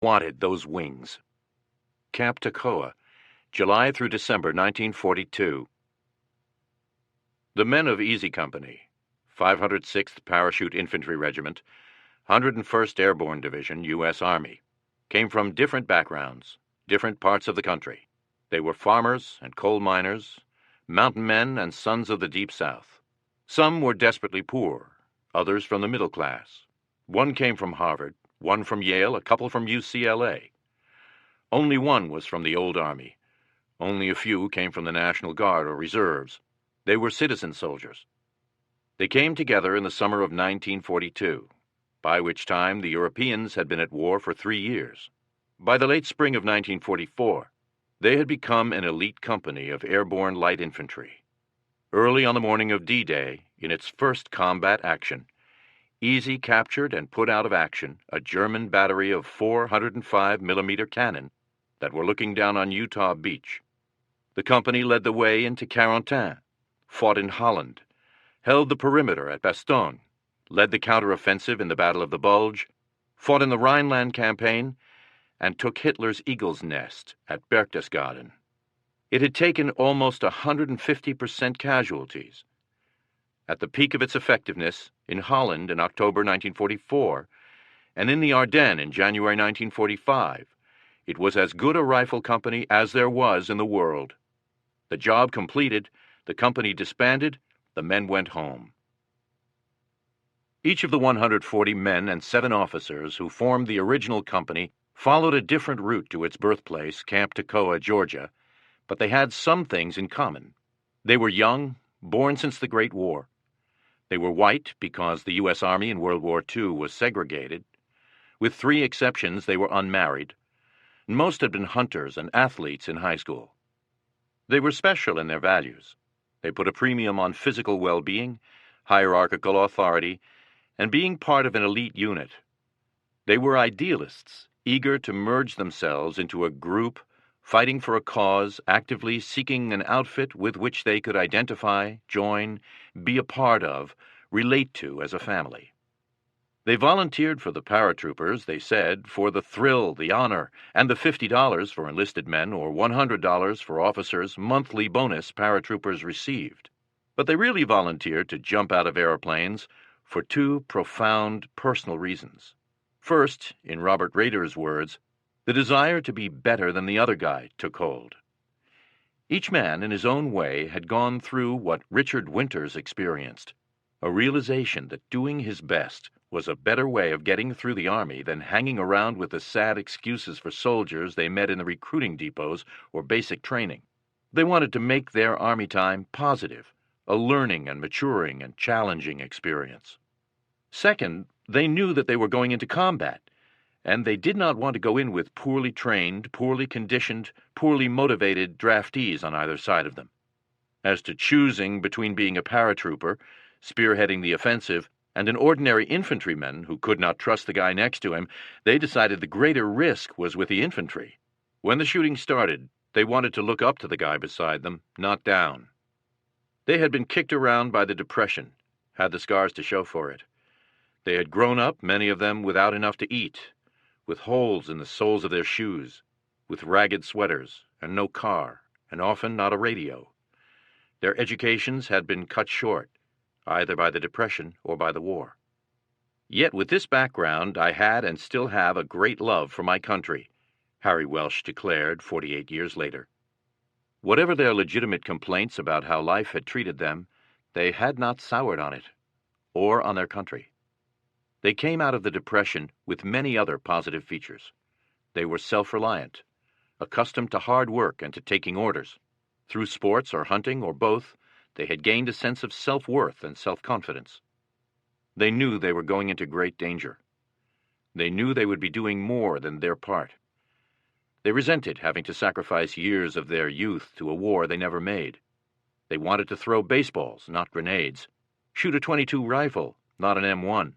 wanted those wings. Camp Toccoa, July through December 1942. The men of Easy Company, 506th Parachute Infantry Regiment, 101st Airborne Division, U.S. Army, came from different backgrounds, different parts of the country. They were farmers and coal miners, mountain men and sons of the Deep South. Some were desperately poor, others from the middle class. One came from Harvard, one from Yale, a couple from UCLA. Only one was from the old Army. Only a few came from the National Guard or Reserves. They were citizen soldiers. They came together in the summer of 1942, by which time the Europeans had been at war for 3 years. By the late spring of 1944, they had become an elite company of airborne light infantry. Early on the morning of D-Day, in its first combat action, Easy captured and put out of action a German battery of 405mm cannon that were looking down on Utah Beach. The company led the way into Carentan, fought in Holland, held the perimeter at Bastogne, led the counteroffensive in the Battle of the Bulge, fought in the Rhineland campaign, and took Hitler's Eagle's Nest at Berchtesgaden. It had taken almost 150% casualties. At the peak of its effectiveness, in Holland in October 1944, and in the Ardennes in January 1945, it was as good a rifle company as there was in the world. The job completed, the company disbanded, the men went home. Each of the 140 men and 7 officers who formed the original company followed a different route to its birthplace, Camp Toccoa, Georgia, but they had some things in common. They were young, born since the Great War. They were white because the U.S. Army in World War II was segregated. With 3 exceptions, they were unmarried. Most had been hunters and athletes in high school. They were special in their values. They put a premium on physical well-being, hierarchical authority, and being part of an elite unit. They were idealists, eager to merge themselves into a group, fighting for a cause, actively seeking an outfit with which they could identify, join, be a part of, relate to as a family. They volunteered for the paratroopers, they said, for the thrill, the honor, and the $50 for enlisted men or $100 for officers' monthly bonus paratroopers received. But they really volunteered to jump out of airplanes for 2 profound personal reasons. First, in Robert Rader's words, the desire to be better than the other guy took hold. Each man, in his own way, had gone through what Richard Winters experienced, a realization that doing his best was a better way of getting through the Army than hanging around with the sad excuses for soldiers they met in the recruiting depots or basic training. They wanted to make their Army time positive, a learning and maturing and challenging experience. Second, they knew that they were going into combat, and they did not want to go in with poorly trained, poorly conditioned, poorly motivated draftees on either side of them. As to choosing between being a paratrooper, spearheading the offensive, and an ordinary infantryman who could not trust the guy next to him, they decided the greater risk was with the infantry. When the shooting started, they wanted to look up to the guy beside them, not down. They had been kicked around by the Depression, had the scars to show for it. They had grown up, many of them, without enough to eat, with holes in the soles of their shoes, with ragged sweaters, and no car, and often not a radio. Their educations had been cut short, either by the Depression or by the war. Yet with this background, I had and still have a great love for my country, Harry Welsh declared 48 years later. Whatever their legitimate complaints about how life had treated them, they had not soured on it, or on their country. They came out of the Depression with many other positive features. They were self-reliant, accustomed to hard work and to taking orders. Through sports or hunting or both, they had gained a sense of self-worth and self-confidence. They knew they were going into great danger. They knew they would be doing more than their part. They resented having to sacrifice years of their youth to a war they never made. They wanted to throw baseballs, not grenades, shoot a .22 rifle, not an M1.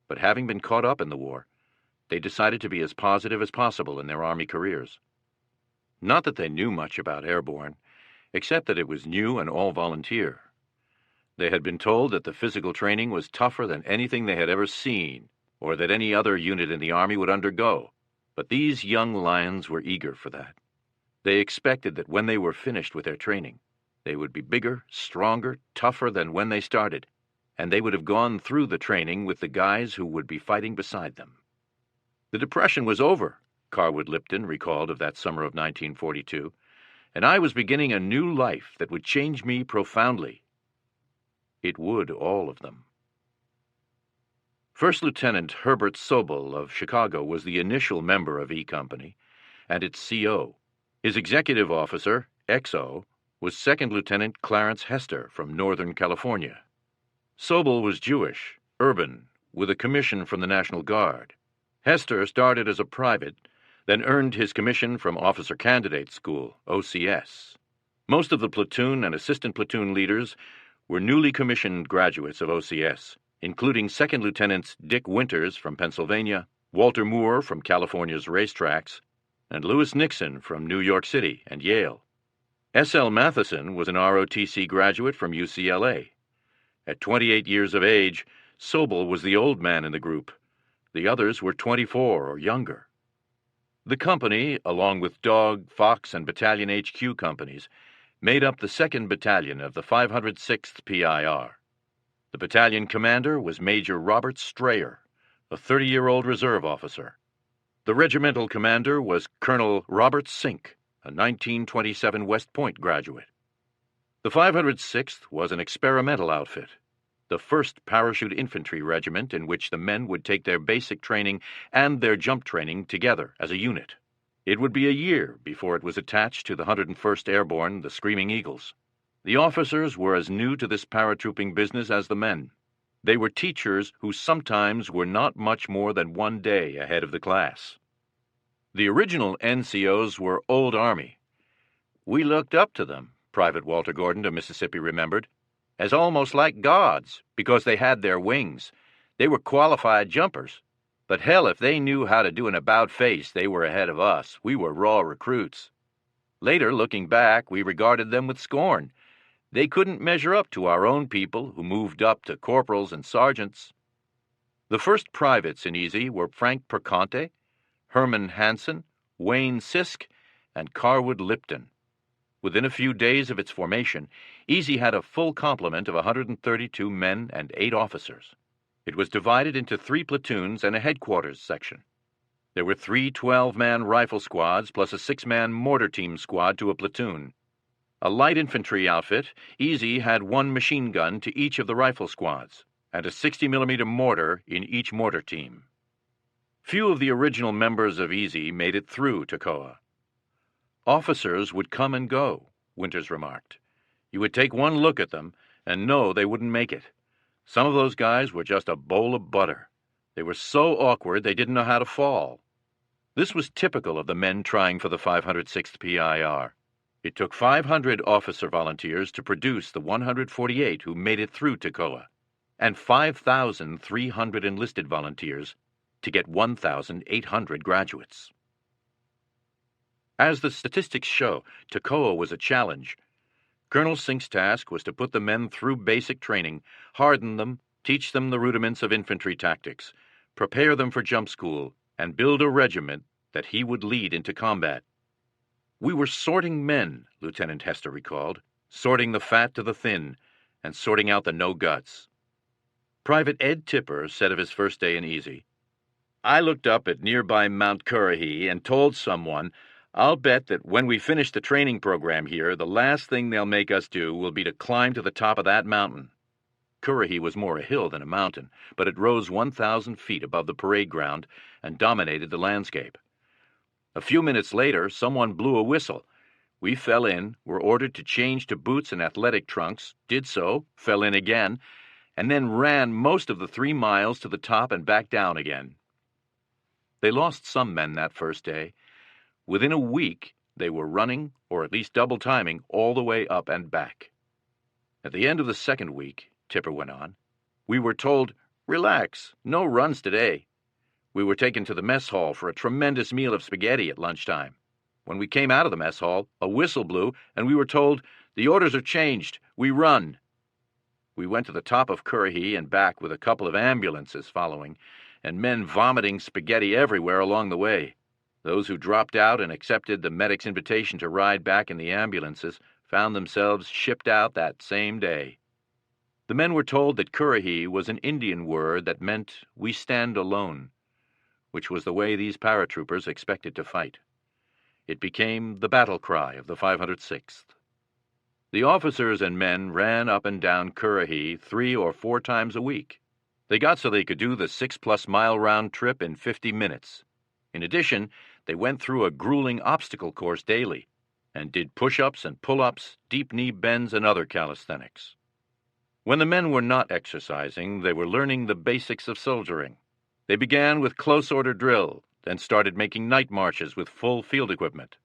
But having been caught up in the war, they decided to be as positive as possible in their Army careers. Not that they knew much about airborne, except that it was new and all volunteer. They had been told that the physical training was tougher than anything they had ever seen, or that any other unit in the Army would undergo. But these young lions were eager for that. They expected that when they were finished with their training, they would be bigger, stronger, tougher than when they started, and they would have gone through the training with the guys who would be fighting beside them. The Depression was over, Carwood Lipton recalled of that summer of 1942, and I was beginning a new life that would change me profoundly. It would all of them. First Lieutenant Herbert Sobel of Chicago was the initial member of E Company and its CO. His executive officer, XO, was Second Lieutenant Clarence Hester from Northern California. Sobel was Jewish, urban, with a commission from the National Guard. Hester started as a private, then earned his commission from Officer Candidate School, OCS. Most of the platoon and assistant platoon leaders were newly commissioned graduates of OCS, including Second Lieutenants Dick Winters from Pennsylvania, Walter Moore from California's racetracks, and Lewis Nixon from New York City and Yale. S.L. Matheson was an ROTC graduate from UCLA. At 28 years of age, Sobel was the old man in the group. The others were 24 or younger. The company, along with Dog, Fox, and Battalion HQ companies, made up the 2nd Battalion of the 506th PIR. The battalion commander was Major Robert Strayer, a 30-year-old reserve officer. The regimental commander was Colonel Robert Sink, a 1927 West Point graduate. The 506th was an experimental outfit, the 1st Parachute Infantry Regiment in which the men would take their basic training and their jump training together as a unit. It would be a year before it was attached to the 101st Airborne, the Screaming Eagles. The officers were as new to this paratrooping business as the men. They were teachers who sometimes were not much more than one day ahead of the class. The original NCOs were Old Army. We looked up to them, Private Walter Gordon of Mississippi remembered, as almost like gods because they had their wings. They were qualified jumpers. But hell, if they knew how to do an about-face, they were ahead of us. We were raw recruits. Later, looking back, we regarded them with scorn. They couldn't measure up to our own people who moved up to corporals and sergeants. The first privates in Easy were Frank Perconte, Herman Hansen, Wayne Sisk, and Carwood Lipton. Within a few days of its formation, Easy had a full complement of 132 men and 8 officers. It was divided into 3 platoons and a headquarters section. There were 3 12-man rifle squads plus a 6-man mortar team squad to a platoon. A light infantry outfit, Easy had 1 machine gun to each of the rifle squads, and a 60mm mortar in each mortar team. Few of the original members of Easy made it through Toccoa. Officers would come and go, Winters remarked. You would take one look at them and know they wouldn't make it. Some of those guys were just a bowl of butter. They were so awkward they didn't know how to fall. This was typical of the men trying for the 506th PIR. It took 500 officer volunteers to produce the 148 who made it through Toccoa, and 5,300 enlisted volunteers to get 1,800 graduates. As the statistics show, Toccoa was a challenge. Colonel Sink's task was to put the men through basic training, harden them, teach them the rudiments of infantry tactics, prepare them for jump school, and build a regiment that he would lead into combat. We were sorting men, Lieutenant Hester recalled, sorting the fat to the thin, and sorting out the no-guts. Private Ed Tipper said of his first day in Easy, I looked up at nearby Mount Currahee and told someone, I'll bet that when we finish the training program here, the last thing they'll make us do will be to climb to the top of that mountain. Currahee was more a hill than a mountain, but it rose 1,000 feet above the parade ground and dominated the landscape. A few minutes later, someone blew a whistle. We fell in, were ordered to change to boots and athletic trunks, did so, fell in again, and then ran most of the 3 miles to the top and back down again. They lost some men that first day. Within a week, they were running, or at least double timing, all the way up and back. At the end of the second week, Tipper went on, we were told, relax, no runs today. We were taken to the mess hall for a tremendous meal of spaghetti at lunchtime. When we came out of the mess hall, a whistle blew, and we were told, the orders are changed, we run. We went to the top of Currahee and back with a couple of ambulances following, and men vomiting spaghetti everywhere along the way. Those who dropped out and accepted the medic's invitation to ride back in the ambulances found themselves shipped out that same day. The men were told that Currahee was an Indian word that meant "we stand alone," which was the way these paratroopers expected to fight. It became the battle cry of the 506th. The officers and men ran up and down Currahee 3 or 4 times a week. They got so they could do the 6+ mile round trip in 50 minutes. In addition, they went through a grueling obstacle course daily and did push-ups and pull-ups, deep knee bends, and other calisthenics. When the men were not exercising, they were learning the basics of soldiering. They began with close order drill, then started making night marches with full field equipment.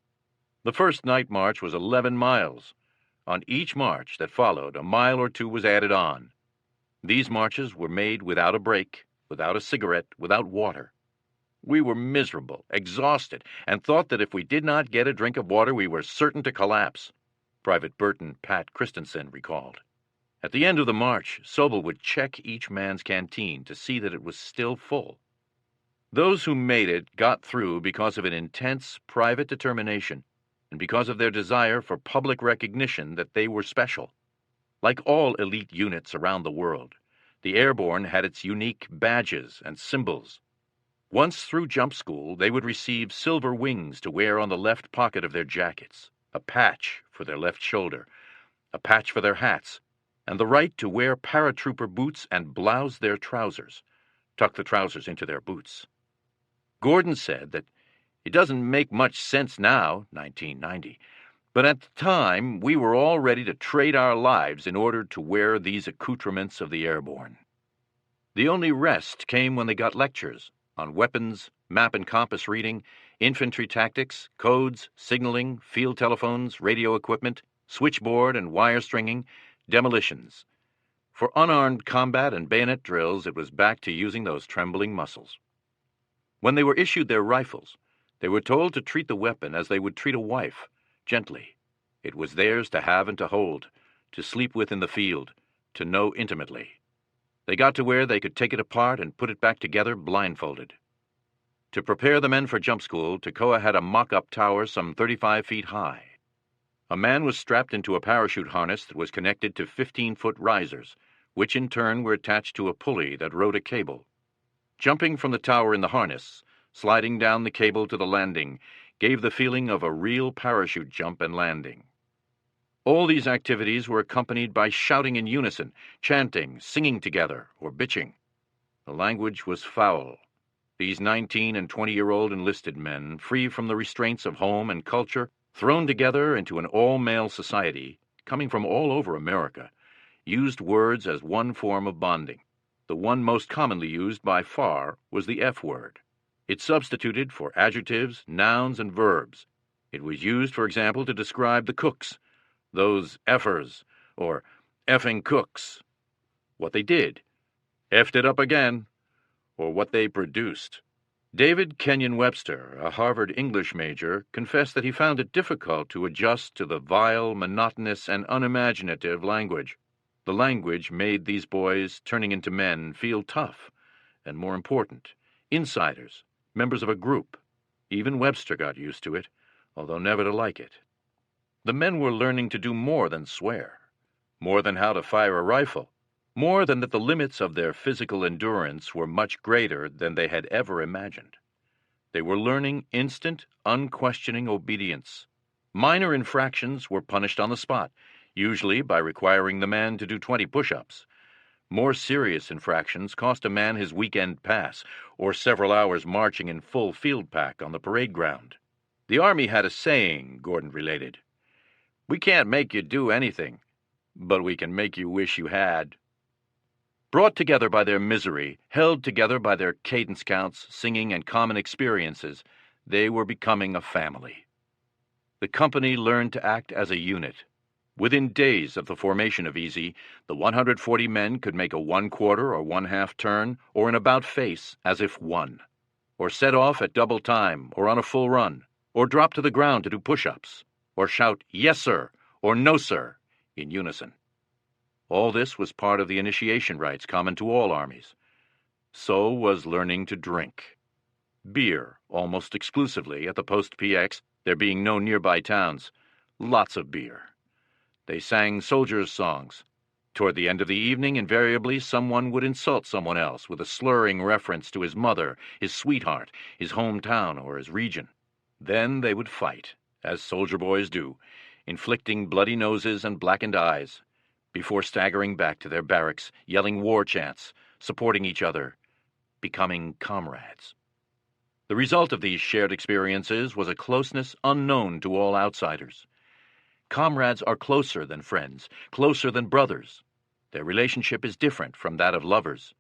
The first night march was 11 miles. On each march that followed, a mile or 2 was added on. These marches were made without a break, without a cigarette, without water. We were miserable, exhausted, and thought that if we did not get a drink of water, we were certain to collapse, Private Burton Pat Christensen recalled. At the end of the march, Sobel would check each man's canteen to see that it was still full. Those who made it got through because of an intense private determination and because of their desire for public recognition that they were special. Like all elite units around the world, the Airborne had its unique badges and symbols. Once through jump school, they would receive silver wings to wear on the left pocket of their jackets, a patch for their left shoulder, a patch for their hats, and the right to wear paratrooper boots and blouse their trousers, tuck the trousers into their boots. Gordon said that it doesn't make much sense now, 1990, but at the time we were all ready to trade our lives in order to wear these accoutrements of the Airborne. The only rest came when they got lectures on weapons, map and compass reading, infantry tactics, codes, signaling, field telephones, radio equipment, switchboard and wire stringing, demolitions. For unarmed combat and bayonet drills, it was back to using those trembling muscles. When they were issued their rifles, they were told to treat the weapon as they would treat a wife, gently. It was theirs to have and to hold, to sleep with in the field, to know intimately. They got to where they could take it apart and put it back together blindfolded. To prepare the men for jump school, Toccoa had a mock-up tower some 35 feet high. A man was strapped into a parachute harness that was connected to 15-foot risers, which in turn were attached to a pulley that rode a cable. Jumping from the tower in the harness, sliding down the cable to the landing, gave the feeling of a real parachute jump and landing. All these activities were accompanied by shouting in unison, chanting, singing together, or bitching. The language was foul. These 19- and 20-year-old enlisted men, free from the restraints of home and culture, thrown together into an all-male society, coming from all over America, used words as one form of bonding. The one most commonly used by far was the F word. It substituted for adjectives, nouns, and verbs. It was used, for example, to describe the cooks, those effers, or effing cooks. What they did, effed it up again, or what they produced. David Kenyon Webster, a Harvard English major, confessed that he found it difficult to adjust to the vile, monotonous, and unimaginative language. The language made these boys, turning into men, feel tough, and more important, insiders, members of a group. Even Webster got used to it, although never to like it. The men were learning to do more than swear, more than how to fire a rifle, more than that the limits of their physical endurance were much greater than they had ever imagined. They were learning instant, unquestioning obedience. Minor infractions were punished on the spot, usually by requiring the man to do 20 push-ups. More serious infractions cost a man his weekend pass, or several hours marching in full field pack on the parade ground. The Army had a saying, Gordon related. "We can't make you do anything, but we can make you wish you had." Brought together by their misery, held together by their cadence counts, singing, and common experiences, they were becoming a family. The company learned to act as a unit. Within days of the formation of EZ, the 140 men could make a 1/4 or 1/2 turn, or an about face, as if one, or set off at double time, or on a full run, or drop to the ground to do push-ups, or shout, "Yes, sir," or "No, sir," in unison. All this was part of the initiation rites common to all armies. So was learning to drink. Beer, almost exclusively at the Post PX, there being no nearby towns. Lots of beer. They sang soldiers' songs. Toward the end of the evening, invariably, someone would insult someone else with a slurring reference to his mother, his sweetheart, his hometown, or his region. Then they would fight, as soldier boys do, inflicting bloody noses and blackened eyes, before staggering back to their barracks, yelling war chants, supporting each other, becoming comrades. The result of these shared experiences was a closeness unknown to all outsiders. Comrades are closer than friends, closer than brothers. Their relationship is different from that of lovers.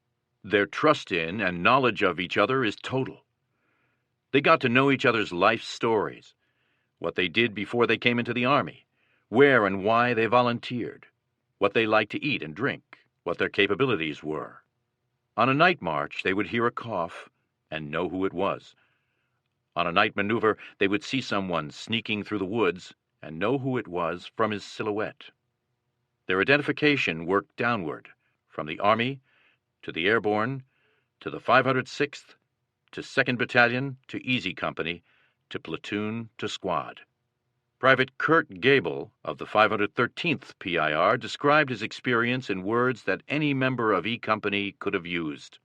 Their trust in and knowledge of each other is total. They got to know each other's life stories, what they did before they came into the Army, where and why they volunteered, what they liked to eat and drink, what their capabilities were. On a night march, they would hear a cough and know who it was. On a night maneuver, they would see someone sneaking through the woods and know who it was from his silhouette. Their identification worked downward, from the Army to the Airborne, to the 506th, to 2nd Battalion, to Easy Company, to platoon, to squad. Private Kurt Gable of the 513th PIR described his experience in words that any member of E Company could have used.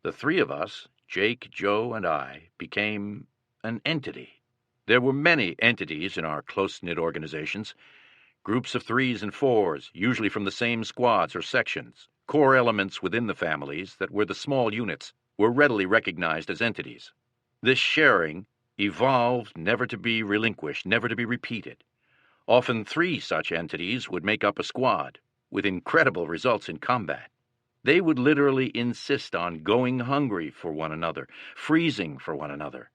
The three of us, Jake, Joe, and I, became an entity. There were many entities in our close-knit organizations, groups of 3s and 4s, usually from the same squads or sections. Core elements within the families that were the small units were readily recognized as entities. This sharing evolved never to be relinquished, never to be repeated. Often 3 such entities would make up a squad, with incredible results in combat. They would literally insist on going hungry for one another, freezing for one another,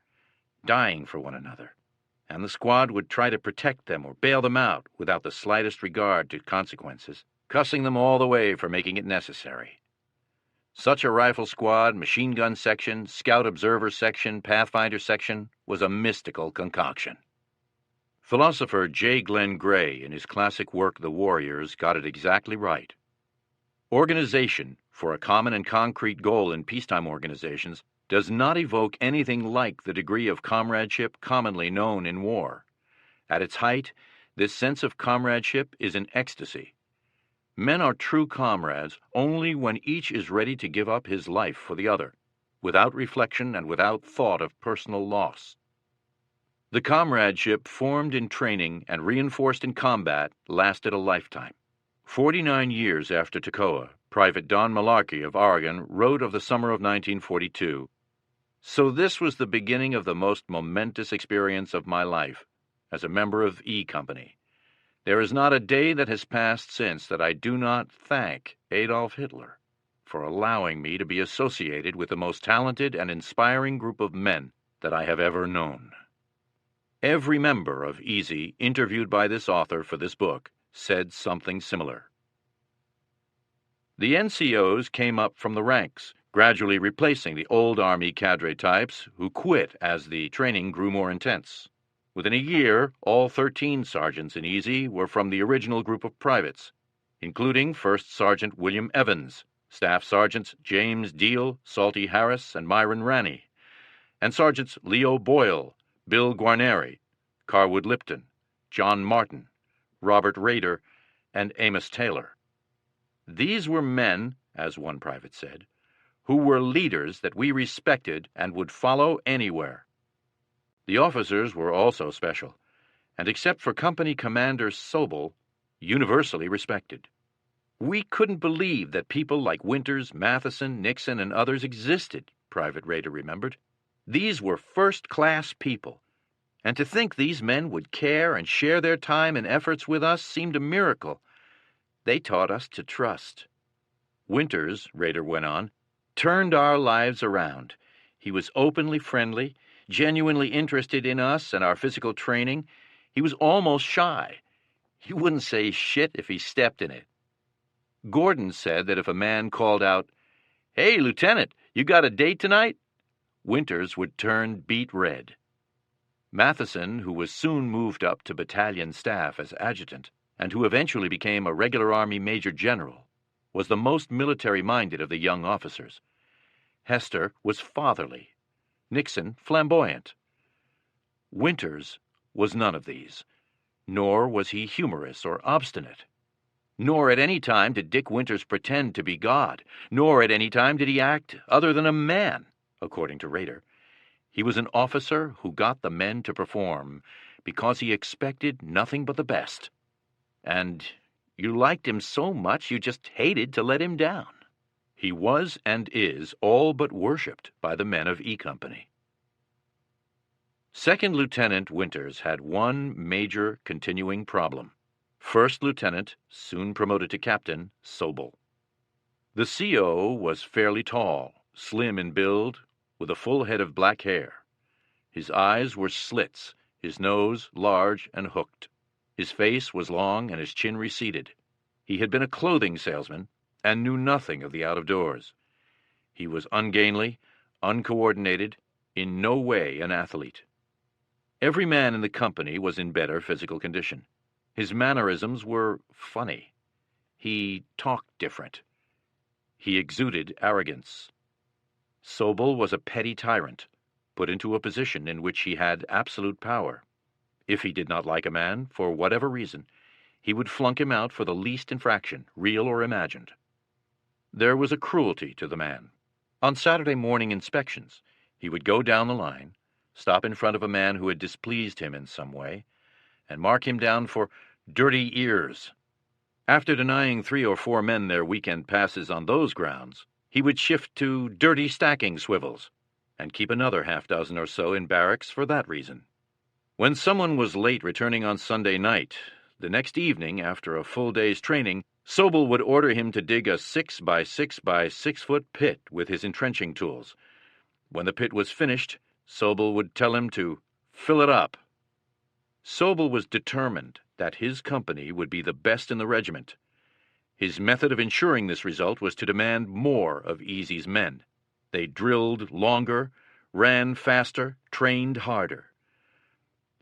dying for one another, and the squad would try to protect them or bail them out without the slightest regard to consequences, cussing them all the way for making it necessary. Such a rifle squad, machine gun section, scout observer section, pathfinder section was a mystical concoction. Philosopher J. Glenn Gray, in his classic work The Warriors, got it exactly right. Organization for a common and concrete goal in peacetime organizations does not evoke anything like the degree of comradeship commonly known in war. At its height, this sense of comradeship is an ecstasy. Men are true comrades only when each is ready to give up his life for the other, without reflection and without thought of personal loss. The comradeship formed in training and reinforced in combat lasted a lifetime. 49 years after Toccoa, Private Don Malarkey of Oregon wrote of the summer of 1942, "So this was the beginning of the most momentous experience of my life, as a member of E Company. There is not a day that has passed since that I do not thank Adolf Hitler for allowing me to be associated with the most talented and inspiring group of men that I have ever known." Every member of EASY interviewed by this author for this book said something similar. The NCOs came up from the ranks, gradually replacing the old Army cadre types who quit as the training grew more intense. Within a year, all 13 sergeants in EASY were from the original group of privates, including First Sergeant William Evans, Staff Sergeants James Deal, Salty Harris, and Myron Ranney, and Sergeants Leo Boyle, Bill Guarneri, Carwood Lipton, John Martin, Robert Rader, and Amos Taylor. These were men, as one private said, who were leaders that we respected and would follow anywhere. The officers were also special, and except for Company Commander Sobel, universally respected. We couldn't believe that people like Winters, Matheson, Nixon, and others existed, Private Rader remembered. These were first-class people, and to think these men would care and share their time and efforts with us seemed a miracle. They taught us to trust. Winters, Rader went on, turned our lives around. He was openly friendly, genuinely interested in us and our physical training. He was almost shy. He wouldn't say shit if he stepped in it. Gordon said that if a man called out, "Hey, Lieutenant, you got a date tonight?" Winters would turn beet red. Matheson, who was soon moved up to battalion staff as adjutant, and who eventually became a regular Army Major General, was the most military-minded of the young officers. Hester was fatherly. Nixon flamboyant. Winters was none of these, nor was he humorous or obstinate. Nor at any time did Dick Winters pretend to be God, nor at any time did he act other than a man, according to Rader. He was an officer who got the men to perform because he expected nothing but the best. And you liked him so much you just hated to let him down. He was and is all but worshipped by the men of E Company. Second Lieutenant Winters had one major continuing problem. First Lieutenant, soon promoted to Captain, Sobel. The CO was fairly tall, slim in build, with a full head of black hair. His eyes were slits, his nose large and hooked. His face was long and his chin receded. He had been a clothing salesman and knew nothing of the out-of-doors. He was ungainly, uncoordinated, in no way an athlete. Every man in the company was in better physical condition. His mannerisms were funny. He talked different. He exuded arrogance. Sobel was a petty tyrant, put into a position in which he had absolute power. If he did not like a man, for whatever reason, he would flunk him out for the least infraction, real or imagined. There was a cruelty to the man. On Saturday morning inspections, he would go down the line, stop in front of a man who had displeased him in some way, and mark him down for dirty ears. After denying 3 or 4 men their weekend passes on those grounds, he would shift to dirty stacking swivels, and keep another half-dozen or so in barracks for that reason. When someone was late returning on Sunday night, the next evening, after a full day's training, Sobel would order him to dig a 6 by 6 by 6 foot pit with his entrenching tools. When the pit was finished, Sobel would tell him to fill it up. Sobel was determined that his company would be the best in the regiment. His method of ensuring this result was to demand more of Easy's men. They drilled longer, ran faster, trained harder.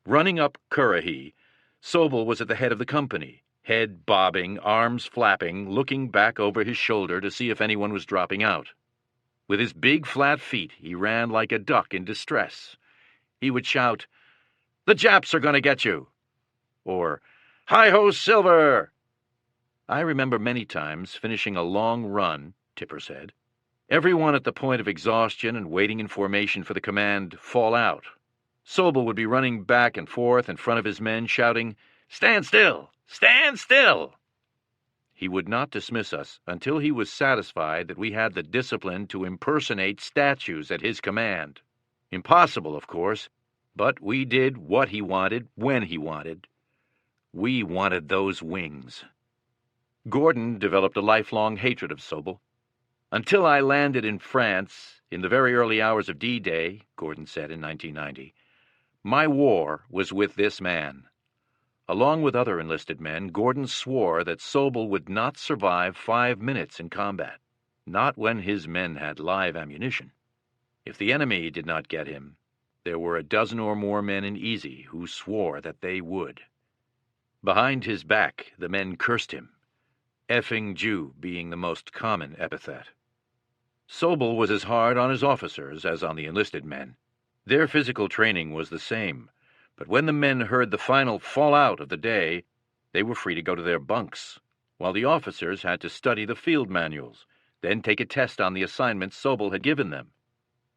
Running up Currahee, Sobel was at the head of the company, head bobbing, arms flapping, looking back over his shoulder to see if anyone was dropping out. With his big flat feet, he ran like a duck in distress. He would shout, "The Japs are going to get you!" Or, "Hi-ho, Silver!" I remember many times finishing a long run, Tipper said, everyone at the point of exhaustion and waiting in formation for the command, "Fall out." Sobel would be running back and forth in front of his men, shouting, "Stand still! Stand still!" He would not dismiss us until he was satisfied that we had the discipline to impersonate statues at his command. Impossible, of course, but we did what he wanted when he wanted. We wanted those wings. Gordon developed a lifelong hatred of Sobel. "Until I landed in France, in the very early hours of D-Day," Gordon said in 1990, "my war was with this man." Along with other enlisted men, Gordon swore that Sobel would not survive 5 minutes in combat, not when his men had live ammunition. If the enemy did not get him, there were a dozen or more men in Easy who swore that they would. Behind his back, the men cursed him, effing Jew being the most common epithet. Sobel was as hard on his officers as on the enlisted men. Their physical training was the same, but when the men heard the final fallout of the day, they were free to go to their bunks, while the officers had to study the field manuals, then take a test on the assignments Sobel had given them.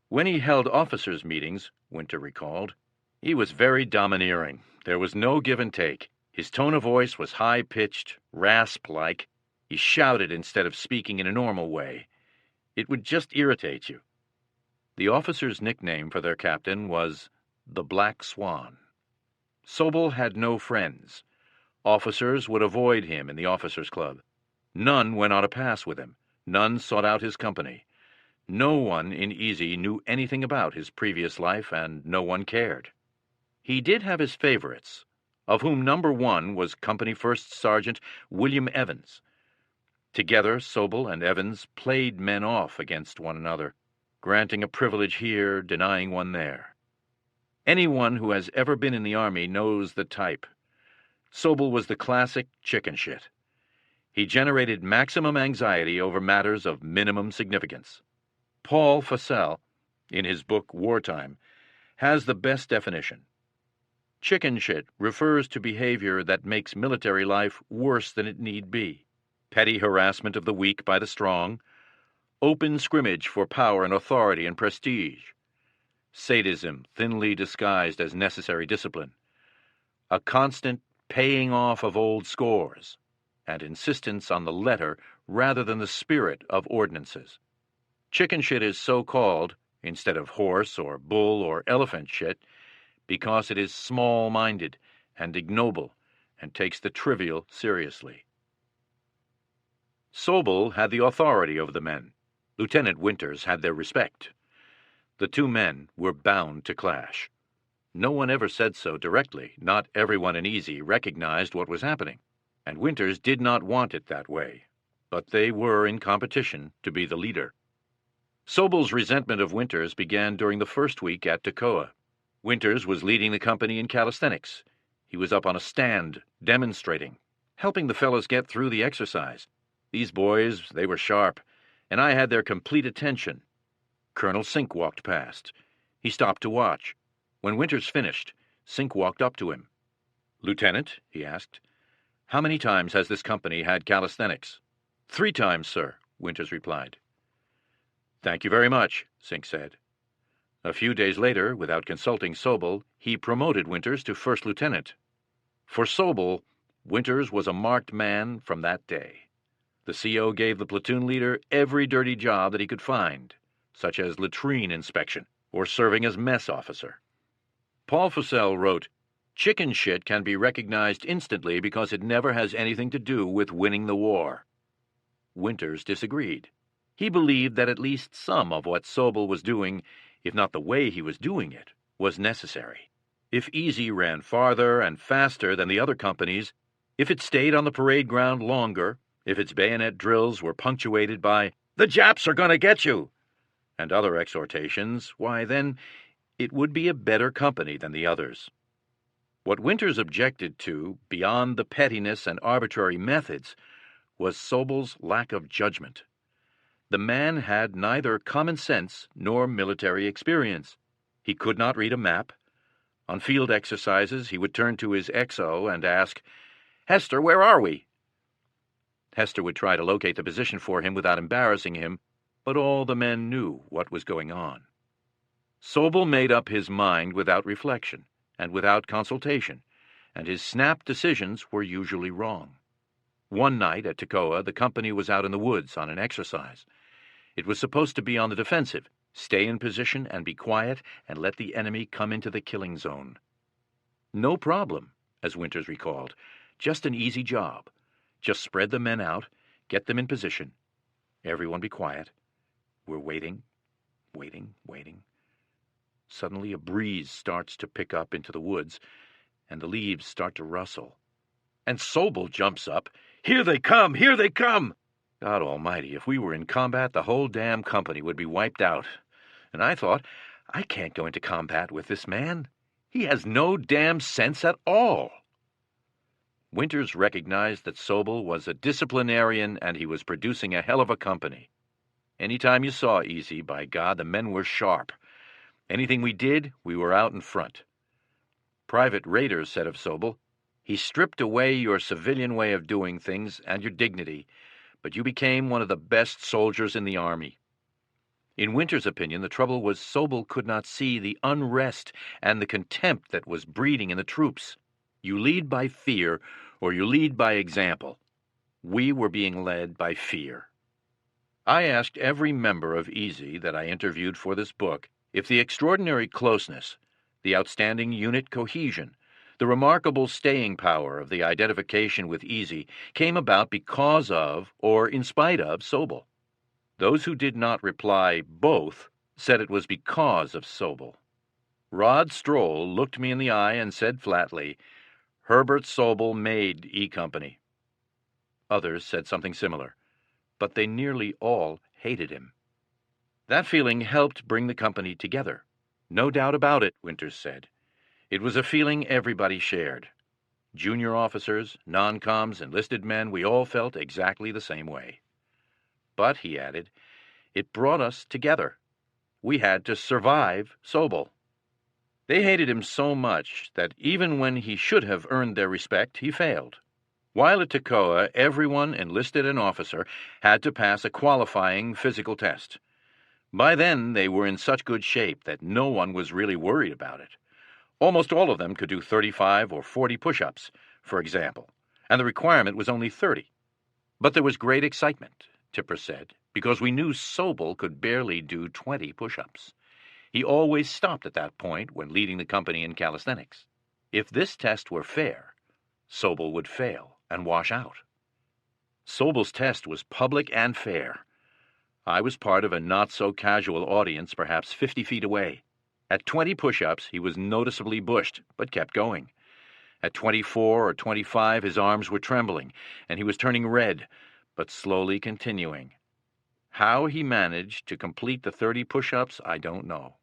When he held officers' meetings, Winter recalled, he was very domineering. There was no give and take. His tone of voice was high-pitched, rasp-like. He shouted instead of speaking in a normal way. It would just irritate you. The officers' nickname for their captain was the Black Swan. Sobel had no friends. Officers would avoid him in the officers' club. None went on a pass with him. None sought out his company. No one in Easy knew anything about his previous life, and no one cared. He did have his favorites, of whom number 1 was Company First Sergeant William Evans. Together, Sobel and Evans played men off against one another, granting a privilege here, denying one there. Anyone who has ever been in the Army knows the type. Sobel was the classic chicken shit. He generated maximum anxiety over matters of minimum significance. Paul Fussell, in his book Wartime, has the best definition. Chicken shit refers to behavior that makes military life worse than it need be. Petty harassment of the weak by the strong, open scrimmage for power and authority and prestige, sadism thinly disguised as necessary discipline, a constant paying off of old scores, and insistence on the letter rather than the spirit of ordinances. Chicken shit is so called, instead of horse or bull or elephant shit, because it is small-minded and ignoble and takes the trivial seriously. Sobel had the authority over the men. Lieutenant Winters had their respect. The two men were bound to clash. No one ever said so directly. Not everyone in Easy recognized what was happening, and Winters did not want it that way. But they were in competition to be the leader. Sobel's resentment of Winters began during the first week at Toccoa. Winters was leading the company in calisthenics. He was up on a stand, demonstrating, helping the fellows get through the exercise. These boys, they were sharp, and I had their complete attention. Colonel Sink walked past. He stopped to watch. When Winters finished, Sink walked up to him. "Lieutenant," he asked, "how many times has this company had calisthenics?" "3 times, sir," Winters replied. "Thank you very much," Sink said. A few days later, without consulting Sobel, he promoted Winters to first lieutenant. For Sobel, Winters was a marked man from that day. The CO gave the platoon leader every dirty job that he could find, such as latrine inspection or serving as mess officer. Paul Fussell wrote, "Chicken shit can be recognized instantly because it never has anything to do with winning the war." Winters disagreed. He believed that at least some of what Sobel was doing, if not the way he was doing it, was necessary. If Easy ran farther and faster than the other companies, if it stayed on the parade ground longer, if its bayonet drills were punctuated by, "The Japs are going to get you," and other exhortations, why then it would be a better company than the others. What Winters objected to, beyond the pettiness and arbitrary methods, was Sobel's lack of judgment. The man had neither common sense nor military experience. He could not read a map. On field exercises, he would turn to his XO and ask, "Hester, where are we?" Hester would try to locate the position for him without embarrassing him, but all the men knew what was going on. Sobel made up his mind without reflection and without consultation, and his snap decisions were usually wrong. One night at Toccoa, the company was out in the woods on an exercise. It was supposed to be on the defensive, stay in position and be quiet and let the enemy come into the killing zone. No problem, as Winters recalled, just an easy job. Just spread the men out, get them in position. Everyone be quiet. We're waiting, waiting, waiting. Suddenly a breeze starts to pick up into the woods, and the leaves start to rustle. And Sobel jumps up. "Here they come! Here they come!" God almighty, if we were in combat, the whole damn company would be wiped out. And I thought, I can't go into combat with this man. He has no damn sense at all. Winters recognized that Sobel was a disciplinarian and he was producing a hell of a company. Any time you saw Easy, by God, the men were sharp. Anything we did, we were out in front. Private Raiders said of Sobel, "He stripped away your civilian way of doing things and your dignity, but you became one of the best soldiers in the Army." In Winters' opinion, the trouble was Sobel could not see the unrest and the contempt that was breeding in the troops. You lead by fear, or you lead by example. We were being led by fear. I asked every member of Easy that I interviewed for this book if the extraordinary closeness, the outstanding unit cohesion, the remarkable staying power of the identification with Easy came about because of, or in spite of, Sobel. Those who did not reply both said it was because of Sobel. Rod Stroll looked me in the eye and said flatly, "Herbert Sobel made E Company." Others said something similar, but they nearly all hated him. That feeling helped bring the company together. No doubt about it, Winters said. It was a feeling everybody shared. Junior officers, non-coms, enlisted men, we all felt exactly the same way. But, he added, it brought us together. we had to survive Sobel. They hated him so much that even when he should have earned their respect, he failed. While at Toccoa, everyone, enlisted and officer, had to pass a qualifying physical test. By then, they were in such good shape that no one was really worried about it. Almost all of them could do 35 or 40 push-ups, for example, and the requirement was only 30. But there was great excitement, Tipper said, because we knew Sobel could barely do 20 push-ups. He always stopped at that point when leading the company in calisthenics. If this test were fair, Sobel would fail and wash out. Sobel's test was public and fair. I was part of a not-so-casual audience perhaps 50 feet away. At 20 push-ups, he was noticeably bushed, but kept going. At 24 or 25, his arms were trembling, and he was turning red, but slowly continuing. How he managed to complete the 30 push-ups, I don't know.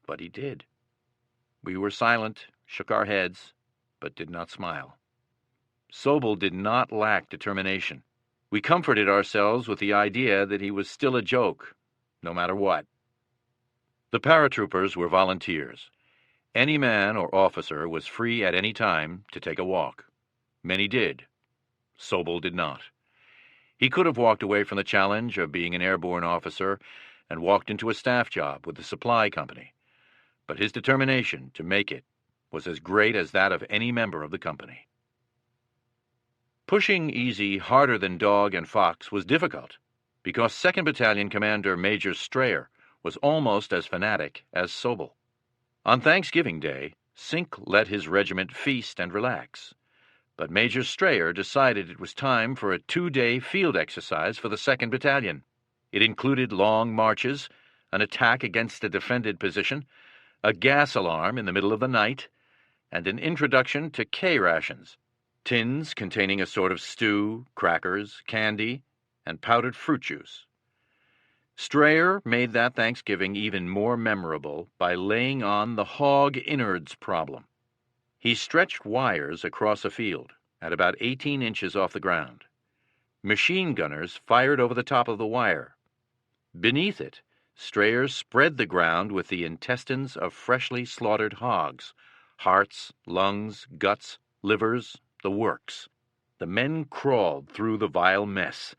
But he did. We were silent, shook our heads, but did not smile. Sobel did not lack determination. We comforted ourselves with the idea that he was still a joke, no matter what. The paratroopers were volunteers. Any man or officer was free at any time to take a walk. Many did. Sobel did not. He could have walked away from the challenge of being an airborne officer and walked into a staff job with the supply company. But his determination to make it was as great as that of any member of the company. Pushing Easy harder than Dog and Fox was difficult, because 2nd Battalion Commander Major Strayer was almost as fanatic as Sobel. On Thanksgiving Day, Sink let his regiment feast and relax, but Major Strayer decided it was time for a 2-day field exercise for the 2nd Battalion. It included long marches, an attack against a defended position, a gas alarm in the middle of the night, and an introduction to K-rations, tins containing a sort of stew, crackers, candy, and powdered fruit juice. Strayer made that Thanksgiving even more memorable by laying on the hog innards problem. He stretched wires across a field at about 18 inches off the ground. Machine gunners fired over the top of the wire. Beneath it, Strayer spread the ground with the intestines of freshly slaughtered hogs, hearts, lungs, guts, livers, the works. The men crawled through the vile mess.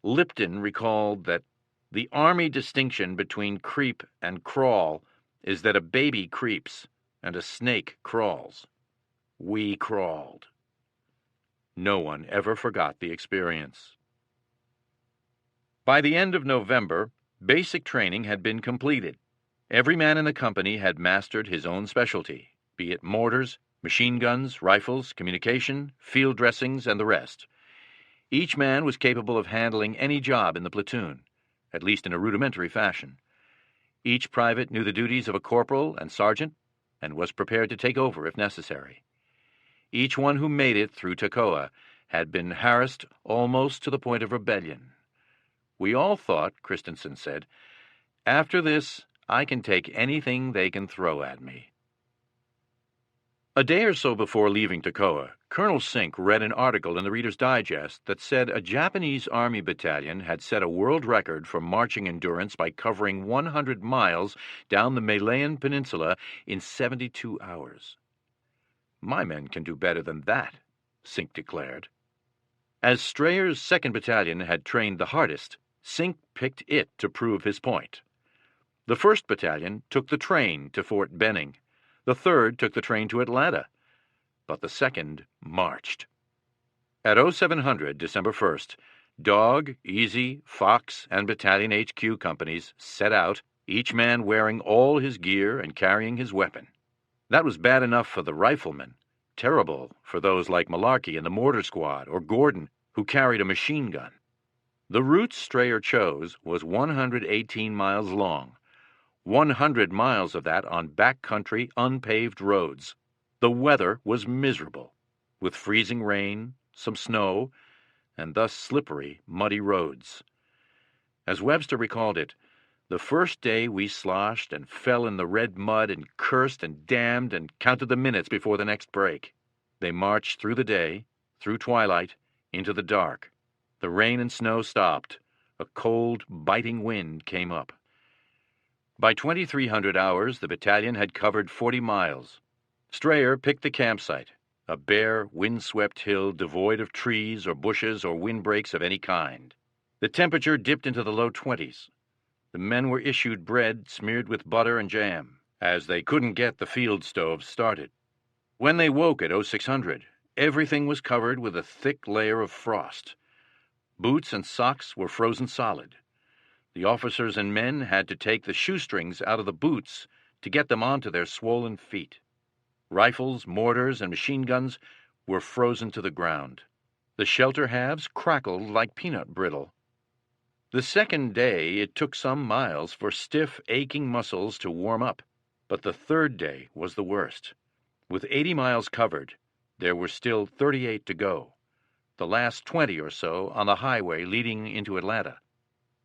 Lipton recalled that the Army distinction between creep and crawl is that a baby creeps and a snake crawls. We crawled. No one ever forgot the experience. By the end of November, basic training had been completed. Every man in the company had mastered his own specialty, be it mortars, machine guns, rifles, communication, field dressings, and the rest. Each man was capable of handling any job in the platoon, at least in a rudimentary fashion. Each private knew the duties of a corporal and sergeant, and was prepared to take over if necessary. Each one who made it through Toccoa had been harassed almost to the point of rebellion. We all thought, Christensen said, after this, I can take anything they can throw at me. A day or so before leaving Toccoa, Colonel Sink read an article in the Reader's Digest that said a Japanese Army battalion had set a world record for marching endurance by covering 100 miles down the Malayan Peninsula in 72 hours. My men can do better than that, Sink declared. As Strayer's 2nd Battalion had trained the hardest, Sink picked it to prove his point. The 1st Battalion took the train to Fort Benning. The 3rd took the train to Atlanta, but the 2nd marched. At 0700, December 1st, Dog, Easy, Fox, and Battalion HQ companies set out, each man wearing all his gear and carrying his weapon. That was bad enough for the riflemen, terrible for those like Malarkey in the mortar squad or Gordon, who carried a machine gun. The route Strayer chose was 118 miles long, 100 miles of that on backcountry, unpaved roads. The weather was miserable, with freezing rain, some snow, and thus slippery, muddy roads. As Webster recalled it, the first day we sloshed and fell in the red mud and cursed and damned and counted the minutes before the next break. They marched through the day, through twilight, into the dark. The rain and snow stopped. A cold, biting wind came up. By 2300 hours, the battalion had covered 40 miles. Strayer picked the campsite, a bare, wind-swept hill devoid of trees or bushes or windbreaks of any kind. The temperature dipped into the low 20s. The men were issued bread smeared with butter and jam, as they couldn't get the field stoves started. When they woke at 0600, everything was covered with a thick layer of frost. Boots and socks were frozen solid. The officers and men had to take the shoestrings out of the boots to get them onto their swollen feet. Rifles, mortars, and machine guns were frozen to the ground. The shelter halves crackled like peanut brittle. The second day it took some miles for stiff, aching muscles to warm up, but the third day was the worst. With 80 miles covered, there were still 38 to go, the last 20 or so on the highway leading into Atlanta.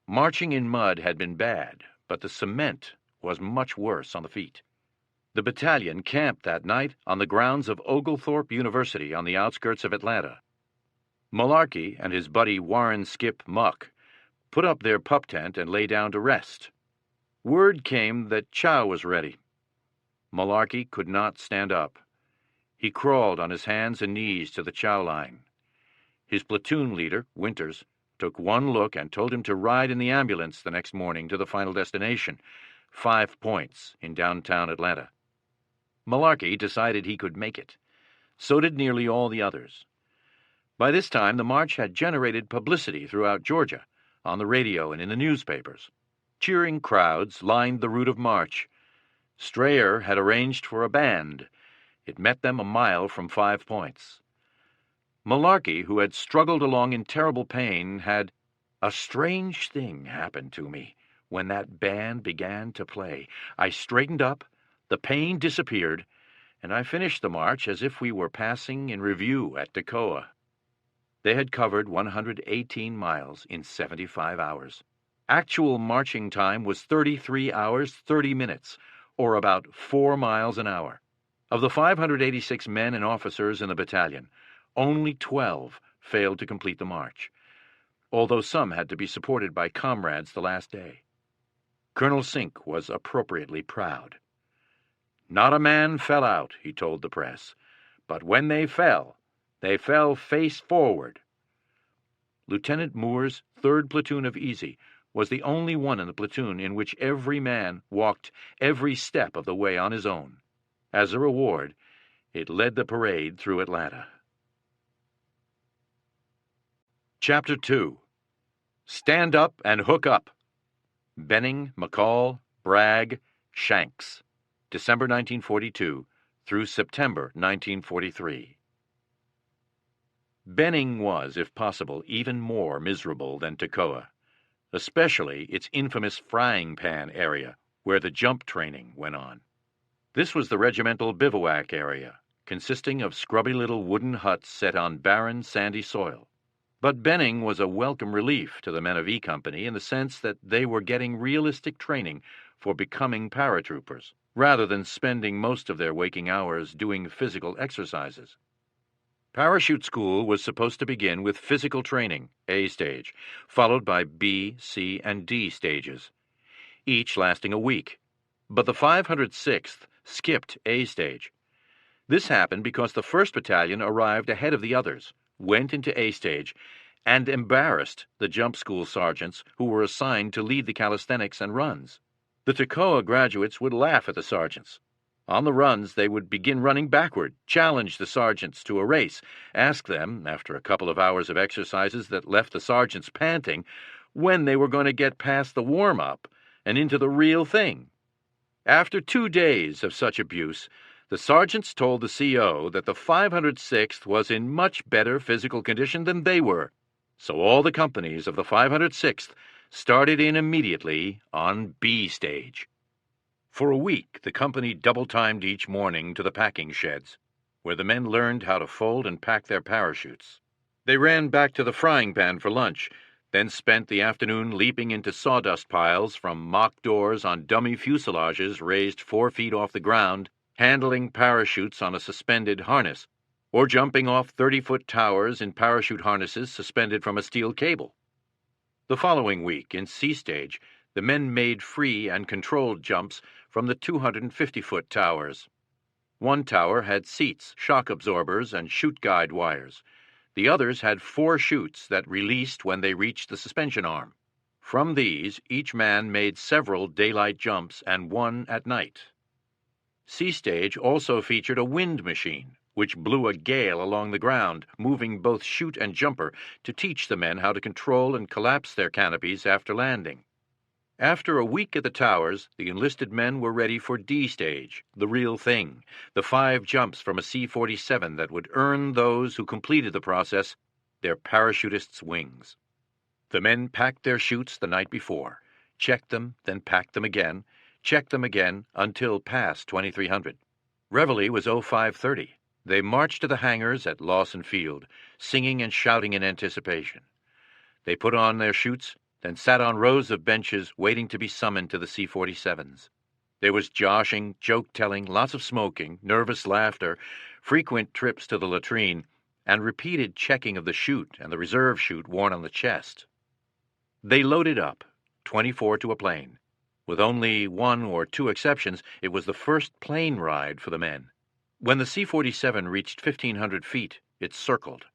Marching in mud had been bad, but the cement was much worse on the feet. The battalion camped that night on the grounds of Oglethorpe University on the outskirts of Atlanta. Malarkey and his buddy Warren Skip Muck put up their pup tent and lay down to rest. Word came that chow was ready. Malarkey could not stand up. He crawled on his hands and knees to the chow line. His platoon leader, Winters, took one look and told him to ride in the ambulance the next morning to the final destination, 5 Points in downtown Atlanta. Malarkey decided he could make it. So did nearly all the others. By this time, the march had generated publicity throughout Georgia, on the radio and in the newspapers. Cheering crowds lined the route of march. Strayer had arranged for a band. It met them a mile from 5 Points. Malarkey, who had struggled along in terrible pain, had, "A strange thing happened to me when that band began to play. I straightened up, the pain disappeared, and I finished the march as if we were passing in review at Toccoa." They had covered 118 miles in 75 hours. Actual marching time was 33 hours, 30 minutes, or about 4 miles an hour. Of the 586 men and officers in the battalion, only 12 failed to complete the march, although some had to be supported by comrades the last day. Colonel Sink was appropriately proud. "Not a man fell out," he told the press, "but when they fell face forward." Lieutenant Moore's 3rd Platoon of Easy was the only one in the platoon in which every man walked every step of the way on his own. As a reward, it led the parade through Atlanta. Chapter 2. Stand Up and Hook Up. Benning, McCall, Bragg, Shanks. December 1942 through September 1943. Benning was, if possible, even more miserable than Toccoa, especially its infamous frying pan area, where the jump training went on. This was the regimental bivouac area, consisting of scrubby little wooden huts set on barren, sandy soil. But Benning was a welcome relief to the men of E Company in the sense that they were getting realistic training for becoming paratroopers, rather than spending most of their waking hours doing physical exercises. Parachute school was supposed to begin with physical training, A stage, followed by B, C, and D stages, each lasting a week. But the 506th skipped A stage. This happened because the 1st Battalion arrived ahead of the others, went into A stage, and embarrassed the jump school sergeants who were assigned to lead the calisthenics and runs. The Toccoa graduates would laugh at the sergeants. On the runs, they would begin running backward, challenge the sergeants to a race, ask them, after a couple of hours of exercises that left the sergeants panting, when they were going to get past the warm-up and into the real thing. After 2 days of such abuse, the sergeants told the CO that the 506th was in much better physical condition than they were, so all the companies of the 506th started in immediately on B stage. For a week, the company double-timed each morning to the packing sheds, where the men learned how to fold and pack their parachutes. They ran back to the frying pan for lunch, then spent the afternoon leaping into sawdust piles from mock doors on dummy fuselages raised 4 feet off the ground, handling parachutes on a suspended harness, or jumping off 30-foot towers in parachute harnesses suspended from a steel cable. The following week, in C stage, The men made free and controlled jumps from the 250-foot towers. One tower had seats, shock absorbers, and chute guide wires. The others had 4 chutes that released when they reached the suspension arm. From these, each man made several daylight jumps and one at night. Sea Stage also featured a wind machine, which blew a gale along the ground, moving both chute and jumper to teach the men how to control and collapse their canopies after landing. After a week at the towers, the enlisted men were ready for D Stage, the real thing, the 5 jumps from a C-47 that would earn those who completed the process their parachutists' wings. The men packed their chutes the night before, checked them, then packed them again until past 2300. Reveille was 0530. They marched to the hangars at Lawson Field, singing and shouting in anticipation. They put on their chutes, then sat on rows of benches waiting to be summoned to the C-47s. There was joshing, joke-telling, lots of smoking, nervous laughter, frequent trips to the latrine, and repeated checking of the chute and the reserve chute worn on the chest. They loaded up, 24 to a plane. With only 1 or 2 exceptions, it was the first plane ride for the men. When the C-47 reached 1,500 feet, it circled.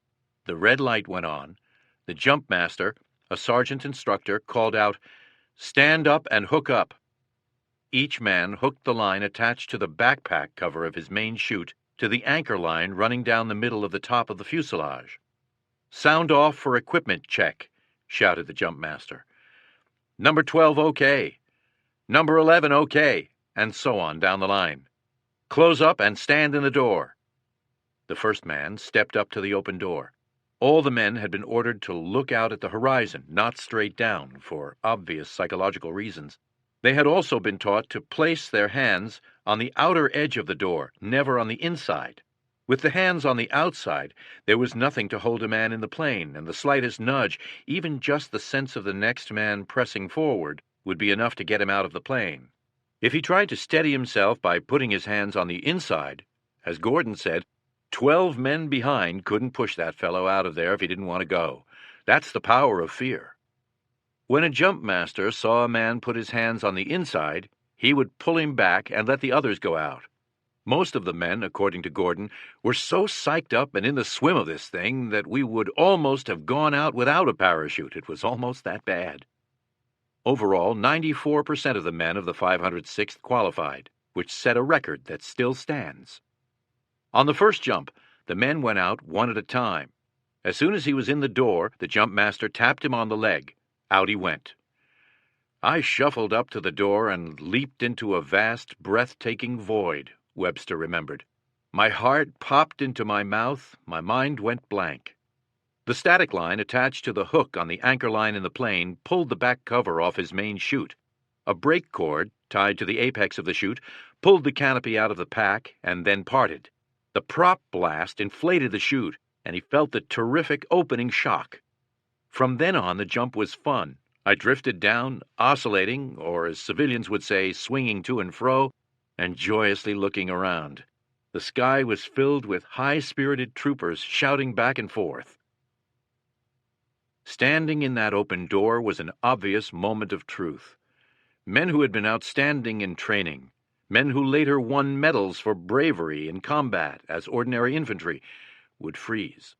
The red light went on. The jump master, a sergeant instructor, called out, "Stand up and hook up." Each man hooked the line attached to the backpack cover of his main chute to the anchor line running down the middle of the top of the fuselage. "Sound off for equipment check," shouted the jump master. "Number 12 okay. Number 11 okay," and so on down the line. "Close up and stand in the door." The first man stepped up to the open door. All the men had been ordered to look out at the horizon, not straight down, for obvious psychological reasons. They had also been taught to place their hands on the outer edge of the door, never on the inside. With the hands on the outside, there was nothing to hold a man in the plane, and the slightest nudge, even just the sense of the next man pressing forward, would be enough to get him out of the plane. If he tried to steady himself by putting his hands on the inside, as Gordon said, 12 men behind couldn't push that fellow out of there if he didn't want to go. That's the power of fear. When a jump master saw a man put his hands on the inside, he would pull him back and let the others go out. Most of the men, according to Gordon, were so psyched up and in the swim of this thing that we would almost have gone out without a parachute. It was almost that bad. Overall, 94% of the men of the 506th qualified, which set a record that still stands. On the first jump, the men went out one at a time. As soon as he was in the door, the jump master tapped him on the leg. Out he went. "I shuffled up to the door and leaped into a vast, breathtaking void," Webster remembered. "My heart popped into my mouth, my mind went blank." The static line attached to the hook on the anchor line in the plane pulled the back cover off his main chute. A brake cord, tied to the apex of the chute, pulled the canopy out of the pack and then parted. The prop blast inflated the chute, and he felt the terrific opening shock. From then on, the jump was fun. I drifted down, oscillating, or as civilians would say, swinging to and fro, and joyously looking around. The sky was filled with high-spirited troopers shouting back and forth. Standing in that open door was an obvious moment of truth. Men who had been outstanding in training, men who later won medals for bravery in combat as ordinary infantry, would freeze.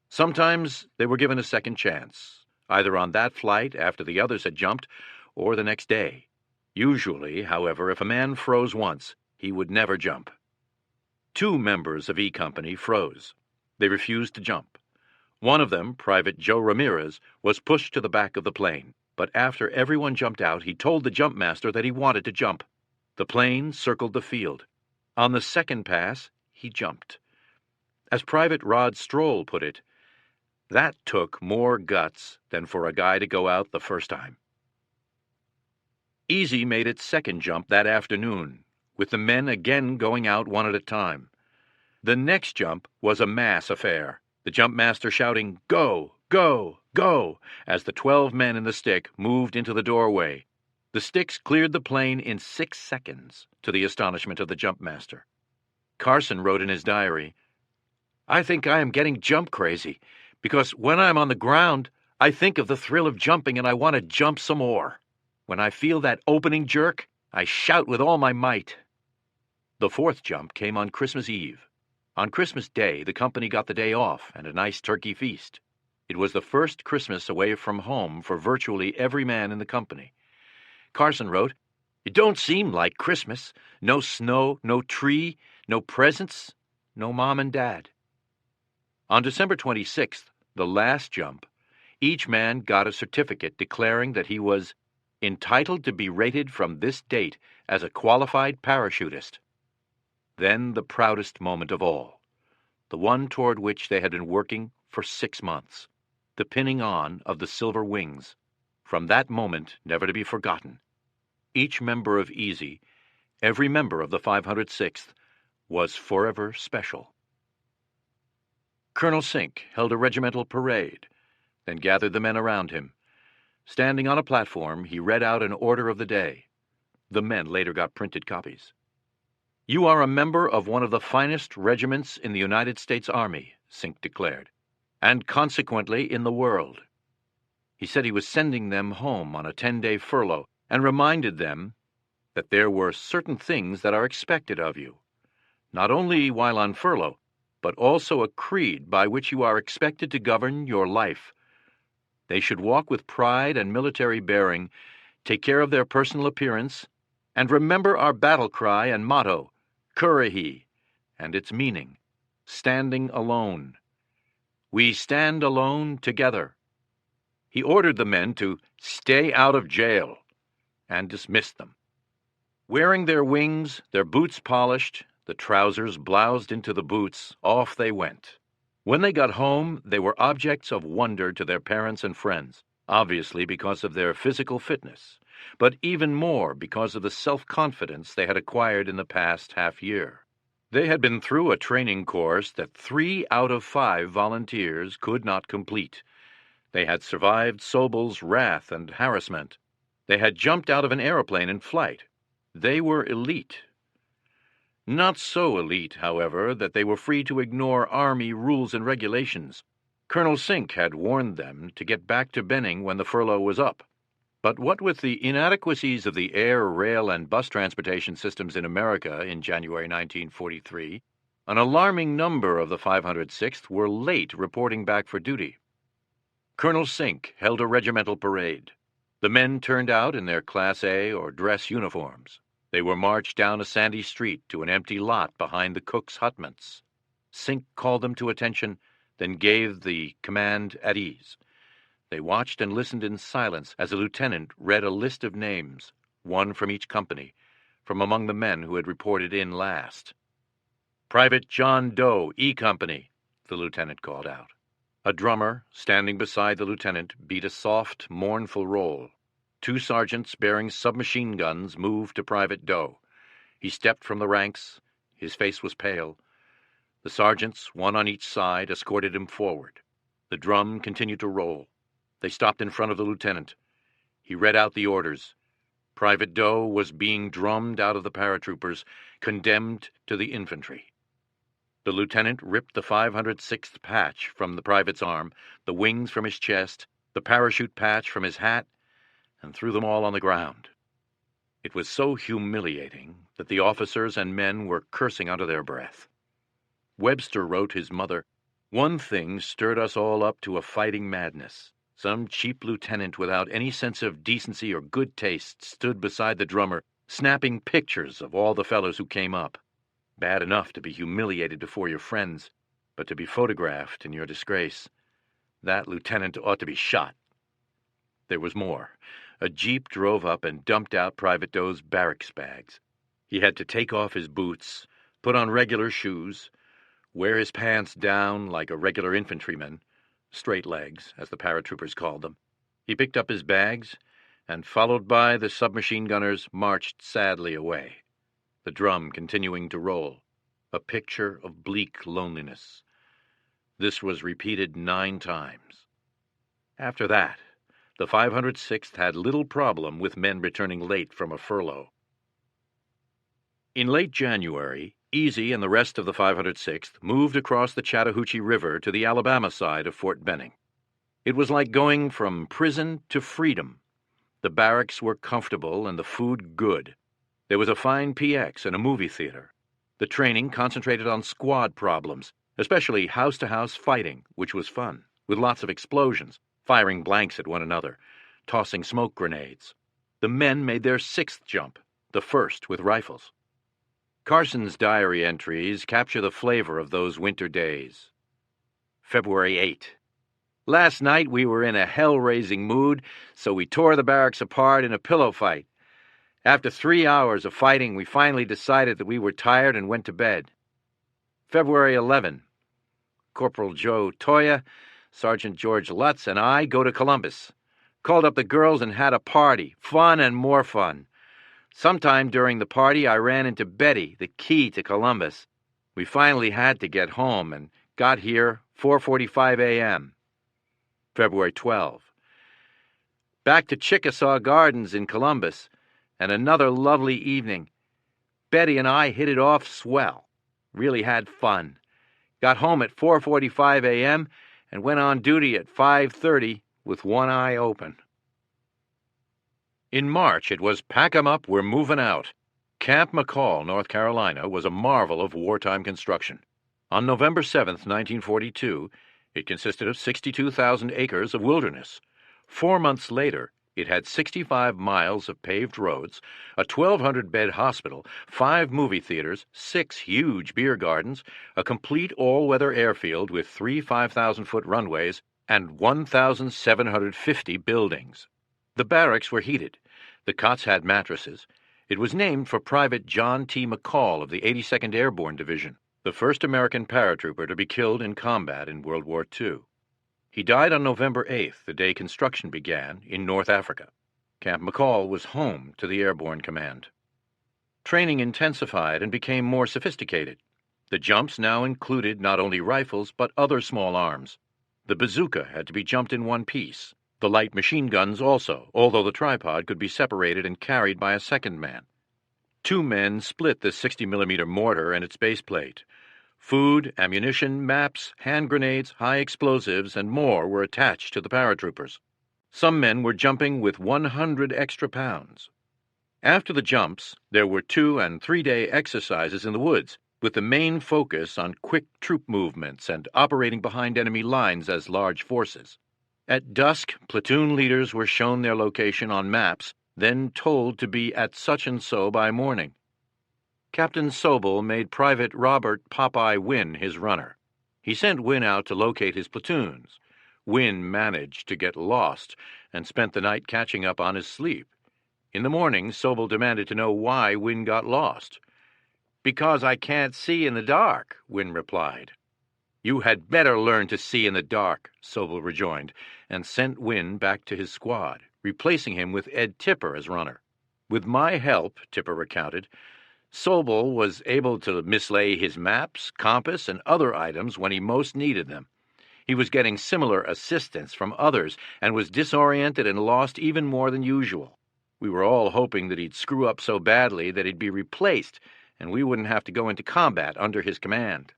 Sometimes they were given a second chance, either on that flight after the others had jumped, or the next day. Usually, however, if a man froze once, he would never jump. 2 members of E Company froze. They refused to jump. One of them, Private Joe Ramirez, was pushed to the back of the plane, but after everyone jumped out, he told the jump master that he wanted to jump. The plane circled the field. On the second pass, he jumped. As Private Rod Stroll put it, that took more guts than for a guy to go out the first time. Easy made its second jump that afternoon, with the men again going out one at a time. The next jump was a mass affair, the jump master shouting, "Go, go, go," as the 12 men in the stick moved into the doorway. The sticks cleared the plane in 6 seconds, to the astonishment of the jump master. Carson wrote in his diary, "I think I am getting jump crazy, because when I'm on the ground, I think of the thrill of jumping and I want to jump some more." When I feel that opening jerk, I shout with all my might. The fourth jump came on Christmas Eve. On Christmas Day, the company got the day off and a nice turkey feast. It was the first Christmas away from home for virtually every man in the company. Carson wrote, "It don't seem like Christmas. No snow, no tree, no presents, no mom and dad." On December 26th, the last jump, each man got a certificate declaring that he was entitled to be rated from this date as a qualified parachutist. Then the proudest moment of all, the one toward which they had been working for 6 months, the pinning on of the silver wings. From that moment, never to be forgotten, each member of Easy, every member of the 506th, was forever special. Colonel Sink held a regimental parade, then gathered the men around him. Standing on a platform, he read out an order of the day. The men later got printed copies. "You are a member of one of the finest regiments in the United States Army," Sink declared, "and consequently in the world." He said he was sending them home on a 10-day furlough and reminded them that there were certain things that are expected of you, not only while on furlough, but also a creed by which you are expected to govern your life. They should walk with pride and military bearing, take care of their personal appearance, and remember our battle cry and motto, Currahee, and its meaning, standing alone. We stand alone together. He ordered the men to stay out of jail and dismissed them. Wearing their wings, their boots polished, the trousers bloused into the boots, off they went. When they got home, they were objects of wonder to their parents and friends, obviously because of their physical fitness, but even more because of the self-confidence they had acquired in the past half-year. They had been through a training course that 3 out of 5 volunteers could not complete. They had survived Sobel's wrath and harassment. They had jumped out of an airplane in flight. They were elite. Not so elite, however, that they were free to ignore Army rules and regulations. Colonel Sink had warned them to get back to Benning when the furlough was up. But what with the inadequacies of the air, rail, and bus transportation systems in America in January 1943, an alarming number of the 506th were late reporting back for duty. Colonel Sink held a regimental parade. The men turned out in their Class A or dress uniforms. They were marched down a sandy street to an empty lot behind the cook's hutments. Sink called them to attention, then gave the command at ease. They watched and listened in silence as a lieutenant read a list of names, one from each company, from among the men who had reported in last. "Private John Doe, E Company," the lieutenant called out. A drummer, standing beside the lieutenant, beat a soft, mournful roll. 2 sergeants bearing submachine guns moved to Private Doe. He stepped from the ranks. His face was pale. The sergeants, one on each side, escorted him forward. The drum continued to roll. They stopped in front of the lieutenant. He read out the orders. Private Doe was being drummed out of the paratroopers, condemned to the infantry. The lieutenant ripped the 506th patch from the private's arm, the wings from his chest, the parachute patch from his hat, and threw them all on the ground. It was so humiliating that the officers and men were cursing under their breath. Webster wrote his mother, "One thing stirred us all up to a fighting madness. Some cheap lieutenant without any sense of decency or good taste stood beside the drummer, snapping pictures of all the fellows who came up. Bad enough to be humiliated before your friends, but to be photographed in your disgrace. That lieutenant ought to be shot." There was more. A jeep drove up and dumped out Private Doe's barracks bags. He had to take off his boots, put on regular shoes, wear his pants down like a regular infantryman, straight legs, as the paratroopers called them. He picked up his bags, and, followed by the submachine gunners, marched sadly away, the drum continuing to roll, a picture of bleak loneliness. This was repeated 9 times. After that, the 506th had little problem with men returning late from a furlough. In late January, Easy and the rest of the 506th moved across the Chattahoochee River to the Alabama side of Fort Benning. It was like going from prison to freedom. The barracks were comfortable and the food good. There was a fine PX and a movie theater. The training concentrated on squad problems, especially house-to-house fighting, which was fun, with lots of explosions, firing blanks at one another, tossing smoke grenades. The men made their 6th jump, the first with rifles. Carson's diary entries capture the flavor of those winter days. February 8. Last night we were in a hell-raising mood, so we tore the barracks apart in a pillow fight. After 3 hours of fighting, we finally decided that we were tired and went to bed. February 11. Corporal Joe Toya, Sergeant George Lutz, and I go to Columbus. Called up the girls and had a party. Fun and more fun. Sometime during the party, I ran into Betty, the key to Columbus. We finally had to get home and got here 4:45 a.m. February 12. Back to Chickasaw Gardens in Columbus, and another lovely evening. Betty and I hit it off swell. Really had fun. Got home at 4:45 a.m. and went on duty at 5:30 with one eye open. In March, it was pack 'em up, we're moving out. Camp McCall, North Carolina, was a marvel of wartime construction. On November 7, 1942, it consisted of 62,000 acres of wilderness. 4 months later, it had 65 miles of paved roads, a 1,200-bed hospital, 5 movie theaters, 6 huge beer gardens, a complete all-weather airfield with 3 5,000-foot runways, and 1,750 buildings. The barracks were heated. The cots had mattresses. It was named for Private John T. McCall of the 82nd Airborne Division, the first American paratrooper to be killed in combat in World War II. He died on November 8th, the day construction began, in North Africa. Camp McCall was home to the Airborne Command. Training intensified and became more sophisticated. The jumps now included not only rifles, but other small arms. The bazooka had to be jumped in one piece. The light machine guns also, although the tripod could be separated and carried by a second man. 2 men split the 60-millimeter mortar and its base plate. Food, ammunition, maps, hand grenades, high explosives, and more were attached to the paratroopers. Some men were jumping with 100 extra pounds. After the jumps, there were 2- and 3-day exercises in the woods, with the main focus on quick troop movements and operating behind enemy lines as large forces. At dusk, platoon leaders were shown their location on maps, then told to be at such-and-so by morning. Captain Sobel made Private Robert Popeye Wynn his runner. He sent Wynn out to locate his platoons. Wynn managed to get lost and spent the night catching up on his sleep. In the morning, Sobel demanded to know why Wynn got lost. "Because I can't see in the dark," Wynn replied. "You had better learn to see in the dark," Sobel rejoined, and sent Wynn back to his squad, replacing him with Ed Tipper as runner. "With my help," Tipper recounted, "Sobel was able to mislay his maps, compass, and other items when he most needed them. He was getting similar assistance from others and was disoriented and lost even more than usual. We were all hoping that he'd screw up so badly that he'd be replaced and we wouldn't have to go into combat under his command."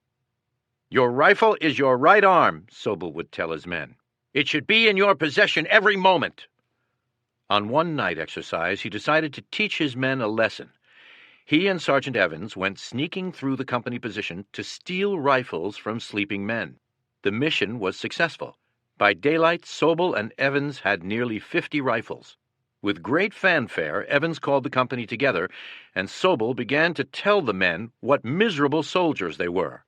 "Your rifle is your right arm," Sobel would tell his men. "It should be in your possession every moment." On one night exercise, he decided to teach his men a lesson. He and Sergeant Evans went sneaking through the company position to steal rifles from sleeping men. The mission was successful. By daylight, Sobel and Evans had nearly 50 rifles. With great fanfare, Evans called the company together, and Sobel began to tell the men what miserable soldiers they were.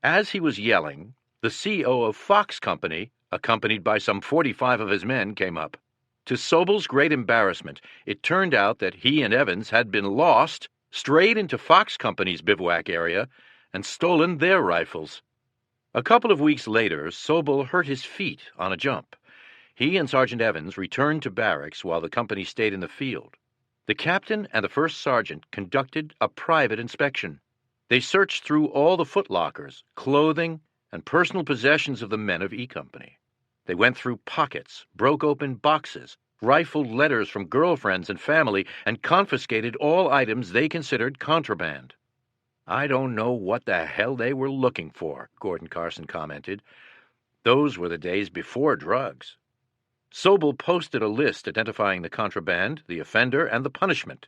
As he was yelling, the CO of Fox Company, accompanied by some 45 of his men, came up. To Sobel's great embarrassment, it turned out that he and Evans had been lost, strayed into Fox Company's bivouac area, and stolen their rifles. A couple of weeks later, Sobel hurt his feet on a jump. He and Sergeant Evans returned to barracks while the company stayed in the field. The captain and the first sergeant conducted a private inspection. They searched through all the footlockers, clothing, and personal possessions of the men of E Company. They went through pockets, broke open boxes, rifled letters from girlfriends and family, and confiscated all items they considered contraband. "I don't know what the hell they were looking for," Gordon Carson commented. "Those were the days before drugs." Sobel posted a list identifying the contraband, the offender, and the punishment.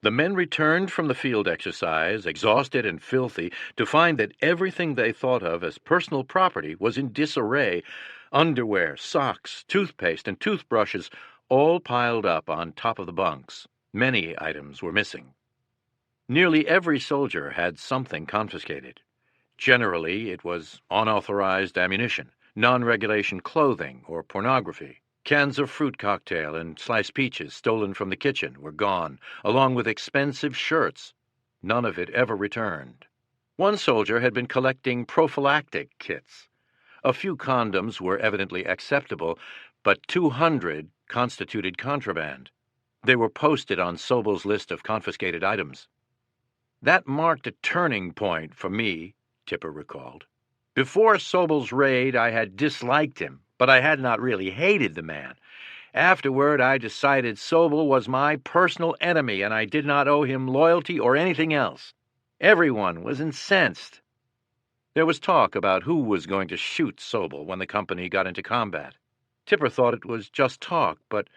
The men returned from the field exercise, exhausted and filthy, to find that everything they thought of as personal property was in disarray: underwear, socks, toothpaste, and toothbrushes, all piled up on top of the bunks. Many items were missing. Nearly every soldier had something confiscated. Generally, it was unauthorized ammunition, non-regulation clothing, or pornography. Cans of fruit cocktail and sliced peaches stolen from the kitchen were gone, along with expensive shirts. None of it ever returned. One soldier had been collecting prophylactic kits. A few condoms were evidently acceptable, but 200 constituted contraband. They were posted on Sobel's list of confiscated items. That marked a turning point for me, Tipper recalled. Before Sobel's raid, I had disliked him, but I had not really hated the man. Afterward, I decided Sobel was my personal enemy, and I did not owe him loyalty or anything else. Everyone was incensed. There was talk about who was going to shoot Sobel when the company got into combat. Tipper thought it was just talk, but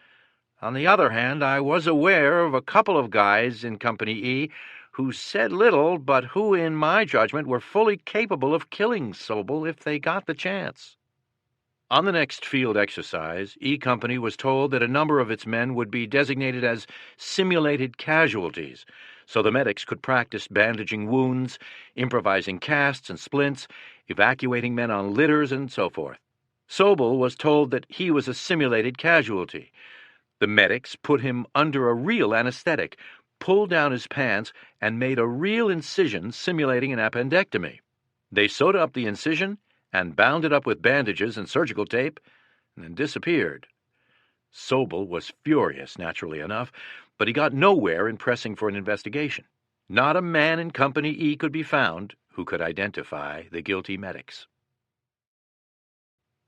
on the other hand, I was aware of a couple of guys in Company E who said little, but who, in my judgment, were fully capable of killing Sobel if they got the chance. On the next field exercise, E Company was told that a number of its men would be designated as simulated casualties, so the medics could practice bandaging wounds, improvising casts and splints, evacuating men on litters, and so forth. Sobel was told that he was a simulated casualty. The medics put him under a real anesthetic, pulled down his pants, and made a real incision simulating an appendectomy. They sewed up the incision and bound it up with bandages and surgical tape, and then disappeared. Sobel was furious, naturally enough, but he got nowhere in pressing for an investigation. Not a man in Company E could be found who could identify the guilty medics.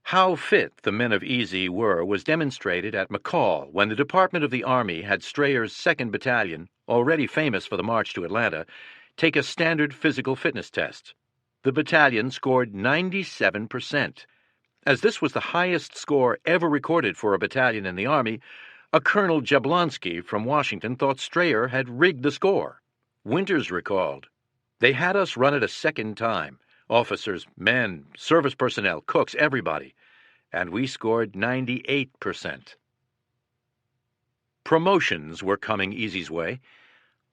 How fit the men of Easy were was demonstrated at McCall when the Department of the Army had Strayer's 2nd Battalion, already famous for the march to Atlanta, take a standard physical fitness test. The battalion scored 97%. As this was the highest score ever recorded for a battalion in the Army, a Colonel Jablonski from Washington thought Strayer had rigged the score. Winters recalled, "They had us run it a second time. Officers, men, service personnel, cooks, everybody. And we scored 98%. Promotions were coming Easy's way.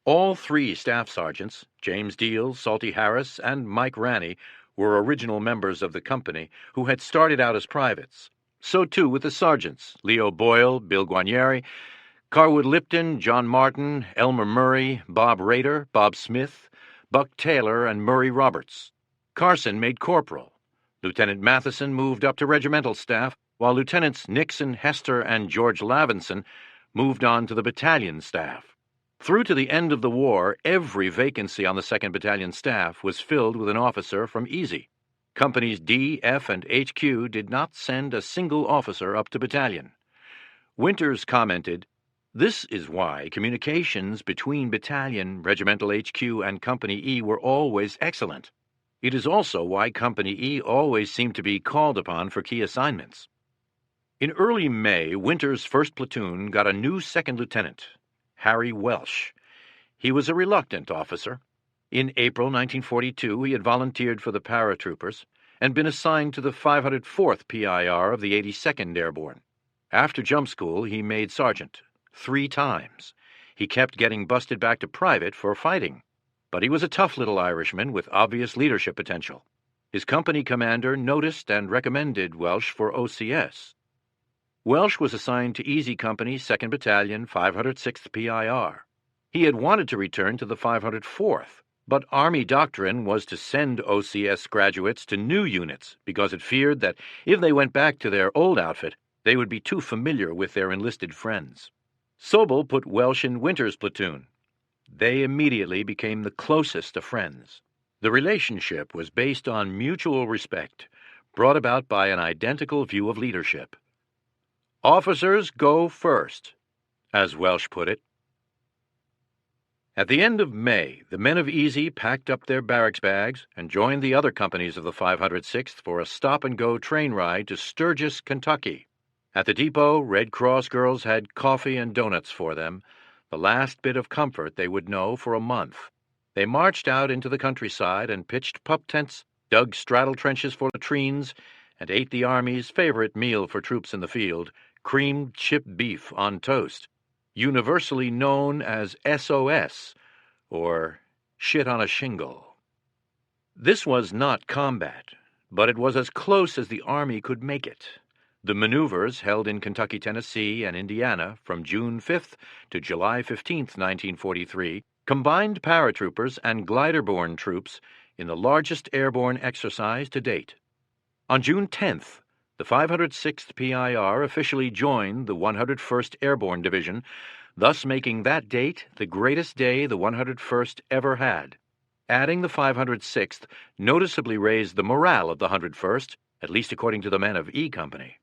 All 3 staff sergeants, James Deal, Salty Harris, and Mike Ranney, were original members of the company who had started out as privates. So too with the sergeants, Leo Boyle, Bill Guarnieri, Carwood Lipton, John Martin, Elmer Murray, Bob Rader, Bob Smith, Buck Taylor, and Murray Roberts. Carson made corporal. Lieutenant Matheson moved up to regimental staff, while Lieutenants Nixon, Hester, and George Lavinson moved on to the battalion staff. Through to the end of the war, every vacancy on the 2nd Battalion staff was filled with an officer from Easy. Companies D, F, and HQ did not send a single officer up to battalion. Winters commented, "This is why communications between battalion, regimental HQ, and Company E were always excellent. It is also why Company E always seemed to be called upon for key assignments." In early May, Winters' 1st Platoon got a new 2nd Lieutenant, Harry Welsh. He was a reluctant officer. In April 1942, he had volunteered for the paratroopers and been assigned to the 504th PIR of the 82nd Airborne. After jump school, he made sergeant 3 times. He kept getting busted back to private for fighting. But he was a tough little Irishman with obvious leadership potential. His company commander noticed and recommended Welsh for OCS. Welsh was assigned to Easy Company, 2nd Battalion, 506th PIR. He had wanted to return to the 504th, but Army doctrine was to send OCS graduates to new units because it feared that if they went back to their old outfit, they would be too familiar with their enlisted friends. Sobel put Welsh in Winters' platoon. They immediately became the closest of friends. The relationship was based on mutual respect, brought about by an identical view of leadership. "Officers go first," as Welsh put it. At the end of May, the men of Easy packed up their barracks bags and joined the other companies of the 506th for a stop-and-go train ride to Sturgis, Kentucky. At the depot, Red Cross girls had coffee and donuts for them, the last bit of comfort they would know for a month. They marched out into the countryside and pitched pup tents, dug straddle trenches for latrines, and ate the Army's favorite meal for troops in the field, creamed chipped beef on toast, universally known as SOS, or shit on a shingle. This was not combat, but it was as close as the Army could make it. The maneuvers held in Kentucky, Tennessee, and Indiana from June 5th to July 15th, 1943, combined paratroopers and glider-borne troops in the largest airborne exercise to date. On June 10th, the 506th PIR officially joined the 101st Airborne Division, thus making that date the greatest day the 101st ever had. Adding the 506th noticeably raised the morale of the 101st, at least according to the men of E Company.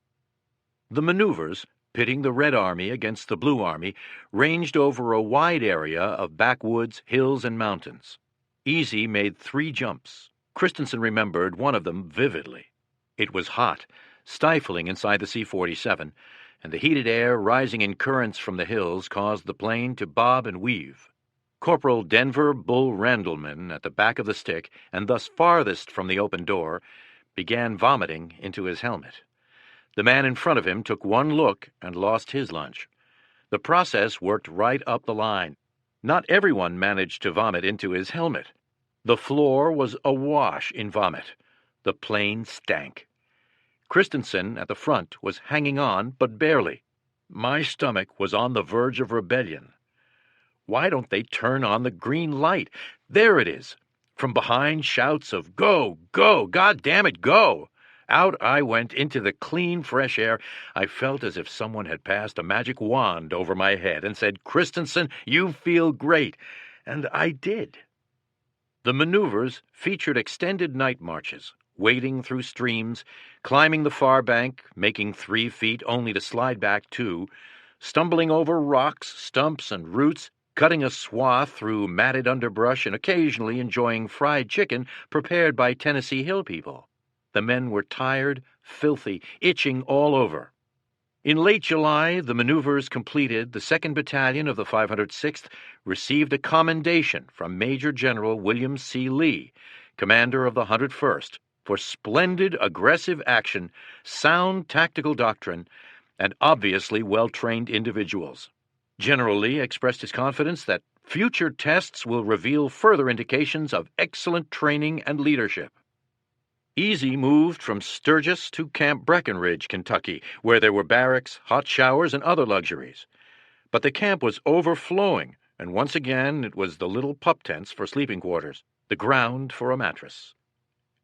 The maneuvers, pitting the Red Army against the Blue Army, ranged over a wide area of backwoods, hills, and mountains. Easy made 3 jumps. Christensen remembered one of them vividly. It was hot, stifling inside the C-47, and the heated air rising in currents from the hills caused the plane to bob and weave. Corporal Denver Bull Randleman, at the back of the stick, and thus farthest from the open door, began vomiting into his helmet. The man in front of him took one look and lost his lunch. The process worked right up the line. Not everyone managed to vomit into his helmet. The floor was awash in vomit. The plane stank. Christensen, at the front, was hanging on, but barely. My stomach was on the verge of rebellion. Why don't they turn on the green light? There it is. From behind, shouts of, "Go, go, God damn it, go!" Out I went into the clean, fresh air. I felt as if someone had passed a magic wand over my head and said, "Christensen, you feel great." And I did. The maneuvers featured extended night marches, wading through streams, climbing the far bank, making 3 feet only to slide back 2, stumbling over rocks, stumps, and roots, cutting a swath through matted underbrush, and occasionally enjoying fried chicken prepared by Tennessee Hill people. The men were tired, filthy, itching all over. In late July, the maneuvers completed, the 2nd Battalion of the 506th received a commendation from Major General William C. Lee, commander of the 101st, for splendid aggressive action, sound tactical doctrine, and obviously well-trained individuals. General Lee expressed his confidence that future tests will reveal further indications of excellent training and leadership. Easy moved from Sturgis to Camp Breckenridge, Kentucky, where there were barracks, hot showers, and other luxuries. But the camp was overflowing, and once again it was the little pup tents for sleeping quarters, the ground for a mattress.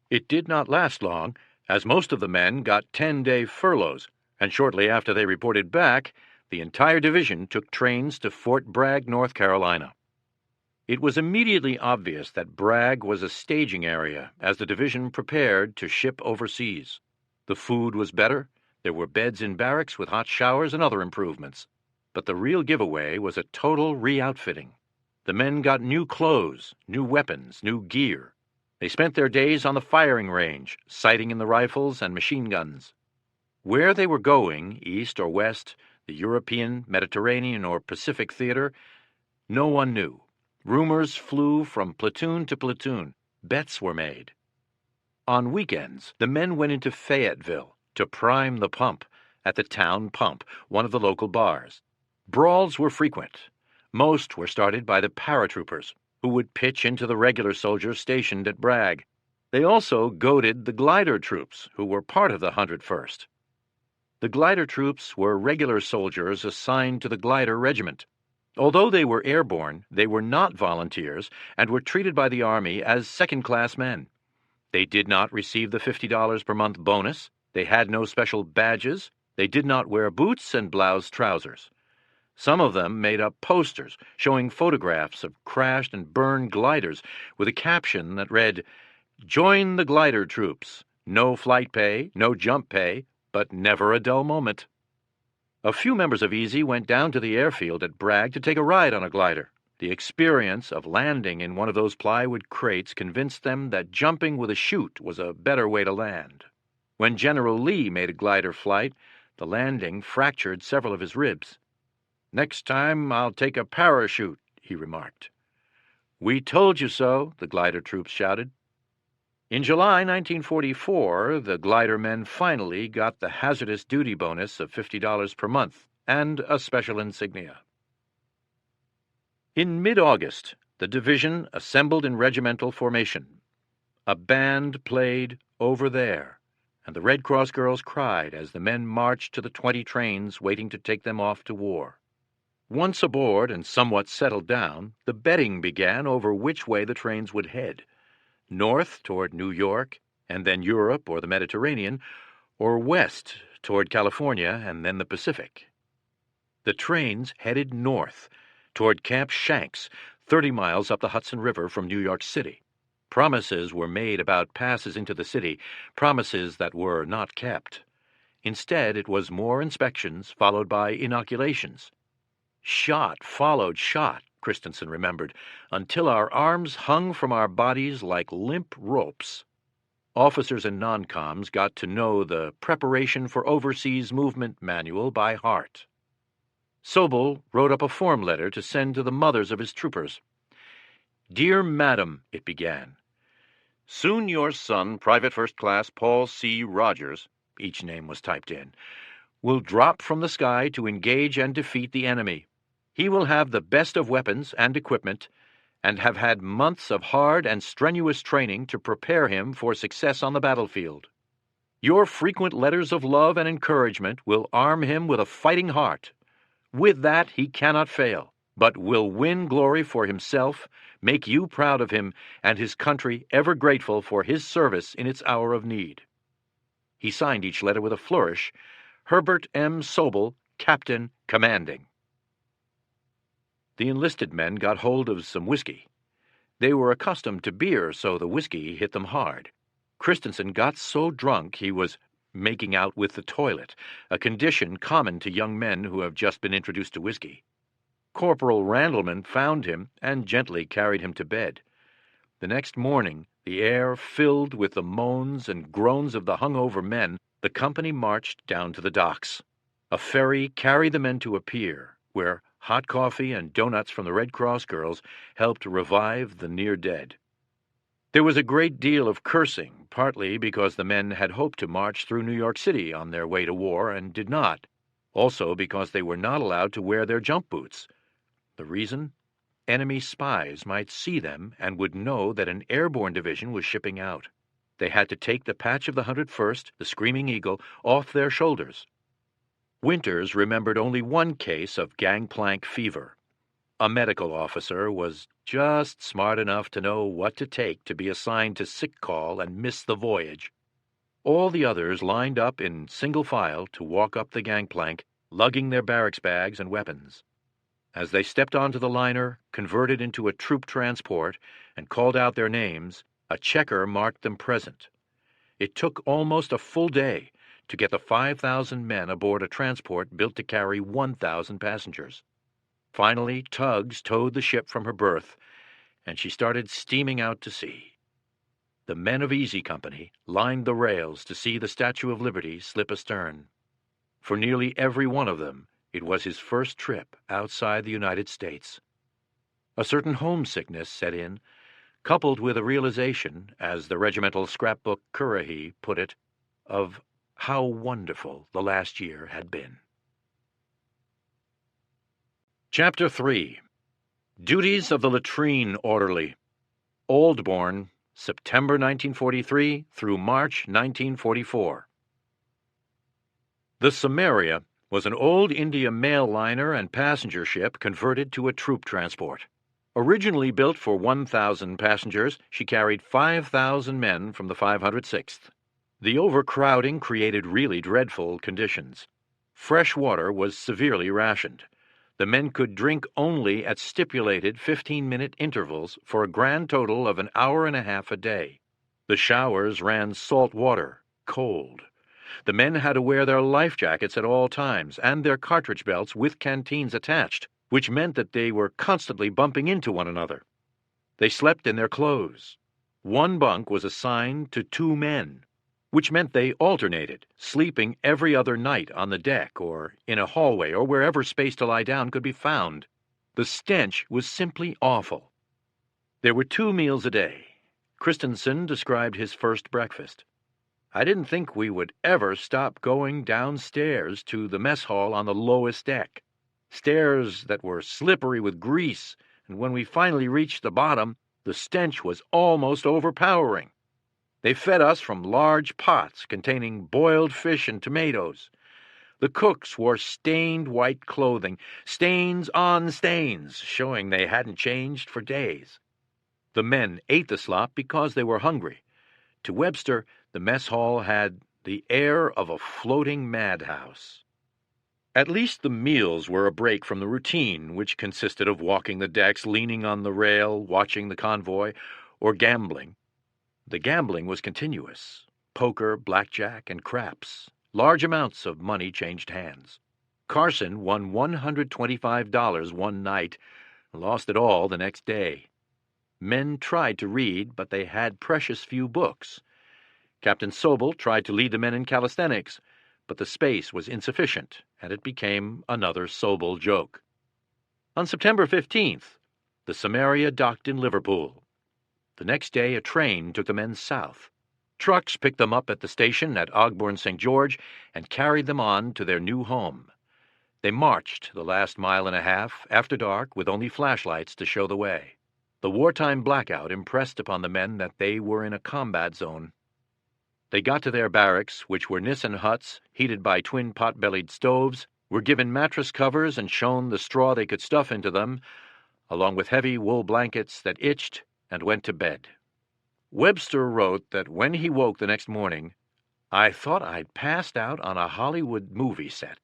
It did not last long, as most of the men got 10-day furloughs, and shortly after they reported back, the entire division took trains to Fort Bragg, North Carolina. It was immediately obvious that Bragg was a staging area as the division prepared to ship overseas. The food was better, there were beds in barracks with hot showers and other improvements. But the real giveaway was a total re-outfitting. The men got new clothes, new weapons, new gear. They spent their days on the firing range, sighting in the rifles and machine guns. Where they were going, east or west, the European, Mediterranean, or Pacific theater, no one knew. Rumors flew from platoon to platoon. Bets were made. On weekends, the men went into Fayetteville to prime the pump at the town pump, one of the local bars. Brawls were frequent. Most were started by the paratroopers, who would pitch into the regular soldiers stationed at Bragg. They also goaded the glider troops, who were part of the 101st. The glider troops were regular soldiers assigned to the glider regiment. Although they were airborne, they were not volunteers and were treated by the Army as second-class men. They did not receive the $50 per month bonus, they had no special badges, they did not wear boots and blouse trousers. Some of them made up posters showing photographs of crashed and burned gliders with a caption that read, "Join the glider troops. No flight pay, no jump pay, but never a dull moment." A few members of Easy went down to the airfield at Bragg to take a ride on a glider. The experience of landing in one of those plywood crates convinced them that jumping with a chute was a better way to land. When General Lee made a glider flight, The landing fractured several of his ribs. "Next time I'll take a parachute," he remarked. "We told you so," the glider troops shouted. In July 1944, the glider men finally got the hazardous duty bonus of $50 per month and a special insignia. In mid-August, the division assembled in regimental formation. A band played "Over There," and the Red Cross girls cried as the men marched to the 20 trains waiting to take them off to war. Once aboard and somewhat settled down, the betting began over which way the trains would head: north toward New York, and then Europe or the Mediterranean, or west toward California and then the Pacific. The trains headed north toward Camp Shanks, 30 miles up the Hudson River from New York City. Promises were made about passes into the city, promises that were not kept. Instead, it was more inspections followed by inoculations. Shot followed shot, Christensen remembered, until our arms hung from our bodies like limp ropes. Officers and non-coms got to know the Preparation for Overseas Movement manual by heart. Sobel wrote up a form letter to send to the mothers of his troopers. "Dear Madam," it began, "soon your son, Private First Class Paul C. Rogers," each name was typed in, "will drop from the sky to engage and defeat the enemy. He will have the best of weapons and equipment, and have had months of hard and strenuous training to prepare him for success on the battlefield. Your frequent letters of love and encouragement will arm him with a fighting heart. With that he cannot fail, but will win glory for himself, make you proud of him, and his country ever grateful for his service in its hour of need." He signed each letter with a flourish: "Herbert M. Sobel, Captain Commanding." The enlisted men got hold of some whiskey. They were accustomed to beer, so the whiskey hit them hard. Christensen got so drunk he was making out with the toilet, a condition common to young men who have just been introduced to whiskey. Corporal Randleman found him and gently carried him to bed. The next morning, the air filled with the moans and groans of the hungover men, the company marched down to the docks. A ferry carried the men to a pier, where hot coffee and donuts from the Red Cross girls helped revive the near-dead. There was a great deal of cursing, partly because the men had hoped to march through New York City on their way to war and did not, also because they were not allowed to wear their jump boots. The reason? Enemy spies might see them and would know that an airborne division was shipping out. They had to take the patch of the 101st, the Screaming Eagle, off their shoulders. Winters remembered only one case of gangplank fever. A medical officer was just smart enough to know what to take to be assigned to sick call and miss the voyage. All the others lined up in single file to walk up the gangplank, lugging their barracks bags and weapons. As they stepped onto the liner, converted into a troop transport, and called out their names, a checker marked them present. It took almost a full day to get the 5,000 men aboard a transport built to carry 1,000 passengers. Finally, tugs towed the ship from her berth, and she started steaming out to sea. The men of Easy Company lined the rails to see the Statue of Liberty slip astern. For nearly every one of them, it was his first trip outside the United States. A certain homesickness set in, coupled with a realization, as the regimental scrapbook Currahee put it, of how wonderful the last year had been. Chapter 3. Duties of the Latrine Orderly. Oldbourne, September 1943 through March 1944. The Samaria was an old India mail liner and passenger ship converted to a troop transport. Originally built for 1,000 passengers, she carried 5,000 men from the 506th. The overcrowding created really dreadful conditions. Fresh water was severely rationed. The men could drink only at stipulated 15-minute intervals for a grand total of an hour and a half a day. The showers ran salt water, cold. The men had to wear their life jackets at all times and their cartridge belts with canteens attached, which meant that they were constantly bumping into one another. They slept in their clothes. One bunk was assigned to 2 men. which meant they alternated, sleeping every other night on the deck or in a hallway or wherever space to lie down could be found. The stench was simply awful. There were 2 meals a day. Christensen described his first breakfast. "I didn't think we would ever stop going downstairs to the mess hall on the lowest deck. Stairs that were slippery with grease, and when we finally reached the bottom, the stench was almost overpowering. They fed us from large pots containing boiled fish and tomatoes. The cooks wore stained white clothing, stains on stains, showing they hadn't changed for days. The men ate the slop because they were hungry. To Webster, the mess hall had the air of a floating madhouse." At least the meals were a break from the routine, which consisted of walking the decks, leaning on the rail, watching the convoy, or gambling. The gambling was continuous. Poker, blackjack, and craps. Large amounts of money changed hands. Carson won $125 one night, lost it all the next day. Men tried to read, but they had precious few books. Captain Sobel tried to lead the men in calisthenics, but the space was insufficient, and it became another Sobel joke. On September 15th, the Samaria docked in Liverpool. The next day, a train took the men south. Trucks picked them up at the station at Ogbourne St. George and carried them on to their new home. They marched the last mile and a half, after dark, with only flashlights to show the way. The wartime blackout impressed upon the men that they were in a combat zone. They got to their barracks, which were Nissen huts, heated by twin pot-bellied stoves, were given mattress covers and shown the straw they could stuff into them, along with heavy wool blankets that itched, and went to bed. Webster wrote that when he woke the next morning, "I thought I'd passed out on a Hollywood movie set."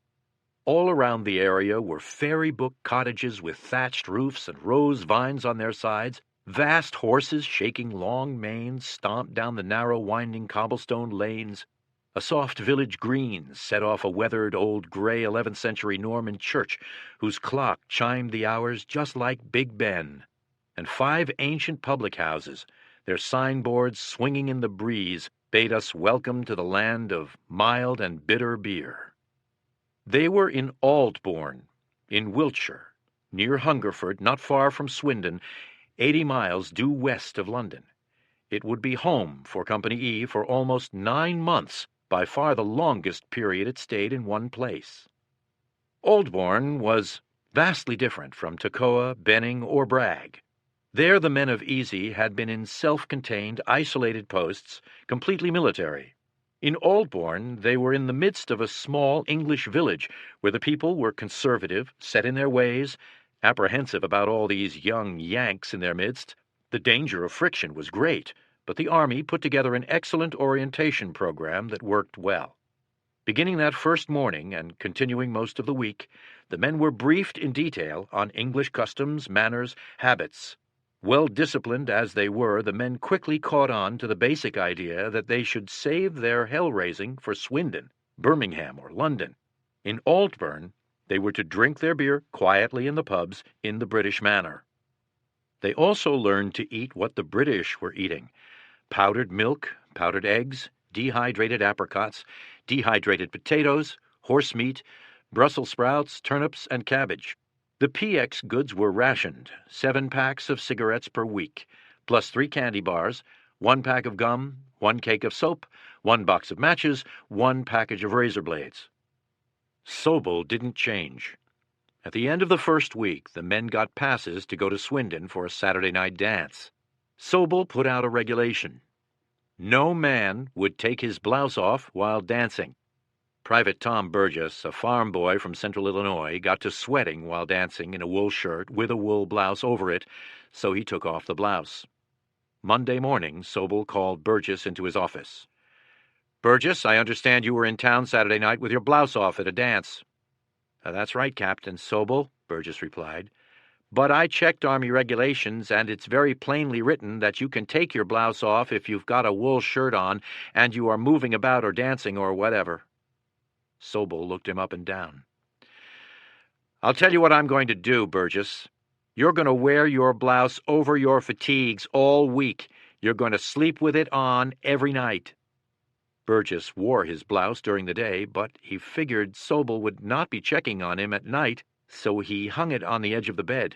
All around the area were fairy book cottages with thatched roofs and rose vines on their sides. Vast horses shaking long manes stomped down the narrow winding cobblestone lanes. A soft village green set off a weathered old gray 11th century Norman church whose clock chimed the hours just like Big Ben. And 5 ancient public houses, their signboards swinging in the breeze, bade us welcome to the land of mild and bitter beer. They were in Aldbourne, in Wiltshire, near Hungerford, not far from Swindon, 80 miles due west of London. It would be home for Company E for almost 9 months, by far the longest period it stayed in one place. Aldbourne was vastly different from Toccoa, Benning, or Bragg. There the men of Easy had been in self-contained, isolated posts, completely military. In Aldbourne they were in the midst of a small English village where the people were conservative, set in their ways, apprehensive about all these young Yanks in their midst. The danger of friction was great, but the Army put together an excellent orientation program that worked well. Beginning that first morning and continuing most of the week, the men were briefed in detail on English customs, manners, habits. Well disciplined as they were, the men quickly caught on to the basic idea that they should save their hell-raising for Swindon, Birmingham, or London. In Aldbourne, they were to drink their beer quietly in the pubs in the British manner. They also learned to eat what the British were eating: powdered milk, powdered eggs, dehydrated apricots, dehydrated potatoes, horse meat, Brussels sprouts, turnips, and cabbage. The PX goods were rationed, 7 packs of cigarettes per week, plus 3 candy bars, 1 pack of gum, 1 cake of soap, 1 box of matches, 1 package of razor blades. Sobel didn't change. At the end of the first week, the men got passes to go to Swindon for a Saturday night dance. Sobel put out a regulation. No man would take his blouse off while dancing. Private Tom Burgess, a farm boy from central Illinois, got to sweating while dancing in a wool shirt with a wool blouse over it, so he took off the blouse. Monday morning, Sobel called Burgess into his office. "Burgess, I understand you were in town Saturday night with your blouse off at a dance." "That's right, Captain Sobel," Burgess replied. "But I checked Army regulations, and it's very plainly written that you can take your blouse off if you've got a wool shirt on and you are moving about or dancing or whatever." Sobel looked him up and down. "I'll tell you what I'm going to do, Burgess. You're going to wear your blouse over your fatigues all week. You're going to sleep with it on every night." Burgess wore his blouse during the day, but he figured Sobel would not be checking on him at night, so he hung it on the edge of the bed.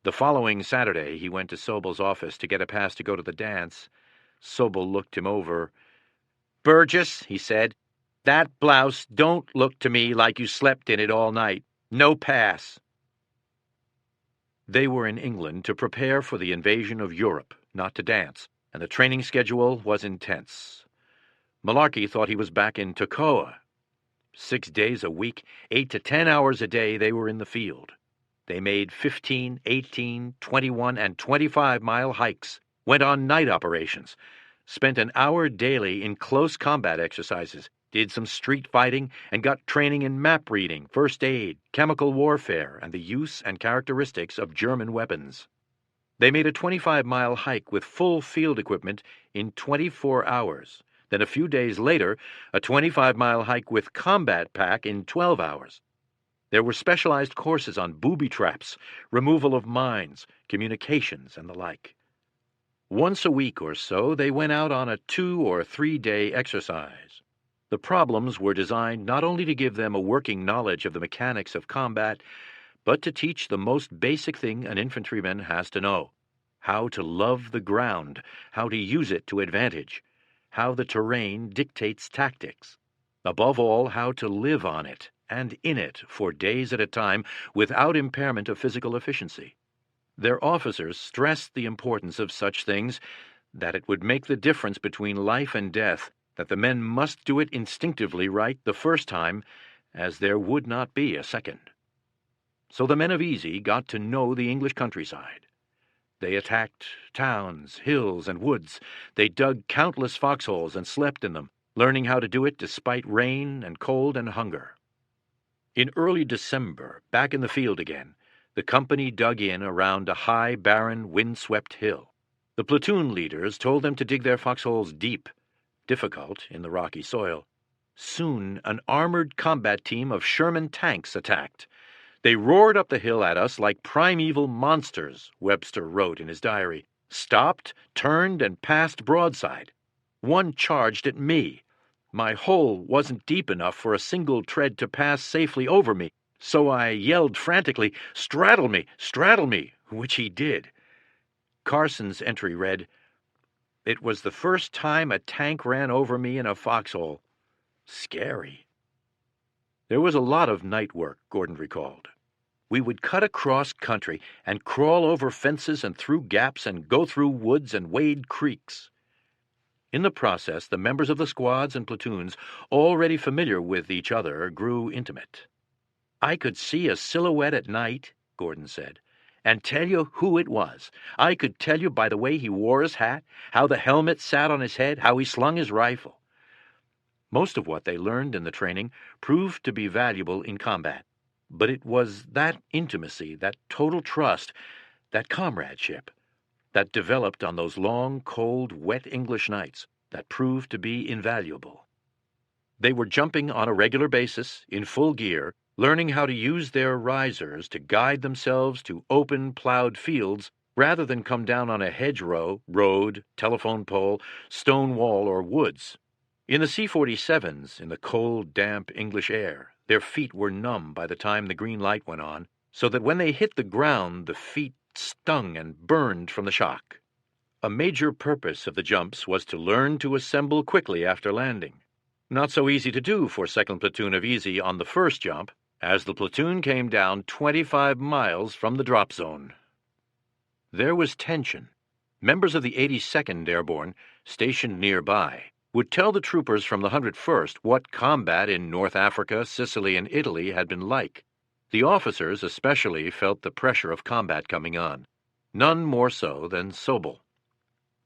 The following Saturday, he went to Sobel's office to get a pass to go to the dance. Sobel looked him over. "Burgess," he said, "that blouse don't look to me like you slept in it all night. No pass." They were in England to prepare for the invasion of Europe, not to dance, and the training schedule was intense. Malarkey thought he was back in Toccoa. 6 days a week, 8 to 10 hours a day, they were in the field. They made 15, 18, 21, and 25-mile hikes, went on night operations, spent an hour daily in close combat exercises, did some street fighting, and got training in map reading, first aid, chemical warfare, and the use and characteristics of German weapons. They made a 25-mile hike with full field equipment in 24 hours. Then a few days later, a 25-mile hike with combat pack in 12 hours. There were specialized courses on booby traps, removal of mines, communications, and the like. Once a week or so, they went out on a 2 or 3 day exercise. The problems were designed not only to give them a working knowledge of the mechanics of combat, but to teach the most basic thing an infantryman has to know: how to love the ground, how to use it to advantage, how the terrain dictates tactics. Above all, how to live on it and in it for days at a time without impairment of physical efficiency. Their officers stressed the importance of such things, that it would make the difference between life and death, that the men must do it instinctively right the first time, as there would not be a second. So the men of Easy got to know the English countryside. They attacked towns, hills, and woods. They dug countless foxholes and slept in them, learning how to do it despite rain and cold and hunger. In early December, back in the field again, the company dug in around a high, barren, wind-swept hill. The platoon leaders told them to dig their foxholes deep, difficult in the rocky soil. Soon, an armored combat team of Sherman tanks attacked. They roared up the hill at us like primeval monsters, Webster wrote in his diary, stopped, turned, and passed broadside. One charged at me. My hole wasn't deep enough for a single tread to pass safely over me, so I yelled frantically, straddle me," which he did. Carson's entry read, "It was the first time a tank ran over me in a foxhole. Scary." There was a lot of night work, Gordon recalled. We would cut across country and crawl over fences and through gaps and go through woods and wade creeks. In the process, the members of the squads and platoons, already familiar with each other, grew intimate. "I could see a silhouette at night," Gordon said, "and tell you who it was. I could tell you by the way he wore his hat, how the helmet sat on his head, how he slung his rifle." Most of what they learned in the training proved to be valuable in combat. But it was that intimacy, that total trust, that comradeship, that developed on those long, cold, wet English nights, that proved to be invaluable. They were jumping on a regular basis, in full gear, learning how to use their risers to guide themselves to open, plowed fields, rather than come down on a hedgerow, road, telephone pole, stone wall, or woods. In the C-47s, in the cold, damp English air, their feet were numb by the time the green light went on, so that when they hit the ground, the feet stung and burned from the shock. A major purpose of the jumps was to learn to assemble quickly after landing. Not so easy to do for 2nd Platoon of Easy on the first jump, as the platoon came down 25 miles from the drop zone. There was tension. Members of the 82nd Airborne, stationed nearby, would tell the troopers from the 101st what combat in North Africa, Sicily, and Italy had been like. The officers especially felt the pressure of combat coming on, none more so than Sobel.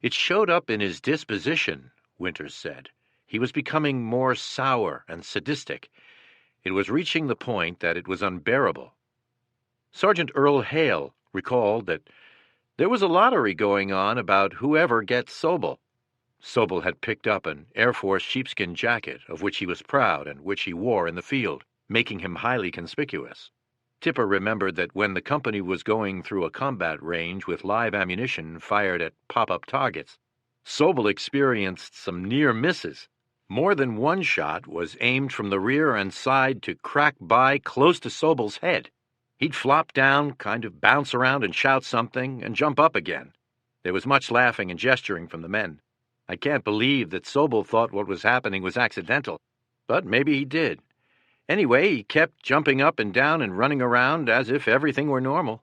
"It showed up in his disposition," Winters said. "He was becoming more sour and sadistic. It was reaching the point that it was unbearable." Sergeant Earl Hale recalled that there was a lottery going on about whoever gets Sobel. Sobel had picked up an Air Force sheepskin jacket, of which he was proud and which he wore in the field, making him highly conspicuous. Tipper remembered that when the company was going through a combat range with live ammunition fired at pop-up targets, Sobel experienced some near misses. More than one shot was aimed from the rear and side to crack by close to Sobel's head. He'd flop down, kind of bounce around and shout something, and jump up again. There was much laughing and gesturing from the men. I can't believe that Sobel thought what was happening was accidental, but maybe he did. Anyway, he kept jumping up and down and running around as if everything were normal.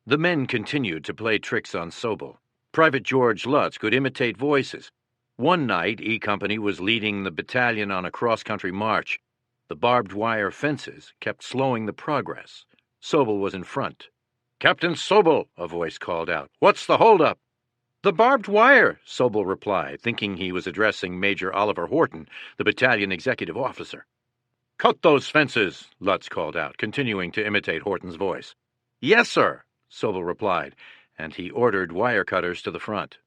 The men continued to play tricks on Sobel. Private George Lutz could imitate voices. One night, E Company was leading the battalion on a cross-country march. The barbed wire fences kept slowing the progress. Sobel was in front. "Captain Sobel," a voice called out. "What's the holdup?" "The barbed wire," Sobel replied, thinking he was addressing Major Oliver Horton, the battalion executive officer. "Cut those fences," Lutz called out, continuing to imitate Horton's voice. "Yes, sir," Sobel replied, and he ordered wire cutters to the front.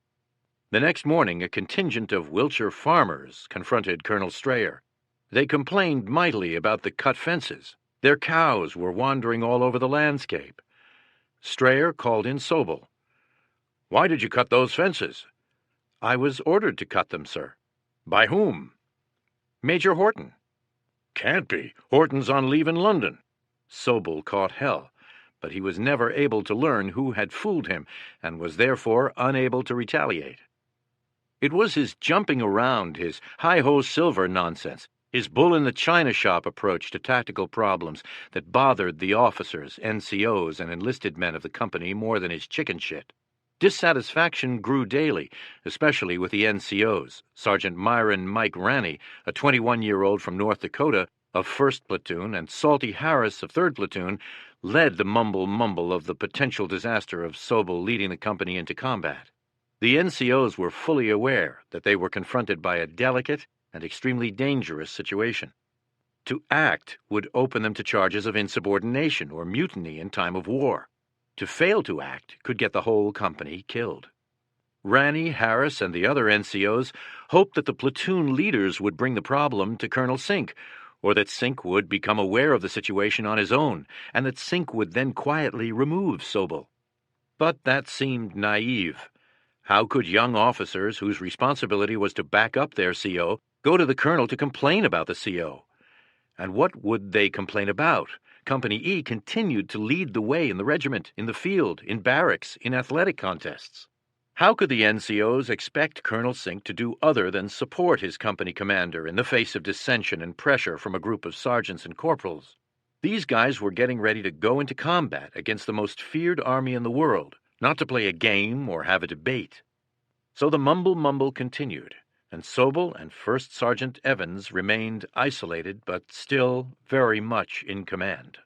The next morning, a contingent of Wiltshire farmers confronted Colonel Strayer. They complained mightily about the cut fences. Their cows were wandering all over the landscape. Strayer called in Sobel. "Why did you cut those fences?" "I was ordered to cut them, sir." "By whom?" "Major Horton." "Can't be. Horton's on leave in London." Sobel caught hell, but he was never able to learn who had fooled him, and was therefore unable to retaliate. It was his jumping around, his hi-ho silver nonsense, his bull-in-the-china shop approach to tactical problems that bothered the officers, NCOs, and enlisted men of the company more than his chicken shit. Dissatisfaction grew daily, especially with the NCOs. Sergeant Myron Mike Ranney, a 21-year-old from North Dakota of 1st Platoon, and Salty Harris of 3rd Platoon led the mumble of the potential disaster of Sobel leading the company into combat. The NCOs were fully aware that they were confronted by a delicate and extremely dangerous situation. To act would open them to charges of insubordination or mutiny in time of war. To fail to act could get the whole company killed. Ranney, Harris, and the other NCOs hoped that the platoon leaders would bring the problem to Colonel Sink, or that Sink would become aware of the situation on his own, and that Sink would then quietly remove Sobel. But that seemed naive. How could young officers whose responsibility was to back up their CO go to the colonel to complain about the CO? And what would they complain about? Company E continued to lead the way in the regiment, in the field, in barracks, in athletic contests. How could the NCOs expect Colonel Sink to do other than support his company commander in the face of dissension and pressure from a group of sergeants and corporals? These guys were getting ready to go into combat against the most feared army in the world, not to play a game or have a debate. So the mumble continued, and Sobel and First Sergeant Evans remained isolated but still very much in command.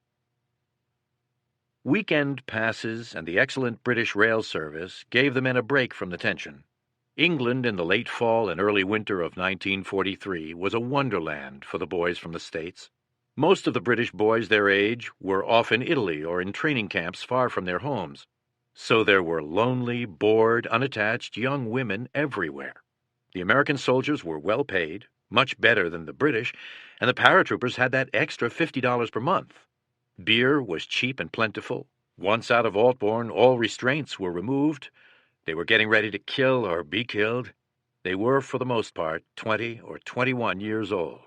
Weekend passes and the excellent British rail service gave the men a break from the tension. England in the late fall and early winter of 1943 was a wonderland for the boys from the States. Most of the British boys their age were off in Italy or in training camps far from their homes. So there were lonely, bored, unattached young women everywhere. The American soldiers were well paid, much better than the British, and the paratroopers had that extra $50 per month. Beer was cheap and plentiful. Once out of Altbourne, all restraints were removed. They were getting ready to kill or be killed. They were, for the most part, 20 or 21 years old.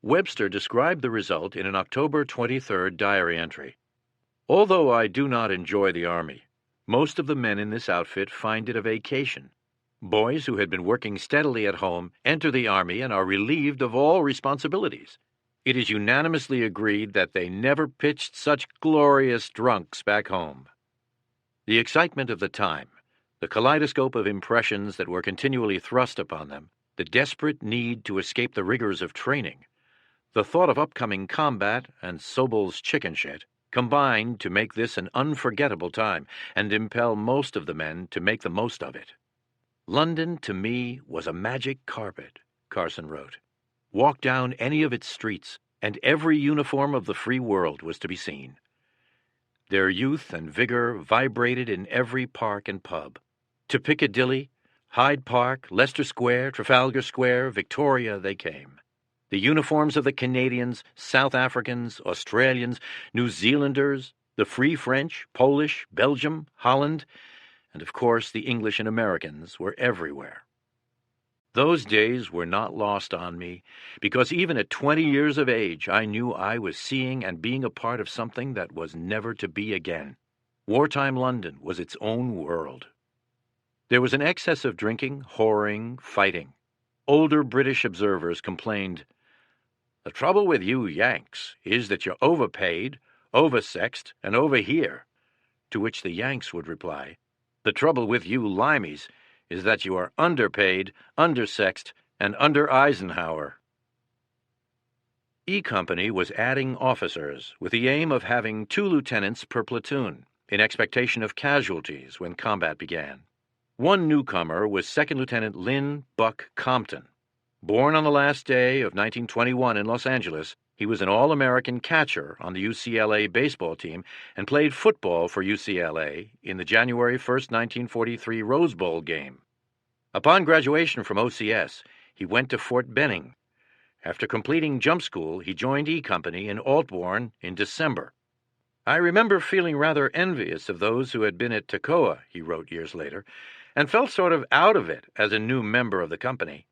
Webster described the result in an October 23rd diary entry. "Although I do not enjoy the Army, most of the men in this outfit find it a vacation. Boys who had been working steadily at home enter the Army and are relieved of all responsibilities. It is unanimously agreed that they never pitched such glorious drunks back home." The excitement of the time, the kaleidoscope of impressions that were continually thrust upon them, the desperate need to escape the rigors of training, the thought of upcoming combat and Sobel's chicken shit, combined to make this an unforgettable time and impel most of the men to make the most of it. "London, to me, was a magic carpet," Carson wrote. "Walk down any of its streets, and every uniform of the free world was to be seen. Their youth and vigor vibrated in every park and pub. To Piccadilly, Hyde Park, Leicester Square, Trafalgar Square, Victoria they came. The uniforms of the Canadians, South Africans, Australians, New Zealanders, the Free French, Polish, Belgium, Holland, and of course the English and Americans were everywhere. Those days were not lost on me, because even at 20 years of age, I knew I was seeing and being a part of something that was never to be again. Wartime London was its own world. There was an excess of drinking, whoring, fighting. Older British observers complained, "The trouble with you Yanks is that you're overpaid, oversexed, and over here." To which the Yanks would reply, "The trouble with you Limeys is that you are underpaid, undersexed, and under Eisenhower." E Company was adding officers with the aim of having 2 lieutenants per platoon, in expectation of casualties when combat began. One newcomer was 2nd Lieutenant Lynn Buck Compton. Born on the last day of 1921 in Los Angeles, he was an All-American catcher on the UCLA baseball team and played football for UCLA in the January 1, 1943 Rose Bowl game. Upon graduation from OCS, he went to Fort Benning. After completing jump school, he joined E Company in Altbourne in December. "I remember feeling rather envious of those who had been at Toccoa," he wrote years later, "and felt sort of out of it as a new member of the company."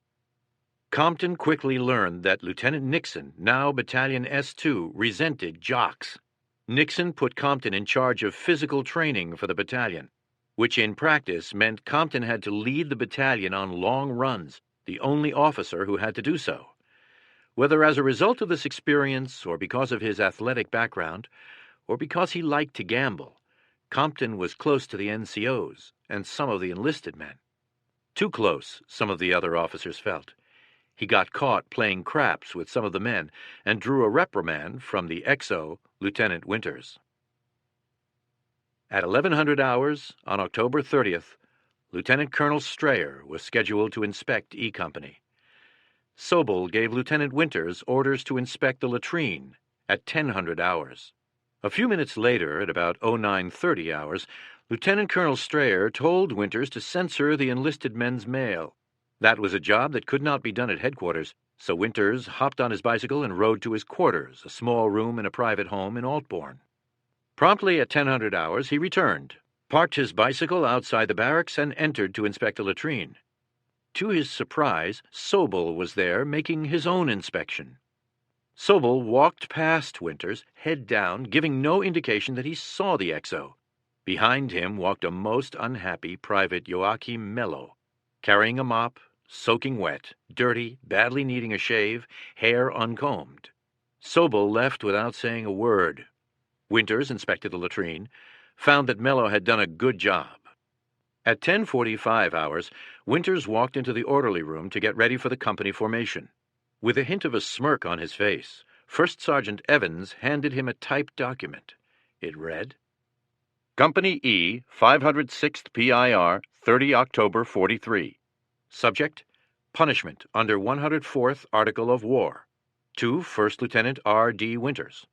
Compton quickly learned that Lieutenant Nixon, now Battalion S2, resented jocks. Nixon put Compton in charge of physical training for the battalion, which in practice meant Compton had to lead the battalion on long runs, the only officer who had to do so. Whether as a result of this experience, or because of his athletic background, or because he liked to gamble, Compton was close to the NCOs and some of the enlisted men. Too close, some of the other officers felt. He got caught playing craps with some of the men and drew a reprimand from the XO, Lieutenant Winters. At 1100 hours on October 30th, Lieutenant Colonel Strayer was scheduled to inspect E Company. Sobel gave Lieutenant Winters orders to inspect the latrine at 1000 hours. A few minutes later, at about 0930 hours, Lieutenant Colonel Strayer told Winters to censor the enlisted men's mail. That was a job that could not be done at headquarters, so Winters hopped on his bicycle and rode to his quarters, a small room in a private home in Altbourne. Promptly at 1000 hours, he returned, parked his bicycle outside the barracks, and entered to inspect the latrine. To his surprise, Sobel was there making his own inspection. Sobel walked past Winters, head down, giving no indication that he saw the XO. Behind him walked a most unhappy Private Joachim Mello, carrying a mop, soaking wet, dirty, badly needing a shave, hair uncombed. Sobel left without saying a word. Winters inspected the latrine, found that Mello had done a good job. At 10:45 hours, Winters walked into the orderly room to get ready for the company formation. With a hint of a smirk on his face, First Sergeant Evans handed him a typed document. It read, "Company E, 506th PIR, 30 October 43. Subject, punishment under 104th Article of War. To First Lieutenant R.D. Winters.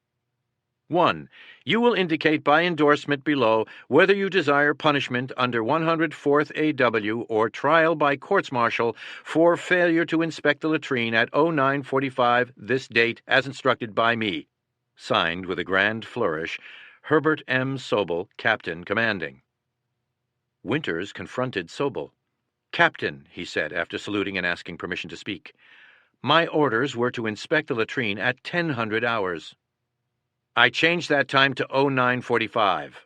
1. You will indicate by endorsement below whether you desire punishment under 104th AW or trial by courts-martial for failure to inspect the latrine at 0945 this date as instructed by me. Signed with a grand flourish, Herbert M. Sobel, Captain Commanding." Winters confronted Sobel. "Captain," he said after saluting and asking permission to speak, "my orders were to inspect the latrine at 1000 hours. I changed that time to 0945.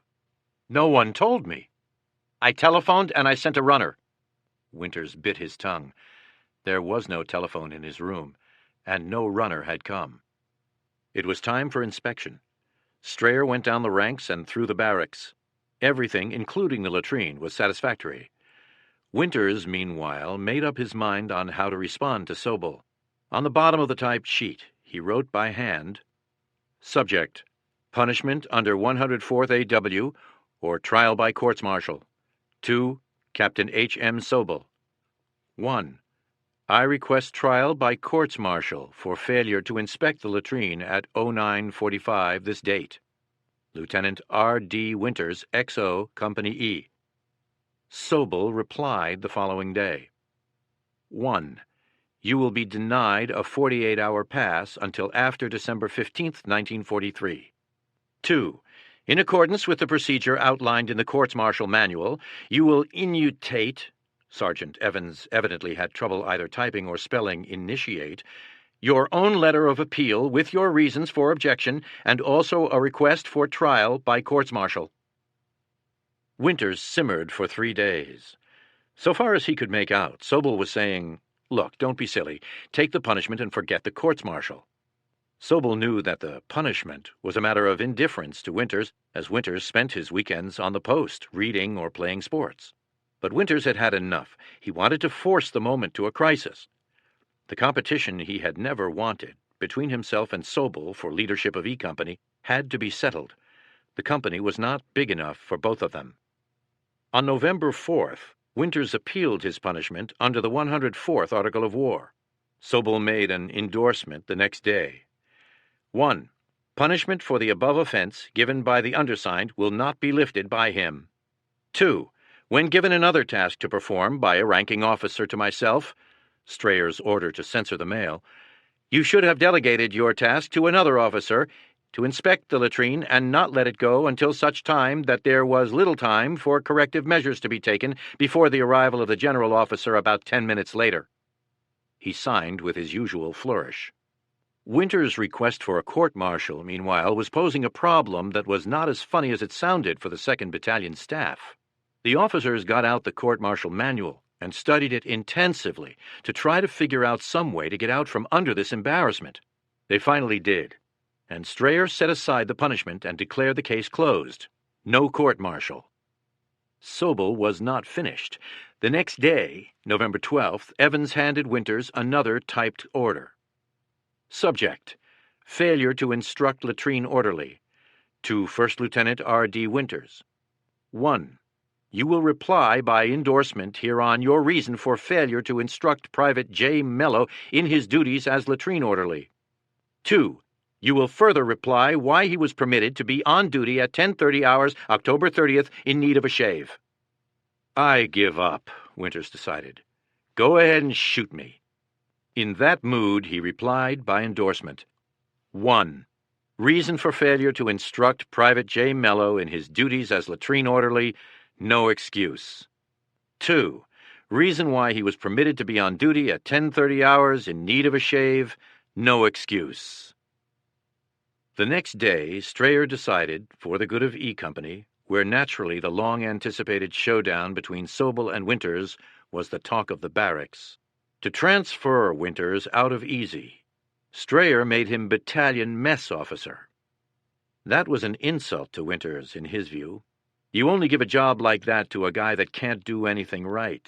No one told me. I telephoned and I sent a runner." Winters bit his tongue. There was no telephone in his room, and no runner had come. It was time for inspection. Strayer went down the ranks and through the barracks. Everything, including the latrine, was satisfactory. Winters, meanwhile, made up his mind on how to respond to Sobel. On the bottom of the typed sheet, he wrote by hand, "Subject, punishment under 104th AW or trial by courts-martial. To Captain H. M. Sobel. 1. I request trial by courts-martial for failure to inspect the latrine at 0945 this date. Lieutenant R. D. Winters, XO, Company E." Sobel replied the following day. 1. You will be denied a 48-hour pass until after December 15, 1943. 2. In accordance with the procedure outlined in the courts-martial manual, you will inmutate Sergeant Evans evidently had trouble either typing or spelling initiate. Your own letter of appeal with your reasons for objection and also a request for trial by courts-martial. Winters simmered for 3 days. So far as he could make out, Sobel was saying, "Look, don't be silly. Take the punishment and forget the courts-martial." Sobel knew that the punishment was a matter of indifference to Winters, as Winters spent his weekends on the post, reading or playing sports. But Winters had had enough. He wanted to force the moment to a crisis. The competition he had never wanted, between himself and Sobel for leadership of E Company, had to be settled. The company was not big enough for both of them. On November 4th, Winters appealed his punishment under the 104th Article of War. Sobel made an endorsement the next day. 1. Punishment for the above offense given by the undersigned will not be lifted by him. 2. When given another task to perform by a ranking officer to myself, Strayer's order to censor the mail, you should have delegated your task to another officer to inspect the latrine and not let it go until such time that there was little time for corrective measures to be taken before the arrival of the general officer about 10 minutes later. He signed with his usual flourish. Winters' request for a court-martial, meanwhile, was posing a problem that was not as funny as it sounded for the 2nd Battalion staff. The officers got out the court-martial manual and studied it intensively to try to figure out some way to get out from under this embarrassment. They finally did, and Strayer set aside the punishment and declared the case closed. No court-martial. Sobel was not finished. The next day, November 12th, Evans handed Winters another typed order. Subject: Failure to instruct latrine orderly. To First Lieutenant R.D. Winters. 1. You will reply by endorsement hereon your reason for failure to instruct Private J. Mello in his duties as latrine orderly. 2. You will further reply why he was permitted to be on duty at 10:30 hours, October 30th, in need of a shave. I give up, Winters decided. Go ahead and shoot me. In that mood, he replied by endorsement. 1. Reason for failure to instruct Private J. Mello in his duties as latrine orderly, no excuse. 2. Reason why he was permitted to be on duty at 10:30 hours in need of a shave, no excuse. The next day, Strayer decided, for the good of E Company, where naturally the long-anticipated showdown between Sobel and Winters was the talk of the barracks, to transfer Winters out of Easy. Strayer made him battalion mess officer. That was an insult to Winters, in his view. You only give a job like that to a guy that can't do anything right.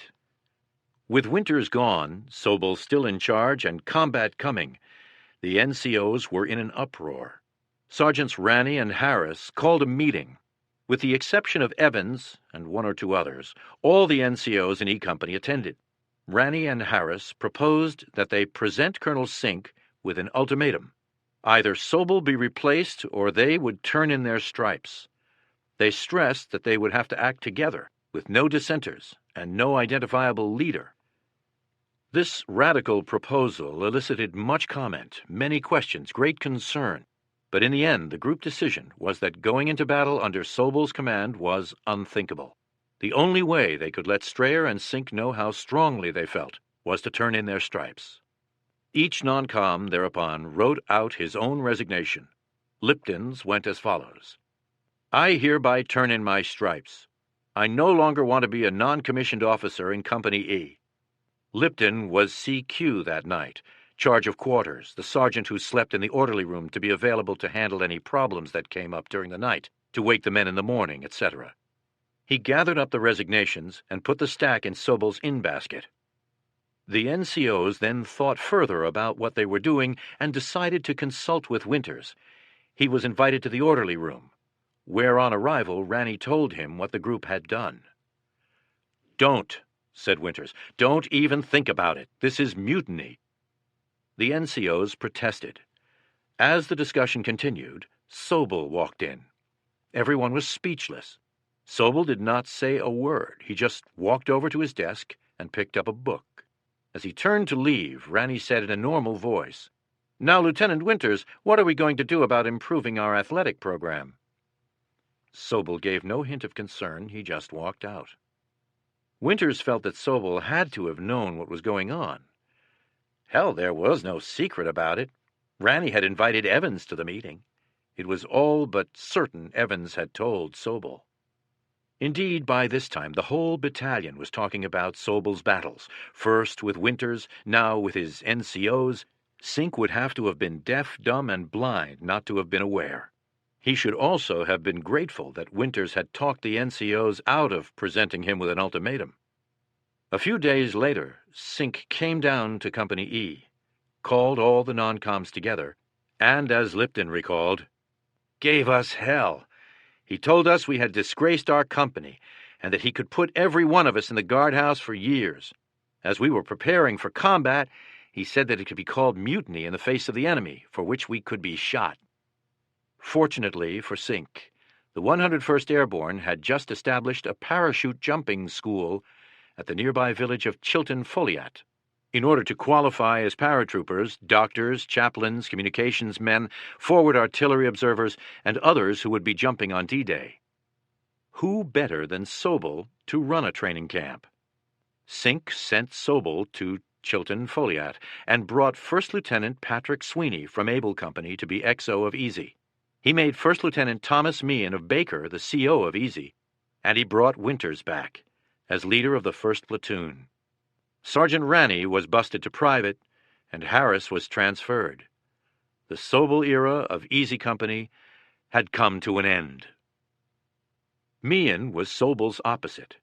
With Winters gone, Sobel still in charge, and combat coming, the NCOs were in an uproar. Sergeants Ranney and Harris called a meeting. With the exception of Evans and one or two others, all the NCOs in E Company attended. Ranney and Harris proposed that they present Colonel Sink with an ultimatum. Either Sobel be replaced or they would turn in their stripes. They stressed that they would have to act together, with no dissenters and no identifiable leader. This radical proposal elicited much comment, many questions, great concern. But in the end, the group decision was that going into battle under Sobel's command was unthinkable. The only way they could let Strayer and Sink know how strongly they felt was to turn in their stripes. Each non-com thereupon wrote out his own resignation. Lipton's went as follows. I hereby turn in my stripes. I no longer want to be a non-commissioned officer in Company E. Lipton was CQ that night, charge of quarters, the sergeant who slept in the orderly room to be available to handle any problems that came up during the night, to wake the men in the morning, etc. He gathered up the resignations and put the stack in Sobel's in-basket. The NCOs then thought further about what they were doing and decided to consult with Winters. He was invited to the orderly room, where on arrival Ranney told him what the group had done. Don't, said Winters. Don't even think about it. This is mutiny. The NCOs protested. As the discussion continued, Sobel walked in. Everyone was speechless. Sobel did not say a word. He just walked over to his desk and picked up a book. As he turned to leave, Ranney said in a normal voice, Now, Lieutenant Winters, what are we going to do about improving our athletic program? Sobel gave no hint of concern. He just walked out. Winters felt that Sobel had to have known what was going on. Hell, there was no secret about it. Ranny had invited Evans to the meeting. It was all but certain Evans had told Sobel. Indeed, by this time, the whole battalion was talking about Sobel's battles, first with Winters, now with his NCOs. Sink would have to have been deaf, dumb, and blind not to have been aware. He should also have been grateful that Winters had talked the NCOs out of presenting him with an ultimatum. A few days later, Sink came down to Company E, called all the non-coms together, and, as Lipton recalled, gave us hell. He told us we had disgraced our company, and that he could put every one of us in the guardhouse for years. As we were preparing for combat, he said that it could be called mutiny in the face of the enemy, for which we could be shot. Fortunately for Sink, the 101st Airborne had just established a parachute jumping school at the nearby village of Chilton Foliat. In order to qualify as paratroopers, doctors, chaplains, communications men, forward artillery observers, and others who would be jumping on D-Day. Who better than Sobel to run a training camp? Sink sent Sobel to Chilton Foliat and brought First Lieutenant Patrick Sweeney from Able Company to be XO of Easy. He made First Lieutenant Thomas Meehan of Baker the CO of Easy, and he brought Winters back as leader of the 1st Platoon. Sergeant Ranny was busted to private, and Harris was transferred. The Sobel era of Easy Company had come to an end. Meehan was Sobel's opposite.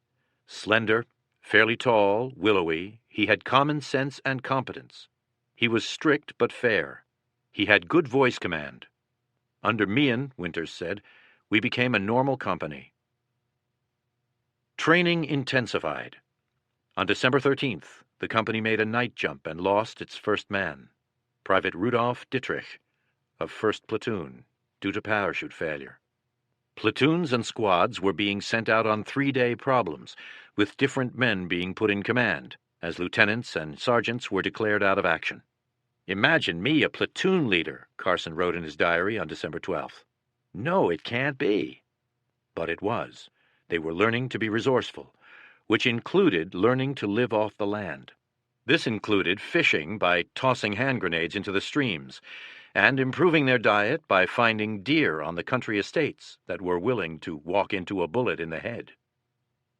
Slender, fairly tall, willowy, he had common sense and competence. He was strict but fair. He had good voice command. Under Meehan, Winters said, we became a normal company. Training intensified. On December 13th, the company made a night jump and lost its first man, Private Rudolf Dittrich of 1st Platoon, due to parachute failure. Platoons and squads were being sent out on 3-day problems, with different men being put in command, as lieutenants and sergeants were declared out of action. Imagine me a platoon leader, Carson wrote in his diary on December 12th. No, it can't be. But it was. They were learning to be resourceful, which included learning to live off the land. This included fishing by tossing hand grenades into the streams, and improving their diet by finding deer on the country estates that were willing to walk into a bullet in the head.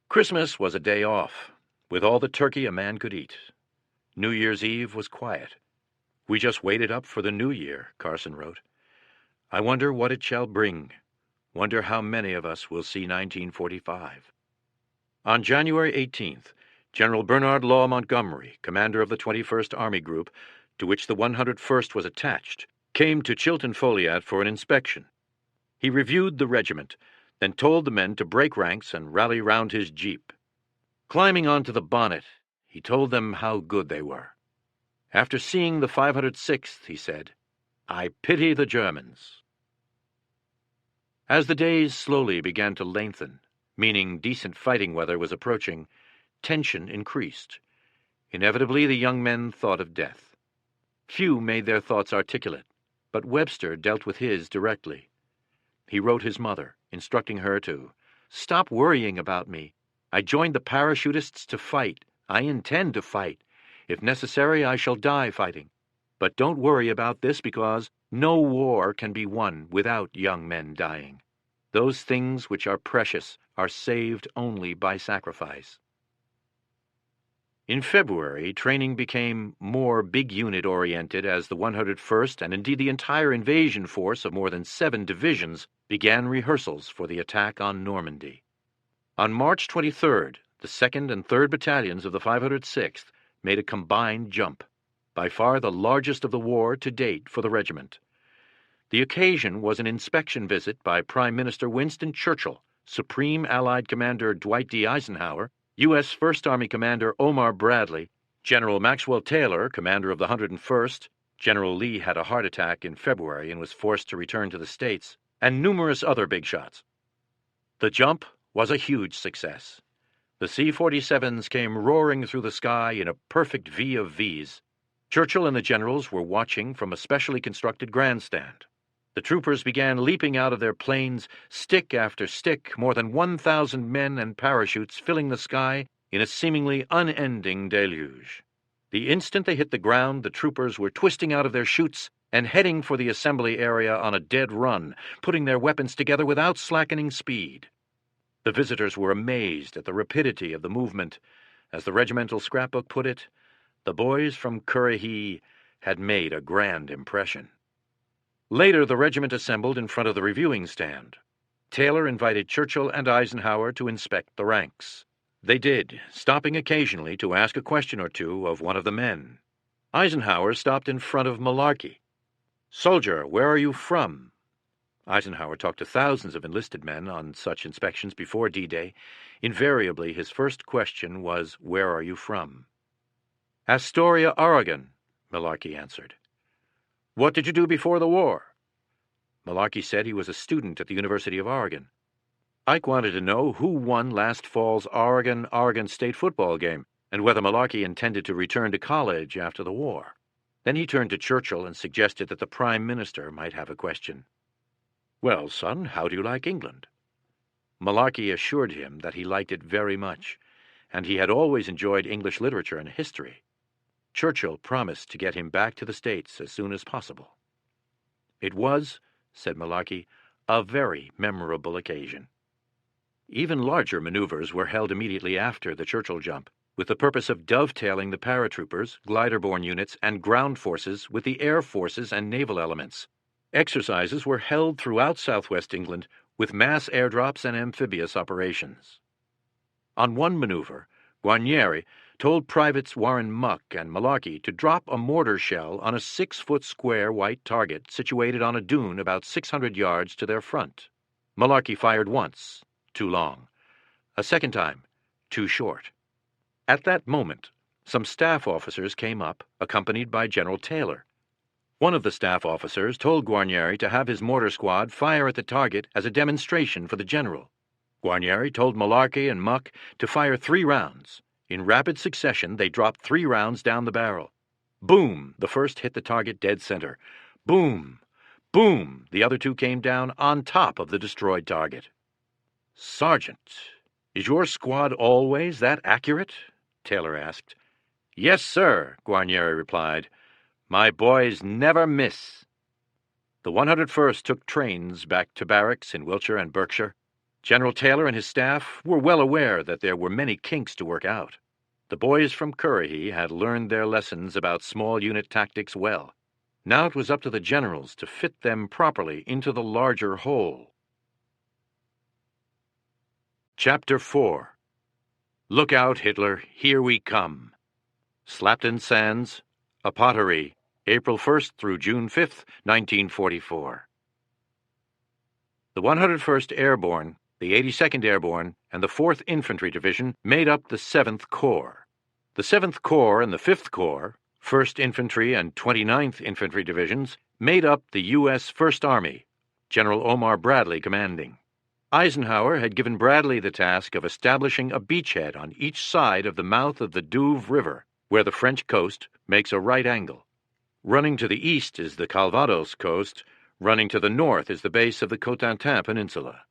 Christmas was a day off, with all the turkey a man could eat. New Year's Eve was quiet. We just waited up for the new year, Carson wrote. I wonder what it shall bring. Wonder how many of us will see 1945. On January 18th, General Bernard Law Montgomery, commander of the 21st Army Group, to which the 101st was attached, came to Chilton Foliat for an inspection. He reviewed the regiment, then told the men to break ranks and rally round his jeep. Climbing onto the bonnet, he told them how good they were. After seeing the 506th, he said, I pity the Germans. As the days slowly began to lengthen, meaning decent fighting weather was approaching, tension increased. Inevitably, the young men thought of death. Few made their thoughts articulate, but Webster dealt with his directly. He wrote his mother, instructing her to stop worrying about me. I joined the parachutists to fight. I intend to fight. If necessary, I shall die fighting. But don't worry about this, because no war can be won without young men dying. Those things which are precious are saved only by sacrifice. In February, training became more big unit oriented as the 101st and indeed the entire invasion force of more than 7 divisions began rehearsals for the attack on Normandy. On March 23rd, the 2nd and 3rd Battalions of the 506th made a combined jump, by far the largest of the war to date for the regiment. The occasion was an inspection visit by Prime Minister Winston Churchill, Supreme Allied Commander Dwight D. Eisenhower, U.S. First Army Commander Omar Bradley, General Maxwell Taylor, commander of the 101st, General Lee had a heart attack in February and was forced to return to the States, and numerous other big shots. The jump was a huge success. The C-47s came roaring through the sky in a perfect V of V's. Churchill and the generals were watching from a specially constructed grandstand. The troopers began leaping out of their planes, stick after stick, more than 1,000 men and parachutes filling the sky in a seemingly unending deluge. The instant they hit the ground, the troopers were twisting out of their chutes and heading for the assembly area on a dead run, putting their weapons together without slackening speed. The visitors were amazed at the rapidity of the movement. As the regimental scrapbook put it, the boys from Currahee had made a grand impression. Later, the regiment assembled in front of the reviewing stand. Taylor invited Churchill and Eisenhower to inspect the ranks. They did, stopping occasionally to ask a question or two of one of the men. Eisenhower stopped in front of Malarkey. "Soldier, where are you from?" Eisenhower talked to thousands of enlisted men on such inspections before D-Day. Invariably, his first question was, "Where are you from?" "Astoria, Oregon," Malarkey answered. "What did you do before the war?" Malarkey said he was a student at the University of Oregon. Ike wanted to know who won last fall's Oregon State football game and whether Malarkey intended to return to college after the war. Then he turned to Churchill and suggested that the Prime Minister might have a question. "Well, son, how do you like England?" Malarkey assured him that he liked it very much, and he had always enjoyed English literature and history. Churchill promised to get him back to the States as soon as possible. "It was," said Malarkey, "a very memorable occasion." Even larger maneuvers were held immediately after the Churchill jump, with the purpose of dovetailing the paratroopers, glider-borne units, and ground forces with the air forces and naval elements. Exercises were held throughout southwest England with mass airdrops and amphibious operations. On one maneuver, Guarnieri told Privates Warren Muck and Malarkey to drop a mortar shell on a 6-foot square white target situated on a dune about 600 yards to their front. Malarkey fired once, too long. A second time, too short. At that moment, some staff officers came up, accompanied by General Taylor. One of the staff officers told Guarnieri to have his mortar squad fire at the target as a demonstration for the general. Guarnieri told Malarkey and Muck to fire 3 rounds. In rapid succession, they dropped 3 rounds down the barrel. Boom! The first hit the target dead center. Boom! Boom! The other 2 came down on top of the destroyed target. "Sergeant, is your squad always that accurate?" Taylor asked. "Yes, sir," Guarnieri replied. "My boys never miss." The 101st took trains back to barracks in Wiltshire and Berkshire. General Taylor and his staff were well aware that there were many kinks to work out. The boys from Currahee had learned their lessons about small unit tactics well. Now it was up to the generals to fit them properly into the larger whole. Chapter 4. Look out, Hitler, here we come. Slapton Sands, a Pottery, April 1st through June 5th, 1944. The 101st Airborne, the 82nd Airborne, and the 4th Infantry Division made up the 7th Corps. The 7th Corps and the 5th Corps, 1st Infantry and 29th Infantry Divisions, made up the U.S. First Army, General Omar Bradley commanding. Eisenhower had given Bradley the task of establishing a beachhead on each side of the mouth of the Douve River, where the French coast makes a right angle. Running to the east is the Calvados coast, running to the north is the base of the Cotentin Peninsula.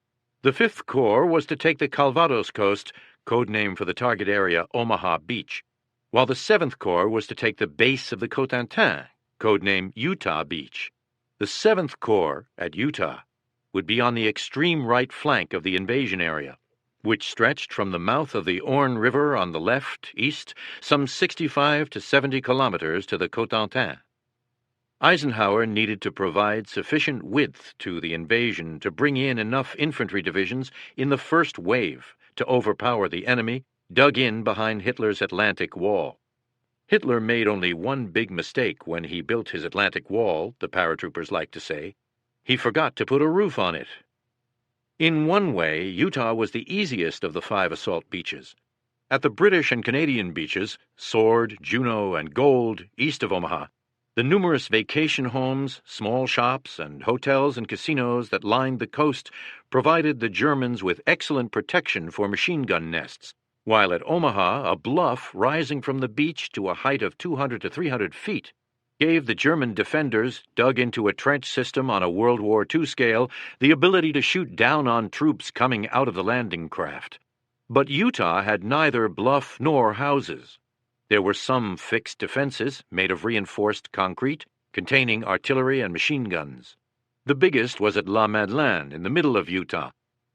The 5th Corps was to take the Calvados coast, code name for the target area Omaha Beach, while the 7th Corps was to take the base of the Cotentin, code name Utah Beach. The 7th Corps, at Utah, would be on the extreme right flank of the invasion area, which stretched from the mouth of the Orne River on the left, east, some 65 to 70 kilometers to the Cotentin. Eisenhower needed to provide sufficient width to the invasion to bring in enough infantry divisions in the first wave to overpower the enemy dug in behind Hitler's Atlantic Wall. Hitler made only one big mistake when he built his Atlantic Wall, the paratroopers like to say. He forgot to put a roof on it. In one way, Utah was the easiest of the 5 assault beaches. At the British and Canadian beaches, Sword, Juno, and Gold, east of Omaha, the numerous vacation homes, small shops, and hotels and casinos that lined the coast provided the Germans with excellent protection for machine gun nests, while at Omaha, a bluff rising from the beach to a height of 200 to 300 feet gave the German defenders, dug into a trench system on a World War II scale, the ability to shoot down on troops coming out of the landing craft. But Utah had neither bluff nor houses. There were some fixed defenses made of reinforced concrete, containing artillery and machine guns. The biggest was at La Madeleine in the middle of Utah.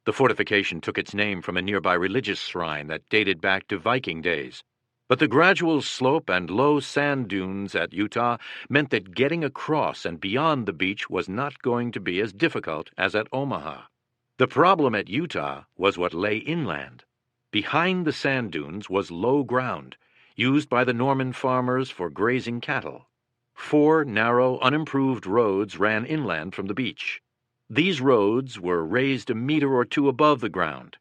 The fortification took its name from a nearby religious shrine that dated back to Viking days. But the gradual slope and low sand dunes at Utah meant that getting across and beyond the beach was not going to be as difficult as at Omaha. The problem at Utah was what lay inland. Behind the sand dunes was low ground, used by the Norman farmers for grazing cattle. 4 narrow, unimproved roads ran inland from the beach. These roads were raised a meter or two above the ground.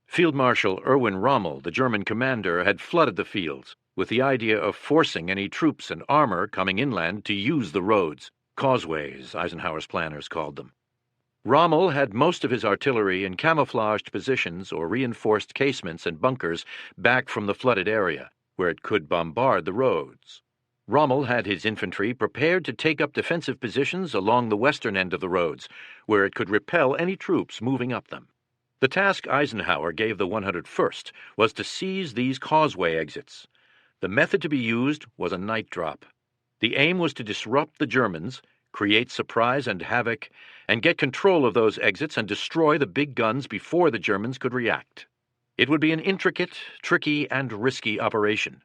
Field Marshal Erwin Rommel, the German commander, had flooded the fields with the idea of forcing any troops and armor coming inland to use the roads, causeways, Eisenhower's planners called them. Rommel had most of his artillery in camouflaged positions or reinforced casements and bunkers back from the flooded area, where it could bombard the roads. Rommel had his infantry prepared to take up defensive positions along the western end of the roads, where it could repel any troops moving up them. The task Eisenhower gave the 101st was to seize these causeway exits. The method to be used was a night drop. The aim was to disrupt the Germans, create surprise and havoc, and get control of those exits and destroy the big guns before the Germans could react. It would be an intricate, tricky, and risky operation.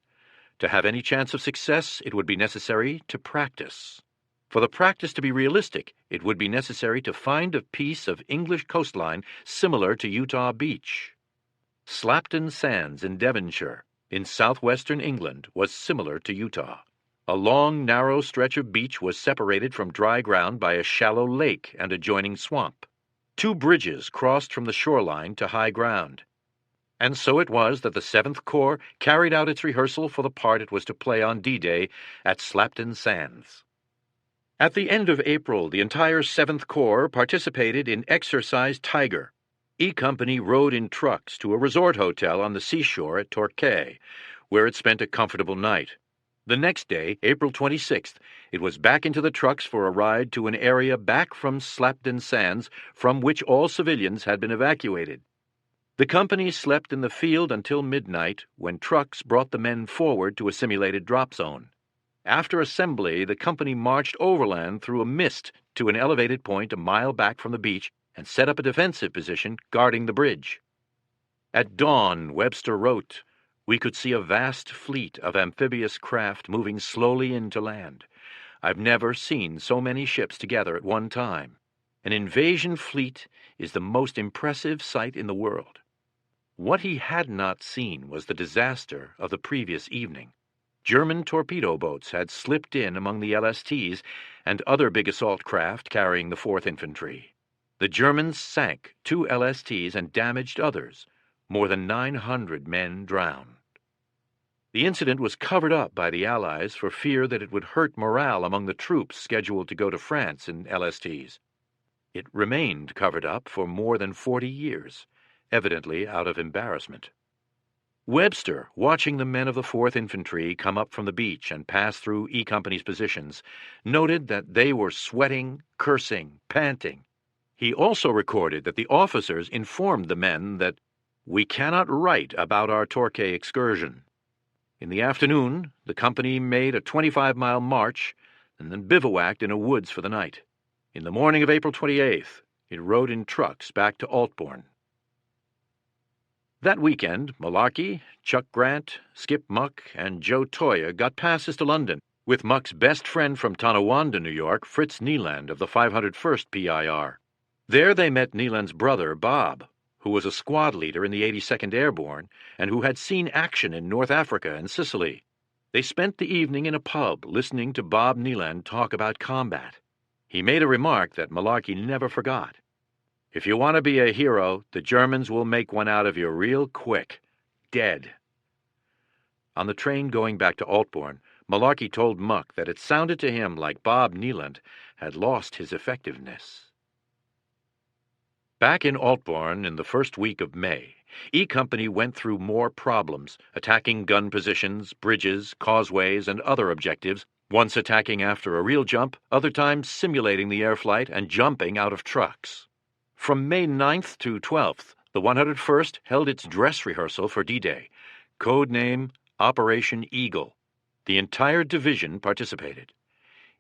To have any chance of success, it would be necessary to practice. For the practice to be realistic, it would be necessary to find a piece of English coastline similar to Utah Beach. Slapton Sands in Devonshire, in southwestern England, was similar to Utah. A long, narrow stretch of beach was separated from dry ground by a shallow lake and adjoining swamp. 2 bridges crossed from the shoreline to high ground. And so it was that the 7th Corps carried out its rehearsal for the part it was to play on D-Day at Slapton Sands. At the end of April, the entire 7th Corps participated in Exercise Tiger. E Company rode in trucks to a resort hotel on the seashore at Torquay, where it spent a comfortable night. The next day, April 26th, it was back into the trucks for a ride to an area back from Slapton Sands from which all civilians had been evacuated. The company slept in the field until midnight, when trucks brought the men forward to a simulated drop zone. After assembly, the company marched overland through a mist to an elevated point a mile back from the beach and set up a defensive position guarding the bridge. At dawn, Webster wrote, "We could see a vast fleet of amphibious craft moving slowly into land. I've never seen so many ships together at one time. An invasion fleet is the most impressive sight in the world." What he had not seen was the disaster of the previous evening. German torpedo boats had slipped in among the LSTs and other big assault craft carrying the 4th Infantry. The Germans sank 2 LSTs and damaged others. More than 900 men drowned. The incident was covered up by the Allies for fear that it would hurt morale among the troops scheduled to go to France in LSTs. It remained covered up for more than 40 years, evidently out of embarrassment. Webster, watching the men of the 4th Infantry come up from the beach and pass through E Company's positions, noted that they were sweating, cursing, panting. He also recorded that the officers informed the men that, "We cannot write about our Torquay excursion." In the afternoon, the company made a 25-mile march and then bivouacked in a woods for the night. In the morning of April 28th, it rode in trucks back to Altbourne. That weekend, Malarkey, Chuck Grant, Skip Muck, and Joe Toya got passes to London, with Muck's best friend from Tonawanda, New York, Fritz Nieland of the 501st PIR. There they met Nieland's brother, Bob, who was a squad leader in the 82nd Airborne and who had seen action in North Africa and Sicily. They spent the evening in a pub listening to Bob Nieland talk about combat. He made a remark that Malarkey never forgot. "If you want to be a hero, the Germans will make one out of you real quick. Dead." On the train going back to Altbourne, Malarkey told Muck that it sounded to him like Bob Nieland had lost his effectiveness. Back in Altbourne in the first week of May, E Company went through more problems, attacking gun positions, bridges, causeways, and other objectives, once attacking after a real jump, other times simulating the air flight and jumping out of trucks. From May 9th to 12th, The 101st held its dress rehearsal for D-Day, code name Operation Eagle. The entire division participated.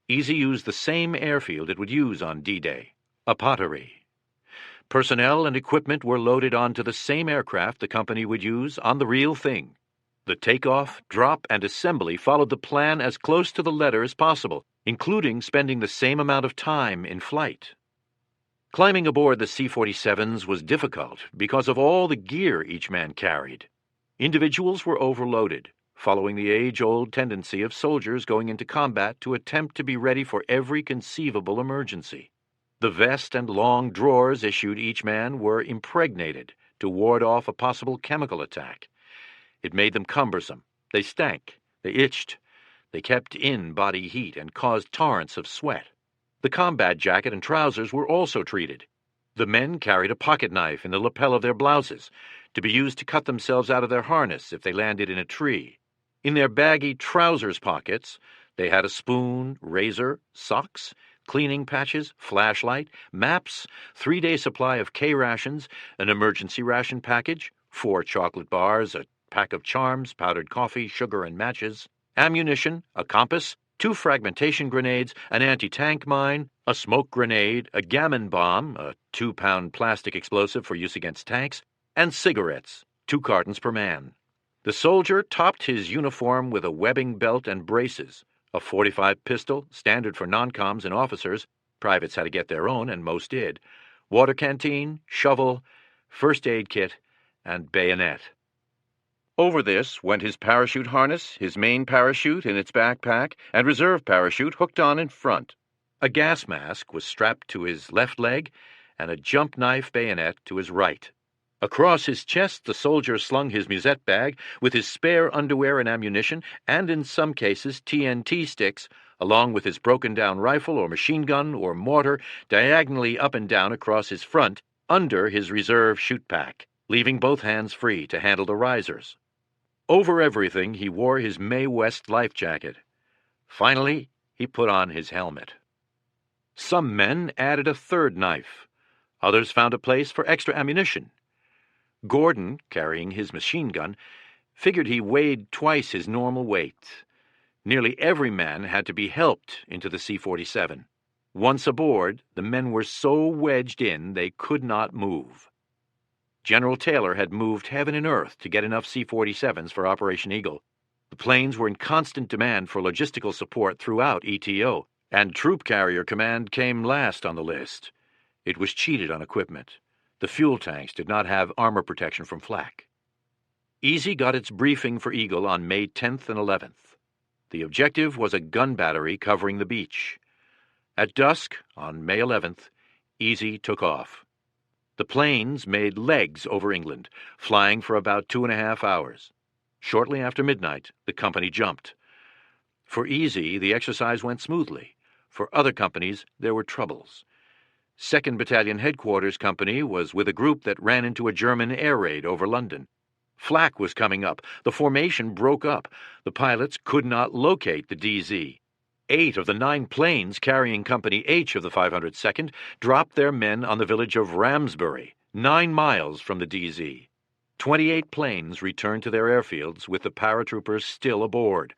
Easy used the same airfield it would use on D-Day, a pottery. Personnel and equipment were loaded onto the same aircraft the company would use on the real thing. The takeoff, drop, and assembly followed the plan as close to the letter as possible, including spending the same amount of time in flight. Climbing aboard the C-47s was difficult because of all the gear each man carried. Individuals were overloaded, following the age-old tendency of soldiers going into combat to attempt to be ready for every conceivable emergency. The vest and long drawers issued each man were impregnated to ward off a possible chemical attack. It made them cumbersome. They stank. They itched. They kept in body heat and caused torrents of sweat. The combat jacket and trousers were also treated. The men carried a pocket knife in the lapel of their blouses, to be used to cut themselves out of their harness if they landed in a tree. In their baggy trousers pockets, they had a spoon, razor, socks, cleaning patches, flashlight, maps, 3-day supply of K-rations, an emergency ration package, 4 chocolate bars, a pack of charms, powdered coffee, sugar, and matches, ammunition, a compass, 2 fragmentation grenades, an anti-tank mine, a smoke grenade, a gammon bomb, a 2-pound plastic explosive for use against tanks, and cigarettes, 2 cartons per man. The soldier topped his uniform with a webbing belt and braces, a .45 pistol, standard for non-coms and officers. Privates had to get their own, and most did. Water canteen, shovel, first aid kit, and bayonet. Over this went his parachute harness, his main parachute in its backpack, and reserve parachute hooked on in front. A gas mask was strapped to his left leg, and a jump knife bayonet to his right. Across his chest the soldier slung his musette bag with his spare underwear and ammunition, and in some cases TNT sticks, along with his broken-down rifle or machine gun or mortar diagonally up and down across his front, under his reserve chute pack, leaving both hands free to handle the risers. Over everything he wore his Mae West life jacket. Finally, he put on his helmet. Some men added a 3rd knife. Others found a place for extra ammunition. Gordon, carrying his machine gun, figured he weighed twice his normal weight. Nearly every man had to be helped into the C-47. Once aboard, the men were so wedged in they could not move. General Taylor had moved heaven and earth to get enough C-47s for Operation Eagle. The planes were in constant demand for logistical support throughout ETO, and Troop Carrier Command came last on the list. It was cheated on equipment. The fuel tanks did not have armor protection from flak. Easy got its briefing for Eagle on May 10th and 11th. The objective was a gun battery covering the beach. At dusk, on May 11th, Easy took off. The planes made legs over England, flying for about 2.5 hours. Shortly after midnight, the company jumped. For Easy, the exercise went smoothly. For other companies, there were troubles. 2nd Battalion Headquarters Company was with a group that ran into a German air raid over London. Flak was coming up. The formation broke up. The pilots could not locate the DZ. 8 of the 9 planes carrying Company H of the 502nd dropped their men on the village of Ramsbury, 9 miles from the DZ. 28 planes returned to their airfields with the paratroopers still aboard.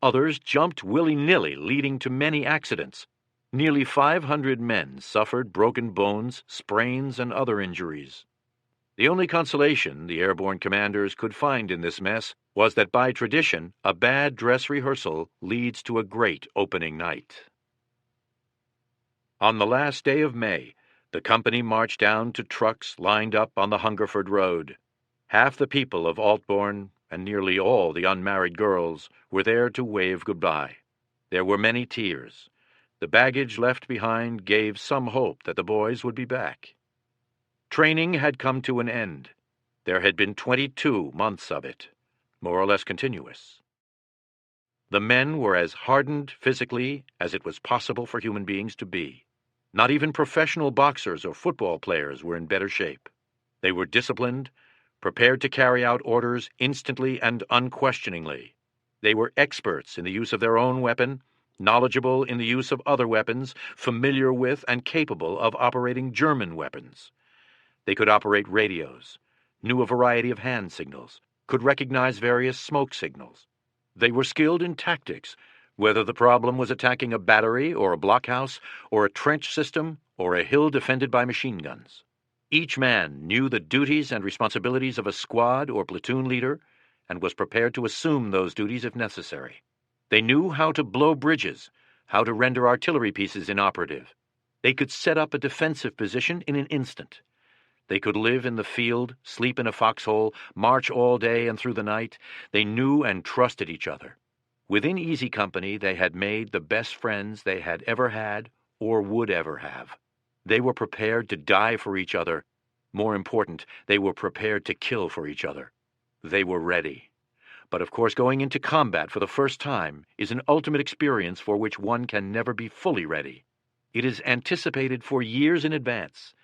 Others jumped willy-nilly, leading to many accidents. Nearly 500 men suffered broken bones, sprains, and other injuries. The only consolation the airborne commanders could find in this mess was that by tradition, a bad dress rehearsal leads to a great opening night. On the last day of May, the company marched down to trucks lined up on the Hungerford Road. Half the people of Altbourne, and nearly all the unmarried girls, were there to wave goodbye. There were many tears. The baggage left behind gave some hope that the boys would be back. Training had come to an end. There had been 22 months of it, more or less continuous. The men were as hardened physically as it was possible for human beings to be. Not even professional boxers or football players were in better shape. They were disciplined, prepared to carry out orders instantly and unquestioningly. They were experts in the use of their own weapon, knowledgeable in the use of other weapons, familiar with and capable of operating German weapons. They could operate radios, knew a variety of hand signals, could recognize various smoke signals. They were skilled in tactics, whether the problem was attacking a battery or a blockhouse or a trench system or a hill defended by machine guns. Each man knew the duties and responsibilities of a squad or platoon leader and was prepared to assume those duties if necessary. They knew how to blow bridges, how to render artillery pieces inoperative. They could set up a defensive position in an instant. They could live in the field, sleep in a foxhole, march all day and through the night. They knew and trusted each other. Within Easy Company, they had made the best friends they had ever had or would ever have. They were prepared to die for each other. More important, they were prepared to kill for each other. They were ready. But of course, going into combat for the first time is an ultimate experience for which one can never be fully ready. It is anticipated for years in advance.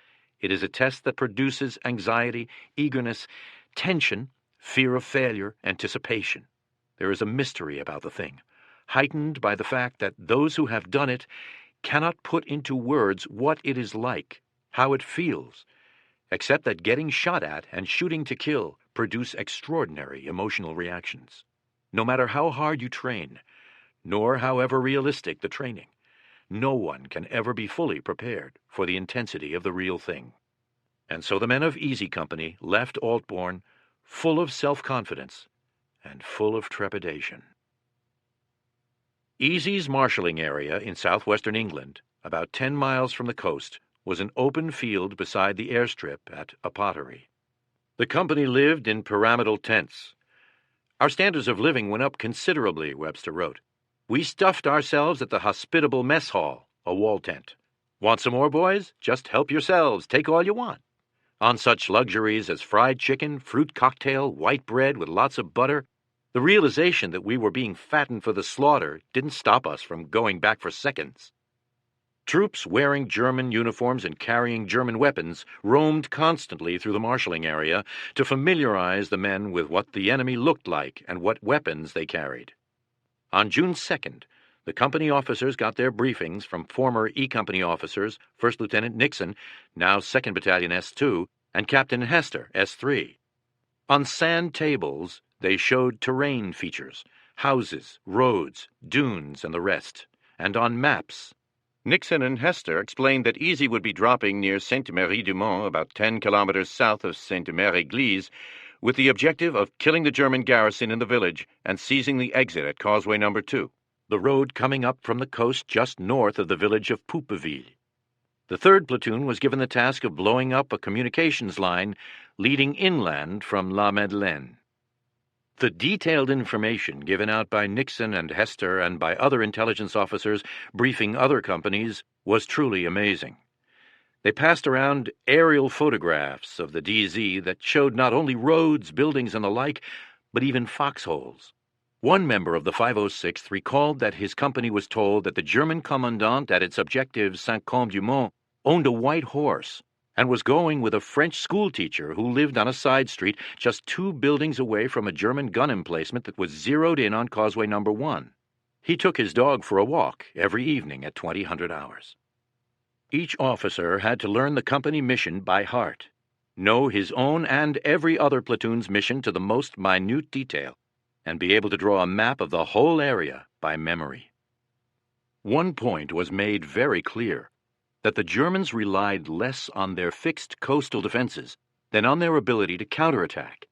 It is a test that produces anxiety, eagerness, tension, fear of failure, anticipation. There is a mystery about the thing, heightened by the fact that those who have done it cannot put into words what it is like, how it feels, except that getting shot at and shooting to kill produce extraordinary emotional reactions. No matter how hard you train, nor however realistic the training, no one can ever be fully prepared for the intensity of the real thing. And so the men of Easy Company left Altbourne full of self-confidence and full of trepidation. Easy's marshalling area in southwestern England, about 10 miles from the coast, was an open field beside the airstrip at a pottery. The company lived in pyramidal tents. Our standards of living went up considerably, Webster wrote. We stuffed ourselves at the hospitable mess hall, a wall tent. Want some more, boys? Just help yourselves. Take all you want. On such luxuries as fried chicken, fruit cocktail, white bread with lots of butter, the realization that we were being fattened for the slaughter didn't stop us from going back for seconds. Troops wearing German uniforms and carrying German weapons roamed constantly through the marshalling area to familiarize the men with what the enemy looked like and what weapons they carried. On June 2nd, the company officers got their briefings from former E Company officers, First Lieutenant Nixon, now 2nd Battalion S2, and Captain Hester, S3. On sand tables, they showed terrain features, houses, roads, dunes, and the rest, and on maps. Nixon and Hester explained that Easy would be dropping near Sainte-Marie-du-Mont, about 10 kilometers south of Sainte-Mère-Église, with the objective of killing the German garrison in the village and seizing the exit at Causeway No. 2, the road coming up from the coast just north of the village of Poupeville. The 3rd Platoon was given the task of blowing up a communications line leading inland from La Madeleine. The detailed information given out by Nixon and Hester and by other intelligence officers briefing other companies was truly amazing. They passed around aerial photographs of the DZ that showed not only roads, buildings, and the like, but even foxholes. One member of the 506th recalled that his company was told that the German commandant at its objective Saint-Côme-du-Mont owned a white horse and was going with a French schoolteacher who lived on a side street just 2 buildings away from a German gun emplacement that was zeroed in on Causeway No. 1. He took his dog for a walk every evening at 2000 hours. Each officer had to learn the company mission by heart, know his own and every other platoon's mission to the most minute detail, and be able to draw a map of the whole area by memory. One point was made very clear, that the Germans relied less on their fixed coastal defenses than on their ability to counterattack.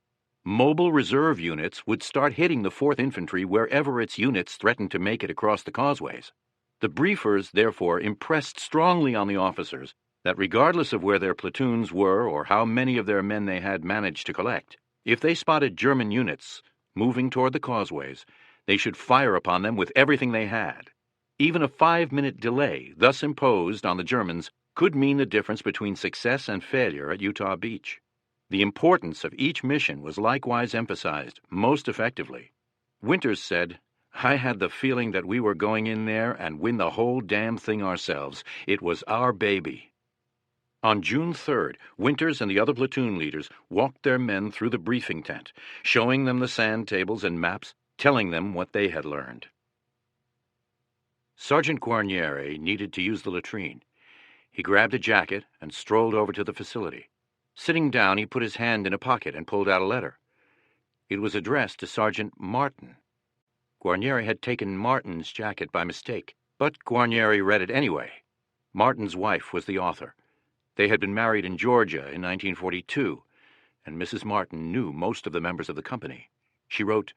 Mobile reserve units would start hitting the 4th Infantry wherever its units threatened to make it across the causeways. The briefers, therefore, impressed strongly on the officers that regardless of where their platoons were or how many of their men they had managed to collect, if they spotted German units moving toward the causeways, they should fire upon them with everything they had. Even a 5-minute delay, thus imposed on the Germans, could mean the difference between success and failure at Utah Beach. The importance of each mission was likewise emphasized, most effectively. Winters said, "I had the feeling that we were going in there and win the whole damn thing ourselves. It was our baby." On June 3rd, Winters and the other platoon leaders walked their men through the briefing tent, showing them the sand tables and maps, telling them what they had learned. Sergeant Guarnieri needed to use the latrine. He grabbed a jacket and strolled over to the facility. Sitting down, he put his hand in a pocket and pulled out a letter. It was addressed to Sergeant Martin. Guarnieri had taken Martin's jacket by mistake, but Guarnieri read it anyway. Martin's wife was the author. They had been married in Georgia in 1942, and Mrs. Martin knew most of the members of the company. She wrote,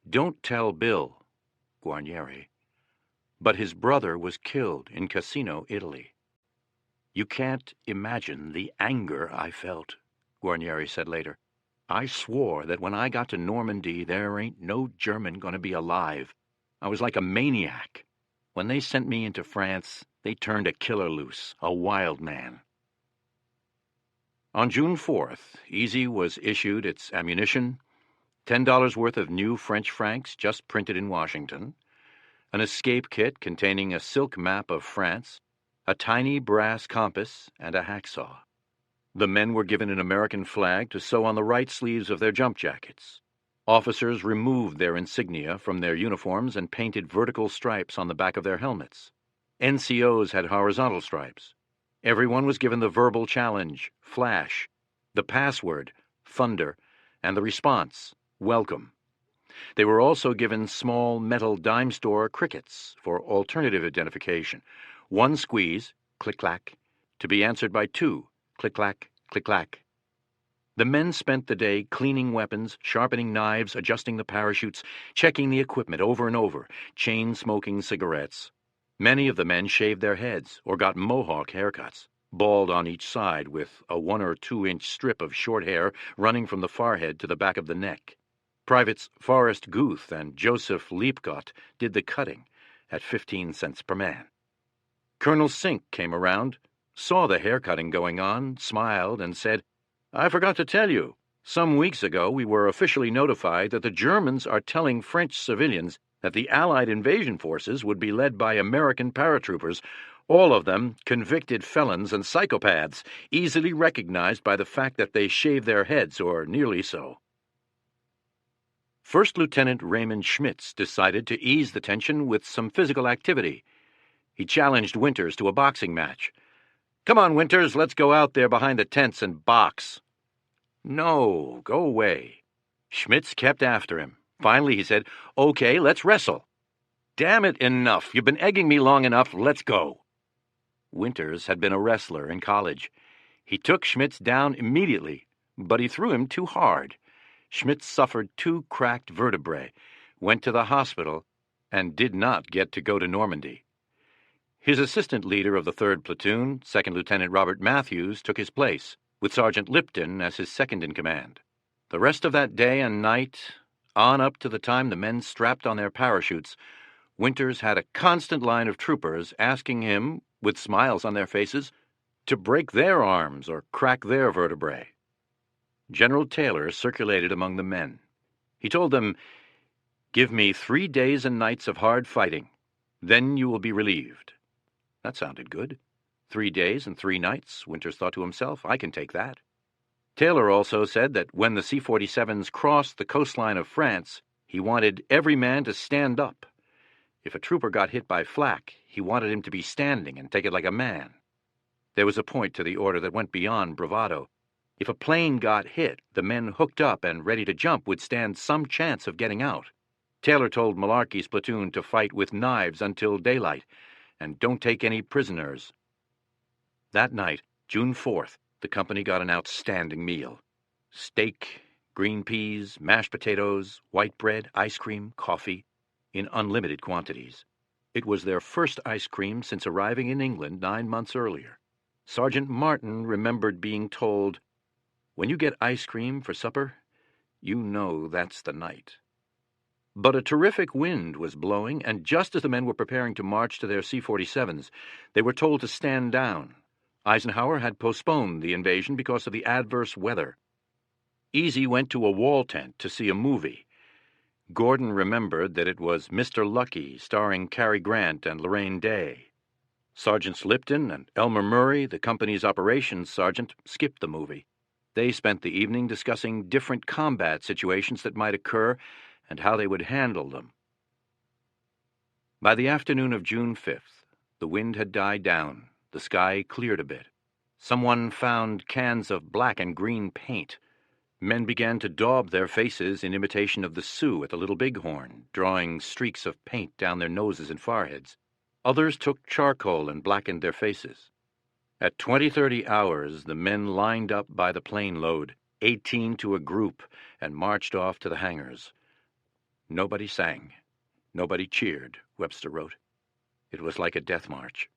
"Don't tell Bill, Guarnieri, but his brother was killed in Cassino, Italy." "You can't imagine the anger I felt," Guarnieri said later. "I swore that when I got to Normandy, there ain't no German going to be alive. I was like a maniac. When they sent me into France, they turned a killer loose, a wild man." On June 4th, Easy was issued its ammunition, $10 worth of new French francs just printed in Washington, an escape kit containing a silk map of France, a tiny brass compass, and a hacksaw. The men were given an American flag to sew on the right sleeves of their jump jackets. Officers removed their insignia from their uniforms and painted vertical stripes on the back of their helmets. NCOs had horizontal stripes. Everyone was given the verbal challenge, flash, the password, thunder, and the response, welcome. They were also given small metal dime store crickets for alternative identification. One squeeze, click-clack, to be answered by two, click-clack, click-clack. The men spent the day cleaning weapons, sharpening knives, adjusting the parachutes, checking the equipment over and over, chain-smoking cigarettes. Many of the men shaved their heads or got mohawk haircuts, bald on each side with a 1 or 2 inch strip of short hair running from the forehead to the back of the neck. Privates Forrest Guth and Joseph Liebgott did the cutting at 15 cents per man. Colonel Sink came around, saw the haircutting going on, smiled, and said, "I forgot to tell you, some weeks ago we were officially notified that the Germans are telling French civilians that the Allied invasion forces would be led by American paratroopers, all of them convicted felons and psychopaths, easily recognized by the fact that they shave their heads, or nearly so." First Lieutenant Raymond Schmitz decided to ease the tension with some physical activity. He challenged Winters to a boxing match. "Come on, Winters, let's go out there behind the tents and box." "No, go away." Schmitz kept after him. Finally he said, "Okay, let's wrestle." "Damn it, enough. You've been egging me long enough. Let's go." Winters had been a wrestler in college. He took Schmitz down immediately, but he threw him too hard. Schmitz suffered 2 cracked vertebrae, went to the hospital, and did not get to go to Normandy. His assistant leader of the 3rd Platoon, 2nd Lieutenant Robert Matthews, took his place, with Sergeant Lipton as his second in command. The rest of that day and night, on up to the time the men strapped on their parachutes, Winters had a constant line of troopers asking him, with smiles on their faces, to break their arms or crack their vertebrae. General Taylor circulated among the men. He told them, "Give me 3 days and nights of hard fighting. Then you will be relieved." That sounded good. 3 days and 3 nights, Winters thought to himself. I can take that. Taylor also said that when the C-47s crossed the coastline of France, he wanted every man to stand up. If a trooper got hit by flak, he wanted him to be standing and take it like a man. There was a point to the order that went beyond bravado. If a plane got hit, the men hooked up and ready to jump would stand some chance of getting out. Taylor told Malarkey's platoon to fight with knives until daylight, and don't take any prisoners. That night, June 4th, the company got an outstanding meal. Steak, green peas, mashed potatoes, white bread, ice cream, coffee, in unlimited quantities. It was their first ice cream since arriving in England 9 months earlier. Sergeant Martin remembered being told, "When you get ice cream for supper, you know that's the night." But a terrific wind was blowing, and just as the men were preparing to march to their C-47s, they were told to stand down. Eisenhower had postponed the invasion because of the adverse weather. Easy went to a wall tent to see a movie. Gordon remembered that it was Mr. Lucky, starring Cary Grant and Lorraine Day. Sergeants Lipton and Elmer Murray, the company's operations sergeant, skipped the movie. They spent the evening discussing different combat situations that might occur and how they would handle them. By the afternoon of June 5th, the wind had died down, the sky cleared a bit. Someone found cans of black and green paint. Men began to daub their faces in imitation of the Sioux at the Little Bighorn, drawing streaks of paint down their noses and foreheads. Others took charcoal and blackened their faces. At 20:30 hours, the men lined up by the plane load, 18 to a group, and marched off to the hangars. Nobody sang. Nobody cheered, Webster wrote. It was like a death march.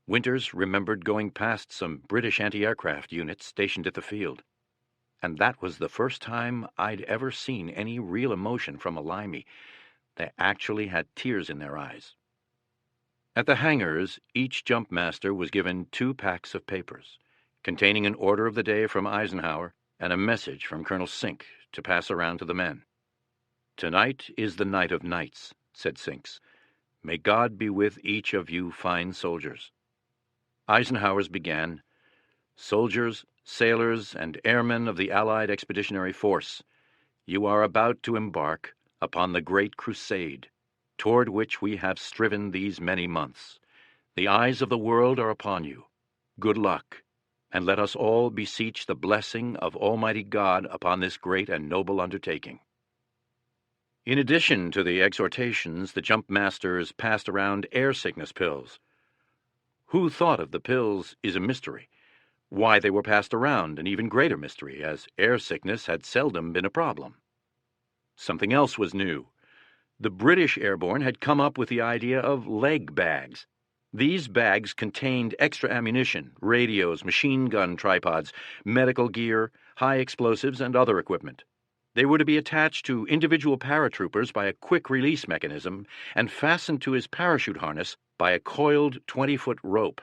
Winters remembered going past some British anti-aircraft units stationed at the field. And that was the first time I'd ever seen any real emotion from a Limey. They actually had tears in their eyes. At the hangars, each jump master was given 2 packs of papers, containing an order of the day from Eisenhower and a message from Colonel Sink to pass around to the men. "Tonight is the night of nights," said Sinks. "May God be with each of you fine soldiers." Eisenhower's began, "Soldiers, sailors, and airmen of the Allied Expeditionary Force, you are about to embark upon the great crusade, toward which we have striven these many months. The eyes of the world are upon you. Good luck, and let us all beseech the blessing of Almighty God upon this great and noble undertaking." In addition to the exhortations, the jump masters passed around air sickness pills. Who thought of the pills is a mystery. Why they were passed around, an even greater mystery, as air sickness had seldom been a problem. Something else was new. The British airborne had come up with the idea of leg bags. These bags contained extra ammunition, radios, machine gun tripods, medical gear, high explosives, and other equipment. They were to be attached to individual paratroopers by a quick-release mechanism and fastened to his parachute harness by a coiled 20-foot rope.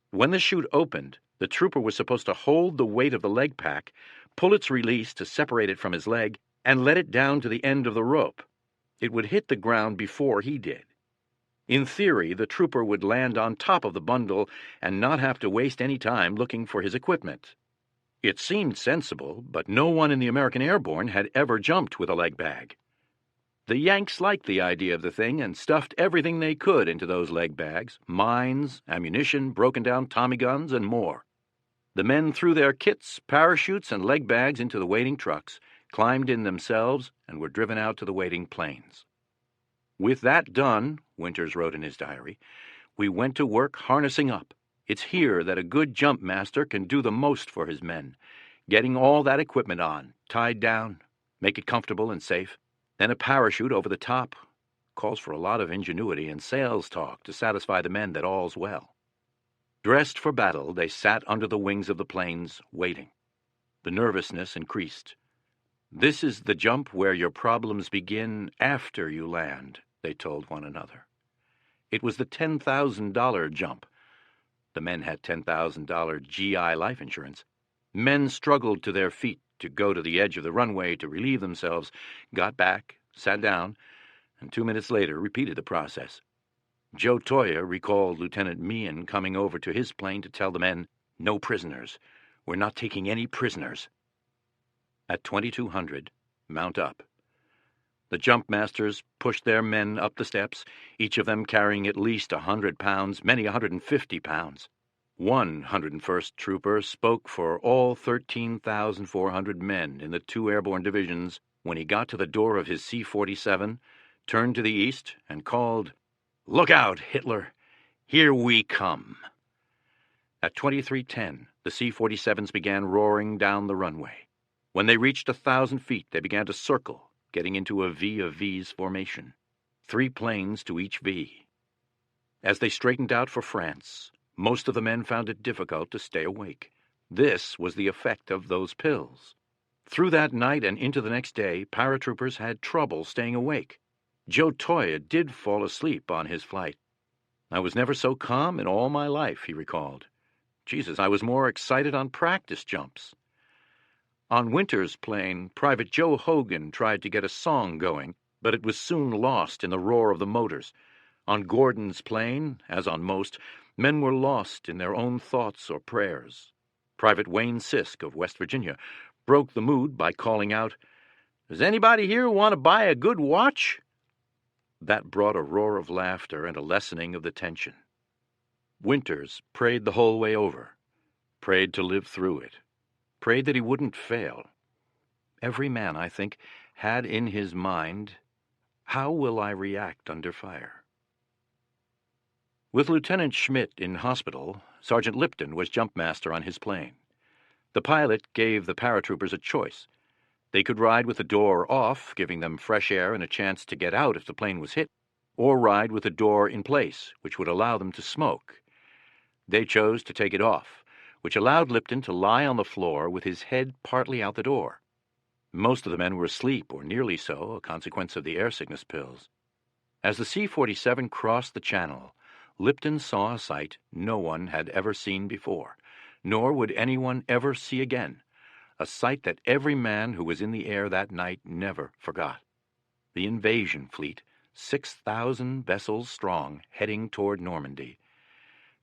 When the chute opened, the trooper was supposed to hold the weight of the leg pack, pull its release to separate it from his leg, and let it down to the end of the rope. It would hit the ground before he did. In theory, the trooper would land on top of the bundle and not have to waste any time looking for his equipment. It seemed sensible, but no one in the American Airborne had ever jumped with a leg bag. The Yanks liked the idea of the thing and stuffed everything they could into those leg bags: mines, ammunition, broken-down Tommy guns, and more. The men threw their kits, parachutes, and leg bags into the waiting trucks, climbed in themselves, and were driven out to the waiting planes. "With that done," Winters wrote in his diary, "we went to work harnessing up. It's here that a good jump master can do the most for his men, getting all that equipment on, tied down, make it comfortable and safe. Then a parachute over the top calls for a lot of ingenuity and sales talk to satisfy the men that all's well." Dressed for battle, they sat under the wings of the planes, waiting. The nervousness increased. "This is the jump where your problems begin after you land," they told one another. It was the $10,000 jump. The men had $10,000 GI life insurance. Men struggled to their feet to go to the edge of the runway to relieve themselves, got back, sat down, and 2 minutes later repeated the process. Joe Toya recalled Lieutenant Meehan coming over to his plane to tell the men, "No prisoners. We're not taking any prisoners." At 2200, mount up. The jump masters pushed their men up the steps, each of them carrying at least 100 pounds, many 150 pounds. One 101st Trooper spoke for all 13,400 men in the 2 airborne divisions when he got to the door of his C-47, turned to the east, and called, "Look out, Hitler! Here we come!" At 2310, the C-47s began roaring down the runway. When they reached 1,000 feet, they began to circle, getting into a V of V's formation, 3 planes to each V. As they straightened out for France, most of the men found it difficult to stay awake. This was the effect of those pills. Through that night and into the next day, paratroopers had trouble staying awake. Joe Toya did fall asleep on his flight. "I was never so calm in all my life," he recalled. "Jesus, I was more excited on practice jumps." On Winter's plane, Private Joe Hogan tried to get a song going, but it was soon lost in the roar of the motors. On Gordon's plane, as on most, men were lost in their own thoughts or prayers. Private Wayne Sisk of West Virginia broke the mood by calling out, "Does anybody here want to buy a good watch?" That brought a roar of laughter and a lessening of the tension. Winters prayed the whole way over. prayed to live through it, prayed that he wouldn't fail. Every man, I think, had in his mind, how will I react under fire? With Lieutenant Schmidt in hospital, Sergeant Lipton was jumpmaster on his plane. The pilot gave the paratroopers a choice. They could ride with the door off, giving them fresh air and a chance to get out if the plane was hit, or ride with the door in place, which would allow them to smoke. They chose to take it off, which allowed Lipton to lie on the floor with his head partly out the door. Most of the men were asleep, or nearly so, a consequence of the air sickness pills. As the C-47 crossed the channel, Lipton saw a sight no one had ever seen before, nor would anyone ever see again, a sight that every man who was in the air that night never forgot. The invasion fleet, 6,000 vessels strong, heading toward Normandy.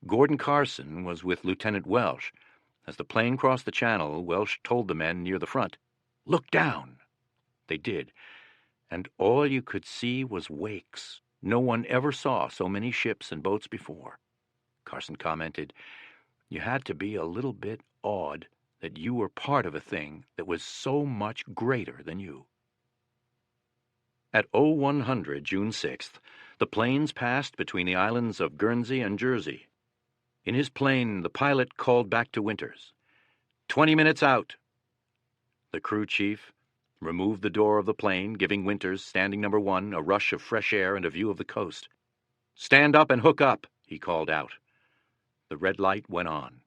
Gordon Carson was with Lieutenant Welsh. As the plane crossed the channel, Welsh told the men near the front, "Look down." They did, and all you could see was wakes. No one ever saw so many ships and boats before. Carson commented, "You had to be a little bit awed that you were part of a thing that was so much greater than you." At 0100, June 6th, the planes passed between the islands of Guernsey and Jersey. In his plane, the pilot called back to Winters, 20 minutes out." The crew chief removed the door of the plane, giving Winters, standing number 1, a rush of fresh air and a view of the coast. "Stand up and hook up," he called out. The red light went on.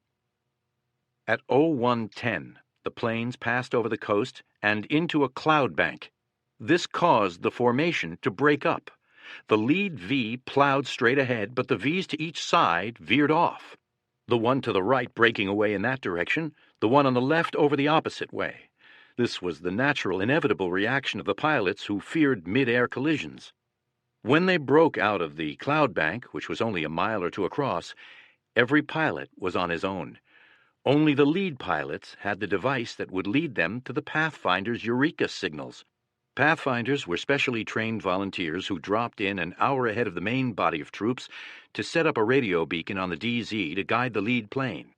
At 0110, the planes passed over the coast and into a cloud bank. This caused the formation to break up. The lead V plowed straight ahead, but the Vs to each side veered off. The one to the right breaking away in that direction, the one on the left over the opposite way. This was the natural, inevitable reaction of the pilots who feared mid-air collisions. When they broke out of the cloud bank, which was only a mile or two across, every pilot was on his own. Only the lead pilots had the device that would lead them to the Pathfinder's Eureka signals. Pathfinders were specially trained volunteers who dropped in an hour ahead of the main body of troops to set up a radio beacon on the DZ to guide the lead plane.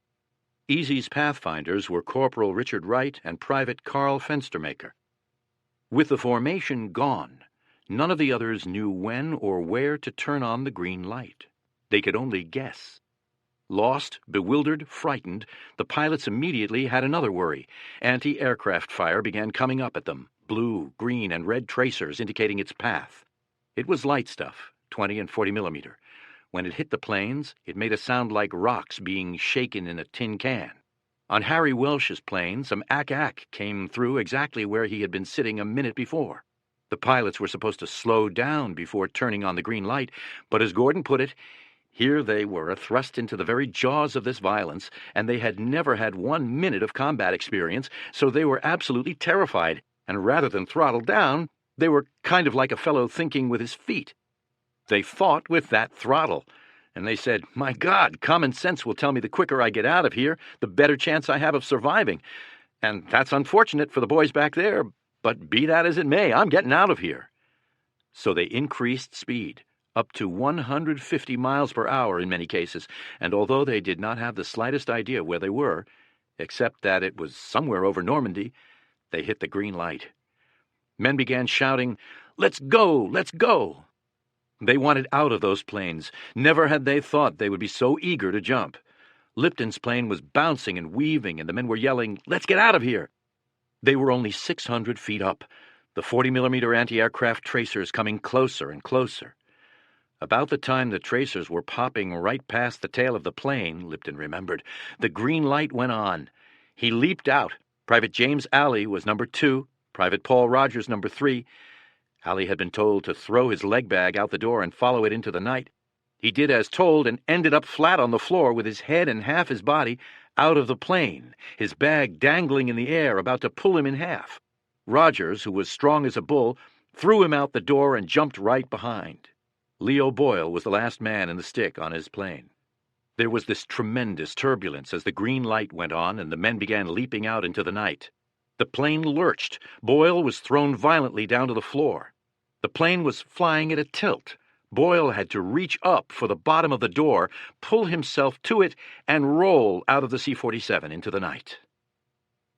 Easy's Pathfinders were Corporal Richard Wright and Private Carl Fenstermaker. With the formation gone, none of the others knew when or where to turn on the green light. They could only guess. Lost, bewildered, frightened, the pilots immediately had another worry. Anti-aircraft fire began coming up at them, blue, green, and red tracers indicating its path. It was light stuff, 20 and 40 millimeter. When it hit the planes, it made a sound like rocks being shaken in a tin can. On Harry Welsh's plane, some ack-ack came through exactly where he had been sitting a minute before. The pilots were supposed to slow down before turning on the green light, but as Gordon put it, here they were thrust into the very jaws of this violence, and they had never had 1 minute of combat experience, so they were absolutely terrified, and rather than throttle down, they were kind of like a fellow thinking with his feet. They fought with that throttle, and they said, "My God, common sense will tell me the quicker I get out of here, the better chance I have of surviving. And that's unfortunate for the boys back there, but be that as it may, I'm getting out of here." So they increased speed, up to 150 miles per hour in many cases, and although they did not have the slightest idea where they were, except that it was somewhere over Normandy, they hit the green light. Men began shouting, "Let's go! Let's go!" They wanted out of those planes. Never had they thought they would be so eager to jump. Lipton's plane was bouncing and weaving, and the men were yelling, "Let's get out of here!" They were only 600 feet up, the 40-millimeter anti-aircraft tracers coming closer and closer. About the time the tracers were popping right past the tail of the plane, Lipton remembered, the green light went on. He leaped out. Private James Alley was number 2, Private Paul Rogers number 3. Alley had been told to throw his leg bag out the door and follow it into the night. He did as told and ended up flat on the floor with his head and half his body out of the plane, his bag dangling in the air, about to pull him in half. Rogers, who was strong as a bull, threw him out the door and jumped right behind. Leo Boyle was the last man in the stick on his plane. There was this tremendous turbulence as the green light went on and the men began leaping out into the night. The plane lurched. Boyle was thrown violently down to the floor. The plane was flying at a tilt. Boyle had to reach up for the bottom of the door, pull himself to it, and roll out of the C-47 into the night.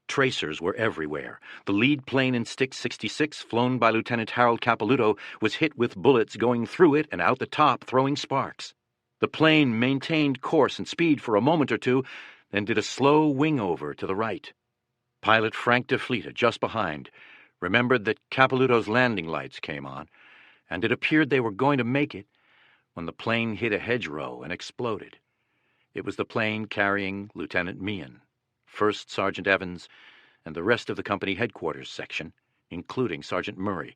Tracers were everywhere. The lead plane in Stick 66, flown by Lieutenant Harold Capilouto, was hit with bullets going through it and out the top, throwing sparks. The plane maintained course and speed for a moment or two, then did a slow wing-over to the right. Pilot Frank DeFleeta, just behind, remembered that Capilouto's landing lights came on, and it appeared they were going to make it when the plane hit a hedgerow and exploded. It was the plane carrying Lieutenant Meehan, First Sergeant Evans, and the rest of the company headquarters section, including Sergeant Murray,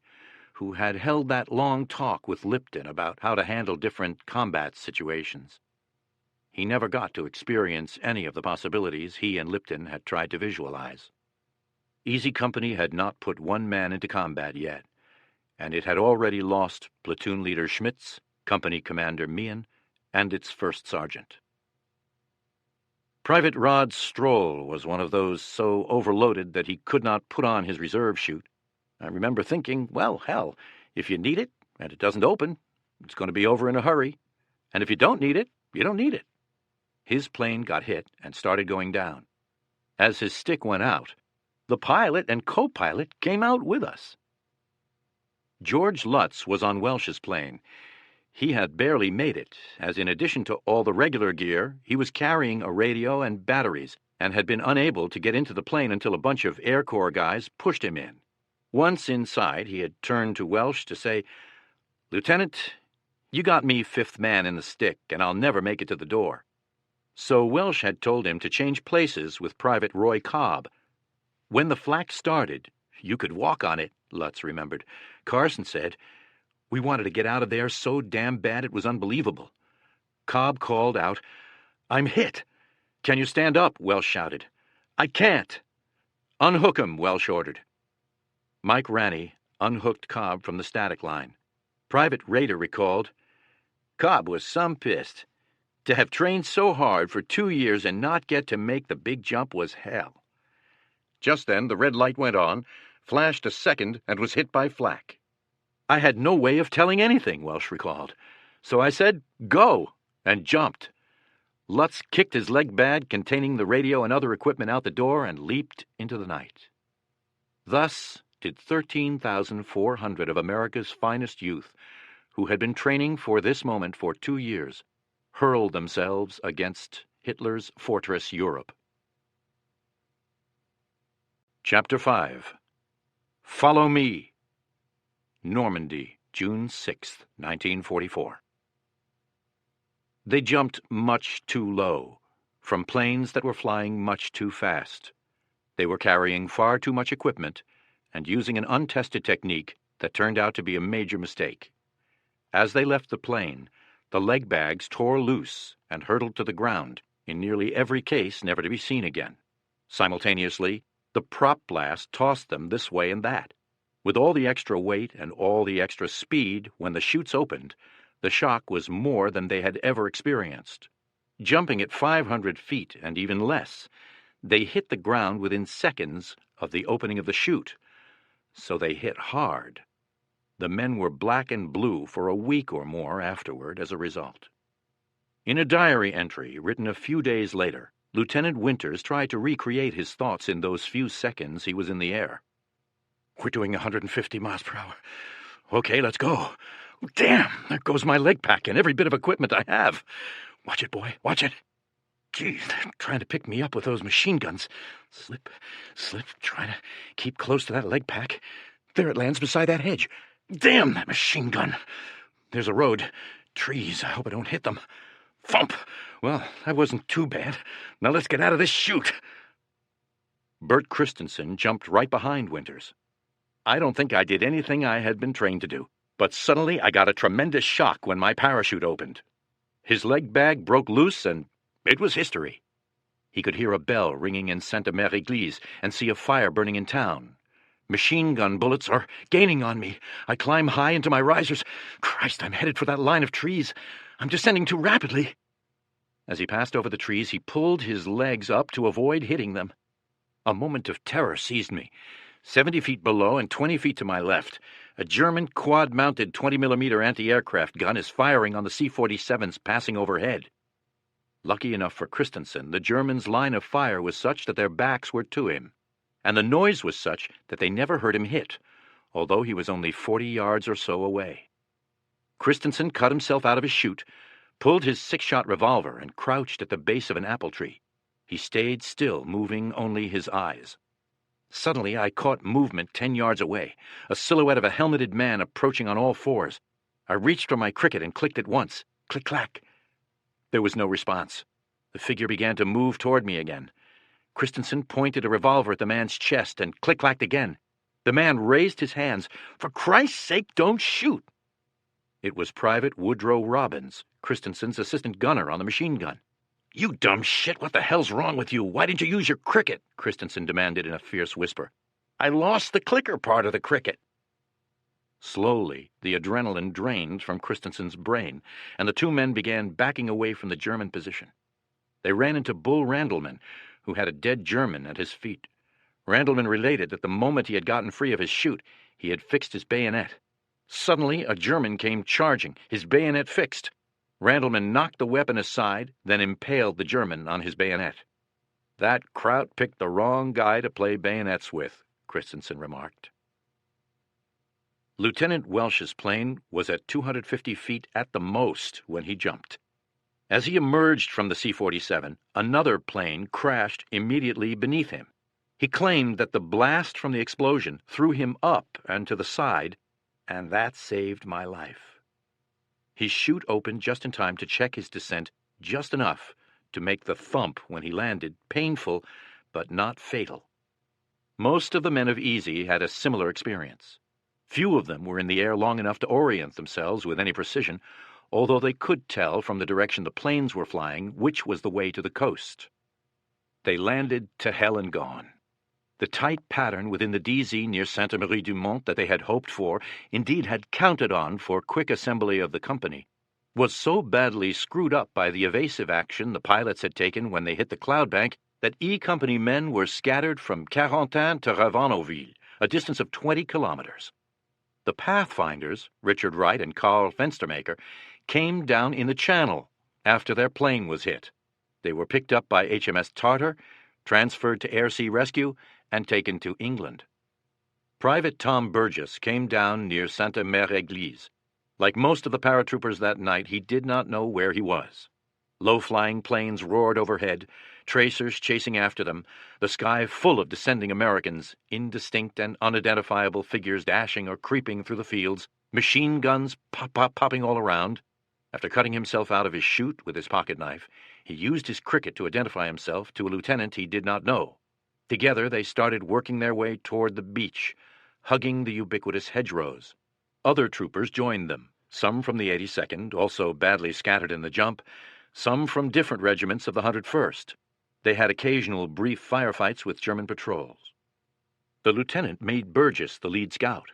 who had held that long talk with Lipton about how to handle different combat situations. He never got to experience any of the possibilities he and Lipton had tried to visualize. Easy Company had not put one man into combat yet, and it had already lost platoon leader Schmitz, company commander Meehan, and its first sergeant. Private Rod Stroll was one of those so overloaded that he could not put on his reserve chute. I remember thinking, well, hell, if you need it and it doesn't open, it's going to be over in a hurry. And if you don't need it, you don't need it. His plane got hit and started going down. As his stick went out, the pilot and co-pilot came out with us. George Lutz was on Welsh's plane. He had barely made it, as in addition to all the regular gear, he was carrying a radio and batteries, and had been unable to get into the plane until a bunch of Air Corps guys pushed him in. Once inside, he had turned to Welsh to say, "Lieutenant, you got me fifth man in the stick, and I'll never make it to the door." So Welsh had told him to change places with Private Roy Cobb. When the flak started, you could walk on it, Lutz remembered. Carson said, "We wanted to get out of there so damn bad it was unbelievable." Cobb called out, "I'm hit." "Can you stand up?" Welsh shouted. "I can't." "Unhook him," Welsh ordered. Mike Ranney unhooked Cobb from the static line. Private Rader recalled, "Cobb was some pissed. To have trained so hard for 2 years and not get to make the big jump was hell." Just then the red light went on, flashed a second, and was hit by flak. I had no way of telling anything, Welsh recalled. So I said, "Go," and jumped. Lutz kicked his leg bag containing the radio and other equipment out the door and leaped into the night. Thus did 13,400 of America's finest youth, who had been training for this moment for 2 years, hurl themselves against Hitler's fortress Europe. Chapter 5. Follow Me. Normandy, June 6, 1944. They jumped much too low, from planes that were flying much too fast. They were carrying far too much equipment and using an untested technique that turned out to be a major mistake. As they left the plane, the leg bags tore loose and hurtled to the ground, in nearly every case never to be seen again. Simultaneously, the prop blast tossed them this way and that. With all the extra weight and all the extra speed, when the chutes opened, the shock was more than they had ever experienced. Jumping at 500 feet and even less, they hit the ground within seconds of the opening of the chute. So they hit hard. The men were black and blue for a week or more afterward as a result. In a diary entry written a few days later, Lieutenant Winters tried to recreate his thoughts in those few seconds he was in the air. "We're doing 150 miles per hour. Okay, let's go. Damn, there goes my leg pack and every bit of equipment I have. Watch it, boy, watch it. Geez, they're trying to pick me up with those machine guns. Slip, trying to keep close to that leg pack. There it lands beside that hedge. Damn that machine gun. There's a road. Trees, I hope I don't hit them. Thump. Well, that wasn't too bad. Now let's get out of this chute." Bert Christensen jumped right behind Winters. "I don't think I did anything I had been trained to do, but suddenly I got a tremendous shock when my parachute opened. His leg bag broke loose and it was history." He could hear a bell ringing in Sainte-Mère-Église and see a fire burning in town. "Machine gun bullets are gaining on me. I climb high into my risers. Christ, I'm headed for that line of trees. I'm descending too rapidly." As he passed over the trees, he pulled his legs up to avoid hitting them. A moment of terror seized me. 70 feet below and 20 feet to my left, A German quad-mounted 20mm anti-aircraft gun is firing on the C-47s passing overhead. Lucky enough for Christensen, the Germans' line of fire was such that their backs were to him, and the noise was such that they never heard him hit, although he was only 40 yards or so away. Christensen cut himself out of his chute, pulled his 6-shot revolver, and crouched at the base of an apple tree. He stayed still, moving only his eyes. Suddenly, I caught movement 10 yards away, a silhouette of a helmeted man approaching on all fours. I reached for my cricket and clicked it once. Click-clack. There was no response. The figure began to move toward me again. Christensen pointed a revolver at the man's chest and click-clacked again. The man raised his hands. "For Christ's sake, don't shoot!" It was Private Woodrow Robbins, Christensen's assistant gunner on the machine gun. "You dumb shit, what the hell's wrong with you? Why didn't you use your cricket?" Christensen demanded in a fierce whisper. "I lost the clicker part of the cricket." Slowly, the adrenaline drained from Christensen's brain, and the two men began backing away from the German position. They ran into Bull Randleman, who had a dead German at his feet. Randleman related that the moment he had gotten free of his chute, he had fixed his bayonet. Suddenly, a German came charging, his bayonet fixed. Randleman knocked the weapon aside, then impaled the German on his bayonet. "That Kraut picked the wrong guy to play bayonets with," Christensen remarked. Lieutenant Welsh's plane was at 250 feet at the most when he jumped. As he emerged from the C-47, another plane crashed immediately beneath him. He claimed that the blast from the explosion threw him up and to the side, and that saved my life. His chute opened just in time to check his descent just enough to make the thump when he landed painful but not fatal. Most of the men of Easy had a similar experience. Few of them were in the air long enough to orient themselves with any precision, although they could tell from the direction the planes were flying which was the way to the coast. They landed to hell and gone. The tight pattern within the DZ near Sainte-Marie-du-Mont that they had hoped for, indeed had counted on for quick assembly of the company, was so badly screwed up by the evasive action the pilots had taken when they hit the cloud bank that E Company men were scattered from Carentan to Ravonneauville, a distance of 20 kilometers. The Pathfinders, Richard Wright and Karl Fenstermaker, came down in the Channel after their plane was hit. They were picked up by HMS Tartar, transferred to Air Sea Rescue, and taken to England. Private Tom Burgess came down near Sainte-Mère-Église. Like most of the paratroopers that night, he did not know where he was. Low-flying planes roared overhead, tracers chasing after them, the sky full of descending Americans, indistinct and unidentifiable figures dashing or creeping through the fields, machine guns popping all around. After cutting himself out of his chute with his pocket knife, he used his cricket to identify himself to a lieutenant he did not know. Together they started working their way toward the beach, hugging the ubiquitous hedgerows. Other troopers joined them, some from the 82nd, also badly scattered in the jump, some from different regiments of the 101st. They had occasional brief firefights with German patrols. The lieutenant made Burgess the lead scout.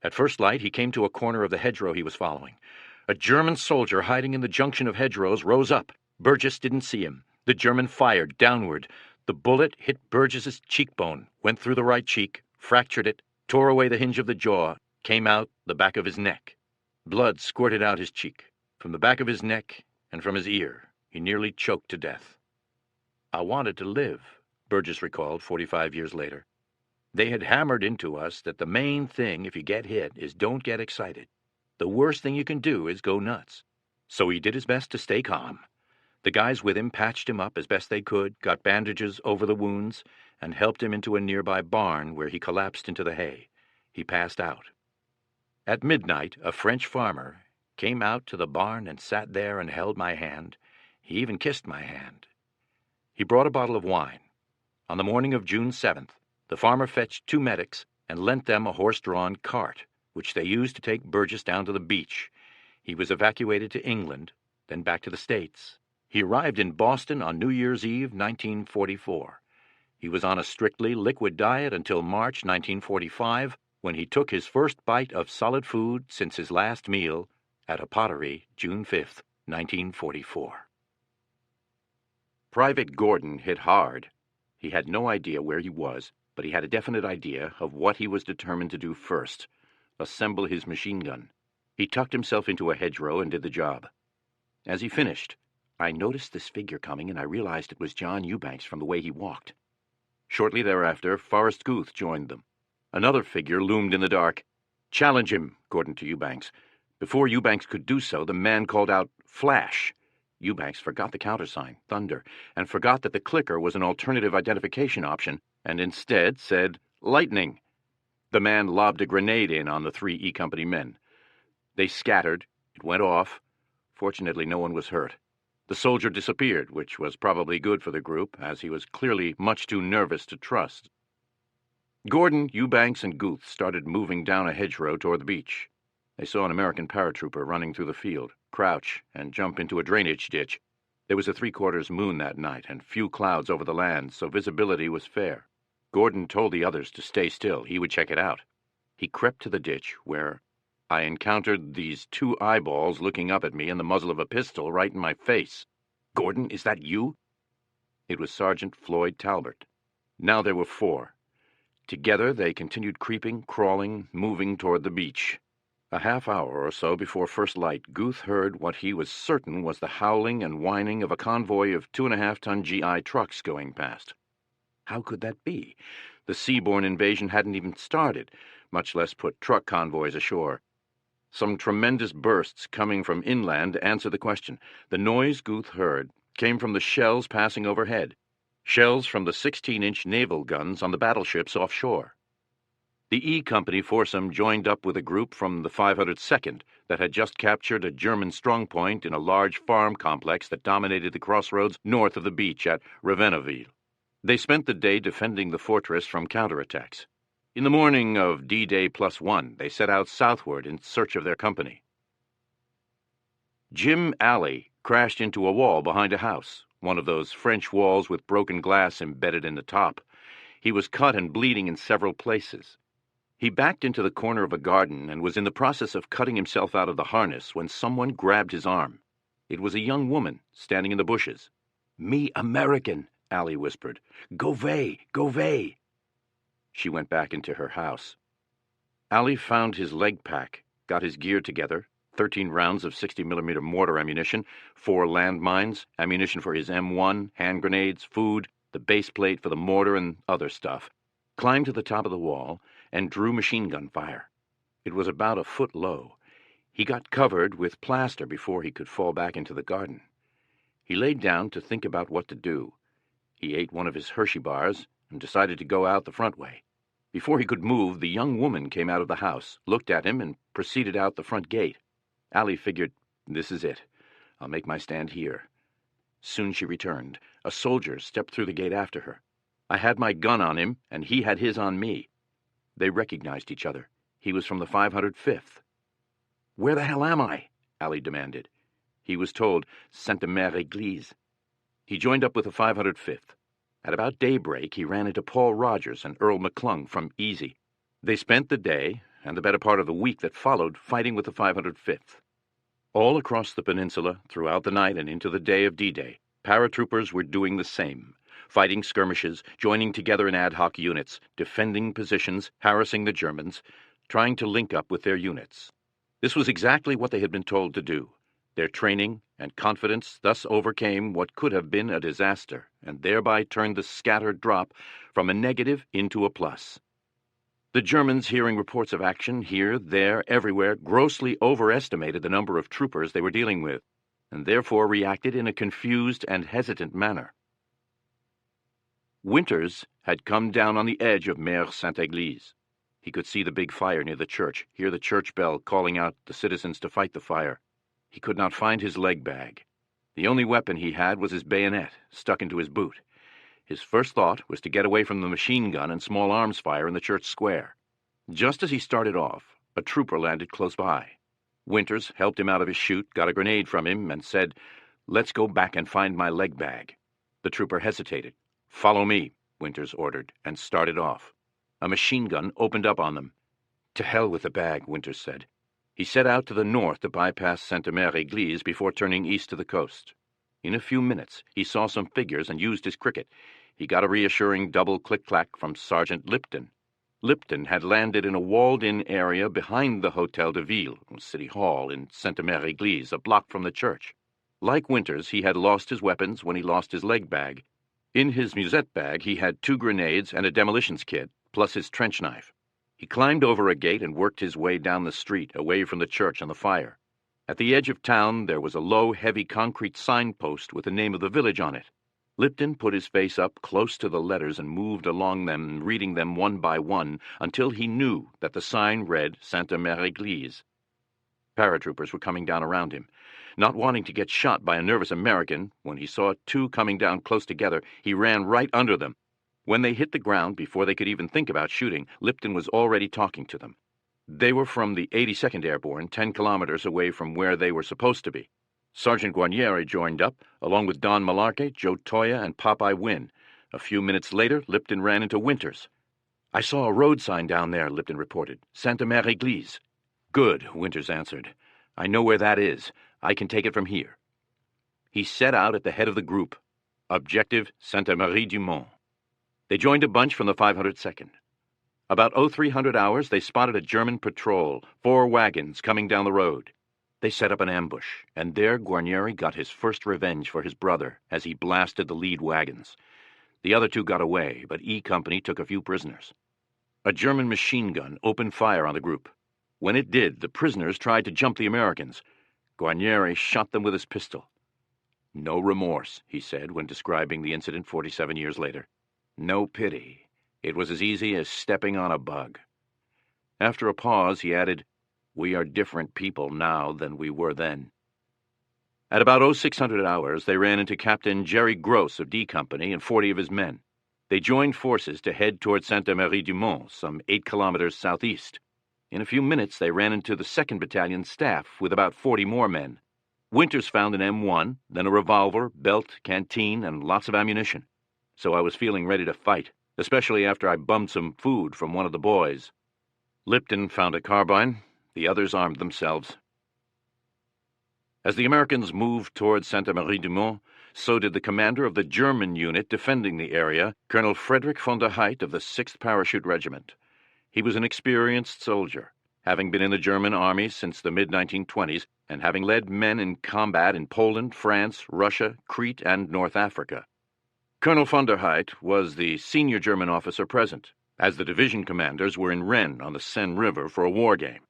At first light, he came to a corner of the hedgerow he was following. A German soldier hiding in the junction of hedgerows rose up. Burgess didn't see him. The German fired downward. The bullet hit Burgess's cheekbone, went through the right cheek, fractured it, tore away the hinge of the jaw, came out the back of his neck. Blood squirted out his cheek. From the back of his neck and from his ear, he nearly choked to death. "I wanted to live," Burgess recalled 45 years later. "They had hammered into us that the main thing if you get hit is don't get excited. The worst thing you can do is go nuts." So he did his best to stay calm. The guys with him patched him up as best they could, got bandages over the wounds, and helped him into a nearby barn where he collapsed into the hay. He passed out. At midnight, a French farmer came out to the barn and sat there and held my hand. He even kissed my hand. He brought a bottle of wine. On the morning of June 7th, the farmer fetched 2 medics and lent them a horse-drawn cart, which they used to take Burgess down to the beach. He was evacuated to England, then back to the States. He arrived in Boston on New Year's Eve, 1944. He was on a strictly liquid diet until March 1945, when he took his first bite of solid food since his last meal at a pottery, June 5th, 1944. Private Gordon hit hard. He had no idea where he was, but he had a definite idea of what he was determined to do first: assemble his machine gun. He tucked himself into a hedgerow and did the job. As he finished, I noticed this figure coming, and I realized it was John Eubanks from the way he walked. Shortly thereafter, Forrest Guth joined them. Another figure loomed in the dark. "Challenge him," Gordon to Eubanks. Before Eubanks could do so, the man called out, "Flash!" Eubanks forgot the countersign, thunder, and forgot that the clicker was an alternative identification option, and instead said, "Lightning." The man lobbed a grenade in on the 3 E Company men. They scattered. It went off. Fortunately, no one was hurt. The soldier disappeared, which was probably good for the group, as he was clearly much too nervous to trust. Gordon, Eubanks, and Guth started moving down a hedgerow toward the beach. They saw an American paratrooper running through the field, crouch, and jump into a drainage ditch. There was a 3/4 moon that night, and few clouds over the land, so visibility was fair. Gordon told the others to stay still. He would check it out. He crept to the ditch, where I encountered these 2 eyeballs looking up at me and the muzzle of a pistol right in my face. "Gordon, is that you?" It was Sergeant Floyd Talbot. Now there were 4. Together they continued creeping, crawling, moving toward the beach. A half hour or so before first light, Guth heard what he was certain was the howling and whining of a convoy of 2.5-ton GI trucks going past. How could that be? The seaborne invasion hadn't even started, much less put truck convoys ashore. Some tremendous bursts coming from inland answered the question. The noise Guth heard came from the shells passing overhead, shells from the 16-inch naval guns on the battleships offshore. The E Company foursome joined up with a group from the 502nd that had just captured a German strongpoint in a large farm complex that dominated the crossroads north of the beach at Ravennauville. They spent the day defending the fortress from counterattacks. In the morning of D-Day +1, they set out southward in search of their company. Jim Alley crashed into a wall behind a house, one of those French walls with broken glass embedded in the top. He was cut and bleeding in several places. He backed into the corner of a garden and was in the process of cutting himself out of the harness when someone grabbed his arm. It was a young woman standing in the bushes. "Me American," Allie whispered. "Go vay, go vay." She went back into her house. Allie found his leg pack, got his gear together, 13 rounds of 60mm mortar ammunition, 4 landmines, ammunition for his M1, hand grenades, food, the base plate for the mortar and other stuff, climbed to the top of the wall, and drew machine gun fire. It was about a foot low. He got covered with plaster before he could fall back into the garden. He laid down to think about what to do. He ate one of his Hershey bars and decided to go out the front way. Before he could move, the young woman came out of the house, looked at him, and proceeded out the front gate. Allie figured, "This is it. I'll make my stand here." Soon she returned. A soldier stepped through the gate after her. I had my gun on him, and he had his on me. They recognized each other. He was from the 505th. "Where the hell am I?" Allie demanded. He was told, Sainte-Mère-Église. He joined up with the 505th. At about daybreak, he ran into Paul Rogers and Earl McClung from Easy. They spent the day, and the better part of the week that followed, fighting with the 505th. All across the peninsula, throughout the night and into the day of D-Day, paratroopers were doing the same, fighting skirmishes, joining together in ad hoc units, defending positions, harassing the Germans, trying to link up with their units. This was exactly what they had been told to do. Their training and confidence thus overcame what could have been a disaster, and thereby turned the scattered drop from a negative into a plus. The Germans, hearing reports of action here, there, everywhere, grossly overestimated the number of troopers they were dealing with, and therefore reacted in a confused and hesitant manner. Winters had come down on the edge of Mère Sainte-Église. He could see the big fire near the church, hear the church bell calling out the citizens to fight the fire. He could not find his leg bag. The only weapon he had was his bayonet, stuck into his boot. His first thought was to get away from the machine gun and small arms fire in the church square. Just as he started off, a trooper landed close by. Winters helped him out of his chute, got a grenade from him, and said, "Let's go back and find my leg bag." The trooper hesitated. "Follow me," Winters ordered, and started off. A machine gun opened up on them. "To hell with the bag," Winters said. He set out to the north to bypass Sainte-Mère-Église before turning east to the coast. In a few minutes, he saw some figures and used his cricket. He got a reassuring double click-clack from Sergeant Lipton. Lipton had landed in a walled-in area behind the Hôtel de Ville, City Hall, in Sainte-Mère-Église, a block from the church. Like Winters, he had lost his weapons when he lost his leg bag. In his musette bag, he had 2 grenades and a demolitions kit, plus his trench knife. He climbed over a gate and worked his way down the street, away from the church and the fire. At the edge of town, there was a low, heavy concrete signpost with the name of the village on it. Lipton put his face up close to the letters and moved along them, reading them one by one, until he knew that the sign read Sainte-Mère-Église. Paratroopers were coming down around him. Not wanting to get shot by a nervous American, when he saw 2 coming down close together, he ran right under them. When they hit the ground, before they could even think about shooting, Lipton was already talking to them. They were from the 82nd Airborne, 10 kilometers away from where they were supposed to be. Sergeant Guarnieri joined up, along with Don Malarkey, Joe Toya, and Popeye Wynn. A few minutes later, Lipton ran into Winters. "I saw a road sign down there," Lipton reported. "Sainte-Mère-Église." "Good," Winters answered. "I know where that is. I can take it from here." He set out at the head of the group. Objective, Sainte-Marie-du-Mont. They joined a bunch from the 502nd. About 0300 hours, they spotted a German patrol, 4 wagons coming down the road. They set up an ambush, and there Guarnieri got his first revenge for his brother as he blasted the lead wagons. The other 2 got away, but E Company took a few prisoners. A German machine gun opened fire on the group. When it did, the prisoners tried to jump the Americans. Guarnieri shot them with his pistol. "No remorse," he said when describing the incident 47 years later. "No pity. It was as easy as stepping on a bug." After a pause, he added, "We are different people now than we were then." At about 0600 hours, they ran into Captain Jerry Gross of D Company and 40 of his men. They joined forces to head toward Sainte-Marie-du-Mont, some 8 kilometers southeast. In a few minutes, they ran into the 2nd Battalion staff with about 40 more men. Winters found an M1, then a revolver, belt, canteen, and lots of ammunition. So I was feeling ready to fight, especially after I bummed some food from one of the boys. Lipton found a carbine. The others armed themselves. As the Americans moved toward Sainte-Marie-du-Mont, so did the commander of the German unit defending the area, Colonel Frederick von der Heydt of the 6th Parachute Regiment. He was an experienced soldier, having been in the German army since the mid-1920s and having led men in combat in Poland, France, Russia, Crete, and North Africa. Colonel von der Heydt was the senior German officer present, as the division commanders were in Rennes on the Seine River for a war game.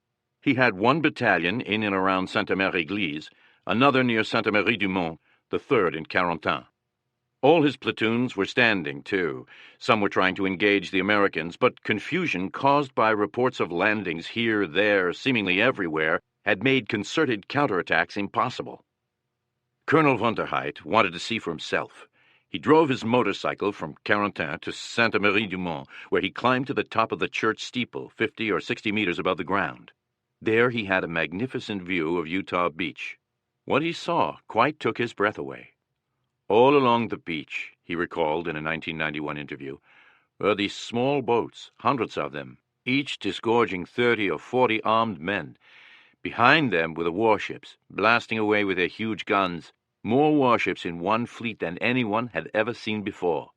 He had 1 battalion in and around Sainte-Mère-Église, another near Sainte-Marie-du-Mont, the 3rd in Carentan. All his platoons were standing, too. Some were trying to engage the Americans, but confusion caused by reports of landings here, there, seemingly everywhere, had made concerted counterattacks impossible. Colonel von der Heydt wanted to see for himself. He drove his motorcycle from Carentan to Sainte-Marie-du-Mont, where he climbed to the top of the church steeple, 50 or 60 meters above the ground. There he had a magnificent view of Utah Beach. What he saw quite took his breath away. All along the beach, he recalled in a 1991 interview, were these small boats, hundreds of them, each disgorging 30 or 40 armed men. Behind them were the warships, blasting away with their huge guns, more warships in one fleet than anyone had ever seen before.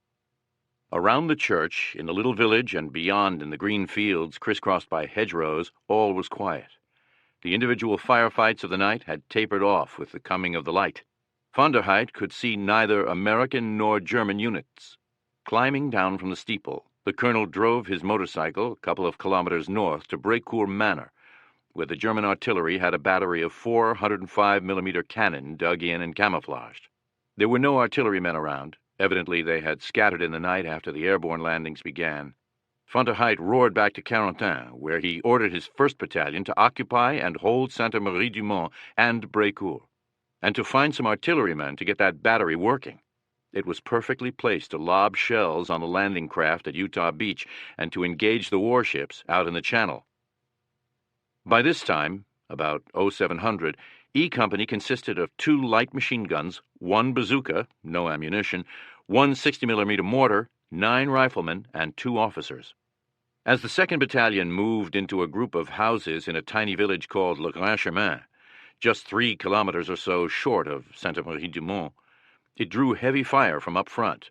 Around the church, in the little village, and beyond in the green fields crisscrossed by hedgerows, all was quiet. The individual firefights of the night had tapered off with the coming of the light. Von der Heydt could see neither American nor German units. Climbing down from the steeple, the colonel drove his motorcycle a couple of kilometers north to Brécourt Manor, where the German artillery had a battery of 4 105mm cannon dug in and camouflaged. There were no artillerymen around. Evidently they had scattered in the night after the airborne landings began. Von der Heydt roared back to Carentan, where he ordered his 1st Battalion to occupy and hold Sainte-Marie-du-Mont and Brécourt, and to find some artillerymen to get that battery working. It was perfectly placed to lob shells on the landing craft at Utah Beach and to engage the warships out in the channel. By this time, about 0700, E Company consisted of 2 light machine guns, 1 bazooka, no ammunition, 1 60mm mortar, 9 riflemen, and 2 officers. As the 2nd Battalion moved into a group of houses in a tiny village called Le Grand Chemin, just 3 kilometers or so short of Sainte-Marie-du-Mont, it drew heavy fire from up front.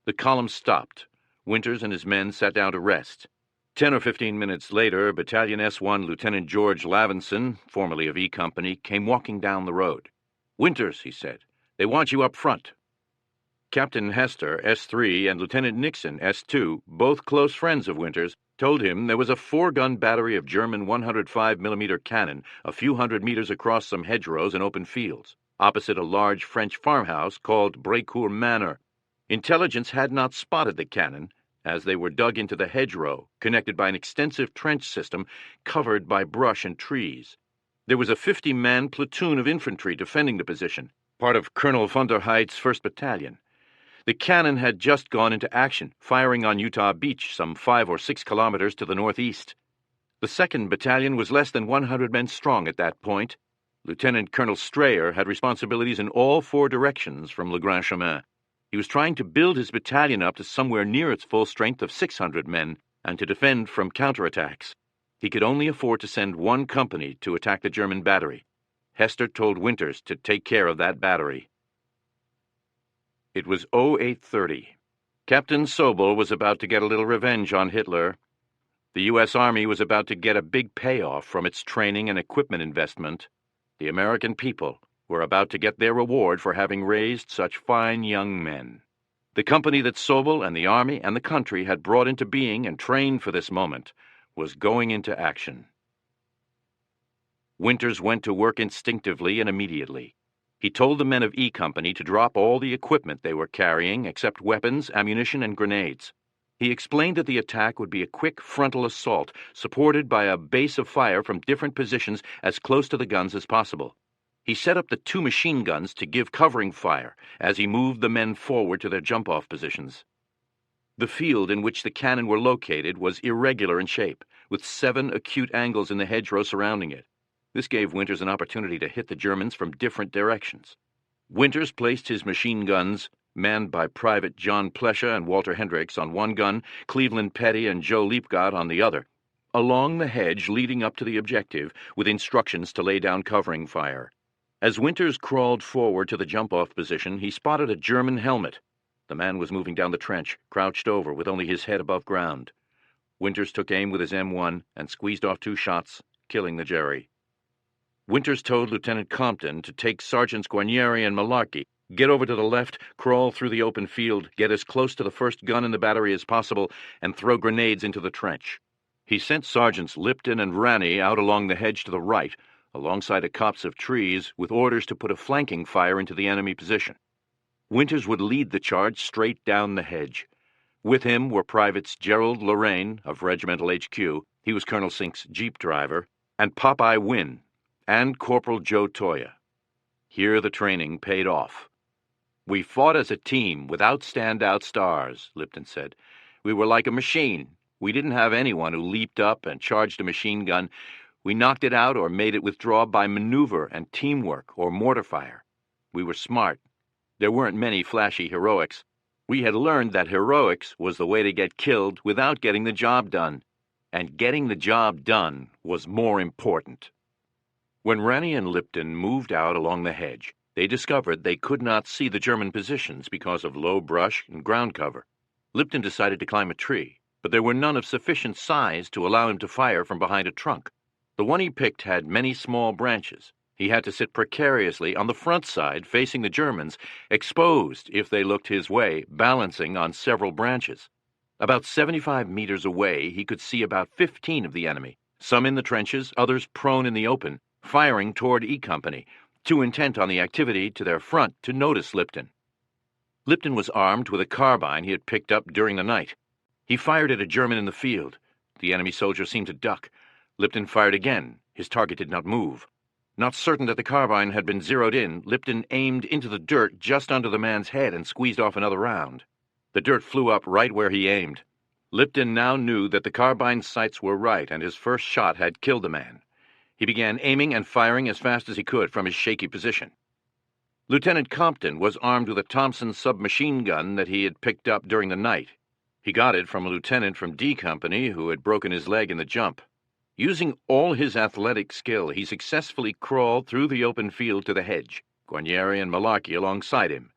The column stopped. Winters and his men sat down to rest. 10 or 15 minutes later, Battalion S1 Lieutenant George Lavinson, formerly of E Company, came walking down the road. "Winters," he said, "they want you up front." Captain Hester, S3, and Lieutenant Nixon, S2, both close friends of Winters, told him there was a 4-gun battery of German 105mm cannon a few hundred meters across some hedgerows and open fields, opposite a large French farmhouse called Brécourt Manor. Intelligence had not spotted the cannon, as they were dug into the hedgerow, connected by an extensive trench system covered by brush and trees. There was a 50-man platoon of infantry defending the position, part of Colonel von der Heydt's 1st Battalion. The cannon had just gone into action, firing on Utah Beach, some 5 or 6 kilometers to the northeast. The 2nd Battalion was less than 100 men strong at that point. Lieutenant Colonel Strayer had responsibilities in all 4 directions from Le Grand Chemin. He was trying to build his battalion up to somewhere near its full strength of 600 men and to defend from counterattacks. He could only afford to send 1 company to attack the German battery. Hester told Winters to take care of that battery. It was 0830. Captain Sobel was about to get a little revenge on Hitler. The U.S. Army was about to get a big payoff from its training and equipment investment. The American people were about to get their reward for having raised such fine young men. The company that Sobel and the Army and the country had brought into being and trained for this moment was going into action. Winters went to work instinctively and immediately. He told the men of E Company to drop all the equipment they were carrying except weapons, ammunition, and grenades. He explained that the attack would be a quick frontal assault, supported by a base of fire from different positions as close to the guns as possible. He set up the 2 machine guns to give covering fire as he moved the men forward to their jump-off positions. The field in which the cannon were located was irregular in shape, with 7 acute angles in the hedgerow surrounding it. This gave Winters an opportunity to hit the Germans from different directions. Winters placed his machine guns, manned by Private John Plesha and Walter Hendricks on one gun, Cleveland Petty and Joe Leapgott on the other, along the hedge leading up to the objective, with instructions to lay down covering fire. As Winters crawled forward to the jump-off position, he spotted a German helmet. The man was moving down the trench, crouched over with only his head above ground. Winters took aim with his M1 and squeezed off 2 shots, killing the Jerry. Winters told Lieutenant Compton to take Sergeants Guarnieri and Malarkey, get over to the left, crawl through the open field, get as close to the first gun in the battery as possible, and throw grenades into the trench. He sent Sergeants Lipton and Ranney out along the hedge to the right, alongside a copse of trees, with orders to put a flanking fire into the enemy position. Winters would lead the charge straight down the hedge. With him were Privates Gerald Lorraine of Regimental HQ, he was Colonel Sink's jeep driver, and Popeye Wynn, and Corporal Joe Toya. Here the training paid off. "We fought as a team without standout stars," Lipton said. "We were like a machine. We didn't have anyone who leaped up and charged a machine gun. We knocked it out or made it withdraw by maneuver and teamwork or mortar fire. We were smart. There weren't many flashy heroics. We had learned that heroics was the way to get killed without getting the job done. And getting the job done was more important." When Ranney and Lipton moved out along the hedge, they discovered they could not see the German positions because of low brush and ground cover. Lipton decided to climb a tree, but there were none of sufficient size to allow him to fire from behind a trunk. The one he picked had many small branches. He had to sit precariously on the front side facing the Germans, exposed if they looked his way, balancing on several branches. About 75 meters away, he could see about 15 of the enemy, some in the trenches, others prone in the open, firing toward E Company, too intent on the activity to their front to notice Lipton. Lipton was armed with a carbine he had picked up during the night. He fired at a German in the field. The enemy soldier seemed to duck. Lipton fired again. His target did not move. Not certain that the carbine had been zeroed in, Lipton aimed into the dirt just under the man's head and squeezed off another round. The dirt flew up right where he aimed. Lipton now knew that the carbine's sights were right, and his first shot had killed the man. He began aiming and firing as fast as he could from his shaky position. Lieutenant Compton was armed with a Thompson submachine gun that he had picked up during the night. He got it from a lieutenant from D Company who had broken his leg in the jump. Using all his athletic skill, he successfully crawled through the open field to the hedge, Guarnieri and Malarkey alongside him.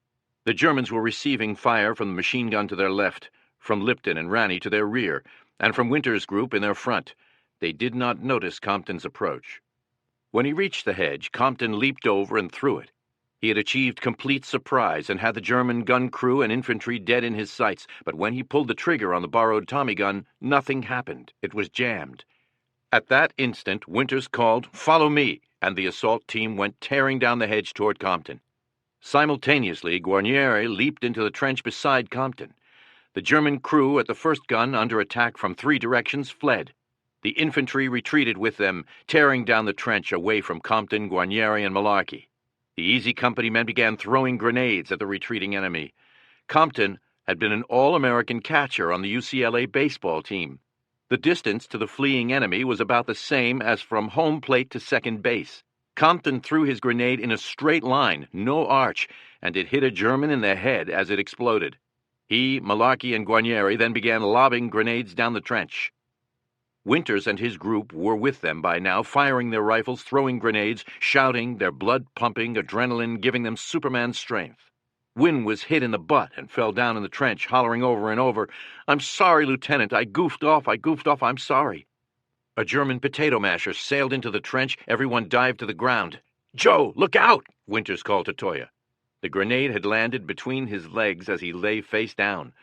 The Germans were receiving fire from the machine gun to their left, from Lipton and Ranney to their rear, and from Winter's group in their front. They did not notice Compton's approach. When he reached the hedge, Compton leaped over and threw it. He had achieved complete surprise and had the German gun crew and infantry dead in his sights, but when he pulled the trigger on the borrowed Tommy gun, nothing happened. It was jammed. At that instant, Winters called, "Follow me," and the assault team went tearing down the hedge toward Compton. Simultaneously, Guarnieri leaped into the trench beside Compton. The German crew at the first gun, under attack from 3 directions, fled. The infantry retreated with them, tearing down the trench away from Compton, Guarnieri, and Malarkey. The Easy Company men began throwing grenades at the retreating enemy. Compton had been an All-American catcher on the UCLA baseball team. The distance to the fleeing enemy was about the same as from home plate to second base. Compton threw his grenade in a straight line, no arch, and it hit a German in the head as it exploded. He, Malarkey, and Guarnieri then began lobbing grenades down the trench. Winters and his group were with them by now, firing their rifles, throwing grenades, shouting, their blood pumping, adrenaline giving them Superman strength. Wynne was hit in the butt and fell down in the trench, hollering over and over, "I'm sorry, Lieutenant. I goofed off. I'm sorry." A German potato masher sailed into the trench. Everyone dived to the ground. "Joe, look out!" Winters called to Toye. The grenade had landed between his legs as he lay face down.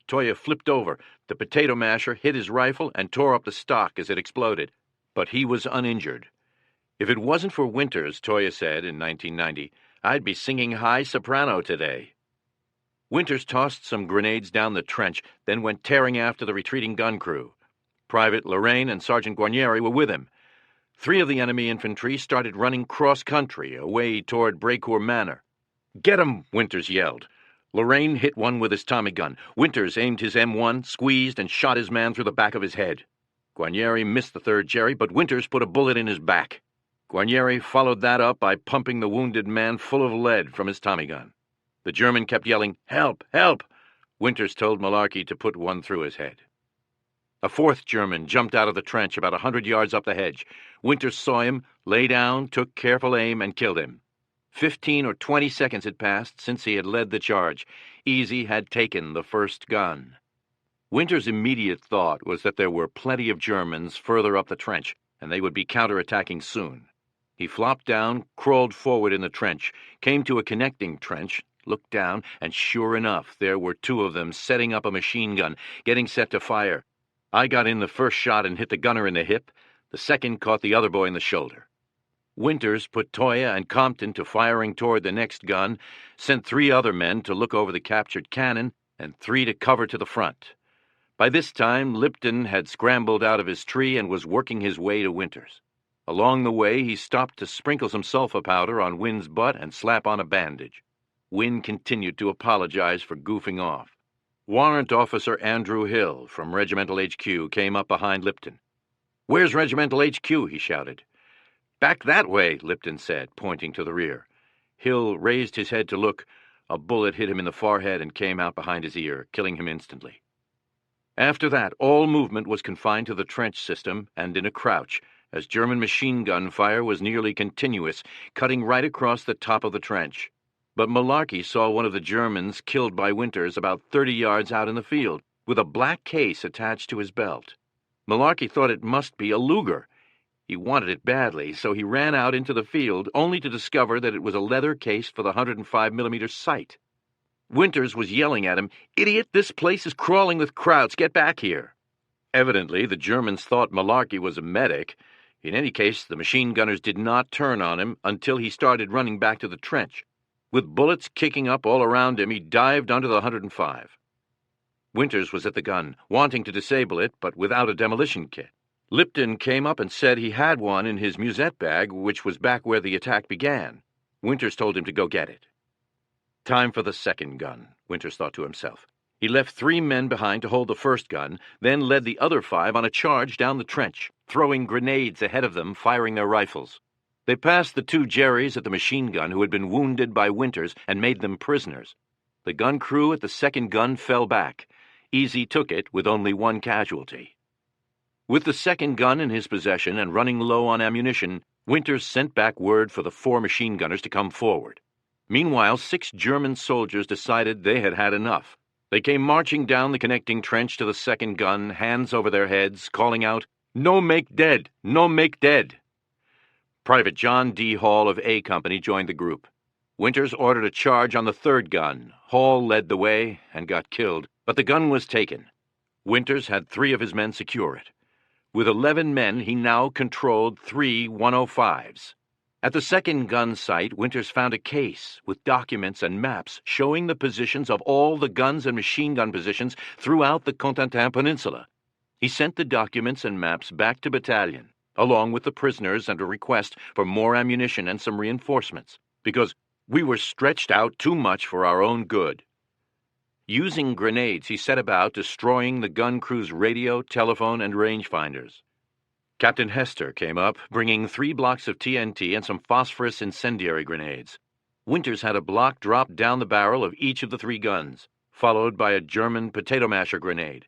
Toye flipped over. The potato masher hit his rifle and tore up the stock as it exploded. But he was uninjured. "If it wasn't for Winters," Toye said in 1990, "I'd be singing high soprano today." Winters tossed some grenades down the trench, then went tearing after the retreating gun crew. Private Lorraine and Sergeant Guarnieri were with him. 3 of the enemy infantry started running cross-country, away toward Brecourt Manor. "Get 'em!" Winters yelled. Lorraine hit one with his Tommy gun. Winters aimed his M1, squeezed, and shot his man through the back of his head. Guarnieri missed the 3rd Jerry, but Winters put a bullet in his back. Guarnieri followed that up by pumping the wounded man full of lead from his Tommy gun. The German kept yelling, "Help! Help!" Winters told Malarkey to put one through his head. A 4th German jumped out of the trench about 100 yards up the hedge. Winters saw him, lay down, took careful aim, and killed him. 15 or 20 seconds had passed since he had led the charge. Easy had taken the first gun. Winters' immediate thought was that there were plenty of Germans further up the trench, and they would be counterattacking soon. He flopped down, crawled forward in the trench, came to a connecting trench, looked down, and sure enough, there were 2 of them setting up a machine gun, getting set to fire. I got in the first shot and hit the gunner in the hip. The second caught the other boy in the shoulder. Winters put Toye and Compton to firing toward the next gun, sent 3 other men to look over the captured cannon, and 3 to cover to the front. By this time, Lipton had scrambled out of his tree and was working his way to Winters. Along the way, he stopped to sprinkle some sulfa powder on Wynne's butt and slap on a bandage. Wynne continued to apologize for goofing off. Warrant Officer Andrew Hill from Regimental HQ came up behind Lipton. "Where's Regimental HQ?" he shouted. "Back that way," Lipton said, pointing to the rear. Hill raised his head to look. A bullet hit him in the forehead and came out behind his ear, killing him instantly. After that, all movement was confined to the trench system and in a crouch, as German machine gun fire was nearly continuous, cutting right across the top of the trench. But Malarkey saw one of the Germans killed by Winters about 30 yards out in the field, with a black case attached to his belt. Malarkey thought it must be a Luger. He wanted it badly, so he ran out into the field, only to discover that it was a leather case for the 105mm sight. Winters was yelling at him, "Idiot, this place is crawling with Krauts. Get back here." Evidently, the Germans thought Malarkey was a medic. In any case, the machine gunners did not turn on him until he started running back to the trench. With bullets kicking up all around him, he dived under the 105. Winters was at the gun, wanting to disable it, but without a demolition kit. Lipton came up and said he had one in his musette bag, which was back where the attack began. Winters told him to go get it. Time for the second gun, Winters thought to himself. He left 3 men behind to hold the first gun, then led the other 5 on a charge down the trench, throwing grenades ahead of them, firing their rifles. They passed the 2 Jerrys at the machine gun who had been wounded by Winters and made them prisoners. The gun crew at the second gun fell back. Easy took it with only 1 casualty. With the second gun in his possession and running low on ammunition, Winters sent back word for the 4 machine gunners to come forward. Meanwhile, 6 German soldiers decided they had had enough. They came marching down the connecting trench to the second gun, hands over their heads, calling out, "No make dead! No make dead!" Private John D. Hall of A Company joined the group. Winters ordered a charge on the third gun. Hall led the way and got killed, but the gun was taken. Winters had 3 of his men secure it. With 11 men, he now controlled 3 105s. At the second gun site, Winters found a case with documents and maps showing the positions of all the guns and machine gun positions throughout the Cotentin Peninsula. He sent the documents and maps back to battalion, along with the prisoners and a request for more ammunition and some reinforcements, because we were stretched out too much for our own good. Using grenades, he set about destroying the gun crew's radio, telephone, and rangefinders. Captain Hester came up, bringing 3 blocks of TNT and some phosphorus incendiary grenades. Winters had a block dropped down the barrel of each of the 3 guns, followed by a German potato masher grenade.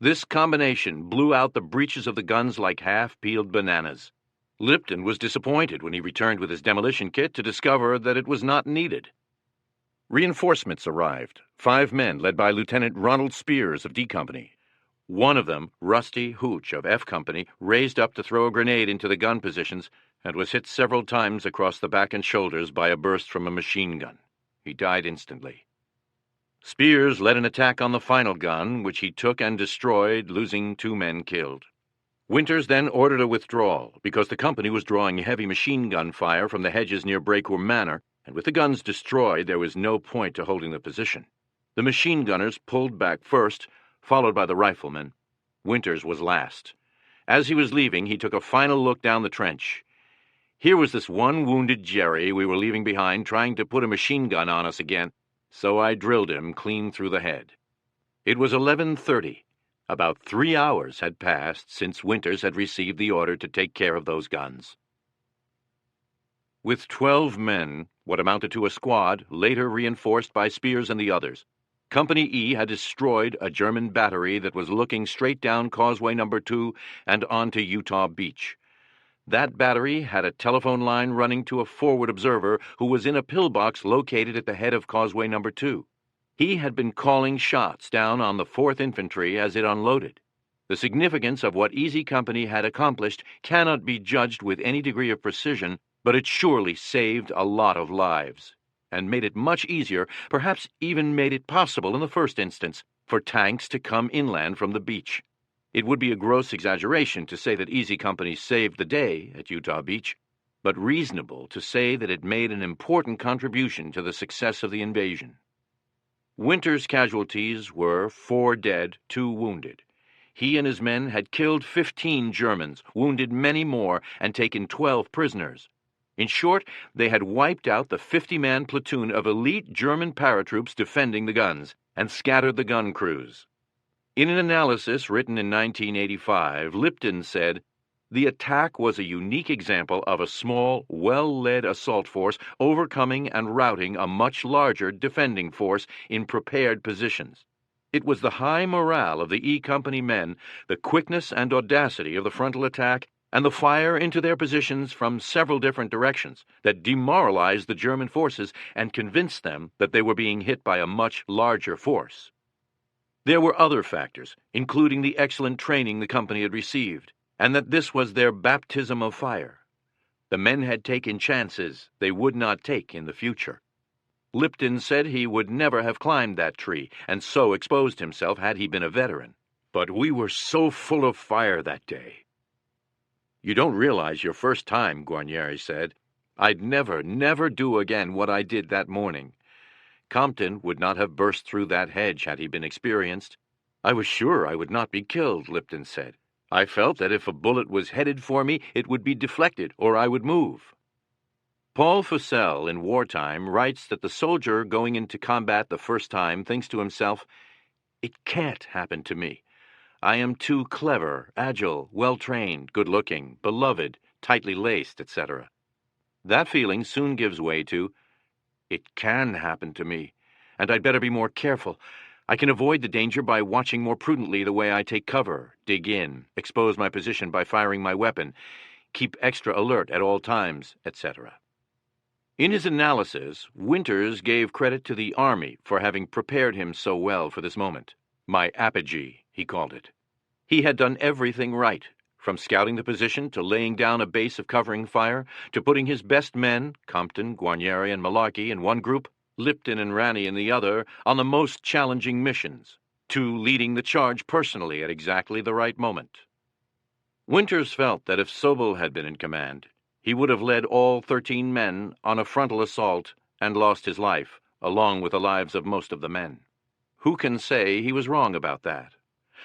This combination blew out the breeches of the guns like half-peeled bananas. Lipton was disappointed when he returned with his demolition kit to discover that it was not needed. Reinforcements arrived, 5 men led by Lieutenant Ronald Spears of D Company. One of them, Rusty Hooch of F Company, raised up to throw a grenade into the gun positions and was hit several times across the back and shoulders by a burst from a machine gun. He died instantly. Spears led an attack on the final gun, which he took and destroyed, losing 2 men killed. Winters then ordered a withdrawal, because the company was drawing heavy machine gun fire from the hedges near Breakwell Manor, and with the guns destroyed, there was no point to holding the position. The machine gunners pulled back first, followed by the riflemen. Winters was last. As he was leaving, he took a final look down the trench. Here was this one wounded Jerry we were leaving behind trying to put a machine gun on us again, so I drilled him clean through the head. It was 11:30. About 3 hours had passed since Winters had received the order to take care of those guns. With 12 men, what amounted to a squad, later reinforced by Spears and the others, Company E had destroyed a German battery that was looking straight down Causeway No. 2 and onto Utah Beach. That battery had a telephone line running to a forward observer who was in a pillbox located at the head of Causeway No. 2. He had been calling shots down on the 4th Infantry as it unloaded. The significance of what Easy Company had accomplished cannot be judged with any degree of precision, but it surely saved a lot of lives, and made it much easier, perhaps even made it possible in the first instance, for tanks to come inland from the beach. It would be a gross exaggeration to say that Easy Company saved the day at Utah Beach, but reasonable to say that it made an important contribution to the success of the invasion. Winters' casualties were 4 dead, 2 wounded. He and his men had killed 15 Germans, wounded many more, and taken 12 prisoners. In short, they had wiped out the 50-man platoon of elite German paratroops defending the guns, and scattered the gun crews. In an analysis written in 1985, Lipton said, "The attack was a unique example of a small, well-led assault force overcoming and routing a much larger defending force in prepared positions. It was the high morale of the E Company men, the quickness and audacity of the frontal attack, and the fire into their positions from several different directions that demoralized the German forces and convinced them that they were being hit by a much larger force." There were other factors, including the excellent training the company had received, and that this was their baptism of fire. The men had taken chances they would not take in the future. Lipton said he would never have climbed that tree, and so exposed himself had he been a veteran. But we were so full of fire that day. "You don't realize your first time," Guarnieri said. "I'd never do again what I did that morning. Compton would not have burst through that hedge had he been experienced. I was sure I would not be killed," Lipton said. "I felt that if a bullet was headed for me, it would be deflected, or I would move." Paul Fussell, in wartime, writes that the soldier going into combat the first time thinks to himself, "It can't happen to me. I am too clever, agile, well-trained, good-looking, beloved, tightly laced, etc." That feeling soon gives way to, "It can happen to me, and I'd better be more careful. I can avoid the danger by watching more prudently the way I take cover, dig in, expose my position by firing my weapon, keep extra alert at all times, etc." In his analysis, Winters gave credit to the Army for having prepared him so well for this moment. My apogee, he called it. He had done everything right, from scouting the position to laying down a base of covering fire, to putting his best men, Compton, Guarnieri, and Malarkey, in one group, Lipton and Ranney in the other, on the most challenging missions, to leading the charge personally at exactly the right moment. Winters felt that if Sobel had been in command, he would have led all 13 men on a frontal assault and lost his life, along with the lives of most of the men. Who can say he was wrong about that?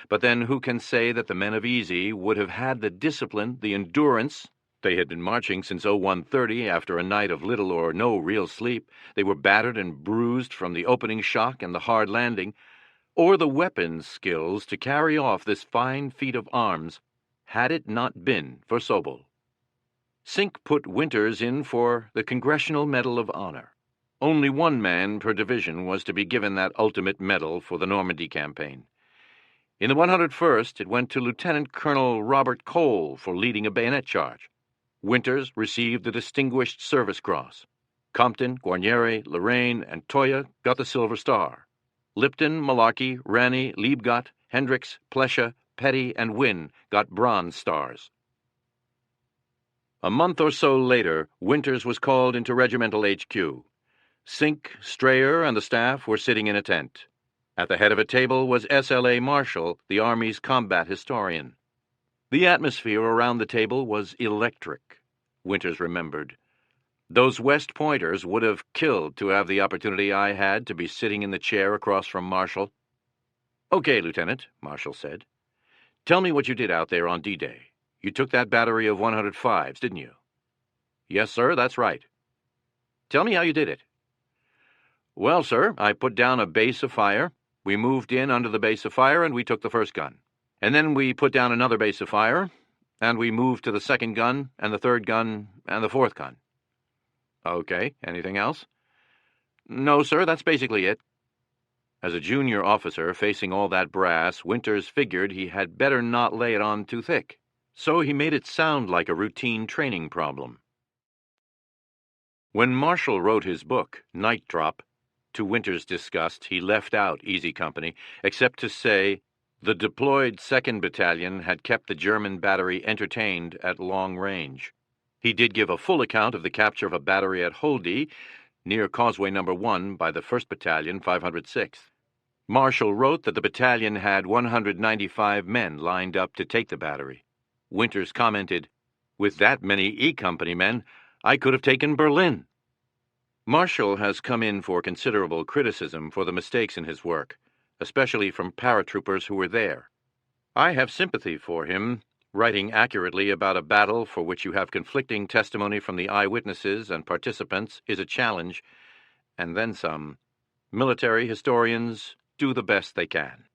But then who can say that the men of Easy would have had the discipline, the endurance? They had been marching since 0130 after a night of little or no real sleep. They were battered and bruised from the opening shock and the hard landing, or the weapons skills to carry off this fine feat of arms, had it not been for Sobel. Sink put Winters in for the Congressional Medal of Honor. Only one man per division was to be given that ultimate medal for the Normandy campaign. In the 101st, it went to Lieutenant Colonel Robert Cole for leading a bayonet charge. Winters received the Distinguished Service Cross. Compton, Guarnieri, Lorraine, and Toya got the Silver Star. Lipton, Malarkey, Ranney, Liebgott, Hendricks, Plescia, Petty, and Wynne got Bronze Stars. A month or so later, Winters was called into Regimental HQ. Sink, Strayer, and the staff were sitting in a tent. At the head of a table was S.L.A. Marshall, the Army's combat historian. The atmosphere around the table was electric, Winters remembered. Those West Pointers would have killed to have the opportunity I had to be sitting in the chair across from Marshall. "Okay, Lieutenant," Marshall said. "Tell me what you did out there on D-Day. You took that battery of 105s, didn't you?" "Yes, sir, that's right." "Tell me how you did it." "Well, sir, I put down a base of fire. We moved in under the base of fire, and we took the first gun. And then we put down another base of fire, and we moved to the second gun, and the third gun, and the fourth gun." "Okay, anything else?" "No, sir, that's basically it." As a junior officer facing all that brass, Winters figured he had better not lay it on too thick. So he made it sound like a routine training problem. When Marshall wrote his book, Night Drop, to Winters' disgust, he left out Easy Company, except to say the deployed 2nd Battalion had kept the German battery entertained at long range. He did give a full account of the capture of a battery at Holdy, near Causeway No. 1, by the 1st Battalion, 506th. Marshall wrote that the battalion had 195 men lined up to take the battery. Winters commented, "With that many E Company men, I could have taken Berlin." Marshall has come in for considerable criticism for the mistakes in his work, especially from paratroopers who were there. I have sympathy for him. Writing accurately about a battle for which you have conflicting testimony from the eyewitnesses and participants is a challenge, and then some. Military historians do the best they can.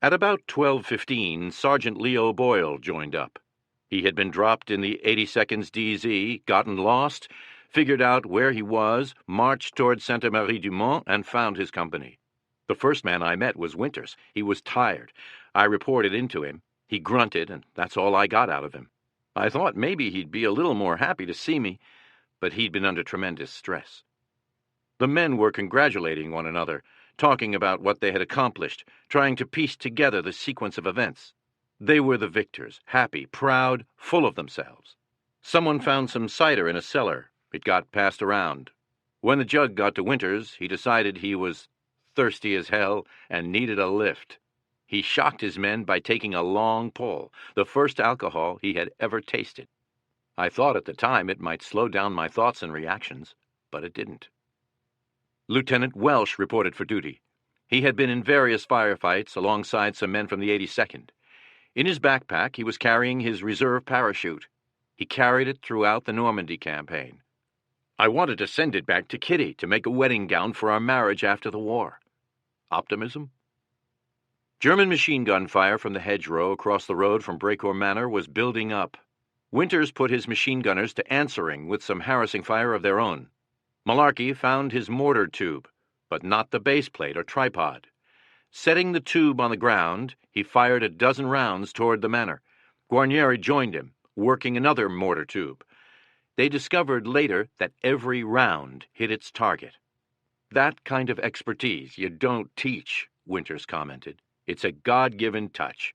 At about 12:15, Sergeant Leo Boyle joined up. He had been dropped in the 82nd's DZ, gotten lost, figured out where he was, marched toward Sainte-Marie-du-Mont, and found his company. The first man I met was Winters. He was tired. I reported into him. He grunted, and that's all I got out of him. I thought maybe he'd be a little more happy to see me, but he'd been under tremendous stress. The men were congratulating one another, talking about what they had accomplished, trying to piece together the sequence of events. They were the victors, happy, proud, full of themselves. Someone found some cider in a cellar. It got passed around. When the jug got to Winters, he decided he was thirsty as hell and needed a lift. He shocked his men by taking a long pull, the first alcohol he had ever tasted. I thought at the time it might slow down my thoughts and reactions, but it didn't. Lieutenant Welsh reported for duty. He had been in various firefights alongside some men from the 82nd. In his backpack, he was carrying his reserve parachute. He carried it throughout the Normandy campaign. "I wanted to send it back to Kitty to make a wedding gown for our marriage after the war." Optimism? German machine gun fire from the hedgerow across the road from Brecourt Manor was building up. Winters put his machine gunners to answering with some harassing fire of their own. Malarkey found his mortar tube, but not the base plate or tripod. Setting the tube on the ground, he fired a dozen rounds toward the manor. Guarnieri joined him, working another mortar tube. They discovered later that every round hit its target. That kind of expertise you don't teach, Winters commented. It's a God-given touch.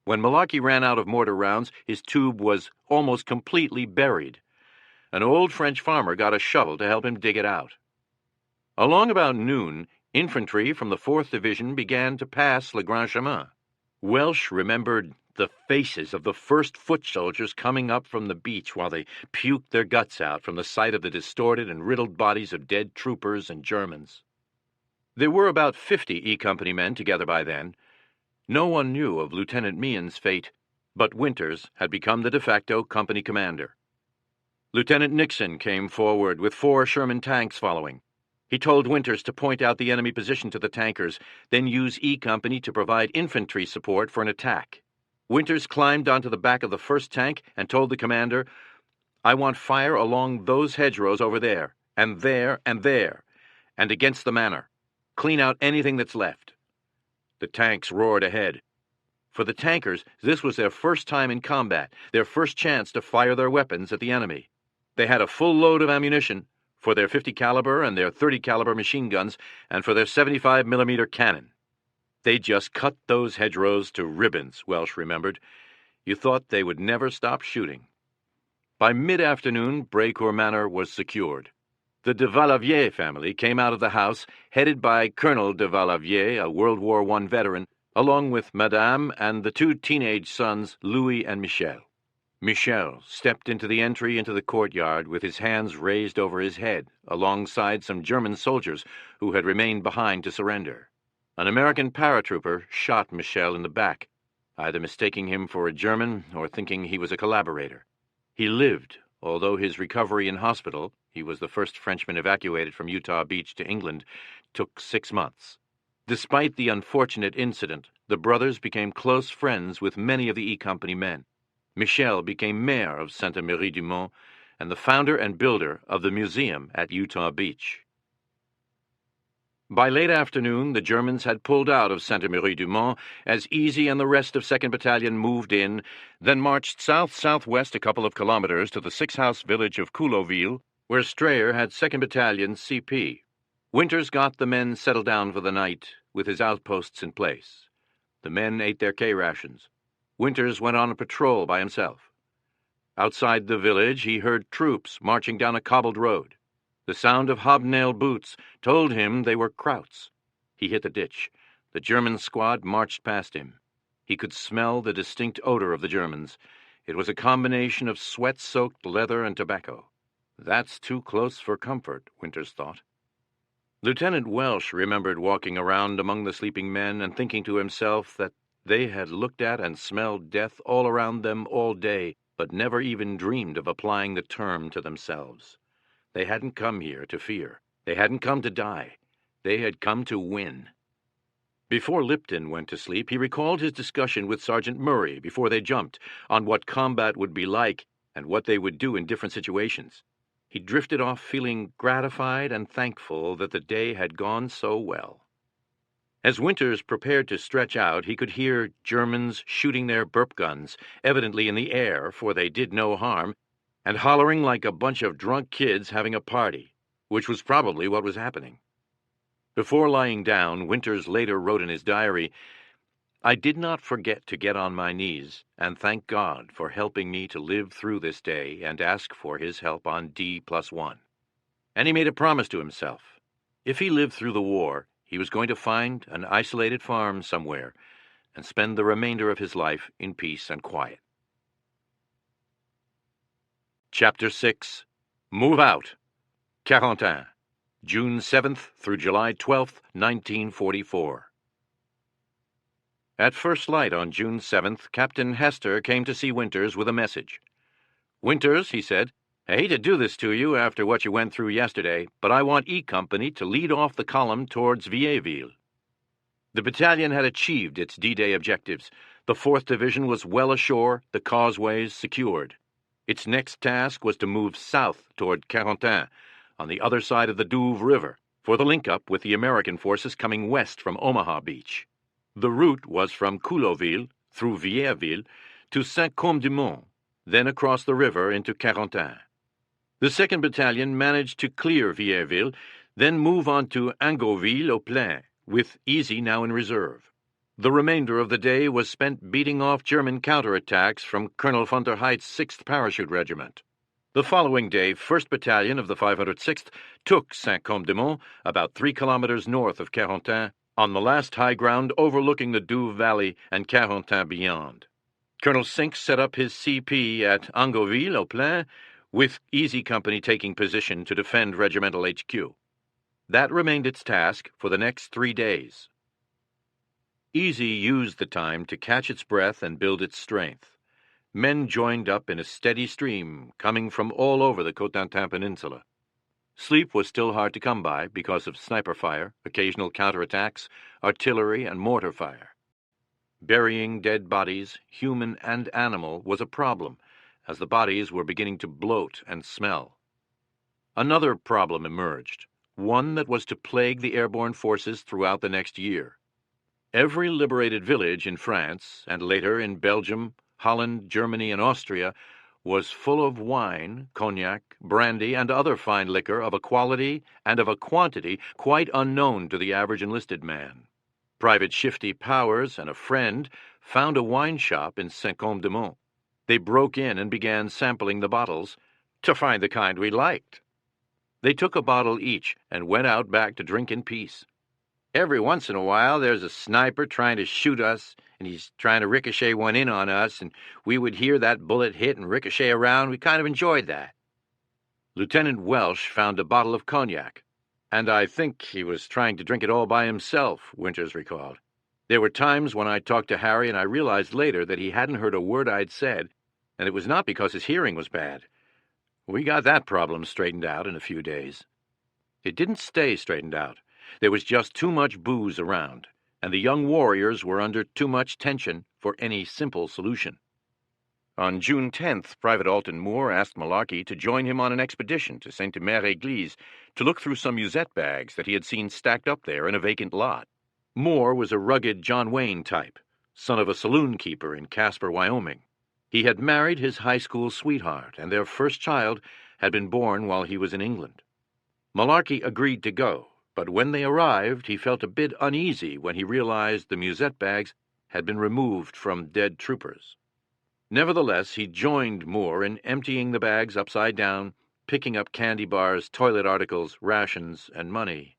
When Malarkey ran out of mortar rounds, his tube was almost completely buried. An old French farmer got a shovel to help him dig it out. Along about noon, infantry from the 4th Division began to pass Le Grand Chemin. Welsh remembered the faces of the first foot soldiers coming up from the beach while they puked their guts out from the sight of the distorted and riddled bodies of dead troopers and Germans. There were about 50 E Company men together by then. No one knew of Lieutenant Meehan's fate, but Winters had become the de facto company commander. Lieutenant Nixon came forward with 4 Sherman tanks following. He told Winters to point out the enemy position to the tankers, then use E Company to provide infantry support for an attack. Winters climbed onto the back of the first tank and told the commander, "I want fire along those hedgerows over there, and there, and against the manor. Clean out anything that's left." The tanks roared ahead. For the tankers, this was their first time in combat, their first chance to fire their weapons at the enemy. They had a full load of ammunition for their 50 caliber and their 30 caliber machine guns and for their 75 millimeter cannon. They just cut those hedgerows to ribbons, Welsh remembered. You thought they would never stop shooting. By mid-afternoon, Brécourt Manor was secured. The de WWII family came out of the house, headed by Colonel de WWII, a World War I veteran, along with Madame and the 2 teenage sons, Louis and Michel. Michel stepped into the entry into the courtyard with his hands raised over his head, alongside some German soldiers who had remained behind to surrender. An American paratrooper shot Michel in the back, either mistaking him for a German or thinking he was a collaborator. He lived, although his recovery in hospital, he was the first Frenchman evacuated from Utah Beach to England, took 6 months. Despite the unfortunate incident, the brothers became close friends with many of the E Company men. Michel became mayor of Sainte-Marie-du-Mont and the founder and builder of the museum at Utah Beach. By late afternoon, the Germans had pulled out of Sainte-Marie-du-Mont as Easy and the rest of 2nd Battalion moved in, then marched south-southwest a couple of kilometers to the 6-house village of Couleauville, where Strayer had 2nd Battalion CP. Winters got the men settled down for the night, with his outposts in place. The men ate their K-rations. Winters went on a patrol by himself. Outside the village, he heard troops marching down a cobbled road. The sound of hobnail boots told him they were Krauts. He hit the ditch. The German squad marched past him. He could smell the distinct odor of the Germans. It was a combination of sweat-soaked leather and tobacco. That's too close for comfort, Winters thought. Lieutenant Welsh remembered walking around among the sleeping men and thinking to himself that they had looked at and smelled death all around them all day, but never even dreamed of applying the term to themselves. They hadn't come here to fear. They hadn't come to die. They had come to win. Before Lipton went to sleep, he recalled his discussion with Sergeant Murray before they jumped on what combat would be like and what they would do in different situations. He drifted off feeling gratified and thankful that the day had gone so well. As Winters prepared to stretch out, he could hear Germans shooting their burp guns, evidently in the air, for they did no harm, and hollering like a bunch of drunk kids having a party, which was probably what was happening. Before lying down, Winters later wrote in his diary, "I did not forget to get on my knees and thank God for helping me to live through this day and ask for his help on D+1. And he made a promise to himself. If he lived through the war, he was going to find an isolated farm somewhere and spend the remainder of his life in peace and quiet." Chapter 6. Move Out. Carentan, June 7th through July 12th, 1944. At first light on June 7th, Captain Hester came to see Winters with a message. "Winters," he said, "I hate to do this to you after what you went through yesterday, but I want E Company to lead off the column towards Vieilleville." The battalion had achieved its D-Day objectives. The 4th Division was well ashore, the causeways secured. Its next task was to move south toward Carentan, on the other side of the Douve River, for the link-up with the American forces coming west from Omaha Beach. The route was from Couleauville, through Vieilleville, to Saint-Côme-du-Mont, then across the river into Carentan. The 2nd Battalion managed to clear Vierville, then move on to Ingoville-au-Plain, with Easy now in reserve. The remainder of the day was spent beating off German counterattacks from Colonel von der Heydt's 6th Parachute Regiment. The following day, 1st Battalion of the 506th took Saint-Côme-de-Mont, about 3 kilometers north of Carentan, on the last high ground overlooking the Douve Valley and Carentan beyond. Colonel Sink set up his CP at Ingoville-au-Plain, with Easy Company taking position to defend Regimental HQ. That remained its task for the next 3 days. Easy used the time to catch its breath and build its strength. Men joined up in a steady stream coming from all over the Cotentin Peninsula. Sleep was still hard to come by because of sniper fire, occasional counterattacks, artillery, and mortar fire. Burying dead bodies, human and animal, was a problem, as the bodies were beginning to bloat and smell. Another problem emerged, one that was to plague the airborne forces throughout the next year. Every liberated village in France, and later in Belgium, Holland, Germany, and Austria, was full of wine, cognac, brandy, and other fine liquor of a quality and of a quantity quite unknown to the average enlisted man. Private Shifty Powers and a friend found a wine shop in Saint-Côme-de-Mont. They broke in and began sampling the bottles to find the kind we liked. They took a bottle each and went out back to drink in peace. Every once in a while there's a sniper trying to shoot us, and he's trying to ricochet one in on us, and we would hear that bullet hit and ricochet around. We kind of enjoyed that. Lieutenant Welsh found a bottle of cognac, and I think he was trying to drink it all by himself, Winters recalled. There were times when I talked to Harry and I realized later that he hadn't heard a word I'd said, and it was not because his hearing was bad. We got that problem straightened out in a few days. It didn't stay straightened out. There was just too much booze around, and the young warriors were under too much tension for any simple solution. On June 10th, Private Alton Moore asked Malarkey to join him on an expedition to Sainte-Mère-Église to look through some musette bags that he had seen stacked up there in a vacant lot. Moore was a rugged John Wayne type, son of a saloon keeper in Casper, Wyoming. He had married his high school sweetheart, and their first child had been born while he was in England. Malarkey agreed to go, but when they arrived, he felt a bit uneasy when he realized the musette bags had been removed from dead troopers. Nevertheless, he joined Moore in emptying the bags upside down, picking up candy bars, toilet articles, rations, and money.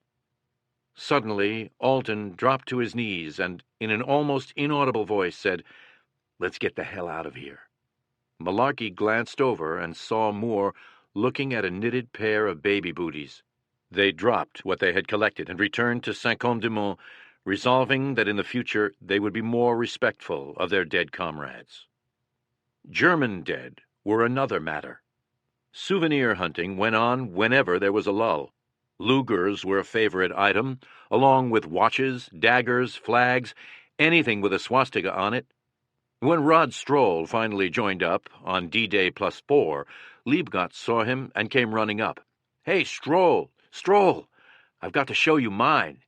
Suddenly, Alton dropped to his knees and, in an almost inaudible voice, said, "Let's get the hell out of here." Malarkey glanced over and saw Moore looking at a knitted pair of baby booties. They dropped what they had collected and returned to Saint-Côme-de-Mont, resolving that in the future they would be more respectful of their dead comrades. German dead were another matter. Souvenir hunting went on whenever there was a lull. Lugers were a favorite item, along with watches, daggers, flags, anything with a swastika on it. When Rod Stroll finally joined up on D-Day +4, Liebgott saw him and came running up. "Hey, Stroll! Stroll! I've got to show you mine."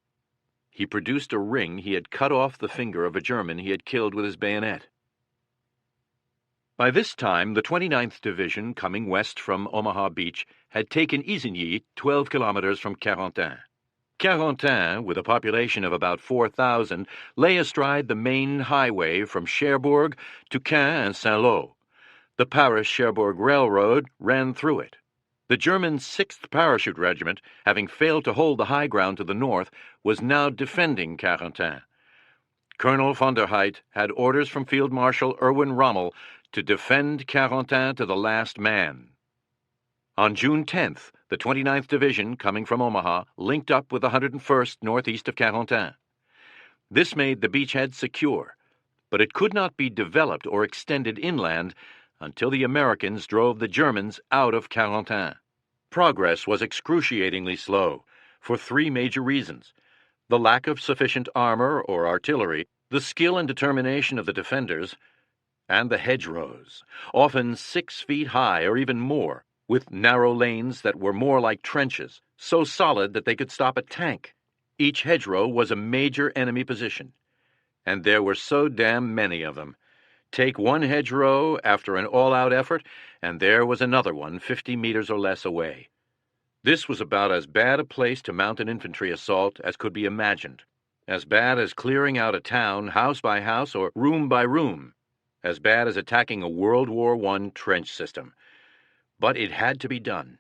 He produced a ring he had cut off the finger of a German he had killed with his bayonet. By this time, the 29th Division, coming west from Omaha Beach, had taken Isigny, 12 kilometers from Carentan. Carentan, with a population of about 4,000, lay astride the main highway from Cherbourg to Caen and Saint-Lô. The Paris-Cherbourg Railroad ran through it. The German 6th Parachute Regiment, having failed to hold the high ground to the north, was now defending Carentan. Colonel von der Heydt had orders from Field Marshal Erwin Rommel to defend Carentan to the last man. On June 10th, the 29th Division, coming from Omaha, linked up with the 101st northeast of Carentan. This made the beachhead secure, but it could not be developed or extended inland until the Americans drove the Germans out of Carentan. Progress was excruciatingly slow, for 3 major reasons: the lack of sufficient armor or artillery, the skill and determination of the defenders, and the hedgerows, often 6 feet high or even more, with narrow lanes that were more like trenches, so solid that they could stop a tank. Each hedgerow was a major enemy position, and there were so damn many of them. Take one hedgerow after an all-out effort, and there was another one 50 meters or less away. This was about as bad a place to mount an infantry assault as could be imagined. As bad as clearing out a town house by house or room by room. As bad as attacking a World War I trench system. But it had to be done.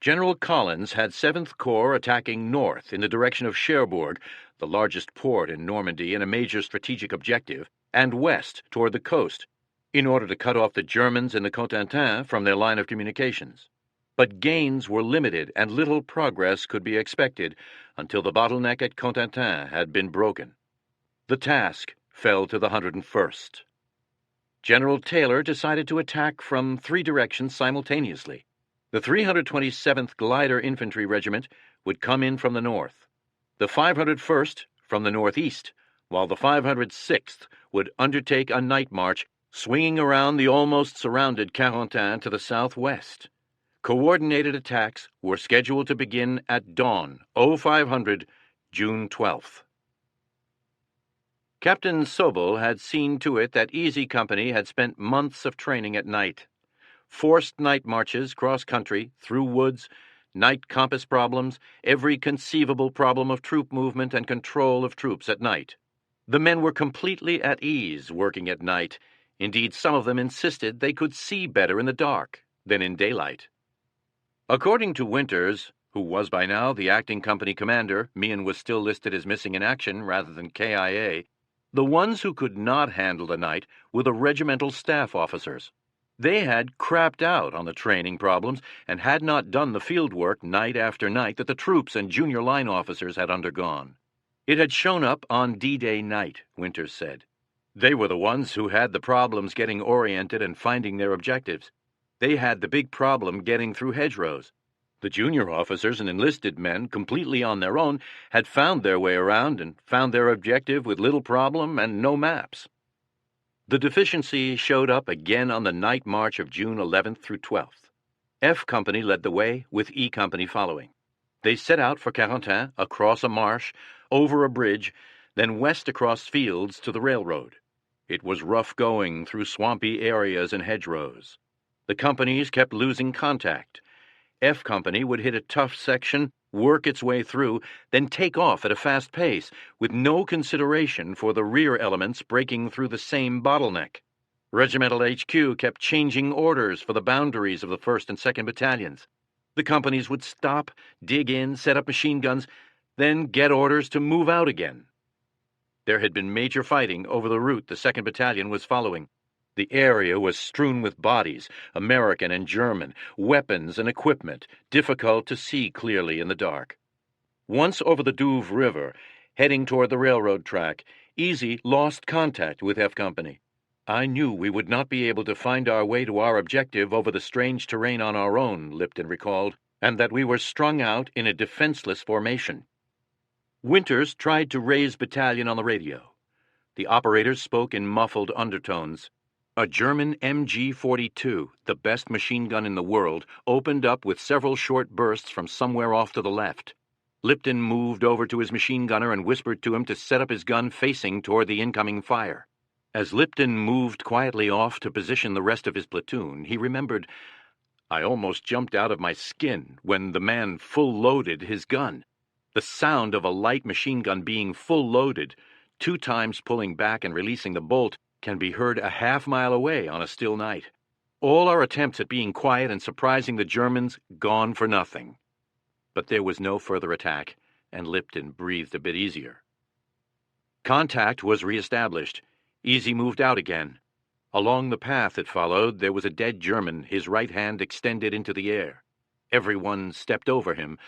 General Collins had 7th Corps attacking north in the direction of Cherbourg, the largest port in Normandy and a major strategic objective, and west toward the coast, in order to cut off the Germans in the Cotentin from their line of communications. But gains were limited and little progress could be expected until the bottleneck at Cotentin had been broken. The task fell to the 101st. General Taylor decided to attack from 3 directions simultaneously. The 327th Glider Infantry Regiment would come in from the north, the 501st from the northeast, while the 506th would undertake a night march, swinging around the almost surrounded Carentan to the southwest. Coordinated attacks were scheduled to begin at dawn, 0500, June 12th. Captain Sobel had seen to it that Easy Company had spent months of training at night. Forced night marches cross-country, through woods, night compass problems, every conceivable problem of troop movement and control of troops at night. The men were completely at ease working at night. Indeed, some of them insisted they could see better in the dark than in daylight. According to Winters, who was by now the acting company commander, Meehan was still listed as missing in action rather than KIA, the ones who could not handle the night were the regimental staff officers. They had crapped out on the training problems and had not done the field work night after night that the troops and junior line officers had undergone. It had shown up on D-Day night, Winters said. They were the ones who had the problems getting oriented and finding their objectives. They had the big problem getting through hedgerows. The junior officers and enlisted men, completely on their own, had found their way around and found their objective with little problem and no maps. The deficiency showed up again on the night march of June 11th through 12th. F Company led the way, with E Company following. They set out for Carentan, across a marsh, over a bridge, then west across fields to the railroad. It was rough going through swampy areas and hedgerows. The companies kept losing contact. F Company would hit a tough section, work its way through, then take off at a fast pace, with no consideration for the rear elements breaking through the same bottleneck. Regimental HQ kept changing orders for the boundaries of the 1st and 2nd Battalions. The companies would stop, dig in, set up machine guns, then get orders to move out again. There had been major fighting over the route the 2nd Battalion was following. The area was strewn with bodies, American and German, weapons and equipment, difficult to see clearly in the dark. Once over the Douve River, heading toward the railroad track, Easy lost contact with F Company. I knew we would not be able to find our way to our objective over the strange terrain on our own, Lipton recalled, and that we were strung out in a defenseless formation. Winters tried to raise battalion on the radio. The operators spoke in muffled undertones. A German MG-42, the best machine gun in the world, opened up with several short bursts from somewhere off to the left. Lipton moved over to his machine gunner and whispered to him to set up his gun facing toward the incoming fire. As Lipton moved quietly off to position the rest of his platoon, he remembered, I almost jumped out of my skin when the man full-loaded his gun. The sound of a light machine gun being full-loaded, 2 times pulling back and releasing the bolt, can be heard a half-mile away on a still night. All our attempts at being quiet and surprising the Germans gone for nothing. But there was no further attack, and Lipton breathed a bit easier. Contact was reestablished. Easy moved out again. Along the path that followed, there was a dead German, his right hand extended into the air. Everyone stepped over him,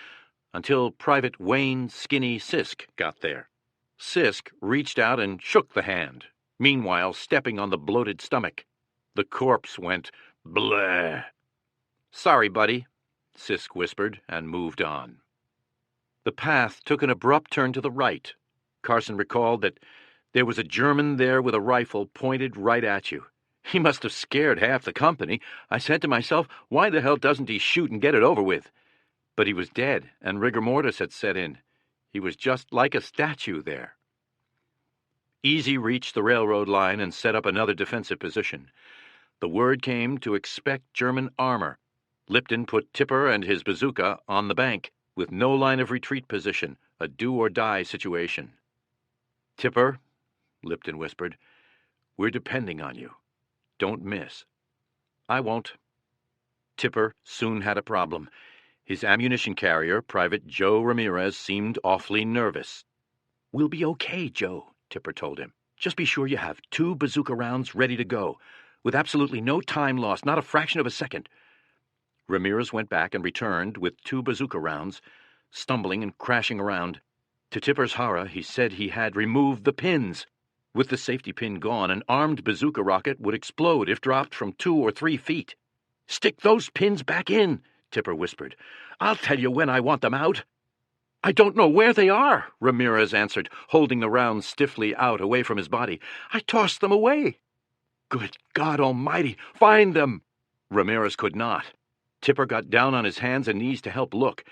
until Private Wayne Skinny Sisk got there. Sisk reached out and shook the hand, meanwhile stepping on the bloated stomach. The corpse went, bleh. Sorry, buddy, Sisk whispered and moved on. The path took an abrupt turn to the right. Carson recalled that there was a German there with a rifle pointed right at you. He must have scared half the company. I said to myself, why the hell doesn't he shoot and get it over with? But he was dead, and rigor mortis had set in. He was just like a statue there. Easy reached the railroad line and set up another defensive position. The word came to expect German armor. Lipton put Tipper and his bazooka on the bank, with no line of retreat position, a do-or-die situation. "Tipper," Lipton whispered, "we're depending on you. Don't miss." "I won't." Tipper soon had a problem. His ammunition carrier, Private Joe Ramirez, seemed awfully nervous. "We'll be okay, Joe," Tipper told him. "Just be sure you have 2 bazooka rounds ready to go, with absolutely no time lost, not a fraction of a second." Ramirez went back and returned with 2 bazooka rounds, stumbling and crashing around. To Tipper's horror, he said he had removed the pins. With the safety pin gone, an armed bazooka rocket would explode if dropped from 2 or 3 feet. "Stick those pins back in," Tipper whispered. "I'll tell you when I want them out." "I don't know where they are," Ramirez answered, holding the rounds stiffly out away from his body. "I tossed them away." "Good God Almighty, find them!" Ramirez could not. Tipper got down on his hands and knees to help look.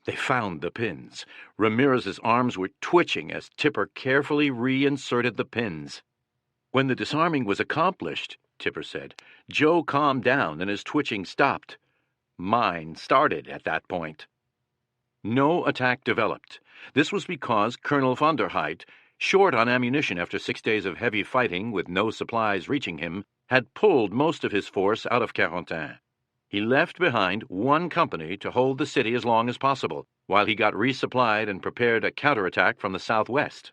They found the pins. Ramirez's arms were twitching as Tipper carefully reinserted the pins. When the disarming was accomplished, Tipper said, Joe calmed down and his twitching stopped. Mine started at that point. No attack developed. This was because Colonel von der Heydt, short on ammunition after 6 days of heavy fighting with no supplies reaching him, had pulled most of his force out of Carentan. He left behind 1 company to hold the city as long as possible, while he got resupplied and prepared a counterattack from the southwest.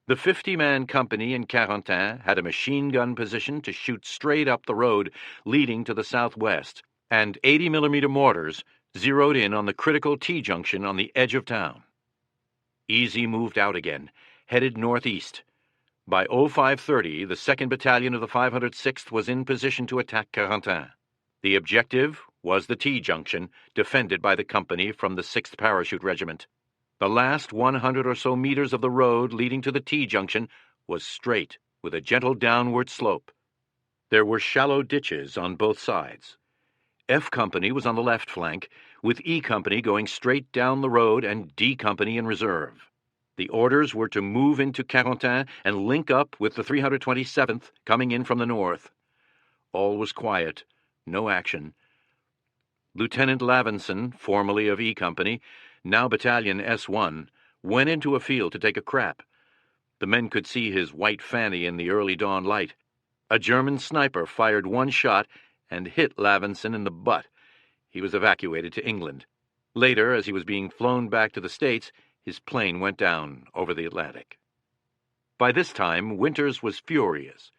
The 50-man company in Carentan had a machine gun position to shoot straight up the road leading to the southwest, and 80mm mortars zeroed in on the critical T-junction on the edge of town. Easy moved out again, headed northeast. By 0530, the 2nd Battalion of the 506th was in position to attack Carentan. The objective was the T-junction, defended by the company from the 6th Parachute Regiment. The last 100 or so meters of the road leading to the T-junction was straight, with a gentle downward slope. There were shallow ditches on both sides. F Company was on the left flank, with E Company going straight down the road and D Company in reserve. The orders were to move into Carentan and link up with the 327th coming in from the north. All was quiet, no action. Lieutenant Lavinson, formerly of E Company, now Battalion S1, went into a field to take a crap. The men could see his white fanny in the early dawn light. A German sniper fired 1 shot and hit Lavinson in the butt. He was evacuated to England. Later, as he was being flown back to the States, his plane went down over the Atlantic. By this time, Winters was furious.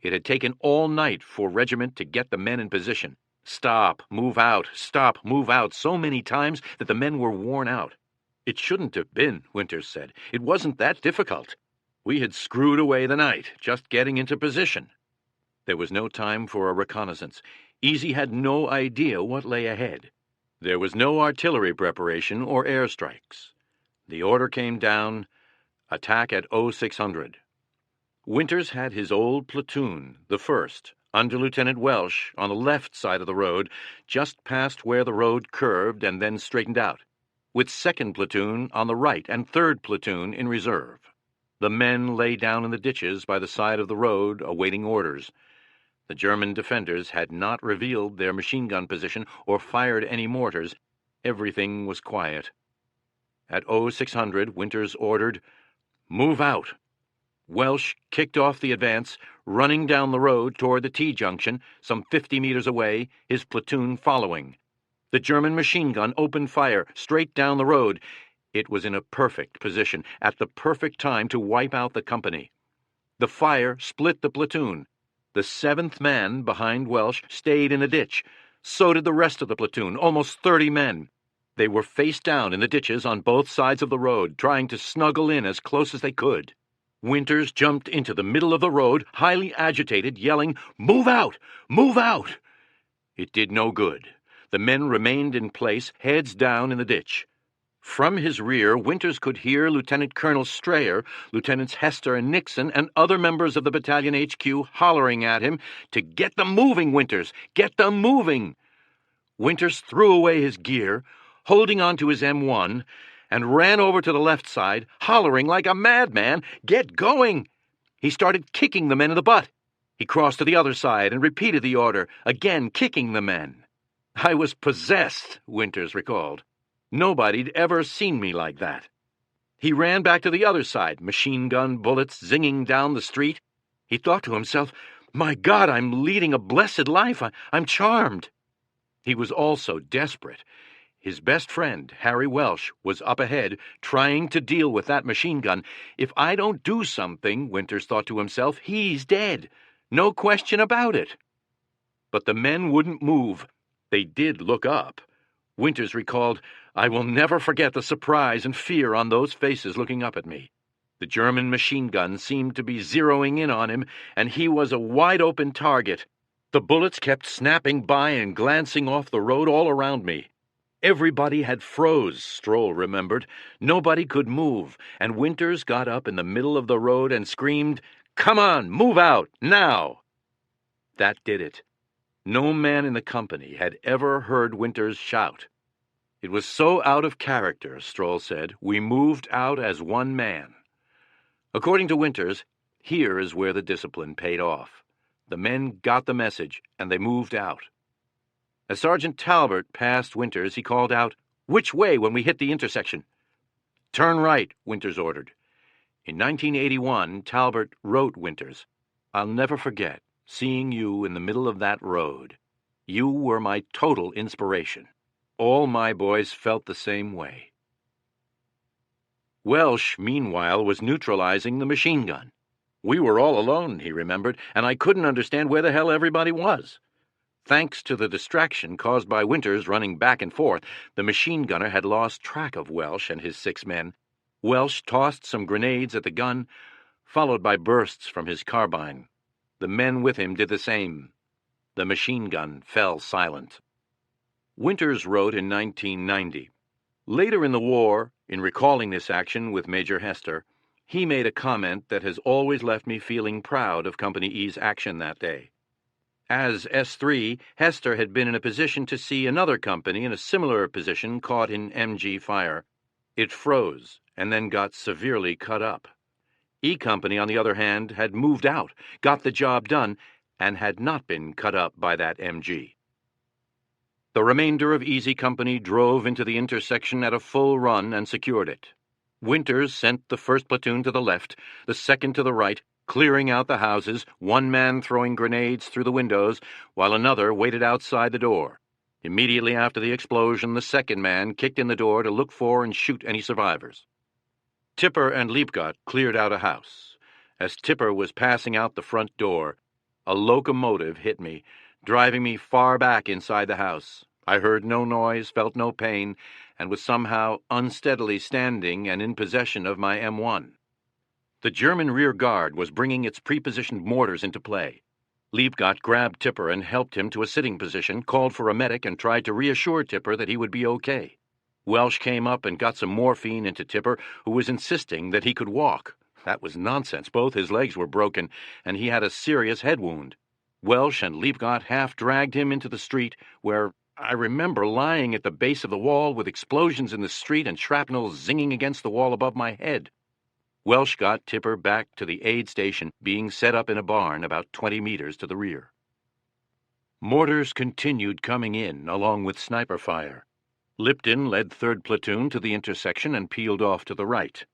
It had taken all night for regiment to get the men in position. Stop, move out, so many times that the men were worn out. It shouldn't have been, Winters said. It wasn't that difficult. We had screwed away the night, just getting into position. There was no time for a reconnaissance. Easy had no idea what lay ahead. There was no artillery preparation or airstrikes. The order came down, attack at 0600. Winters had his old platoon, the 1st, under Lieutenant Welsh, on the left side of the road, just past where the road curved and then straightened out, with 2nd Platoon on the right and 3rd Platoon in reserve. The men lay down in the ditches by the side of the road, awaiting orders. The German defenders had not revealed their machine gun position or fired any mortars. Everything was quiet. At 0600, Winters ordered, "Move out." Welsh kicked off the advance, running down the road toward the T-junction, some 50 meters away, his platoon following. The German machine gun opened fire straight down the road. It was in a perfect position, at the perfect time to wipe out the company. The fire split the platoon. The 7th man behind Welsh stayed in a ditch. So did the rest of the platoon, almost 30 men. They were face down in the ditches on both sides of the road, trying to snuggle in as close as they could. Winters jumped into the middle of the road, highly agitated, yelling, "Move out! Move out!" It did no good. The men remained in place, heads down in the ditch. From his rear, Winters could hear Lieutenant Colonel Strayer, Lieutenants Hester and Nixon, and other members of the battalion HQ hollering at him to "Get them moving, Winters! Get them moving!" Winters threw away his gear, holding on to his M1, and ran over to the left side, hollering like a madman, "Get going!" He started kicking the men in the butt. He crossed to the other side and repeated the order, again kicking the men. I was possessed, Winters recalled. Nobody'd ever seen me like that. He ran back to the other side, machine gun bullets zinging down the street. He thought to himself, my God, I'm leading a blessed life. I'm charmed. He was also desperate. His best friend, Harry Welsh, was up ahead, trying to deal with that machine gun. If I don't do something, Winters thought to himself, he's dead. No question about it. But the men wouldn't move. They did look up. Winters recalled, I will never forget the surprise and fear on those faces looking up at me. The German machine gun seemed to be zeroing in on him, and he was a wide-open target. The bullets kept snapping by and glancing off the road all around me. Everybody had froze, Stroll remembered. Nobody could move, and Winters got up in the middle of the road and screamed, Come on, move out, now! That did it. No man in the company had ever heard Winters shout. It was so out of character, Stroll said, we moved out as one man. According to Winters, here is where the discipline paid off. The men got the message, and they moved out. As Sergeant Talbot passed Winters, he called out, Which way when we hit the intersection? Turn right, Winters ordered. In 1981, Talbot wrote Winters, I'll never forget seeing you in the middle of that road. You were my total inspiration. All my boys felt the same way. Welsh, meanwhile, was neutralizing the machine gun. We were all alone, he remembered, and I couldn't understand where the hell everybody was. Thanks to the distraction caused by Winters running back and forth, the machine gunner had lost track of Welsh and his 6 men. Welsh tossed some grenades at the gun, followed by bursts from his carbine. The men with him did the same. The machine gun fell silent. Winters wrote in 1990, Later in the war, in recalling this action with Major Hester, he made a comment that has always left me feeling proud of Company E's action that day. As S3, Hester had been in a position to see another company in a similar position caught in MG fire. It froze and then got severely cut up. E Company, on the other hand, had moved out, got the job done, and had not been cut up by that MG. The remainder of Easy Company drove into the intersection at a full run and secured it. Winters sent the 1st platoon to the left, the 2nd to the right, clearing out the houses, one man throwing grenades through the windows, while another waited outside the door. Immediately after the explosion, the 2nd man kicked in the door to look for and shoot any survivors. Tipper and Liebgott cleared out a house. As Tipper was passing out the front door, a locomotive hit me, driving me far back inside the house. I heard no noise, felt no pain, and was somehow unsteadily standing and in possession of my M1. The German rear guard was bringing its prepositioned mortars into play. Liebgott grabbed Tipper and helped him to a sitting position, called for a medic, and tried to reassure Tipper that he would be okay. Welsh came up and got some morphine into Tipper, who was insisting that he could walk. That was nonsense. Both his legs were broken, and he had a serious head wound. Welsh and Liebgott half-dragged him into the street, where I remember lying at the base of the wall with explosions in the street and shrapnel zinging against the wall above my head. Welsh got Tipper back to the aid station, being set up in a barn about 20 meters to the rear. Mortars continued coming in, along with sniper fire. Lipton led 3rd Platoon to the intersection and peeled off to the right.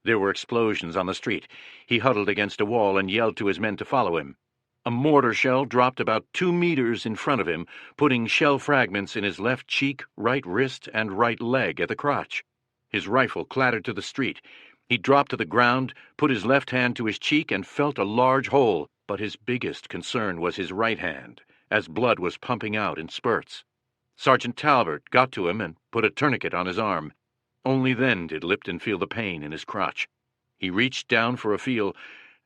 There were explosions on the street. He huddled against a wall and yelled to his men to follow him. A mortar shell dropped about 2 meters in front of him, putting shell fragments in his left cheek, right wrist, and right leg at the crotch. His rifle clattered to the street. He dropped to the ground, put his left hand to his cheek, and felt a large hole, but his biggest concern was his right hand, as blood was pumping out in spurts. Sergeant Talbot got to him and put a tourniquet on his arm. Only then did Lipton feel the pain in his crotch. He reached down for a feel,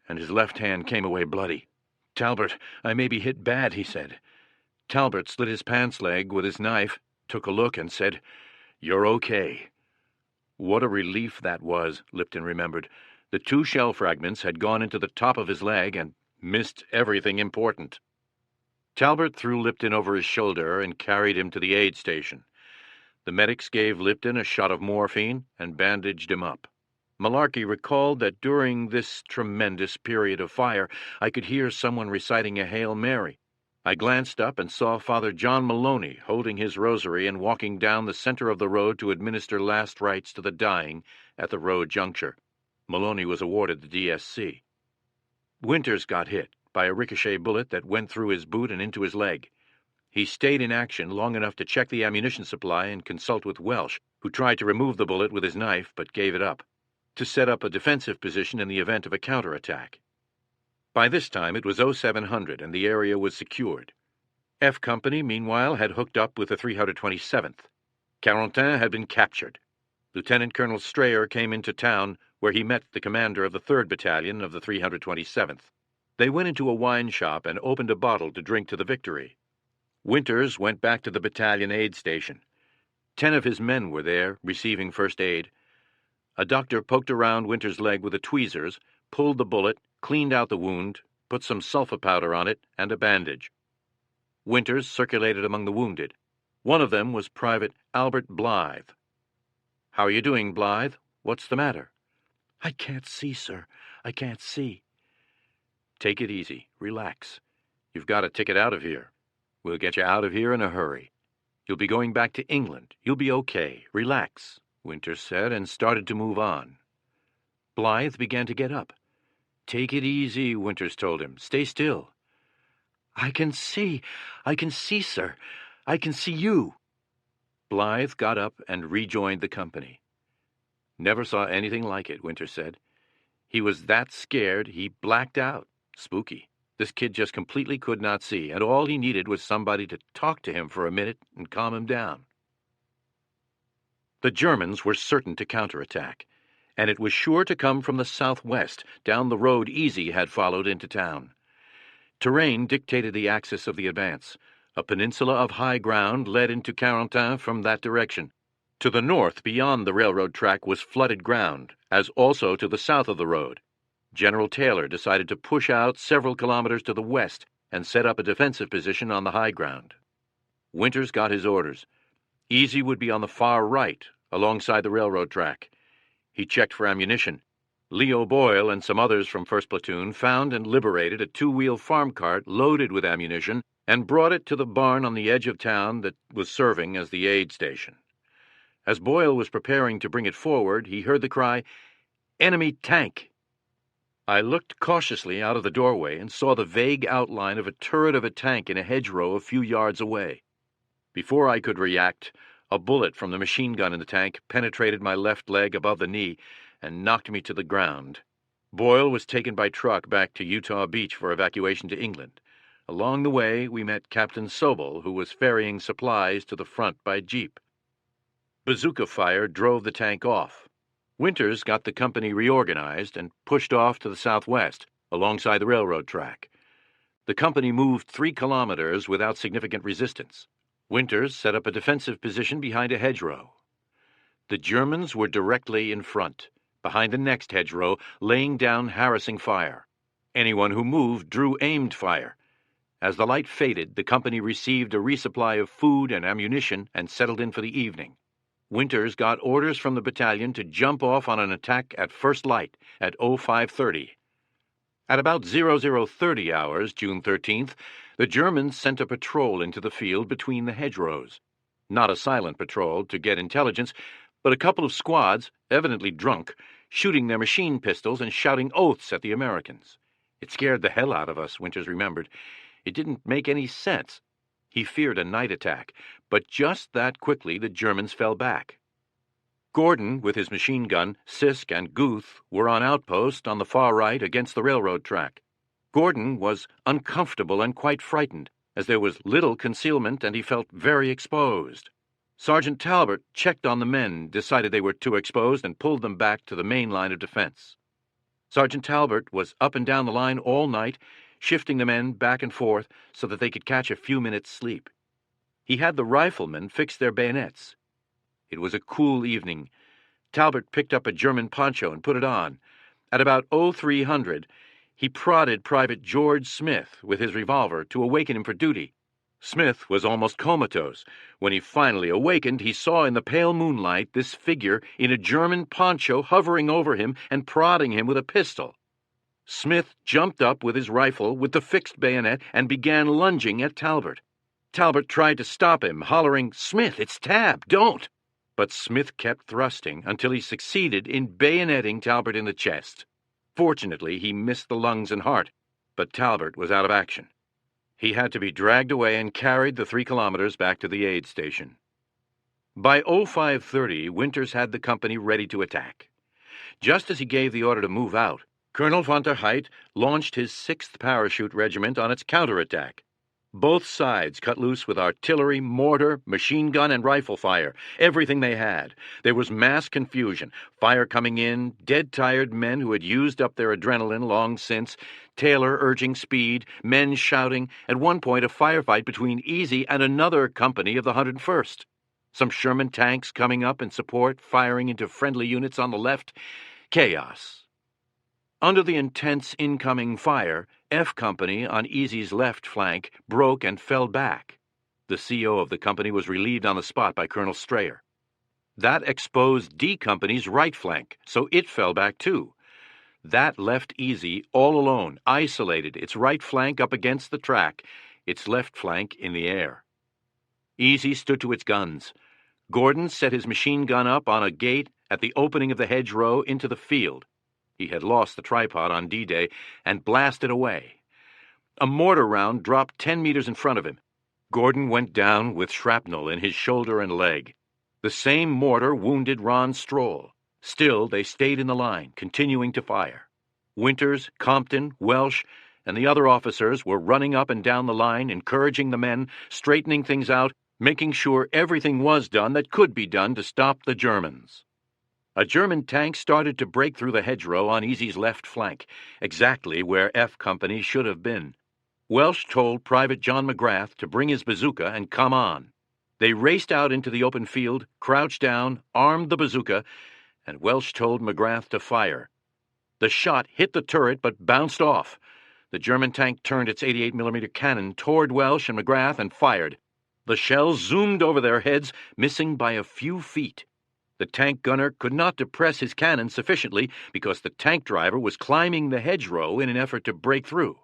and his left hand came away bloody. "Talbot, I may be hit bad," he said. Talbot slit his pants leg with his knife, took a look, and said, "You're okay." What a relief that was, Lipton remembered. The 2 shell fragments had gone into the top of his leg and missed everything important. Talbot threw Lipton over his shoulder and carried him to the aid station. The medics gave Lipton a shot of morphine and bandaged him up. Malarkey recalled that during this tremendous period of fire, I could hear someone reciting a Hail Mary. I glanced up and saw Father John Maloney holding his rosary and walking down the center of the road to administer last rites to the dying at the road juncture. Maloney was awarded the DSC. Winters got hit by a ricochet bullet that went through his boot and into his leg. He stayed in action long enough to check the ammunition supply and consult with Welsh, who tried to remove the bullet with his knife but gave it up, to set up a defensive position in the event of a counterattack. By this time it was 0700 and the area was secured. F Company, meanwhile, had hooked up with the 327th. Carentan had been captured. Lieutenant Colonel Strayer came into town, where he met the commander of the 3rd Battalion of the 327th. They went into a wine shop and opened a bottle to drink to the victory. Winters went back to the battalion aid station. 10 of his men were there, receiving first aid. A doctor poked around Winters' leg with the tweezers, pulled the bullet, cleaned out the wound, put some sulfa powder on it, and a bandage. Winters circulated among the wounded. One of them was Private Albert Blythe. "How are you doing, Blythe? What's the matter?" "I can't see, sir. I can't see." "Take it easy. Relax. You've got a ticket out of here. We'll get you out of here in a hurry. You'll be going back to England. You'll be okay. Relax," Winters said, and started to move on. Blythe began to get up. "Take it easy," Winters told him. "Stay still." I can see, sir. I can see you." Blythe got up and rejoined the company. "Never saw anything like it," Winters said. "He was that scared he blacked out. Spooky. This kid just completely could not see, and all he needed was somebody to talk to him for a minute and calm him down." The Germans were certain to counterattack, and it was sure to come from the southwest, down the road Easy had followed into town. Terrain dictated the axis of the advance. A peninsula of high ground led into Carentan from that direction. To the north, beyond the railroad track, was flooded ground, as also to the south of the road. General Taylor decided to push out several kilometers to the west and set up a defensive position on the high ground. Winters got his orders. Easy would be on the far right, alongside the railroad track. He checked for ammunition. Leo Boyle and some others from 1st Platoon found and liberated a 2-wheel farm cart loaded with ammunition and brought it to the barn on the edge of town that was serving as the aid station. As Boyle was preparing to bring it forward, he heard the cry, "Enemy tank!" I looked cautiously out of the doorway and saw the vague outline of a turret of a tank in a hedgerow a few yards away. Before I could react, a bullet from the machine gun in the tank penetrated my left leg above the knee and knocked me to the ground. Boyle was taken by truck back to Utah Beach for evacuation to England. Along the way, we met Captain Sobel, who was ferrying supplies to the front by jeep. Bazooka fire drove the tank off. Winters got the company reorganized and pushed off to the southwest, alongside the railroad track. The company moved 3 kilometers without significant resistance. Winters set up a defensive position behind a hedgerow. The Germans were directly in front, behind the next hedgerow, laying down harassing fire. Anyone who moved drew aimed fire. As the light faded, the company received a resupply of food and ammunition and settled in for the evening. Winters got orders from the battalion to jump off on an attack at first light at 0530. At about 0030 hours, June 13th, the Germans sent a patrol into the field between the hedgerows. Not a silent patrol to get intelligence, but a couple of squads, evidently drunk, shooting their machine pistols and shouting oaths at the Americans. It scared the hell out of us, Winters remembered. It didn't make any sense. He feared a night attack, but just that quickly the Germans fell back. Gordon, with his machine gun, Sisk, and Guth were on outpost on the far right against the railroad track. Gordon was uncomfortable and quite frightened, as there was little concealment and he felt very exposed. Sergeant Talbot checked on the men, decided they were too exposed, and pulled them back to the main line of defense. Sergeant Talbot was up and down the line all night, shifting the men back and forth so that they could catch a few minutes' sleep. He had the riflemen fix their bayonets. It was a cool evening. Talbot picked up a German poncho and put it on. At about 0300, he prodded Private George Smith with his revolver to awaken him for duty. Smith was almost comatose. When he finally awakened, he saw in the pale moonlight this figure in a German poncho hovering over him and prodding him with a pistol. Smith jumped up with his rifle with the fixed bayonet and began lunging at Talbot. Talbot tried to stop him, hollering, "Smith, it's Tab, don't!" But Smith kept thrusting until he succeeded in bayoneting Talbot in the chest. Fortunately, he missed the lungs and heart, but Talbot was out of action. He had to be dragged away and carried the 3 kilometers back to the aid station. By 05:30, Winters had the company ready to attack. Just as he gave the order to move out, Colonel von der Heydt launched his 6th Parachute Regiment on its counterattack. Both sides cut loose with artillery, mortar, machine gun, and rifle fire, everything they had. There was mass confusion, fire coming in, dead-tired men who had used up their adrenaline long since, Taylor urging speed, men shouting, at one point a firefight between Easy and another company of the 101st. Some Sherman tanks coming up in support, firing into friendly units on the left. Chaos. Under the intense incoming fire, F Company on Easy's left flank broke and fell back. The CO of the company was relieved on the spot by Colonel Strayer. That exposed D Company's right flank, so it fell back too. That left Easy all alone, isolated, its right flank up against the track, its left flank in the air. Easy stood to its guns. Gordon set his machine gun up on a gate at the opening of the hedgerow into the field. He had lost the tripod on D-Day and blasted away. A mortar round dropped 10 meters in front of him. Gordon went down with shrapnel in his shoulder and leg. The same mortar wounded Ron Stroll. Still, they stayed in the line, continuing to fire. Winters, Compton, Welsh, and the other officers were running up and down the line, encouraging the men, straightening things out, making sure everything was done that could be done to stop the Germans. A German tank started to break through the hedgerow on Easy's left flank, exactly where F Company should have been. Welsh told Private John McGrath to bring his bazooka and come on. They raced out into the open field, crouched down, armed the bazooka, and Welsh told McGrath to fire. The shot hit the turret but bounced off. The German tank turned its 88mm cannon toward Welsh and McGrath and fired. The shells zoomed over their heads, missing by a few feet. The tank gunner could not depress his cannon sufficiently because the tank driver was climbing the hedgerow in an effort to break through.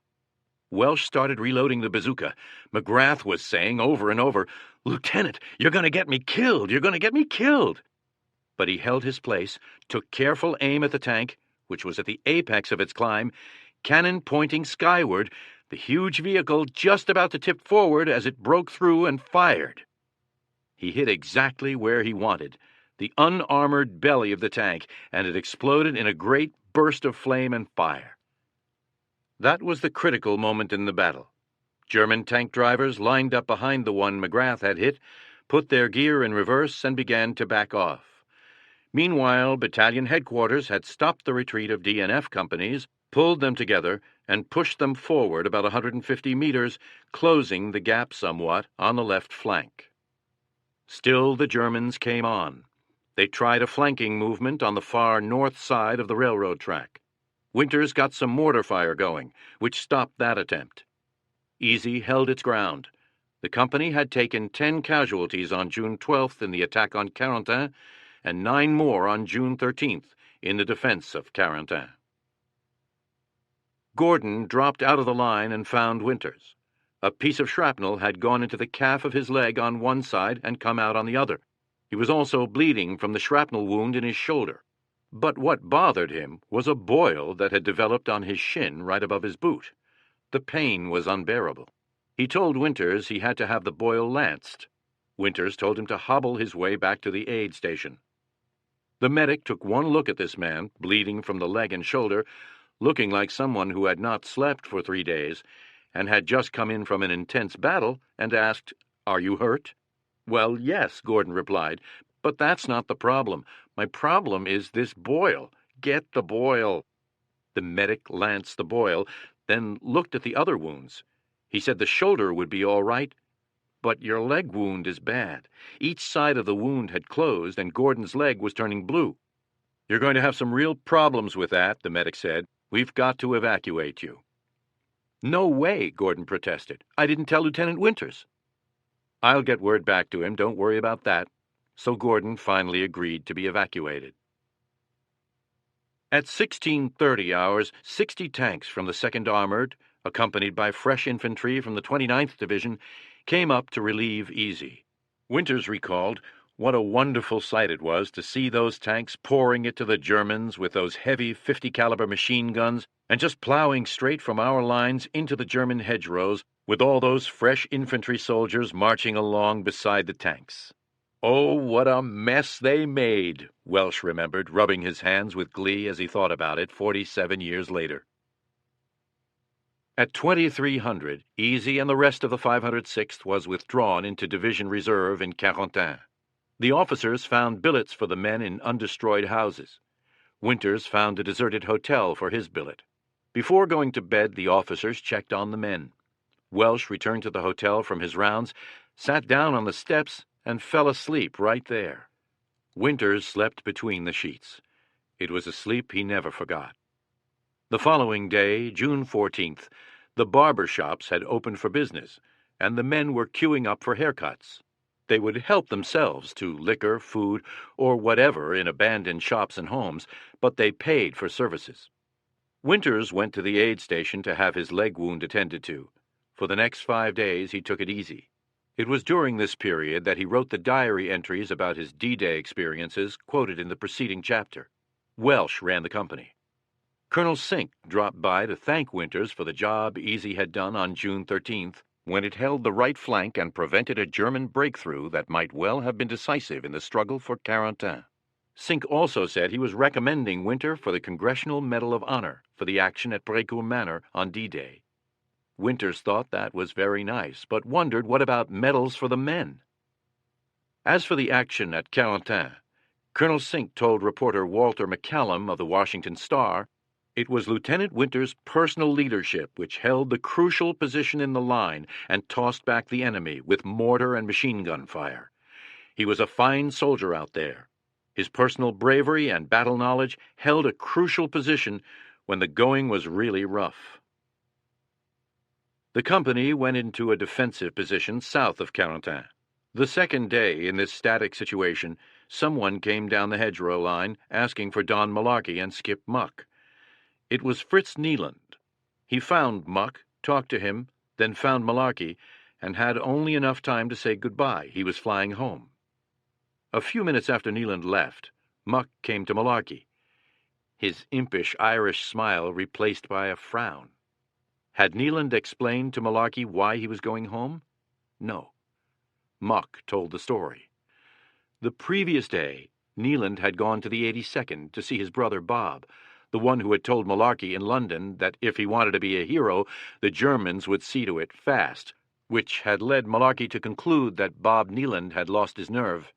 Welsh started reloading the bazooka. McGrath was saying over and over, "Lieutenant, you're going to get me killed! You're going to get me killed!" But he held his place, took careful aim at the tank, which was at the apex of its climb, cannon pointing skyward, the huge vehicle just about to tip forward as it broke through and fired. He hit exactly where he wanted, the unarmored belly of the tank, and it exploded in a great burst of flame and fire. That was the critical moment in the battle. German tank drivers lined up behind the one McGrath had hit, put their gear in reverse, and began to back off. Meanwhile, battalion headquarters had stopped the retreat of D&F companies, pulled them together, and pushed them forward about 150 meters, closing the gap somewhat on the left flank. Still the Germans came on. They tried a flanking movement on the far north side of the railroad track. Winters got some mortar fire going, which stopped that attempt. Easy held its ground. The company had taken 10 casualties on June 12th in the attack on Carentan, and 9 more on June 13th in the defense of Carentan. Gordon dropped out of the line and found Winters. A piece of shrapnel had gone into the calf of his leg on one side and come out on the other. He was also bleeding from the shrapnel wound in his shoulder. But what bothered him was a boil that had developed on his shin right above his boot. The pain was unbearable. He told Winters he had to have the boil lanced. Winters told him to hobble his way back to the aid station. The medic took one look at this man, bleeding from the leg and shoulder, looking like someone who had not slept for 3 days, and had just come in from an intense battle, and asked, "Are you hurt?" "Well, yes," Gordon replied, "but that's not the problem. My problem is this boil. Get the boil." The medic lanced the boil, then looked at the other wounds. He said the shoulder would be all right, but your leg wound is bad. Each side of the wound had closed, and Gordon's leg was turning blue. "You're going to have some real problems with that," the medic said. "We've got to evacuate you." "No way," Gordon protested. "I didn't tell Lieutenant Winters." I'll get word back to him, don't worry about that. So Gordon finally agreed to be evacuated. At 1630 hours, 60 tanks from the 2nd Armored, accompanied by fresh infantry from the 29th Division, came up to relieve Easy. Winters recalled what a wonderful sight it was to see those tanks pouring it to the Germans with those heavy 50-caliber machine guns and just plowing straight from our lines into the German hedgerows with all those fresh infantry soldiers marching along beside the tanks. Oh, what a mess they made, Welsh remembered, rubbing his hands with glee as he thought about it 47 years later. At 2300, Easy and the rest of the 506th was withdrawn into Division Reserve in Carentan. The officers found billets for the men in undestroyed houses. Winters found a deserted hotel for his billet. Before going to bed, the officers checked on the men. Welsh returned to the hotel from his rounds, sat down on the steps, and fell asleep right there. Winters slept between the sheets. It was a sleep he never forgot. The following day, June 14th, the barber shops had opened for business, and the men were queuing up for haircuts. They would help themselves to liquor, food, or whatever in abandoned shops and homes, but they paid for services. Winters went to the aid station to have his leg wound attended to. For the next 5 days, he took it easy. It was during this period that he wrote the diary entries about his D-Day experiences quoted in the preceding chapter. Welsh ran the company. Colonel Sink dropped by to thank Winters for the job Easy had done on June 13th, when it held the right flank and prevented a German breakthrough that might well have been decisive in the struggle for Carentan. Sink also said he was recommending Winter for the Congressional Medal of Honor for the action at Brécourt Manor on D-Day. Winters thought that was very nice, but wondered what about medals for the men? As for the action at Carentan, Colonel Sink told reporter Walter McCallum of the Washington Star, it was Lieutenant Winters' personal leadership which held the crucial position in the line and tossed back the enemy with mortar and machine gun fire. He was a fine soldier out there. His personal bravery and battle knowledge held a crucial position when the going was really rough. The company went into a defensive position south of Carentan. The second day in this static situation, someone came down the hedgerow line asking for Don Malarkey and Skip Muck. It was Fritz Neeland. He found Muck, talked to him, then found Malarkey, and had only enough time to say goodbye. He was flying home. A few minutes after Neeland left, Muck came to Malarkey, his impish Irish smile replaced by a frown. Had Neeland explained to Malarkey why he was going home? No. Muck told the story. The previous day, Neeland had gone to the 82nd to see his brother Bob, the one who had told Malarkey in London that if he wanted to be a hero, the Germans would see to it fast, which had led Malarkey to conclude that Bob Neeland had lost his nerve.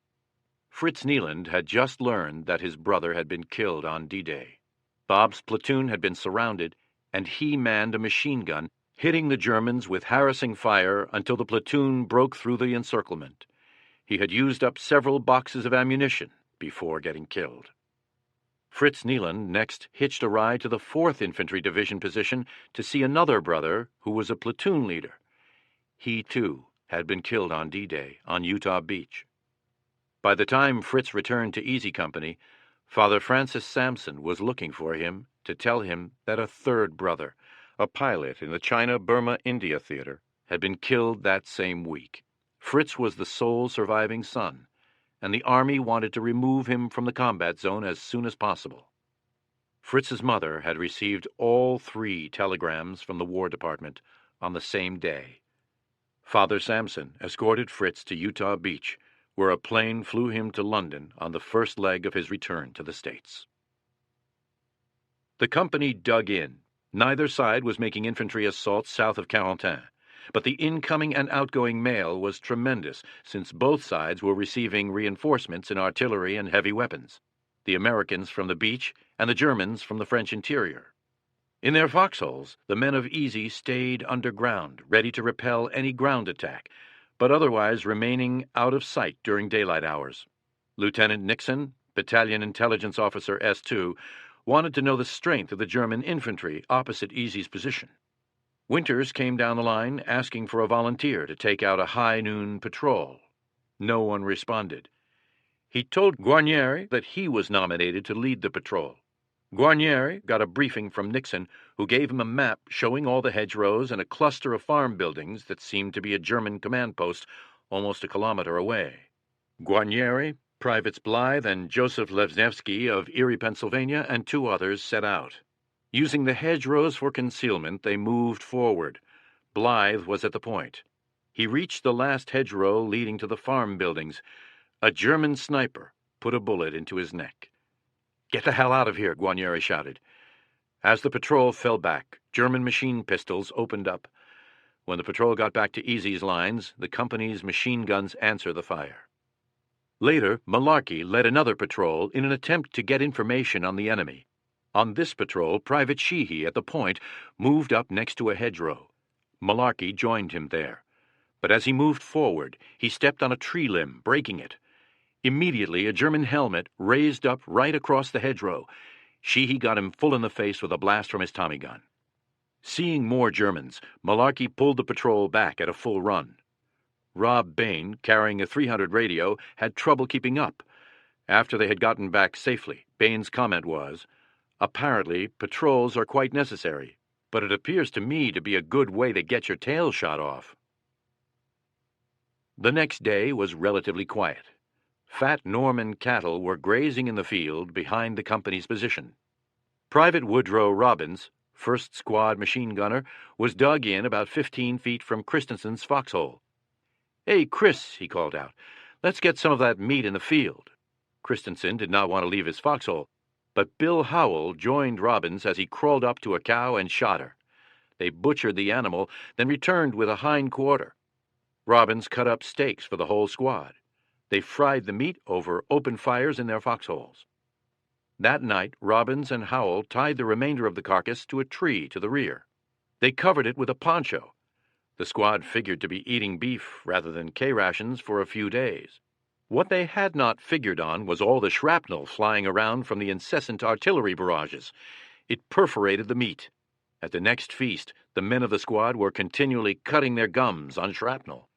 Fritz Neeland had just learned that his brother had been killed on D-Day. Bob's platoon had been surrounded, and he manned a machine gun, hitting the Germans with harassing fire until the platoon broke through the encirclement. He had used up several boxes of ammunition before getting killed. Fritz Neeland next hitched a ride to the 4th Infantry Division position to see another brother who was a platoon leader. He, too, had been killed on D-Day on Utah Beach. By the time Fritz returned to Easy Company, Father Francis Sampson was looking for him to tell him that a third brother, a pilot in the China-Burma-India theater, had been killed that same week. Fritz was the sole surviving son, and the Army wanted to remove him from the combat zone as soon as possible. Fritz's mother had received all 3 telegrams from the War Department on the same day. Father Sampson escorted Fritz to Utah Beach, where a plane flew him to London on the first leg of his return to the States. The company dug in. Neither side was making infantry assaults south of Carentan, but the incoming and outgoing mail was tremendous, since both sides were receiving reinforcements in artillery and heavy weapons, the Americans from the beach and the Germans from the French interior. In their foxholes, the men of Easy stayed underground, ready to repel any ground attack, but otherwise remaining out of sight during daylight hours. Lieutenant Nixon, Battalion Intelligence Officer S2, wanted to know the strength of the German infantry opposite Easy's position. Winters came down the line asking for a volunteer to take out a high noon patrol. No one responded. He told Guarnieri that he was nominated to lead the patrol. Guarnieri got a briefing from Nixon, who gave him a map showing all the hedgerows and a cluster of farm buildings that seemed to be a German command post almost a kilometer away. Guarnieri, Privates Blythe, and Joseph Lesniewski of Erie, Pennsylvania, and 2 others set out. Using the hedgerows for concealment, they moved forward. Blythe was at the point. He reached the last hedgerow leading to the farm buildings. A German sniper put a bullet into his neck. "Get the hell out of here," Guarnieri shouted. As the patrol fell back, German machine pistols opened up. When the patrol got back to Easy's lines, the company's machine guns answered the fire. Later, Malarkey led another patrol in an attempt to get information on the enemy. On this patrol, Private Sheehy at the point moved up next to a hedgerow. Malarkey joined him there. But as he moved forward, he stepped on a tree limb, breaking it. Immediately, a German helmet raised up right across the hedgerow. Sheehy got him full in the face with a blast from his Tommy gun. Seeing more Germans, Malarkey pulled the patrol back at a full run. Rob Bain, carrying a 300 radio, had trouble keeping up. After they had gotten back safely, Bain's comment was, "Apparently, patrols are quite necessary, but it appears to me to be a good way to get your tail shot off." The next day was relatively quiet. Fat Norman cattle were grazing in the field behind the company's position. Private Woodrow Robbins, 1st Squad machine gunner, was dug in about 15 feet from Christensen's foxhole. "Hey, Chris," he called out, "let's get some of that meat in the field." Christensen did not want to leave his foxhole, but Bill Howell joined Robbins as he crawled up to a cow and shot her. They butchered the animal, then returned with a hind quarter. Robbins cut up steaks for the whole squad. They fried the meat over open fires in their foxholes. That night, Robbins and Howell tied the remainder of the carcass to a tree to the rear. They covered it with a poncho. The squad figured to be eating beef rather than K-rations for a few days. What they had not figured on was all the shrapnel flying around from the incessant artillery barrages. It perforated the meat. At the next feast, the men of the squad were continually cutting their gums on shrapnel.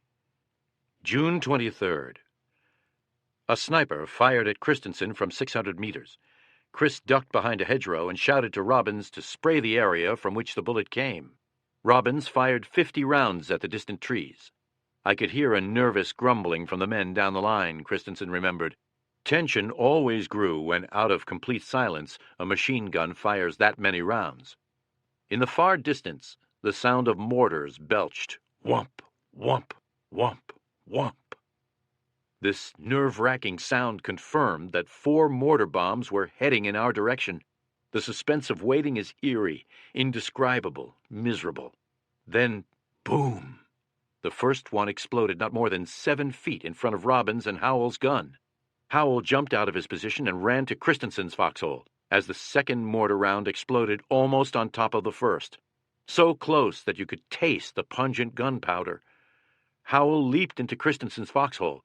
June 23rd. A sniper fired at Christensen from 600 meters. Chris ducked behind a hedgerow and shouted to Robbins to spray the area from which the bullet came. Robbins fired 50 rounds at the distant trees. I could hear a nervous grumbling from the men down the line, Christensen remembered. Tension always grew when, out of complete silence, a machine gun fires that many rounds. In the far distance, the sound of mortars belched. Whump, whump, whump, whump. This nerve-wracking sound confirmed that 4 mortar bombs were heading in our direction. The suspense of waiting is eerie, indescribable, miserable. Then, boom! The first one exploded not more than 7 feet in front of Robbins and Howell's gun. Howell jumped out of his position and ran to Christensen's foxhole, as the second mortar round exploded almost on top of the first. So close that you could taste the pungent gunpowder. Howell leaped into Christensen's foxhole.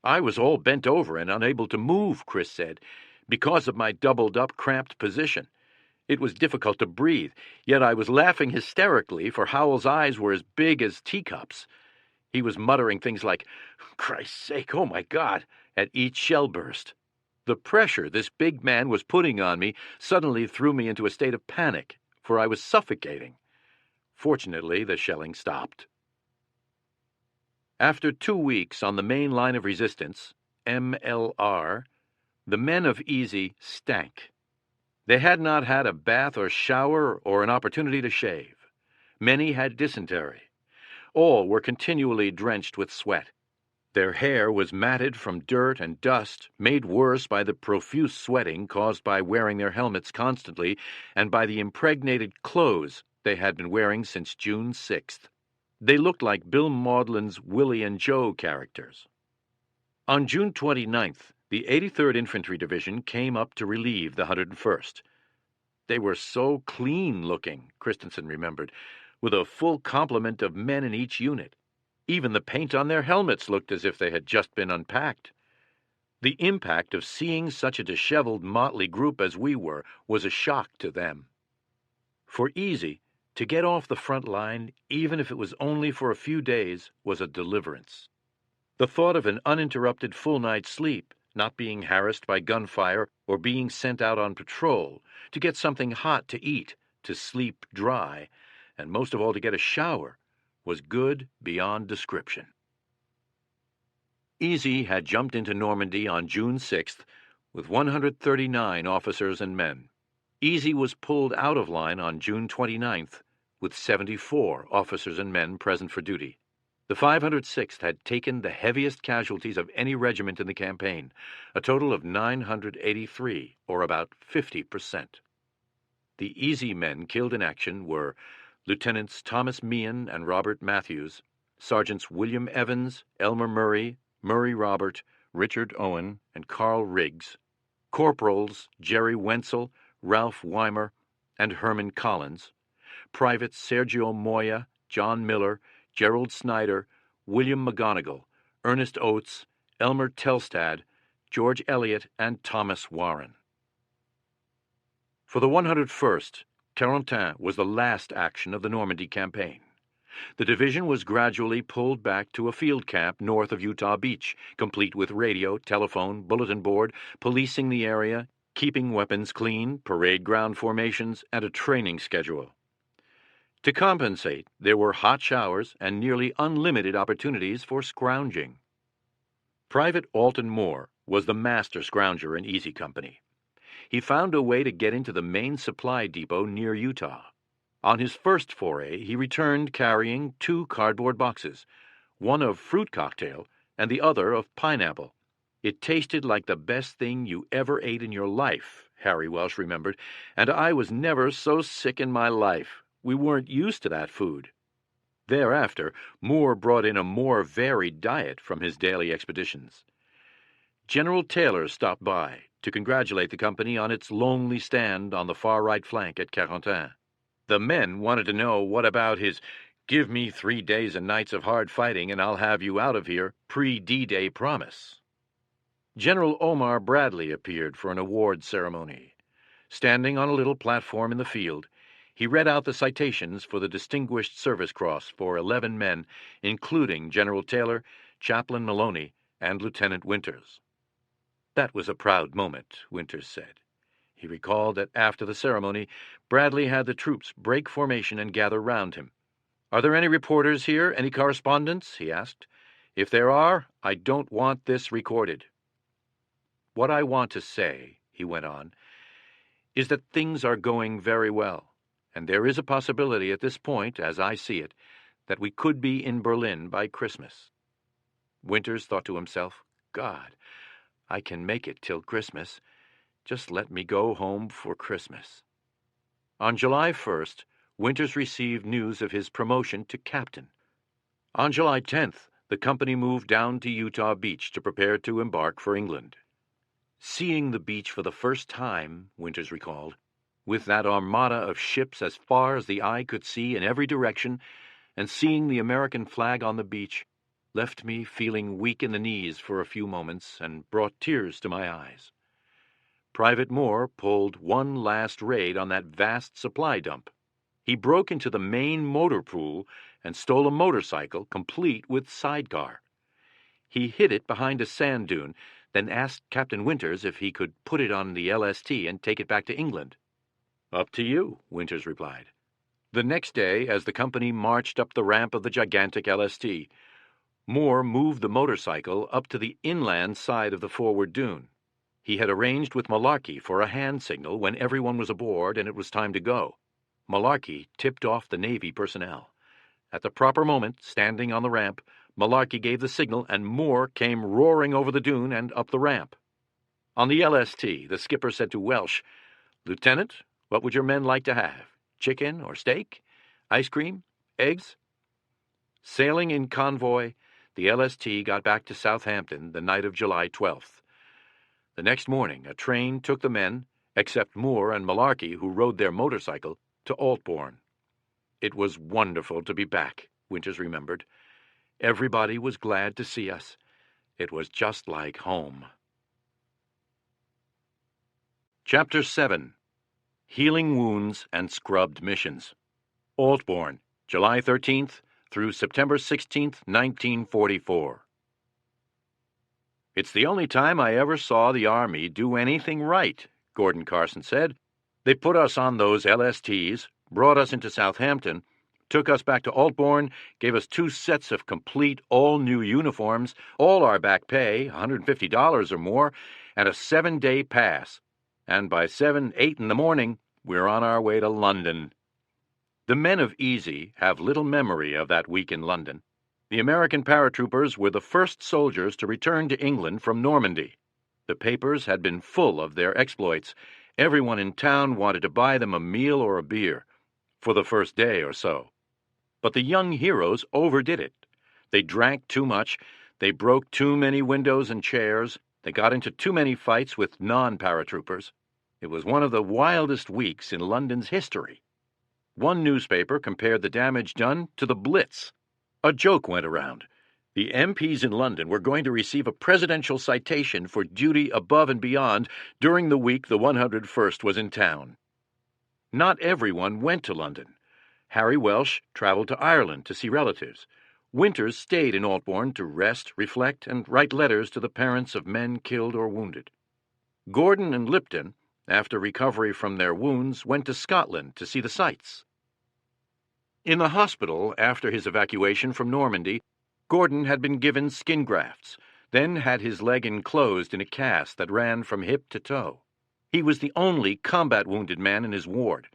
"I was all bent over and unable to move," Chris said, "because of my doubled-up, cramped position. It was difficult to breathe, yet I was laughing hysterically, for Howell's eyes were as big as teacups. He was muttering things like, 'Christ's sake, oh my God,' at each shell burst. The pressure this big man was putting on me suddenly threw me into a state of panic, for I was suffocating. Fortunately, the shelling stopped." After 2 weeks on the main line of resistance, MLR, the men of Easy stank. They had not had a bath or shower or an opportunity to shave. Many had dysentery. All were continually drenched with sweat. Their hair was matted from dirt and dust, made worse by the profuse sweating caused by wearing their helmets constantly and by the impregnated clothes they had been wearing since June 6th. They looked like Bill Maudlin's Willie and Joe characters. On June 29th, the 83rd Infantry Division came up to relieve the 101st. They were so clean-looking, Christensen remembered, with a full complement of men in each unit. Even the paint on their helmets looked as if they had just been unpacked. The impact of seeing such a disheveled, motley group as we were was a shock to them. For Easy, To get off the front line, even if it was only for a few days, was a deliverance. The thought of an uninterrupted full night's sleep, not being harassed by gunfire or being sent out on patrol, to get something hot to eat, to sleep dry, and most of all to get a shower, was good beyond description. Easy had jumped into Normandy on June 6th with 139 officers and men. Easy was pulled out of line on June 29th with 74 officers and men present for duty. The 506th had taken the heaviest casualties of any regiment in the campaign, a total of 983, or about 50%. The Easy men killed in action were Lieutenants Thomas Meehan and Robert Matthews, Sergeants William Evans, Elmer Murray, Murray Robert, Richard Owen, and Carl Riggs, Corporals Jerry Wenzel, Ralph Weimer, and Herman Collins, Privates Sergio Moya, John Miller, Gerald Snyder, William McGonigal, Ernest Oates, Elmer Telstad, George Eliot, and Thomas Warren. For the 101st, Carentan was the last action of the Normandy campaign. The division was gradually pulled back to a field camp north of Utah Beach, complete with radio, telephone, bulletin board, policing the area, keeping weapons clean, parade ground formations, and a training schedule. To compensate, there were hot showers and nearly unlimited opportunities for scrounging. Private Alton Moore was the master scrounger in Easy Company. He found a way to get into the main supply depot near Utah. On his first foray, he returned carrying 2 cardboard boxes, one of fruit cocktail and the other of pineapple. It tasted like the best thing you ever ate in your life, Harry Welsh remembered, and I was never so sick in my life. We weren't used to that food. Thereafter, Moore brought in a more varied diet from his daily expeditions. General Taylor stopped by to congratulate the company on its lonely stand on the far right flank at Carentan. The men wanted to know what about his "give me 3 days and nights of hard fighting and I'll have you out of here" pre-D-Day promise. General Omar Bradley appeared for an award ceremony. Standing on a little platform in the field, he read out the citations for the Distinguished Service Cross for 11 men, including General Taylor, Chaplain Maloney, and Lieutenant Winters. That was a proud moment, Winters said. He recalled that after the ceremony, Bradley had the troops break formation and gather round him. "Are there any reporters here, any correspondents?" he asked. "If there are, I don't want this recorded." "What I want to say," he went on, "is that things are going very well, and there is a possibility at this point, as I see it, that we could be in Berlin by Christmas." Winters thought to himself, "God, I can make it till Christmas. Just let me go home for Christmas." On July 1st, Winters received news of his promotion to captain. On July 10th, the company moved down to Utah Beach to prepare to embark for England. Seeing the beach for the first time, Winters recalled, with that armada of ships as far as the eye could see in every direction, and seeing the American flag on the beach, left me feeling weak in the knees for a few moments and brought tears to my eyes. Private Moore pulled one last raid on that vast supply dump. He broke into the main motor pool and stole a motorcycle complete with sidecar. He hid it behind a sand dune, then asked Captain Winters if he could put it on the LST and take it back to England. "Up to you," Winters replied. The next day, as the company marched up the ramp of the gigantic LST, Moore moved the motorcycle up to the inland side of the forward dune. He had arranged with Malarkey for a hand signal when everyone was aboard and it was time to go. Malarkey tipped off the Navy personnel. At the proper moment, standing on the ramp, Malarkey gave the signal and Moore came roaring over the dune and up the ramp. On the LST, the skipper said to Welsh, "Lieutenant, what would your men like to have? Chicken or steak? Ice cream? Eggs?" Sailing in convoy, the LST got back to Southampton the night of July 12th. The next morning, a train took the men, except Moore and Malarkey, who rode their motorcycle, to Altbourne. It was wonderful to be back, Winters remembered. Everybody was glad to see us. It was just like home. Chapter 7. Healing Wounds and Scrubbed Missions. Airborne, July 13th through September 16th, 1944. "It's the only time I ever saw the Army do anything right," Gordon Carson said. "They put us on those LSTs, brought us into Southampton, took us back to Airborne, gave us 2 sets of complete, all-new uniforms, all our back pay, $150 or more, and a 7-day pass. And by 7, 8 in the morning, we're on our way to London." The men of Easy have little memory of that week in London. The American paratroopers were the first soldiers to return to England from Normandy. The papers had been full of their exploits. Everyone in town wanted to buy them a meal or a beer, for the first day or so. But the young heroes overdid it. They drank too much, they broke too many windows and chairs, they got into too many fights with non-paratroopers. It was one of the wildest weeks in London's history. One newspaper compared the damage done to the Blitz. A joke went around. The MPs in London were going to receive a presidential citation for duty above and beyond during the week the 101st was in town. Not everyone went to London. Harry Welsh traveled to Ireland to see relatives. Winters stayed in Airborne to rest, reflect, and write letters to the parents of men killed or wounded. Gordon and Lipton, after recovery from their wounds, went to Scotland to see the sights. In the hospital, after his evacuation from Normandy, Gordon had been given skin grafts, then had his leg enclosed in a cast that ran from hip to toe. He was the only combat-wounded man in his ward.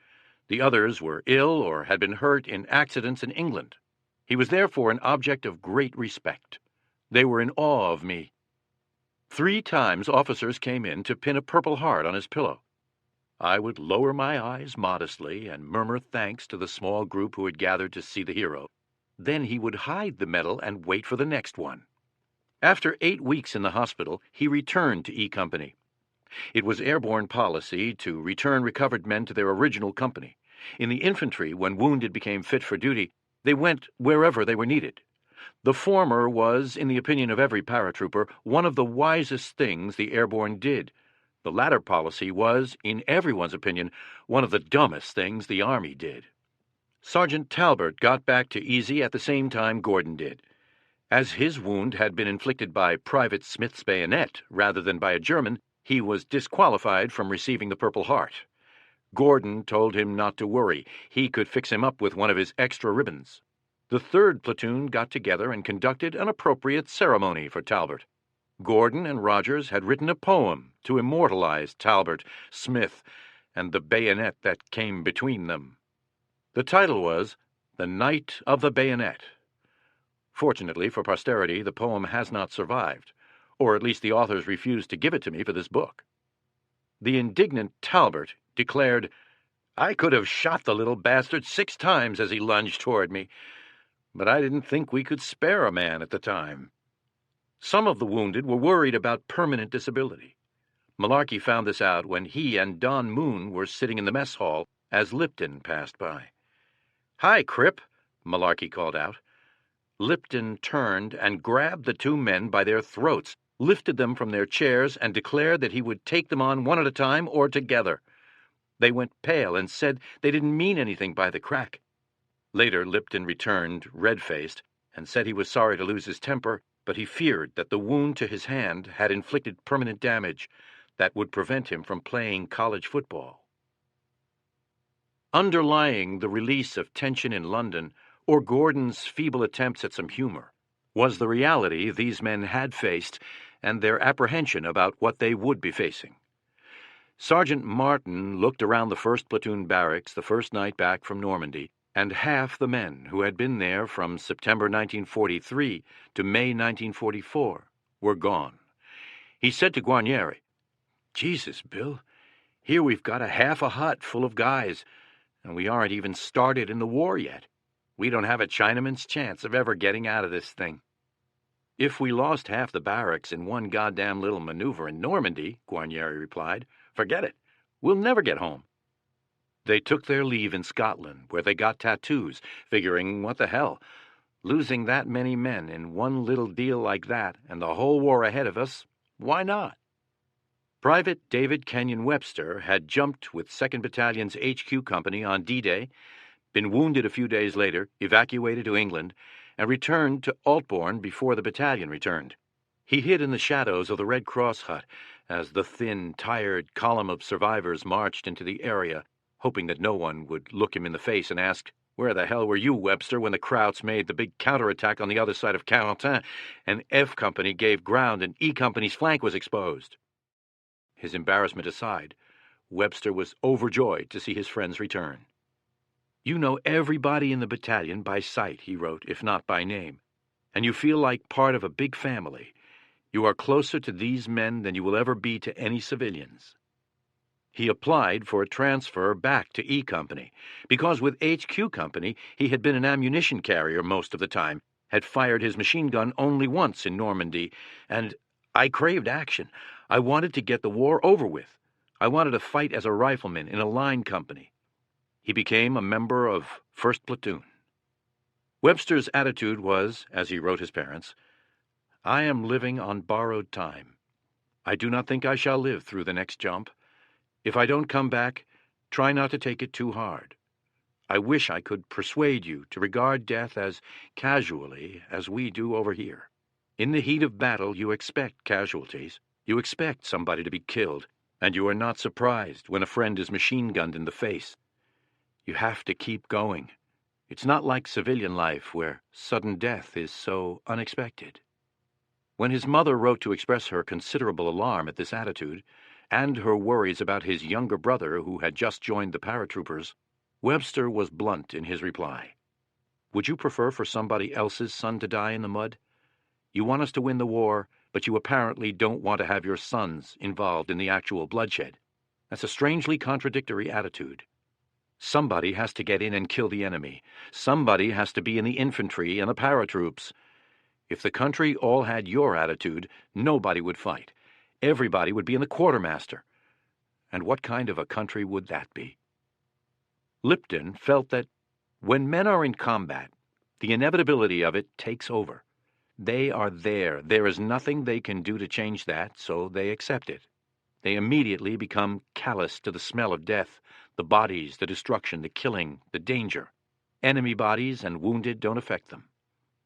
The others were ill or had been hurt in accidents in England. He was therefore an object of great respect. They were in awe of me. 3 times officers came in to pin a Purple Heart on his pillow. I would lower my eyes modestly and murmur thanks to the small group who had gathered to see the hero. Then he would hide the medal and wait for the next one. After 8 weeks in the hospital, he returned to E Company. It was airborne policy to return recovered men to their original company. In the infantry, when wounded became fit for duty, they went wherever they were needed. The former was, in the opinion of every paratrooper, one of the wisest things the airborne did. The latter policy was, in everyone's opinion, one of the dumbest things the Army did. Sergeant Talbot got back to Easy at the same time Gordon did. As his wound had been inflicted by Private Smith's bayonet rather than by a German, he was disqualified from receiving the Purple Heart. Gordon told him not to worry. He could fix him up with one of his extra ribbons. The 3rd platoon got together and conducted an appropriate ceremony for Talbot. Gordon and Rogers had written a poem to immortalize Talbot, Smith, and the bayonet that came between them. The title was The Night of the Bayonet. Fortunately for posterity, the poem has not survived, or at least the authors refused to give it to me for this book. The indignant Talbot declared, "I could have shot the little bastard 6 times as he lunged toward me, but I didn't think we could spare a man at the time." Some of the wounded were worried about permanent disability. Malarkey found this out when he and Don Moon were sitting in the mess hall as Lipton passed by. "Hi, Crip," Malarkey called out. Lipton turned and grabbed the 2 men by their throats, lifted them from their chairs, and declared that he would take them on one at a time or together. They went pale and said they didn't mean anything by the crack. Later, Lipton returned, red-faced, and said he was sorry to lose his temper, but he feared that the wound to his hand had inflicted permanent damage that would prevent him from playing college football. Underlying the release of tension in London, or Gordon's feeble attempts at some humor, was the reality these men had faced and their apprehension about what they would be facing. Sergeant Martin looked around the 1st Platoon barracks the first night back from Normandy, and half the men who had been there from September 1943 to May 1944 were gone. He said to Guarnieri, "Jesus, Bill, here we've got a half a hut full of guys, and we aren't even started in the war yet. We don't have a Chinaman's chance of ever getting out of this thing." "If we lost half the barracks in one goddamn little maneuver in Normandy," Guarnieri replied, "forget it. We'll never get home." They took their leave in Scotland, where they got tattoos, figuring, what the hell? Losing that many men in one little deal like that, and the whole war ahead of us, why not? Private David Kenyon Webster had jumped with 2nd Battalion's HQ company on D-Day, been wounded a few days later, evacuated to England, and returned to Altbourne before the battalion returned. He hid in the shadows of the Red Cross hut as the thin, tired column of survivors marched into the area, hoping that no one would look him in the face and ask, "Where the hell were you, Webster, when the Krauts made the big counterattack on the other side of Carentan, and F Company gave ground and E Company's flank was exposed?" His embarrassment aside, Webster was overjoyed to see his friends return. "You know everybody in the battalion by sight," he wrote, "if not by name, and you feel like part of a big family. You are closer to these men than you will ever be to any civilians." He applied for a transfer back to E Company, because with HQ Company he had been an ammunition carrier most of the time, had fired his machine gun only once in Normandy, and I craved action. I wanted to get the war over with. I wanted to fight as a rifleman in a line company. He became a member of 1st Platoon. Webster's attitude was, as he wrote his parents, "I am living on borrowed time. I do not think I shall live through the next jump. If I don't come back, try not to take it too hard. I wish I could persuade you to regard death as casually as we do over here. In the heat of battle, you expect casualties. You expect somebody to be killed, and you are not surprised when a friend is machine-gunned in the face. You have to keep going. It's not like civilian life where sudden death is so unexpected." When his mother wrote to express her considerable alarm at this attitude, and her worries about his younger brother who had just joined the paratroopers, Webster was blunt in his reply. "Would you prefer for somebody else's son to die in the mud? You want us to win the war, but you apparently don't want to have your sons involved in the actual bloodshed. That's a strangely contradictory attitude. Somebody has to get in and kill the enemy. Somebody has to be in the infantry and the paratroops. If the country all had your attitude, nobody would fight. Everybody would be in the quartermaster. And what kind of a country would that be?" Lipton felt that when men are in combat, the inevitability of it takes over. They are there. There is nothing they can do to change that, so they accept it. They immediately become callous to the smell of death, the bodies, the destruction, the killing, the danger. Enemy bodies and wounded don't affect them.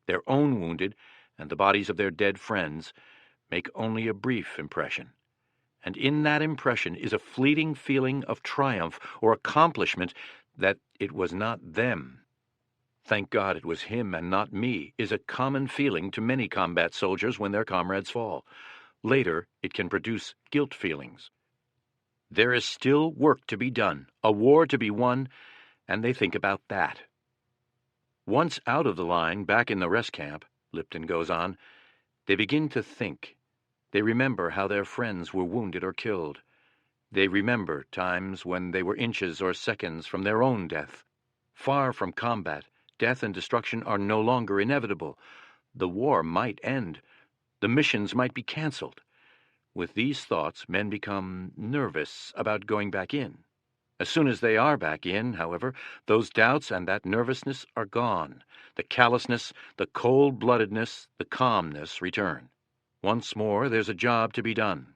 Their own wounded and the bodies of their dead friends make only a brief impression, and in that impression is a fleeting feeling of triumph or accomplishment that it was not them. "Thank God it was him and not me" is a common feeling to many combat soldiers when their comrades fall. Later, it can produce guilt feelings. There is still work to be done, a war to be won, and they think about that. Once out of the line, back in the rest camp, Lipton goes on, they begin to think. They remember how their friends were wounded or killed. They remember times when they were inches or seconds from their own death. Far from combat, death and destruction are no longer inevitable. The war might end. The missions might be canceled. With these thoughts, men become nervous about going back in. As soon as they are back in, however, those doubts and that nervousness are gone. The callousness, the cold-bloodedness, the calmness return. Once more, there's a job to be done.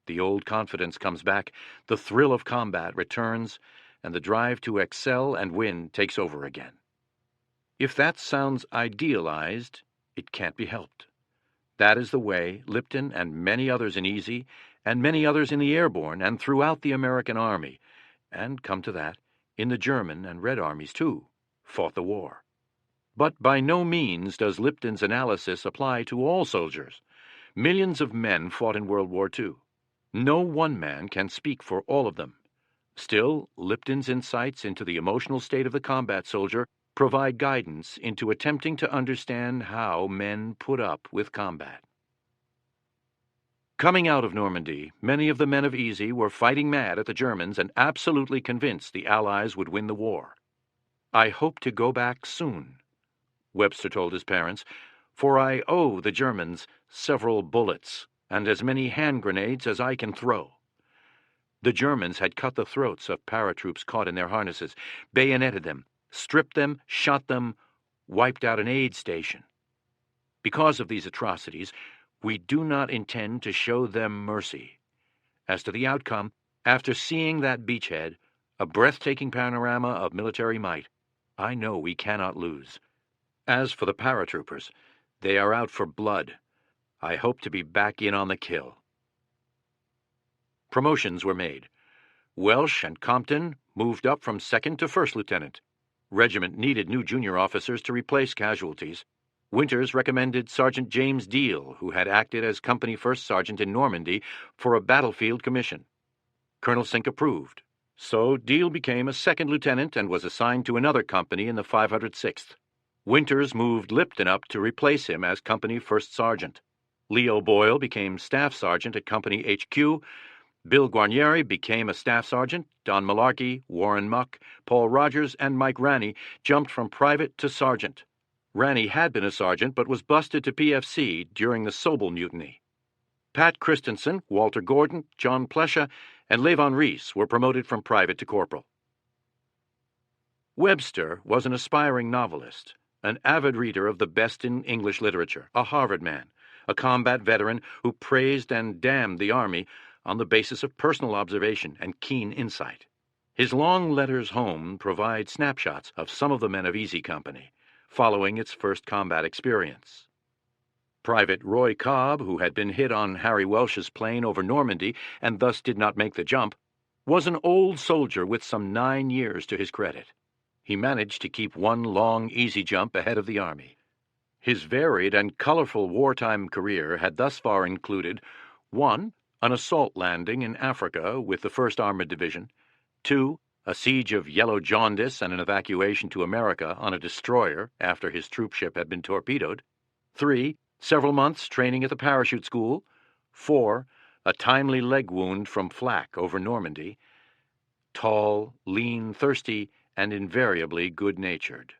The old confidence comes back, the thrill of combat returns, and the drive to excel and win takes over again. If that sounds idealized, it can't be helped. That is the way Lipton and many others in Easy, and many others in the Airborne and throughout the American Army, and come to that, in the German and Red Armies too, fought the war. But by no means does Lipton's analysis apply to all soldiers. Millions of men fought in World War II. No one man can speak for all of them. Still, Lipton's insights into the emotional state of the combat soldier provide guidance into attempting to understand how men put up with combat. Coming out of Normandy, many of the men of Easy were fighting mad at the Germans and absolutely convinced the Allies would win the war. "I hope to go back soon," Webster told his parents, "for I owe the Germans several bullets and as many hand grenades as I can throw." The Germans had cut the throats of paratroops caught in their harnesses, bayoneted them, stripped them, shot them, wiped out an aid station. Because of these atrocities, we do not intend to show them mercy. As to the outcome, after seeing that beachhead, a breathtaking panorama of military might, I know we cannot lose. As for the paratroopers, they are out for blood. I hope to be back in on the kill." Promotions were made. Welsh and Compton moved up from second to first lieutenant. Regiment needed new junior officers to replace casualties. Winters recommended Sergeant James Deal, who had acted as company first sergeant in Normandy, for a battlefield commission. Colonel Sink approved, so Deal became a second lieutenant and was assigned to another company in the 506th. Winters moved Lipton up to replace him as company first sergeant. Leo Boyle became staff sergeant at company HQ. Bill Guarnieri became a staff sergeant. Don Malarkey, Warren Muck, Paul Rogers, and Mike Ranney jumped from private to sergeant. Ranney had been a sergeant but was busted to PFC during the Sobel Mutiny. Pat Christensen, Walter Gordon, John Plesha, and Levon Reese were promoted from private to corporal. Webster was an aspiring novelist, an avid reader of the best in English literature, a Harvard man, a combat veteran who praised and damned the Army on the basis of personal observation and keen insight. His long letters home provide snapshots of some of the men of Easy Company, following its first combat experience. Private Roy Cobb, who had been hit on Harry Welsh's plane over Normandy and thus did not make the jump, was an old soldier with some 9 years to his credit. He managed to keep one long, easy jump ahead of the Army. His varied and colorful wartime career had thus far included 1. An assault landing in Africa with the 1st Armored Division, 2. A siege of Yellow Jaundice and an evacuation to America on a destroyer after his troopship had been torpedoed, 3. Several months training at the parachute school, 4. A timely leg wound from flak over Normandy, tall, lean, thirsty, and invariably good-natured.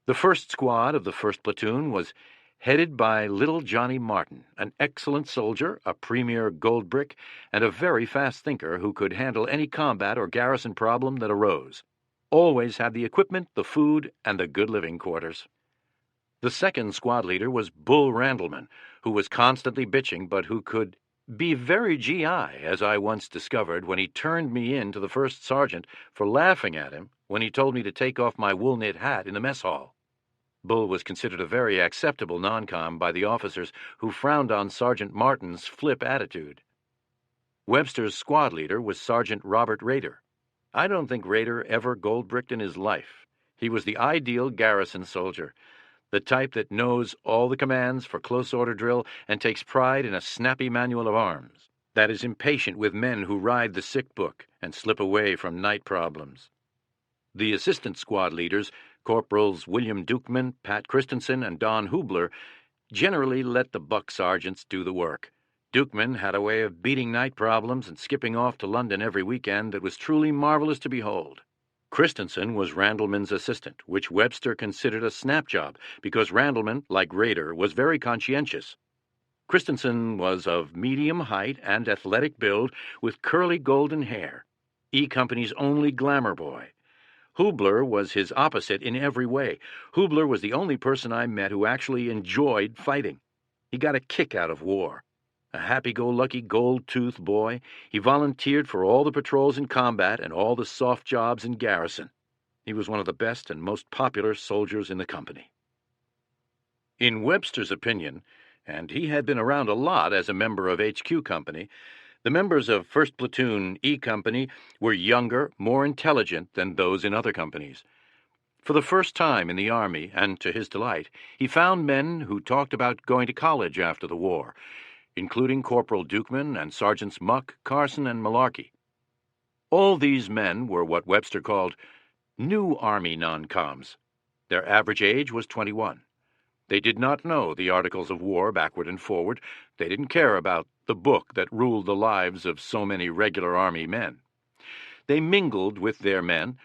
The first squad of the 1st Platoon was headed by little Johnny Martin, an excellent soldier, a premier gold brick, and a very fast thinker who could handle any combat or garrison problem that arose. Always had the equipment, the food, and the good living quarters. The 2nd squad leader was Bull Randleman, who was constantly bitching, but who could be very GI, as I once discovered when he turned me in to the 1st sergeant for laughing at him when he told me to take off my wool-knit hat in the mess hall. Bull was considered a very acceptable non-com by the officers who frowned on Sergeant Martin's flip attitude. Webster's squad leader was Sergeant Robert Rader. I don't think Rader ever gold-bricked in his life. He was the ideal garrison soldier, the type that knows all the commands for close order drill and takes pride in a snappy manual of arms, that is impatient with men who ride the sick book and slip away from night problems. The assistant squad leaders, Corporals William Dukeman, Pat Christensen, and Don Hubler, generally let the buck sergeants do the work. Dukeman had a way of beating night problems and skipping off to London every weekend that was truly marvelous to behold. Christensen was Randleman's assistant, which Webster considered a snap job because Randleman, like Rader, was very conscientious. Christensen was of medium height and athletic build with curly golden hair, E Company's only glamour boy. Hubler was his opposite in every way. Hubler was the only person I met who actually enjoyed fighting. He got a kick out of war. A happy-go-lucky gold-toothed boy, he volunteered for all the patrols in combat and all the soft jobs in garrison. He was one of the best and most popular soldiers in the company. In Webster's opinion, and he had been around a lot as a member of HQ Company, the members of 1st Platoon E Company were younger, more intelligent than those in other companies. For the first time in the Army, and to his delight, he found men who talked about going to college after the war, including Corporal Dukeman and Sergeants Muck, Carson, and Malarkey. All these men were what Webster called new Army non-coms. Their average age was 21. They did not know the Articles of War backward and forward. They didn't care about the book that ruled the lives of so many regular Army men. They mingled with their men.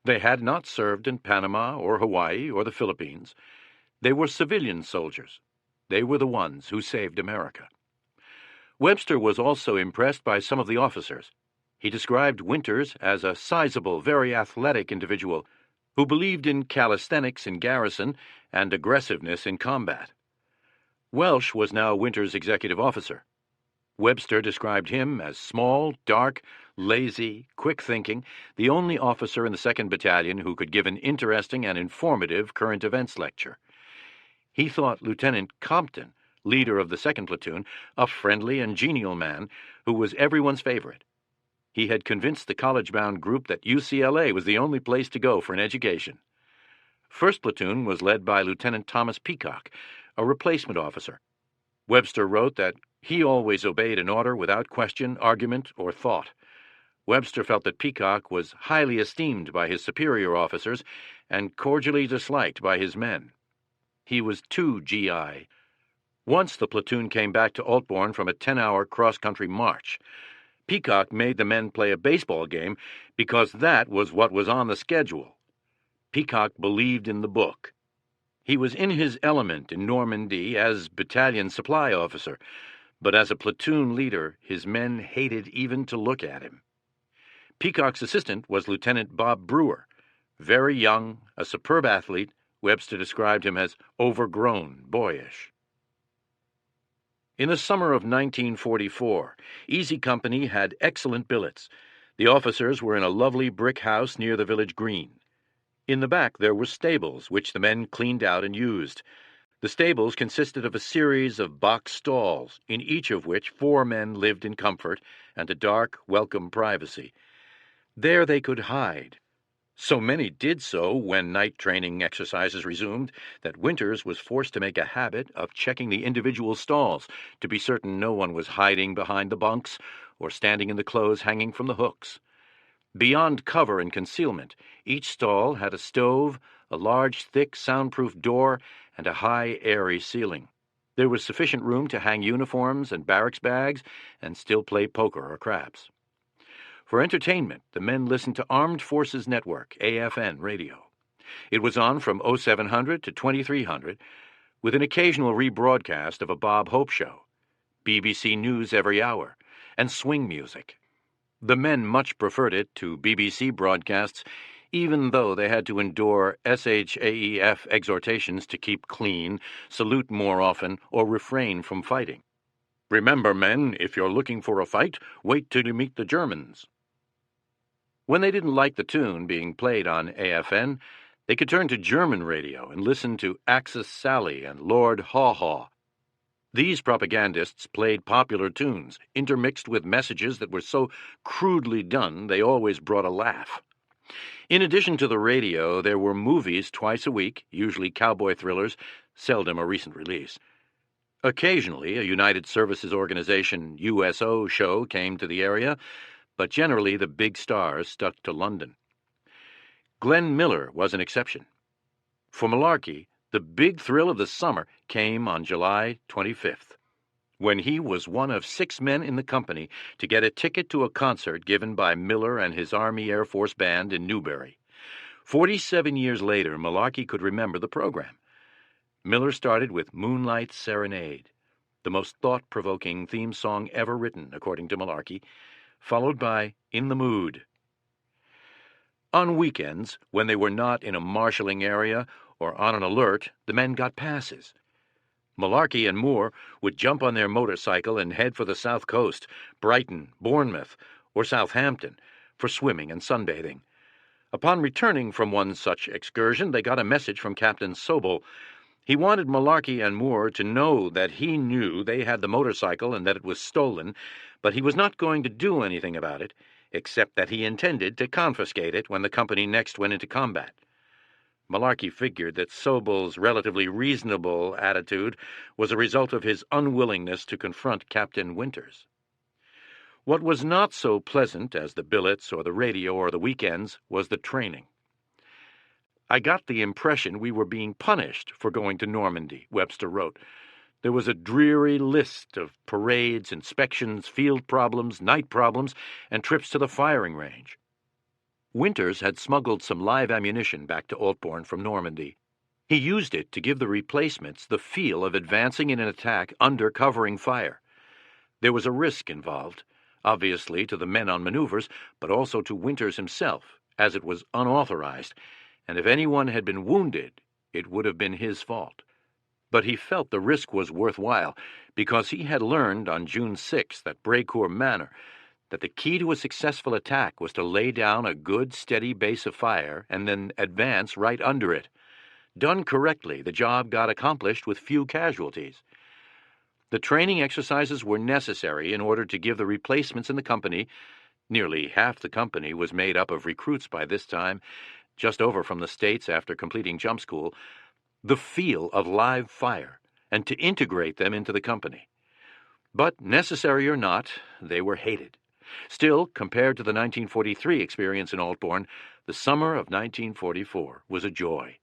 They had not served in Panama or Hawaii or the Philippines. They were civilian soldiers. They were the ones who saved America. Webster was also impressed by some of the officers. He described Winters as a sizable, very athletic individual who believed in calisthenics in garrison and aggressiveness in combat. Welsh was now Winters' executive officer. Webster described him as small, dark, lazy, quick-thinking, the only officer in the 2nd Battalion who could give an interesting and informative current events lecture. He thought Lieutenant Compton, leader of the 2nd Platoon, a friendly and genial man who was everyone's favorite. He had convinced the college-bound group that UCLA was the only place to go for an education. 1st Platoon was led by Lieutenant Thomas Peacock, a replacement officer. Webster wrote that he always obeyed an order without question, argument, or thought. Webster felt that Peacock was highly esteemed by his superior officers and cordially disliked by his men. He was too GI. Once the platoon came back to Altbourne from a 10-hour cross-country march. Peacock made the men play a baseball game because that was what was on the schedule. Peacock believed in the book. He was in his element in Normandy as battalion supply officer, but as a platoon leader, his men hated even to look at him. Peacock's assistant was Lieutenant Bob Brewer. Very young, a superb athlete, Webster described him as overgrown, boyish. In the summer of 1944, Easy Company had excellent billets. The officers were in a lovely brick house near the village green. In the back there were stables, which the men cleaned out and used. The stables consisted of a series of box stalls, in each of which 4 men lived in comfort and a dark, welcome privacy. There they could hide. So many did so when night training exercises resumed that Winters was forced to make a habit of checking the individual stalls to be certain no one was hiding behind the bunks or standing in the clothes hanging from the hooks. Beyond cover and concealment, each stall had a stove, a large, thick, soundproof door, and a high, airy ceiling. There was sufficient room to hang uniforms and barracks bags and still play poker or craps. For entertainment, the men listened to Armed Forces Network, AFN radio. It was on from 0700 to 2300, with an occasional rebroadcast of a Bob Hope show, BBC News every hour, and swing music. The men much preferred it to BBC broadcasts, even though they had to endure SHAEF exhortations to keep clean, salute more often, or refrain from fighting. Remember, men, if you're looking for a fight, wait till you meet the Germans. When they didn't like the tune being played on AFN, they could turn to German radio and listen to Axis Sally and Lord Haw Haw. These propagandists played popular tunes, intermixed with messages that were so crudely done they always brought a laugh. In addition to the radio, there were movies twice a week, usually cowboy thrillers, seldom a recent release. Occasionally, a United Services Organization USO show came to the area, but generally the big stars stuck to London. Glenn Miller was an exception. For Malarkey, the big thrill of the summer came on July 25th, when he was one of 6 men in the company to get a ticket to a concert given by Miller and his Army Air Force Band in Newbury. 47 years later, Malarkey could remember the program. Miller started with Moonlight Serenade, the most thought-provoking theme song ever written, according to Malarkey, followed by In the Mood. On weekends, when they were not in a marshalling area or on an alert, the men got passes. Malarkey and Moore would jump on their motorcycle and head for the south coast, Brighton, Bournemouth, or Southampton, for swimming and sunbathing. Upon returning from one such excursion, they got a message from Captain Sobel. He wanted Malarkey and Moore to know that he knew they had the motorcycle and that it was stolen, but he was not going to do anything about it, except that he intended to confiscate it when the company next went into combat. Malarkey figured that Sobel's relatively reasonable attitude was a result of his unwillingness to confront Captain Winters. What was not so pleasant as the billets or the radio or the weekends was the training. I got the impression we were being punished for going to Normandy, Webster wrote. There was a dreary list of parades, inspections, field problems, night problems, and trips to the firing range. Winters had smuggled some live ammunition back to Altbourne from Normandy. He used it to give the replacements the feel of advancing in an attack under covering fire. There was a risk involved, obviously to the men on maneuvers, but also to Winters himself, as it was unauthorized, and if anyone had been wounded, it would have been his fault. But he felt the risk was worthwhile because he had learned on June 6th at Brécourt Manor that the key to a successful attack was to lay down a good, steady base of fire and then advance right under it. Done correctly, the job got accomplished with few casualties. The training exercises were necessary in order to give the replacements in the company — nearly half the company was made up of recruits by this time, just over from the States after completing jump school — the feel of live fire, and to integrate them into the company. But, necessary or not, they were hated. Still, compared to the 1943 experience in Altborn, the summer of 1944 was a joy.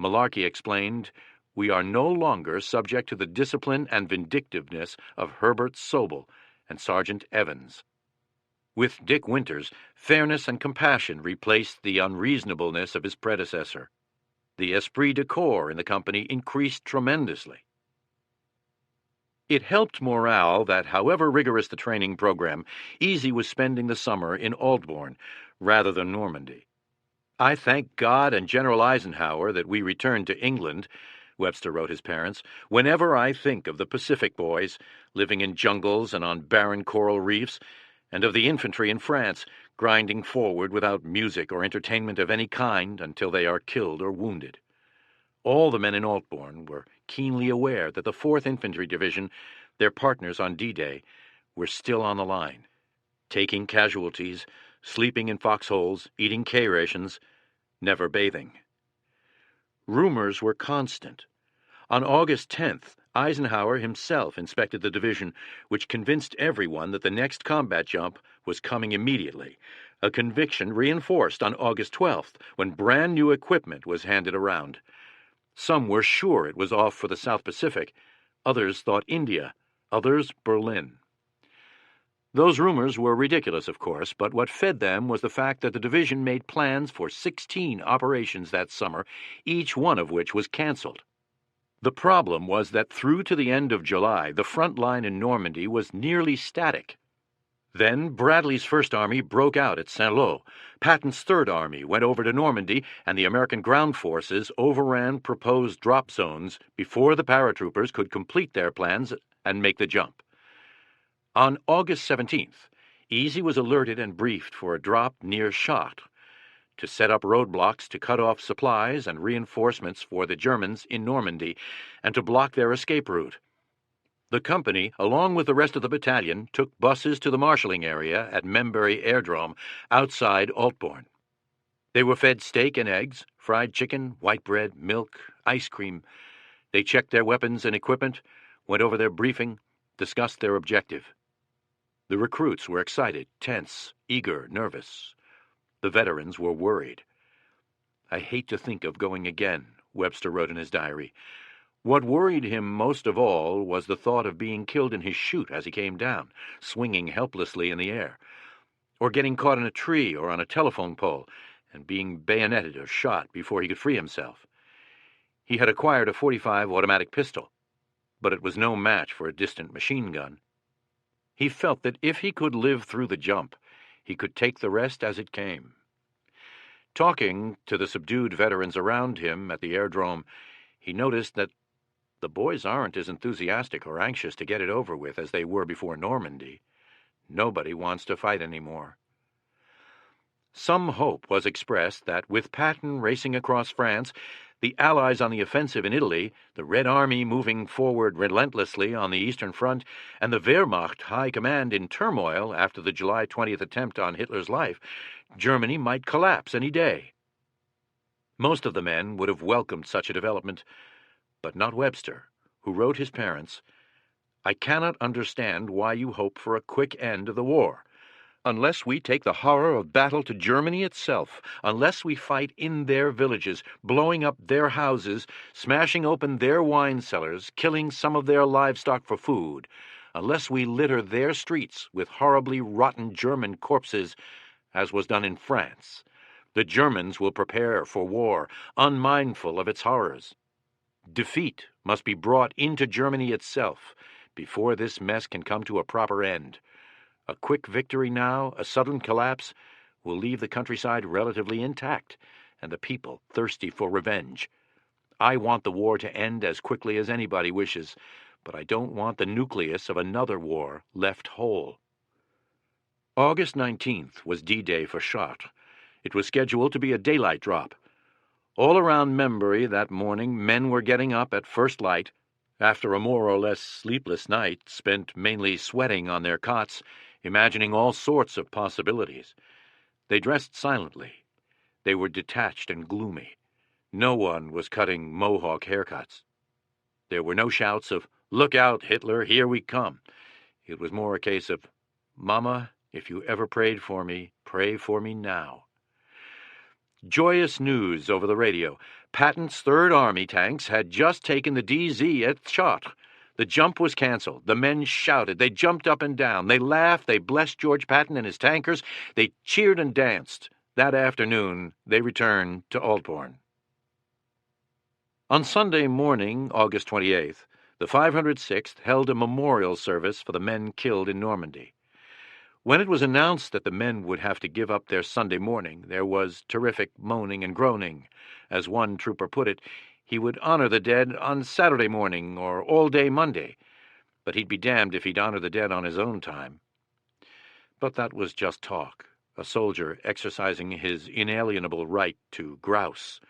Malarkey explained, "We are no longer subject to the discipline and vindictiveness of Herbert Sobel and Sergeant Evans." With Dick Winters, fairness and compassion replaced the unreasonableness of his predecessor. The esprit de corps in the company increased tremendously. It helped morale that, however rigorous the training program, Easy was spending the summer in Altborn rather than Normandy. "I thank God and General Eisenhower that we returned to England," Webster wrote his parents, "whenever I think of the Pacific boys, living in jungles and on barren coral reefs, and of the infantry in France, grinding forward without music or entertainment of any kind until they are killed or wounded." All the men in Altborn were keenly aware that the 4th Infantry Division, their partners on D-Day, were still on the line, taking casualties, sleeping in foxholes, eating K-rations, never bathing. Rumors were constant. On August 10th, Eisenhower himself inspected the division, which convinced everyone that the next combat jump was coming immediately, a conviction reinforced on August 12th, when brand new equipment was handed around. Some were sure it was off for the South Pacific, others thought India, others Berlin. Those rumors were ridiculous, of course, but what fed them was the fact that the division made plans for 16 operations that summer, each one of which was canceled. The problem was that through to the end of July, the front line in Normandy was nearly static. Then Bradley's First Army broke out at Saint-Lô. Patton's Third Army went over to Normandy, and the American ground forces overran proposed drop zones before the paratroopers could complete their plans and make the jump. On August 17th, Easy was alerted and briefed for a drop near Chartres to set up roadblocks to cut off supplies and reinforcements for the Germans in Normandy and to block their escape route. The company, along with the rest of the battalion, took buses to the marshalling area at Membury Airdrome, outside Altborn. They were fed steak and eggs, fried chicken, white bread, milk, ice cream. They checked their weapons and equipment, went over their briefing, discussed their objective. The recruits were excited, tense, eager, nervous. The veterans were worried. "I hate to think of going again," Webster wrote in his diary. What worried him most of all was the thought of being killed in his chute as he came down, swinging helplessly in the air, or getting caught in a tree or on a telephone pole and being bayoneted or shot before he could free himself. He had acquired a .45 automatic pistol, but it was no match for a distant machine gun. He felt that if he could live through the jump, he could take the rest as it came. Talking to the subdued veterans around him at the airdrome, he noticed that the boys aren't as enthusiastic or anxious to get it over with as they were before Normandy. Nobody wants to fight anymore. Some hope was expressed that, with Patton racing across France, the Allies on the offensive in Italy, the Red Army moving forward relentlessly on the Eastern Front, and the Wehrmacht High Command in turmoil after the July 20th attempt on Hitler's life, Germany might collapse any day. Most of the men would have welcomed such a development, but not Webster, who wrote his parents, "I cannot understand why you hope for a quick end of the war. Unless we take the horror of battle to Germany itself, unless we fight in their villages, blowing up their houses, smashing open their wine cellars, killing some of their livestock for food, unless we litter their streets with horribly rotten German corpses, as was done in France, the Germans will prepare for war, unmindful of its horrors. Defeat must be brought into Germany itself before this mess can come to a proper end. A quick victory now, a sudden collapse, will leave the countryside relatively intact and the people thirsty for revenge. I want the war to end as quickly as anybody wishes, but I don't want the nucleus of another war left whole. August 19th was D-Day for Chartres. It was scheduled to be a daylight drop. All around Membury that morning, men were getting up at first light, after a more or less sleepless night spent mainly sweating on their cots, imagining all sorts of possibilities. They dressed silently. They were detached and gloomy. No one was cutting mohawk haircuts. There were no shouts of, "Look out, Hitler, here we come." It was more a case of, "Mama, if you ever prayed for me, pray for me now." Joyous news over the radio. Patton's Third Army tanks had just taken the DZ at Chartres. The jump was canceled. The men shouted. They jumped up and down. They laughed. They blessed George Patton and his tankers. They cheered and danced. That afternoon, they returned to Airborne. On Sunday morning, August 28th, the 506th held a memorial service for the men killed in Normandy. When it was announced that the men would have to give up their Sunday morning, there was terrific moaning and groaning. As one trooper put it, he would honor the dead on Saturday morning or all day Monday, but he'd be damned if he'd honor the dead on his own time. But that was just talk, a soldier exercising his inalienable right to grouse.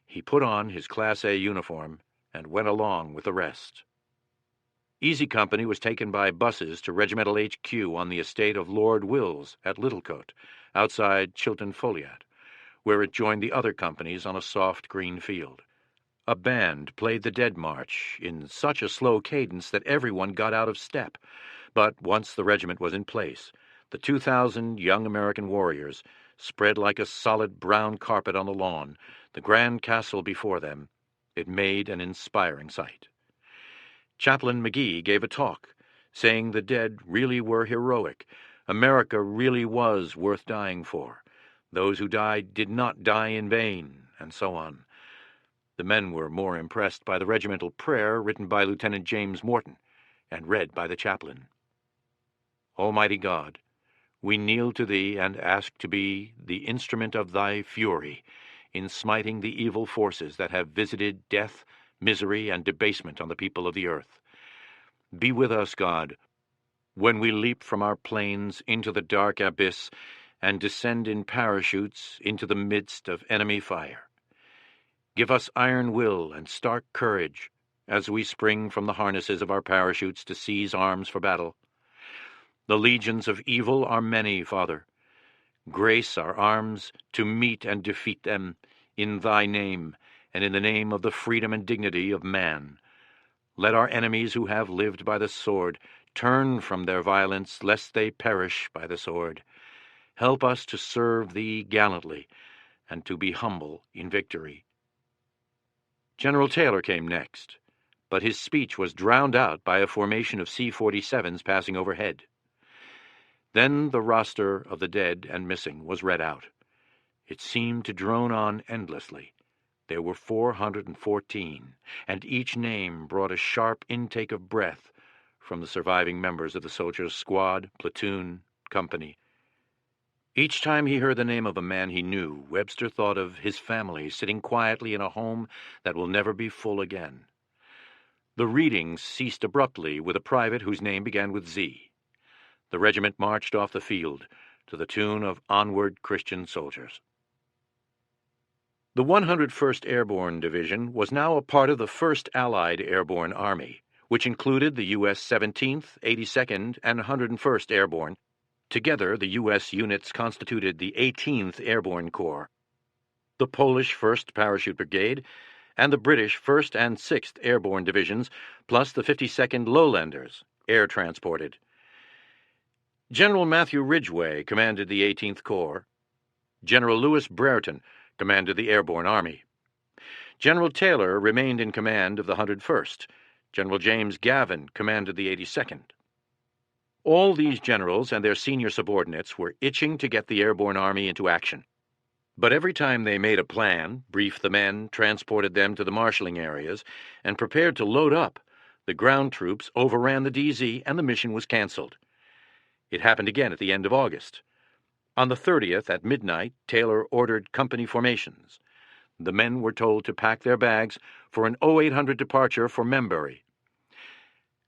He put on his Class A uniform and went along with the rest. Easy Company was taken by buses to Regimental HQ on the estate of Lord Wills at Littlecote, outside Chilton Foliat, where it joined the other companies on a soft green field. A band played the Dead March in such a slow cadence that everyone got out of step. But once the regiment was in place, the 2,000 young American warriors spread like a solid brown carpet on the lawn, the grand castle before them. It made an inspiring sight. Chaplain McGee gave a talk, saying the dead really were heroic. America really was worth dying for. Those who died did not die in vain, and so on. The men were more impressed by the regimental prayer written by Lieutenant James Morton and read by the chaplain. Almighty God, we kneel to Thee and ask to be the instrument of Thy fury in smiting the evil forces that have visited death, misery, and debasement on the people of the earth. Be with us, God, when we leap from our planes into the dark abyss and descend in parachutes into the midst of enemy fire. Give us iron will and stark courage as we spring from the harnesses of our parachutes to seize arms for battle. The legions of evil are many, Father. Grace our arms to meet and defeat them in Thy name and in the name of the freedom and dignity of man. Let our enemies who have lived by the sword turn from their violence, lest they perish by the sword. Help us to serve Thee gallantly and to be humble in victory. General Taylor came next, but his speech was drowned out by a formation of C-47s passing overhead. Then the roster of the dead and missing was read out. It seemed to drone on endlessly. There were 414, and each name brought a sharp intake of breath from the surviving members of the soldiers' squad, platoon, company. Each time he heard the name of a man he knew, Webster thought of his family sitting quietly in a home that will never be full again. The readings ceased abruptly with a private whose name began with Z. The regiment marched off the field to the tune of Onward, Christian Soldiers. The 101st Airborne Division was now a part of the 1st Allied Airborne Army, which included the U.S. 17th, 82nd, and 101st Airborne. Together, the U.S. units constituted the 18th Airborne Corps, the Polish 1st Parachute Brigade, and the British 1st and 6th Airborne Divisions, plus the 52nd Lowlanders, air-transported. General Matthew Ridgway commanded the 18th Corps. General Louis Brereton commanded the Airborne Army. General Taylor remained in command of the 101st. General James Gavin commanded the 82nd. All these generals and their senior subordinates were itching to get the Airborne Army into action. But every time they made a plan, briefed the men, transported them to the marshalling areas, and prepared to load up, the ground troops overran the DZ and the mission was canceled. It happened again at the end of August. On the 30th, at midnight, Taylor ordered company formations. The men were told to pack their bags for an 0800 departure for Membury.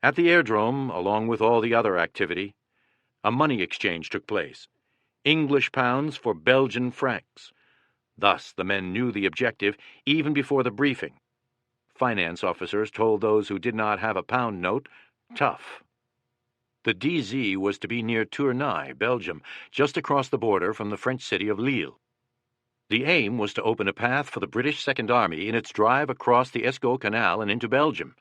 At the airdrome, along with all the other activity, a money exchange took place. English pounds for Belgian francs. Thus, the men knew the objective even before the briefing. Finance officers told those who did not have a pound note, tough. The DZ was to be near Tournai, Belgium, just across the border from the French city of Lille. The aim was to open a path for the British Second Army in its drive across the Escaut Canal and into Belgium.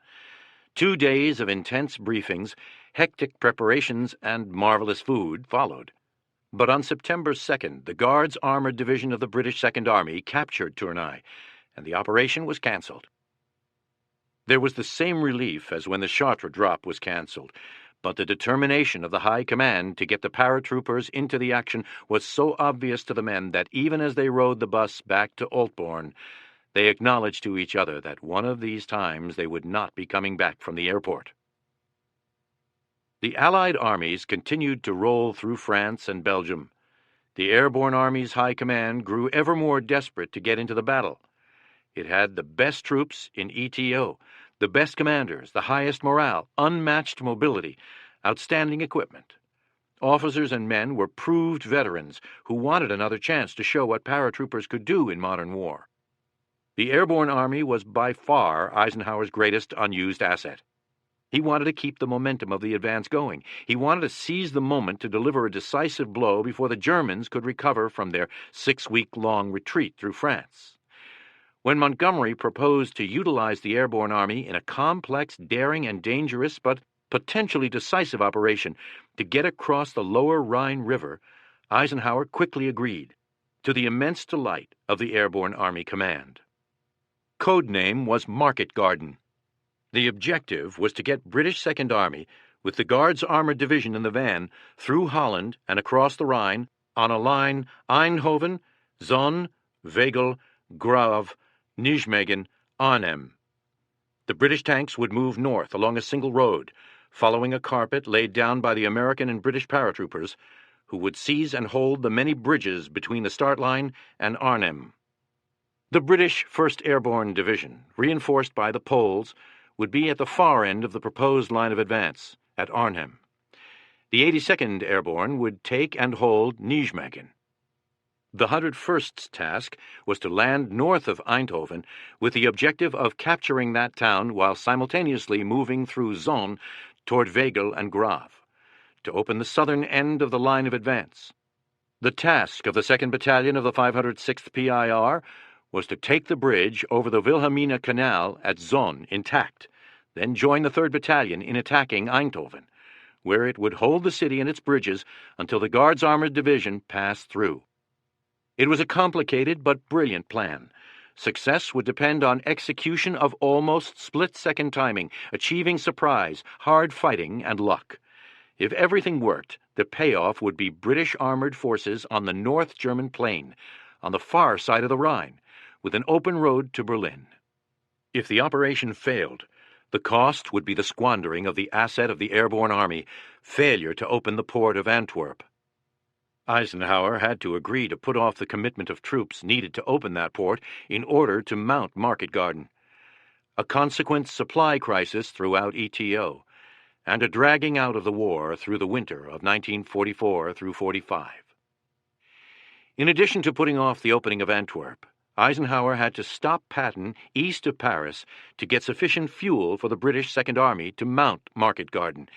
2 days of intense briefings, hectic preparations, and marvelous food followed. But on September 2nd, the Guards Armored Division of the British Second Army captured Tournai, and the operation was cancelled. There was the same relief as when the Chartres drop was cancelled, but the determination of the High Command to get the paratroopers into the action was so obvious to the men that even as they rode the bus back to Oltborn, they acknowledged to each other that one of these times they would not be coming back from the airport. The Allied armies continued to roll through France and Belgium. The Airborne Army's High Command grew ever more desperate to get into the battle. It had the best troops in ETO, the best commanders, the highest morale, unmatched mobility, outstanding equipment. Officers and men were proved veterans who wanted another chance to show what paratroopers could do in modern war. The Airborne Army was by far Eisenhower's greatest unused asset. He wanted to keep the momentum of the advance going. He wanted to seize the moment to deliver a decisive blow before the Germans could recover from their 6-week-long retreat through France. When Montgomery proposed to utilize the Airborne Army in a complex, daring, and dangerous but potentially decisive operation to get across the lower Rhine River, Eisenhower quickly agreed, to the immense delight of the Airborne Army Command. Code name was Market Garden. The objective was to get British Second Army, with the Guards Armored Division in the van, through Holland and across the Rhine on a line Eindhoven, Zonn, Wegel, Grave, Nijmegen, Arnhem. The British tanks would move north along a single road, following a carpet laid down by the American and British paratroopers, who would seize and hold the many bridges between the start line and Arnhem. The British 1st Airborne Division, reinforced by the Poles, would be at the far end of the proposed line of advance, at Arnhem. The 82nd Airborne would take and hold Nijmegen. The 101st's task was to land north of Eindhoven with the objective of capturing that town while simultaneously moving through Zonn toward Wegel and Grave, to open the southern end of the line of advance. The task of the 2nd Battalion of the 506th PIR was to take the bridge over the Wilhelmina Canal at Zonn intact, then join the 3rd Battalion in attacking Eindhoven, where it would hold the city and its bridges until the Guards Armored Division passed through. It was a complicated but brilliant plan. Success would depend on execution of almost split-second timing, achieving surprise, hard fighting, and luck. If everything worked, the payoff would be British armored forces on the North German plain, on the far side of the Rhine, with an open road to Berlin. If the operation failed, the cost would be the squandering of the asset of the Airborne Army, failure to open the port of Antwerp. Eisenhower had to agree to put off the commitment of troops needed to open that port in order to mount Market Garden. A consequent supply crisis throughout ETO, and a dragging out of the war through the winter of 1944 through 45. In addition to putting off the opening of Antwerp, Eisenhower had to stop Patton east of Paris to get sufficient fuel for the British Second Army to mount Market Garden.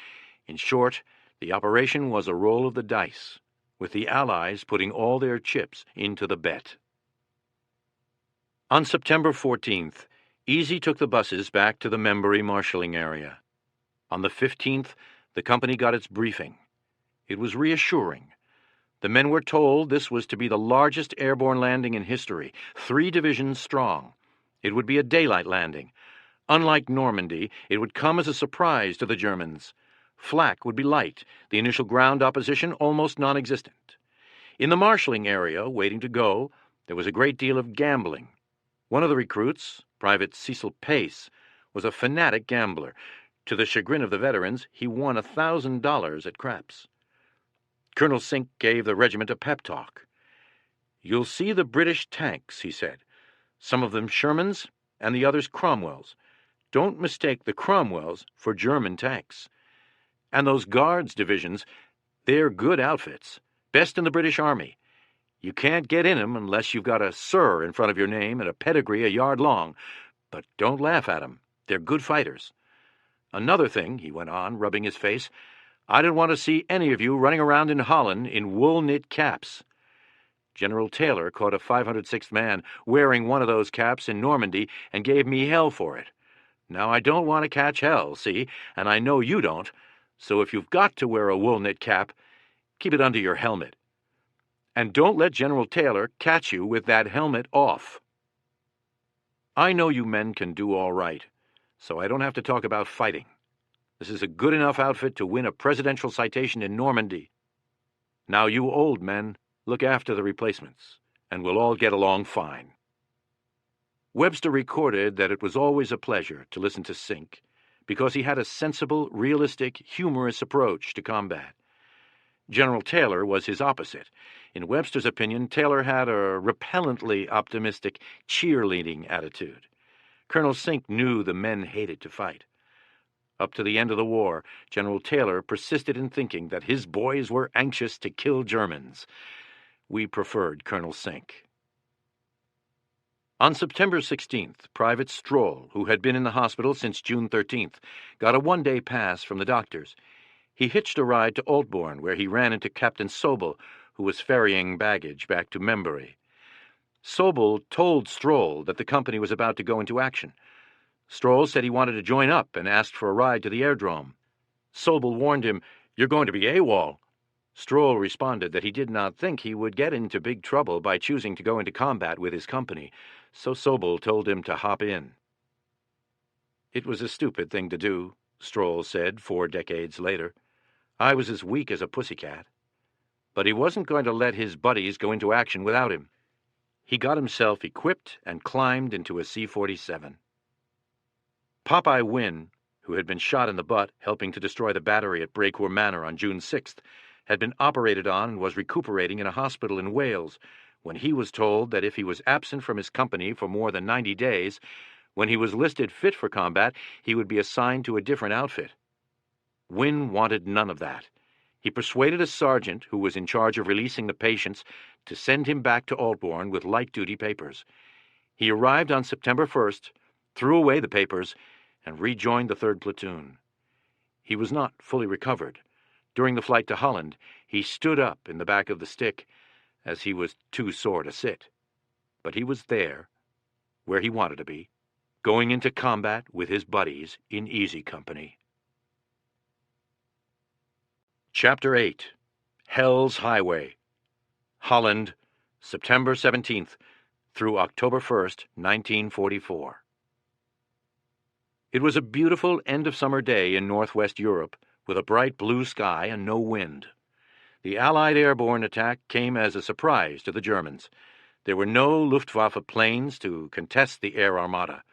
In short, the operation was a roll of the dice, with the Allies putting all their chips into the bet. On September 14th, Easy took the buses back to the Membury marshalling area. On the 15th, the company got its briefing. It was reassuring. The men were told this was to be the largest airborne landing in history, 3 divisions strong. It would be a daylight landing. Unlike Normandy, it would come as a surprise to the Germans. Flak would be light, the initial ground opposition almost non-existent. In the marshalling area, waiting to go, there was a great deal of gambling. One of the recruits, Private Cecil Pace, was a fanatic gambler. To the chagrin of the veterans, he won $1,000 at craps. Colonel Sink gave the regiment a pep talk. "You'll see the British tanks," he said. Some of them Shermans, and the others Cromwells. Don't mistake the Cromwells for German tanks. And those Guards divisions, they're good outfits, best in the British Army. You can't get in 'em unless you've got a Sir in front of your name and a pedigree a yard long, but don't laugh at 'em. They're good fighters. Another thing," he went on, rubbing his face, "I don't want to see any of you running around in Holland in wool-knit caps. General Taylor caught a 506th man wearing one of those caps in Normandy and gave me hell for it. Now, I don't want to catch hell, see, and I know you don't, so if you've got to wear a wool-knit cap, keep it under your helmet. And don't let General Taylor catch you with that helmet off. I know you men can do all right, so I don't have to talk about fighting. This is a good enough outfit to win a presidential citation in Normandy. Now, you old men, look after the replacements, and we'll all get along fine." Webster recorded that it was always a pleasure to listen to Sink, because he had a sensible, realistic, humorous approach to combat. General Taylor was his opposite. In Webster's opinion, Taylor had a repellently optimistic, cheerleading attitude. Colonel Sink knew the men hated to fight. Up to the end of the war, General Taylor persisted in thinking that his boys were anxious to kill Germans. We preferred Colonel Sink. On September 16th, Private Stroll, who had been in the hospital since June 13th, got a one-day pass from the doctors. He hitched a ride to Altbourne, where he ran into Captain Sobel, who was ferrying baggage back to Membury. Sobel told Stroll that the company was about to go into action. Stroll said he wanted to join up and asked for a ride to the airdrome. Sobel warned him, "You're going to be AWOL." Stroll responded that he did not think he would get into big trouble by choosing to go into combat with his company, so Sobel told him to hop in. "It was a stupid thing to do," Stroll said 4 decades later. "I was as weak as a pussycat." But he wasn't going to let his buddies go into action without him. He got himself equipped and climbed into a C-47. Popeye Wynne, who had been shot in the butt helping to destroy the battery at Brecourt Manor on June 6th, had been operated on and was recuperating in a hospital in Wales when he was told that if he was absent from his company for more than 90 days, when he was listed fit for combat, he would be assigned to a different outfit. Wynne wanted none of that. He persuaded a sergeant who was in charge of releasing the patients to send him back to Altbourne with light-duty papers. He arrived on September 1st, threw away the papers, and rejoined the 3rd Platoon. He was not fully recovered. During the flight to Holland, he stood up in the back of the stick, as he was too sore to sit. But he was there, where he wanted to be, going into combat with his buddies in easy company. Chapter 8. Hell's Highway. Holland, September 17th through October 1st, 1944. It was a beautiful end-of-summer day in northwest Europe, with a bright blue sky and no wind. The Allied airborne attack came as a surprise to the Germans. There were no Luftwaffe planes to contest the air armada.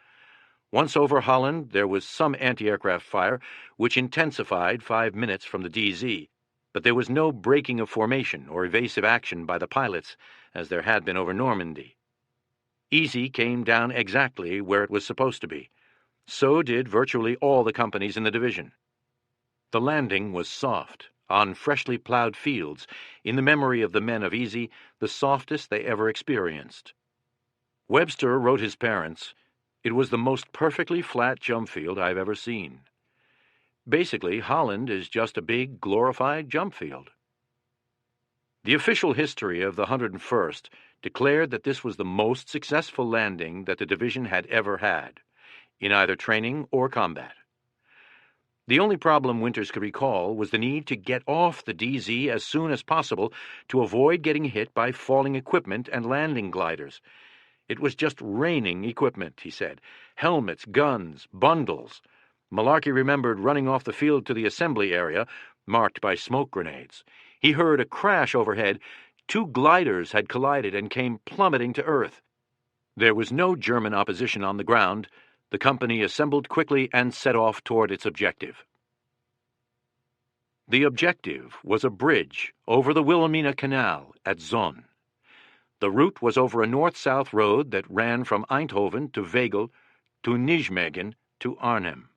Once over Holland, there was some anti-aircraft fire, which intensified 5 minutes from the DZ, but there was no breaking of formation or evasive action by the pilots, as there had been over Normandy. Easy came down exactly where it was supposed to be. So did virtually all the companies in the division. The landing was soft, on freshly plowed fields, in the memory of the men of Easy, the softest they ever experienced. Webster wrote his parents, "It was the most perfectly flat jump field I've ever seen." Basically, Holland is just a big, glorified jump field. The official history of the 101st declared that this was the most successful landing that the division had ever had, in either training or combat. The only problem Winters could recall was the need to get off the DZ as soon as possible to avoid getting hit by falling equipment and landing gliders. It was just raining equipment, he said. Helmets, guns, bundles. Malarkey remembered running off the field to the assembly area, marked by smoke grenades. He heard a crash overhead. 2 gliders had collided and came plummeting to earth. There was no German opposition on the ground. The company assembled quickly and set off toward its objective. The objective was a bridge over the Wilhelmina Canal at Zon. The route was over a north-south road that ran from Eindhoven to Wegel to Nijmegen to Arnhem.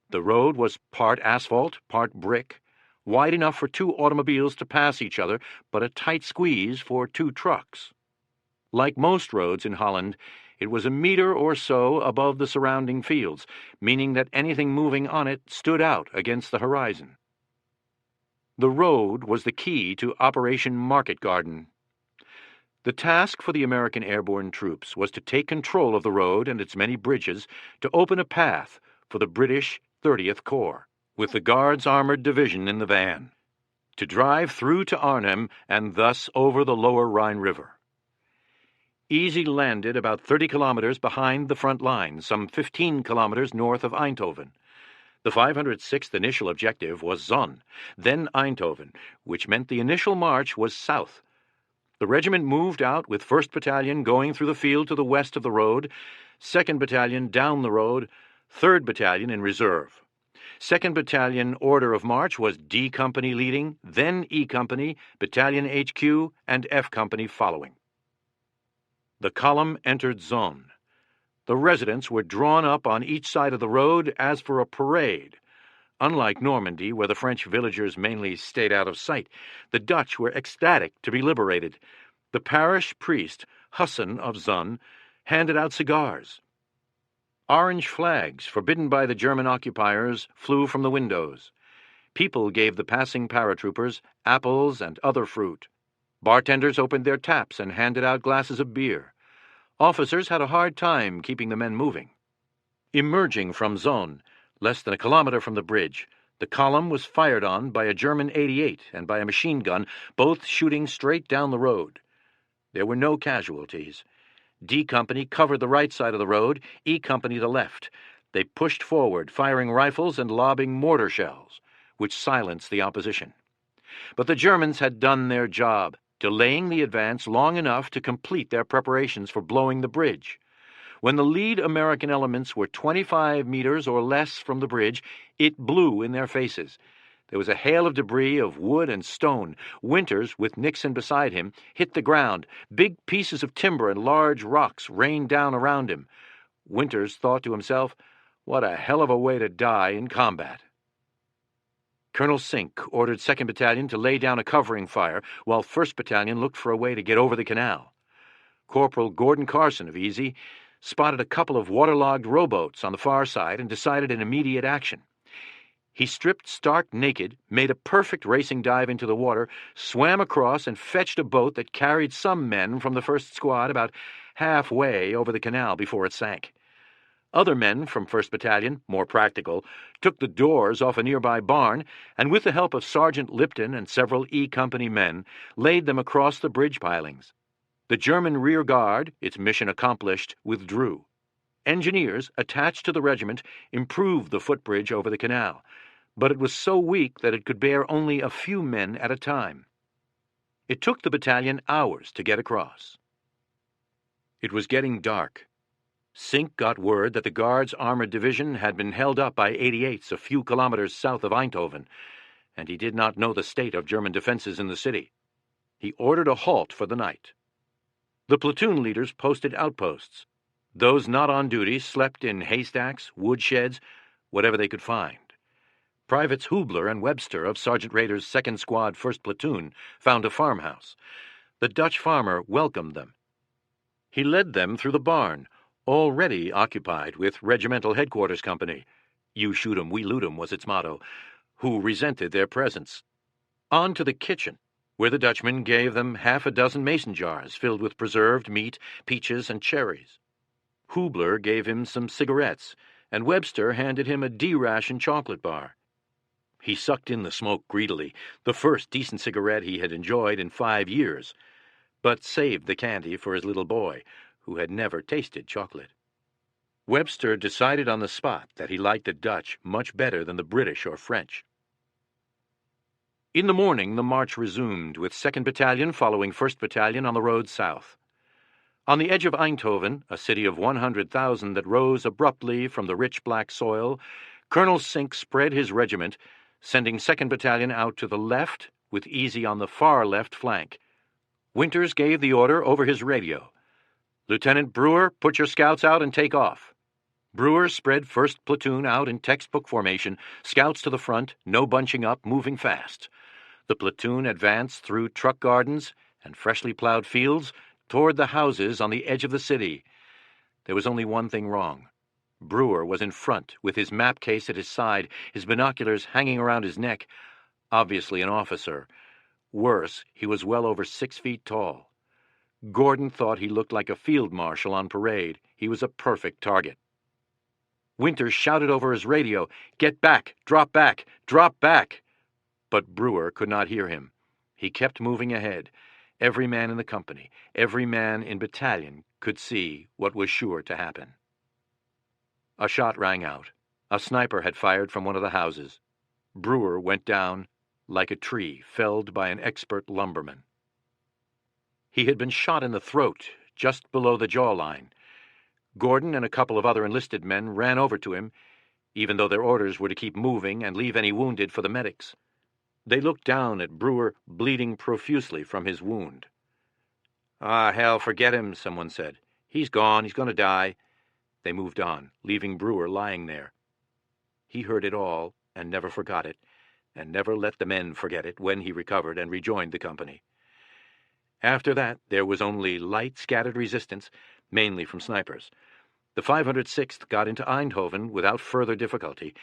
The road was part asphalt, part brick, wide enough for 2 automobiles to pass each other, but a tight squeeze for 2 trucks. Like most roads in Holland, it was a meter or so above the surrounding fields, meaning that anything moving on it stood out against the horizon. The road was the key to Operation Market Garden. The task for the American airborne troops was to take control of the road and its many bridges to open a path for the British 30th Corps, with the Guards Armored Division in the van, to drive through to Arnhem and thus over the lower Rhine River. Easy landed about 30 kilometers behind the front line, some 15 kilometers north of Eindhoven. The 506th initial objective was Zonn, then Eindhoven, which meant the initial march was south. The regiment moved out with 1st Battalion going through the field to the west of the road, 2nd Battalion down the road, 3rd Battalion in reserve. 2nd Battalion order of march was D Company leading, then E Company, Battalion HQ, and F Company following. The column entered Zonn. The residents were drawn up on each side of the road as for a parade. Unlike Normandy, where the French villagers mainly stayed out of sight, the Dutch were ecstatic to be liberated. The parish priest, Husson of Zonn, handed out cigars. Orange flags, forbidden by the German occupiers, flew from the windows. People gave the passing paratroopers apples and other fruit. Bartenders opened their taps and handed out glasses of beer. Officers had a hard time keeping the men moving. Emerging from Zonn, less than a kilometer from the bridge, the column was fired on by a German 88 and by a machine gun, both shooting straight down the road. There were no casualties. D Company covered the right side of the road, E Company the left. They pushed forward, firing rifles and lobbing mortar shells, which silenced the opposition. But the Germans had done their job, delaying the advance long enough to complete their preparations for blowing the bridge. When the lead American elements were 25 meters or less from the bridge, it blew in their faces. There was a hail of debris of wood and stone. Winters, with Nixon beside him, hit the ground. Big pieces of timber and large rocks rained down around him. Winters thought to himself, "What a hell of a way to die in combat." Colonel Sink ordered 2nd Battalion to lay down a covering fire, while 1st Battalion looked for a way to get over the canal. Corporal Gordon Carson of Easy spotted a couple of waterlogged rowboats on the far side and decided an immediate action. He stripped stark naked, made a perfect racing dive into the water, swam across and fetched a boat that carried some men from the 1st Squad about halfway over the canal before it sank. Other men from 1st Battalion, more practical, took the doors off a nearby barn and, with the help of Sergeant Lipton and several E Company men, laid them across the bridge pilings. The German rear guard, its mission accomplished, withdrew. Engineers, attached to the regiment, improved the footbridge over the canal, but it was so weak that it could bear only a few men at a time. It took the battalion hours to get across. It was getting dark. Sink got word that the Guards Armored Division had been held up by 88s a few kilometers south of Eindhoven, and he did not know the state of German defenses in the city. He ordered a halt for the night. The platoon leaders posted outposts. Those not on duty slept in haystacks, woodsheds, whatever they could find. Privates Hubler and Webster of Sergeant Rader's 2nd Squad 1st Platoon found a farmhouse. The Dutch farmer welcomed them. He led them through the barn, already occupied with Regimental Headquarters Company. "You shoot 'em, we loot 'em" was its motto, who resented their presence. On to the kitchen, where the Dutchman gave them half a dozen mason jars filled with preserved meat, peaches, and cherries. Hubler gave him some cigarettes, and Webster handed him a D-ration chocolate bar. He sucked in the smoke greedily, the first decent cigarette he had enjoyed in 5 years, but saved the candy for his little boy, who had never tasted chocolate. Webster decided on the spot that he liked the Dutch much better than the British or French. In the morning, the march resumed, with 2nd Battalion following 1st Battalion on the road south. On the edge of Eindhoven, a city of 100,000 that rose abruptly from the rich black soil, Colonel Sink spread his regiment, sending 2nd Battalion out to the left, with Easy on the far left flank. Winters gave the order over his radio. "Lieutenant Brewer, put your scouts out and take off." Brewer spread 1st Platoon out in textbook formation, scouts to the front, no bunching up, moving fast. The platoon advanced through truck gardens and freshly plowed fields toward the houses on the edge of the city. There was only one thing wrong. Brewer was in front, with his map case at his side, his binoculars hanging around his neck. Obviously an officer. Worse, he was well over 6 feet tall. Gordon thought he looked like a field marshal on parade. He was a perfect target. Winters shouted over his radio, "Get back! Drop back! Drop back!" But Brewer could not hear him. He kept moving ahead. Every man in the company, every man in battalion could see what was sure to happen. A shot rang out. A sniper had fired from one of the houses. Brewer went down like a tree felled by an expert lumberman. He had been shot in the throat, just below the jawline. Gordon and a couple of other enlisted men ran over to him, even though their orders were to keep moving and leave any wounded for the medics. They looked down at Brewer, bleeding profusely from his wound. "Ah, hell, forget him," someone said. "He's gone. He's going to die." They moved on, leaving Brewer lying there. He heard it all and never forgot it, and never let the men forget it when he recovered and rejoined the company. After that, there was only light, scattered resistance, mainly from snipers. The 506th got into Eindhoven without further difficulty.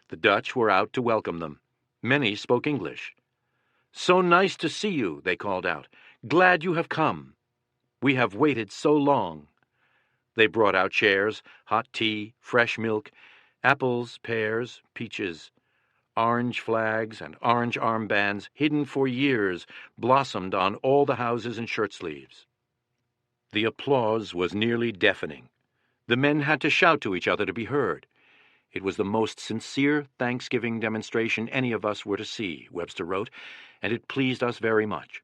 The Dutch were out to welcome them. Many spoke English. "So nice to see you," they called out. "Glad you have come. We have waited so long." They brought out chairs, hot tea, fresh milk, apples, pears, peaches. Orange flags and orange armbands, hidden for years, blossomed on all the houses and shirt sleeves. The applause was nearly deafening. The men had to shout to each other to be heard. It was the most sincere Thanksgiving demonstration any of us were to see, Webster wrote, and it pleased us very much.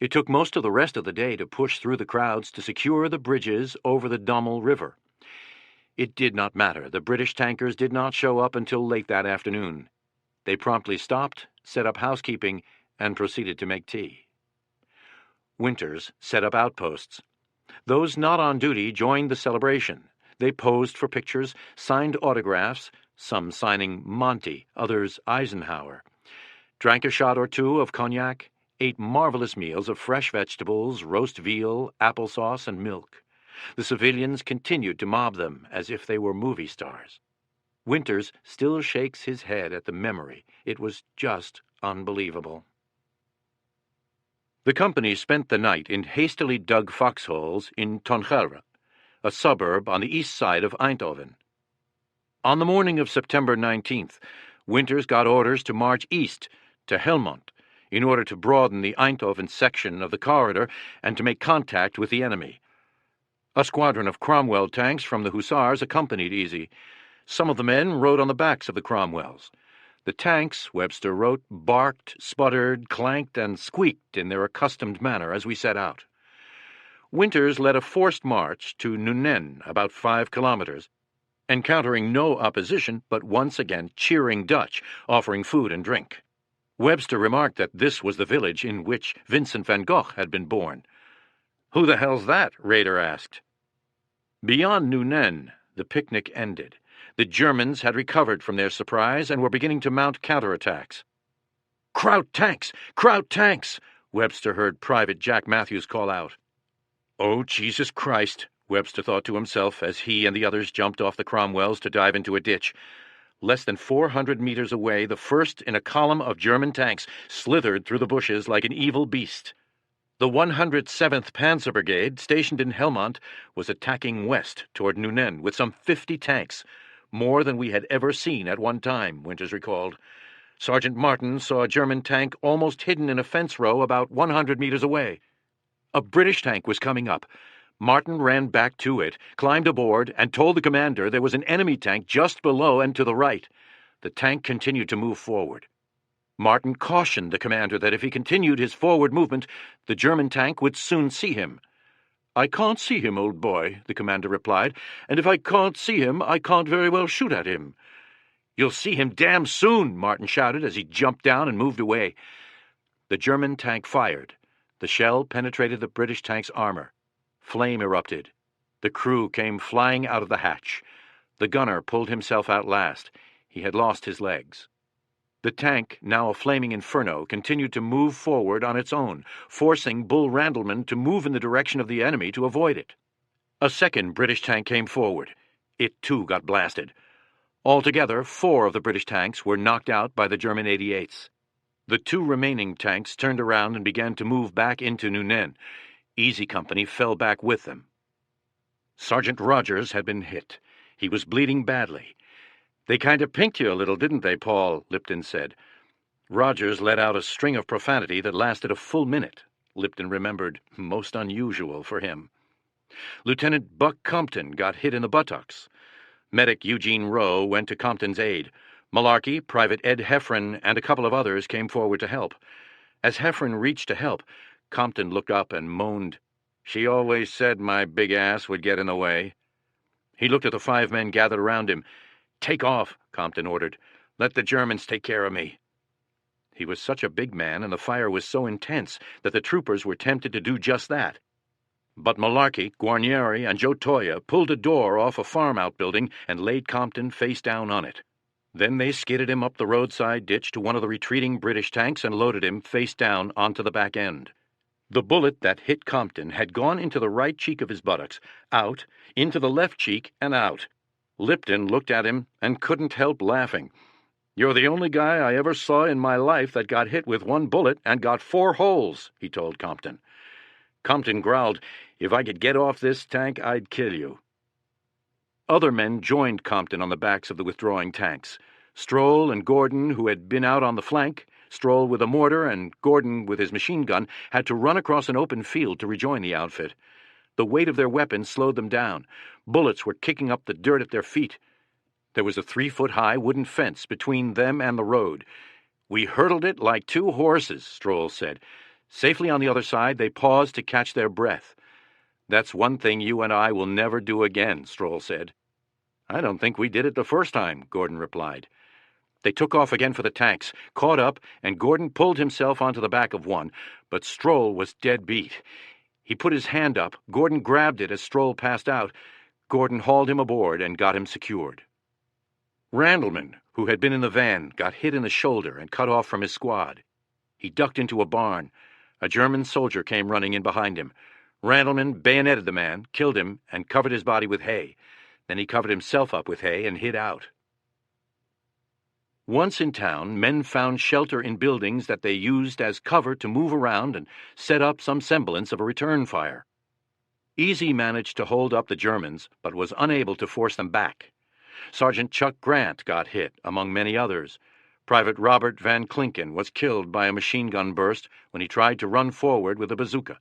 It took most of the rest of the day to push through the crowds to secure the bridges over the Dommel River. It did not matter. The British tankers did not show up until late that afternoon. They promptly stopped, set up housekeeping, and proceeded to make tea. Winters set up outposts. Those not on duty joined the celebration. They posed for pictures, signed autographs, some signing Monty, others Eisenhower, drank a shot or two of cognac, ate marvelous meals of fresh vegetables, roast veal, applesauce, and milk. The civilians continued to mob them as if they were movie stars. Winters still shakes his head at the memory. It was just unbelievable. The company spent the night in hastily dug foxholes in Toncherre, a suburb on the east side of Eindhoven. On the morning of September 19th, Winters got orders to march east to Helmond in order to broaden the Eindhoven section of the corridor and to make contact with the enemy. A squadron of Cromwell tanks from the Hussars accompanied Easy. Some of the men rode on the backs of the Cromwells. The tanks, Webster wrote, barked, sputtered, clanked, and squeaked in their accustomed manner as we set out. Winters led a forced march to Nuenen, about 5 kilometers, encountering no opposition, but once again cheering Dutch, offering food and drink. Webster remarked that this was the village in which Vincent van Gogh had been born. "Who the hell's that?" Rader asked. Beyond Nuenen, the picnic ended. The Germans had recovered from their surprise and were beginning to mount counterattacks. "Kraut tanks! Kraut tanks!" Webster heard Private Jack Matthews call out. "Oh, Jesus Christ," Webster thought to himself as he and the others jumped off the Cromwells to dive into a ditch. Less than 400 meters away, the first in a column of German tanks slithered through the bushes like an evil beast. The 107th Panzer Brigade, stationed in Helmond, was attacking west toward Nuenen with some 50 tanks, more than we had ever seen at one time, Winters recalled. Sergeant Martin saw a German tank almost hidden in a fence row about 100 meters away. A British tank was coming up. Martin ran back to it, climbed aboard, and told the commander there was an enemy tank just below and to the right. The tank continued to move forward. Martin cautioned the commander that if he continued his forward movement, the German tank would soon see him. "I can't see him, old boy," the commander replied, "and if I can't see him, I can't very well shoot at him." "You'll see him damn soon," Martin shouted as he jumped down and moved away. The German tank fired. The shell penetrated the British tank's armor. Flame erupted. The crew came flying out of the hatch. The gunner pulled himself out last. He had lost his legs. The tank, now a flaming inferno, continued to move forward on its own, forcing Bull Randleman to move in the direction of the enemy to avoid it. A second British tank came forward. It, too, got blasted. Altogether, 4 of the British tanks were knocked out by the German 88s. The 2 remaining tanks turned around and began to move back into Nuenen. Easy Company fell back with them. Sergeant Rogers had been hit. He was bleeding badly. "They kind of pinked you a little, didn't they, Paul?" Lipton said. Rogers let out a string of profanity that lasted a full minute. Lipton remembered, most unusual for him. Lieutenant Buck Compton got hit in the buttocks. Medic Eugene Rowe went to Compton's aid. Malarkey, Private Ed Heffron, and a couple of others came forward to help. As Heffron reached to help, Compton looked up and moaned, "She always said my big ass would get in the way." He looked at the 5 men gathered around him. "Take off," Compton ordered. "Let the Germans take care of me." He was such a big man, and the fire was so intense that the troopers were tempted to do just that. But Malarkey, Guarnieri, and Joe Toya pulled a door off a farm outbuilding and laid Compton face down on it. Then they skidded him up the roadside ditch to one of the retreating British tanks and loaded him face down onto the back end. The bullet that hit Compton had gone into the right cheek of his buttocks, out, into the left cheek, and out. Lipton looked at him and couldn't help laughing. "You're the only guy I ever saw in my life that got hit with 1 bullet and got 4 holes, he told Compton. Compton growled, "If I could get off this tank, I'd kill you." Other men joined Compton on the backs of the withdrawing tanks. Stroll and Gordon, who had been out on the flank, Stroll with a mortar and Gordon with his machine gun, had to run across an open field to rejoin the outfit. The weight of their weapons slowed them down. Bullets were kicking up the dirt at their feet. There was a 3-foot-high wooden fence between them and the road. "We hurdled it like 2 horses, Stroll said. Safely on the other side, they paused to catch their breath. "That's one thing you and I will never do again," Stroll said. "I don't think we did it the first time," Gordon replied. They took off again for the tanks, caught up, and Gordon pulled himself onto the back of one, but Stroll was dead beat. He put his hand up. Gordon grabbed it as Stroll passed out. Gordon hauled him aboard and got him secured. Randleman, who had been in the van, got hit in the shoulder and cut off from his squad. He ducked into a barn. A German soldier came running in behind him. Randleman bayoneted the man, killed him, and covered his body with hay. Then he covered himself up with hay and hid out. Once in town, men found shelter in buildings that they used as cover to move around and set up some semblance of a return fire. Easy managed to hold up the Germans, but was unable to force them back. Sergeant Chuck Grant got hit, among many others. Private Robert Van Klinken was killed by a machine gun burst when he tried to run forward with a bazooka.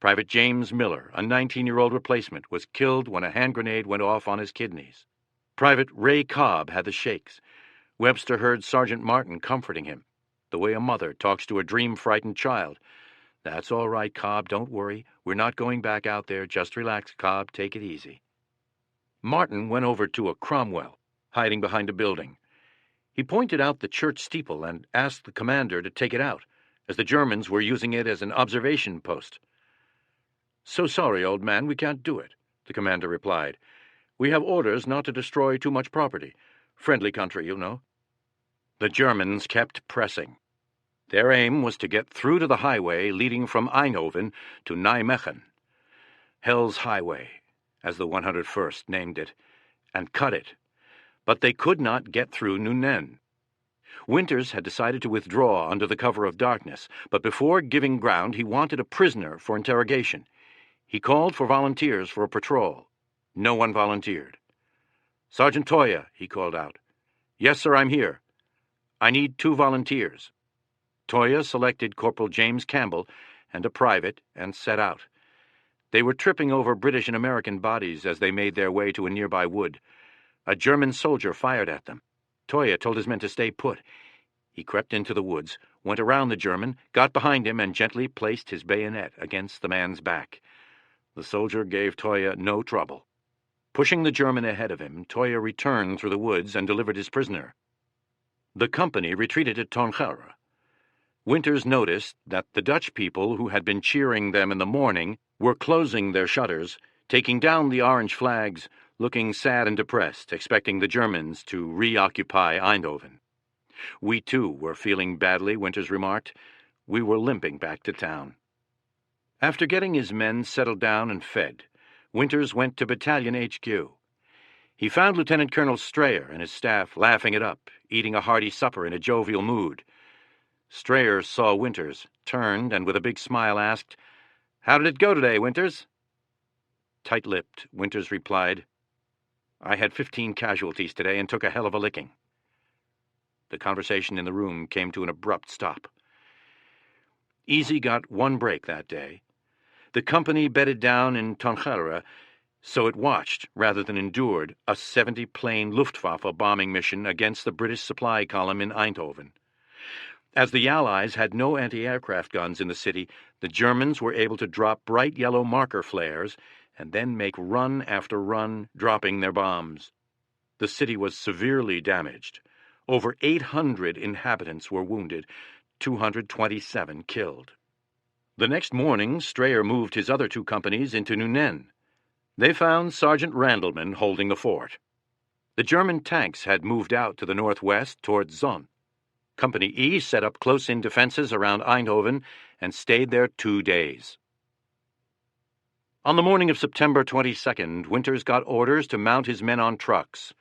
Private James Miller, a 19-year-old replacement, was killed when a hand grenade went off on his kidneys. Private Ray Cobb had the shakes. Webster heard Sergeant Martin comforting him, the way a mother talks to a dream-frightened child. "That's all right, Cobb, don't worry. We're not going back out there. Just relax, Cobb, take it easy." Martin went over to a Cromwell, hiding behind a building. He pointed out the church steeple and asked the commander to take it out, as the Germans were using it as an observation post. "So sorry, old man, we can't do it," the commander replied. "We have orders not to destroy too much property. Friendly country, you know." The Germans kept pressing. Their aim was to get through to the highway leading from Eindhoven to Nijmegen, Hell's Highway, as the 101st named it, and cut it. But they could not get through Nuenen. Winters had decided to withdraw under the cover of darkness, but before giving ground he wanted a prisoner for interrogation. He called for volunteers for a patrol. No one volunteered. "Sergeant Toya," he called out. "Yes, sir, I'm here." "I need 2 volunteers." Toya selected Corporal James Campbell and a private and set out. They were tripping over British and American bodies as they made their way to a nearby wood. A German soldier fired at them. Toya told his men to stay put. He crept into the woods, went around the German, got behind him, and gently placed his bayonet against the man's back. The soldier gave Toya no trouble. Pushing the German ahead of him, Toya returned through the woods and delivered his prisoner. The company retreated to Tonchara. Winters noticed that the Dutch people who had been cheering them in the morning were closing their shutters, taking down the orange flags, looking sad and depressed, expecting the Germans to reoccupy Eindhoven. We, too, were feeling badly, Winters remarked. We were limping back to town. After getting his men settled down and fed, Winters went to Battalion HQ. He found Lieutenant Colonel Strayer and his staff laughing it up, eating a hearty supper in a jovial mood. Strayer saw Winters, turned, and with a big smile asked, "How did it go today, Winters?" Tight-lipped, Winters replied, "I had 15 casualties today and took a hell of a licking." The conversation in the room came to an abrupt stop. Easy got one break that day. The company bedded down in Tonchera, so it watched, rather than endured, a 70-plane Luftwaffe bombing mission against the British supply column in Eindhoven. As the Allies had no anti-aircraft guns in the city, the Germans were able to drop bright yellow marker flares and then make run after run, dropping their bombs. The city was severely damaged. Over 800 inhabitants were wounded, 227 killed. The next morning, Strayer moved his other 2 companies into Nuenen. They found Sergeant Randleman holding the fort. The German tanks had moved out to the northwest towards Zon. Company E set up close-in defenses around Eindhoven and stayed there 2 days. On the morning of September 22nd, Winters got orders to mount his men on trucks.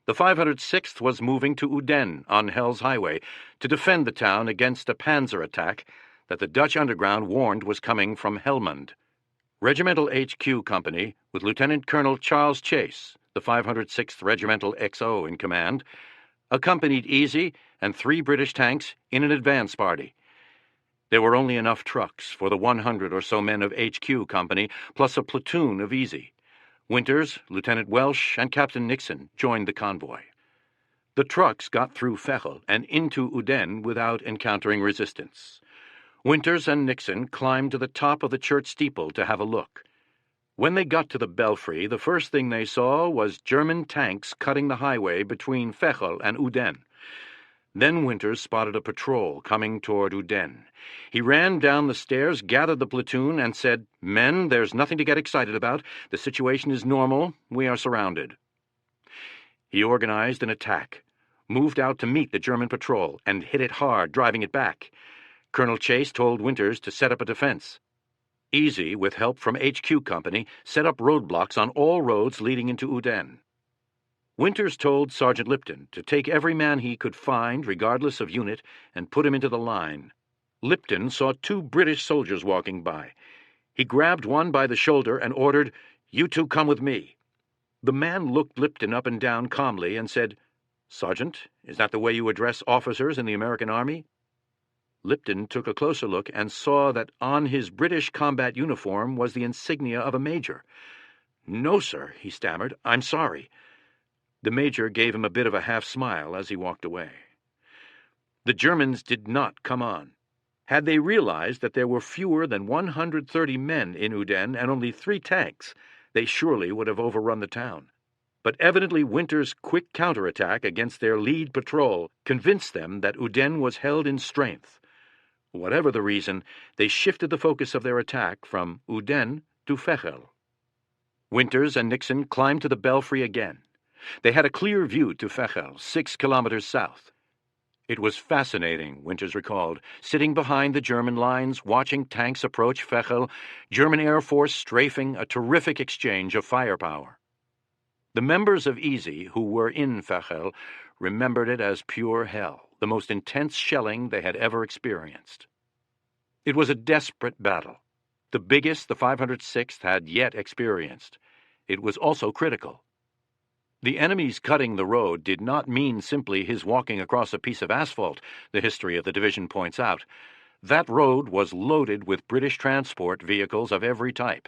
The 506th was moving to Uden on Hell's Highway to defend the town against a panzer attack that the Dutch underground warned was coming from Helmond. Regimental HQ Company, with Lieutenant Colonel Charles Chase, the 506th Regimental XO in command, accompanied Easy and 3 British tanks in an advance party. There were only enough trucks for the 100 or so men of HQ Company, plus a platoon of Easy. Winters, Lieutenant Welsh, and Captain Nixon joined the convoy. The trucks got through Fechel and into Uden without encountering resistance. Winters and Nixon climbed to the top of the church steeple to have a look. When they got to the belfry, the first thing they saw was German tanks cutting the highway between Fechel and Uden. Then Winters spotted a patrol coming toward Uden. He ran down the stairs, gathered the platoon, and said, "Men, there's nothing to get excited about. The situation is normal. We are surrounded." He organized an attack, moved out to meet the German patrol, and hit it hard, driving it back. Colonel Chase told Winters to set up a defense. Easy, with help from HQ Company, set up roadblocks on all roads leading into Uden. Winters told Sergeant Lipton to take every man he could find, regardless of unit, and put him into the line. Lipton saw 2 British soldiers walking by. He grabbed one by the shoulder and ordered, "You 2 come with me." The man looked Lipton up and down calmly and said, "Sergeant, is that the way you address officers in the American Army?" Lipton took a closer look and saw that on his British combat uniform was the insignia of a major. "No, sir," he stammered. "I'm sorry." The major gave him a bit of a half-smile as he walked away. The Germans did not come on. Had they realized that there were fewer than 130 men in Uden and only 3 tanks, they surely would have overrun the town. But evidently Winters' quick counterattack against their lead patrol convinced them that Uden was held in strength. Whatever the reason, they shifted the focus of their attack from Uden to Fechel. Winters and Nixon climbed to the belfry again. They had a clear view to Fechel, 6 kilometers south. It was fascinating, Winters recalled, sitting behind the German lines, watching tanks approach Fechel, German Air Force strafing, a terrific exchange of firepower. The members of Easy, who were in Fechel, remembered it as pure hell, the most intense shelling they had ever experienced. It was a desperate battle, the biggest the 506th had yet experienced. It was also critical. The enemy's cutting the road did not mean simply his walking across a piece of asphalt, the history of the division points out. That road was loaded with British transport vehicles of every type.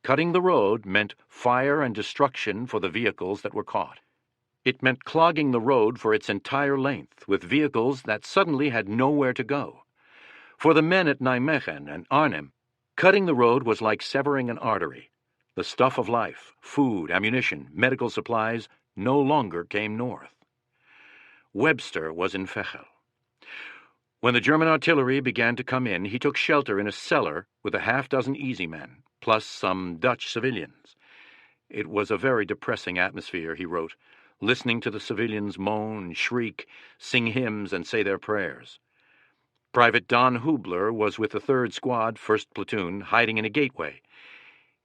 Cutting the road meant fire and destruction for the vehicles that were caught. It meant clogging the road for its entire length with vehicles that suddenly had nowhere to go. For the men at Nijmegen and Arnhem, cutting the road was like severing an artery. The stuff of life, food, ammunition, medical supplies, no longer came north. Webster was in Fechel. When the German artillery began to come in, he took shelter in a cellar with a half-dozen easy men, plus some Dutch civilians. It was a very depressing atmosphere, he wrote, listening to the civilians moan, shriek, sing hymns, and say their prayers. Private Don Hubler was with the 3rd Squad, 1st Platoon, hiding in a gateway.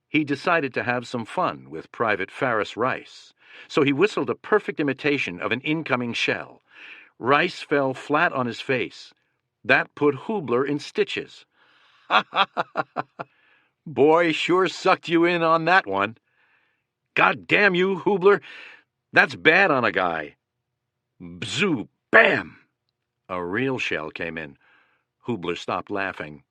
He decided to have some fun with Private Ferris Rice, so he whistled a perfect imitation of an incoming shell. Rice fell flat on his face. That put Hubler in stitches. "Ha ha ha! Boy, sure sucked you in on that one. God damn you, Hubler! That's bad on a guy." Bzoo! Bam! A real shell came in. Hubler stopped laughing.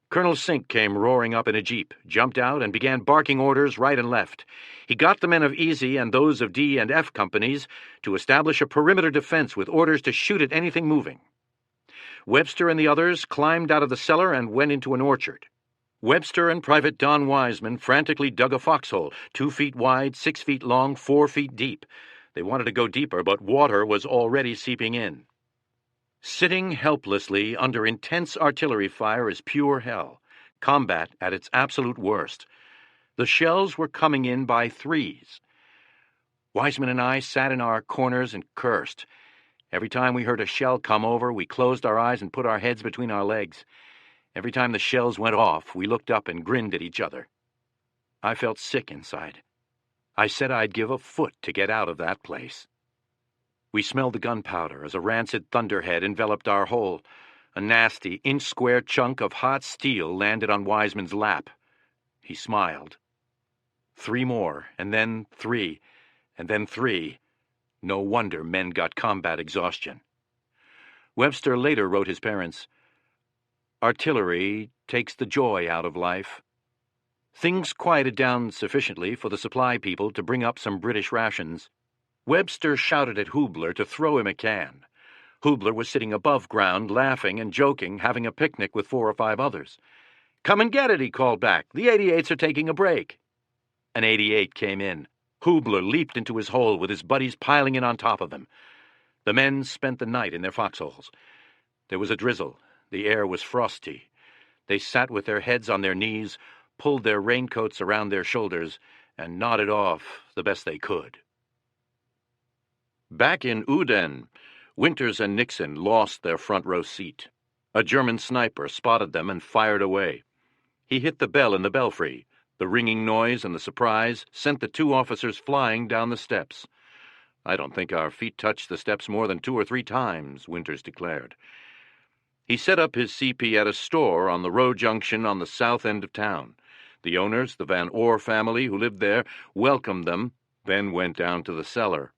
Colonel Sink came roaring up in a jeep, jumped out, and began barking orders right and left. He got the men of Easy and those of D and F companies to establish a perimeter defense with orders to shoot at anything moving. Webster and the others climbed out of the cellar and went into an orchard. Webster and Private Don Wiseman frantically dug a foxhole, 2 feet wide, 6 feet long, 4 feet deep. They wanted to go deeper, but water was already seeping in. Sitting helplessly under intense artillery fire is pure hell, combat at its absolute worst. The shells were coming in by threes. Wiseman and I sat in our corners and cursed. Every time we heard a shell come over, we closed our eyes and put our heads between our legs. Every time the shells went off, we looked up and grinned at each other. I felt sick inside. I said I'd give a foot to get out of that place. We smelled the gunpowder as a rancid thunderhead enveloped our hole. A nasty, inch-square chunk of hot steel landed on Wiseman's lap. He smiled. 3 more, and then 3, and then 3. No wonder men got combat exhaustion. Webster later wrote his parents, "Artillery takes the joy out of life." Things quieted down sufficiently for the supply people to bring up some British rations. Webster shouted at Hubler to throw him a can. Hubler was sitting above ground, laughing and joking, having a picnic with 4 or 5 others. "Come and get it," he called back. "The 88s are taking a break." An 88 came in. Hubler leaped into his hole with his buddies piling in on top of him. The men spent the night in their foxholes. There was a drizzle. The air was frosty. They sat with their heads on their knees, pulled their raincoats around their shoulders, and nodded off the best they could. Back in Uden, Winters and Nixon lost their front-row seat. A German sniper spotted them and fired away. He hit the bell in the belfry. The ringing noise and the surprise sent the 2 officers flying down the steps. "I don't think our feet touched the steps more than 2 or 3 times, Winters declared. He set up his CP at a store on the road junction on the south end of town. The owners, the Van Orr family who lived there, welcomed them, then went down to the cellar.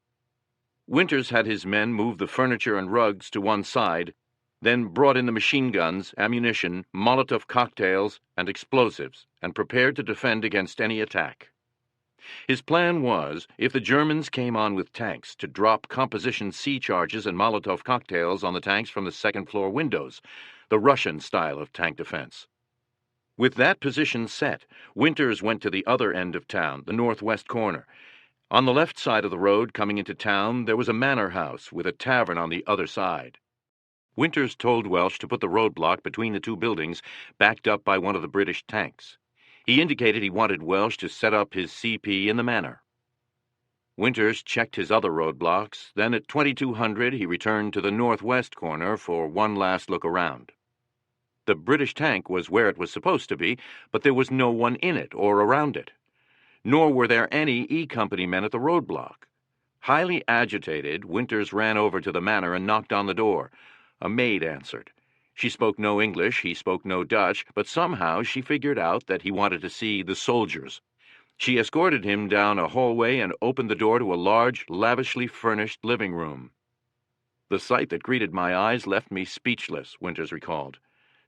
Winters had his men move the furniture and rugs to one side, then brought in the machine guns, ammunition, Molotov cocktails, and explosives, and prepared to defend against any attack. His plan was, if the Germans came on with tanks, to drop composition C charges and Molotov cocktails on the tanks from the second-floor windows, the Russian style of tank defense. With that position set, Winters went to the other end of town, the northwest corner. On the left side of the road coming into town, there was a manor house with a tavern on the other side. Winters told Welsh to put the roadblock between the 2 buildings, backed up by one of the British tanks. He indicated he wanted Welsh to set up his CP in the manor. Winters checked his other roadblocks, then at 2200 he returned to the northwest corner for one last look around. The British tank was where it was supposed to be, but there was no one in it or around it. Nor were there any E Company men at the roadblock. Highly agitated, Winters ran over to the manor and knocked on the door. A maid answered. She spoke no English, he spoke no Dutch, but somehow she figured out that he wanted to see the soldiers. She escorted him down a hallway and opened the door to a large, lavishly furnished living room. The sight that greeted my eyes left me speechless, Winters recalled.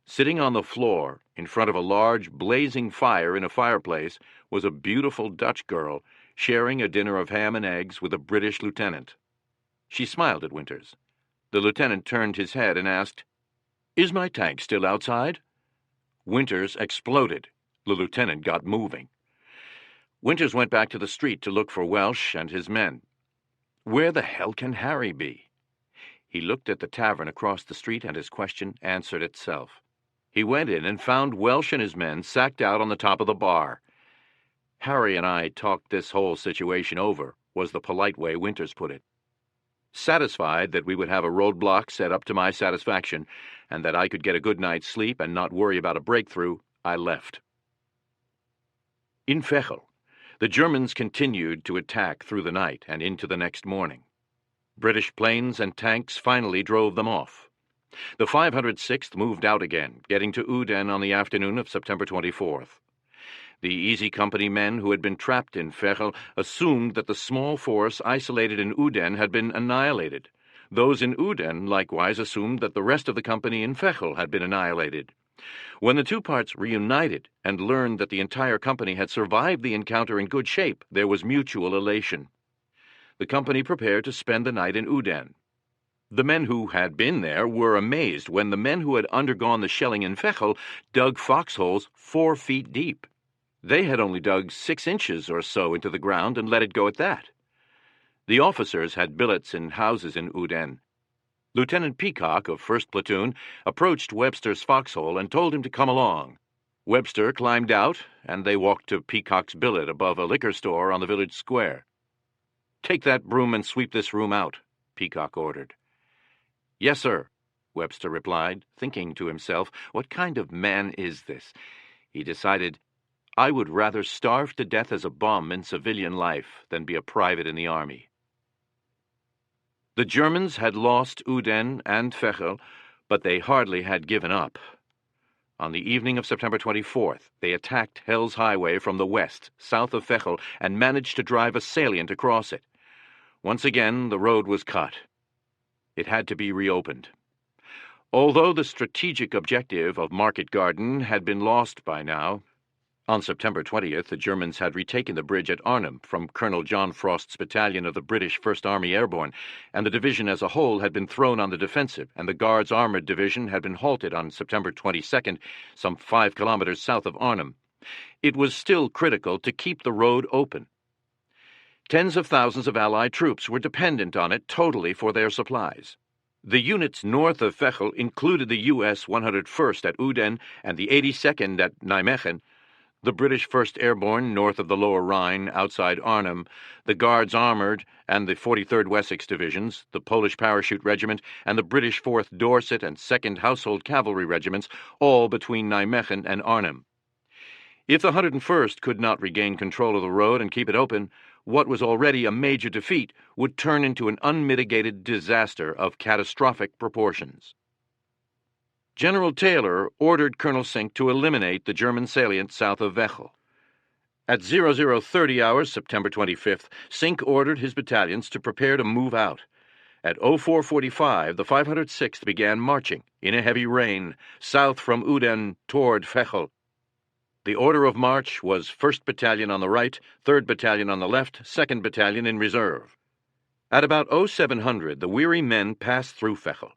Sitting on the floor, in front of a large, blazing fire in a fireplace, was a beautiful Dutch girl, sharing a dinner of ham and eggs with a British lieutenant. She smiled at Winters. The lieutenant turned his head and asked, "Is my tank still outside?" Winters exploded. The lieutenant got moving. Winters went back to the street to look for Welsh and his men. Where the hell can Harry be? He looked at the tavern across the street, and his question answered itself. He went in and found Welsh and his men sacked out on the top of the bar. Harry and I talked this whole situation over, was the polite way Winters put it. Satisfied that we would have a roadblock set up to my satisfaction, and that I could get a good night's sleep and not worry about a breakthrough, I left. In Fechel, the Germans continued to attack through the night and into the next morning. British planes and tanks finally drove them off. The 506th moved out again, getting to Uden on the afternoon of September 24th. The Easy Company men who had been trapped in Fechel assumed that the small force isolated in Uden had been annihilated. Those in Uden likewise assumed that the rest of the company in Fechel had been annihilated. When the two parts reunited and learned that the entire company had survived the encounter in good shape, there was mutual elation. The company prepared to spend the night in Uden. The men who had been there were amazed when the men who had undergone the shelling in Fechel dug foxholes 4 feet deep. They had only dug 6 inches or so into the ground and let it go at that. The officers had billets in houses in Uden. Lieutenant Peacock of 1st Platoon approached Webster's foxhole and told him to come along. Webster climbed out, and they walked to Peacock's billet above a liquor store on the village square. "Take that broom and sweep this room out," Peacock ordered. "Yes, sir," Webster replied, thinking to himself, what kind of man is this? He decided, I would rather starve to death as a bum in civilian life than be a private in the army. The Germans had lost Uden and Fechel, but they hardly had given up. On the evening of September 24th, they attacked Hell's Highway from the west, south of Fechel, and managed to drive a salient across it. Once again, the road was cut. It had to be reopened. Although the strategic objective of Market Garden had been lost by now, on September 20th, the Germans had retaken the bridge at Arnhem from Colonel John Frost's battalion of the British 1st Army Airborne, and the division as a whole had been thrown on the defensive, and the Guards' Armored Division had been halted on September 22nd, some 5 kilometers south of Arnhem. It was still critical to keep the road open. Tens of thousands of Allied troops were dependent on it totally for their supplies. The units north of Fechel included the U.S. 101st at Uden and the 82nd at Nijmegen, the British 1st Airborne north of the Lower Rhine outside Arnhem, the Guards Armoured and the 43rd Wessex Divisions, the Polish Parachute Regiment, and the British 4th Dorset and 2nd Household Cavalry Regiments, all between Nijmegen and Arnhem. If the 101st could not regain control of the road and keep it open, what was already a major defeat would turn into an unmitigated disaster of catastrophic proportions. General Taylor ordered Colonel Sink to eliminate the German salient south of Fechel. At 0030 hours, September 25th, Sink ordered his battalions to prepare to move out. At 0445, the 506th began marching, in a heavy rain, south from Uden toward Fechel. The order of march was 1st Battalion on the right, 3rd Battalion on the left, 2nd Battalion in reserve. At about 0700, the weary men passed through Fechel.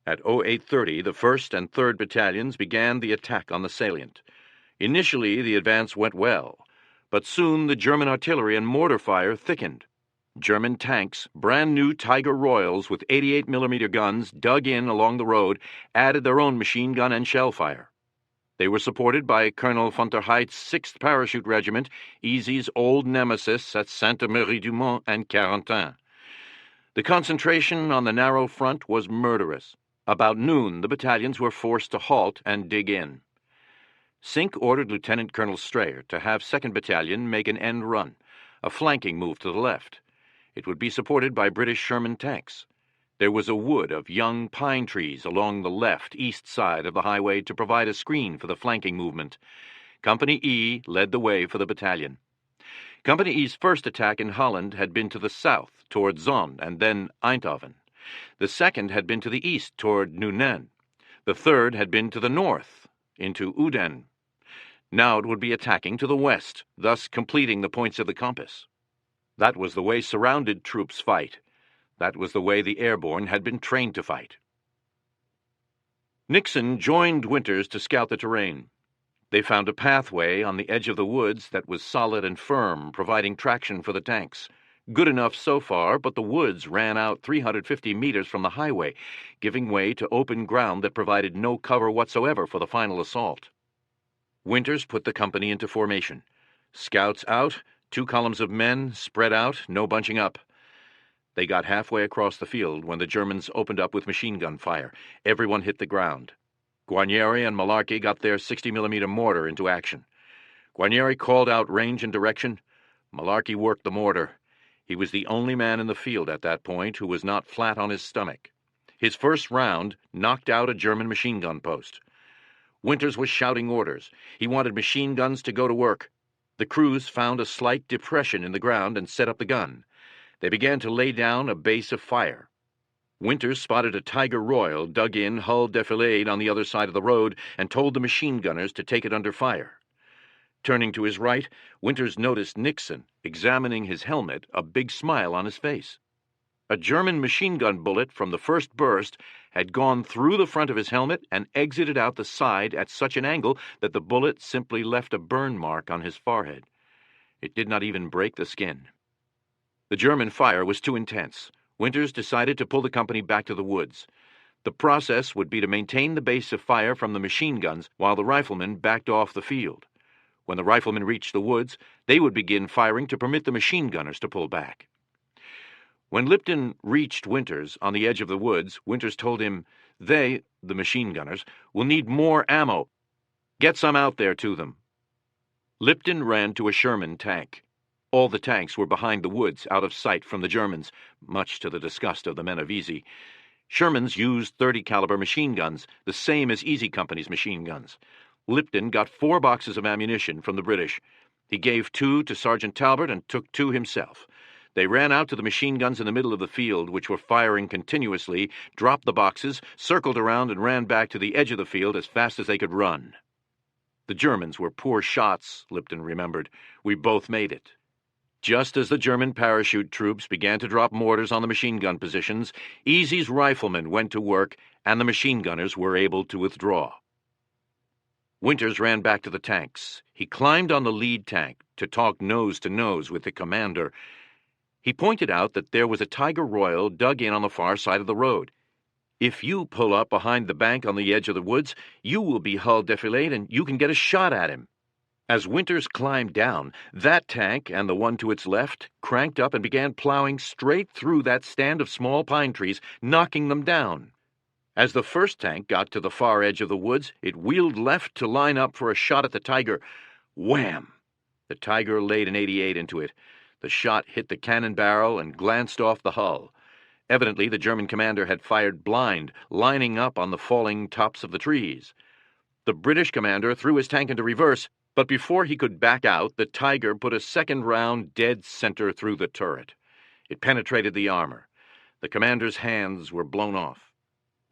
At 0830, the 1st and 3rd Battalions began the attack on the salient. Initially, the advance went well, but soon the German artillery and mortar fire thickened. German tanks, brand-new Tiger Royals with 88mm guns dug in along the road, added their own machine gun and shell fire. They were supported by Colonel von der Heydt's 6th Parachute Regiment, Easy's old nemesis at Sainte-Marie-du-Mont and Carentan. The concentration on the narrow front was murderous. About noon, the battalions were forced to halt and dig in. Sink ordered Lieutenant Colonel Strayer to have 2nd Battalion make an end run, a flanking move to the left. It would be supported by British Sherman tanks. There was a wood of young pine trees along the left-east side of the highway to provide a screen for the flanking movement. Company E led the way for the battalion. Company E's first attack in Holland had been to the south, toward Zonn and then Eindhoven. The 2nd had been to the east, toward Nuenen. The 3rd had been to the north, into Uden. Now it would be attacking to the west, thus completing the points of the compass. That was the way surrounded troops fight. That was the way the airborne had been trained to fight. Nixon joined Winters to scout the terrain. They found a pathway on the edge of the woods that was solid and firm, providing traction for the tanks. Good enough so far, but the woods ran out 350 meters from the highway, giving way to open ground that provided no cover whatsoever for the final assault. Winters put the company into formation. Scouts out, 2 columns of men, spread out, no bunching up. They got halfway across the field when the Germans opened up with machine gun fire. Everyone hit the ground. Guarnieri and Malarkey got their 60mm mortar into action. Guarnieri called out range and direction. Malarkey worked the mortar. He was the only man in the field at that point who was not flat on his stomach. His first round knocked out a German machine gun post. Winters was shouting orders. He wanted machine guns to go to work. The crews found a slight depression in the ground and set up the gun. They began to lay down a base of fire. Winters spotted a Tiger Royal dug in hull defilade on the other side of the road and told the machine gunners to take it under fire. Turning to his right, Winters noticed Nixon examining his helmet, a big smile on his face. A German machine gun bullet from the first burst had gone through the front of his helmet and exited out the side at such an angle that the bullet simply left a burn mark on his forehead. It did not even break the skin. The German fire was too intense. Winters decided to pull the company back to the woods. The process would be to maintain the base of fire from the machine guns while the riflemen backed off the field. When the riflemen reached the woods, they would begin firing to permit the machine gunners to pull back. When Lipton reached Winters on the edge of the woods, Winters told him, "They, the machine gunners, will need more ammo. Get some out there to them." Lipton ran to a Sherman tank. All the tanks were behind the woods, out of sight from the Germans, much to the disgust of the men of Easy. Shermans used .30-caliber machine guns, the same as Easy Company's machine guns. Lipton got 4 boxes of ammunition from the British. He gave 2 to Sergeant Talbot and took 2 himself. They ran out to the machine guns in the middle of the field, which were firing continuously, dropped the boxes, circled around, and ran back to the edge of the field as fast as they could run. The Germans were poor shots, Lipton remembered. We both made it. Just as the German parachute troops began to drop mortars on the machine gun positions, Easy's riflemen went to work, and the machine gunners were able to withdraw. Winters ran back to the tanks. He climbed on the lead tank to talk nose to nose with the commander. He pointed out that there was a Tiger Royal dug in on the far side of the road. "If you pull up behind the bank on the edge of the woods, you will be hull defilade and you can get a shot at him." As Winters climbed down, that tank and the one to its left cranked up and began plowing straight through that stand of small pine trees, knocking them down. As the first tank got to the far edge of the woods, it wheeled left to line up for a shot at the Tiger. Wham! The Tiger laid an .88 into it. The shot hit the cannon barrel and glanced off the hull. Evidently, the German commander had fired blind, lining up on the falling tops of the trees. The British commander threw his tank into reverse, but before he could back out, the Tiger put a second round dead center through the turret. It penetrated the armor. The commander's hands were blown off.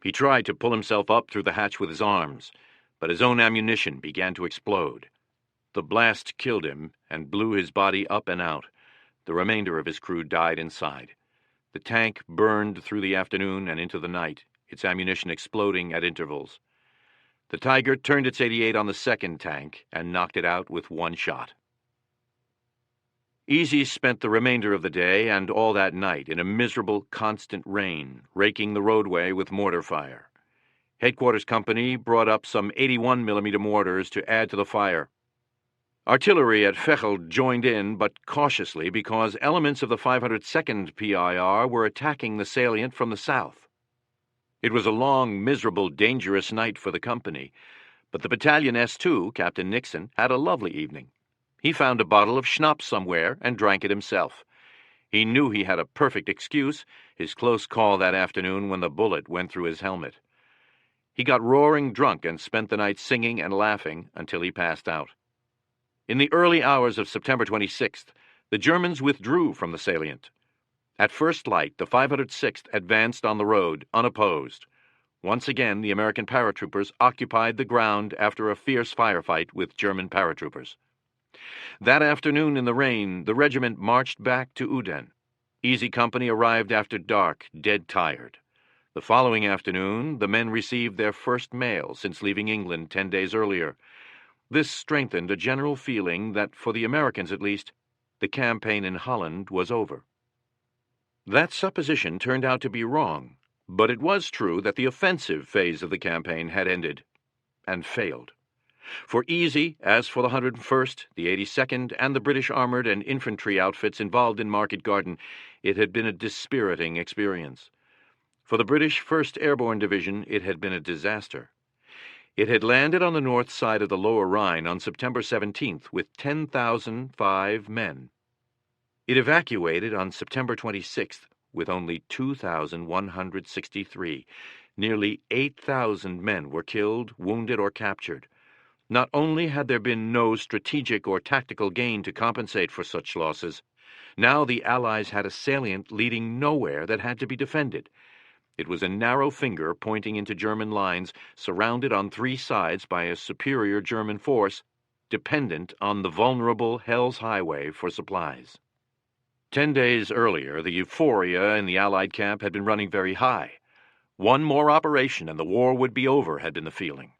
He tried to pull himself up through the hatch with his arms, but his own ammunition began to explode. The blast killed him and blew his body up and out. The remainder of his crew died inside. The tank burned through the afternoon and into the night, its ammunition exploding at intervals. The Tiger turned its .88 on the second tank and knocked it out with 1 shot. Easy spent the remainder of the day and all that night in a miserable, constant rain, raking the roadway with mortar fire. Headquarters Company brought up some 81mm mortars to add to the fire. Artillery at Fechel joined in, but cautiously, because elements of the 502nd PIR were attacking the salient from the south. It was a long, miserable, dangerous night for the company, but the Battalion S2, Captain Nixon, had a lovely evening. He found a bottle of schnapps somewhere and drank it himself. He knew he had a perfect excuse, his close call that afternoon when the bullet went through his helmet. He got roaring drunk and spent the night singing and laughing until he passed out. In the early hours of September 26th, the Germans withdrew from the salient. At first light, the 506th advanced on the road, unopposed. Once again, the American paratroopers occupied the ground after a fierce firefight with German paratroopers. That afternoon in the rain, the regiment marched back to Uden. Easy Company arrived after dark, dead tired. The following afternoon, the men received their first mail since leaving England 10 days earlier. This strengthened a general feeling that, for the Americans at least, the campaign in Holland was over. That supposition turned out to be wrong, but it was true that the offensive phase of the campaign had ended and failed. For Easy, as for the 101st, the 82nd, and the British armored and infantry outfits involved in Market Garden, it had been a dispiriting experience. For the British 1st Airborne Division, it had been a disaster. It had landed on the north side of the Lower Rhine on September 17th with 10,005 men. It evacuated on September 26th with only 2,163. Nearly 8,000 men were killed, wounded, or captured. Not only had there been no strategic or tactical gain to compensate for such losses, now the Allies had a salient leading nowhere that had to be defended. It was a narrow finger pointing into German lines, surrounded on three sides by a superior German force, dependent on the vulnerable Hell's Highway for supplies. 10 days earlier, the euphoria in the Allied camp had been running very high. One more operation and the war would be over, had been the feeling.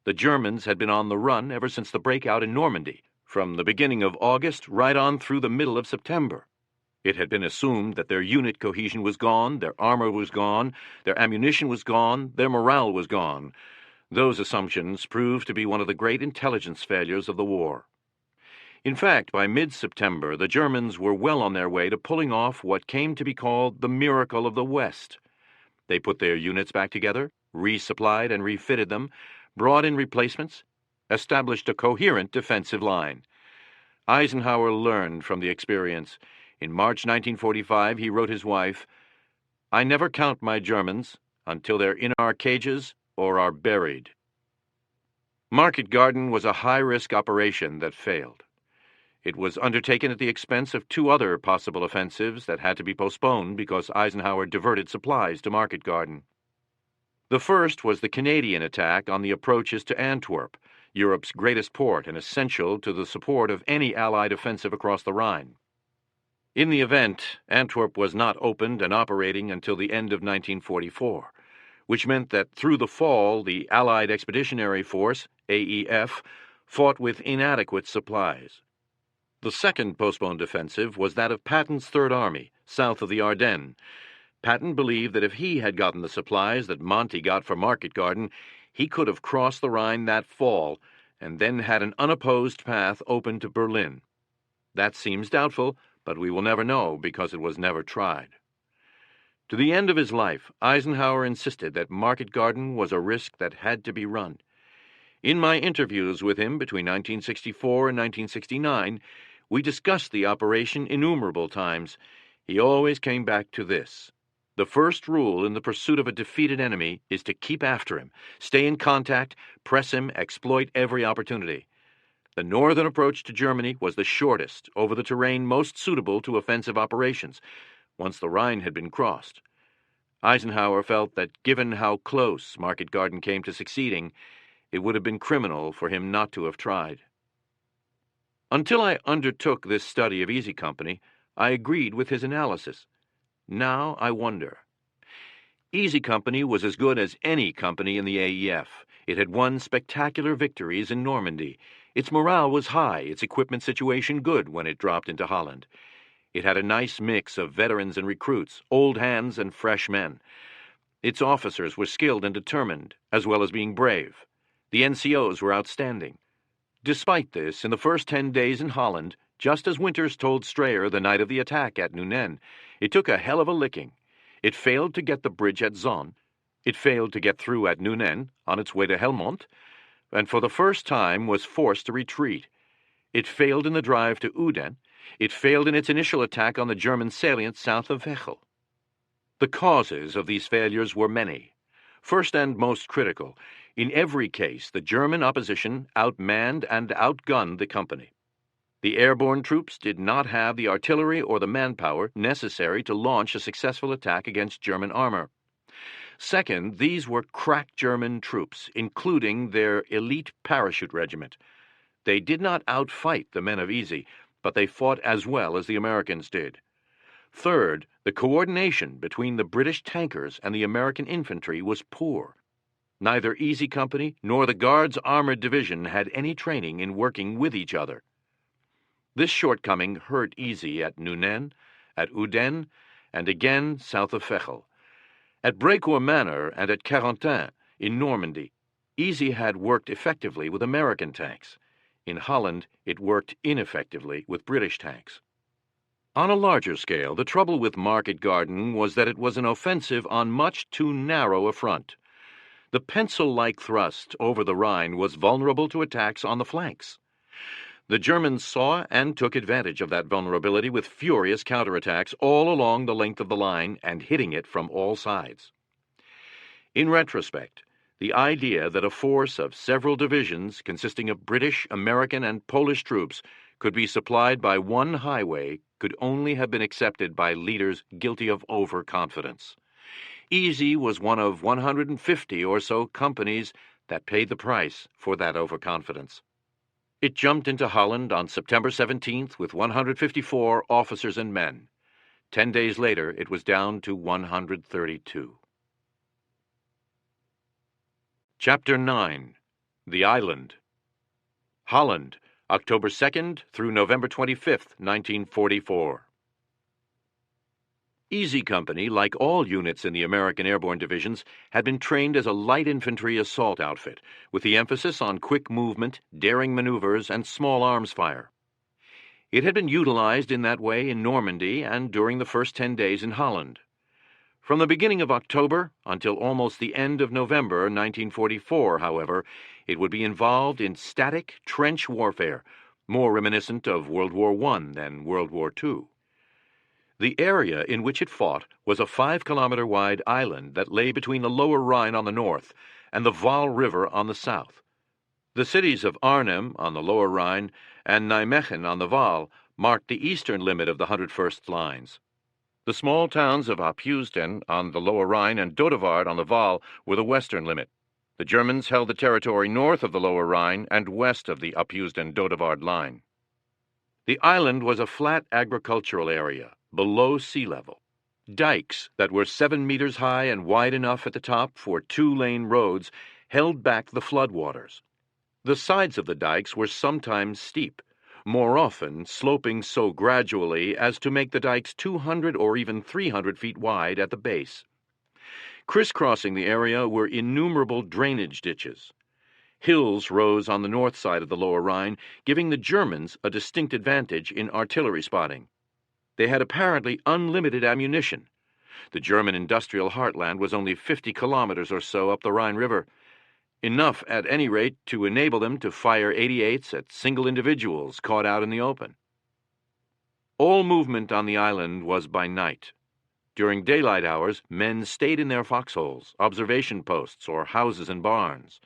The Germans had been on the run ever since the breakout in Normandy, from the beginning of August right on through the middle of September. It had been assumed that their unit cohesion was gone, their armor was gone, their ammunition was gone, their morale was gone. Those assumptions proved to be one of the great intelligence failures of the war. In fact, by mid-September, the Germans were well on their way to pulling off what came to be called the miracle of the West. They put their units back together, resupplied and refitted them, brought in replacements, established a coherent defensive line. Eisenhower learned from the experience. In March 1945, he wrote his wife, "I never count my Germans until they're in our cages or are buried." Market Garden was a high-risk operation that failed. It was undertaken at the expense of two other possible offensives that had to be postponed because Eisenhower diverted supplies to Market Garden. The first was the Canadian attack on the approaches to Antwerp, Europe's greatest port and essential to the support of any Allied offensive across the Rhine. In the event, Antwerp was not opened and operating until the end of 1944, which meant that through the fall the Allied Expeditionary Force, AEF, fought with inadequate supplies. The second postponed offensive was that of Patton's Third Army, south of the Ardennes. Patton believed that if he had gotten the supplies that Monty got for Market Garden, he could have crossed the Rhine that fall and then had an unopposed path open to Berlin. That seems doubtful, but we will never know because it was never tried. To the end of his life, Eisenhower insisted that Market Garden was a risk that had to be run. In my interviews with him between 1964 and 1969, we discussed the operation innumerable times. He always came back to this. The first rule in the pursuit of a defeated enemy is to keep after him, stay in contact, press him, exploit every opportunity. The northern approach to Germany was the shortest, over the terrain most suitable to offensive operations, once the Rhine had been crossed. Eisenhower felt that given how close Market Garden came to succeeding, it would have been criminal for him not to have tried. Until I undertook this study of Easy Company, I agreed with his analysis. Now I wonder. Easy Company was as good as any company in the AEF. It had won spectacular victories in Normandy. Its morale was high, its equipment situation good when it dropped into Holland. It had a nice mix of veterans and recruits, old hands and fresh men. Its officers were skilled and determined, as well as being brave. The NCOs were outstanding. Despite this, in the first 10 days in Holland, just as Winters told Strayer the night of the attack at Nuenen, it took a hell of a licking. It failed to get the bridge at Zon. It failed to get through at Nuenen, on its way to Helmont, and for the first time was forced to retreat. It failed in the drive to Uden. It failed in its initial attack on the German salient south of Wechel. The causes of these failures were many. First and most critical, in every case, the German opposition outmanned and outgunned the company. The airborne troops did not have the artillery or the manpower necessary to launch a successful attack against German armor. Second, these were crack German troops, including their elite Parachute Regiment. They did not outfight the men of Easy, but they fought as well as the Americans did. Third, the coordination between the British tankers and the American infantry was poor. Neither Easy Company nor the Guards Armored Division had any training in working with each other. This shortcoming hurt Easy at Nuenen, at Uden, and again south of Fechel. At Brécourt Manor and at Carentan in Normandy, Easy had worked effectively with American tanks. In Holland, it worked ineffectively with British tanks. On a larger scale, the trouble with Market Garden was that it was an offensive on much too narrow a front. The pencil-like thrust over the Rhine was vulnerable to attacks on the flanks. The Germans saw and took advantage of that vulnerability with furious counterattacks all along the length of the line and hitting it from all sides. In retrospect, the idea that a force of several divisions consisting of British, American, and Polish troops could be supplied by one highway could only have been accepted by leaders guilty of overconfidence. Easy was one of 150 or so companies that paid the price for that overconfidence. It jumped into Holland on September 17th with 154 officers and men. 10 days later, it was down to 132. Chapter 9. The Island. Holland, October 2nd through November 25th, 1944. Easy Company, like all units in the American Airborne Divisions, had been trained as a light infantry assault outfit, with the emphasis on quick movement, daring maneuvers, and small arms fire. It had been utilized in that way in Normandy and during the first 10 days in Holland. From the beginning of October until almost the end of November 1944, however, it would be involved in static trench warfare, more reminiscent of World War I than World War II. The area in which it fought was a 5-kilometer-wide island that lay between the lower Rhine on the north and the Waal River on the south. The cities of Arnhem on the lower Rhine and Nijmegen on the Waal marked the eastern limit of the 101st lines. The small towns of Opheusden on the lower Rhine and Dodewaard on the Waal were the western limit. The Germans held the territory north of the lower Rhine and west of the Opheusden-Dodewaard line. The island was a flat agricultural area, below sea level. Dikes that were 7 meters high and wide enough at the top for 2-lane roads held back the floodwaters. The sides of the dikes were sometimes steep, more often sloping so gradually as to make the dikes 200 or even 300 feet wide at the base. Crisscrossing the area were innumerable drainage ditches. Hills rose on the north side of the lower Rhine, giving the Germans a distinct advantage in artillery spotting. They had apparently unlimited ammunition. The German industrial heartland was only 50 kilometers or so up the Rhine River, enough at any rate to enable them to fire 88s at single individuals caught out in the open. All movement on the island was by night. During daylight hours, men stayed in their foxholes, observation posts, or houses and barns.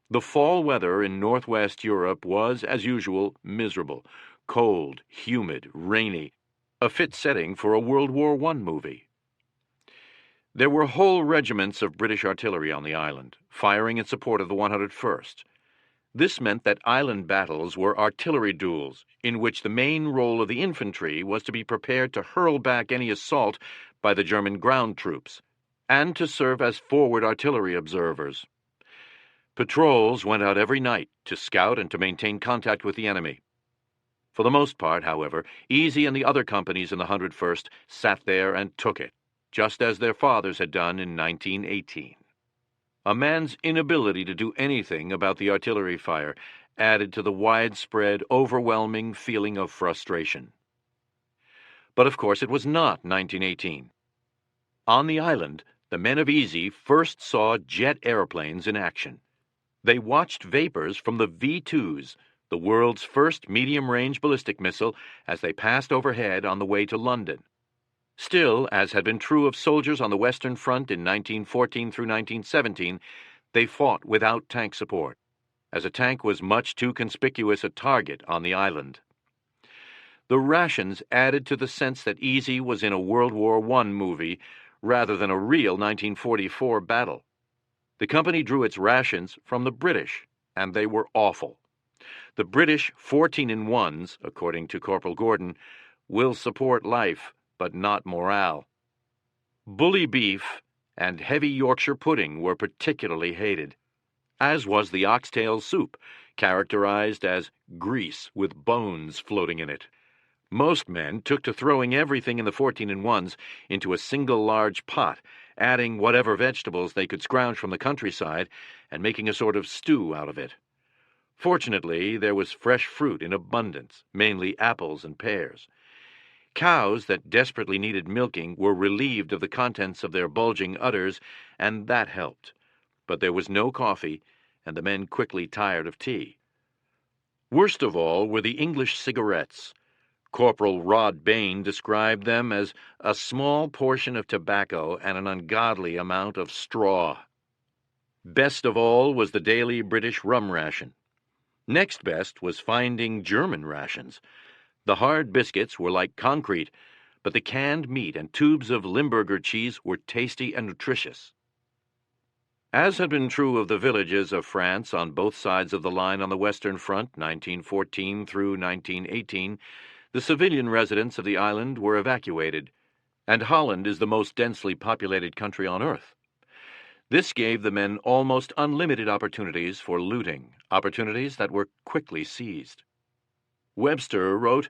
The fall weather in northwest Europe was, as usual, miserable, cold, humid, rainy, a fit setting for a World War I movie. There were whole regiments of British artillery on the island, firing in support of the 101st. This meant that island battles were artillery duels, in which the main role of the infantry was to be prepared to hurl back any assault by the German ground troops, and to serve as forward artillery observers. Patrols went out every night to scout and to maintain contact with the enemy. For the most part, however, Easy and the other companies in the 101st sat there and took it, just as their fathers had done in 1918. A man's inability to do anything about the artillery fire added to the widespread, overwhelming feeling of frustration. But of course it was not 1918. On the island, the men of Easy first saw jet airplanes in action. They watched vapors from the V-2s, the world's first medium-range ballistic missile, as they passed overhead on the way to London. Still, as had been true of soldiers on the Western Front in 1914 through 1917, they fought without tank support, as a tank was much too conspicuous a target on the island. The rations added to the sense that Easy was in a World War I movie rather than a real 1944 battle. The company drew its rations from the British, and they were awful. The British 14-in-1s, according to Corporal Gordon, will support life, but not morale. Bully beef and heavy Yorkshire pudding were particularly hated, as was the oxtail soup, characterized as grease with bones floating in it. Most men took to throwing everything in the 14-in-1s into a single large pot, adding whatever vegetables they could scrounge from the countryside, and making a sort of stew out of it. Fortunately, there was fresh fruit in abundance, mainly apples and pears. Cows that desperately needed milking were relieved of the contents of their bulging udders, and that helped. But there was no coffee, and the men quickly tired of tea. Worst of all were the English cigarettes. Corporal Rod Bain described them as a small portion of tobacco and an ungodly amount of straw. Best of all was the daily British rum ration. Next best was finding German rations. The hard biscuits were like concrete, but the canned meat and tubes of Limburger cheese were tasty and nutritious. As had been true of the villages of France on both sides of the line on the Western Front, 1914 through 1918, the civilian residents of the island were evacuated, and Holland is the most densely populated country on earth. This gave the men almost unlimited opportunities for looting, opportunities that were quickly seized. Webster wrote,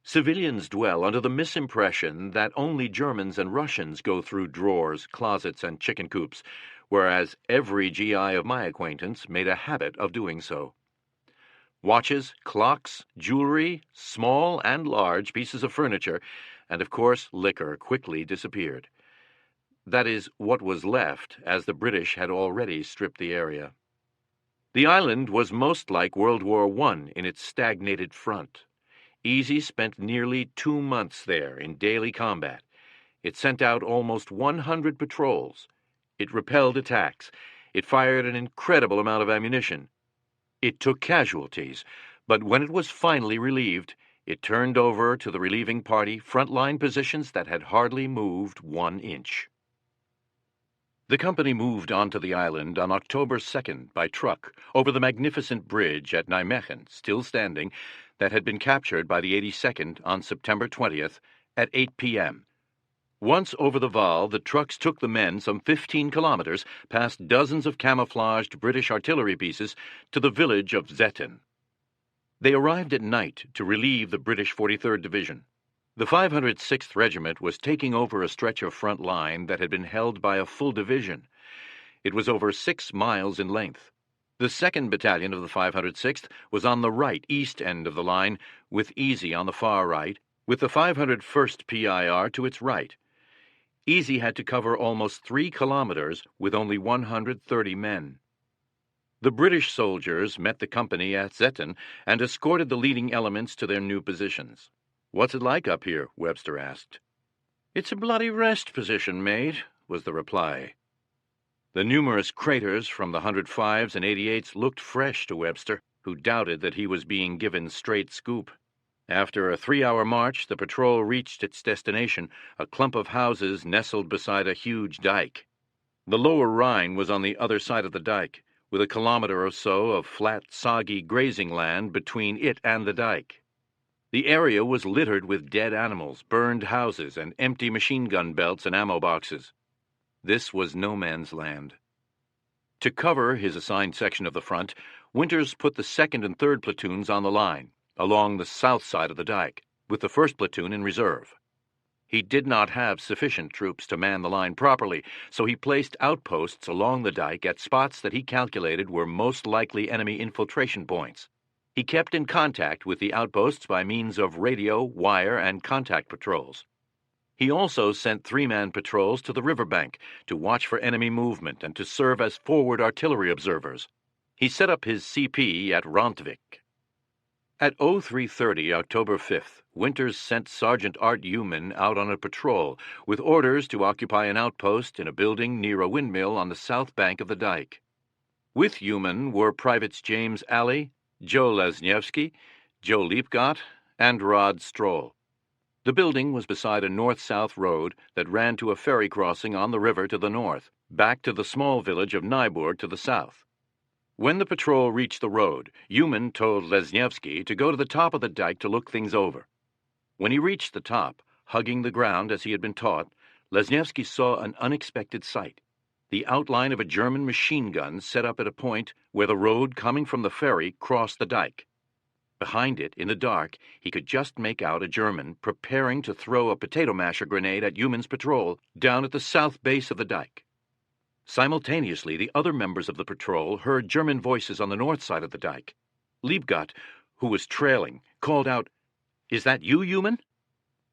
"Civilians dwell under the misimpression that only Germans and Russians go through drawers, closets, and chicken coops, whereas every GI of my acquaintance made a habit of doing so. Watches, clocks, jewelry, small and large pieces of furniture, and of course liquor quickly disappeared. That is, what was left, as the British had already stripped the area. The island was most like World War I in its stagnated front. Easy spent nearly 2 months there in daily combat. It sent out almost 100 patrols. It repelled attacks. It fired an incredible amount of ammunition. It took casualties, but when it was finally relieved, it turned over to the relieving party frontline positions that had hardly moved 1 inch. The company moved onto the island on October 2nd by truck over the magnificent bridge at Nijmegen, still standing, that had been captured by the 82nd on September 20th at 8 p.m. Once over the Vaal, the trucks took the men some 15 kilometers past dozens of camouflaged British artillery pieces to the village of Zetten. They arrived at night to relieve the British 43rd Division. The 506th Regiment was taking over a stretch of front line that had been held by a full division. It was over 6 miles in length. The 2nd Battalion of the 506th was on the right east end of the line, with Easy on the far right, with the 501st PIR to its right. Easy had to cover almost 3 kilometers with only 130 men. The British soldiers met the company at Zetten and escorted the leading elements to their new positions. "What's it like up here?" Webster asked. "It's a bloody rest position, mate," was the reply. The numerous craters from the 105s and 88s looked fresh to Webster, who doubted that he was being given straight scoop. After a 3-hour march, the patrol reached its destination, a clump of houses nestled beside a huge dike. The lower Rhine was on the other side of the dike, with a kilometer or so of flat, soggy grazing land between it and the dike. The area was littered with dead animals, burned houses, and empty machine gun belts and ammo boxes. This was no man's land. To cover his assigned section of the front, Winters put the 2nd and 3rd platoons on the line, along the south side of the dike, with the 1st platoon in reserve. He did not have sufficient troops to man the line properly, so he placed outposts along the dike at spots that he calculated were most likely enemy infiltration points. He kept in contact with the outposts by means of radio, wire, and contact patrols. He also sent 3-man patrols to the riverbank to watch for enemy movement and to serve as forward artillery observers. He set up his CP at Rontvik. At 03:30, October 5th, Winters sent Sergeant Art Heumann out on a patrol with orders to occupy an outpost in a building near a windmill on the south bank of the dike. With Heumann were Privates James Alley, Joe Lesniewski, Joe Liepgott, and Rod Stroll. The building was beside a north-south road that ran to a ferry crossing on the river to the north, back to the small village of Nyburg to the south. When the patrol reached the road, Heumann told Lesniewski to go to the top of the dike to look things over. When he reached the top, hugging the ground as he had been taught, Lesniewski saw an unexpected sight: the outline of a German machine gun set up at a point where the road coming from the ferry crossed the dike. Behind it, in the dark, he could just make out a German preparing to throw a potato masher grenade at Human's patrol down at the south base of the dike. Simultaneously, the other members of the patrol heard German voices on the north side of the dike. Liebgott, who was trailing, called out, "Is that you, Human?"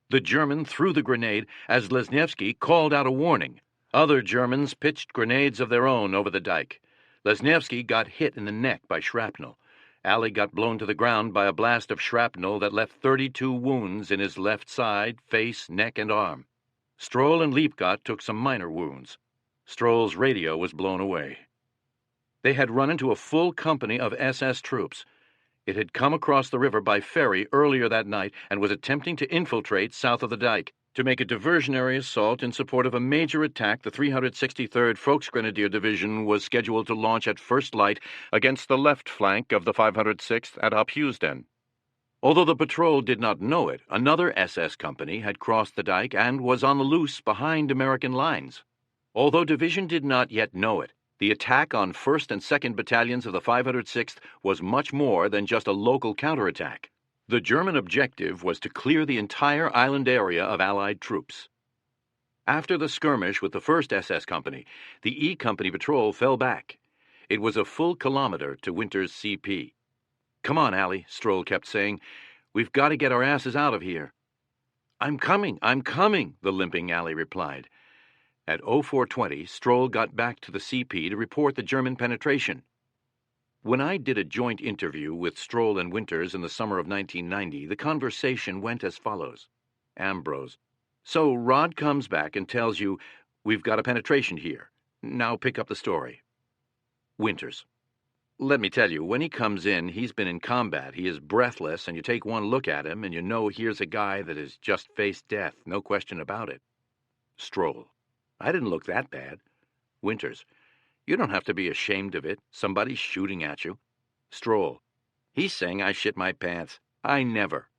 The German threw the grenade as Lesniewski called out a warning. Other Germans pitched grenades of their own over the dike. Lesniewski got hit in the neck by shrapnel. Alley got blown to the ground by a blast of shrapnel that left 32 wounds in his left side, face, neck, and arm. Stroll and Liebgott took some minor wounds. Stroll's radio was blown away. They had run into a full company of SS troops. It had come across the river by ferry earlier that night and was attempting to infiltrate south of the dike to make a diversionary assault in support of a major attack the 363rd Volksgrenadier Division was scheduled to launch at first light against the left flank of the 506th at Ophuesden. Although the patrol did not know it, another SS company had crossed the dike and was on the loose behind American lines. Although Division did not yet know it, the attack on 1st and 2nd Battalions of the 506th was much more than just a local counterattack. The German objective was to clear the entire island area of Allied troops. After the skirmish with the 1st SS Company, the E Company patrol fell back. It was a full kilometer to Winter's CP. "Come on, Allie," Stroll kept saying. "We've got to get our asses out of here." I'm coming," the limping Allie replied. At 0420, Stroll got back to the CP to report the German penetration. When I did a joint interview with Stroll and Winters in the summer of 1990, the conversation went as follows. Ambrose: "So Rod comes back and tells you, 'We've got a penetration here. Now pick up the story.'" Winters: "Let me tell you, when he comes in, he's been in combat. He is breathless, and you take one look at him, and you know here's a guy that has just faced death, no question about it." Stroll: "I didn't look that bad." Winters: "You don't have to be ashamed of it. Somebody's shooting at you." Stroll: "He's saying I shit my pants. I never."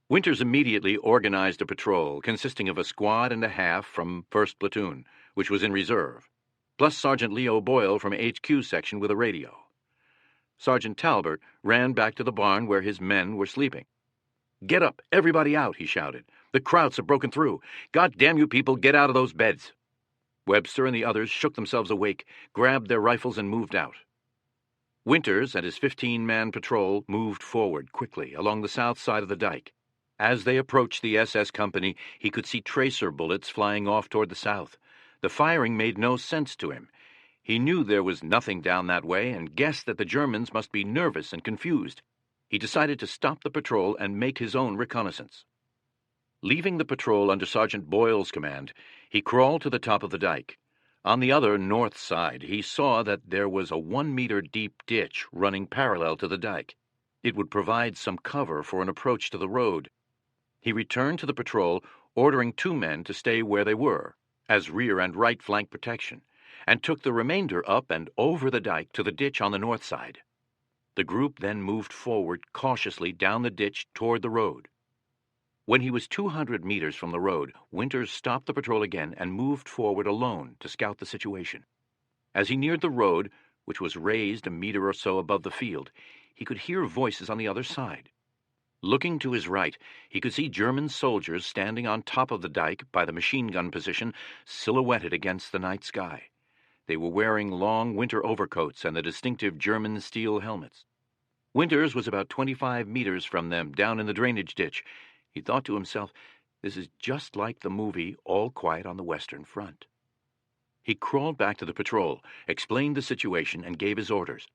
Winters immediately organized a patrol consisting of a squad and a half from 1st Platoon, which was in reserve, plus Sergeant Leo Boyle from HQ section with a radio. Sergeant Talbert ran back to the barn where his men were sleeping. "Get up, everybody out," he shouted. "The Krauts have broken through. God damn you people, get out of those beds." Webster and the others shook themselves awake, grabbed their rifles, and moved out. Winters and his 15-man patrol moved forward quickly along the south side of the dike. As they approached the SS Company, he could see tracer bullets flying off toward the south. The firing made no sense to him. He knew there was nothing down that way and guessed that the Germans must be nervous and confused. He decided to stop the patrol and make his own reconnaissance. Leaving the patrol under Sergeant Boyle's command, he crawled to the top of the dike. On the other north side, he saw that there was a 1-meter deep ditch running parallel to the dike. It would provide some cover for an approach to the road. He returned to the patrol, ordering 2 men to stay where they were, as rear and right flank protection, and took the remainder up and over the dike to the ditch on the north side. The group then moved forward cautiously down the ditch toward the road. When he was 200 meters from the road, Winters stopped the patrol again and moved forward alone to scout the situation. As he neared the road, which was raised a meter or so above the field, he could hear voices on the other side. Looking to his right, he could see German soldiers standing on top of the dike by the machine gun position, silhouetted against the night sky. They were wearing long winter overcoats and the distinctive German steel helmets. Winters was about 25 meters from them, down in the drainage ditch. He thought to himself, this is just like the movie All Quiet on the Western Front. He crawled back to the patrol, explained the situation, and gave his orders.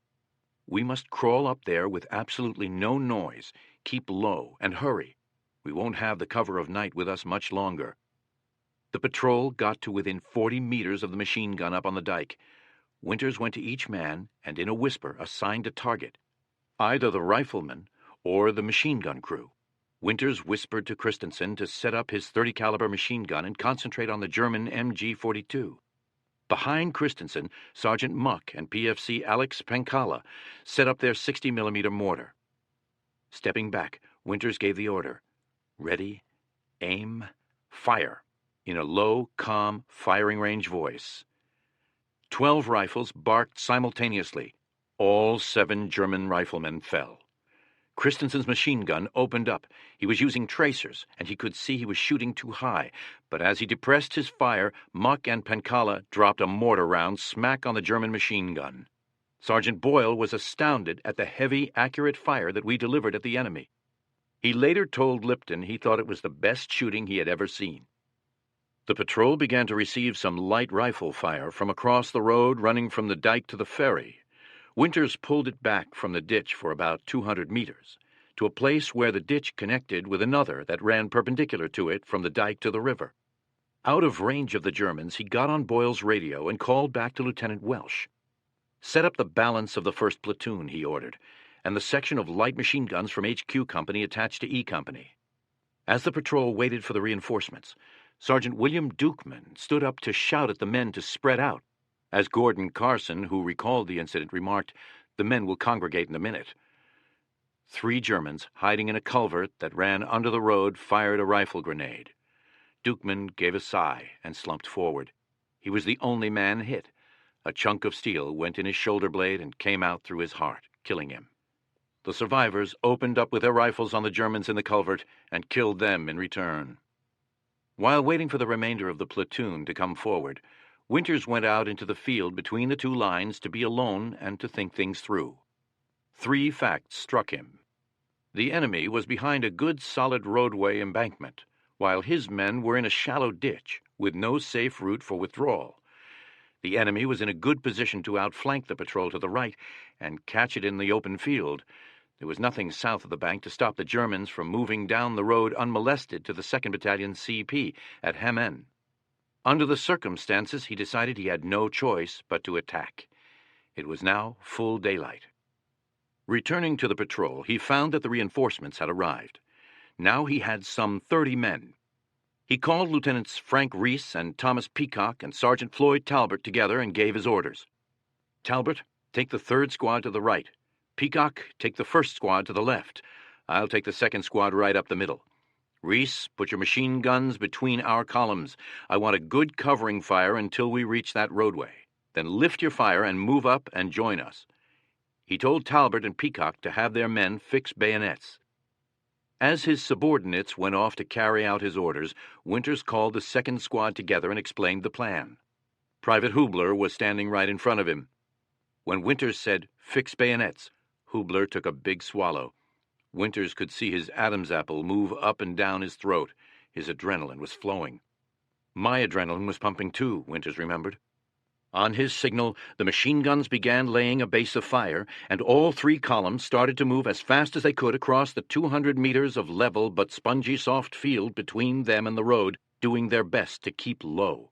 "We must crawl up there with absolutely no noise, keep low, and hurry. We won't have the cover of night with us much longer." The patrol got to within 40 meters of the machine gun up on the dike. Winters went to each man and in a whisper assigned a target, either the rifleman or the machine gun crew. Winters whispered to Christensen to set up his .30 caliber machine gun and concentrate on the German MG-42. Behind Christensen, Sergeant Muck and PFC Alex Pankala set up their 60mm mortar. Stepping back, Winters gave the order, "Ready, aim, fire," in a low, calm, firing range voice. 12 rifles barked simultaneously. All 7 German riflemen fell. Christensen's machine gun opened up. He was using tracers, and he could see he was shooting too high. But as he depressed his fire, Muck and Penkala dropped a mortar round smack on the German machine gun. Sergeant Boyle was astounded at the heavy, accurate fire that we delivered at the enemy. He later told Lipton he thought it was the best shooting he had ever seen. The patrol began to receive some light rifle fire from across the road running from the dike to the ferry. Winters pulled it back from the ditch for about 200 meters, to a place where the ditch connected with another that ran perpendicular to it from the dike to the river. Out of range of the Germans, he got on Boyle's radio and called back to Lieutenant Welsh. "Set up the balance of the 1st Platoon," he ordered, "and the section of light machine guns from HQ Company attached to E Company." As the patrol waited for the reinforcements, Sergeant William Dukeman stood up to shout at the men to spread out. As Gordon Carson, who recalled the incident, remarked, "The men will congregate in a minute." 3 Germans, hiding in a culvert that ran under the road, fired a rifle grenade. Dukeman gave a sigh and slumped forward. He was the only man hit. A chunk of steel went in his shoulder blade and came out through his heart, killing him. The survivors opened up with their rifles on the Germans in the culvert and killed them in return. While waiting for the remainder of the platoon to come forward, Winters went out into the field between the 2 lines to be alone and to think things through. 3 facts struck him. The enemy was behind a good solid roadway embankment, while his men were in a shallow ditch with no safe route for withdrawal. The enemy was in a good position to outflank the patrol to the right and catch it in the open field. There was nothing south of the bank to stop the Germans from moving down the road unmolested to the 2nd Battalion CP at Hamen. Under the circumstances, he decided he had no choice but to attack. It was now full daylight. Returning to the patrol, he found that the reinforcements had arrived. Now he had some 30 men. He called Lieutenants Frank Reese and Thomas Peacock and Sergeant Floyd Talbot together and gave his orders. "Talbot, take the 3rd squad to the right. Peacock, take the 1st squad to the left. I'll take the 2nd squad right up the middle. Reese, put your machine guns between our columns. I want a good covering fire until we reach that roadway. Then lift your fire and move up and join us." He told Talbot and Peacock to have their men fix bayonets. As his subordinates went off to carry out his orders, Winters called the 2nd squad together and explained the plan. Private Hubler was standing right in front of him. When Winters said, "Fix bayonets," Hubler took a big swallow. Winters could see his Adam's apple move up and down his throat. His adrenaline was flowing. My adrenaline was pumping too, Winters remembered. On his signal, the machine guns began laying a base of fire, and all 3 columns started to move as fast as they could across the 200 meters of level but spongy soft field between them and the road, doing their best to keep low.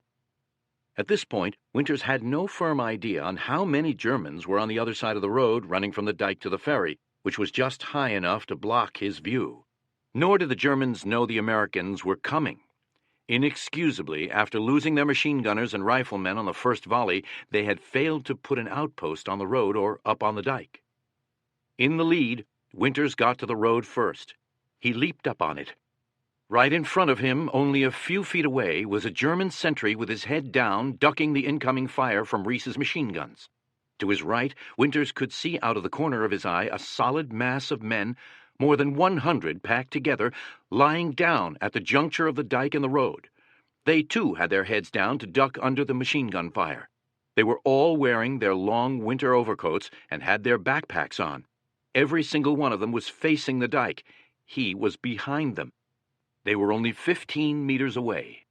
At this point, Winters had no firm idea on how many Germans were on the other side of the road running from the dike to the ferry, which was just high enough to block his view. Nor did the Germans know the Americans were coming. Inexcusably, after losing their machine gunners and riflemen on the first volley, they had failed to put an outpost on the road or up on the dike. In the lead, Winters got to the road first. He leaped up on it. Right in front of him, only a few feet away, was a German sentry with his head down, ducking the incoming fire from Reese's machine guns. To his right, Winters could see out of the corner of his eye a solid mass of men, more than 100 packed together, lying down at the juncture of the dike and the road. They, too, had their heads down to duck under the machine gun fire. They were all wearing their long winter overcoats and had their backpacks on. Every single one of them was facing the dike. He was behind them. They were only 15 meters away.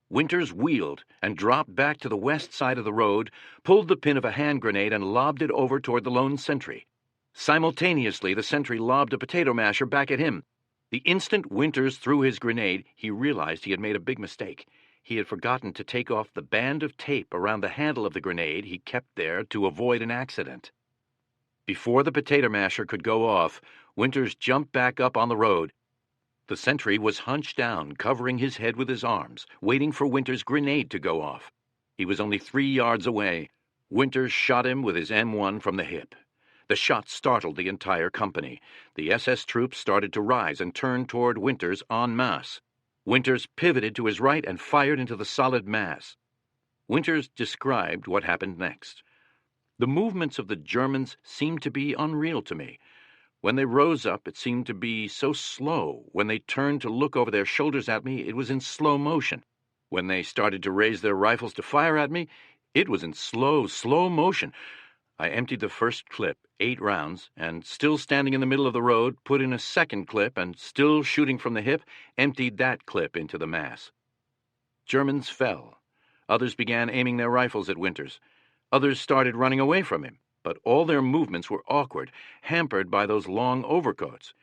Winters wheeled and dropped back to the west side of the road, pulled the pin of a hand grenade and lobbed it over toward the lone sentry. Simultaneously, the sentry lobbed a potato masher back at him. The instant Winters threw his grenade, he realized he had made a big mistake. He had forgotten to take off the band of tape around the handle of the grenade he kept there to avoid an accident. Before the potato masher could go off, Winters jumped back up on the road. The sentry was hunched down, covering his head with his arms, waiting for Winters' grenade to go off. He was only 3 yards away. Winters shot him with his M1 from the hip. The shot startled the entire company. The SS troops started to rise and turn toward Winters en masse. Winters pivoted to his right and fired into the solid mass. Winters described what happened next. "The movements of the Germans seemed to be unreal to me. When they rose up, it seemed to be so slow. When they turned to look over their shoulders at me, it was in slow motion. When they started to raise their rifles to fire at me, it was in slow motion. I emptied the first clip, 8 rounds, and still standing in the middle of the road, put in a second clip and, still shooting from the hip, emptied that clip into the mass. Germans fell. Others began aiming their rifles at Winters. Others started running away from him, but all their movements were awkward, hampered by those long overcoats.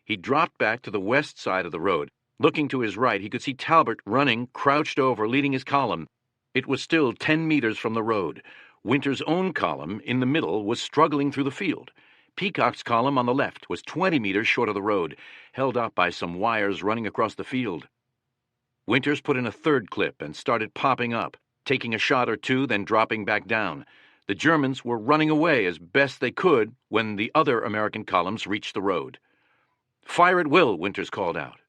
He dropped back to the west side of the road. Looking to his right, he could see Talbot running, crouched over, leading his column. It was still 10 meters from the road. Winter's own column, in the middle, was struggling through the field. Peacock's column on the left was 20 meters short of the road, held up by some wires running across the field. Winters put in a third clip and started popping up, taking a shot or two, then dropping back down. The Germans were running away as best they could when the other American columns reached the road. "Fire at will," Winters called out.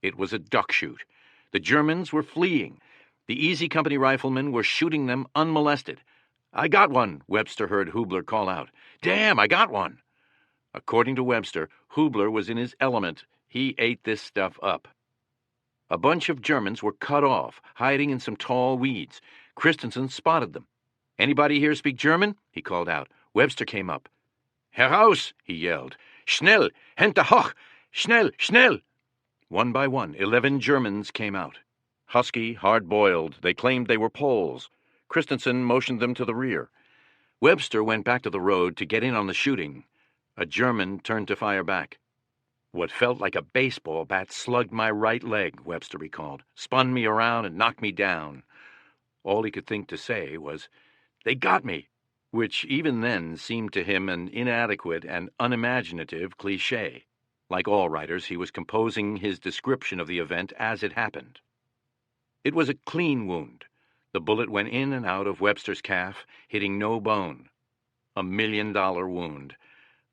It was a duck shoot. The Germans were fleeing. The Easy Company riflemen were shooting them unmolested. "I got one," Webster heard Hubler call out. "Damn, I got one." According to Webster, Hubler was in his element. He ate this stuff up. A bunch of Germans were cut off, hiding in some tall weeds. Christensen spotted them. "Anybody here speak German?" he called out. Webster came up. "Heraus!" he yelled. "Schnell! Hände hoch! Schnell! Schnell!" One by one, 11 Germans came out. Husky, hard-boiled, they claimed they were Poles. Christensen motioned them to the rear. Webster went back to the road to get in on the shooting. A German turned to fire back. "What felt like a baseball bat slugged my right leg," Webster recalled, "spun me around and knocked me down." All he could think to say was, "They got me," which even then seemed to him an inadequate and unimaginative cliché. Like all writers, he was composing his description of the event as it happened. It was a clean wound. The bullet went in and out of Webster's calf, hitting no bone. $1 million wound.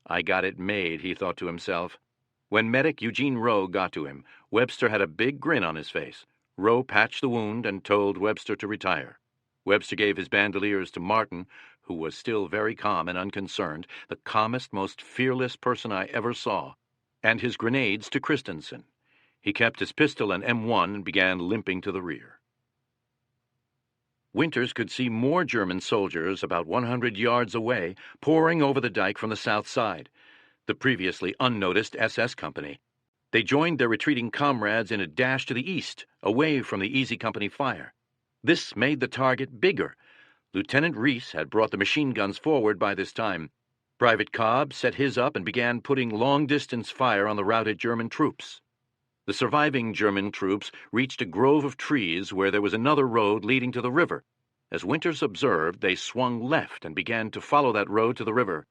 I got it made, he thought to himself. When medic Eugene Rowe got to him, Webster had a big grin on his face. Rowe patched the wound and told Webster to retire. Webster gave his bandoliers to Martin, who was still very calm and unconcerned, the calmest, most fearless person I ever saw, and his grenades to Christensen. He kept his pistol and M1 and began limping to the rear. Winters could see more German soldiers about 100 yards away, pouring over the dike from the south side, the previously unnoticed SS Company. They joined their retreating comrades in a dash to the east, away from the Easy Company fire. This made the target bigger. Lieutenant Reese had brought the machine guns forward by this time. Private Cobb set his up and began putting long-distance fire on the routed German troops. The surviving German troops reached a grove of trees where there was another road leading to the river. As Winters observed, they swung left and began to follow that road to the river.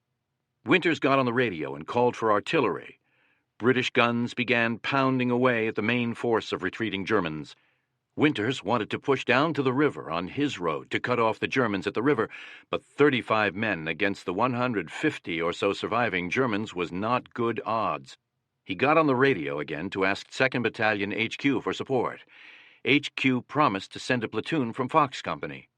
Winters got on the radio and called for artillery. British guns began pounding away at the main force of retreating Germans. Winters wanted to push down to the river on his road to cut off the Germans at the river, but 35 men against the 150 or so surviving Germans was not good odds. He got on the radio again to ask 2nd Battalion HQ for support. HQ promised to send a platoon from Fox Company.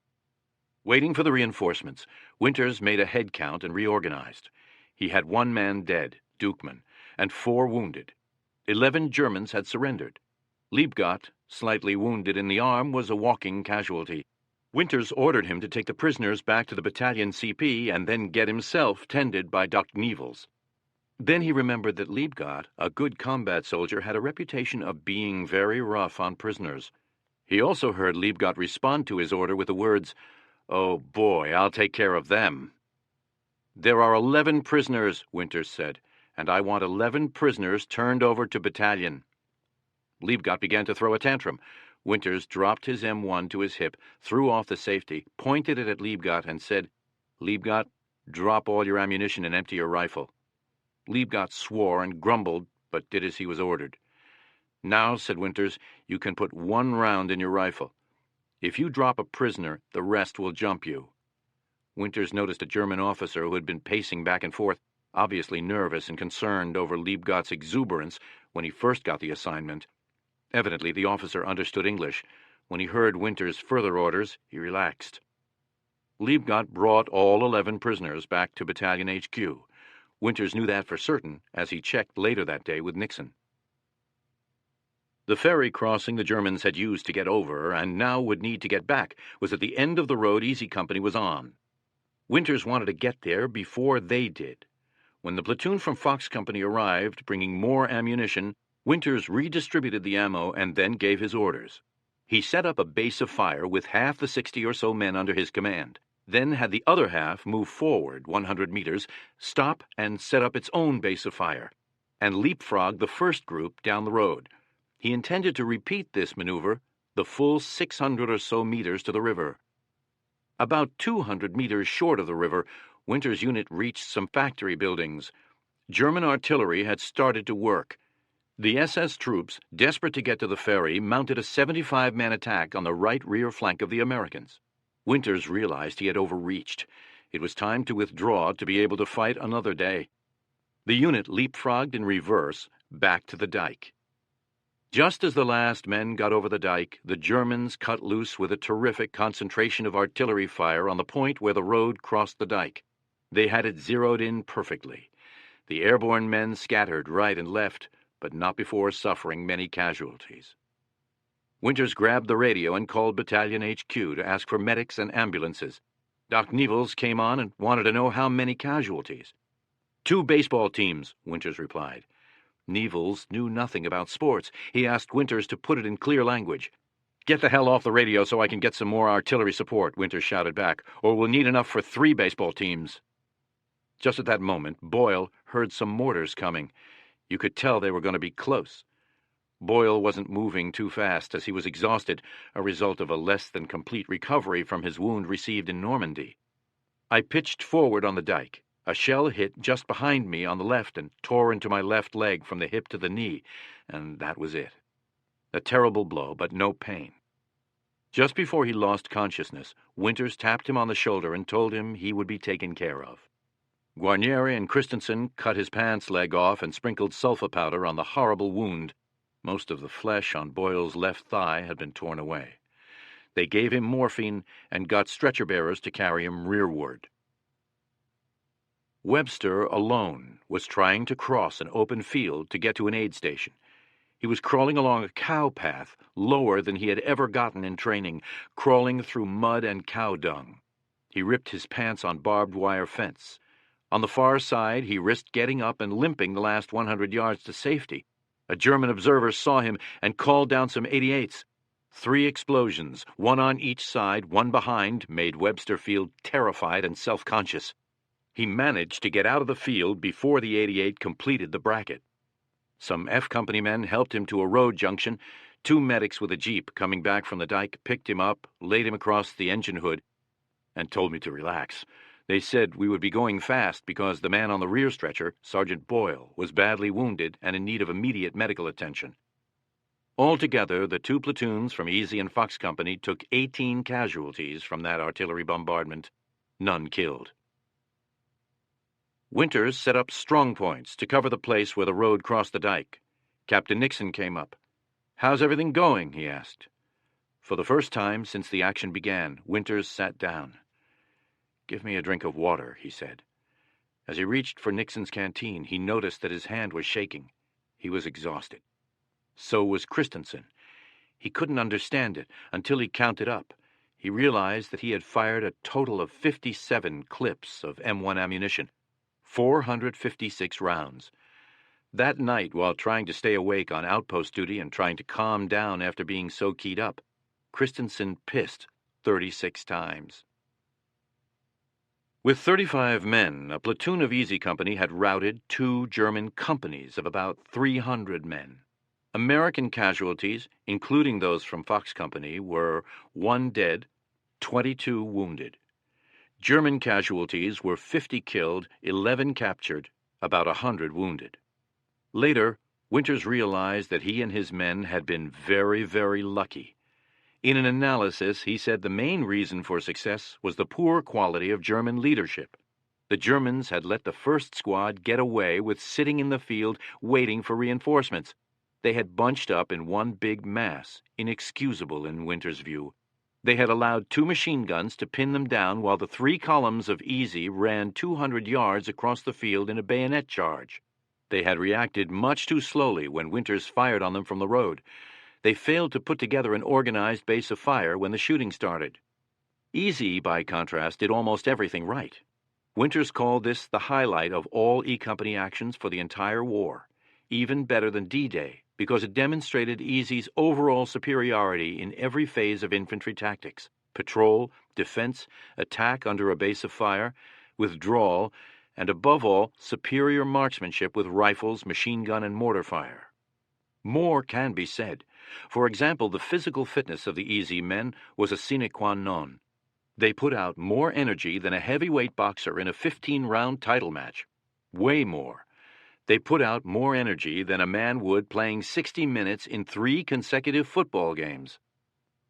Waiting for the reinforcements, Winters made a head count and reorganized. He had 1 man dead, Dukeman, and 4 wounded. 11 Germans had surrendered. Liebgott, slightly wounded in the arm, was a walking casualty. Winters ordered him to take the prisoners back to the battalion CP and then get himself tended by Dr. Nevels. Then he remembered that Liebgott, a good combat soldier, had a reputation of being very rough on prisoners. He also heard Liebgott respond to his order with the words, "Oh boy, I'll take care of them." "There are 11 prisoners," Winters said, "and I want 11 prisoners turned over to battalion." Liebgott began to throw a tantrum. Winters dropped his M1 to his hip, threw off the safety, pointed it at Liebgott, and said, "Liebgott, drop all your ammunition and empty your rifle." Liebgott swore and grumbled, but did as he was ordered. "Now," said Winters, "you can put 1 round in your rifle. If you drop a prisoner, the rest will jump you." Winters noticed a German officer who had been pacing back and forth, obviously nervous and concerned over Liebgott's exuberance when he first got the assignment. Evidently, the officer understood English. When he heard Winters' further orders, he relaxed. Liebgott brought all 11 prisoners back to Battalion HQ. Winters knew that for certain, as he checked later that day with Nixon. The ferry crossing the Germans had used to get over, and now would need to get back, was at the end of the road Easy Company was on. Winters wanted to get there before they did. When the platoon from Fox Company arrived, bringing more ammunition, Winters redistributed the ammo and then gave his orders. He set up a base of fire with half the 60 or so men under his command, then had the other half move forward 100 meters, stop and set up its own base of fire, and leapfrog the first group down the road. He intended to repeat this maneuver the full 600 or so meters to the river. About 200 meters short of the river, Winters' unit reached some factory buildings. German artillery had started to work. The SS troops, desperate to get to the ferry, mounted a 75-man attack on the right rear flank of the Americans. Winters realized he had overreached. It was time to withdraw to be able to fight another day. The unit leapfrogged in reverse back to the dike. Just as the last men got over the dike, the Germans cut loose with a terrific concentration of artillery fire on the point where the road crossed the dike. They had it zeroed in perfectly. The airborne men scattered right and left, but not before suffering many casualties. Winters grabbed the radio and called Battalion HQ to ask for medics and ambulances. Doc Nevels came on and wanted to know how many casualties. 2 baseball teams, Winters replied. Nevels knew nothing about sports. He asked Winters to put it in clear language. "Get the hell off the radio so I can get some more artillery support," Winters shouted back, "or we'll need enough for 3 baseball teams." Just at that moment, Boyle heard some mortars coming. You could tell they were going to be close. Boyle wasn't moving too fast, as he was exhausted, a result of a less than complete recovery from his wound received in Normandy. I pitched forward on the dike. A shell hit just behind me on the left and tore into my left leg from the hip to the knee, and that was it. A terrible blow, but no pain. Just before he lost consciousness, Winters tapped him on the shoulder and told him he would be taken care of. Guarnieri and Christensen cut his pants leg off and sprinkled sulfa powder on the horrible wound. Most of the flesh on Boyle's left thigh had been torn away. They gave him morphine and got stretcher-bearers to carry him rearward. Webster, alone, was trying to cross an open field to get to an aid station. He was crawling along a cow path, lower than he had ever gotten in training, crawling through mud and cow dung. He ripped his pants on barbed wire fence. On the far side, he risked getting up and limping the last 100 yards to safety. A German observer saw him and called down some 88s. 3 explosions, one on each side, one behind, made Webster feel terrified and self-conscious. He managed to get out of the field before the 88 completed the bracket. Some F Company men helped him to a road junction. 2 medics with a jeep coming back from the dike picked him up, laid him across the engine hood, and told me to relax. They said we would be going fast because the man on the rear stretcher, Sergeant Boyle, was badly wounded and in need of immediate medical attention. Altogether, the 2 platoons from Easy and Fox Company took 18 casualties from that artillery bombardment, none killed. Winters set up strong points to cover the place where the road crossed the dike. Captain Nixon came up. "How's everything going?" he asked. For the first time since the action began, Winters sat down. "Give me a drink of water," he said. As he reached for Nixon's canteen, he noticed that his hand was shaking. He was exhausted. So was Christensen. He couldn't understand it until he counted up. He realized that he had fired a total of 57 clips of M1 ammunition, 456 rounds. That night, while trying to stay awake on outpost duty and trying to calm down after being so keyed up, Christensen pissed 36 times. With 35 men, a platoon of Easy Company had routed 2 German companies of about 300 men. American casualties, including those from Fox Company, were 1 dead, 22 wounded. German casualties were 50 killed, 11 captured, about 100 wounded. Later, Winters realized that he and his men had been very, very lucky. In an analysis, he said the main reason for success was the poor quality of German leadership. The Germans had let the first squad get away with sitting in the field waiting for reinforcements. They had bunched up in one big mass, inexcusable in Winters' view. They had allowed 2 machine guns to pin them down while the 3 columns of Easy ran 200 yards across the field in a bayonet charge. They had reacted much too slowly when Winters fired on them from the road. They failed to put together an organized base of fire when the shooting started. Easy, by contrast, did almost everything right. Winters called this the highlight of all E Company actions for the entire war, even better than D-Day, because it demonstrated Easy's overall superiority in every phase of infantry tactics: patrol, defense, attack under a base of fire, withdrawal, and above all, superior marksmanship with rifles, machine gun, and mortar fire. More can be said. For example, the physical fitness of the Easy men was a sine qua non. They put out more energy than a heavyweight boxer in a 15-round title match. Way more. They put out more energy than a man would playing 60 minutes in 3 consecutive football games.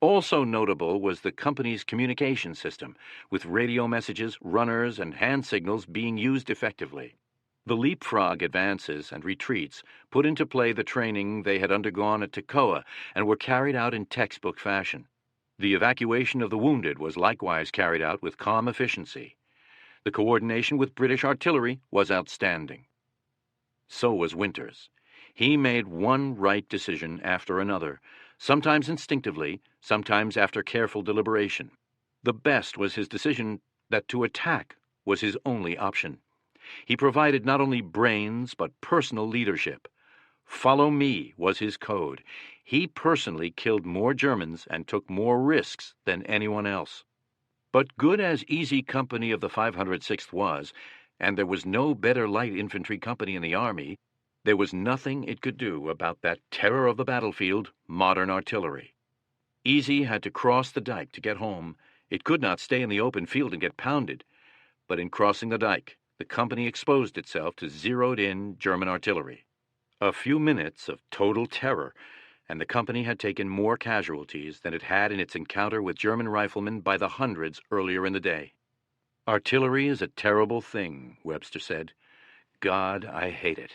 Also notable was the company's communication system, with radio messages, runners, and hand signals being used effectively. The leapfrog advances and retreats put into play the training they had undergone at Toccoa and were carried out in textbook fashion. The evacuation of the wounded was likewise carried out with calm efficiency. The coordination with British artillery was outstanding. So was Winters. He made one right decision after another, sometimes instinctively, sometimes after careful deliberation. The best was his decision that to attack was his only option. He provided not only brains, but personal leadership. Follow me was his code. He personally killed more Germans and took more risks than anyone else. But good as Easy Company of the 506th was, and there was no better light infantry company in the Army, there was nothing it could do about that terror of the battlefield, modern artillery. Easy had to cross the dike to get home. It could not stay in the open field and get pounded. But in crossing the dike, the company exposed itself to zeroed-in German artillery. A few minutes of total terror, and the company had taken more casualties than it had in its encounter with German riflemen by the hundreds earlier in the day. Artillery is a terrible thing, Webster said. God, I hate it.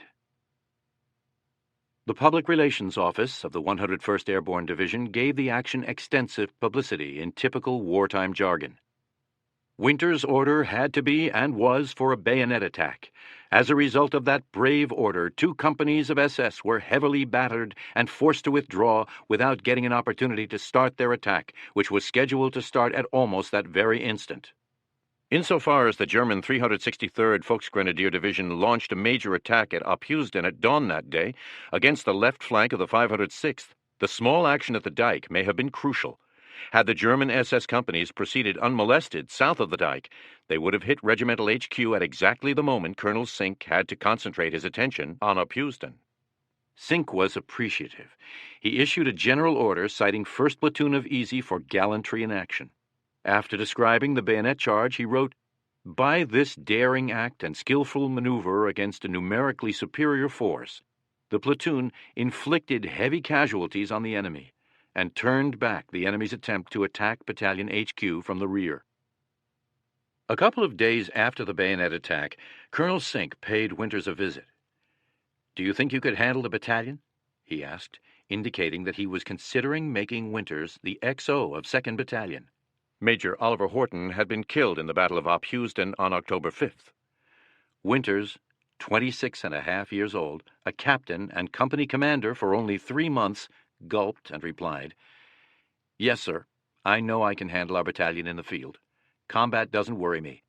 The Public Relations Office of the 101st Airborne Division gave the action extensive publicity in typical wartime jargon. Winters' order had to be and was for a bayonet attack. As a result of that brave order, 2 companies of SS were heavily battered and forced to withdraw without getting an opportunity to start their attack, which was scheduled to start at almost that very instant. Insofar as the German 363rd Volksgrenadier Division launched a major attack at Oppusden at dawn that day against the left flank of the 506th, the small action at the dike may have been crucial. Had the German SS companies proceeded unmolested south of the dike, they would have hit Regimental HQ at exactly the moment Colonel Sink had to concentrate his attention on Oppusden. Sink was appreciative. He issued a general order citing 1st Platoon of Easy for gallantry in action. After describing the bayonet charge, he wrote, "By this daring act and skillful maneuver against a numerically superior force, the platoon inflicted heavy casualties on the enemy and turned back the enemy's attempt to attack Battalion HQ from the rear." A couple of days after the bayonet attack, Colonel Sink paid Winters a visit. "Do you think you could handle the battalion?" he asked, indicating that he was considering making Winters the XO of 2nd Battalion. Major Oliver Horton had been killed in the Battle of Oppusden on October 5th. Winters, 26.5 years old, a captain and company commander for only 3 months, gulped and replied, "Yes, sir. I know I can handle our battalion in the field. Combat doesn't worry me.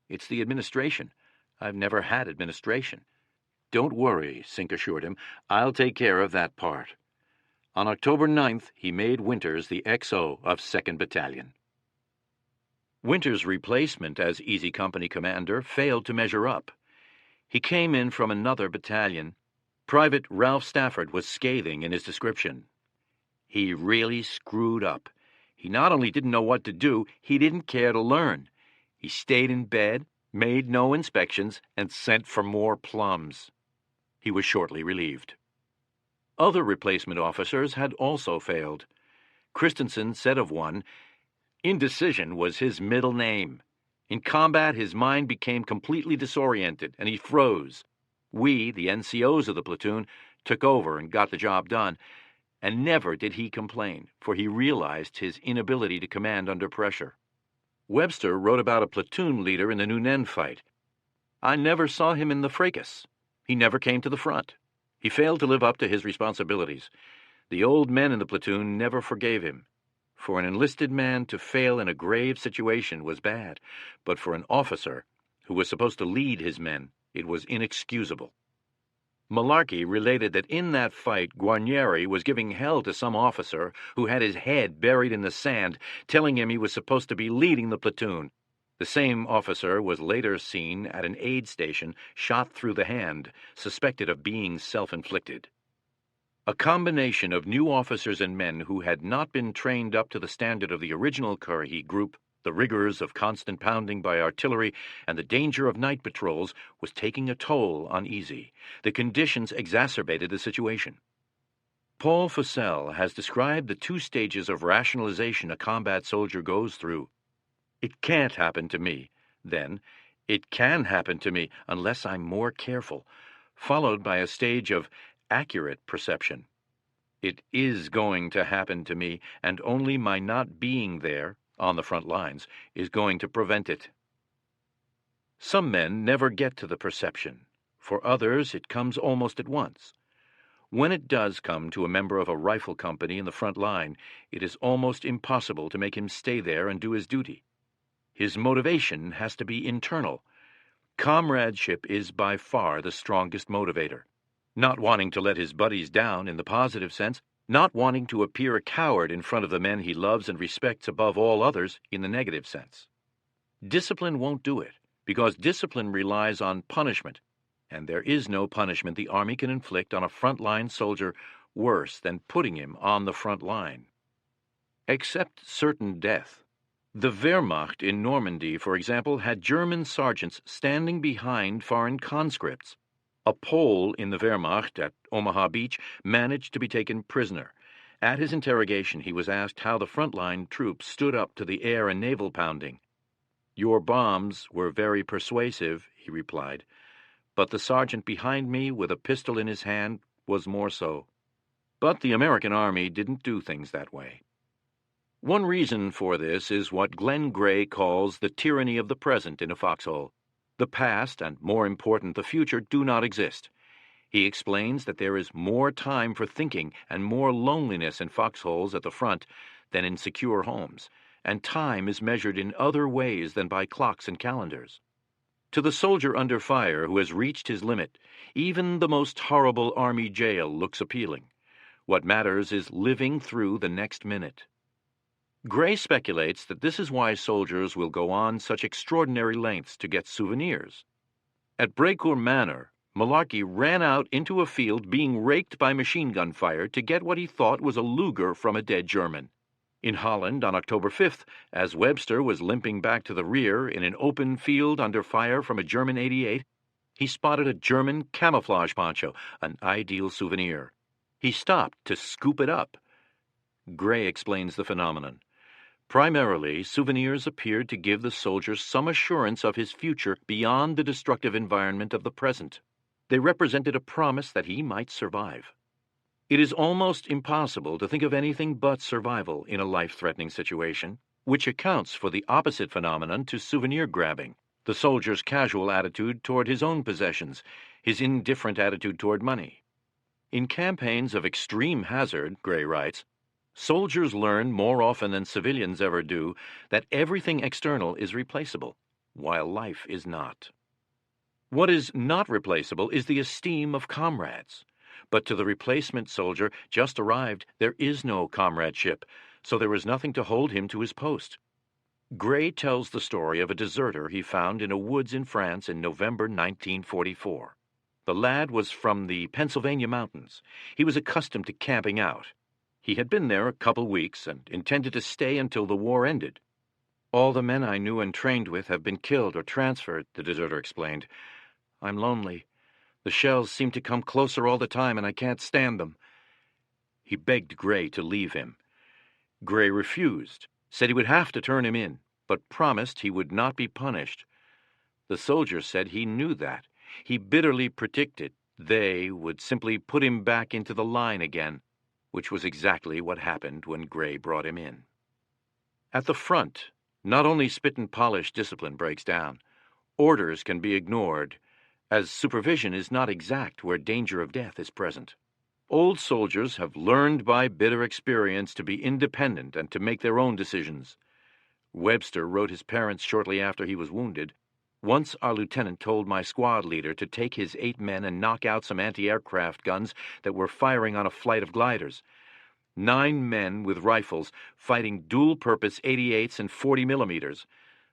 It's the administration. I've never had administration." "Don't worry," Sink assured him. "I'll take care of that part." On October 9th, he made Winters the XO of 2nd Battalion. Winters' replacement as Easy Company commander failed to measure up. He came in from another battalion. Private Ralph Stafford was scathing in his description. "He really screwed up. He not only didn't know what to do, he didn't care to learn. He stayed in bed, made no inspections, and sent for more plums." He was shortly relieved. Other replacement officers had also failed. Christensen said of one, "Indecision was his middle name. In combat, his mind became completely disoriented, and he froze. We, the NCOs of the platoon, took over and got the job done, and never did he complain, for he realized his inability to command under pressure. Webster wrote about a platoon leader in the Nunen fight. "I never saw him in the fracas. He never came to the front. He failed to live up to his responsibilities. The old men in the platoon never forgave him. For an enlisted man to fail in a grave situation was bad, but for an officer who was supposed to lead his men, it was inexcusable." Malarkey related that in that fight, Guarnieri was giving hell to some officer who had his head buried in the sand, telling him he was supposed to be leading the platoon. The same officer was later seen at an aid station, shot through the hand, suspected of being self-inflicted. A combination of new officers and men who had not been trained up to the standard of the original Currahee group, the rigors of constant pounding by artillery, and the danger of night patrols was taking a toll on Easy. The conditions exacerbated the situation. Paul Fussell has described the two stages of rationalization a combat soldier goes through. "It can't happen to me." Then, "It can happen to me unless I'm more careful," followed by a stage of accurate perception. "It is going to happen to me, and only my not being there, on the front lines, is going to prevent it." Some men never get to the perception. For others, it comes almost at once. When it does come to a member of a rifle company in the front line, it is almost impossible to make him stay there and do his duty. His motivation has to be internal. Comradeship is by far the strongest motivator. Not wanting to let his buddies down in the positive sense, not wanting to appear a coward in front of the men he loves and respects above all others in the negative sense. Discipline won't do it, because discipline relies on punishment, and there is no punishment the Army can inflict on a front-line soldier worse than putting him on the front line. Except certain death. The Wehrmacht in Normandy, for example, had German sergeants standing behind foreign conscripts. A Pole in the Wehrmacht at Omaha Beach managed to be taken prisoner. At his interrogation, he was asked how the frontline troops stood up to the air and naval pounding. "Your bombs were very persuasive," he replied, "but the sergeant behind me with a pistol in his hand was more so." But the American Army didn't do things that way. One reason for this is what Glenn Gray calls the tyranny of the present in a foxhole. The past, and more important, the future, do not exist. He explains that there is more time for thinking and more loneliness in foxholes at the front than in secure homes, and time is measured in other ways than by clocks and calendars. To the soldier under fire who has reached his limit, even the most horrible Army jail looks appealing. What matters is living through the next minute. Gray speculates that this is why soldiers will go on such extraordinary lengths to get souvenirs. At Brecourt Manor, Malarkey ran out into a field being raked by machine gun fire to get what he thought was a Luger from a dead German. In Holland, on October 5th, as Webster was limping back to the rear in an open field under fire from a German 88, he spotted a German camouflage poncho, an ideal souvenir. He stopped to scoop it up. Gray explains the phenomenon. Primarily, souvenirs appeared to give the soldier some assurance of his future beyond the destructive environment of the present. They represented a promise that he might survive. It is almost impossible to think of anything but survival in a life-threatening situation, which accounts for the opposite phenomenon to souvenir grabbing, the soldier's casual attitude toward his own possessions, his indifferent attitude toward money. In campaigns of extreme hazard, Gray writes, soldiers learn more often than civilians ever do that everything external is replaceable, while life is not. What is not replaceable is the esteem of comrades. But to the replacement soldier just arrived, there is no comradeship, so there is nothing to hold him to his post. Gray tells the story of a deserter he found in a woods in France in November 1944. The lad was from the Pennsylvania mountains. He was accustomed to camping out. He had been there a couple weeks and intended to stay until the war ended. "All the men I knew and trained with have been killed or transferred," the deserter explained. "I'm lonely. The shells seem to come closer all the time, and I can't stand them." He begged Gray to leave him. Gray refused, said he would have to turn him in, but promised he would not be punished. The soldier said he knew that. He bitterly predicted they would simply put him back into the line again. which was exactly what happened when Gray brought him in. At the front, not only spit and polish discipline breaks down, orders can be ignored, as supervision is not exact where danger of death is present. Old soldiers have learned by bitter experience to be independent and to make their own decisions. Webster wrote his parents shortly after he was wounded. Once our lieutenant told my squad leader to take his 8 men and knock out some anti-aircraft guns that were firing on a flight of gliders. 9 men with rifles fighting dual-purpose 88s and 40 millimeters.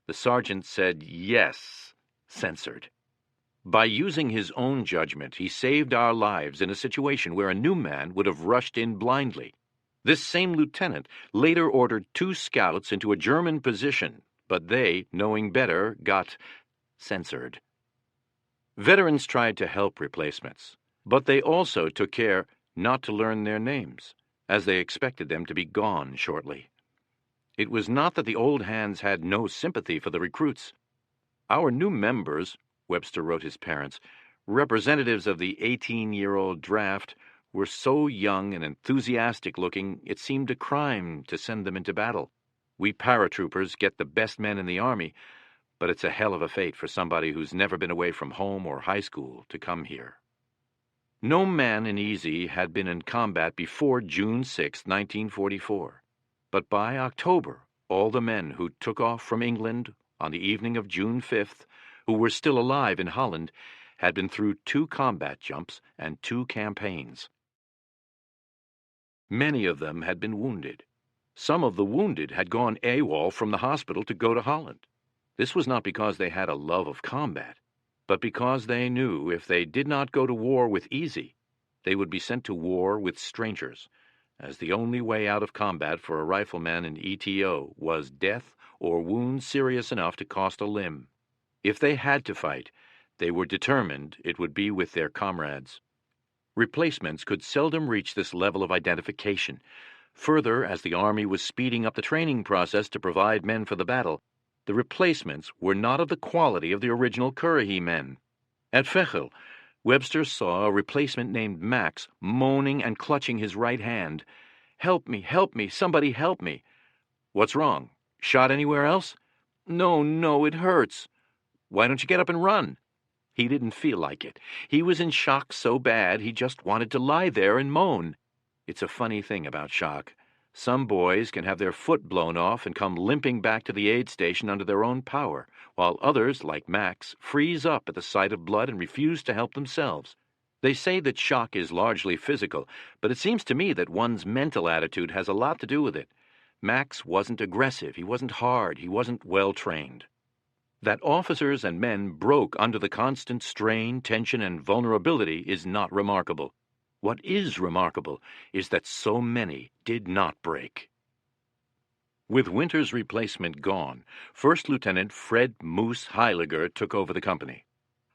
The sergeant said, "Yes," censored. By using his own judgment, he saved our lives in a situation where a new man would have rushed in blindly. This same lieutenant later ordered 2 scouts into a German position, but they, knowing better, got censored. Veterans tried to help replacements, but they also took care not to learn their names, as they expected them to be gone shortly. It was not that the old hands had no sympathy for the recruits. Our new members, Webster wrote his parents, representatives of the 18-year-old draft, were so young and enthusiastic-looking it seemed a crime to send them into battle. We paratroopers get the best men in the Army, but it's a hell of a fate for somebody who's never been away from home or high school to come here. No man in Easy had been in combat before June 6, 1944, but by October, all the men who took off from England on the evening of June 5th, who were still alive in Holland, had been through 2 combat jumps and 2 campaigns. Many of them had been wounded. Some of the wounded had gone AWOL from the hospital to go to Holland. This was not because they had a love of combat, but because they knew if they did not go to war with Easy, they would be sent to war with strangers, as the only way out of combat for a rifleman in ETO was death or wounds serious enough to cost a limb. If they had to fight, they were determined it would be with their comrades. Replacements could seldom reach this level of identification. Further, as the Army was speeding up the training process to provide men for the battle, the replacements were not of the quality of the original Currahee men. At Fechel, Webster saw a replacement named Max moaning and clutching his right hand. Help me, somebody help me." "What's wrong? Shot anywhere else?" No, it hurts." "Why don't you get up and run?" He didn't feel like it. He was in shock so bad he just wanted to lie there and moan. It's a funny thing about shock. Some boys can have their foot blown off and come limping back to the aid station under their own power, while others, like Max, freeze up at the sight of blood and refuse to help themselves. They say that shock is largely physical, but it seems to me that one's mental attitude has a lot to do with it. Max wasn't aggressive, he wasn't hard, he wasn't well-trained. That officers and men broke under the constant strain, tension, and vulnerability is not remarkable. What is remarkable is that so many did not break. With Winter's replacement gone, First Lieutenant Fred Moose Heiliger took over the company.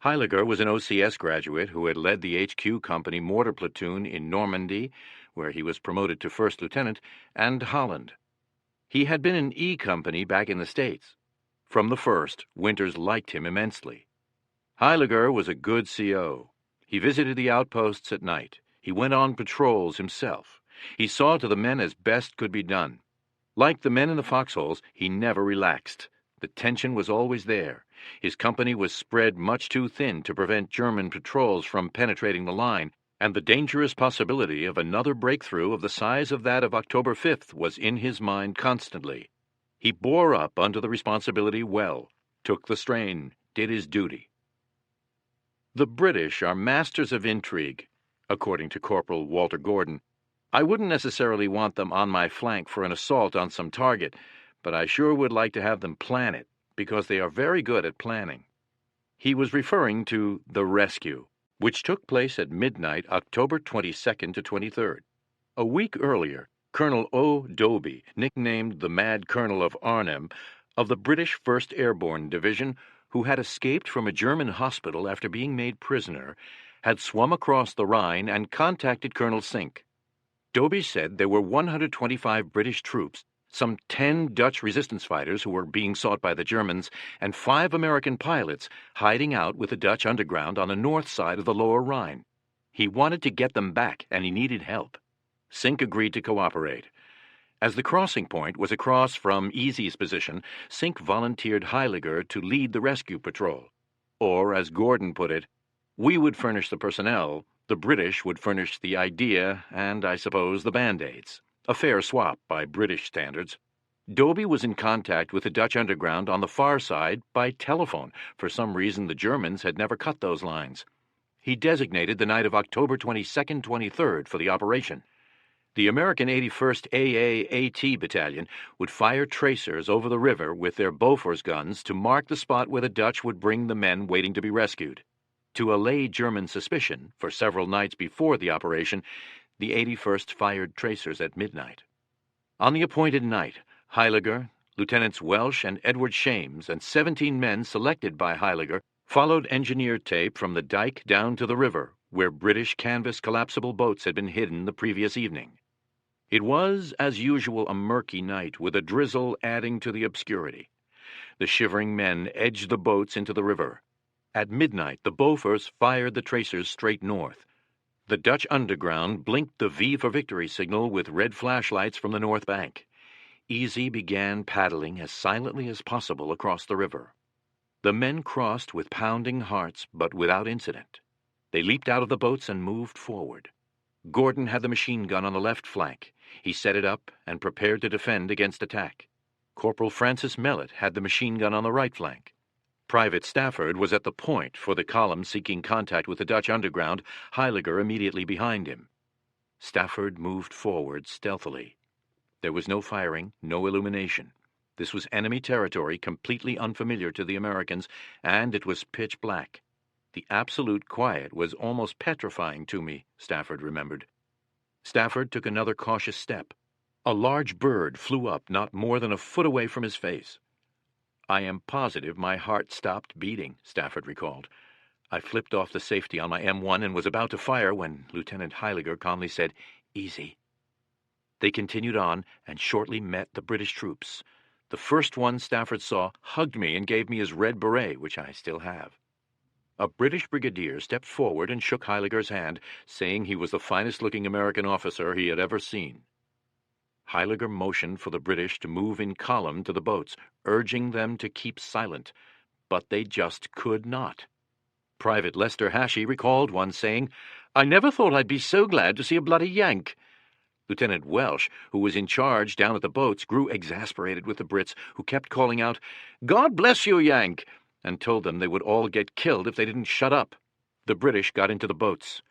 Heiliger was an OCS graduate who had led the HQ Company mortar platoon in Normandy, where he was promoted to First Lieutenant, and Holland. He had been in E Company back in the States. From the first, Winters liked him immensely. Heiliger was a good CO. He visited the outposts at night. He went on patrols himself. He saw to the men as best could be done. Like the men in the foxholes, he never relaxed. The tension was always there. His company was spread much too thin to prevent German patrols from penetrating the line, and the dangerous possibility of another breakthrough of the size of that of October 5th was in his mind constantly. He bore up under the responsibility well, took the strain, did his duty. The British are masters of intrigue, according to Corporal Walter Gordon. I wouldn't necessarily want them on my flank for an assault on some target, but I sure would like to have them plan it, because they are very good at planning. He was referring to the rescue, which took place at midnight, October 22nd to 23rd. A week earlier, Colonel O. Doby, nicknamed the Mad Colonel of Arnhem, of the British 1st Airborne Division, who had escaped from a German hospital after being made prisoner, had swum across the Rhine and contacted Colonel Sink. Doby said there were 125 British troops, some 10 Dutch resistance fighters who were being sought by the Germans, and 5 American pilots hiding out with the Dutch underground on the north side of the lower Rhine. He wanted to get them back, and he needed help. Sink agreed to cooperate. As the crossing point was across from Easy's position, Sink volunteered Heiliger to lead the rescue patrol. Or, as Gordon put it, we would furnish the personnel, the British would furnish the idea and, I suppose, the Band-Aids. A fair swap by British standards. Doby was in contact with the Dutch underground on the far side by telephone. For some reason, the Germans had never cut those lines. He designated the night of October 22nd, 23rd for the operation. The American 81st AAAT Battalion would fire tracers over the river with their Bofors guns to mark the spot where the Dutch would bring the men waiting to be rescued. To allay German suspicion, for several nights before the operation, the 81st fired tracers at midnight. On the appointed night, Heiliger, Lieutenants Welsh and Edward Shames, and 17 men selected by Heiliger followed engineer tape from the dike down to the river, where British canvas collapsible boats had been hidden the previous evening. It was, as usual, a murky night, with a drizzle adding to the obscurity. The shivering men edged the boats into the river. At midnight, the Bofors fired the tracers straight north. The Dutch underground blinked the V for victory signal with red flashlights from the north bank. Easy began paddling as silently as possible across the river. The men crossed with pounding hearts, but without incident. They leaped out of the boats and moved forward. Gordon had the machine gun on the left flank. He set it up and prepared to defend against attack. Corporal Francis Mellett had the machine gun on the right flank. Private Stafford was at the point for the column seeking contact with the Dutch underground, Heiliger immediately behind him. Stafford moved forward stealthily. There was no firing, no illumination. This was enemy territory completely unfamiliar to the Americans, and it was pitch black. The absolute quiet was almost petrifying to me, Stafford remembered. Stafford took another cautious step. A large bird flew up not more than a foot away from his face. I am positive my heart stopped beating, Stafford recalled. I flipped off the safety on my M1 and was about to fire when Lieutenant Heiliger calmly said, "Easy." They continued on and shortly met the British troops. The first one Stafford saw hugged me and gave me his red beret, which I still have. A British brigadier stepped forward and shook Heiliger's hand, saying he was the finest-looking American officer he had ever seen. Heiliger motioned for the British to move in column to the boats, urging them to keep silent, but they just could not. Private Lester Hashey recalled once saying, "I never thought I'd be so glad to see a bloody Yank." Lieutenant Welsh, who was in charge down at the boats, grew exasperated with the Brits, who kept calling out, "God bless you, Yank," and told them they would all get killed if they didn't shut up. The British got into the boats.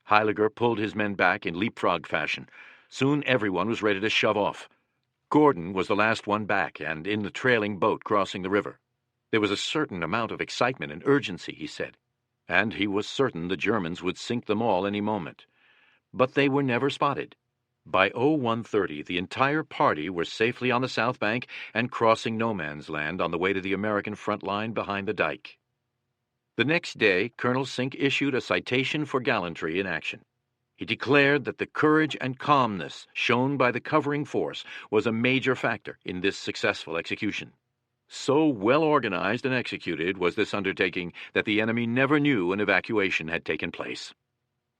Heiliger pulled his men back in leapfrog fashion. Soon everyone was ready to shove off. Gordon was the last one back and in the trailing boat crossing the river. There was a certain amount of excitement and urgency, he said, and he was certain the Germans would sink them all any moment. But they were never spotted. By 01:30, the entire party were safely on the south bank and crossing no man's land on the way to the American front line behind the dike. The next day, Colonel Sink issued a citation for gallantry in action. He declared that the courage and calmness shown by the covering force was a major factor in this successful execution. So well organized and executed was this undertaking that the enemy never knew an evacuation had taken place.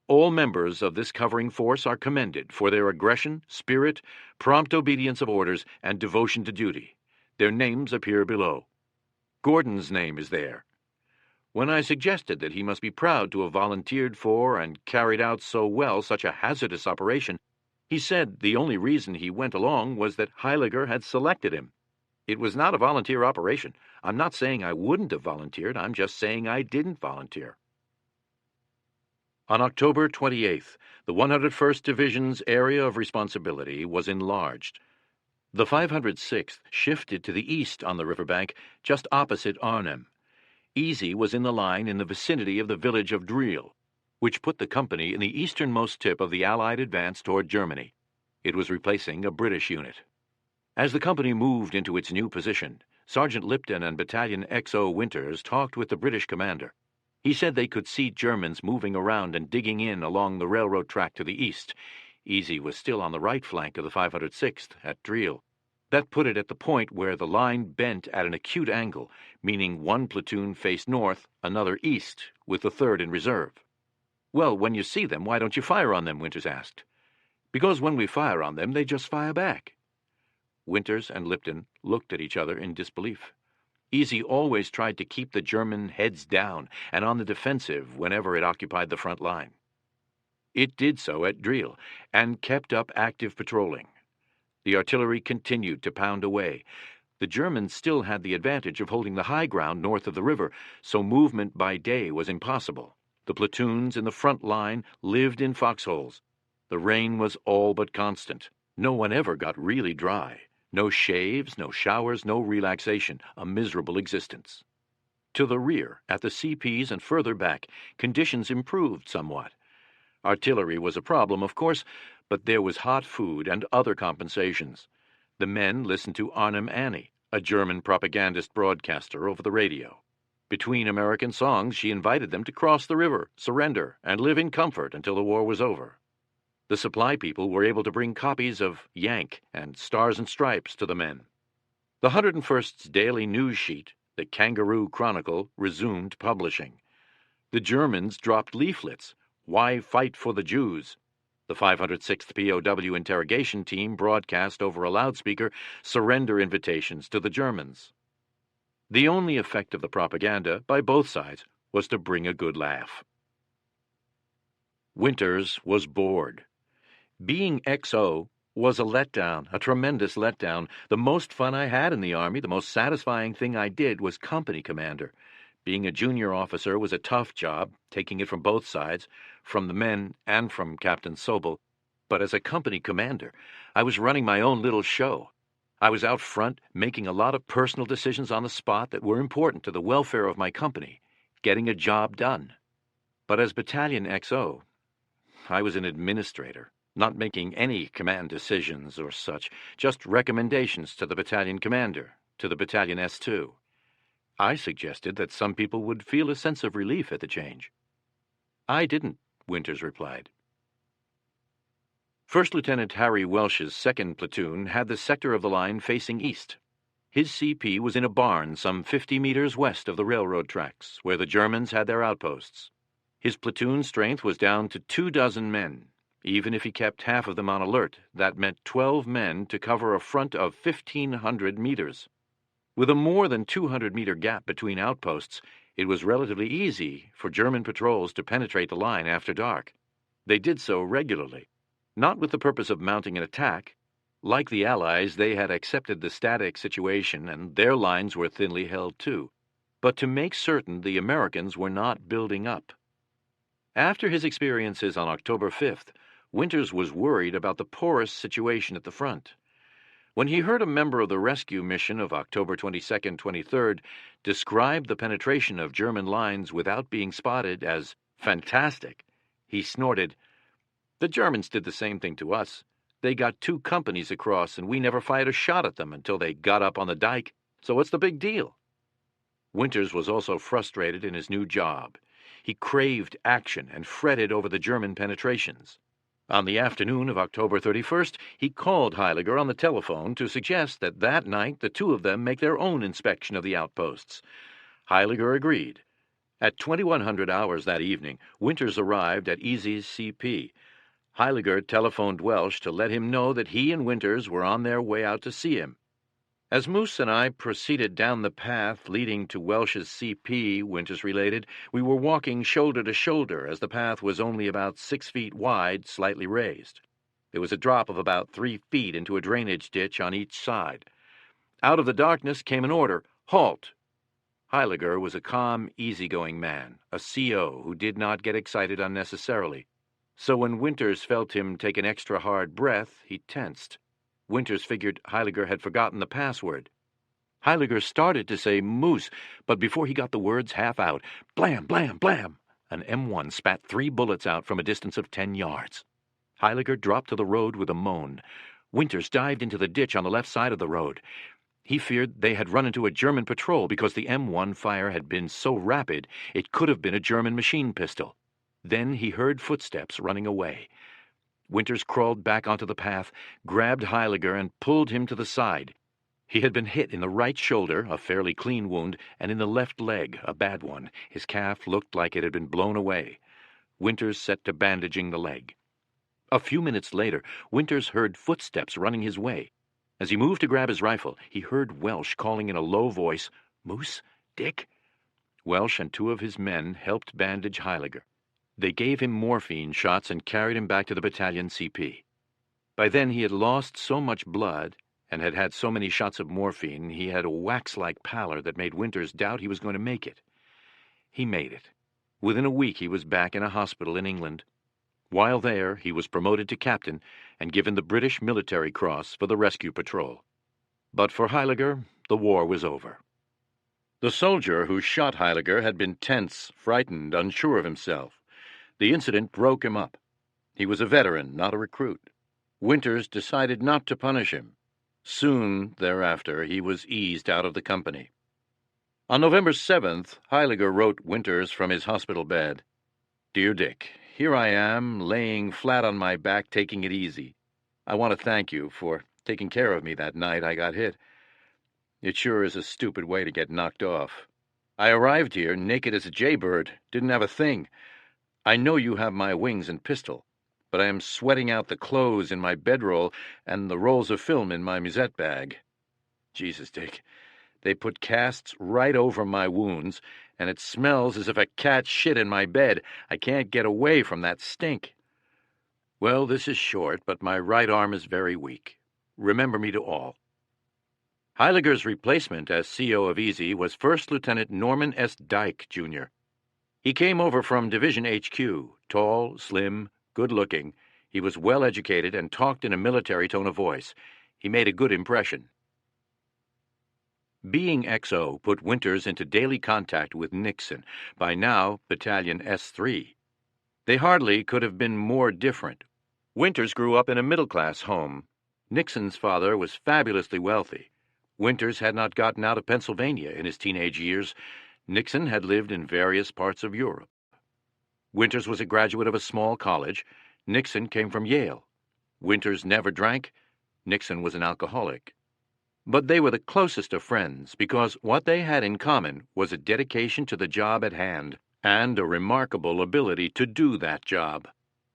All members of this covering force are commended for their aggression, spirit, prompt obedience of orders, and devotion to duty. Their names appear below. Gordon's name is there. When I suggested that he must be proud to have volunteered for and carried out so well such a hazardous operation, he said the only reason he went along was that Heiliger had selected him. It was not a volunteer operation. I'm not saying I wouldn't have volunteered, I'm just saying I didn't volunteer. On October 28th, the 101st Division's area of responsibility was enlarged. The 506th shifted to the east on the riverbank, just opposite Arnhem. Easy was in the line in the vicinity of the village of Driel, which put the company in the easternmost tip of the Allied advance toward Germany. It was replacing a British unit. As the company moved into its new position, Sergeant Lipton and Battalion XO Winters talked with the British commander. He said they could see Germans moving around and digging in along the railroad track to the east. Easy was still on the right flank of the 506th at Driel. That put it at the point where the line bent at an acute angle, meaning one platoon faced north, another east, with the third in reserve. "Well, when you see them, why don't you fire on them?" Winters asked. Because when we fire on them, they just fire back." Winters and Lipton looked at each other in disbelief. Easy always tried to keep the German heads down and on the defensive whenever it occupied the front line. It did so at Driel and kept up active patrolling. The artillery continued to pound away. The Germans still had the advantage of holding the high ground north of the river, so movement by day was impossible. The platoons in the front line lived in foxholes. The rain was all but constant. No one ever got really dry. No shaves, no showers, no relaxation. A miserable existence. To the rear, at the CPs and further back, conditions improved somewhat. Artillery was a problem, of course, but there was hot food and other compensations. The men listened to Arnhem Annie, a German propagandist broadcaster, over the radio. Between American songs, she invited them to cross the river, surrender, and live in comfort until the war was over. The supply people were able to bring copies of Yank and Stars and Stripes to the men. The 101st's daily news sheet, the Kangaroo Chronicle, resumed publishing. The Germans dropped leaflets. "Why fight for the Jews?" The 506th POW interrogation team broadcast over a loudspeaker surrender invitations to the Germans. The only effect of the propaganda, by both sides, was to bring a good laugh. Winters was bored. Being XO was a letdown, a tremendous letdown. The most fun I had in the Army, the most satisfying thing I did, was company commander. Being a junior officer was a tough job, taking it from both sides, from the men and from Captain Sobel. But as a company commander, I was running my own little show. I was out front, making a lot of personal decisions on the spot that were important to the welfare of my company, getting a job done. But as Battalion XO, I was an administrator, not making any command decisions or such, just recommendations to the battalion commander, to the Battalion S2. I suggested that some people would feel a sense of relief at the change. "I didn't," Winters replied. First Lieutenant Harry Welsh's 2nd Platoon had the sector of the line facing east. His CP was in a barn some 50 meters west of the railroad tracks, where the Germans had their outposts. His platoon strength was down to 24 men. Even if he kept half of them on alert, that meant 12 men to cover a front of 1,500 meters. With a more than 200-meter gap between outposts, it was relatively easy for German patrols to penetrate the line after dark. They did so regularly, not with the purpose of mounting an attack. Like the Allies, they had accepted the static situation, and their lines were thinly held too, but to make certain the Americans were not building up. After his experiences on October 5th, Winters was worried about the porous situation at the front. When he heard a member of the rescue mission of October 22nd, 23rd describe the penetration of German lines without being spotted as fantastic, he snorted, "The Germans did the same thing to us. They got 2 companies across, and we never fired a shot at them until they got up on the dike. So what's the big deal?" Winters was also frustrated in his new job. He craved action and fretted over the German penetrations. On the afternoon of October 31st, he called Heiliger on the telephone to suggest that night the two of them make their own inspection of the outposts. Heiliger agreed. At 2100 hours that evening, Winters arrived at Easy's CP. Heiliger telephoned Welsh to let him know that he and Winters were on their way out to see him. As Moose and I proceeded down the path leading to Welsh's CP, Winters related, we were walking shoulder to shoulder as the path was only about 6 feet wide, slightly raised. There was a drop of about 3 feet into a drainage ditch on each side. Out of the darkness came an order, "Halt!" Heiliger was a calm, easygoing man, a CO who did not get excited unnecessarily. So when Winters felt him take an extra hard breath, he tensed. Winters figured Heiliger had forgotten the password. Heiliger started to say "Moose," but before he got the words half out, blam, blam, blam, an M1 spat 3 bullets out from a distance of 10 yards. Heiliger dropped to the road with a moan. Winters dived into the ditch on the left side of the road. He feared they had run into a German patrol because the M1 fire had been so rapid it could have been a German machine pistol. Then he heard footsteps running away. Winters crawled back onto the path, grabbed Heiliger, and pulled him to the side. He had been hit in the right shoulder, a fairly clean wound, and in the left leg, a bad one. His calf looked like it had been blown away. Winters set to bandaging the leg. A few minutes later, Winters heard footsteps running his way. As he moved to grab his rifle, he heard Welsh calling in a low voice, "Moose? Dick?" Welsh and 2 of his men helped bandage Heiliger. They gave him morphine shots and carried him back to the battalion CP. By then he had lost so much blood and had had so many shots of morphine he had a wax-like pallor that made Winters doubt he was going to make it. He made it. Within a week he was back in a hospital in England. While there, he was promoted to captain and given the British Military Cross for the rescue patrol. But for Heiliger, the war was over. The soldier who shot Heiliger had been tense, frightened, unsure of himself. The incident broke him up. He was a veteran, not a recruit. Winters decided not to punish him. Soon thereafter, he was eased out of the company. On November 7th, Heiliger wrote Winters from his hospital bed, "Dear Dick, here I am, laying flat on my back, taking it easy. I want to thank you for taking care of me that night I got hit. It sure is a stupid way to get knocked off. I arrived here naked as a jaybird, didn't have a thing. I know you have my wings and pistol, but I am sweating out the clothes in my bedroll and the rolls of film in my musette bag. Jesus, Dick, they put casts right over my wounds, and it smells as if a cat shit in my bed. I can't get away from that stink. Well, this is short, but my right arm is very weak. Remember me to all." Heiliger's replacement as CO of EASY was First Lieutenant Norman S. Dyke, Jr. He came over from Division HQ, tall, slim, good-looking. He was well-educated and talked in a military tone of voice. He made a good impression. Being XO put Winters into daily contact with Nixon, by now Battalion S3. They hardly could have been more different. Winters grew up in a middle-class home. Nixon's father was fabulously wealthy. Winters had not gotten out of Pennsylvania in his teenage years. Nixon had lived in various parts of Europe. Winters was a graduate of a small college. Nixon came from Yale. Winters never drank. Nixon was an alcoholic. But they were the closest of friends because what they had in common was a dedication to the job at hand and a remarkable ability to do that job.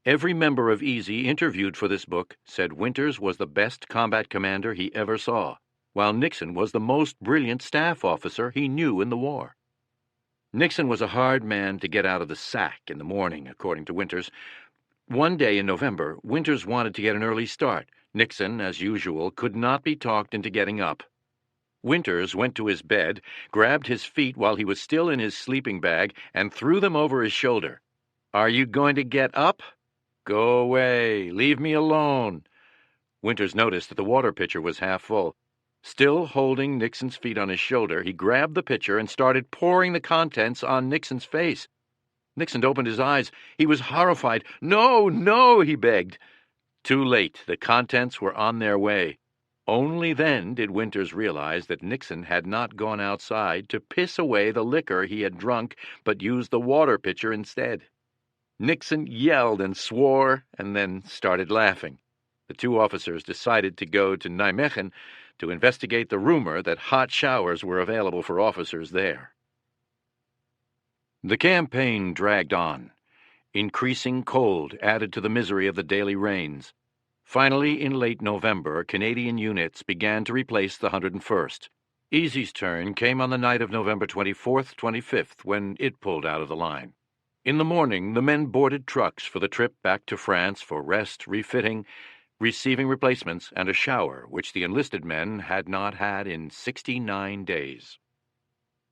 Every member of EASY interviewed for this book said Winters was the best combat commander he ever saw, while Nixon was the most brilliant staff officer he knew in the war. Nixon was a hard man to get out of the sack in the morning, according to Winters. One day in November, Winters wanted to get an early start. Nixon, as usual, could not be talked into getting up. Winters went to his bed, grabbed his feet while he was still in his sleeping bag, and threw them over his shoulder. "Are you going to get up? Go away. Leave me alone." Winters noticed that the water pitcher was half full. Still holding Nixon's feet on his shoulder, he grabbed the pitcher and started pouring the contents on Nixon's face. Nixon opened his eyes. He was horrified. "No, no," he begged. Too late. The contents were on their way. Only then did Winters realize that Nixon had not gone outside to piss away the liquor he had drunk, but used the water pitcher instead. Nixon yelled and swore, and then started laughing. The 2 officers decided to go to Nijmegen to investigate the rumor that hot showers were available for officers there. The campaign dragged on. Increasing cold added to the misery of the daily rains. Finally, in late November, Canadian units began to replace the 101st. EASY's turn came on the night of November 24th, 25th, when it pulled out of the line. In the morning, the men boarded trucks for the trip back to France for rest, refitting, receiving replacements, and a shower, which the enlisted men had not had in 69 days.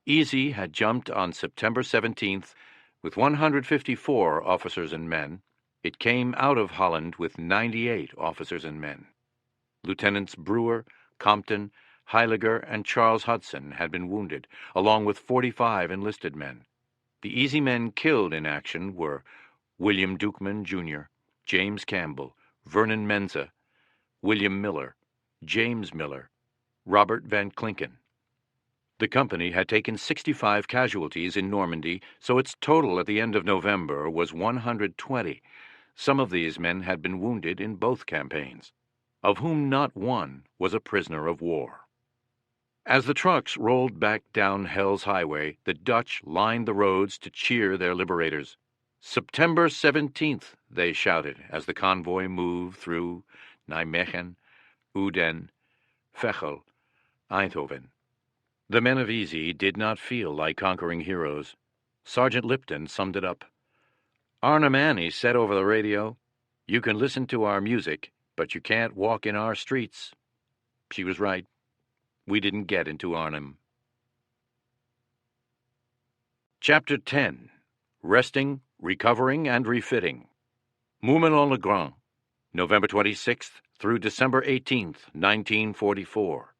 EASY had jumped on September 17th with 154 officers and men. It came out of Holland with 98 officers and men. Lieutenants Brewer, Compton, Heiliger, and Charles Hudson had been wounded, along with 45 enlisted men. The EASY men killed in action were William Dukeman, Jr., James Campbell, Vernon Menza, William Miller, James Miller, Robert Van Klinken. The company had taken 65 casualties in Normandy, so its total at the end of November was 120. Some of these men had been wounded in both campaigns, of whom not one was a prisoner of war. As the trucks rolled back down Hell's Highway, the Dutch lined the roads to cheer their liberators. September 17th, they shouted as the convoy moved through Nijmegen, Uden, Veghel, Eindhoven. The men of Easy did not feel like conquering heroes. Sergeant Lipton summed it up. Arnhem Annie said over the radio, "You can listen to our music, but you can't walk in our streets." She was right. We didn't get into Arnhem. Chapter 10. Resting, Recovering, and Refitting. Mourmelon-le-Grand, November 26th through December 18th, 1944.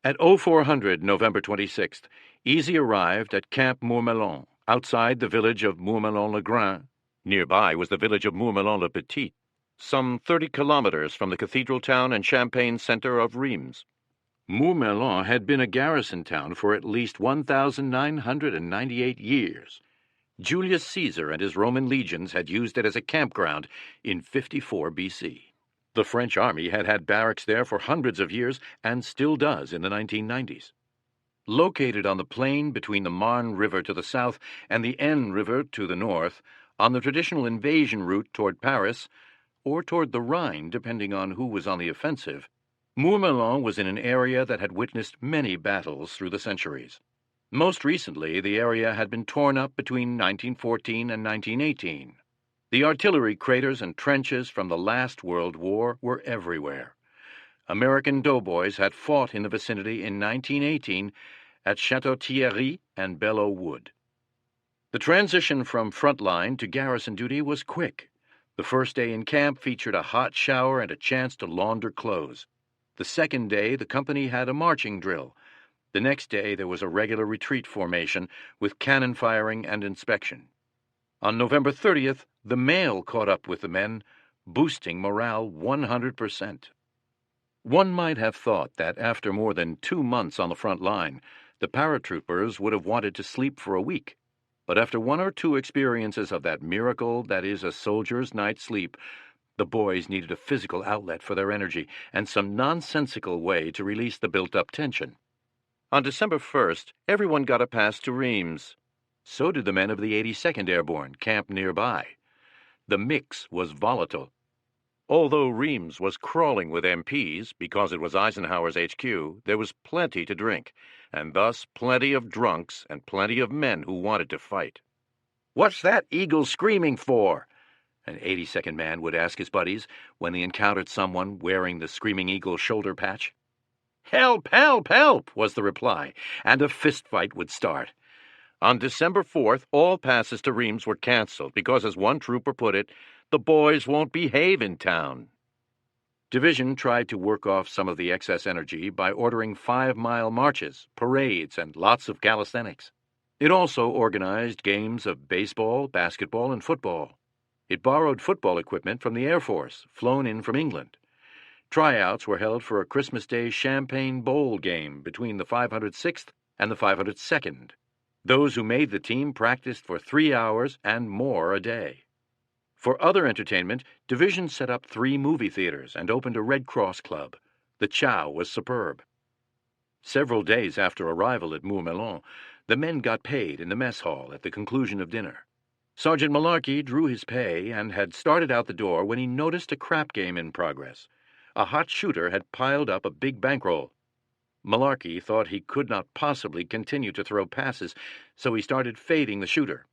At 0400 November 26th, Easy arrived at Camp Mourmelon, outside the village of Mourmelon-le-Grand. Nearby was the village of Mourmelon-le-Petit, some 30 kilometers from the cathedral town and champagne center of Reims. Mourmelon had been a garrison town for at least 1,998 years. Julius Caesar and his Roman legions had used it as a campground in 54 BC. The French army had had barracks there for hundreds of years and still does in the 1990s. Located on the plain between the Marne River to the south and the Aisne River to the north, on the traditional invasion route toward Paris, or toward the Rhine, depending on who was on the offensive, Mourmelon was in an area that had witnessed many battles through the centuries. Most recently, the area had been torn up between 1914 and 1918. The artillery craters and trenches from the last World War were everywhere. American doughboys had fought in the vicinity in 1918 at Château-Thierry and Belleau Wood. The transition from frontline to garrison duty was quick. The first day in camp featured a hot shower and a chance to launder clothes. The second day, the company had a marching drill. The next day, there was a regular retreat formation with cannon firing and inspection. On November 30th, the mail caught up with the men, boosting morale 100%. One might have thought that after more than 2 months on the front line, the paratroopers would have wanted to sleep for a week. But after 1 or 2 experiences of that miracle that is a soldier's night's sleep, the boys needed a physical outlet for their energy and some nonsensical way to release the built-up tension. On December 1st, everyone got a pass to Reims. So did the men of the 82nd Airborne, camped nearby. The mix was volatile. Although Reims was crawling with MPs because it was Eisenhower's HQ, there was plenty to drink, and thus plenty of drunks and plenty of men who wanted to fight. "What's that eagle screaming for?" an 82nd man would ask his buddies when they encountered someone wearing the Screaming Eagle shoulder patch. "Help, help, help," was the reply, and a fistfight would start. On December 4th, all passes to Reims were canceled because, as one trooper put it, the boys won't behave in town. Division tried to work off some of the excess energy by ordering 5-mile marches, parades, and lots of calisthenics. It also organized games of baseball, basketball, and football. It borrowed football equipment from the Air Force, flown in from England. Tryouts were held for a Christmas Day Champagne Bowl game between the 506th and the 502nd. Those who made the team practiced for 3 hours and more a day. For other entertainment, Division set up 3 movie theaters and opened a Red Cross club. The chow was superb. Several days after arrival at Mourmelon, the men got paid in the mess hall at the conclusion of dinner. Sergeant Malarkey drew his pay and had started out the door when he noticed a crap game in progress. A hot shooter had piled up a big bankroll. Malarkey thought he could not possibly continue to throw passes, so he started fading the shooter.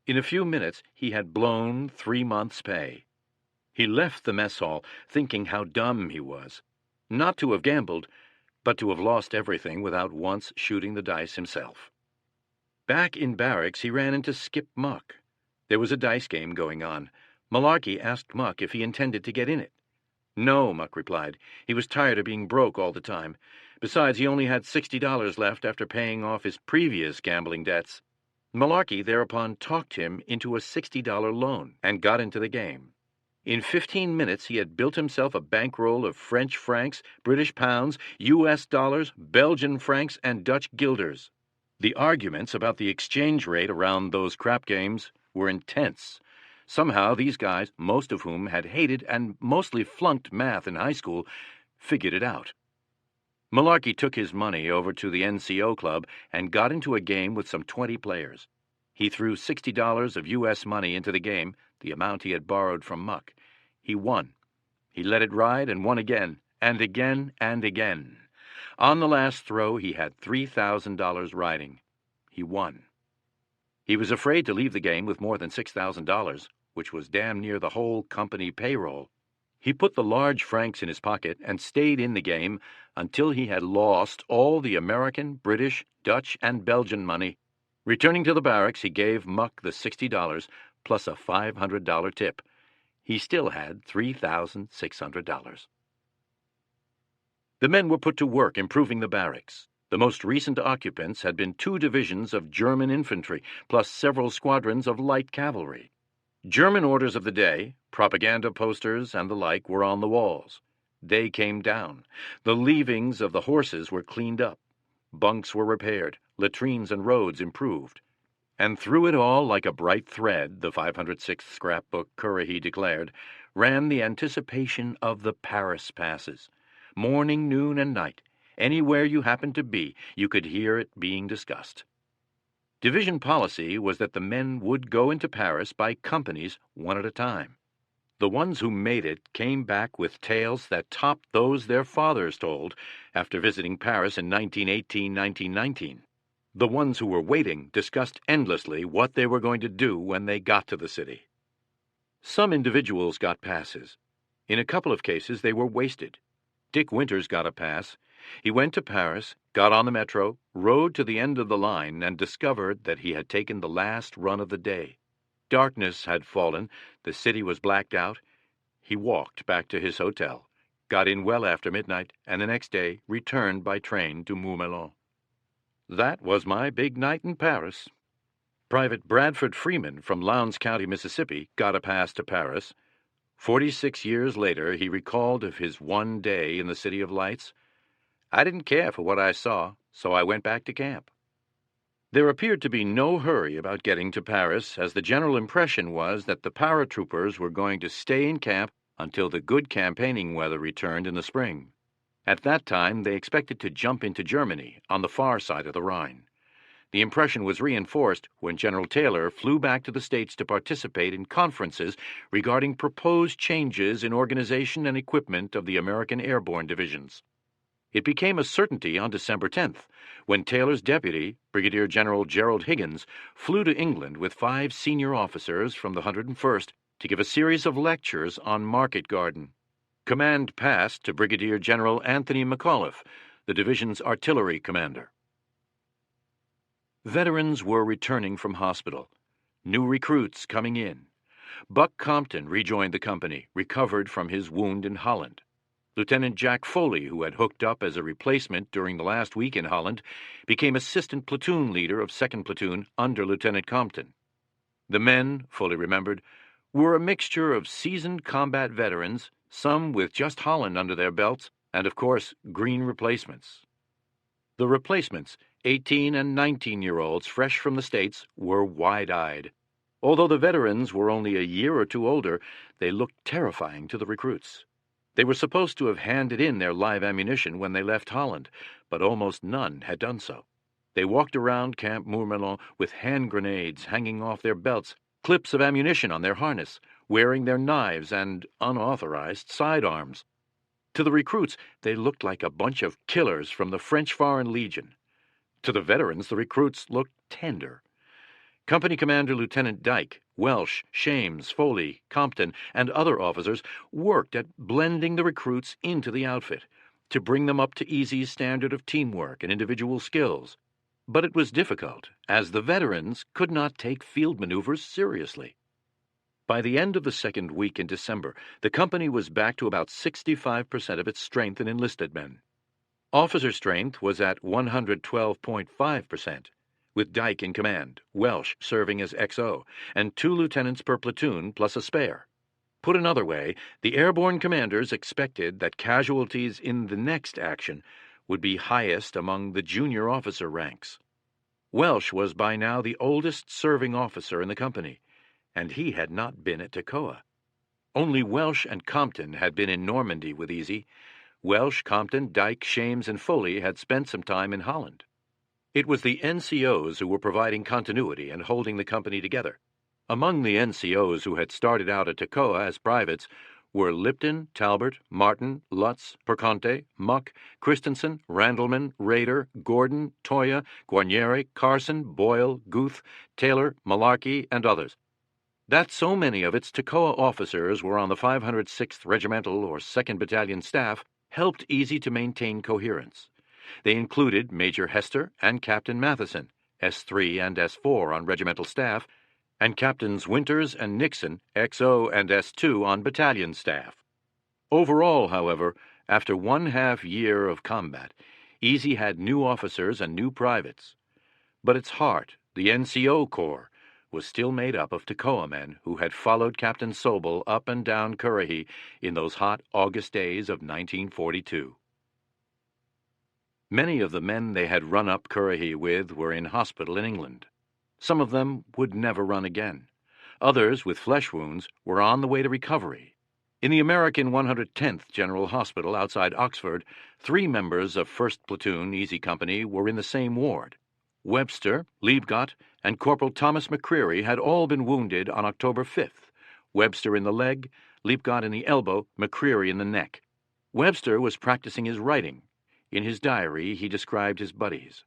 In a few minutes, he had blown 3 months' pay. He left the mess hall, thinking how dumb he was. Not to have gambled, but to have lost everything without once shooting the dice himself. Back in barracks, he ran into Skip Muck. There was a dice game going on. Malarkey asked Muck if he intended to get in it. "No," Muck replied. He was tired of being broke all the time. Besides, he only had $60 left after paying off his previous gambling debts. Malarkey thereupon talked him into a $60 loan and got into the game. In 15 minutes, he had built himself a bankroll of French francs, British pounds, US dollars, Belgian francs, and Dutch guilders. The arguments about the exchange rate around those crap games were intense. Somehow these guys, most of whom had hated and mostly flunked math in high school, figured it out. Malarkey took his money over to the NCO club and got into a game with some 20 players. He threw $60 of U.S. money into the game, the amount he had borrowed from Muck. He won. He let it ride and won again, and again, and again. On the last throw, he had $3,000 riding. He won. He was afraid to leave the game with more than $6,000, which was damn near the whole company payroll. He put the large francs in his pocket and stayed in the game until he had lost all the American, British, Dutch, and Belgian money. Returning to the barracks, he gave Muck the $60 plus a $500 tip. He still had $3,600. The men were put to work improving the barracks. The most recent occupants had been 2 divisions of German infantry, plus several squadrons of light cavalry. German orders of the day, propaganda posters and the like, were on the walls. They came down. The leavings of the horses were cleaned up. Bunks were repaired, latrines and roads improved. And through it all, like a bright thread, the 506th scrapbook Currahee declared, ran the anticipation of the Paris passes. Morning, noon, and night, anywhere you happened to be, you could hear it being discussed. Division policy was that the men would go into Paris by companies, one at a time. The ones who made it came back with tales that topped those their fathers told after visiting Paris in 1918-1919. The ones who were waiting discussed endlessly what they were going to do when they got to the city. Some individuals got passes. In a couple of cases, they were wasted. Dick Winters got a pass. He went to Paris, got on the metro, rode to the end of the line, and discovered that he had taken the last run of the day. Darkness had fallen, the city was blacked out. He walked back to his hotel, got in well after midnight, and the next day returned by train to Mourmelon. That was my big night in Paris. Private Bradford Freeman from Lowndes County, Mississippi, got a pass to Paris. 46 years later, he recalled of his one day in the City of Lights. I didn't care for what I saw, so I went back to camp. There appeared to be no hurry about getting to Paris, as the general impression was that the paratroopers were going to stay in camp until the good campaigning weather returned in the spring. At that time, they expected to jump into Germany on the far side of the Rhine. The impression was reinforced when General Taylor flew back to the States to participate in conferences regarding proposed changes in organization and equipment of the American Airborne Divisions. It became a certainty on December 10th, when Taylor's deputy, Brigadier General Gerald Higgins, flew to England with 5 senior officers from the 101st to give a series of lectures on Market Garden. Command passed to Brigadier General Anthony McAuliffe, the division's artillery commander. Veterans were returning from hospital. New recruits coming in. Buck Compton rejoined the company, recovered from his wound in Holland. Lieutenant Jack Foley, who had hooked up as a replacement during the last week in Holland, became assistant platoon leader of 2nd Platoon under Lieutenant Compton. The men, Foley remembered, were a mixture of seasoned combat veterans, some with just Holland under their belts, and of course, green replacements. The replacements, 18 and 19-year-olds fresh from the States, were wide-eyed. Although the veterans were only a year or 2 older, they looked terrifying to the recruits. They were supposed to have handed in their live ammunition when they left Holland, but almost none had done so. They walked around Camp Mourmelon with hand grenades hanging off their belts, clips of ammunition on their harness, wearing their knives and unauthorized sidearms. To the recruits, they looked like a bunch of killers from the French Foreign Legion. To the veterans, the recruits looked tender. Company Commander Lieutenant Dyke, Welsh, Shames, Foley, Compton, and other officers worked at blending the recruits into the outfit, to bring them up to Easy's standard of teamwork and individual skills. But it was difficult, as the veterans could not take field maneuvers seriously. By the end of the 2nd week in December, the company was back to about 65% of its strength in enlisted men. Officer strength was at 112.5%, with Dyke in command, Welsh serving as XO, and 2 lieutenants per platoon plus a spare. Put another way, the airborne commanders expected that casualties in the next action would be highest among the junior officer ranks. Welsh was by now the oldest serving officer in the company, and he had not been at Toccoa. Only Welsh and Compton had been in Normandy with Easy. Welsh, Compton, Dyke, Shames, and Foley had spent some time in Holland. It was the NCOs who were providing continuity and holding the company together. Among the NCOs who had started out at Toccoa as privates were Lipton, Talbert, Martin, Lutz, Perconte, Muck, Christensen, Randleman, Rader, Gordon, Toya, Guarnieri, Carson, Boyle, Guth, Taylor, Malarkey, and others. That so many of its Toccoa officers were on the 506th Regimental or 2nd Battalion staff helped Easy to maintain coherence. They included Major Hester and Captain Matheson, S3 and S4 on regimental staff, and Captains Winters and Nixon, XO and S2 on battalion staff. Overall, however, after 1/2 year of combat, Easy had new officers and new privates. But its heart, the NCO Corps, was still made up of Toccoa men who had followed Captain Sobel up and down Currahee in those hot August days of 1942. Many of the men they had run up Currahee with were in hospital in England. Some of them would never run again. Others, with flesh wounds, were on the way to recovery. In the American 110th General Hospital outside Oxford, 3 members of 1st Platoon Easy Company were in the same ward. Webster, Liebgott, and Corporal Thomas McCreary had all been wounded on October 5th, Webster in the leg, Liebgott in the elbow, McCreary in the neck. Webster was practicing his writing. In his diary, he described his buddies.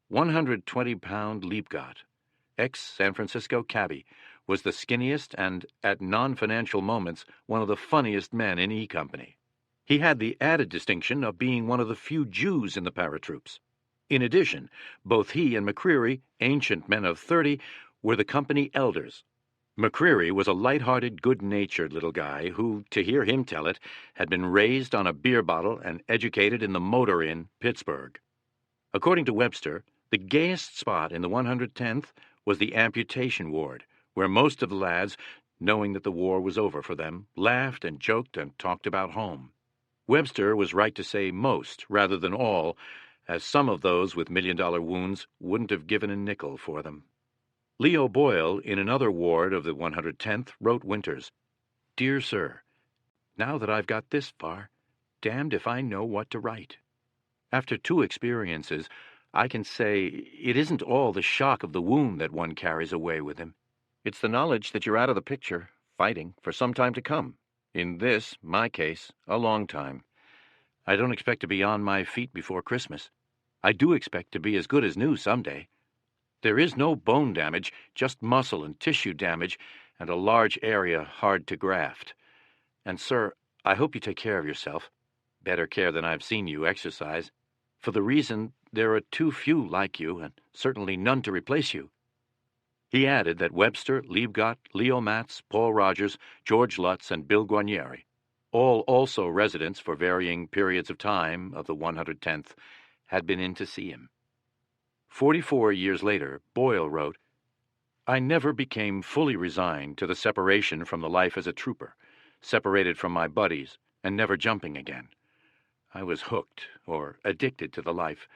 120-pound Liebgott, ex-San Francisco cabbie, was the skinniest and, at non-financial moments, one of the funniest men in E Company. He had the added distinction of being one of the few Jews in the paratroops. In addition, both he and McCreary, ancient men of 30, were the company elders. McCreary was a light-hearted, good-natured little guy who, to hear him tell it, had been raised on a beer bottle and educated in the Motor Inn, Pittsburgh. According to Webster, the gayest spot in the 110th was the amputation ward, where most of the lads, knowing that the war was over for them, laughed and joked and talked about home. Webster was right to say most rather than all, as some of those with million-dollar wounds wouldn't have given a nickel for them. Leo Boyle, in another ward of the 110th, wrote Winters, "Dear Sir, now that I've got this far, damned if I know what to write. After 2 experiences, I can say it isn't all the shock of the wound that one carries away with him. It's the knowledge that you're out of the picture, fighting, for some time to come. In this, my case, a long time. I don't expect to be on my feet before Christmas. I do expect to be as good as new someday. There is no bone damage, just muscle and tissue damage, and a large area hard to graft. And, sir, I hope you take care of yourself. Better care than I've seen you exercise, for the reason there are too few like you, and certainly none to replace you." He added that Webster, Liebgott, Leo Matz, Paul Rogers, George Lutz, and Bill Guarnieri, all also residents for varying periods of time of the 110th, had been in to see him. 44 years later, Boyle wrote, "I never became fully resigned to the separation from the life as a trooper, separated from my buddies, and never jumping again. I was hooked, or addicted to the life.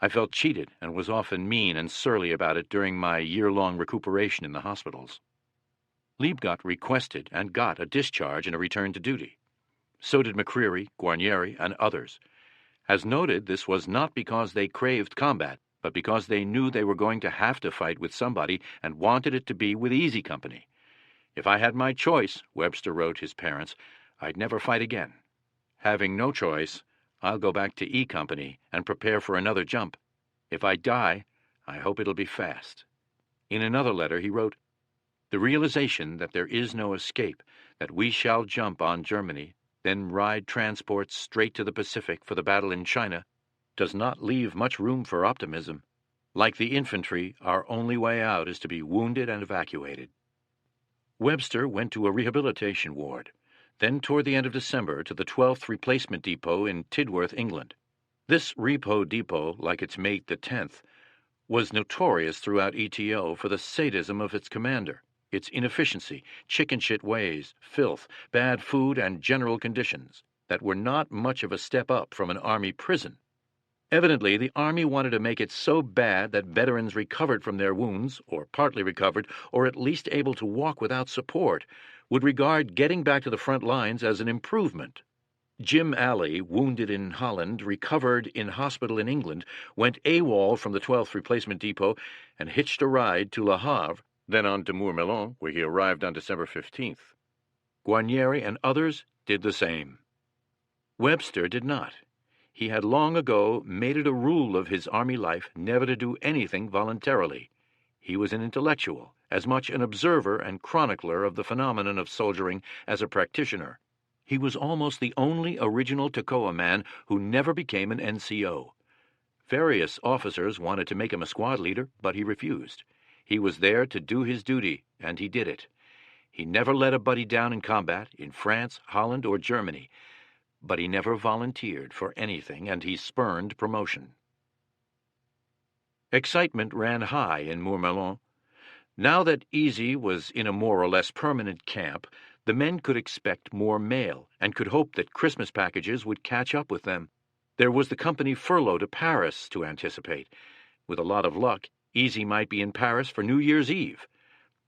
I felt cheated and was often mean and surly about it during my year-long recuperation in the hospitals." Liebgott requested and got a discharge and a return to duty. So did McCreary, Guarnieri, and others. As noted, this was not because they craved combat, but because they knew they were going to have to fight with somebody and wanted it to be with Easy Company. "If I had my choice," Webster wrote his parents, "I'd never fight again. Having no choice, I'll go back to E Company and prepare for another jump. If I die, I hope it'll be fast." In another letter he wrote, "The realization that there is no escape, that we shall jump on Germany, then ride transports straight to the Pacific for the battle in China, does not leave much room for optimism. Like the infantry, our only way out is to be wounded and evacuated." Webster went to a rehabilitation ward, then toward the end of December to the 12th Replacement Depot in Tidworth, England. This repo depot, like its mate the 10th, was notorious throughout ETO for the sadism of its commander, its inefficiency, chicken-shit ways, filth, bad food, and general conditions that were not much of a step up from an Army prison. Evidently, the Army wanted to make it so bad that veterans recovered from their wounds, or partly recovered, or at least able to walk without support, would regard getting back to the front lines as an improvement. Jim Alley, wounded in Holland, recovered in hospital in England, went AWOL from the 12th Replacement Depot and hitched a ride to Le Havre, then on to Mourmelon, where he arrived on December 15th. Guarnieri and others did the same. Webster did not. He had long ago made it a rule of his army life never to do anything voluntarily. He was an intellectual, as much an observer and chronicler of the phenomenon of soldiering as a practitioner. He was almost the only original Toccoa man who never became an NCO. Various officers wanted to make him a squad leader, but he refused. He was there to do his duty, and he did it. He never let a buddy down in combat, in France, Holland, or Germany, but he never volunteered for anything, and he spurned promotion. Excitement ran high in Mourmelon. Now that Easy was in a more or less permanent camp, the men could expect more mail and could hope that Christmas packages would catch up with them. There was the company furlough to Paris to anticipate. With a lot of luck, Easy might be in Paris for New Year's Eve.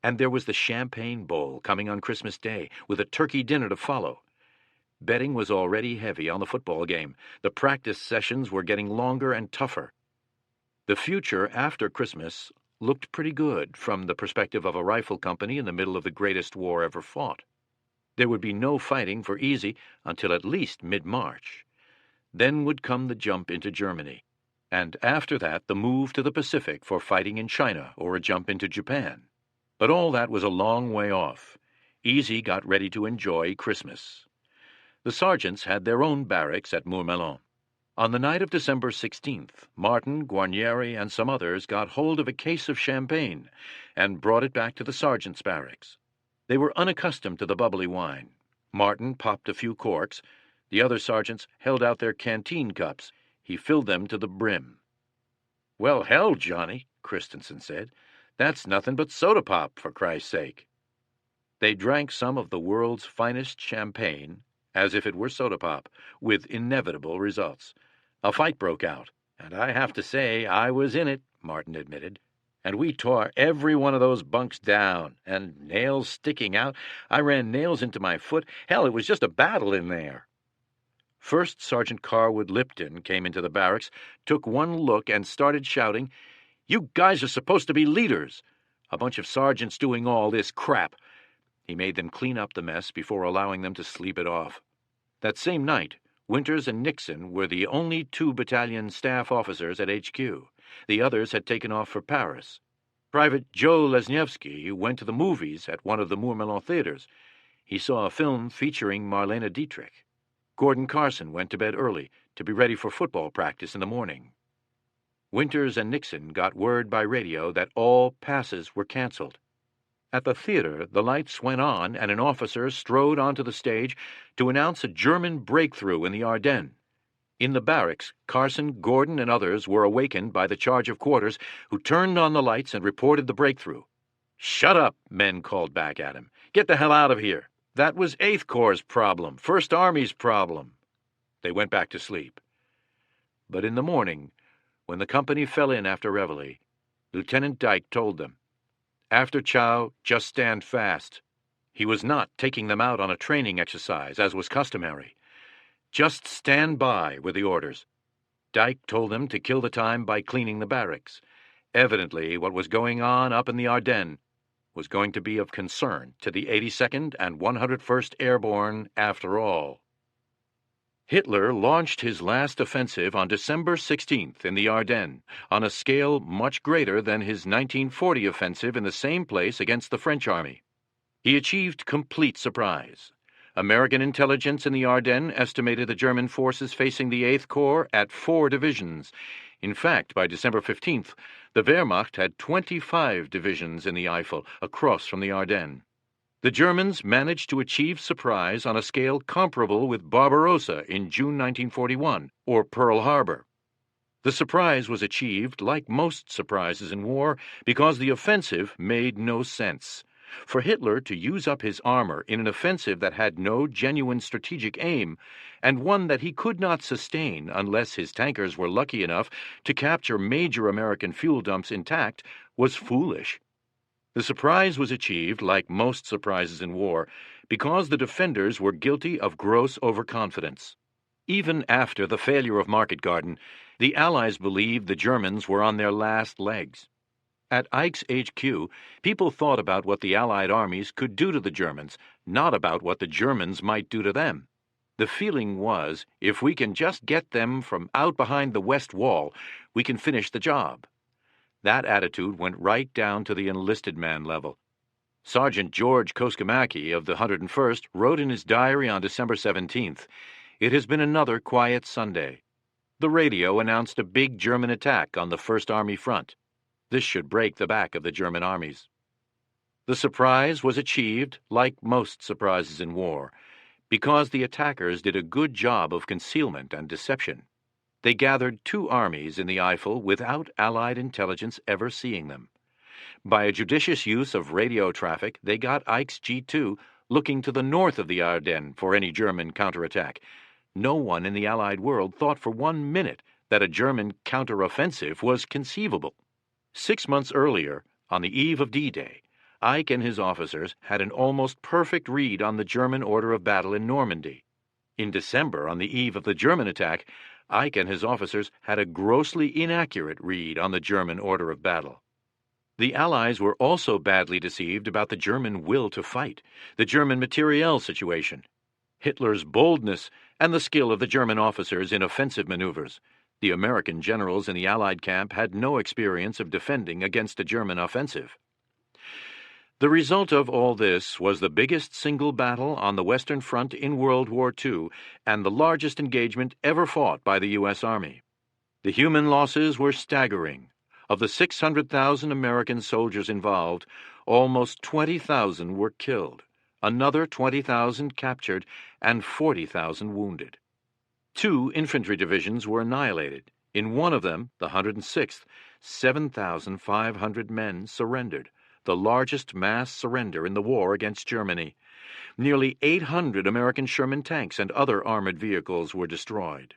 And there was the Champagne Bowl coming on Christmas Day, with a turkey dinner to follow. Betting was already heavy on the football game. The practice sessions were getting longer and tougher. The future after Christmas looked pretty good from the perspective of a rifle company in the middle of the greatest war ever fought. There would be no fighting for Easy until at least mid-March. Then would come the jump into Germany, and after that the move to the Pacific for fighting in China or a jump into Japan. But all that was a long way off. Easy got ready to enjoy Christmas. The sergeants had their own barracks at Mourmelon. On the night of December 16th, Martin, Guarnieri, and some others got hold of a case of champagne and brought it back to the sergeants' barracks. They were unaccustomed to the bubbly wine. Martin popped a few corks. The other sergeants held out their canteen cups. He filled them to the brim. "Well, hell, Johnny," Christensen said. "That's nothing but soda pop, for Christ's sake." They drank some of the world's finest champagne, as if it were soda pop, with inevitable results. A fight broke out, and I have to say I was in it, Martin admitted. And we tore every one of those bunks down, and nails sticking out. I ran nails into my foot. Hell, it was just a battle in there. First Sergeant Carwood Lipton came into the barracks, took one look, and started shouting, "You guys are supposed to be leaders! A bunch of sergeants doing all this crap!" He made them clean up the mess before allowing them to sleep it off. That same night, Winters and Nixon were the only 2 battalion staff officers at HQ. The others had taken off for Paris. Private Joe Lesniewski went to the movies at one of the Mourmelon theaters. He saw a film featuring Marlene Dietrich. Gordon Carson went to bed early to be ready for football practice in the morning. Winters and Nixon got word by radio that all passes were canceled. At the theater, the lights went on and an officer strode onto the stage to announce a German breakthrough in the Ardennes. In the barracks, Carson, Gordon, and others were awakened by the charge of quarters, who turned on the lights and reported the breakthrough. "Shut up," men called back at him. "Get the hell out of here. That was 8th Corps' problem, 1st Army's problem." They went back to sleep. But in the morning, when the company fell in after reveille, Lieutenant Dyke told them, "After chow, just stand fast." He was not taking them out on a training exercise, as was customary. Just stand by were the orders. Dyke told them to kill the time by cleaning the barracks. Evidently, what was going on up in the Ardennes was going to be of concern to the 82nd and 101st Airborne after all. Hitler launched his last offensive on December 16th in the Ardennes, on a scale much greater than his 1940 offensive in the same place against the French army. He achieved complete surprise. American intelligence in the Ardennes estimated the German forces facing the 8th Corps at 4 divisions. In fact, by December 15th, the Wehrmacht had 25 divisions in the Eifel, across from the Ardennes. The Germans managed to achieve surprise on a scale comparable with Barbarossa in June 1941, or Pearl Harbor. The surprise was achieved, like most surprises in war, because the offensive made no sense. For Hitler to use up his armor in an offensive that had no genuine strategic aim, and one that he could not sustain unless his tankers were lucky enough to capture major American fuel dumps intact, was foolish. The surprise was achieved, like most surprises in war, because the defenders were guilty of gross overconfidence. Even after the failure of Market Garden, the Allies believed the Germans were on their last legs. At Ike's HQ, people thought about what the Allied armies could do to the Germans, not about what the Germans might do to them. The feeling was, if we can just get them from out behind the West Wall, we can finish the job. That attitude went right down to the enlisted man level. Sergeant George Koskamaki of the 101st wrote in his diary on December 17th, "It has been another quiet Sunday." The radio announced a big German attack on the First Army front. This should break the back of the German armies. The surprise was achieved, like most surprises in war, because the attackers did a good job of concealment and deception. They gathered two armies in the Eifel without Allied intelligence ever seeing them. By a judicious use of radio traffic, they got Ike's G2 looking to the north of the Ardennes for any German counterattack. No one in the Allied world thought for 1 minute that a German counteroffensive was conceivable. 6 months earlier, on the eve of D-Day, Ike and his officers had an almost perfect read on the German order of battle in Normandy. In December, on the eve of the German attack, Ike and his officers had a grossly inaccurate read on the German order of battle. The Allies were also badly deceived about the German will to fight, the German materiel situation, Hitler's boldness, and the skill of the German officers in offensive maneuvers. The American generals in the Allied camp had no experience of defending against a German offensive. The result of all this was the biggest single battle on the Western Front in World War II and the largest engagement ever fought by the U.S. Army. The human losses were staggering. Of the 600,000 American soldiers involved, almost 20,000 were killed, another 20,000 captured, and 40,000 wounded. 2 infantry divisions were annihilated. In one of them, the 106th, 7,500 men surrendered, the largest mass surrender in the war against Germany. Nearly 800 American Sherman tanks and other armored vehicles were destroyed.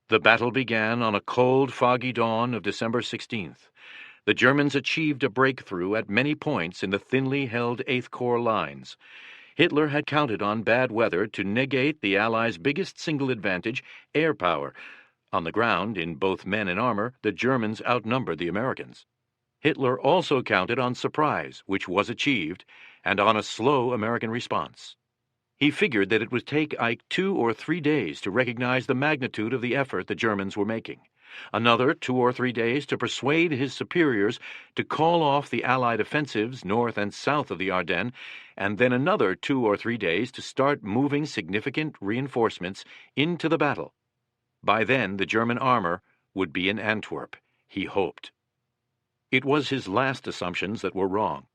The battle began on a cold, foggy dawn of December 16th. The Germans achieved a breakthrough at many points in the thinly held 8th Corps lines. Hitler had counted on bad weather to negate the Allies' biggest single advantage, air power. On the ground, in both men and armor, the Germans outnumbered the Americans. Hitler also counted on surprise, which was achieved, and on a slow American response. He figured that it would take Ike 2 or 3 days to recognize the magnitude of the effort the Germans were making, another 2 or 3 days to persuade his superiors to call off the Allied offensives north and south of the Ardennes, and then another 2 or 3 days to start moving significant reinforcements into the battle. By then, the German armor would be in Antwerp, he hoped. It was his last assumptions that were wrong.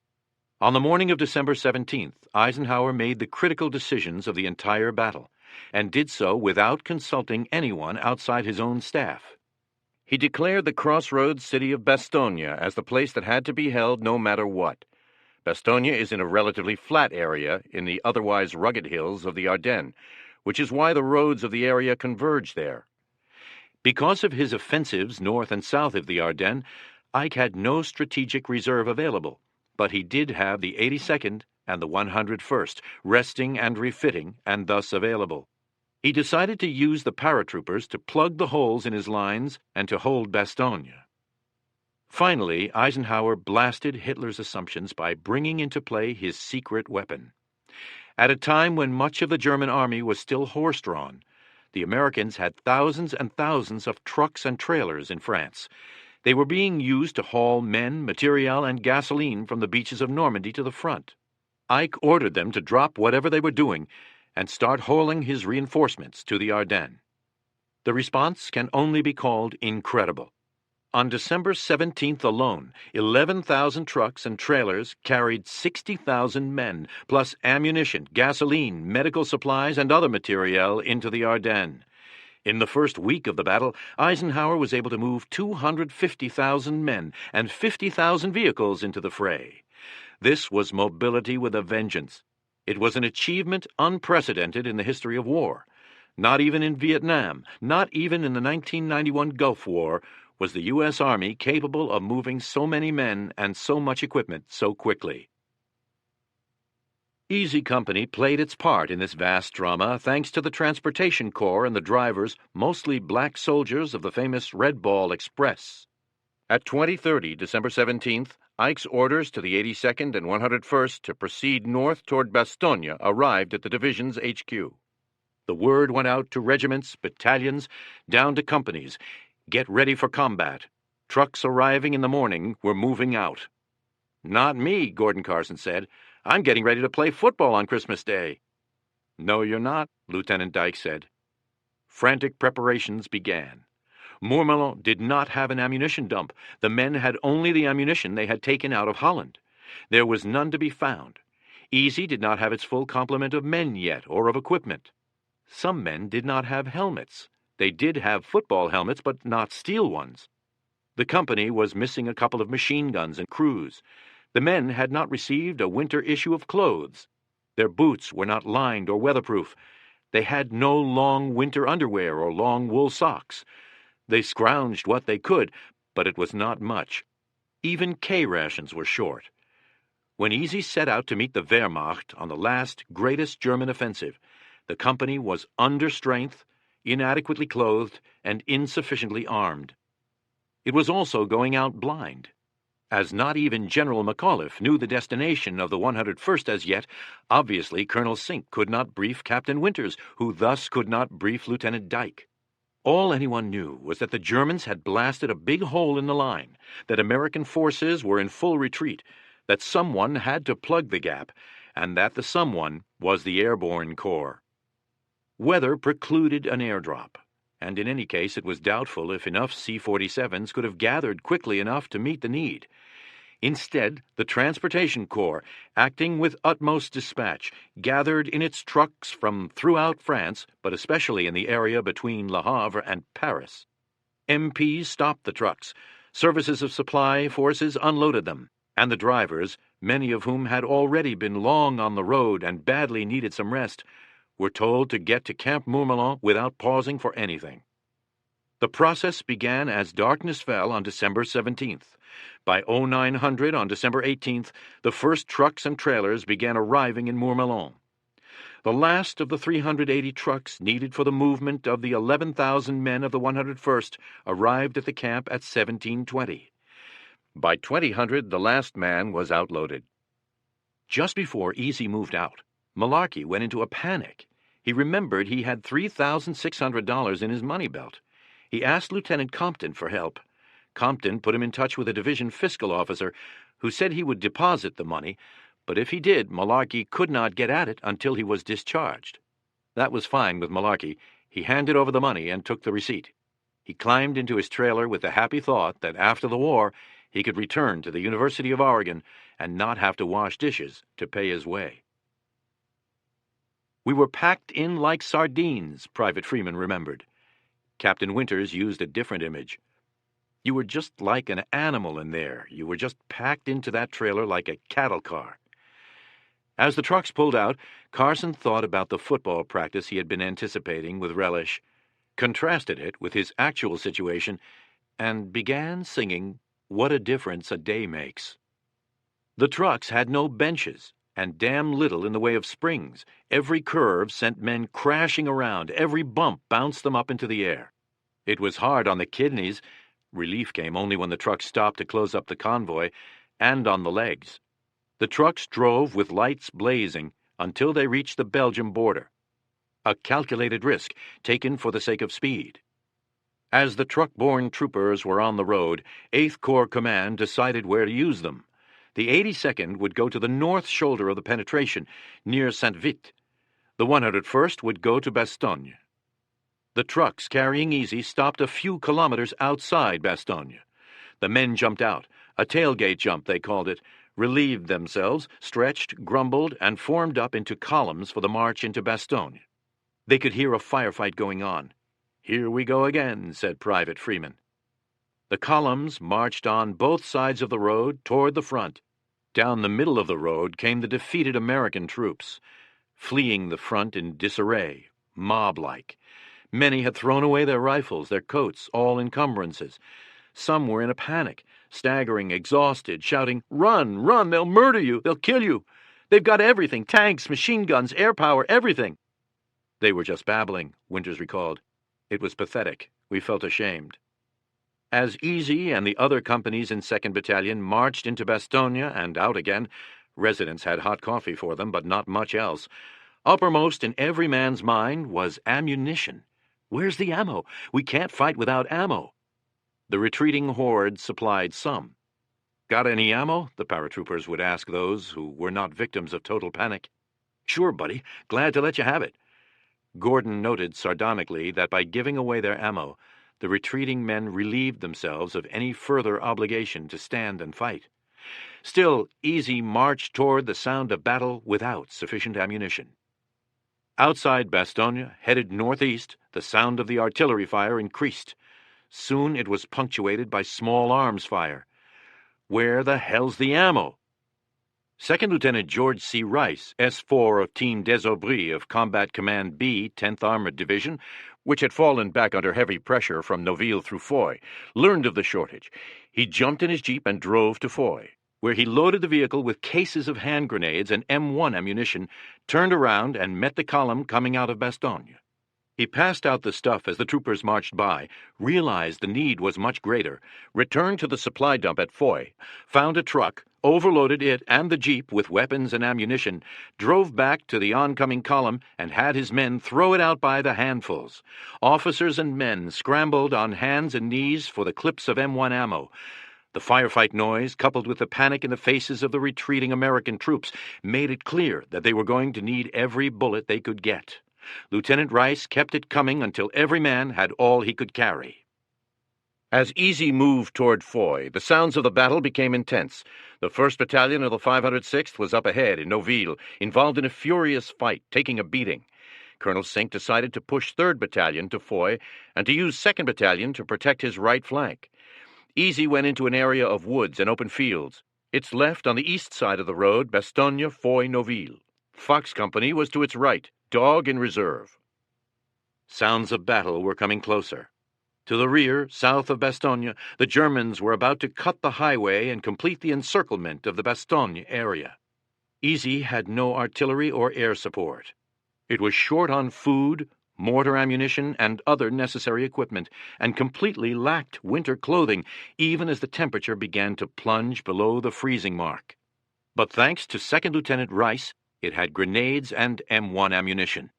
On the morning of December 17th, Eisenhower made the critical decisions of the entire battle, and did so without consulting anyone outside his own staff. He declared the crossroads city of Bastogne as the place that had to be held no matter what. Bastogne is in a relatively flat area in the otherwise rugged hills of the Ardennes, which is why the roads of the area converge there. Because of his offensives north and south of the Ardennes, Ike had no strategic reserve available, but he did have the 82nd and the 101st resting and refitting and thus available. He decided to use the paratroopers to plug the holes in his lines and to hold Bastogne. Finally, Eisenhower blasted Hitler's assumptions by bringing into play his secret weapon. At a time when much of the German army was still horse-drawn, the Americans had thousands and thousands of trucks and trailers in France. They were being used to haul men, material, and gasoline from the beaches of Normandy to the front. Ike ordered them to drop whatever they were doing and start hauling his reinforcements to the Ardennes. The response can only be called incredible. On December 17th alone, 11,000 trucks and trailers carried 60,000 men, plus ammunition, gasoline, medical supplies, and other materiel into the Ardennes. In the first week of the battle, Eisenhower was able to move 250,000 men and 50,000 vehicles into the fray. This was mobility with a vengeance. It was an achievement unprecedented in the history of war. Not even in Vietnam, not even in the 1991 Gulf War, was the U.S. Army capable of moving so many men and so much equipment so quickly. Easy Company played its part in this vast drama thanks to the Transportation Corps and the drivers, mostly black soldiers of the famous Red Ball Express. At 20:30, December 17th, Ike's orders to the 82nd and 101st to proceed north toward Bastogne arrived at the division's HQ. The word went out to regiments, battalions, down to companies. Get ready for combat. Trucks arriving in the morning were moving out. "Not me," Gordon Carson said. "I'm getting ready to play football on Christmas Day." "No, you're not," Lieutenant Dyke said. Frantic preparations began. Mourmelon did not have an ammunition dump. The men had only the ammunition they had taken out of Holland. There was none to be found. Easy did not have its full complement of men yet, or of equipment. Some men did not have helmets. They did have football helmets, but not steel ones. The company was missing a couple of machine guns and crews. The men had not received a winter issue of clothes. Their boots were not lined or weatherproof. They had no long winter underwear or long wool socks. They scrounged what they could, but it was not much. Even K-rations were short. When Easy set out to meet the Wehrmacht on the last, greatest German offensive, the company was under strength, inadequately clothed, and insufficiently armed. It was also going out blind. As not even General McAuliffe knew the destination of the 101st as yet, obviously Colonel Sink could not brief Captain Winters, who thus could not brief Lieutenant Dyke. All anyone knew was that the Germans had blasted a big hole in the line, that American forces were in full retreat, that someone had to plug the gap, and that the someone was the Airborne Corps. Weather precluded an airdrop, and in any case it was doubtful if enough C-47s could have gathered quickly enough to meet the need. Instead, the Transportation Corps, acting with utmost dispatch, gathered in its trucks from throughout France, but especially in the area between Le Havre and Paris. MPs stopped the trucks. Services of supply forces unloaded them, and the drivers, many of whom had already been long on the road and badly needed some rest, were told to get to Camp Mourmelon without pausing for anything. The process began as darkness fell on December 17th. By 0900 on December 18th, the first trucks and trailers began arriving in Mourmelon. The last of the 380 trucks needed for the movement of the 11,000 men of the 101st arrived at the camp at 1720. By 2000, the last man was outloaded. Just before Easy moved out, Malarkey went into a panic. He remembered he had $3,600 in his money belt. He asked Lieutenant Compton for help. Compton put him in touch with a division fiscal officer who said he would deposit the money, but if he did, Malarkey could not get at it until he was discharged. That was fine with Malarkey. He handed over the money and took the receipt. He climbed into his trailer with the happy thought that after the war he could return to the University of Oregon and not have to wash dishes to pay his way. "We were packed in like sardines," Private Freeman remembered. Captain Winters used a different image. "You were just like an animal in there. You were just packed into that trailer like a cattle car." As the trucks pulled out, Carson thought about the football practice he had been anticipating with relish, contrasted it with his actual situation, and began singing "What a Difference a Day Makes." The trucks had no benches, and damn little in the way of springs. Every curve sent men crashing around. Every bump bounced them up into the air. It was hard on the kidneys. Relief came only when the trucks stopped to close up the convoy, and on the legs. The trucks drove with lights blazing until they reached the Belgian border. A calculated risk taken for the sake of speed. As the truck-borne troopers were on the road, 8th Corps Command decided where to use them. The 82nd would go to the north shoulder of the penetration, near Saint-Vit. The 101st would go to Bastogne. The trucks carrying Easy stopped a few kilometers outside Bastogne. The men jumped out, a tailgate jump they called it, relieved themselves, stretched, grumbled, and formed up into columns for the march into Bastogne. They could hear a firefight going on. "Here we go again," said Private Freeman. The columns marched on both sides of the road toward the front. Down the middle of the road came the defeated American troops, fleeing the front in disarray, mob-like. Many had thrown away their rifles, their coats, all encumbrances. Some were in a panic, staggering, exhausted, shouting, "Run, run, they'll murder you, they'll kill you. They've got everything, tanks, machine guns, air power, everything." They were just babbling, Winters recalled. It was pathetic. We felt ashamed. As Easy and the other companies in 2nd Battalion marched into Bastogne and out again, residents had hot coffee for them, but not much else. Uppermost in every man's mind was ammunition. Where's the ammo? We can't fight without ammo. The retreating horde supplied some. Got any ammo? The paratroopers would ask those who were not victims of total panic. Sure, buddy. Glad to let you have it. Gordon noted sardonically that by giving away their ammo, the retreating men relieved themselves of any further obligation to stand and fight. Still, Easy marched toward the sound of battle without sufficient ammunition. Outside Bastogne, headed northeast, the sound of the artillery fire increased. Soon it was punctuated by small arms fire. Where the hell's the ammo? Second Lieutenant George C. Rice, S4 of Team des Aubry of Combat Command B, 10th Armored Division, which had fallen back under heavy pressure from Noville through Foy, learned of the shortage. He jumped in his jeep and drove to Foy, where he loaded the vehicle with cases of hand grenades and M1 ammunition, turned around and met the column coming out of Bastogne. He passed out the stuff as the troopers marched by, realized the need was much greater, returned to the supply dump at Foy, found a truck, overloaded it and the jeep with weapons and ammunition, drove back to the oncoming column, and had his men throw it out by the handfuls. Officers and men scrambled on hands and knees for the clips of M1 ammo. The firefight noise, coupled with the panic in the faces of the retreating American troops, made it clear that they were going to need every bullet they could get. Lieutenant Rice kept it coming until every man had all he could carry. As Easy moved toward Foy, the sounds of the battle became intense. The 1st Battalion of the 506th was up ahead in Noville, involved in a furious fight, taking a beating. Colonel Sink decided to push 3rd Battalion to Foy and to use 2nd Battalion to protect his right flank. Easy went into an area of woods and open fields. Its left on the east side of the road, Bastogne, Foy, Noville. Fox Company was to its right, dog in reserve. Sounds of battle were coming closer. To the rear, south of Bastogne, the Germans were about to cut the highway and complete the encirclement of the Bastogne area. Easy had no artillery or air support. It was short on food, mortar ammunition, and other necessary equipment, and completely lacked winter clothing, even as the temperature began to plunge below the freezing mark. But thanks to 2nd Lieutenant Rice, it had grenades and M1 ammunition.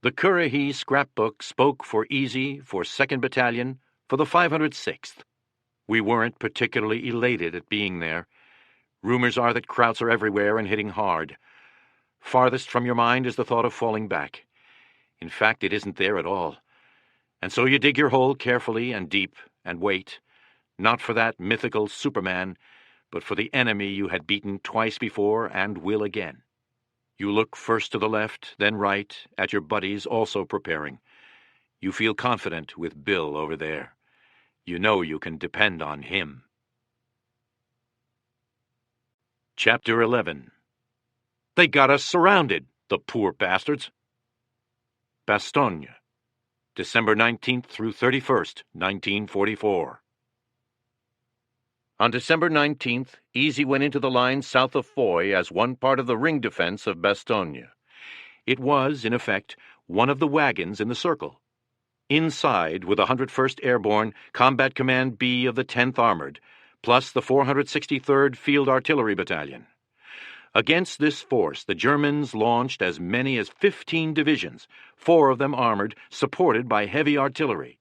The Currahee scrapbook spoke for Easy, for 2nd Battalion, for the 506th. We weren't particularly elated at being there. Rumors are that Krauts are everywhere and hitting hard. Farthest from your mind is the thought of falling back. In fact, it isn't there at all. And so you dig your hole carefully and deep and wait, not for that mythical Superman, but for the enemy you had beaten twice before and will again. You look first to the left, then right, at your buddies also preparing. You feel confident with Bill over there. You know you can depend on him. Chapter 11. They got us surrounded, the poor bastards. Bastogne, December 19th through 31st, 1944. On December 19th, Easy went into the line south of Foy as one part of the ring defense of Bastogne. It was, in effect, one of the wagons in the circle. Inside were the 101st Airborne, Combat Command B of the 10th Armored, plus the 463rd Field Artillery Battalion. Against this force, the Germans launched as many as 15 divisions, 4 of them armored, supported by heavy artillery.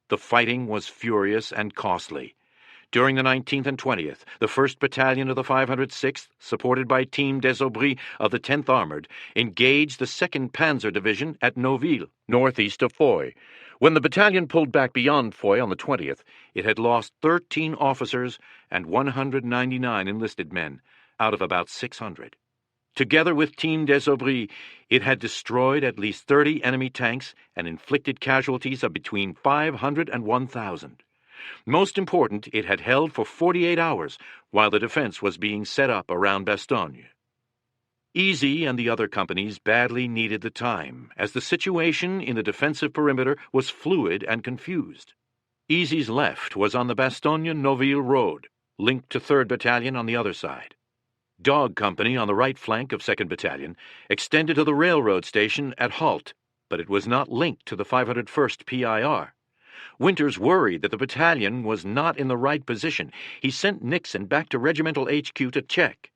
The fighting was furious and costly. During the 19th and 20th, the 1st Battalion of the 506th, supported by Team des Aubry of the 10th Armored, engaged the 2nd Panzer Division at Noville, northeast of Foy. When the battalion pulled back beyond Foy on the 20th, it had lost 13 officers and 199 enlisted men, out of about 600. Together with Team des Aubry, it had destroyed at least 30 enemy tanks and inflicted casualties of between 500 and 1,000. Most important, it had held for 48 hours while the defense was being set up around Bastogne. Easy and the other companies badly needed the time, as the situation in the defensive perimeter was fluid and confused. Easy's left was on the Bastogne-Noville road, linked to 3rd Battalion on the other side. Dog Company on the right flank of 2nd Battalion extended to the railroad station at Halt, but it was not linked to the 501st PIR. Winters worried that the battalion was not in the right position. He sent Nixon back to Regimental HQ to check.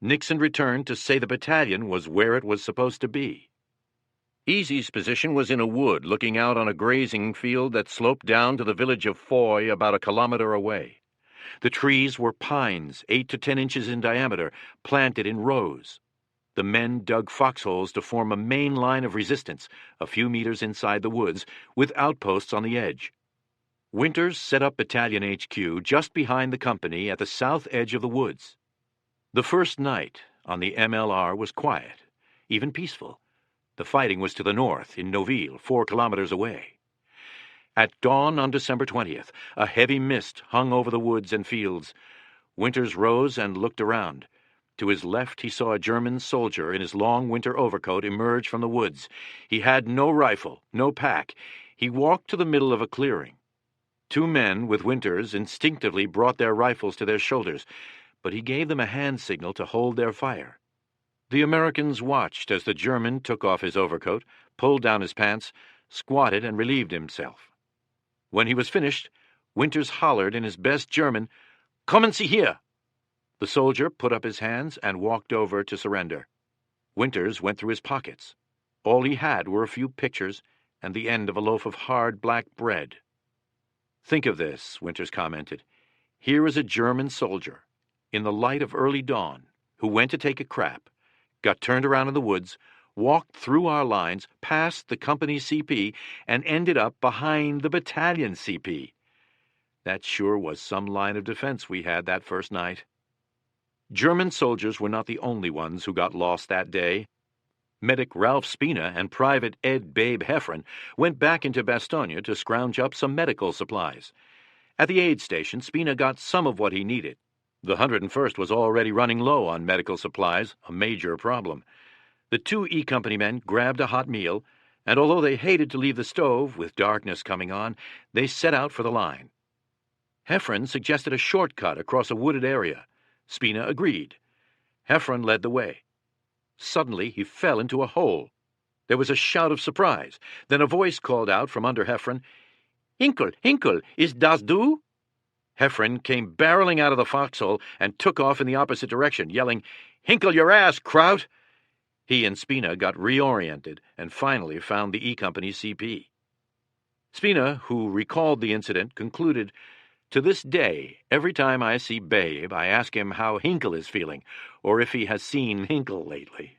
Nixon returned to say the battalion was where it was supposed to be. Easy's position was in a wood looking out on a grazing field that sloped down to the village of Foy about a kilometer away. The trees were pines, 8 to 10 inches in diameter, planted in rows. The men dug foxholes to form a main line of resistance, a few meters inside the woods, with outposts on the edge. Winters set up Battalion HQ just behind the company at the south edge of the woods. The first night on the MLR was quiet, even peaceful. The fighting was to the north, in Noville, 4 kilometers away. At dawn on December 20th, a heavy mist hung over the woods and fields. Winters rose and looked around. To his left he saw a German soldier in his long winter overcoat emerge from the woods. He had no rifle, no pack. He walked to the middle of a clearing. 2 men with Winters instinctively brought their rifles to their shoulders, but he gave them a hand signal to hold their fire. The Americans watched as the German took off his overcoat, pulled down his pants, squatted, and relieved himself. When he was finished, Winters hollered in his best German, "Kommen Sie hier!" The soldier put up his hands and walked over to surrender. Winters went through his pockets. All he had were a few pictures and the end of a loaf of hard black bread. "Think of this," Winters commented. "Here is a German soldier, in the light of early dawn, who went to take a crap, got turned around in the woods, walked through our lines, past the company CP, and ended up behind the battalion CP. That sure was some line of defense we had that first night." German soldiers were not the only ones who got lost that day. Medic Ralph Spina and Private Ed Babe Heffron went back into Bastogne to scrounge up some medical supplies. At the aid station, Spina got some of what he needed. The 101st was already running low on medical supplies, a major problem. The 2 E Company men grabbed a hot meal, and although they hated to leave the stove, with darkness coming on, they set out for the line. Heffron suggested a shortcut across a wooded area. Spina agreed. Heffron led the way. Suddenly he fell into a hole. There was a shout of surprise. Then a voice called out from under Heffron, "Hinkel, Hinkel, is das du?" Heffron came barreling out of the foxhole and took off in the opposite direction, yelling, "Hinkel your ass, Kraut!" He and Spina got reoriented and finally found the E Company CP. Spina, who recalled the incident, concluded, "To this day, every time I see Babe, I ask him how Hinkel is feeling, or if he has seen Hinkel lately."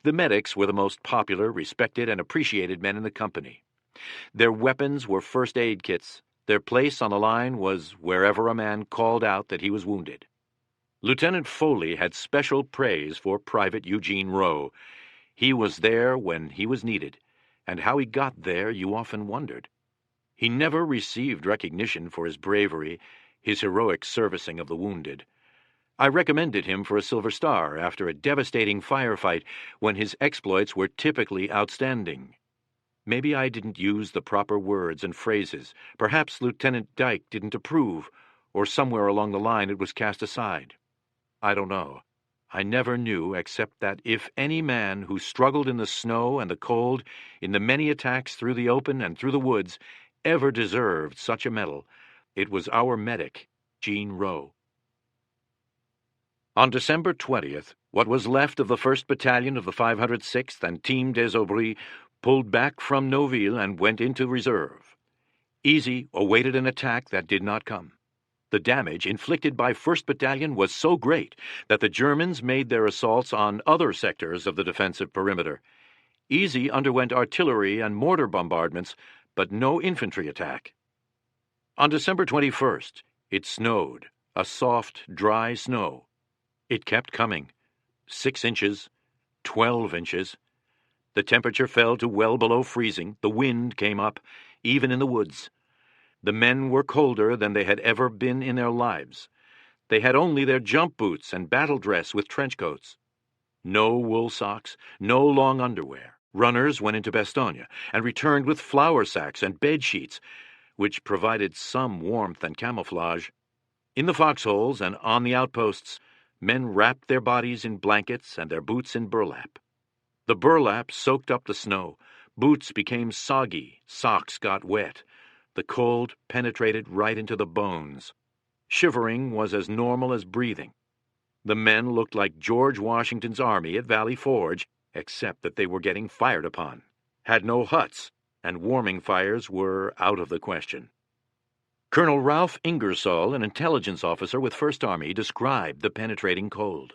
The medics were the most popular, respected, and appreciated men in the company. Their weapons were first aid kits. Their place on the line was wherever a man called out that he was wounded. Lieutenant Foley had special praise for Private Eugene Rowe. He was there when he was needed, and how he got there you often wondered. He never received recognition for his bravery, his heroic servicing of the wounded. I recommended him for a Silver Star after a devastating firefight when his exploits were typically outstanding. Maybe I didn't use the proper words and phrases. Perhaps Lieutenant Dyke didn't approve, or somewhere along the line it was cast aside. I don't know. I never knew except that if any man who struggled in the snow and the cold, in the many attacks through the open and through the woods, ever deserved such a medal, it was our medic, Gene Rowe. On December 20th, what was left of the 1st Battalion of the 506th and Team des Aubry pulled back from Noville and went into reserve. Easy awaited an attack that did not come. The damage inflicted by 1st Battalion was so great that the Germans made their assaults on other sectors of the defensive perimeter. Easy underwent artillery and mortar bombardments, but no infantry attack. On December 21st, it snowed, a soft, dry snow. It kept coming. 6 inches, 12 inches. The temperature fell to well below freezing. The wind came up, even in the woods. The men were colder than they had ever been in their lives. They had only their jump boots and battle dress with trench coats. No wool socks, no long underwear. Runners went into Bastogne and returned with flour sacks and bed sheets. which provided some warmth and camouflage. In the foxholes and on the outposts, men wrapped their bodies in blankets and their boots in burlap. The burlap soaked up the snow, boots became soggy, socks got wet. The cold penetrated right into the bones. Shivering was as normal as breathing. The men looked like George Washington's army at Valley Forge, except that they were getting fired upon, had no huts, and warming fires were out of the question. Colonel Ralph Ingersoll, an intelligence officer with 1st Army, described the penetrating cold.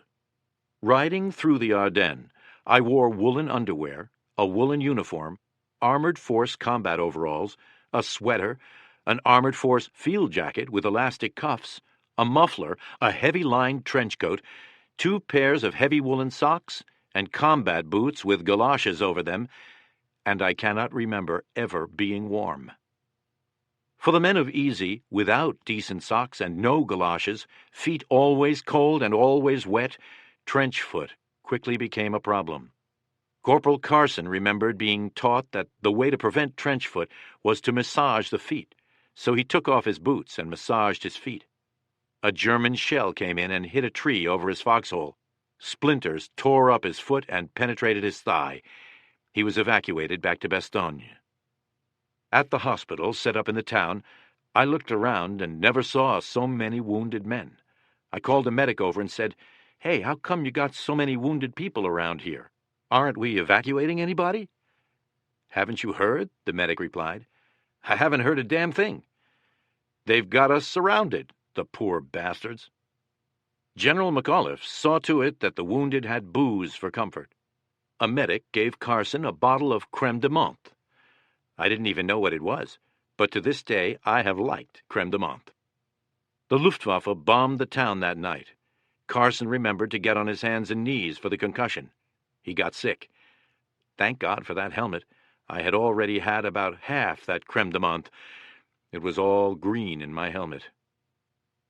Riding through the Ardennes, I wore woolen underwear, a woolen uniform, armored force combat overalls, a sweater, an armored force field jacket with elastic cuffs, a muffler, a heavy-lined trench coat, 2 pairs of heavy woolen socks, and combat boots with galoshes over them, and I cannot remember ever being warm. For the men of Easy, without decent socks and no galoshes, feet always cold and always wet, trench foot quickly became a problem. Corporal Carson remembered being taught that the way to prevent trench foot was to massage the feet, so he took off his boots and massaged his feet. A German shell came in and hit a tree over his foxhole. Splinters tore up his foot and penetrated his thigh. He was evacuated back to Bastogne. At the hospital set up in the town, I looked around and never saw so many wounded men. I called a medic over and said, "Hey, how come you got so many wounded people around here? Aren't we evacuating anybody?" "Haven't you heard?" the medic replied. "I haven't heard a damn thing. They've got us surrounded, the poor bastards." General McAuliffe saw to it that the wounded had booze for comfort. A medic gave Carson a bottle of crème de menthe. I didn't even know what it was, but to this day I have liked crème de menthe. The Luftwaffe bombed the town that night. Carson remembered to get on his hands and knees for the concussion. He got sick. Thank God for that helmet. I had already had about half that crème de menthe. It was all green in my helmet.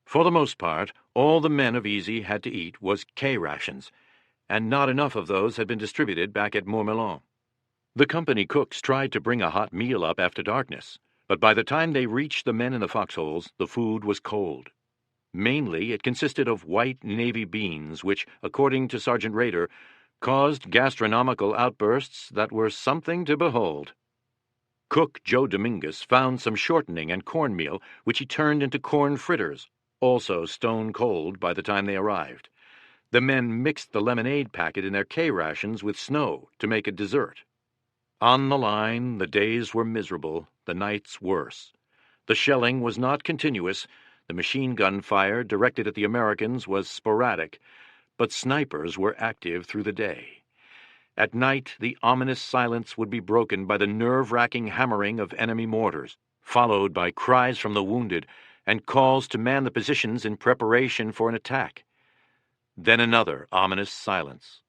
For the most part, all the men of Easy had to eat was K-rations, and not enough of those had been distributed back at Mourmelon. The company cooks tried to bring a hot meal up after darkness, but by the time they reached the men in the foxholes, the food was cold. Mainly, it consisted of white navy beans, which, according to Sergeant Rader, caused gastronomical outbursts that were something to behold. Cook Joe Dominguez found some shortening and cornmeal, which he turned into corn fritters, also stone cold by the time they arrived. The men mixed the lemonade packet in their K-rations with snow to make a dessert. On the line, the days were miserable, the nights worse. The shelling was not continuous. The machine gun fire directed at the Americans was sporadic, but snipers were active through the day. At night, the ominous silence would be broken by the nerve-wracking hammering of enemy mortars, followed by cries from the wounded and calls to man the positions in preparation for an attack. Then another ominous silence.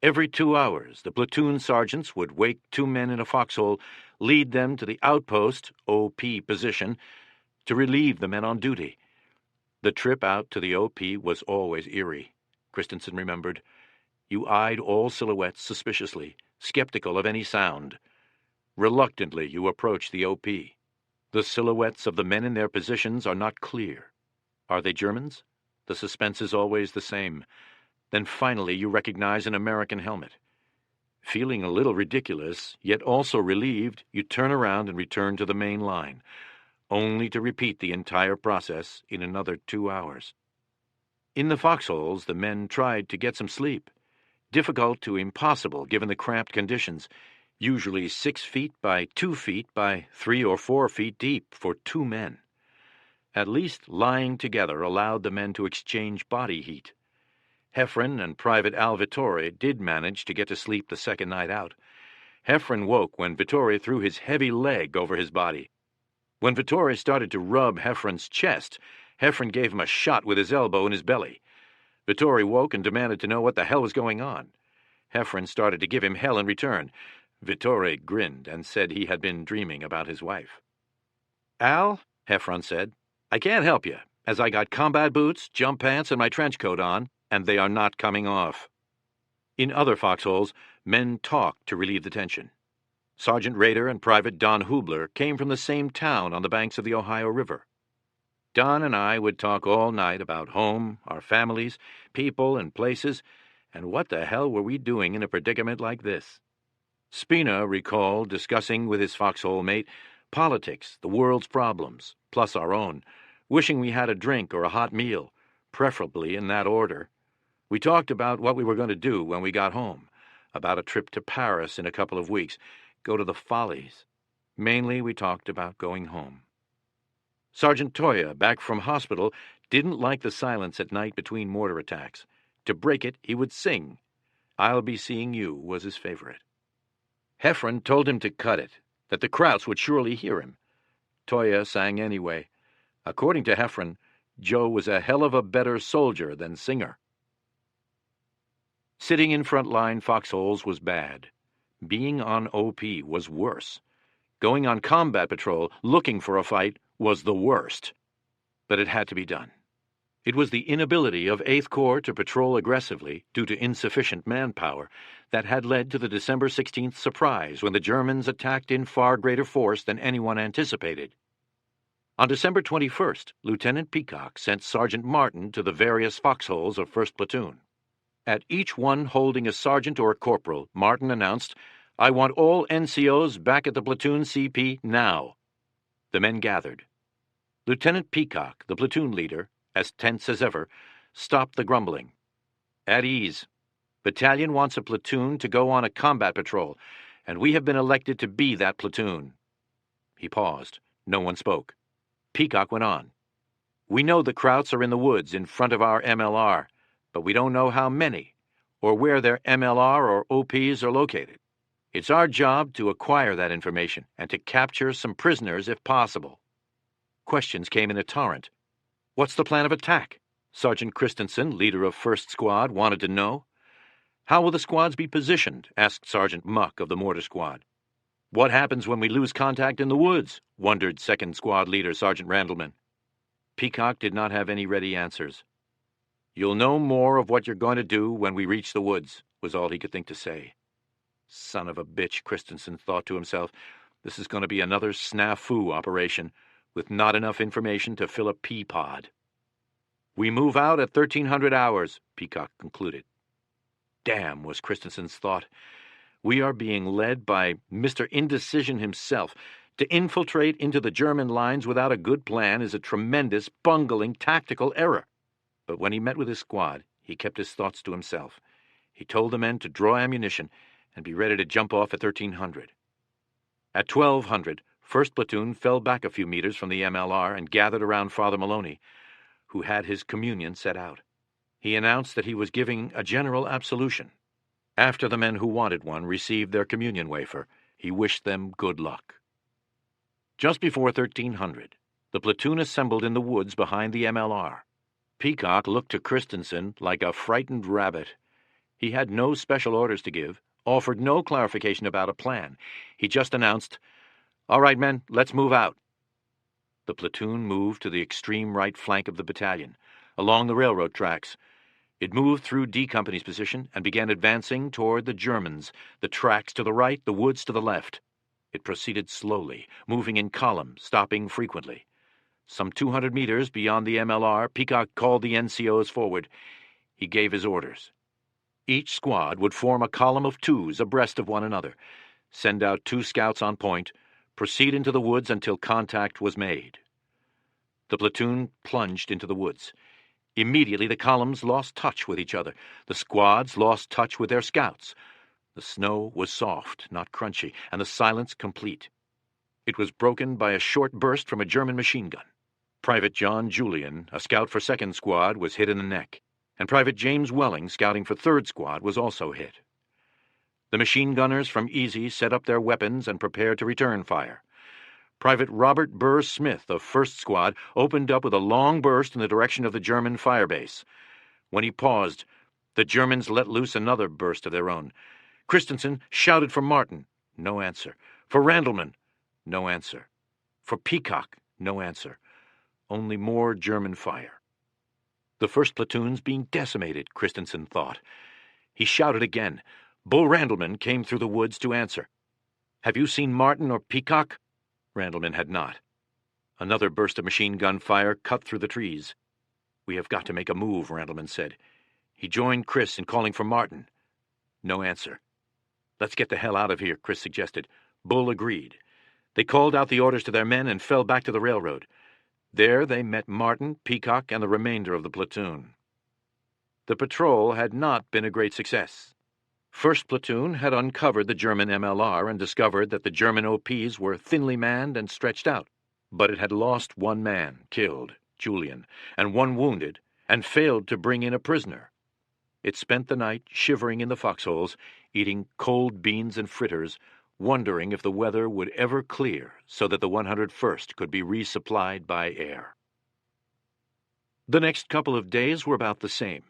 Every 2 hours, the platoon sergeants would wake 2 men in a foxhole, lead them to the outpost, OP position, to relieve the men on duty. The trip out to the OP was always eerie, Christensen remembered. You eyed all silhouettes suspiciously, skeptical of any sound. Reluctantly, you approach the OP. The silhouettes of the men in their positions are not clear. Are they Germans? The suspense is always the same. Then finally you recognize an American helmet. Feeling a little ridiculous, yet also relieved, you turn around and return to the main line, only to repeat the entire process in another 2 hours. In the foxholes, the men tried to get some sleep. Difficult to impossible given the cramped conditions, usually 6 feet by 2 feet by 3 or 4 feet deep for 2 men. At least lying together allowed the men to exchange body heat. Heffron and Private Al Vittori did manage to get to sleep the second night out. Heffron woke when Vittori threw his heavy leg over his body. When Vittori started to rub Heffron's chest, Heffron gave him a shot with his elbow in his belly. Vittori woke and demanded to know what the hell was going on. Heffron started to give him hell in return. Vittori grinned and said he had been dreaming about his wife. "Al," Heffron said, "I can't help you, as I got combat boots, jump pants, and my trench coat on, and they are not coming off." In other foxholes, men talked to relieve the tension. Sergeant Rader and Private Don Hubler came from the same town on the banks of the Ohio River. Don and I would talk all night about home, our families, people, and places, and what the hell were we doing in a predicament like this? Spina recalled discussing with his foxhole mate politics, the world's problems, plus our own, wishing we had a drink or a hot meal, preferably in that order. We talked about what we were going to do when we got home, about a trip to Paris in a couple of weeks, go to the Follies. Mainly we talked about going home. Sergeant Toya, back from hospital, didn't like the silence at night between mortar attacks. To break it, he would sing. "I'll Be Seeing You" was his favorite. Heffron told him to cut it, that the Krauts would surely hear him. Toya sang anyway. According to Heffron, Joe was a hell of a better soldier than singer. Sitting in front-line foxholes was bad. Being on OP was worse. Going on combat patrol, looking for a fight, was the worst. But it had to be done. It was the inability of 8th Corps to patrol aggressively due to insufficient manpower that had led to the December 16th surprise when the Germans attacked in far greater force than anyone anticipated. On December 21st, Lieutenant Peacock sent Sergeant Martin to the various foxholes of 1st Platoon. At each one holding a sergeant or a corporal, Martin announced, "I want all NCOs back at the platoon CP now." The men gathered. Lieutenant Peacock, the platoon leader, as tense as ever, stopped the grumbling. "At ease. Battalion wants a platoon to go on a combat patrol, and we have been elected to be that platoon." He paused. No one spoke. Peacock went on. "We know the Krauts are in the woods in front of our MLR, but we don't know how many, or where their MLR or OPs are located. It's our job to acquire that information and to capture some prisoners if possible." Questions came in a torrent. "What's the plan of attack?" Sergeant Christensen, leader of 1st Squad, wanted to know. "How will the squads be positioned?" asked Sergeant Muck of the Mortar Squad. "What happens when we lose contact in the woods?" wondered 2nd Squad leader Sergeant Randleman. Peacock did not have any ready answers. "You'll know more of what you're going to do when we reach the woods," was all he could think to say. Son of a bitch, Christensen thought to himself. This is going to be another snafu operation, with not enough information to fill a pea pod. "We move out at 1300 hours, Peacock concluded. Damn, was Christensen's thought. We are being led by Mr. Indecision himself. To infiltrate into the German lines without a good plan is a tremendous, bungling tactical error. But when he met with his squad, he kept his thoughts to himself. He told the men to draw ammunition and be ready to jump off at 1300. At 1200, 1st Platoon fell back a few meters from the MLR and gathered around Father Maloney, who had his communion set out. He announced that he was giving a general absolution. After the men who wanted one received their communion wafer, he wished them good luck. Just before 1300, the platoon assembled in the woods behind the MLR. Peacock looked to Christensen like a frightened rabbit. He had no special orders to give, offered no clarification about a plan. He just announced, "All right, men, let's move out." The platoon moved to the extreme right flank of the battalion, along the railroad tracks. It moved through D Company's position and began advancing toward the Germans, the tracks to the right, the woods to the left. It proceeded slowly, moving in column, stopping frequently. Some 200 meters beyond the MLR, Peacock called the NCOs forward. He gave his orders. Each squad would form a column of twos abreast of one another, send out 2 scouts on point, proceed into the woods until contact was made. The platoon plunged into the woods. Immediately the columns lost touch with each other. The squads lost touch with their scouts. The snow was soft, not crunchy, and the silence complete. It was broken by a short burst from a German machine gun. Private John Julian, a scout for 2nd Squad, was hit in the neck, and Private James Welling, scouting for 3rd Squad, was also hit. The machine gunners from Easy set up their weapons and prepared to return fire. Private Robert Burr Smith of 1st Squad opened up with a long burst in the direction of the German firebase. When he paused, the Germans let loose another burst of their own. Christensen shouted for Martin. No answer. For Randleman. No answer. For Peacock. No answer. Only more German fire. The 1st Platoon's being decimated, Christensen thought. He shouted again. Bull Randleman came through the woods to answer. "Have you seen Martin or Peacock?" Randleman had not. Another burst of machine gun fire cut through the trees. "We have got to make a move," Randleman said. He joined Chris in calling for Martin. No answer. "Let's get the hell out of here," Chris suggested. Bull agreed. They called out the orders to their men and fell back to the railroad. There they met Martin, Peacock, and the remainder of the platoon. The patrol had not been a great success. First Platoon had uncovered the German MLR and discovered that the German OPs were thinly manned and stretched out, but it had lost one man, killed, Julian, and one wounded, and failed to bring in a prisoner. It spent the night shivering in the foxholes, eating cold beans and fritters, wondering if the weather would ever clear so that the 101st could be resupplied by air. The next couple of days were about the same.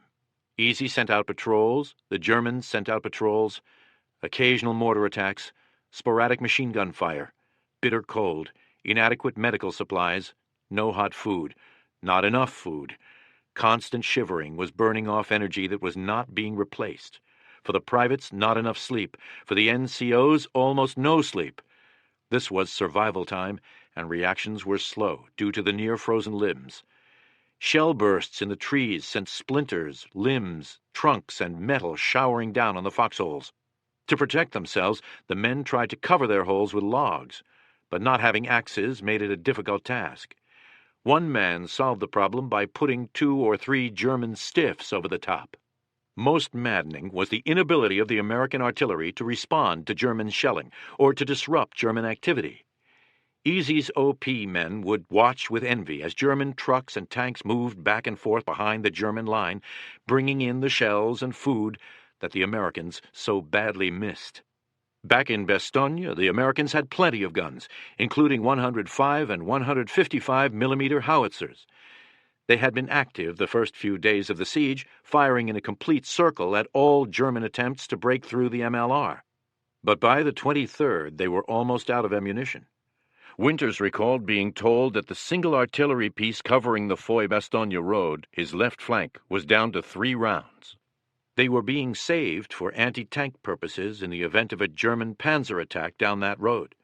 Easy sent out patrols, the Germans sent out patrols, occasional mortar attacks, sporadic machine gun fire, bitter cold, inadequate medical supplies, no hot food, not enough food. Constant shivering was burning off energy that was not being replaced. For the privates, not enough sleep. For the NCOs, almost no sleep. This was survival time, and reactions were slow due to the near-frozen limbs. Shell bursts in the trees sent splinters, limbs, trunks, and metal showering down on the foxholes. To protect themselves, the men tried to cover their holes with logs, but not having axes made it a difficult task. One man solved the problem by putting 2 or 3 German stiffs over the top. Most maddening was the inability of the American artillery to respond to German shelling or to disrupt German activity. Easy's OP men would watch with envy as German trucks and tanks moved back and forth behind the German line, bringing in the shells and food that the Americans so badly missed. Back in Bastogne, the Americans had plenty of guns, including 105 and 155 millimeter howitzers. They had been active the first few days of the siege, firing in a complete circle at all German attempts to break through the MLR. But by the 23rd, they were almost out of ammunition. Winters recalled being told that the single artillery piece covering the Foy-Bastogne road, his left flank, was down to 3 rounds. They were being saved for anti-tank purposes in the event of a German panzer attack down that road.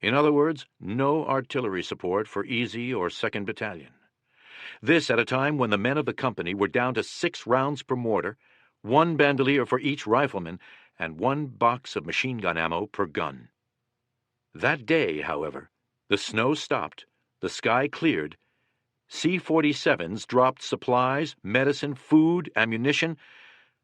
In other words, no artillery support for Easy or 2nd Battalion. This at a time when the men of the company were down to 6 rounds per mortar, 1 bandolier for each rifleman, and 1 box of machine gun ammo per gun. That day, however, the snow stopped, the sky cleared, C-47s dropped supplies, medicine, food, ammunition.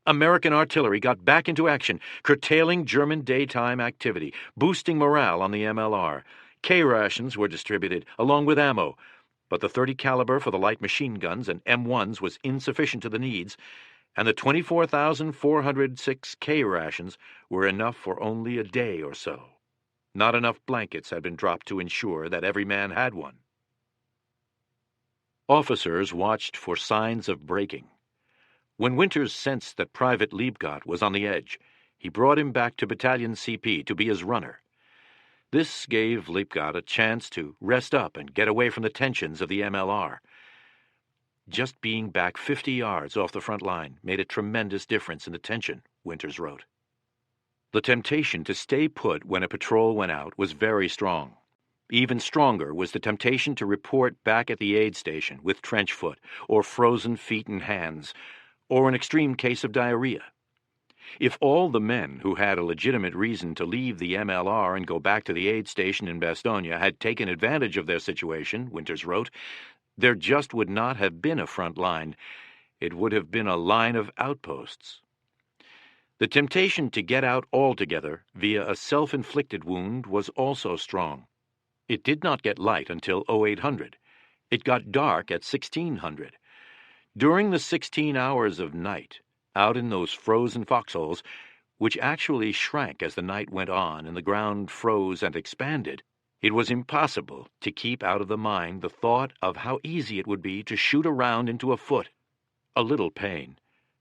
American artillery got back into action, curtailing German daytime activity, boosting morale on the MLR. K-rations were distributed, along with ammo, but the .30 caliber for the light machine guns and M1s was insufficient to the needs, and the 24,406 K-rations were enough for only a day or so. Not enough blankets had been dropped to ensure that every man had one. Officers watched for signs of breaking. When Winters sensed that Private Liebgott was on the edge, he brought him back to Battalion CP to be his runner. This gave Liebgott a chance to rest up and get away from the tensions of the MLR. Just being back 50 yards off the front line made a tremendous difference in the tension, Winters wrote. The temptation to stay put when a patrol went out was very strong. Even stronger was the temptation to report back at the aid station with trench foot, or frozen feet and hands, or an extreme case of diarrhea. If all the men who had a legitimate reason to leave the MLR and go back to the aid station in Bastogne had taken advantage of their situation, Winters wrote, there just would not have been a front line. It would have been a line of outposts. The temptation to get out altogether via a self-inflicted wound was also strong. It did not get light until 0800. It got dark at 1600. During the 16 hours of night, out in those frozen foxholes, which actually shrank as the night went on and the ground froze and expanded, it was impossible to keep out of the mind the thought of how easy it would be to shoot a round into a foot. A little pain,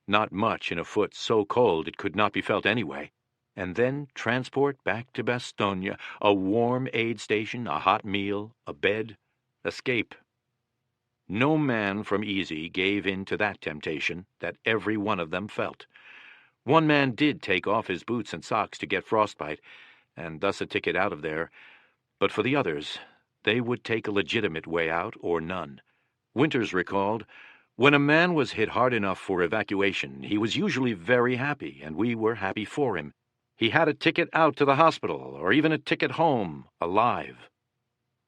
not much in a foot so cold it could not be felt anyway, and then transport back to Bastogne, a warm aid station, a hot meal, a bed, escape. No man from Easy gave in to that temptation that every one of them felt. One man did take off his boots and socks to get frostbite, and thus a ticket out of there, but for the others, they would take a legitimate way out or none. Winters recalled, when a man was hit hard enough for evacuation, he was usually very happy, and we were happy for him. He had a ticket out to the hospital, or even a ticket home, alive.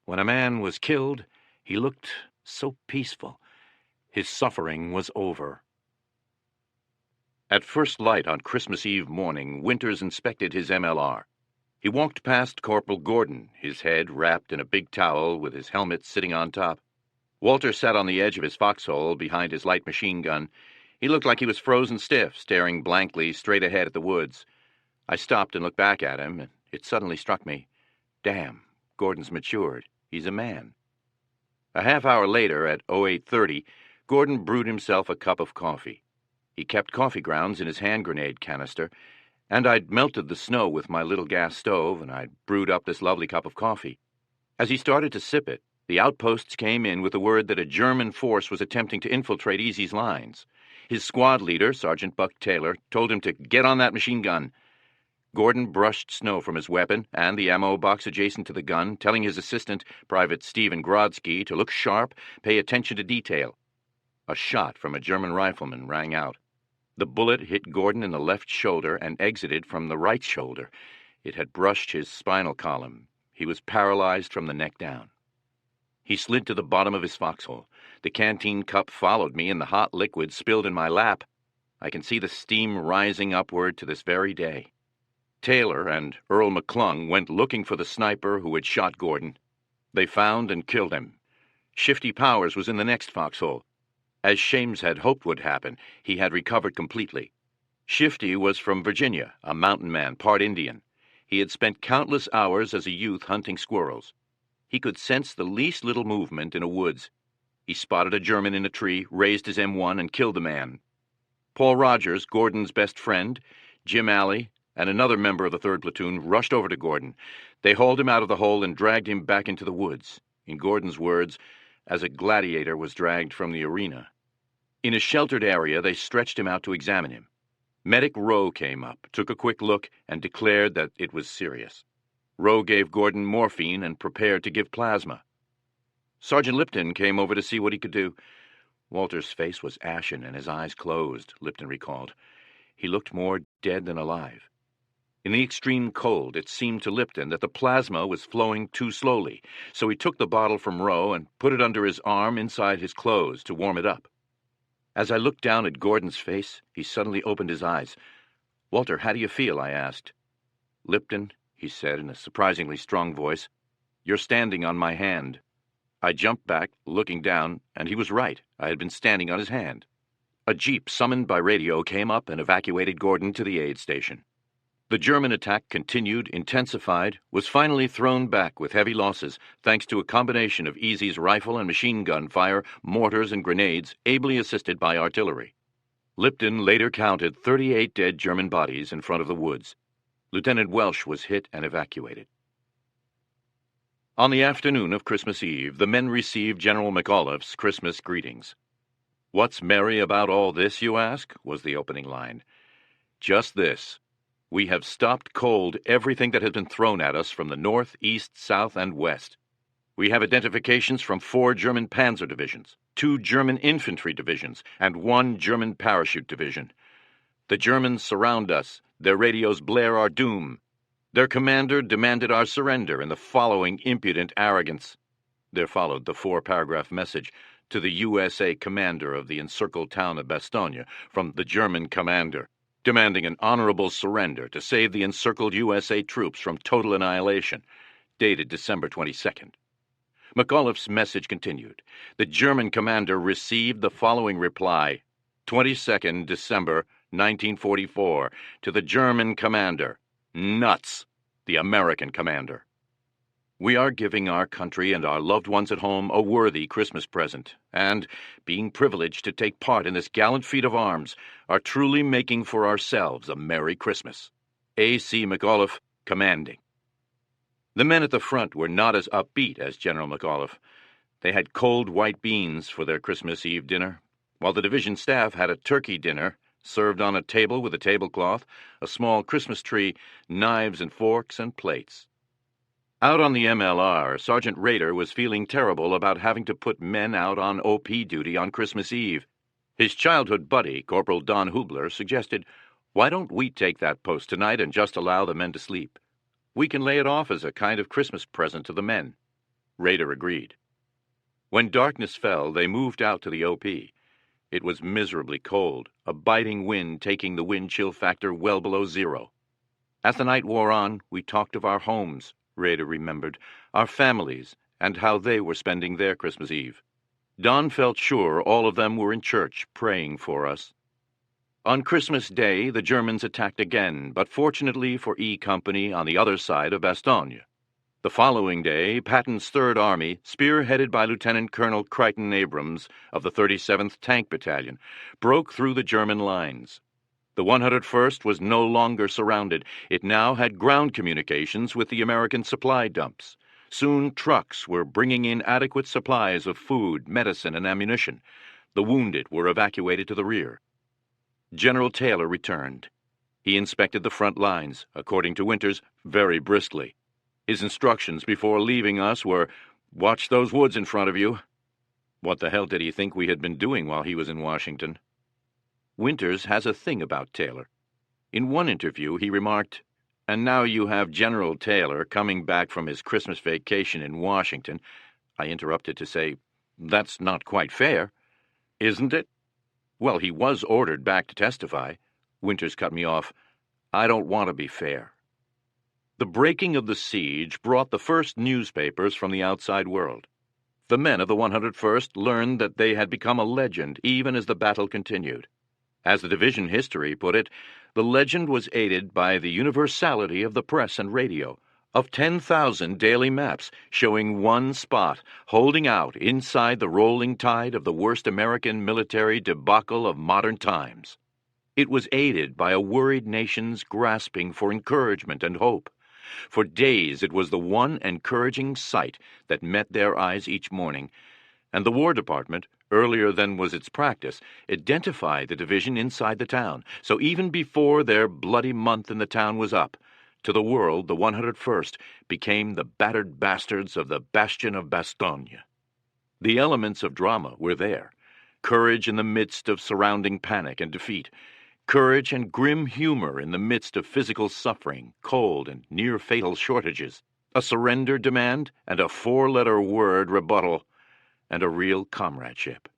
When a man was killed, he looked so peaceful. His suffering was over. At first light on Christmas Eve morning, Winters inspected his MLR. He walked past Corporal Gordon, his head wrapped in a big towel with his helmet sitting on top. Walter sat on the edge of his foxhole behind his light machine gun. He looked like he was frozen stiff, staring blankly straight ahead at the woods. I stopped and looked back at him, and it suddenly struck me. Damn, Gordon's matured. He's a man. A half hour later, at 08:30, Gordon brewed himself a cup of coffee. He kept coffee grounds in his hand grenade canister, and I'd melted the snow with my little gas stove, and I'd brewed up this lovely cup of coffee. As he started to sip it, the outposts came in with the word that a German force was attempting to infiltrate Easy's lines. His squad leader, Sergeant Buck Taylor, told him to get on that machine gun. Gordon brushed snow from his weapon and the ammo box adjacent to the gun, telling his assistant, Private Stephen Grodsky, to look sharp, pay attention to detail. A shot from a German rifleman rang out. The bullet hit Gordon in the left shoulder and exited from the right shoulder. It had brushed his spinal column. He was paralyzed from the neck down. He slid to the bottom of his foxhole. The canteen cup followed me, and the hot liquid spilled in my lap. I can see the steam rising upward to this very day. Taylor and Earl McClung went looking for the sniper who had shot Gordon. They found and killed him. Shifty Powers was in the next foxhole. As Shames had hoped would happen, he had recovered completely. Shifty was from Virginia, a mountain man, part Indian. He had spent countless hours as a youth hunting squirrels. He could sense the least little movement in a woods. He spotted a German in a tree, raised his M1, and killed the man. Paul Rogers, Gordon's best friend, Jim Alley, and another member of the 3rd Platoon rushed over to Gordon. They hauled him out of the hole and dragged him back into the woods. In Gordon's words, as a gladiator was dragged from the arena. In a sheltered area, they stretched him out to examine him. Medic Rowe came up, took a quick look, and declared that it was serious. Rowe gave Gordon morphine and prepared to give plasma. Sergeant Lipton came over to see what he could do. Walter's face was ashen and his eyes closed, Lipton recalled. He looked more dead than alive. In the extreme cold, it seemed to Lipton that the plasma was flowing too slowly, so he took the bottle from Rowe and put it under his arm inside his clothes to warm it up. As I looked down at Gordon's face, he suddenly opened his eyes. "Walter, how do you feel?" I asked. "Lipton," he said in a surprisingly strong voice, "you're standing on my hand." I jumped back, looking down, and he was right. I had been standing on his hand. A jeep summoned by radio came up and evacuated Gordon to the aid station. The German attack continued, intensified, was finally thrown back with heavy losses, thanks to a combination of Easy's rifle and machine gun fire, mortars and grenades, ably assisted by artillery. Lipton later counted 38 dead German bodies in front of the woods. Lieutenant Welsh was hit and evacuated. On the afternoon of Christmas Eve, the men received General McAuliffe's Christmas greetings. "What's merry about all this, you ask?" was the opening line. "Just this. We have stopped cold everything that has been thrown at us from the north, east, south, and west. We have identifications from 4 German panzer divisions, 2 German infantry divisions, and 1 German parachute division. The Germans surround us. Their radios blare our doom. Their commander demanded our surrender in the following impudent arrogance." There followed the 4-paragraph message to the USA commander of the encircled town of Bastogne from the German commander, demanding an honorable surrender to save the encircled USA troops from total annihilation, dated December 22nd. McAuliffe's message continued. The German commander received the following reply, 22nd December 1944, to the German commander, nuts, the American commander. We are giving our country and our loved ones at home a worthy Christmas present, and, being privileged to take part in this gallant feat of arms, are truly making for ourselves a Merry Christmas. A.C. McAuliffe, commanding. The men at the front were not as upbeat as General McAuliffe. They had cold white beans for their Christmas Eve dinner, while the division staff had a turkey dinner served on a table with a tablecloth, a small Christmas tree, knives and forks and plates. Out on the MLR, Sergeant Rader was feeling terrible about having to put men out on OP duty on Christmas Eve. His childhood buddy, Corporal Don Hubler, suggested, "Why don't we take that post tonight and just allow the men to sleep? We can lay it off as a kind of Christmas present to the men." Rader agreed. When darkness fell, they moved out to the OP. It was miserably cold, a biting wind taking the wind chill factor well below zero. As the night wore on, we talked of our homes, Rader remembered, our families, and how they were spending their Christmas Eve. Don felt sure all of them were in church praying for us. On Christmas Day, the Germans attacked again, but fortunately for E Company on the other side of Bastogne. The following day, Patton's Third Army, spearheaded by Lieutenant Colonel Crichton Abrams of the 37th Tank Battalion, broke through the German lines. The 101st was no longer surrounded. It now had ground communications with the American supply dumps. Soon trucks were bringing in adequate supplies of food, medicine, and ammunition. The wounded were evacuated to the rear. General Taylor returned. He inspected the front lines, according to Winters, very briskly. His instructions before leaving us were, "Watch those woods in front of you." What the hell did he think we had been doing while he was in Washington? Winters has a thing about Taylor. In one interview, he remarked, "And now you have General Taylor coming back from his Christmas vacation in Washington." I interrupted to say, "That's not quite fair." "Isn't it?" "Well, he was ordered back to testify." Winters cut me off. "I don't want to be fair." The breaking of the siege brought the first newspapers from the outside world. The men of the 101st learned that they had become a legend even as the battle continued. As the division history put it, the legend was aided by the universality of the press and radio, of 10,000 daily maps showing one spot, holding out inside the rolling tide of the worst American military debacle of modern times. It was aided by a worried nation's grasping for encouragement and hope. For days it was the one encouraging sight that met their eyes each morning, and the War Department, earlier than was its practice, identified the division inside the town, so even before their bloody month in the town was up, to the world the 101st became the battered bastards of the bastion of Bastogne. The elements of drama were there: courage in the midst of surrounding panic and defeat, courage and grim humor in the midst of physical suffering, cold, and near-fatal shortages, a surrender demand and a four-letter word rebuttal, and a real comradeship.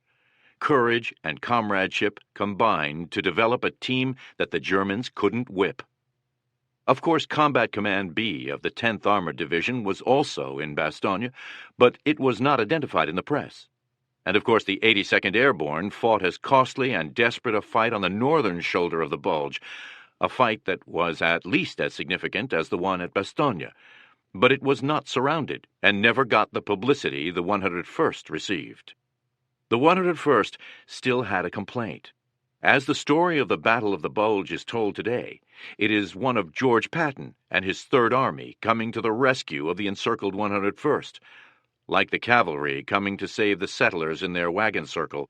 Courage and comradeship combined to develop a team that the Germans couldn't whip. Of course, Combat Command B of the 10th Armored Division was also in Bastogne, but it was not identified in the press. And of course, the 82nd Airborne fought as costly and desperate a fight on the northern shoulder of the Bulge, a fight that was at least as significant as the one at Bastogne. But it was not surrounded, and never got the publicity the 101st received. The 101st still had a complaint. As the story of the Battle of the Bulge is told today, it is one of George Patton and his Third Army coming to the rescue of the encircled 101st. Like the cavalry coming to save the settlers in their wagon circle,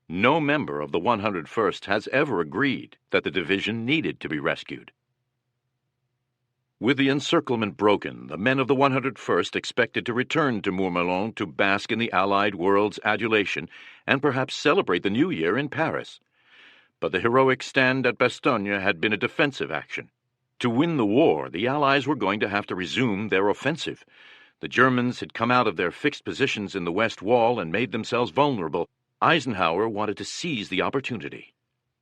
no member of the 101st has ever agreed that the division needed to be rescued. With the encirclement broken, the men of the 101st expected to return to Mourmelon to bask in the Allied world's adulation and perhaps celebrate the New Year in Paris. But the heroic stand at Bastogne had been a defensive action. To win the war, the Allies were going to have to resume their offensive. The Germans had come out of their fixed positions in the West Wall and made themselves vulnerable. Eisenhower wanted to seize the opportunity.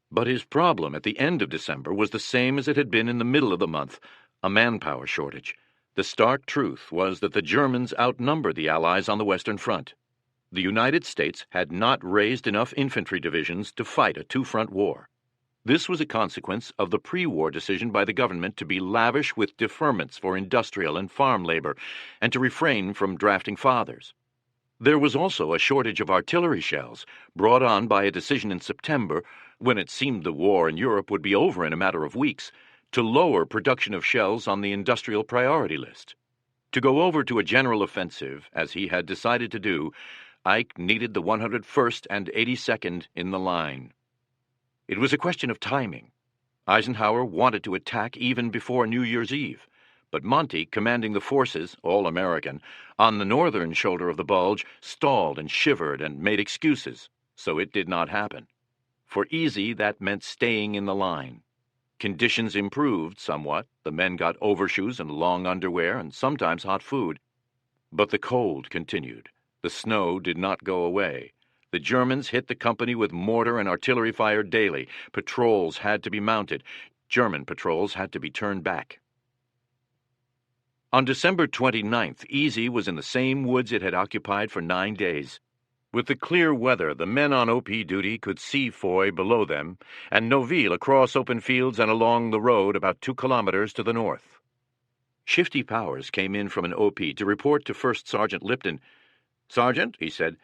But his problem at the end of December was the same as it had been in the middle of the month: a manpower shortage. The stark truth was that the Germans outnumbered the Allies on the Western Front. The United States had not raised enough infantry divisions to fight a two-front war. This was a consequence of the pre-war decision by the government to be lavish with deferments for industrial and farm labor and to refrain from drafting fathers. There was also a shortage of artillery shells, brought on by a decision in September, when it seemed the war in Europe would be over in a matter of weeks, to lower production of shells on the industrial priority list. To go over to a general offensive, as he had decided to do, Ike needed the 101st and 82nd in the line. It was a question of timing. Eisenhower wanted to attack even before New Year's Eve, but Monty, commanding the forces, all American, on the northern shoulder of the bulge, stalled and shivered and made excuses, so it did not happen. For Easy, that meant staying in the line. Conditions improved somewhat. The men got overshoes and long underwear and sometimes hot food. But the cold continued. The snow did not go away. The Germans hit the company with mortar and artillery fire daily. Patrols had to be mounted. German patrols had to be turned back. On December 29th, Easy was in the same woods it had occupied for 9 days. With the clear weather, the men on OP duty could see Foy below them, and Noville across open fields and along the road about 2 kilometers to the north. Shifty Powers came in from an OP to report to First Sergeant Lipton. "Sergeant," he said,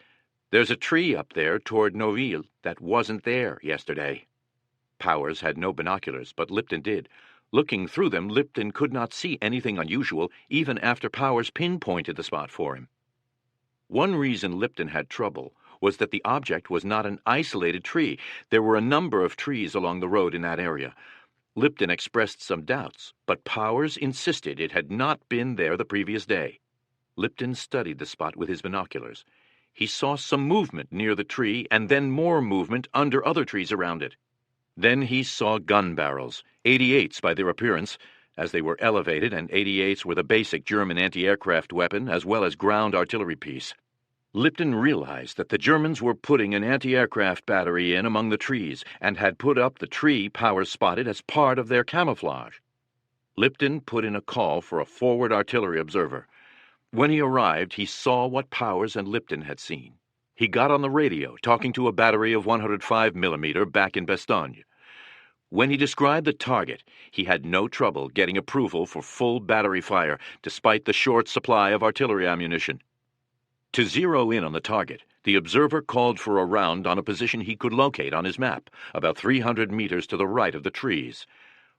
"there's a tree up there toward Noville that wasn't there yesterday." Powers had no binoculars, but Lipton did. Looking through them, Lipton could not see anything unusual, even after Powers pinpointed the spot for him. One reason Lipton had trouble was that the object was not an isolated tree. There were a number of trees along the road in that area. Lipton expressed some doubts, but Powers insisted it had not been there the previous day. Lipton studied the spot with his binoculars. He saw some movement near the tree and then more movement under other trees around it. Then he saw gun barrels, 88s by their appearance, as they were elevated, and 88s were the basic German anti-aircraft weapon as well as ground artillery piece. Lipton realized that the Germans were putting an anti-aircraft battery in among the trees and had put up the tree Powers spotted as part of their camouflage. Lipton put in a call for a forward artillery observer. When he arrived, he saw what Powers and Lipton had seen. He got on the radio, talking to a battery of 105mm back in Bastogne. When he described the target, he had no trouble getting approval for full battery fire, despite the short supply of artillery ammunition. To zero in on the target, the observer called for a round on a position he could locate on his map, about 300 meters to the right of the trees.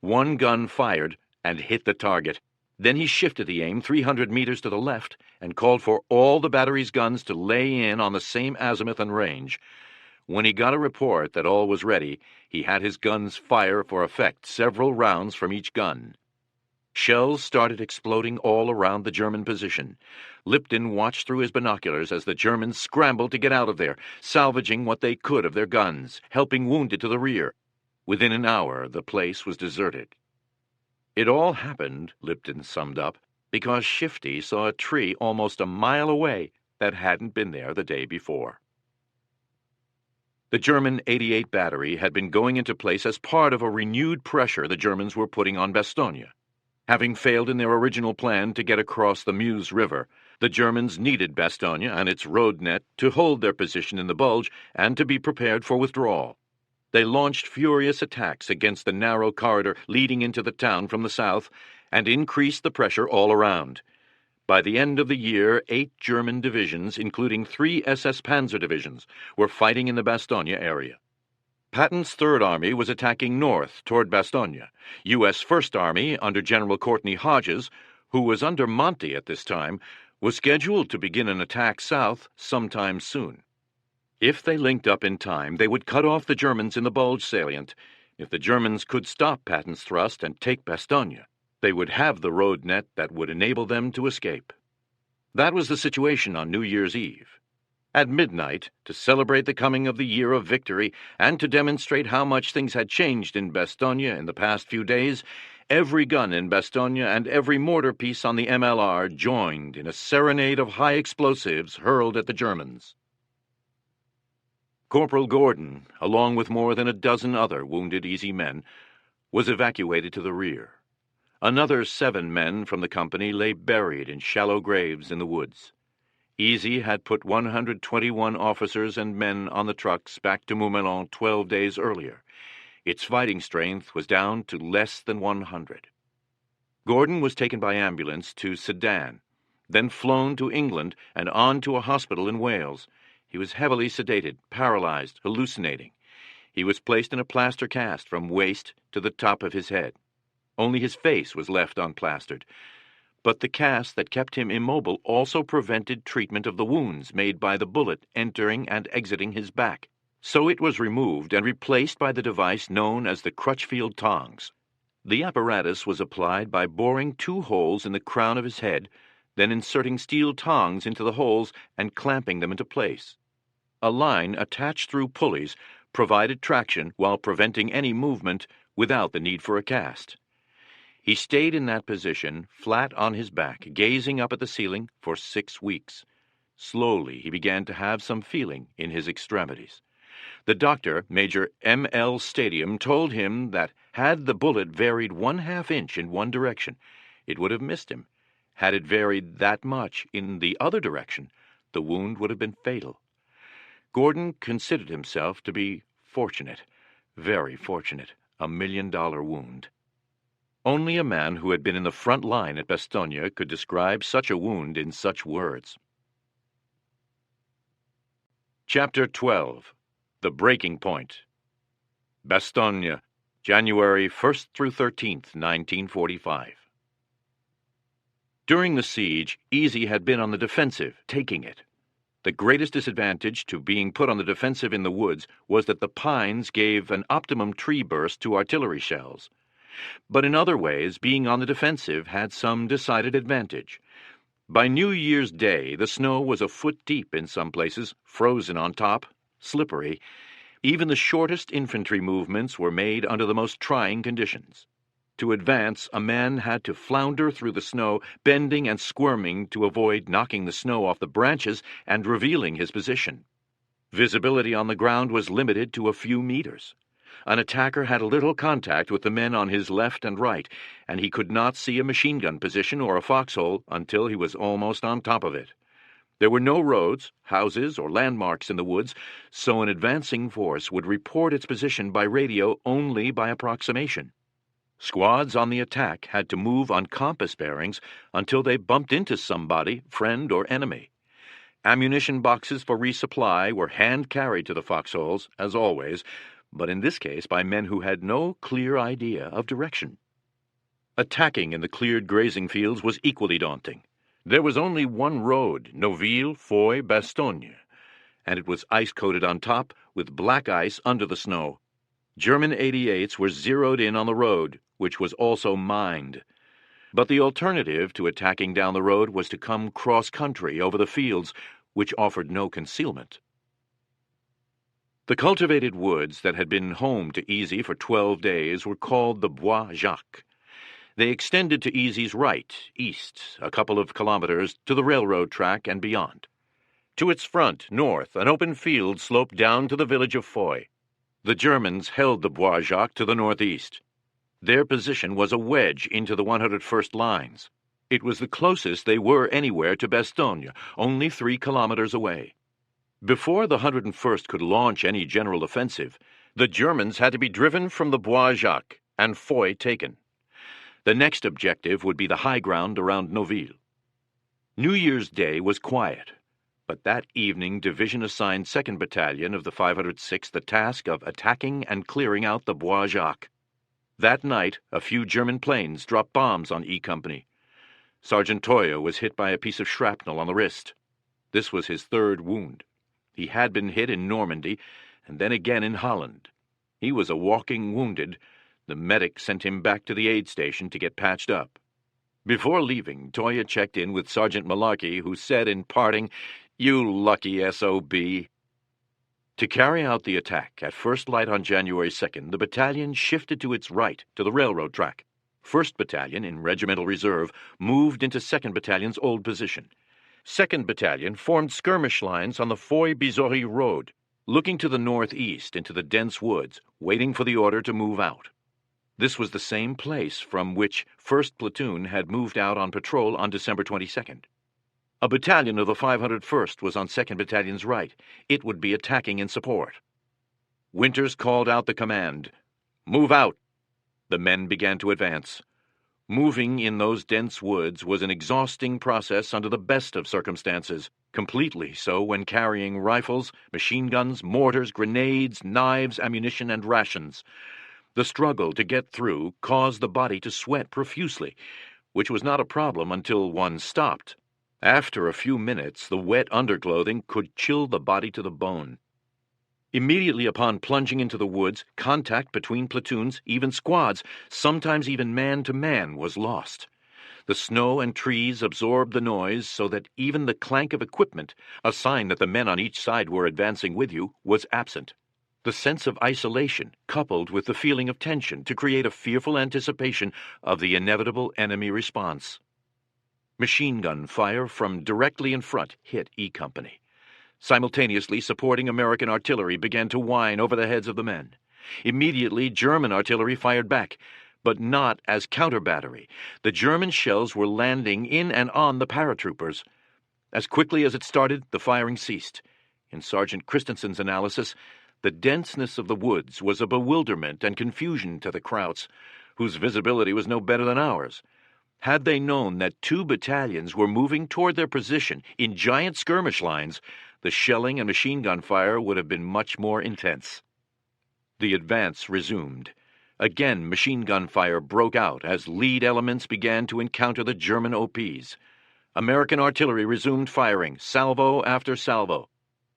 One gun fired and hit the target. Then he shifted the aim 300 meters to the left and called for all the battery's guns to lay in on the same azimuth and range. When he got a report that all was ready, he had his guns fire for effect, several rounds from each gun. Shells started exploding all around the German position. Lipton watched through his binoculars as the Germans scrambled to get out of there, salvaging what they could of their guns, helping wounded to the rear. Within an hour, the place was deserted. It all happened, Lipton summed up, because Shifty saw a tree almost a mile away that hadn't been there the day before. The German 88 battery had been going into place as part of a renewed pressure the Germans were putting on Bastogne. Having failed in their original plan to get across the Meuse River, the Germans needed Bastogne and its road net to hold their position in the bulge and to be prepared for withdrawal. They launched furious attacks against the narrow corridor leading into the town from the south and increased the pressure all around. By the end of the year, 8 German divisions, including 3 SS Panzer divisions, were fighting in the Bastogne area. Patton's Third Army was attacking north toward Bastogne. U.S. First Army, under General Courtney Hodges, who was under Monty at this time, was scheduled to begin an attack south sometime soon. If they linked up in time, they would cut off the Germans in the Bulge salient. If the Germans could stop Patton's thrust and take Bastogne, they would have the road net that would enable them to escape. That was the situation on New Year's Eve. At midnight, to celebrate the coming of the year of victory and to demonstrate how much things had changed in Bastogne in the past few days, every gun in Bastogne and every mortar piece on the MLR joined in a serenade of high explosives hurled at the Germans. Corporal Gordon, along with more than a dozen other wounded Easy men, was evacuated to the rear. Another 7 men from the company lay buried in shallow graves in the woods. Easy had put 121 officers and men on the trucks back to Montmelon 12 days earlier. Its fighting strength was down to less than 100. Gordon was taken by ambulance to Sedan, then flown to England and on to a hospital in Wales. He was heavily sedated, paralyzed, hallucinating. He was placed in a plaster cast from waist to the top of his head. Only his face was left unplastered. But the cast that kept him immobile also prevented treatment of the wounds made by the bullet entering and exiting his back. So it was removed and replaced by the device known as the Crutchfield tongs. The apparatus was applied by boring 2 holes in the crown of his head, then inserting steel tongs into the holes and clamping them into place. A line attached through pulleys provided traction while preventing any movement without the need for a cast. He stayed in that position, flat on his back, gazing up at the ceiling for 6 weeks. Slowly he began to have some feeling in his extremities. The doctor, Major M.L. Stadium, told him that had the bullet varied 1/2 inch in one direction, it would have missed him. Had it varied that much in the other direction, the wound would have been fatal. Gordon considered himself to be fortunate, very fortunate, $1 million wound. Only a man who had been in the front line at Bastogne could describe such a wound in such words. Chapter 12. The Breaking Point. Bastogne, January 1st through 13th, 1945. During the siege, Easy had been on the defensive, taking it. The greatest disadvantage to being put on the defensive in the woods was that the pines gave an optimum tree burst to artillery shells. But in other ways, being on the defensive had some decided advantage. By New Year's Day, the snow was a foot deep in some places, frozen on top, slippery. Even the shortest infantry movements were made under the most trying conditions. To advance, a man had to flounder through the snow, bending and squirming to avoid knocking the snow off the branches and revealing his position. Visibility on the ground was limited to a few meters. An attacker had little contact with the men on his left and right, and he could not see a machine gun position or a foxhole until he was almost on top of it. There were no roads, houses, or landmarks in the woods, so an advancing force would report its position by radio only by approximation. Squads on the attack had to move on compass bearings until they bumped into somebody, friend or enemy. Ammunition boxes for resupply were hand-carried to the foxholes, as always, but in this case by men who had no clear idea of direction. Attacking in the cleared grazing fields was equally daunting. There was only one road, Noville, Foy, Bastogne, and it was ice-coated on top with black ice under the snow. German 88s were zeroed in on the road, which was also mined. But the alternative to attacking down the road was to come cross-country over the fields, which offered no concealment. The cultivated woods that had been home to Easy for 12 days were called the Bois Jacques. They extended to Easy's right, east, a couple of kilometers to the railroad track and beyond. To its front, north, an open field sloped down to the village of Foy. The Germans held the Bois Jacques to the northeast. Their position was a wedge into the 101st lines. It was the closest they were anywhere to Bastogne, only 3 kilometers away. Before the 101st could launch any general offensive, the Germans had to be driven from the Bois Jacques and Foy taken. The next objective would be the high ground around Noville. New Year's Day was quiet, but that evening Division assigned 2nd Battalion of the 506th the task of attacking and clearing out the Bois Jacques. That night, a few German planes dropped bombs on E Company. Sergeant Toya was hit by a piece of shrapnel on the wrist. This was his 3rd wound. He had been hit in Normandy, and then again in Holland. He was a walking wounded. The medic sent him back to the aid station to get patched up. Before leaving, Toya checked in with Sergeant Malarkey, who said in parting, "You lucky S.O.B." To carry out the attack at first light on January 2nd, the battalion shifted to its right, to the railroad track. 1st Battalion, in Regimental Reserve, moved into 2nd Battalion's old position. 2nd Battalion formed skirmish lines on the Foy-Bizory Road, looking to the northeast into the dense woods, waiting for the order to move out. This was the same place from which 1st Platoon had moved out on patrol on December 22nd. A battalion of the 501st was on 2nd Battalion's right. It would be attacking in support. Winters called out the command, "Move out!" The men began to advance. Moving in those dense woods was an exhausting process under the best of circumstances, completely so when carrying rifles, machine guns, mortars, grenades, knives, ammunition, and rations. The struggle to get through caused the body to sweat profusely, which was not a problem until one stopped. After a few minutes, the wet underclothing could chill the body to the bone. Immediately upon plunging into the woods, contact between platoons, even squads, sometimes even man-to-man, was lost. The snow and trees absorbed the noise so that even the clank of equipment, a sign that the men on each side were advancing with you, was absent. The sense of isolation, coupled with the feeling of tension, to create a fearful anticipation of the inevitable enemy response. Machine gun fire from directly in front hit E Company. Simultaneously, supporting American artillery began to whine over the heads of the men. Immediately, German artillery fired back, but not as counter-battery. The German shells were landing in and on the paratroopers. As quickly as it started, the firing ceased. In Sergeant Christensen's analysis, the denseness of the woods was a bewilderment and confusion to the Krauts, whose visibility was no better than ours. Had they known that 2 battalions were moving toward their position in giant skirmish lines, the shelling and machine gun fire would have been much more intense. The advance resumed. Again, machine gun fire broke out as lead elements began to encounter the German OPs. American artillery resumed firing, salvo after salvo.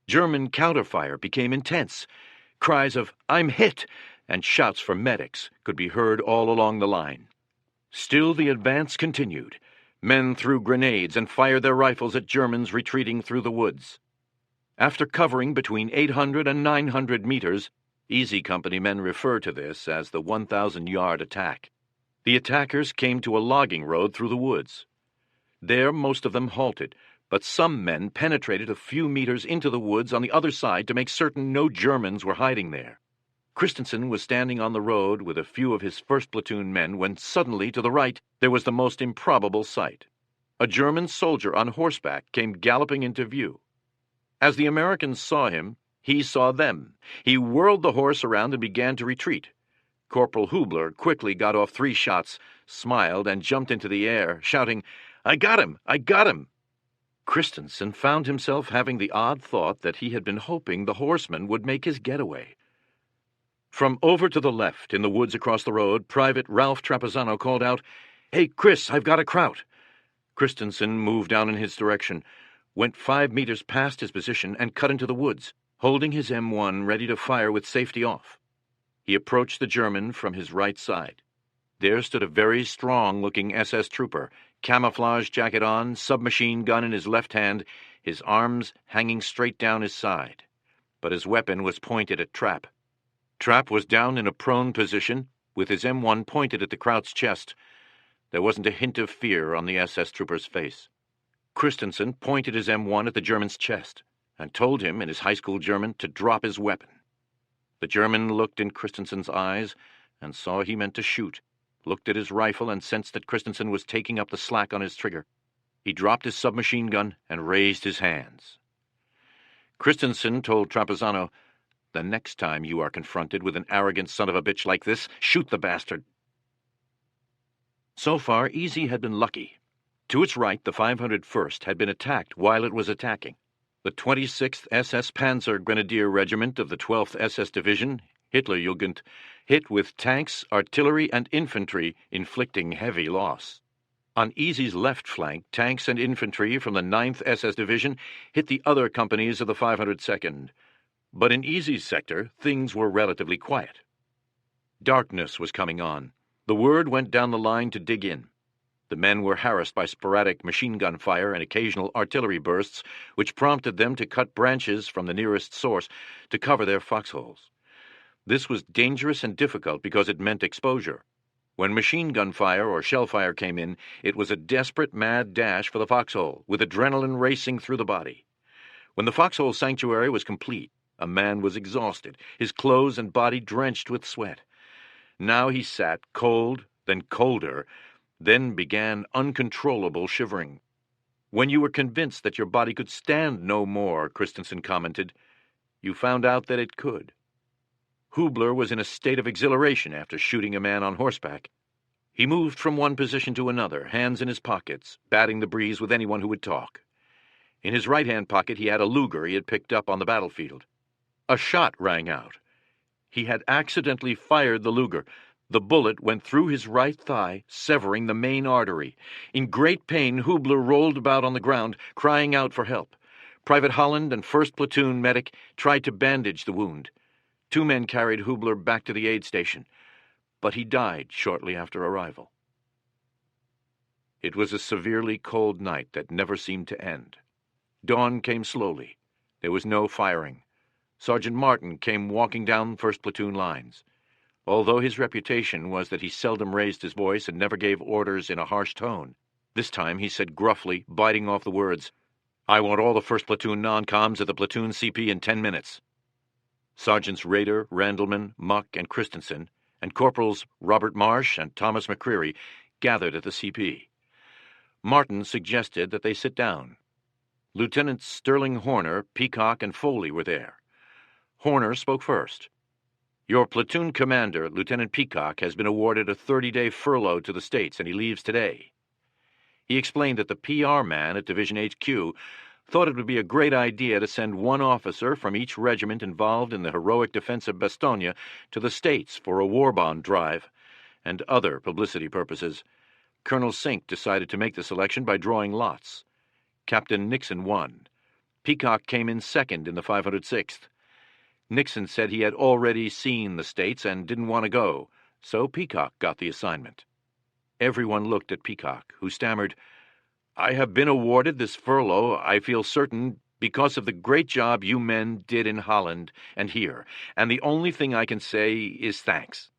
German counterfire became intense. Cries of, "I'm hit!" and shouts for medics could be heard all along the line. Still the advance continued. Men threw grenades and fired their rifles at Germans retreating through the woods. After covering between 800 and 900 meters, Easy Company men refer to this as the 1,000-yard attack, the attackers came to a logging road through the woods. There most of them halted, but some men penetrated a few meters into the woods on the other side to make certain no Germans were hiding there. Christensen was standing on the road with a few of his 1st Platoon men when suddenly, to the right, there was the most improbable sight. A German soldier on horseback came galloping into view. As the Americans saw him, he saw them. He whirled the horse around and began to retreat. Corporal Hubler quickly got off 3 shots, smiled, and jumped into the air, shouting, "I got him! I got him!" Christensen found himself having the odd thought that he had been hoping the horseman would make his getaway. From over to the left, in the woods across the road, Private Ralph Trapazzano called out, "Hey, Chris, I've got a Kraut." Christensen moved down in his direction, went 5 meters past his position, and cut into the woods, holding his M1 ready to fire with safety off. He approached the German from his right side. There stood a very strong-looking SS trooper, camouflage jacket on, submachine gun in his left hand, his arms hanging straight down his side. But his weapon was pointed at Trapp. Trapp was down in a prone position, with his M1 pointed at the Kraut's chest. There wasn't a hint of fear on the SS trooper's face. Christensen pointed his M1 at the German's chest and told him, in his high school German, to drop his weapon. The German looked in Christensen's eyes and saw he meant to shoot, looked at his rifle and sensed that Christensen was taking up the slack on his trigger. He dropped his submachine gun and raised his hands. Christensen told Trapazzano, "The next time you are confronted with an arrogant son of a bitch like this, shoot the bastard." So far, Easy had been lucky. To its right, the 501st had been attacked while it was attacking. The 26th SS Panzer Grenadier Regiment of the 12th SS Division, Hitlerjugend, hit with tanks, artillery, and infantry, inflicting heavy loss. On Easy's left flank, tanks and infantry from the 9th SS Division hit the other companies of the 502nd. But in Easy's sector, things were relatively quiet. Darkness was coming on. The word went down the line to dig in. The men were harassed by sporadic machine gun fire and occasional artillery bursts, which prompted them to cut branches from the nearest source to cover their foxholes. This was dangerous and difficult because it meant exposure. When machine gun fire or shell fire came in, it was a desperate, mad dash for the foxhole, with adrenaline racing through the body. When the foxhole sanctuary was complete, a man was exhausted, his clothes and body drenched with sweat. Now he sat, cold, then colder, then began uncontrollable shivering. When you were convinced that your body could stand no more, Christensen commented, you found out that it could. Hubler was in a state of exhilaration after shooting a man on horseback. He moved from one position to another, hands in his pockets, batting the breeze with anyone who would talk. In his right-hand pocket he had a Luger he had picked up on the battlefield. A shot rang out. He had accidentally fired the Luger. The bullet went through his right thigh, severing the main artery. In great pain, Hubler rolled about on the ground, crying out for help. Private Holland and 1st Platoon medic tried to bandage the wound. 2 men carried Hubler back to the aid station, but he died shortly after arrival. It was a severely cold night that never seemed to end. Dawn came slowly. There was no firing. Sergeant Martin came walking down 1st Platoon lines. Although his reputation was that he seldom raised his voice and never gave orders in a harsh tone, this time he said gruffly, biting off the words, "I want all the 1st Platoon non-coms at the platoon CP in 10 minutes. Sergeants Rader, Randleman, Muck, and Christensen, and Corporals Robert Marsh and Thomas McCreary gathered at the CP. Martin suggested that they sit down. Lieutenants Sterling Horner, Peacock, and Foley were there. Horner spoke first. "Your platoon commander, Lieutenant Peacock, has been awarded a 30-day furlough to the States, and he leaves today." He explained that the PR man at Division HQ thought it would be a great idea to send 1 officer from each regiment involved in the heroic defense of Bastogne to the States for a war bond drive and other publicity purposes. Colonel Sink decided to make the selection by drawing lots. Captain Nixon won. Peacock came in second in the 506th. Nixon said he had already seen the States and didn't want to go, so Peacock got the assignment. Everyone looked at Peacock, who stammered, "I have been awarded this furlough, I feel certain, because of the great job you men did in Holland and here, and the only thing I can say is thanks."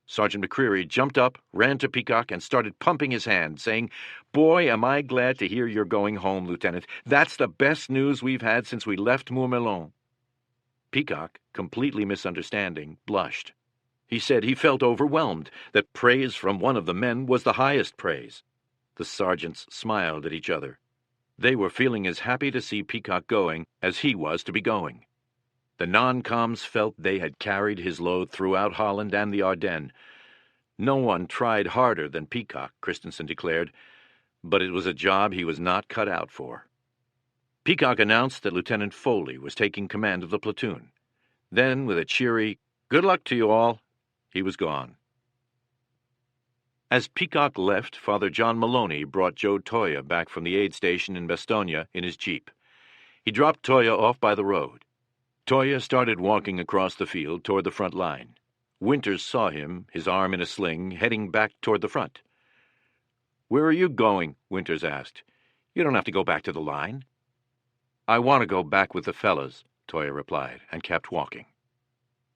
Sergeant McCreary jumped up, ran to Peacock, and started pumping his hand, saying, "Boy, am I glad to hear you're going home, Lieutenant. That's the best news we've had since we left Mourmelon." Peacock, completely misunderstanding, blushed. He said he felt overwhelmed, that praise from one of the men was the highest praise. The sergeants smiled at each other. They were feeling as happy to see Peacock going as he was to be going. The non-coms felt they had carried his load throughout Holland and the Ardennes. No one tried harder than Peacock, Christensen declared, but it was a job he was not cut out for. Peacock announced that Lieutenant Foley was taking command of the platoon. Then, with a cheery, "Good luck to you all," he was gone. As Peacock left, Father John Maloney brought Joe Toya back from the aid station in Bastogne in his jeep. He dropped Toya off by the road. Toya started walking across the field toward the front line. Winters saw him, his arm in a sling, heading back toward the front. "Where are you going?" Winters asked. "You don't have to go back to the line." "I want to go back with the fellas," Toya replied, and kept walking.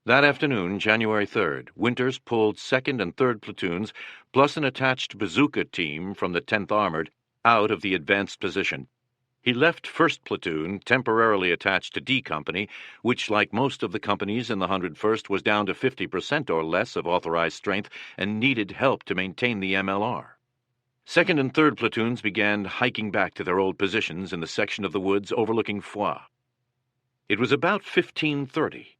That afternoon, January 3rd, Winters pulled 2nd and 3rd platoons, plus an attached bazooka team from the 10th Armored, out of the advanced position. He left 1st Platoon, temporarily attached to D Company, which, like most of the companies in the 101st, was down to 50% or less of authorized strength and needed help to maintain the MLR. 2nd and 3rd Platoons began hiking back to their old positions in the section of the woods overlooking Foix. It was about 15:30.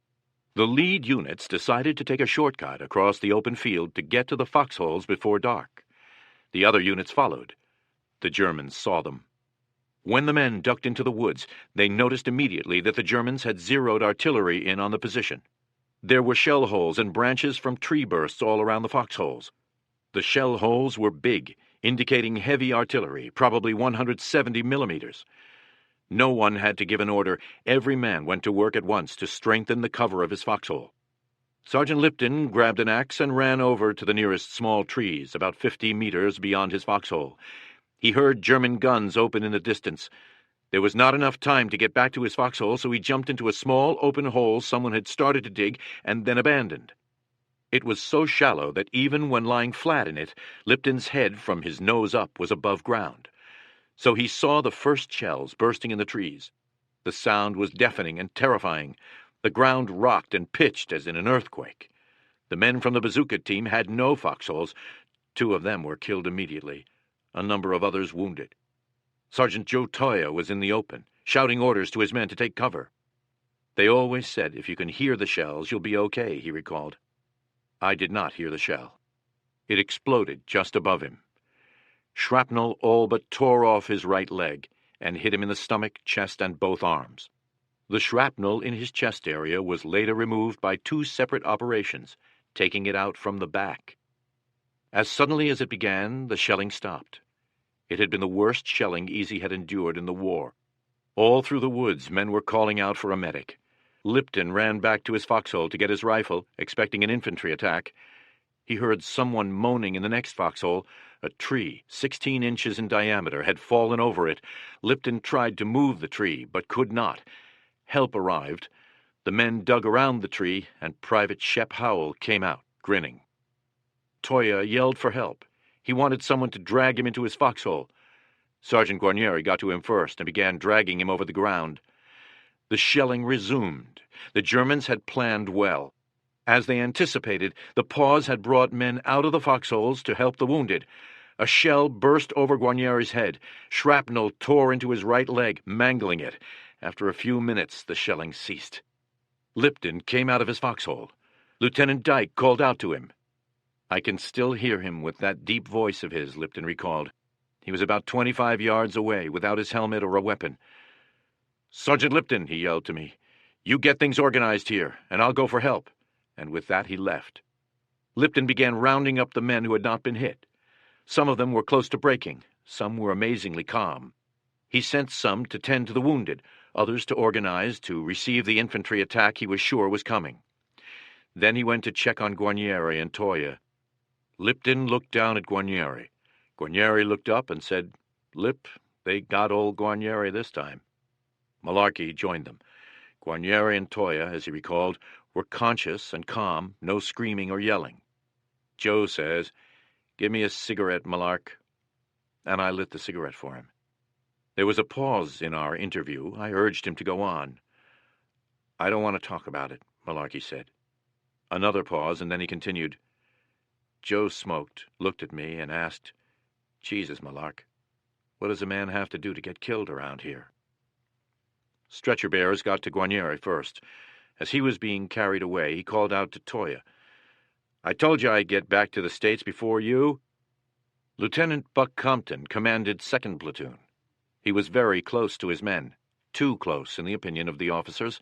The lead units decided to take a shortcut across the open field to get to the foxholes before dark. The other units followed. The Germans saw them. When the men ducked into the woods, they noticed immediately that the Germans had zeroed artillery in on the position. There were shell holes and branches from tree bursts all around the foxholes. The shell holes were big, indicating heavy artillery, probably 170 millimeters. No one had to give an order. Every man went to work at once to strengthen the cover of his foxhole. Sergeant Lipton grabbed an axe and ran over to the nearest small trees, about 50 meters beyond his foxhole. He heard German guns open in the distance. There was not enough time to get back to his foxhole, so he jumped into a small open hole someone had started to dig and then abandoned. It was so shallow that even when lying flat in it, Lipton's head from his nose up was above ground. So he saw the first shells bursting in the trees. The sound was deafening and terrifying. The ground rocked and pitched as in an earthquake. The men from the bazooka team had no foxholes. 2 of them were killed immediately. A number of others wounded. Sergeant Joe Toya was in the open, shouting orders to his men to take cover. "They always said if you can hear the shells, you'll be okay," he recalled. I did not hear the shell. It exploded just above him. Shrapnel all but tore off his right leg and hit him in the stomach, chest, and both arms. The shrapnel in his chest area was later removed by 2 separate operations, taking it out from the back. As suddenly as it began, the shelling stopped. It had been the worst shelling Easy had endured in the war. All through the woods, men were calling out for a medic. Lipton ran back to his foxhole to get his rifle, expecting an infantry attack. He heard someone moaning in the next foxhole. A tree, 16 inches in diameter, had fallen over it. Lipton tried to move the tree, but could not. Help arrived. The men dug around the tree, and Private Shep Howell came out, grinning. Toya yelled for help. He wanted someone to drag him into his foxhole. Sergeant Guarnieri got to him first and began dragging him over the ground. The shelling resumed. The Germans had planned well. As they anticipated, the pause had brought men out of the foxholes to help the wounded. A shell burst over Guarnieri's head. Shrapnel tore into his right leg, mangling it. After a few minutes, the shelling ceased. Lipton came out of his foxhole. Lieutenant Dyke called out to him. I can still hear him with that deep voice of his, Lipton recalled. He was about 25 yards away, without his helmet or a weapon. Sergeant Lipton, he yelled to me, you get things organized here, and I'll go for help. And with that he left. Lipton began rounding up the men who had not been hit. Some of them were close to breaking. Some were amazingly calm. He sent some to tend to the wounded, others to organize to receive the infantry attack he was sure was coming. Then he went to check on Guarnieri and Toya. Lipton looked down at Guarnieri. Guarnieri looked up and said, Lip, they got old Guarnieri this time. Malarkey joined them. Guarnieri and Toya, as he recalled, were conscious and calm, no screaming or yelling. Joe says, Give me a cigarette, Malark. And I lit the cigarette for him. There was a pause in our interview. I urged him to go on. I don't want to talk about it, Malarkey said. Another pause, and then he continued. Joe smoked, looked at me, and asked, Jesus, Malark, what does a man have to do to get killed around here? Stretcher bearers got to Guarnieri first. As he was being carried away, he called out to Toya. I told you I'd get back to the States before you. Lieutenant Buck Compton commanded 2nd Platoon. He was very close to his men, too close in the opinion of the officers.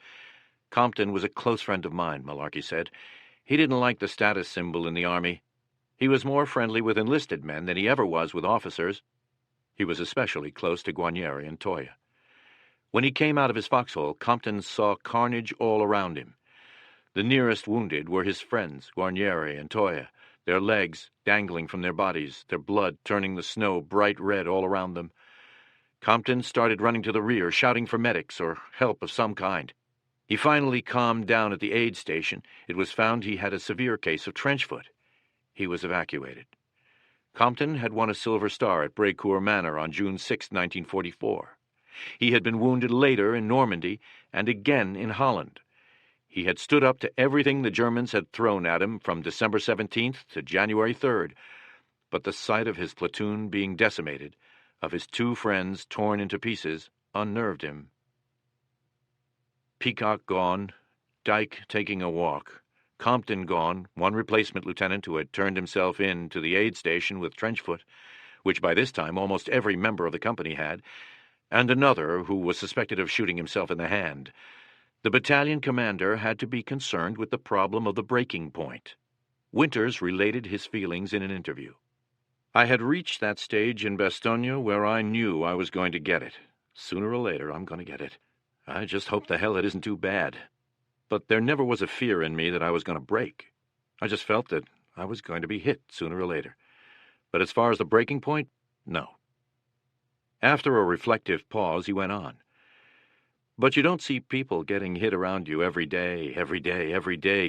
Compton was a close friend of mine, Malarkey said. He didn't like the status symbol in the Army. He was more friendly with enlisted men than he ever was with officers. He was especially close to Guarnieri and Toya. When he came out of his foxhole, Compton saw carnage all around him. The nearest wounded were his friends, Guarnieri and Toya, their legs dangling from their bodies, their blood turning the snow bright red all around them. Compton started running to the rear, shouting for medics or help of some kind. He finally calmed down at the aid station. It was found he had a severe case of trench foot. He was evacuated. Compton had won a Silver Star at Brécourt Manor on June 6, 1944. He had been wounded later in Normandy and again in Holland. He had stood up to everything the Germans had thrown at him from December 17th to January 3rd, but the sight of his platoon being decimated, of his 2 friends torn into pieces, unnerved him. Peacock gone, Dyke taking a walk, Compton gone, 1 replacement lieutenant who had turned himself in to the aid station with trench foot, which by this time almost every member of the company had, and another who was suspected of shooting himself in the hand. The battalion commander had to be concerned with the problem of the breaking point. Winters related his feelings in an interview. I had reached that stage in Bastogne where I knew I was going to get it. Sooner or later, I'm going to get it. I just hope the hell it isn't too bad. But there never was a fear in me that I was going to break. I just felt that I was going to be hit sooner or later. But as far as the breaking point, no. After a reflective pause, he went on. But you don't see people getting hit around you every day,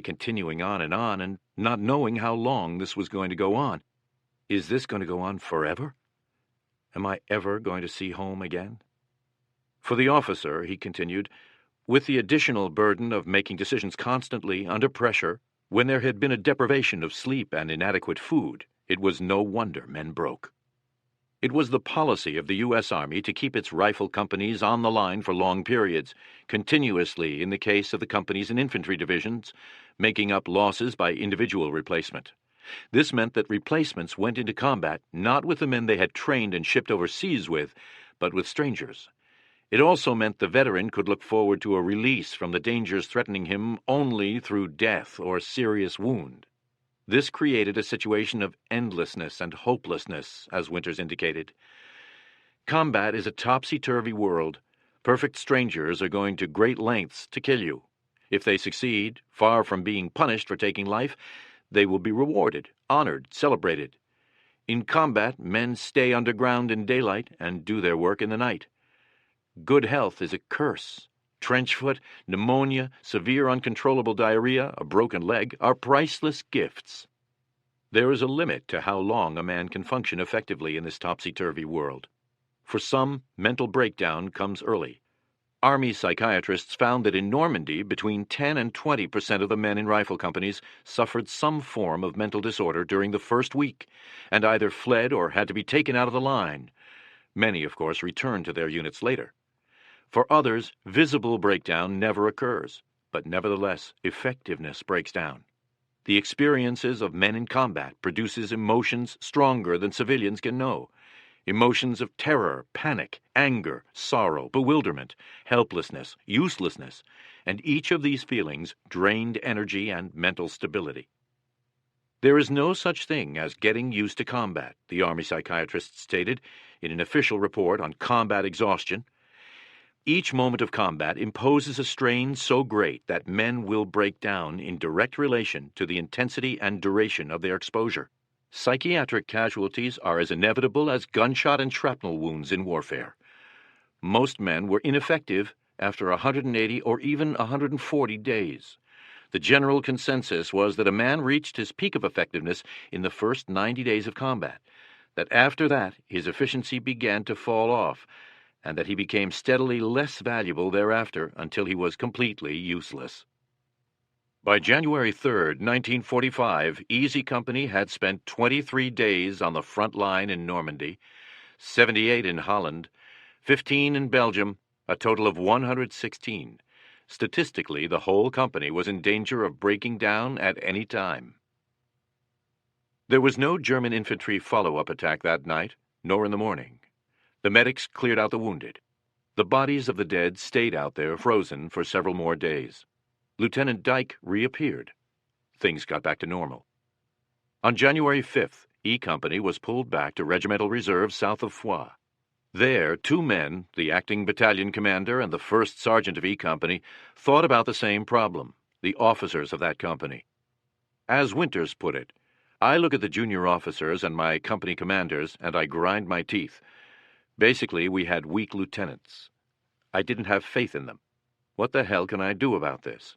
continuing on, and not knowing how long this was going to go on. Is this going to go on forever? Am I ever going to see home again? For the officer, he continued, with the additional burden of making decisions constantly under pressure, when there had been a deprivation of sleep and inadequate food, it was no wonder men broke. It was the policy of the U.S. Army to keep its rifle companies on the line for long periods, continuously in the case of the companies and infantry divisions, making up losses by individual replacement. This meant that replacements went into combat not with the men they had trained and shipped overseas with, but with strangers. It also meant the veteran could look forward to a release from the dangers threatening him only through death or serious wound. This created a situation of endlessness and hopelessness, as Winters indicated. Combat is a topsy-turvy world. Perfect strangers are going to great lengths to kill you. If they succeed, far from being punished for taking life, they will be rewarded, honored, celebrated. In combat, men stay underground in daylight and do their work in the night. Good health is a curse. Trench foot, pneumonia, severe uncontrollable diarrhea, a broken leg are priceless gifts. There is a limit to how long a man can function effectively in this topsy-turvy world. For some, mental breakdown comes early. Army psychiatrists found that in Normandy, between 10 and 20% of the men in rifle companies suffered some form of mental disorder during the first week, and either fled or had to be taken out of the line. Many, of course, returned to their units later. For others, visible breakdown never occurs, but nevertheless, effectiveness breaks down. The experiences of men in combat produces emotions stronger than civilians can know. Emotions of terror, panic, anger, sorrow, bewilderment, helplessness, uselessness, and each of these feelings drained energy and mental stability. There is no such thing as getting used to combat, the Army psychiatrists stated in an official report on combat exhaustion. Each moment of combat imposes a strain so great that men will break down in direct relation to the intensity and duration of their exposure. Psychiatric casualties are as inevitable as gunshot and shrapnel wounds in warfare. Most men were ineffective after 180 or even 140 days. The general consensus was that a man reached his peak of effectiveness in the first 90 days of combat, that after that his efficiency began to fall off, and that he became steadily less valuable thereafter until he was completely useless. By January 3, 1945, Easy Company had spent 23 days on the front line in Normandy, 78 in Holland, 15 in Belgium, a total of 116. Statistically, the whole company was in danger of breaking down at any time. There was no German infantry follow-up attack that night, nor in the morning. The medics cleared out the wounded. The bodies of the dead stayed out there frozen for several more days. Lieutenant Dyke reappeared. Things got back to normal. On January 5th, E Company was pulled back to regimental reserve south of Foix. There, two men, the acting battalion commander and the first sergeant of E Company, thought about the same problem, the officers of that company. As Winters put it, I look at the junior officers and my company commanders, and I grind my teeth. Basically, we had weak lieutenants. I didn't have faith in them. What the hell can I do about this?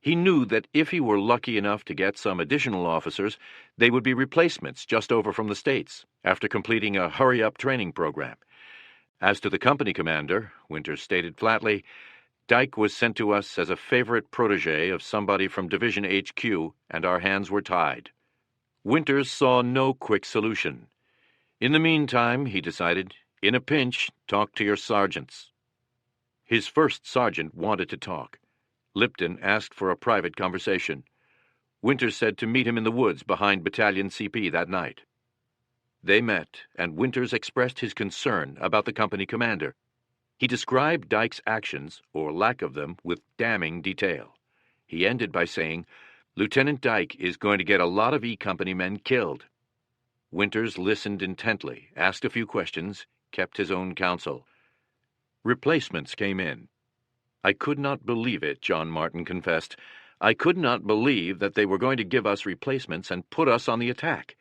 He knew that if he were lucky enough to get some additional officers, they would be replacements just over from the States, after completing a hurry-up training program. As to the company commander, Winters stated flatly, Dyke was sent to us as a favorite protege of somebody from Division HQ, and our hands were tied. Winters saw no quick solution. In the meantime, he decided, in a pinch, talk to your sergeants. His first sergeant wanted to talk. Lipton asked for a private conversation. Winters said to meet him in the woods behind Battalion CP that night. They met, and Winters expressed his concern about the company commander. He described Dyke's actions, or lack of them, with damning detail. He ended by saying, Lieutenant Dyke is going to get a lot of E Company men killed. Winters listened intently, asked a few questions, kept his own counsel. Replacements came in. I could not believe it, John Martin confessed. I could not believe that they were going to give us replacements and put us on the attack.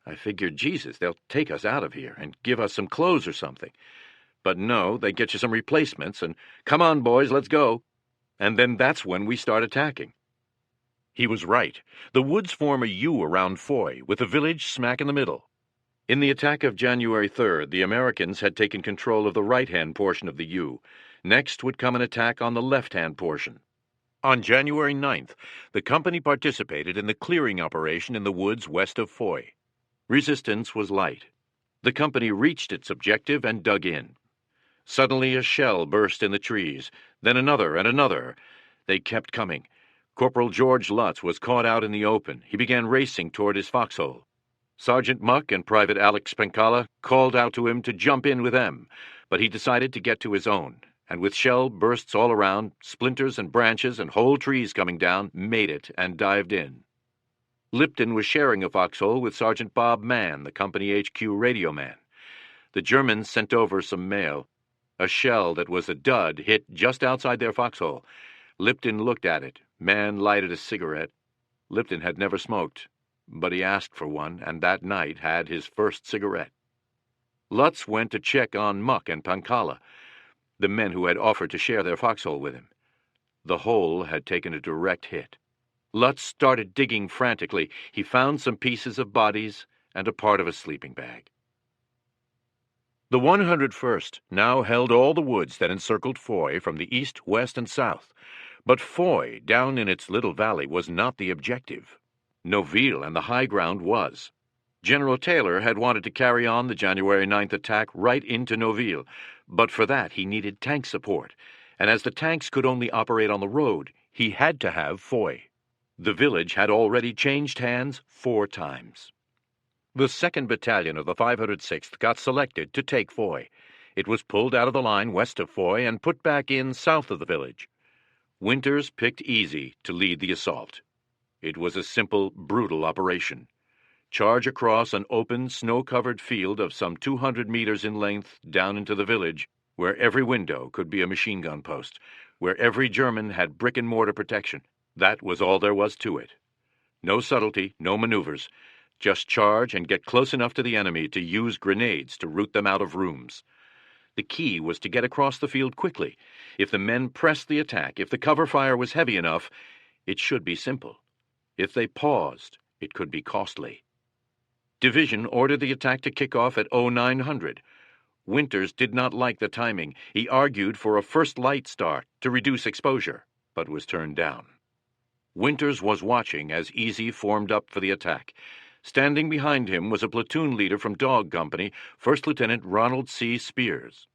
I figured, Jesus, they'll take us out of here and give us some clothes or something. But no, they get you some replacements and, come on, boys, let's go. And then that's when we start attacking. He was right. The woods form a U around Foy, with the village smack in the middle. In the attack of January 3rd, the Americans had taken control of the right-hand portion of the U. Next would come an attack on the left-hand portion. On January 9th, the company participated in the clearing operation in the woods west of Foy. Resistance was light. The company reached its objective and dug in. Suddenly a shell burst in the trees, then another and another. They kept coming. Corporal George Lutz was caught out in the open. He began racing toward his foxhole. Sergeant Muck and Private Alex Pencala called out to him to jump in with them, but he decided to get to his own, and with shell bursts all around, splinters and branches and whole trees coming down, made it and dived in. Lipton was sharing a foxhole with Sergeant Bob Mann, the company HQ radio man. The Germans sent over some mail. A shell that was a dud hit just outside their foxhole. Lipton looked at it. Man lighted a cigarette. Lipton had never smoked, but he asked for one, and that night had his first cigarette. Lutz went to check on Muck and Pankala, the men who had offered to share their foxhole with him. The hole had taken a direct hit. Lutz started digging frantically. He found some pieces of bodies and a part of a sleeping bag. The 101st now held all the woods that encircled Foy from the east, west, and south. But Foy, down in its little valley, was not the objective. Noville and the high ground was. General Taylor had wanted to carry on the January 9th attack right into Noville, but for that he needed tank support, and as the tanks could only operate on the road, he had to have Foy. The village had already changed hands 4 times. The 2nd Battalion of the 506th got selected to take Foy. It was pulled out of the line west of Foy and put back in south of the village. Winters picked Easy to lead the assault. It was a simple, brutal operation. Charge across an open, snow-covered field of some 200 meters in length down into the village, where every window could be a machine gun post, where every German had brick-and-mortar protection. That was all there was to it. No subtlety, no maneuvers. Just charge and get close enough to the enemy to use grenades to root them out of rooms. The key was to get across the field quickly. If the men pressed the attack, if the cover fire was heavy enough, it should be simple. If they paused, it could be costly. Division ordered the attack to kick off at 0900. Winters did not like the timing. He argued for a first light start to reduce exposure, but was turned down. Winters was watching as Easy formed up for the attack. Standing behind him was a platoon leader from Dog Company, First Lieutenant Ronald C. Spears.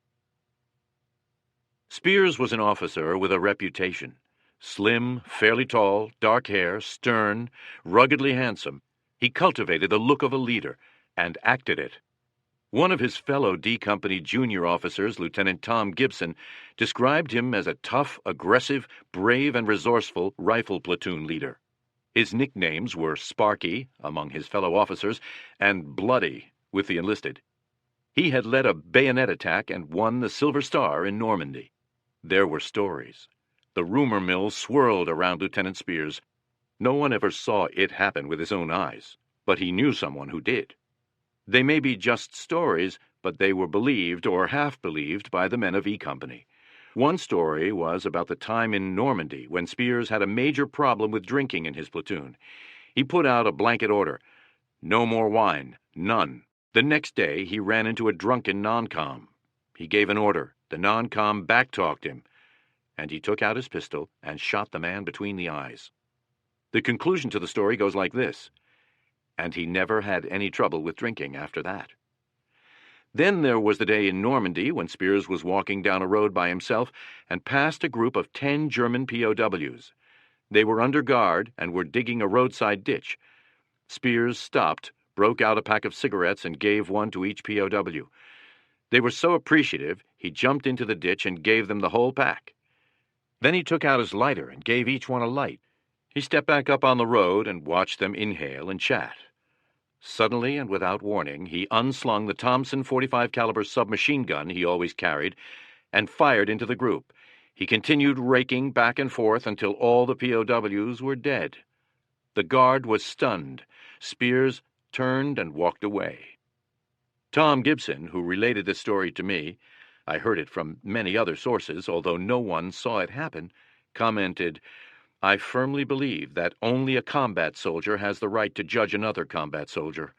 Spears was an officer with a reputation. Slim, fairly tall, dark hair, stern, ruggedly handsome. He cultivated the look of a leader and acted it. One of his fellow D Company junior officers, Lieutenant Tom Gibson, described him as a tough, aggressive, brave, and resourceful rifle platoon leader. His nicknames were Sparky, among his fellow officers, and Bloody, with the enlisted. He had led a bayonet attack and won the Silver Star in Normandy. There were stories. The rumor mill swirled around Lieutenant Spears. No one ever saw it happen with his own eyes, but he knew someone who did. They may be just stories, but they were believed or half-believed by the men of E Company. One story was about the time in Normandy when Spears had a major problem with drinking in his platoon. He put out a blanket order. No more wine. None. The next day, he ran into a drunken non-com. He gave an order. The non-com backtalked him, and he took out his pistol and shot the man between the eyes. The conclusion to the story goes like this. And he never had any trouble with drinking after that. Then there was the day in Normandy when Spears was walking down a road by himself and passed a group of 10 German POWs. They were under guard and were digging a roadside ditch. Spears stopped, broke out a pack of cigarettes, and gave one to each POW. They were so appreciative, he jumped into the ditch and gave them the whole pack. Then he took out his lighter and gave each one a light. He stepped back up on the road and watched them inhale and chat. Suddenly and without warning, he unslung the Thompson .45 caliber submachine gun he always carried and fired into the group. He continued raking back and forth until all the POWs were dead. The guard was stunned. Spears turned and walked away. Tom Gibson, who related this story to me, I heard it from many other sources, although no one saw it happen, commented, I firmly believe that only a combat soldier has the right to judge another combat soldier.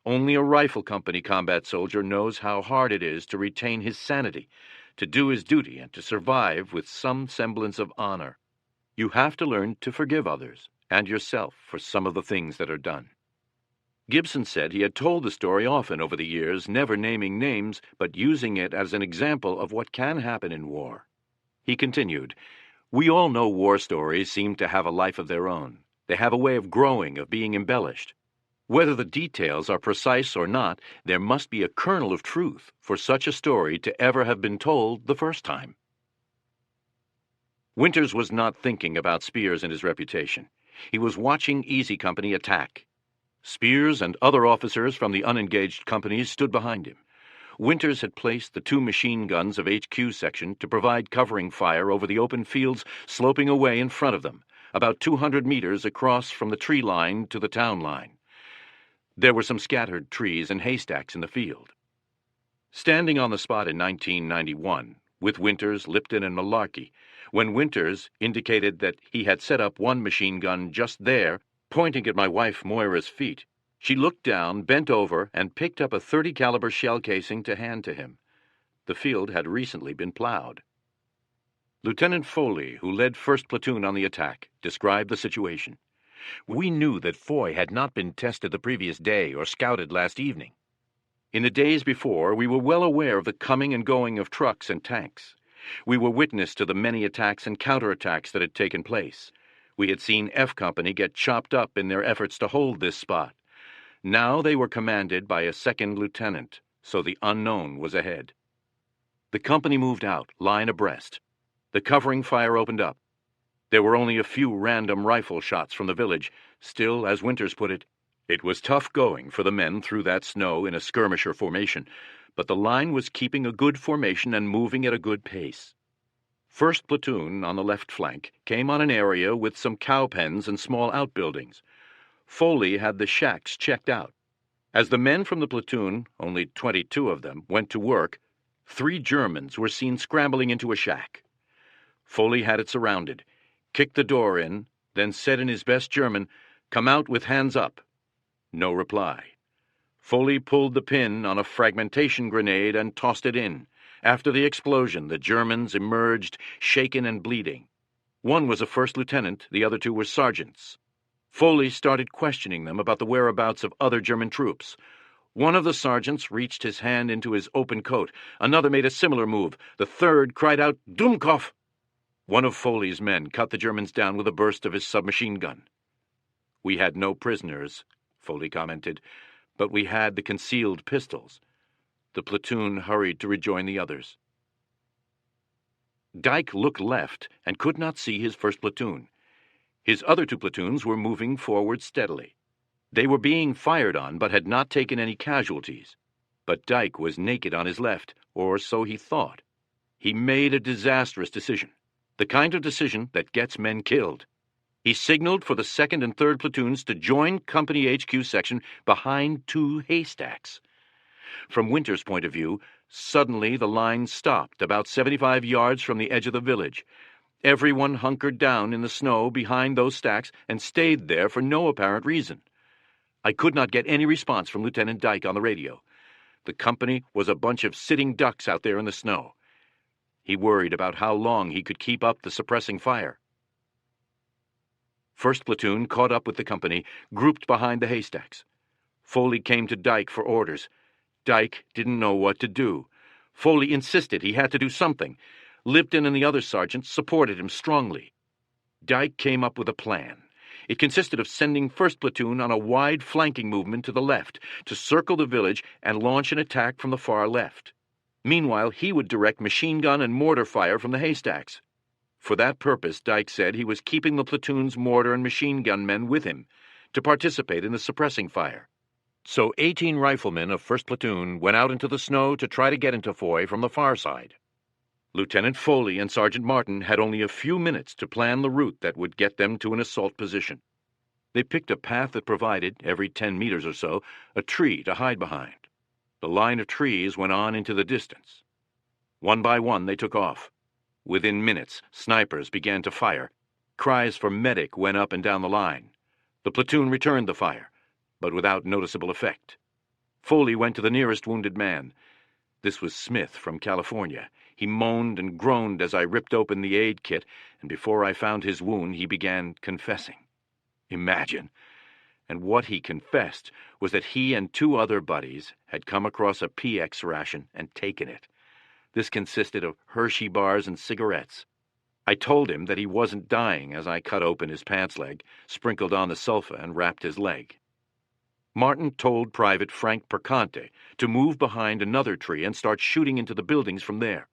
Only a rifle company combat soldier knows how hard it is to retain his sanity, to do his duty, and to survive with some semblance of honor. You have to learn to forgive others and yourself for some of the things that are done. Gibson said he had told the story often over the years, never naming names, but using it as an example of what can happen in war. He continued, We all know war stories seem to have a life of their own. They have a way of growing, of being embellished. Whether the details are precise or not, there must be a kernel of truth for such a story to ever have been told the first time. Winters was not thinking about Spears and his reputation. He was watching Easy Company attack. Spears and other officers from the unengaged companies stood behind him. Winters had placed the 2 machine guns of HQ section to provide covering fire over the open fields sloping away in front of them, about 200 meters across from the tree line to the town line. There were some scattered trees and haystacks in the field. Standing on the spot in 1991, with Winters, Lipton, and Malarkey, when Winters indicated that he had set up 1 machine gun just there, pointing at my wife Moira's feet, she looked down, bent over, and picked up a .30 caliber shell casing to hand to him. The field had recently been plowed. Lieutenant Foley, who led 1st Platoon on the attack, described the situation. We knew that Foy had not been tested the previous day or scouted last evening. In the days before, we were well aware of the coming and going of trucks and tanks. We were witness to the many attacks and counterattacks that had taken place. We had seen F Company get chopped up in their efforts to hold this spot. Now they were commanded by a 2nd lieutenant, so the unknown was ahead. The company moved out, line abreast. The covering fire opened up. There were only a few random rifle shots from the village. Still, as Winters put it, it was tough going for the men through that snow in a skirmisher formation, but the line was keeping a good formation and moving at a good pace. 1st Platoon, on the left flank, came on an area with some cow pens and small outbuildings. Foley had the shacks checked out. As the men from the platoon, only 22 of them, went to work, 3 Germans were seen scrambling into a shack. Foley had it surrounded, kicked the door in, then said in his best German, "Come out with hands up." No reply. Foley pulled the pin on a fragmentation grenade and tossed it in. After the explosion, the Germans emerged, shaken and bleeding. One was a 1st lieutenant, the other 2 were sergeants. Foley started questioning them about the whereabouts of other German troops. One of the sergeants reached his hand into his open coat. Another made a similar move. The 3rd cried out, "Dummkopf!" One of Foley's men cut the Germans down with a burst of his submachine gun. "We had no prisoners," Foley commented, "but we had the concealed pistols." The platoon hurried to rejoin the others. Dyke looked left and could not see his 1st platoon. His other 2 platoons were moving forward steadily. They were being fired on, but had not taken any casualties. But Dyke was naked on his left, or so he thought. He made a disastrous decision, the kind of decision that gets men killed. He signaled for the 2nd and 3rd platoons to join Company HQ section behind 2 haystacks. From Winters' point of view, suddenly the line stopped about 75 yards from the edge of the village. Everyone hunkered down in the snow behind those stacks and stayed there for no apparent reason. I could not get any response from Lieutenant Dyke on the radio. The company was a bunch of sitting ducks out there in the snow. He worried about how long he could keep up the suppressing fire. 1st Platoon caught up with the company, grouped behind the haystacks. Foley came to Dyke for orders. Dyke didn't know what to do. Foley insisted he had to do something. Lipton and the other sergeants supported him strongly. Dyke came up with a plan. It consisted of sending 1st Platoon on a wide flanking movement to the left to circle the village and launch an attack from the far left. Meanwhile, he would direct machine gun and mortar fire from the haystacks. For that purpose, Dyke said he was keeping the platoon's mortar and machine gun men with him to participate in the suppressing fire. So 18 riflemen of 1st Platoon went out into the snow to try to get into Foy from the far side. Lieutenant Foley and Sergeant Martin had only a few minutes to plan the route that would get them to an assault position. They picked a path that provided, every 10 meters or so, a tree to hide behind. The line of trees went on into the distance. One by one they took off. Within minutes, snipers began to fire. Cries for medic went up and down the line. The platoon returned the fire, but without noticeable effect. Foley went to the nearest wounded man. This was Smith from California. He moaned and groaned as I ripped open the aid kit, and before I found his wound, he began confessing. Imagine! And what he confessed was that he and 2 other buddies had come across a PX ration and taken it. This consisted of Hershey bars and cigarettes. I told him that he wasn't dying as I cut open his pants leg, sprinkled on the sulfa, and wrapped his leg. Martin told Private Frank Perconte to move behind another tree and start shooting into the buildings from there.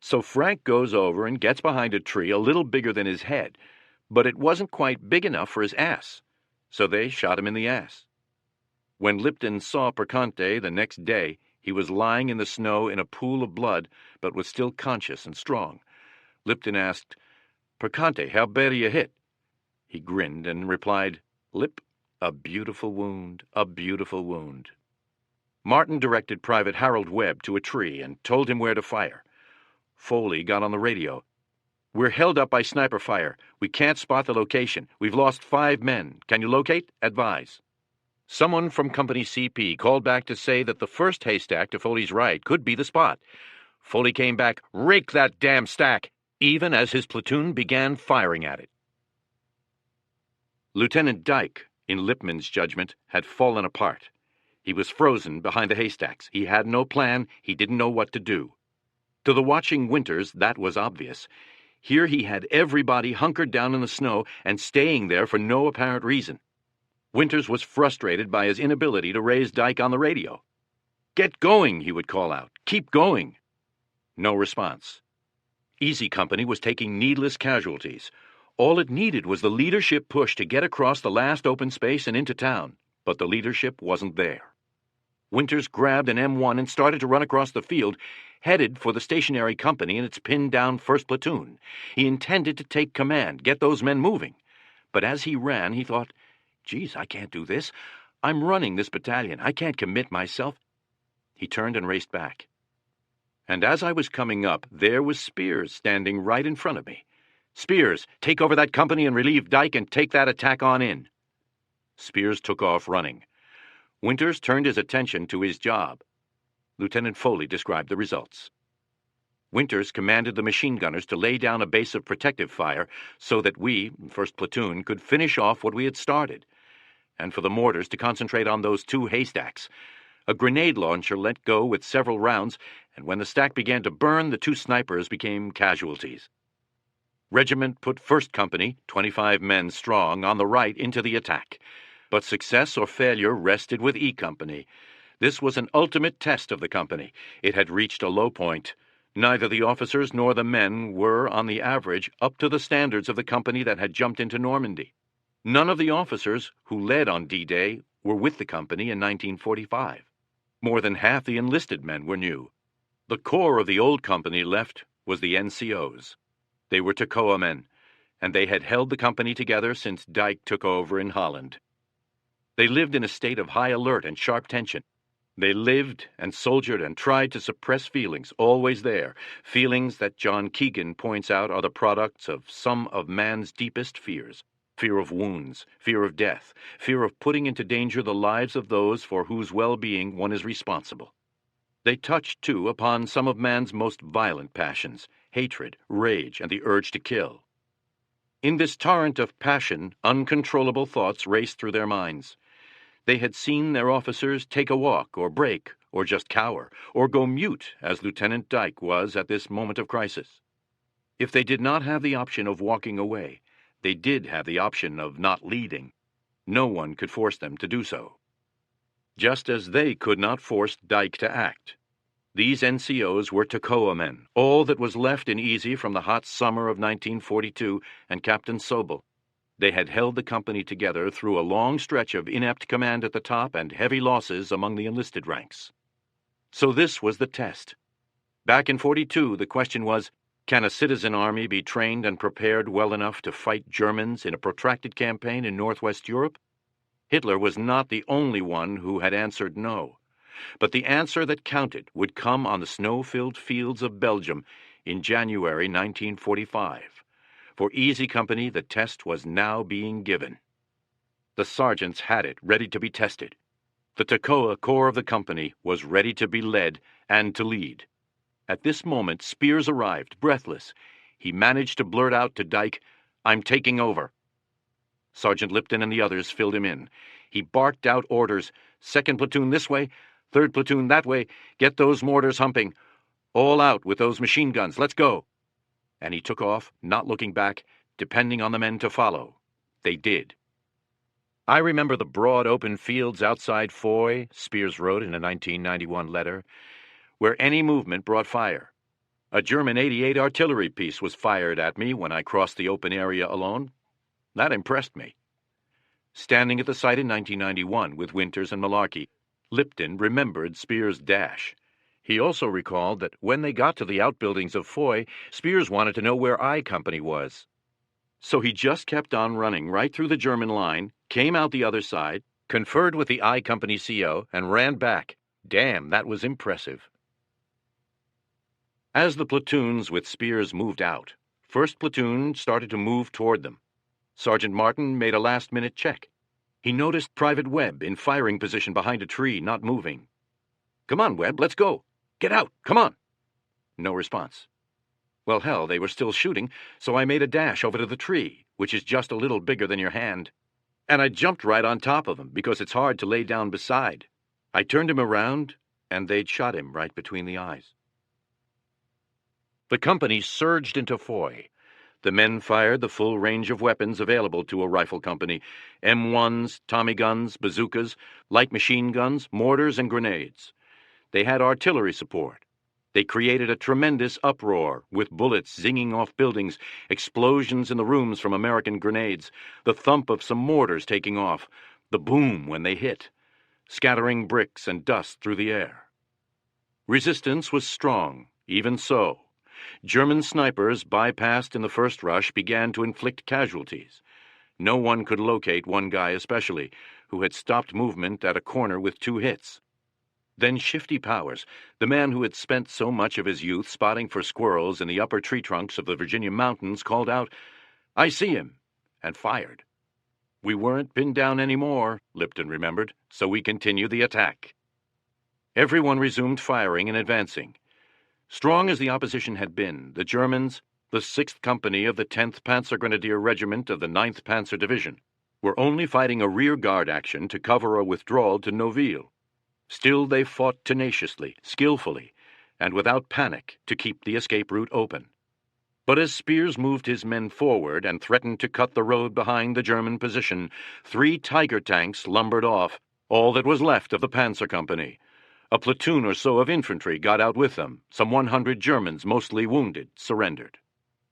So Frank goes over and gets behind a tree a little bigger than his head, but it wasn't quite big enough for his ass, so they shot him in the ass. When Lipton saw Perconte the next day, He was lying in the snow in a pool of blood, but was still conscious and strong. Lipton asked, "Percante, how bad are you hit?" He grinned and replied, "Lip, a beautiful wound, a beautiful wound." Martin directed Private Harold Webb to a tree and told him where to fire. Foley got on the radio. "We're held up by sniper fire. We can't spot the location. We've lost 5 men. Can you locate? Advise." Someone from Company CP called back to say that the first haystack to Foley's right could be the spot. Foley came back, "Rake that damn stack," even as his platoon began firing at it. Lieutenant Dyke, in Lippman's judgment, had fallen apart. He was frozen behind the haystacks. He had no plan. He didn't know what to do. To the watching Winters, that was obvious. Here he had everybody hunkered down in the snow and staying there for no apparent reason. Winters was frustrated by his inability to raise Dyke on the radio. "Get going," he would call out. "Keep going." No response. Easy Company was taking needless casualties. All it needed was the leadership push to get across the last open space and into town, but the leadership wasn't there. Winters grabbed an M1 and started to run across the field, headed for the stationary company and its pinned-down 1st Platoon. He intended to take command, get those men moving. But as he ran, he thought, "Geez, I can't do this. I'm running this battalion. I can't commit myself." He turned and raced back. And as I was coming up, there was Spears standing right in front of me. "Spears, take over that company and relieve Dyke and take that attack on in." Spears took off running. Winters turned his attention to his job. Lieutenant Foley described the results. Winters commanded the machine gunners to lay down a base of protective fire so that we, 1st Platoon, could finish off what we had started, and for the mortars to concentrate on those 2 haystacks. A grenade launcher let go with several rounds, and when the stack began to burn, the 2 snipers became casualties. Regiment put 1st Company, 25 men strong, on the right into the attack, but success or failure rested with E Company. This was an ultimate test of the company. It had reached a low point. Neither the officers nor the men were, on the average, up to the standards of the company that had jumped into Normandy. None of the officers who led on D-Day were with the company in 1945. More than half the enlisted men were new. The core of the old company left was the NCOs. They were Toccoa men, and they had held the company together since Dyke took over in Holland. They lived in a state of high alert and sharp tension. They lived and soldiered and tried to suppress feelings, always there, feelings that John Keegan points out are the products of some of man's deepest fears: fear of wounds, fear of death, fear of putting into danger the lives of those for whose well-being one is responsible. They touched, too, upon some of man's most violent passions: hatred, rage, and the urge to kill. In this torrent of passion, uncontrollable thoughts raced through their minds. They had seen their officers take a walk, or break, or just cower, or go mute, as Lieutenant Dyke was at this moment of crisis. If they did not have the option of walking away, they did have the option of not leading. No one could force them to do so. Just as they could not force Dyke to act. These NCOs were Toccoa men, all that was left in Easy from the hot summer of 1942 and Captain Sobel. They had held the company together through a long stretch of inept command at the top and heavy losses among the enlisted ranks. So this was the test. Back in 42, the question was, can a citizen army be trained and prepared well enough to fight Germans in a protracted campaign in Northwest Europe? Hitler was not the only one who had answered no. But the answer that counted would come on the snow-filled fields of Belgium in January 1945. For Easy Company, the test was now being given. The sergeants had it, ready to be tested. The Toccoa corps of the company was ready to be led and to lead. At this moment, Spears arrived, breathless. He managed to blurt out to Dyke, "I'm taking over." Sergeant Lipton and the others filled him in. He barked out orders: 2nd Platoon this way, 3rd Platoon that way, get those mortars humping. All out with those machine guns, let's go. And he took off, not looking back, depending on the men to follow. They did. I remember the broad open fields outside Foy, Spears wrote in a 1991 letter, where any movement brought fire. A German 88 artillery piece was fired at me when I crossed the open area alone. That impressed me. Standing at the site in 1991 with Winters and Malarkey, Lipton remembered Spears' dash. He also recalled that when they got to the outbuildings of Foy, Spears wanted to know where I Company was. So he just kept on running right through the German line, came out the other side, conferred with the I Company CO, and ran back. Damn, that was impressive. As the platoons with Spears moved out, 1st Platoon started to move toward them. Sergeant Martin made a last-minute check. He noticed Private Webb in firing position behind a tree, not moving. "Come on, Webb, let's go. Get out, come on." No response. Well, hell, they were still shooting, so I made a dash over to the tree, which is just a little bigger than your hand. And I jumped right on top of him, because it's hard to lay down beside. I turned him around, and they'd shot him right between the eyes. The company surged into Foy. The men fired the full range of weapons available to a rifle company: M1s, Tommy guns, bazookas, light machine guns, mortars, and grenades. They had artillery support. They created a tremendous uproar, with bullets zinging off buildings, explosions in the rooms from American grenades, the thump of some mortars taking off, the boom when they hit, scattering bricks and dust through the air. Resistance was strong. Even so, German snipers, bypassed in the first rush, began to inflict casualties. No one could locate one guy especially, who had stopped movement at a corner with 2 hits. Then Shifty Powers, the man who had spent so much of his youth spotting for squirrels in the upper tree trunks of the Virginia mountains, called out, "I see him," and fired. We weren't pinned down anymore, Lipton remembered, so we continued the attack. Everyone resumed firing and advancing. Strong as the opposition had been, the Germans, the 6th Company of the 10th Panzer Grenadier Regiment of the 9th Panzer Division, were only fighting a rear-guard action to cover a withdrawal to Noville. Still, they fought tenaciously, skillfully, and without panic to keep the escape route open. But as Spears moved his men forward and threatened to cut the road behind the German position, 3 Tiger tanks lumbered off, all that was left of the Panzer Company. A platoon or so of infantry got out with them. Some 100 Germans, mostly wounded, surrendered.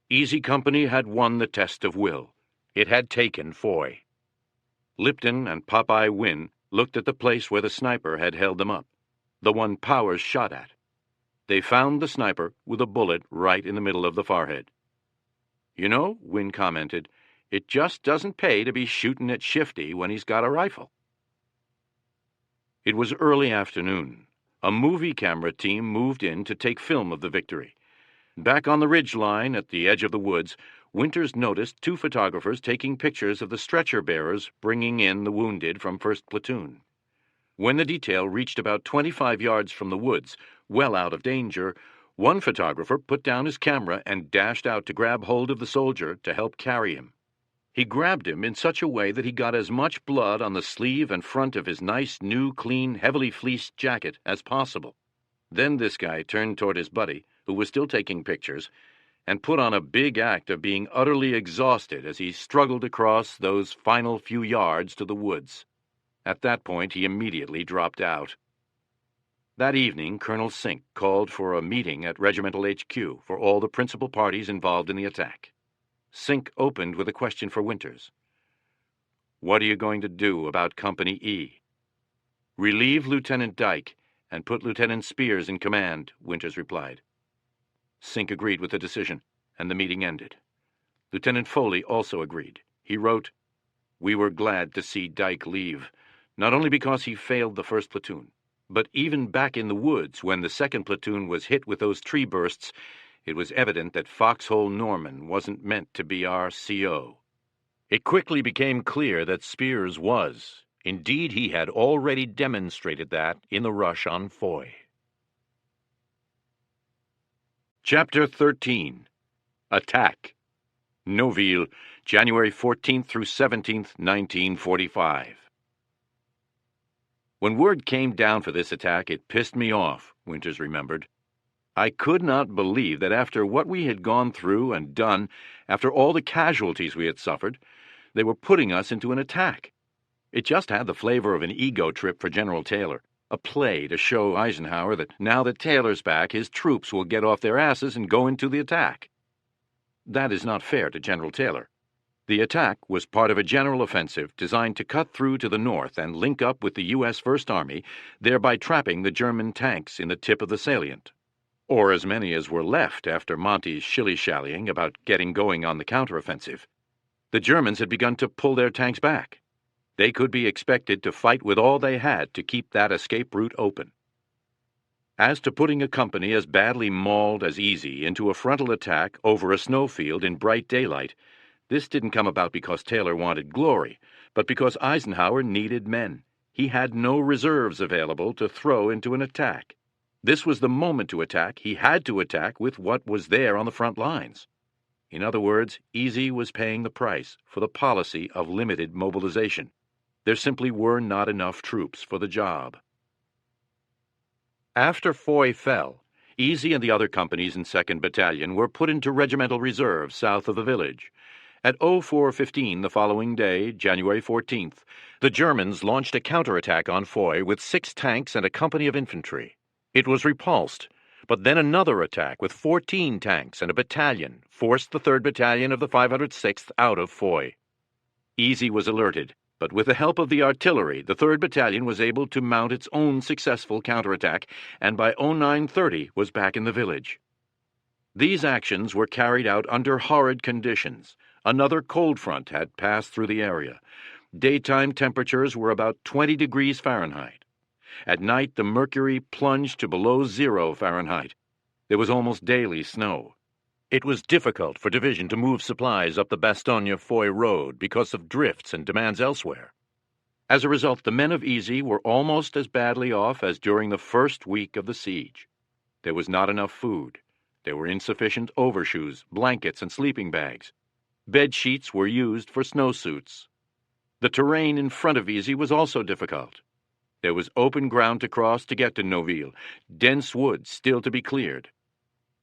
Easy Company had won the test of will. It had taken Foy. Lipton and Popeye Wynne looked at the place where the sniper had held them up, the one Powers shot at. They found the sniper with a bullet right in the middle of the forehead. "You know," Wynne commented, "it just doesn't pay to be shooting at Shifty when he's got a rifle." It was early afternoon. A movie camera team moved in to take film of the victory. Back on the ridge line at the edge of the woods, Winters noticed 2 photographers taking pictures of the stretcher bearers bringing in the wounded from 1st Platoon. When the detail reached about 25 yards from the woods, well out of danger, one photographer put down his camera and dashed out to grab hold of the soldier to help carry him. He grabbed him in such a way that he got as much blood on the sleeve and front of his nice, new, clean, heavily fleeced jacket as possible. Then this guy turned toward his buddy, who was still taking pictures, and put on a big act of being utterly exhausted as he struggled across those final few yards to the woods. At that point, he immediately dropped out. That evening, Colonel Sink called for a meeting at Regimental HQ for all the principal parties involved in the attack. Sink opened with a question for Winters. "What are you going to do about Company E?" "Relieve Lieutenant Dyke and put Lieutenant Spears in command," Winters replied. Sink agreed with the decision, and the meeting ended. Lieutenant Foley also agreed. He wrote, "We were glad to see Dyke leave, not only because he failed the 1st Platoon, but even back in the woods when the 2nd Platoon was hit with those tree bursts, it was evident that Foxhole Norman wasn't meant to be our CO." It quickly became clear that Spears was. Indeed, he had already demonstrated that in the rush on Foy. Chapter 13. Attack. Noville, January 14th through 17th, 1945. When word came down for this attack, it pissed me off, Winters remembered. I could not believe that after what we had gone through and done, after all the casualties we had suffered, they were putting us into an attack. It just had the flavor of an ego trip for General Taylor, a play to show Eisenhower that now that Taylor's back, his troops will get off their asses and go into the attack. That is not fair to General Taylor. The attack was part of a general offensive designed to cut through to the north and link up with the U.S. First Army, thereby trapping the German tanks in the tip of the salient. Or as many as were left after Monty's shilly-shallying about getting going on the counteroffensive. The Germans had begun to pull their tanks back. They could be expected to fight with all they had to keep that escape route open. As to putting a company as badly mauled as Easy into a frontal attack over a snowfield in bright daylight, this didn't come about because Taylor wanted glory, but because Eisenhower needed men. He had no reserves available to throw into an attack. This was the moment to attack. He had to attack with what was there on the front lines. In other words, Easy was paying the price for the policy of limited mobilization. There simply were not enough troops for the job. After Foy fell, Easy and the other companies in 2nd Battalion were put into regimental reserve south of the village. At 04:15 the following day, January 14th, the Germans launched a counterattack on Foy with 6 tanks and a company of infantry. It was repulsed, but then another attack with 14 tanks and a battalion forced the 3rd Battalion of the 506th out of Foy. Easy was alerted, but with the help of the artillery, the 3rd Battalion was able to mount its own successful counterattack, and by 09:30 was back in the village. These actions were carried out under horrid conditions. Another cold front had passed through the area. Daytime temperatures were about 20 degrees Fahrenheit. At night, the mercury plunged to below 0 Fahrenheit. There was almost daily snow. It was difficult for Division to move supplies up the Bastogne-Foy road because of drifts and demands elsewhere. As a result, the men of Easy were almost as badly off as during the first week of the siege. There was not enough food. There were insufficient overshoes, blankets, and sleeping bags. Bed sheets were used for snowsuits. The terrain in front of Easy was also difficult. There was open ground to cross to get to Noville, dense woods still to be cleared.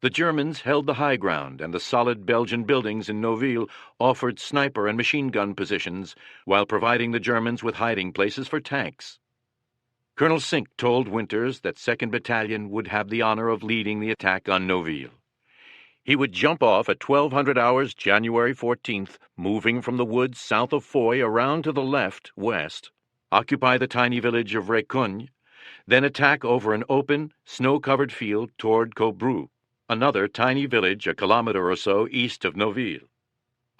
The Germans held the high ground, and the solid Belgian buildings in Noville offered sniper and machine gun positions while providing the Germans with hiding places for tanks. Colonel Sink told Winters that 2nd Battalion would have the honor of leading the attack on Noville. He would jump off at 1200 hours January 14th, moving from the woods south of Foy around to the left, west, occupy the tiny village of Récogne, then attack over an open, snow-covered field toward Cobru, another tiny village a kilometer or so east of Noville.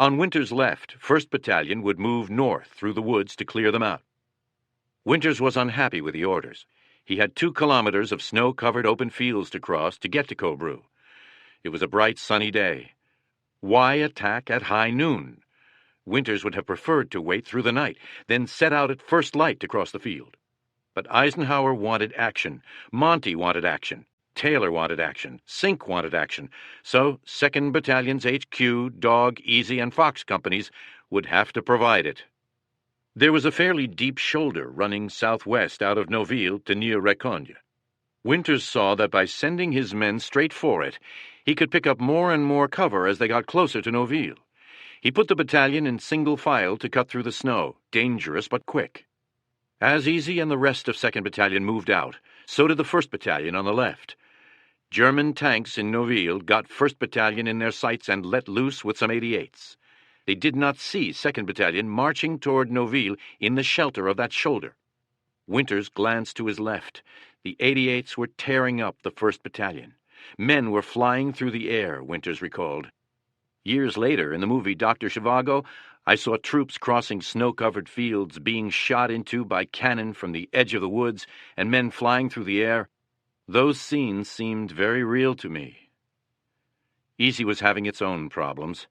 On Winters' left, 1st Battalion would move north through the woods to clear them out. Winters was unhappy with the orders. He had 2 kilometers of snow-covered open fields to cross to get to Cobru. It was a bright, sunny day. Why attack at high noon? Winters would have preferred to wait through the night, then set out at first light to cross the field. But Eisenhower wanted action. Monty wanted action. Taylor wanted action. Sink wanted action. So 2nd Battalion's HQ, Dog, Easy, and Fox companies would have to provide it. There was a fairly deep shoulder running southwest out of Noville to near Récogne. Winters saw that by sending his men straight for it, he could pick up more and more cover as they got closer to Noville. He put the battalion in single file to cut through the snow, dangerous but quick. As Easy and the rest of 2nd Battalion moved out, so did the 1st Battalion on the left. German tanks in Noville got 1st Battalion in their sights and let loose with some 88s. They did not see 2nd Battalion marching toward Noville in the shelter of that shoulder. Winters glanced to his left. The 88s were tearing up the 1st Battalion. Men were flying through the air, Winters recalled. Years later, in the movie Dr. Zhivago, I saw troops crossing snow-covered fields being shot into by cannon from the edge of the woods and men flying through the air. Those scenes seemed very real to me. Easy was having its own problems.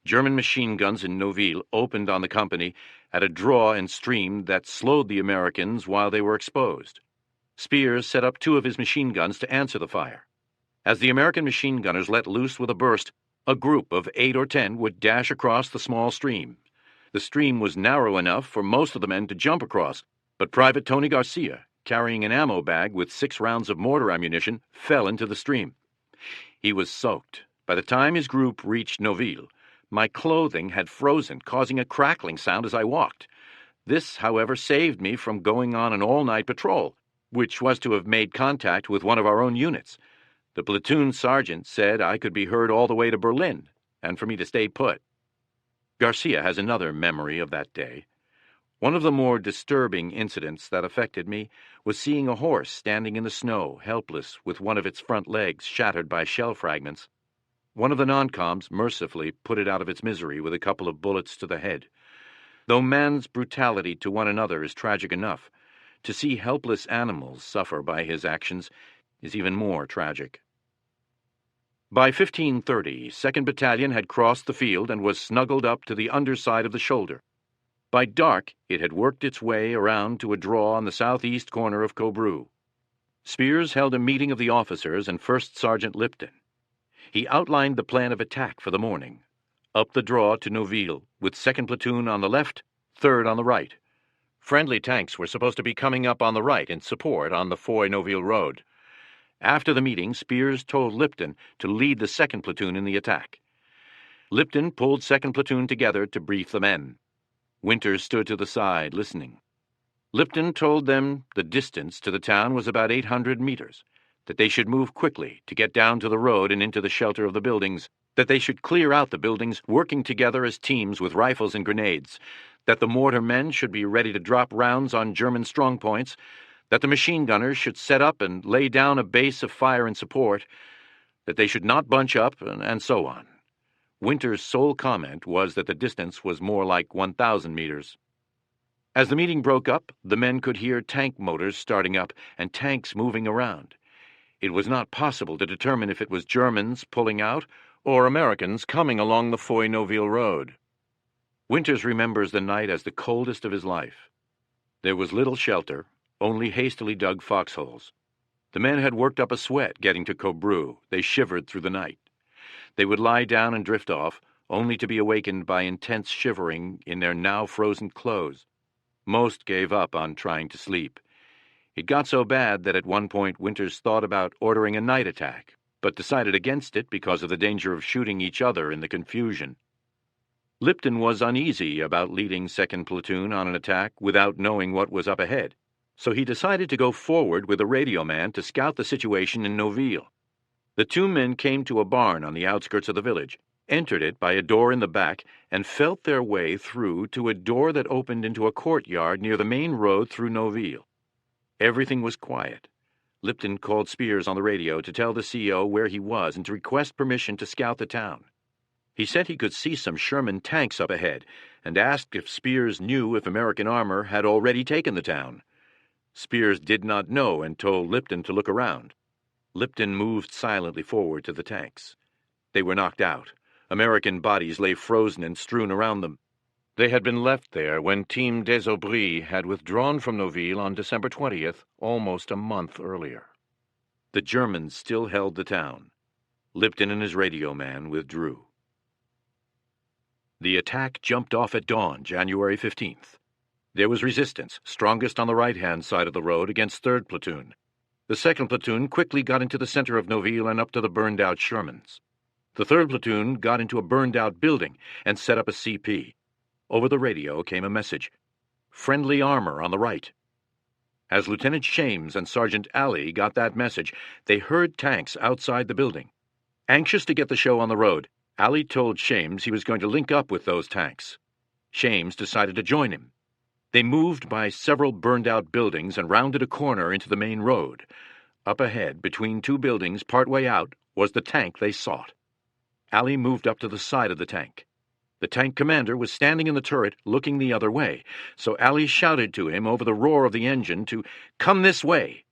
German machine guns in Noville opened on the company at a draw and stream that slowed the Americans while they were exposed. Spears set up 2 of his machine guns to answer the fire. As the American machine gunners let loose with a burst, a group of 8 or 10 would dash across the small stream. The stream was narrow enough for most of the men to jump across, but Private Tony Garcia, carrying an ammo bag with 6 rounds of mortar ammunition, fell into the stream. He was soaked. By the time his group reached Noville, my clothing had frozen, causing a crackling sound as I walked. This, however, saved me from going on an all-night patrol, which was to have made contact with one of our own units. The platoon sergeant said I could be heard all the way to Berlin, and for me to stay put. Garcia has another memory of that day. One of the more disturbing incidents that affected me was seeing a horse standing in the snow, helpless, with one of its front legs shattered by shell fragments. One of the non-coms mercifully put it out of its misery with a couple of bullets to the head. Though man's brutality to one another is tragic enough, to see helpless animals suffer by his actions is even more tragic. By 15:30, 2nd Battalion had crossed the field and was snuggled up to the underside of the shoulder. By dark, it had worked its way around to a draw on the southeast corner of Cobrew. Spears held a meeting of the officers and First Sergeant Lipton. He outlined the plan of attack for the morning. Up the draw to Noville, with 2nd Platoon on the left, 3rd on the right. Friendly tanks were supposed to be coming up on the right in support on the Foy-Noville road. After the meeting, Spears told Lipton to lead the 2nd Platoon in the attack. Lipton pulled 2nd Platoon together to brief the men. Winters stood to the side, listening. Lipton told them the distance to the town was about 800 meters, that they should move quickly to get down to the road and into the shelter of the buildings, that they should clear out the buildings, working together as teams with rifles and grenades, that the mortar men should be ready to drop rounds on German strongpoints, that the machine gunners should set up and lay down a base of fire and support, that they should not bunch up, and so on. Winter's sole comment was that the distance was more like 1,000 meters. As the meeting broke up, the men could hear tank motors starting up and tanks moving around. It was not possible to determine if it was Germans pulling out or Americans coming along the Foy-Noville road. Winters remembers the night as the coldest of his life. There was little shelter, only hastily dug foxholes. The men had worked up a sweat getting to Cobrew. They shivered through the night. They would lie down and drift off, only to be awakened by intense shivering in their now frozen clothes. Most gave up on trying to sleep. It got so bad that at one point Winters thought about ordering a night attack, but decided against it because of the danger of shooting each other in the confusion. Lipton was uneasy about leading 2nd Platoon on an attack without knowing what was up ahead, so he decided to go forward with a radio man to scout the situation in Noville. The two men came to a barn on the outskirts of the village, entered it by a door in the back, and felt their way through to a door that opened into a courtyard near the main road through Noville. Everything was quiet. Lipton called Spears on the radio to tell the CO where he was and to request permission to scout the town. He said he could see some Sherman tanks up ahead, and asked if Spears knew if American armor had already taken the town. Spears did not know and told Lipton to look around. Lipton moved silently forward to the tanks. They were knocked out. American bodies lay frozen and strewn around them. They had been left there when Team des Aubry had withdrawn from Noville on December 20th, almost a month earlier. The Germans still held the town. Lipton and his radio man withdrew. The attack jumped off at dawn, January 15th. There was resistance, strongest on the right-hand side of the road against 3rd Platoon. The 2nd Platoon quickly got into the center of Noville and up to the burned-out Shermans. The 3rd Platoon got into a burned-out building and set up a CP. Over the radio came a message: "Friendly armor on the right." As Lieutenant Shames and Sergeant Alley got that message, they heard tanks outside the building. Anxious to get the show on the road, Alley told Shames he was going to link up with those tanks. Shames decided to join him. They moved by several burned-out buildings and rounded a corner into the main road. Up ahead, between two buildings, partway out, was the tank they sought. Alley moved up to the side of the tank. The tank commander was standing in the turret, looking the other way, so Alley shouted to him over the roar of the engine to come this way.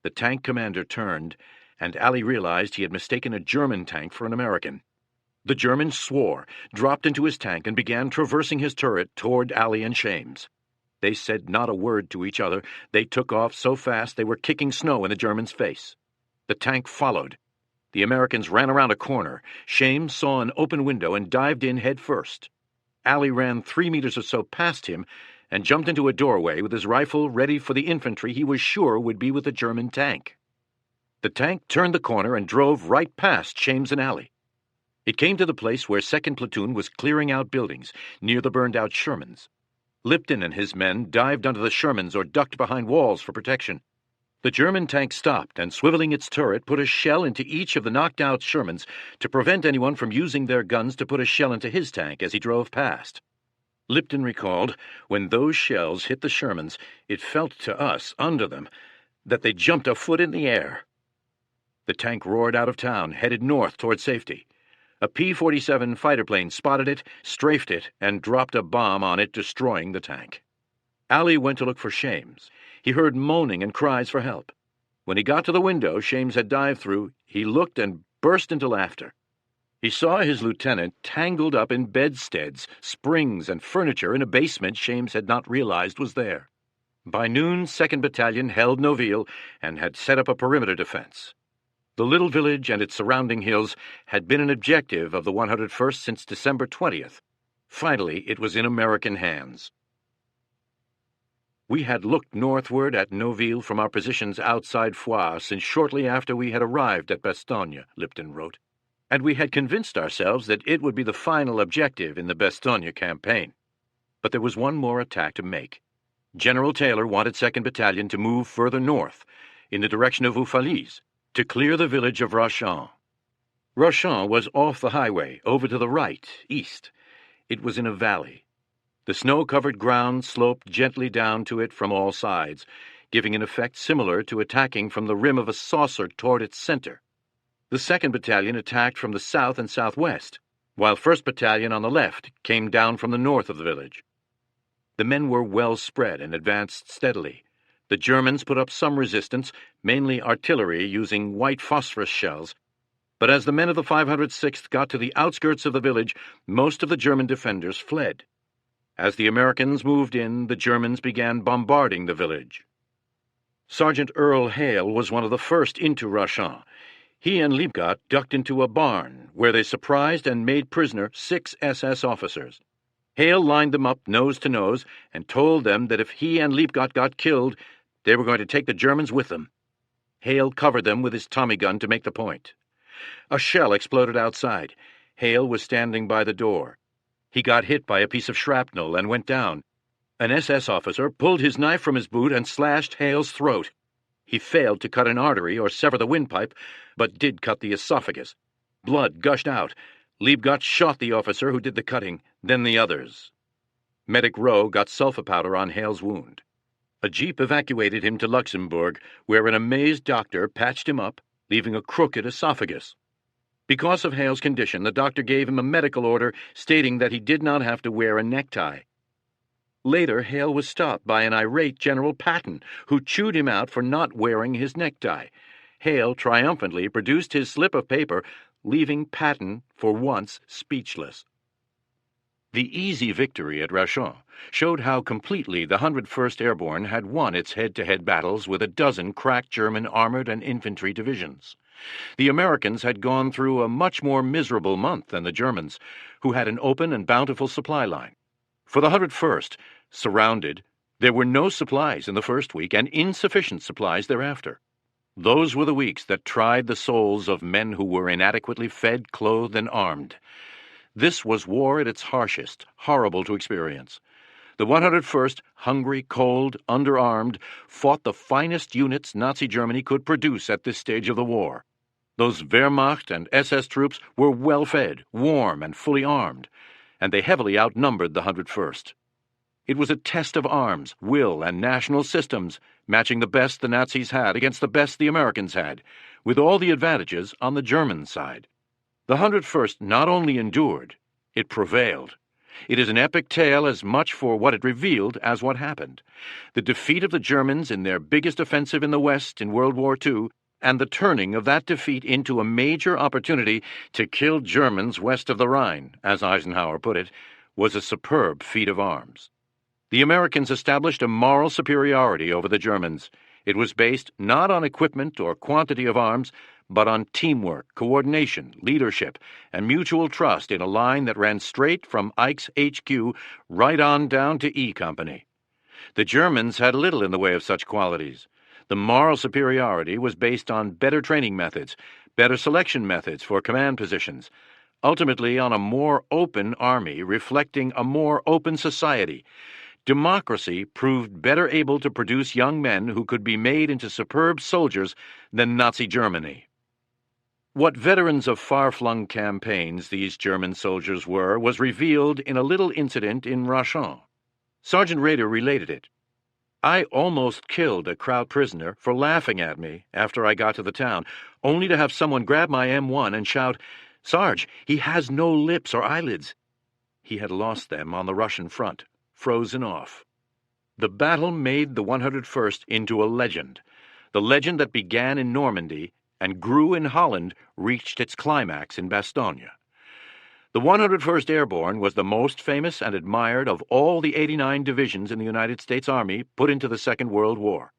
The tank commander turned, and Alley realized he had mistaken a German tank for an American. The German swore, dropped into his tank, and began traversing his turret toward Alley and Shames. They said not a word to each other. They took off so fast they were kicking snow in the German's face. The tank followed. The Americans ran around a corner. Shames saw an open window and dived in head first. Alley ran 3 meters or so past him and jumped into a doorway with his rifle ready for the infantry he was sure would be with the German tank. The tank turned the corner and drove right past Shames and Alley. It came to the place where 2nd Platoon was clearing out buildings, near the burned-out Shermans. Lipton and his men dived under the Shermans or ducked behind walls for protection. The German tank stopped and, swiveling its turret, put a shell into each of the knocked-out Shermans to prevent anyone from using their guns to put a shell into his tank as he drove past. Lipton recalled, when those shells hit the Shermans, it felt to us, under them, that they jumped a foot in the air. The tank roared out of town, headed north toward safety. A P-47 fighter plane spotted it, strafed it, and dropped a bomb on it, destroying the tank. Alley went to look for Shames. He heard moaning and cries for help. When he got to the window Shames had dived through, he looked and burst into laughter. He saw his lieutenant tangled up in bedsteads, springs, and furniture in a basement Shames had not realized was there. By noon, 2nd Battalion held Noville and had set up a perimeter defense. The little village and its surrounding hills had been an objective of the 101st since December 20th. Finally, it was in American hands. We had looked northward at Noville from our positions outside Foix since shortly after we had arrived at Bastogne, Lipton wrote, and we had convinced ourselves that it would be the final objective in the Bastogne campaign. But there was one more attack to make. General Taylor wanted 2nd Battalion to move further north, in the direction of Oufalise, to clear the village of Rachamps. Rachamps was off the highway, over to the right, east. It was in a valley. The snow-covered ground sloped gently down to it from all sides, giving an effect similar to attacking from the rim of a saucer toward its center. The 2nd Battalion attacked from the south and southwest, while 1st Battalion on the left came down from the north of the village. The men were well spread and advanced steadily. The Germans put up some resistance, mainly artillery using white phosphorus shells, but as the men of the 506th got to the outskirts of the village, most of the German defenders fled. As the Americans moved in, the Germans began bombarding the village. Sergeant Earl Hale was one of the first into Rachamps. He and Liebgott ducked into a barn, where they surprised and made prisoner 6 SS officers. Hale lined them up nose to nose and told them that if he and Liebgott got killed, they were going to take the Germans with them. Hale covered them with his Tommy gun to make the point. A shell exploded outside. Hale was standing by the door. He got hit by a piece of shrapnel and went down. An SS officer pulled his knife from his boot and slashed Hale's throat. He failed to cut an artery or sever the windpipe, but did cut the esophagus. Blood gushed out. Liebgott shot the officer who did the cutting, then the others. Medic Rowe got sulfa powder on Hale's wound. A jeep evacuated him to Luxembourg, where an amazed doctor patched him up, leaving a crooked esophagus. Because of Hale's condition, the doctor gave him a medical order stating that he did not have to wear a necktie. Later, Hale was stopped by an irate General Patton, who chewed him out for not wearing his necktie. Hale triumphantly produced his slip of paper, leaving Patton, for once, speechless. The easy victory at Rachamps showed how completely the 101st Airborne had won its head-to-head battles with a dozen crack German armored and infantry divisions. The Americans had gone through a much more miserable month than the Germans, who had an open and bountiful supply line. For the 101st, surrounded, there were no supplies in the first week and insufficient supplies thereafter. Those were the weeks that tried the souls of men who were inadequately fed, clothed, and armed. This was war at its harshest, horrible to experience. The 101st, hungry, cold, underarmed, fought the finest units Nazi Germany could produce at this stage of the war. Those Wehrmacht and SS troops were well-fed, warm, and fully armed, and they heavily outnumbered the 101st. It was a test of arms, will, and national systems, matching the best the Nazis had against the best the Americans had, with all the advantages on the German side. The 101st not only endured, it prevailed. It is an epic tale as much for what it revealed as what happened. The defeat of the Germans in their biggest offensive in the West in World War II, and the turning of that defeat into a major opportunity to kill Germans west of the Rhine, as Eisenhower put it, was a superb feat of arms. The Americans established a moral superiority over the Germans. It was based not on equipment or quantity of arms, but on teamwork, coordination, leadership, and mutual trust in a line that ran straight from Ike's HQ right on down to E Company. The Germans had little in the way of such qualities. The moral superiority was based on better training methods, better selection methods for command positions, ultimately on a more open army reflecting a more open society, Democracy proved better able to produce young men who could be made into superb soldiers than Nazi Germany. What veterans of far-flung campaigns these German soldiers were was revealed in a little incident in Rachamps. Sergeant Rader related it. "I almost killed a Kraut prisoner for laughing at me after I got to the town, only to have someone grab my M1 and shout, 'Sarge, he has no lips or eyelids.' He had lost them on the Russian front, frozen off." The battle made the 101st into a legend. The legend that began in Normandy and grew in Holland reached its climax in Bastogne. The 101st Airborne was the most famous and admired of all the 89 divisions in the United States Army put into the Second World War.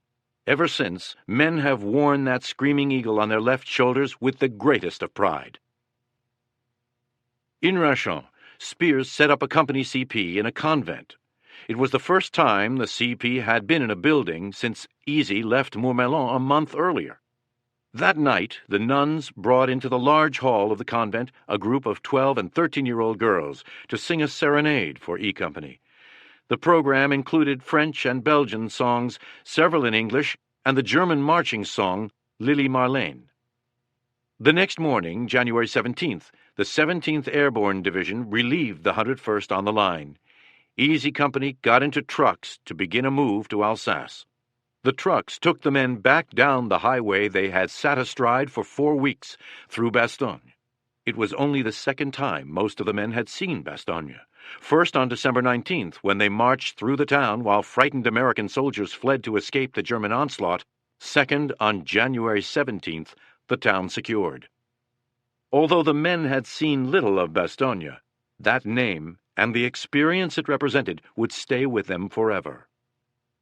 Ever since, men have worn that screaming eagle on their left shoulders with the greatest of pride. In Rachamps, Spears set up a company CP in a convent. It was the first time the CP had been in a building since Easy left Mourmelon a month earlier. That night, the nuns brought into the large hall of the convent a group of 12- and 13-year-old girls to sing a serenade for E Company. The program included French and Belgian songs, several in English, and the German marching song, Lily Marlene. The next morning, January 17th, the 17th Airborne Division relieved the 101st on the line. Easy Company got into trucks to begin a move to Alsace. The trucks took the men back down the highway they had sat astride for 4 weeks, through Bastogne. It was only the second time most of the men had seen Bastogne. First on December 19th, when they marched through the town while frightened American soldiers fled to escape the German onslaught. Second on January 17th, the town secured. Although the men had seen little of Bastogne, that name and the experience it represented would stay with them forever.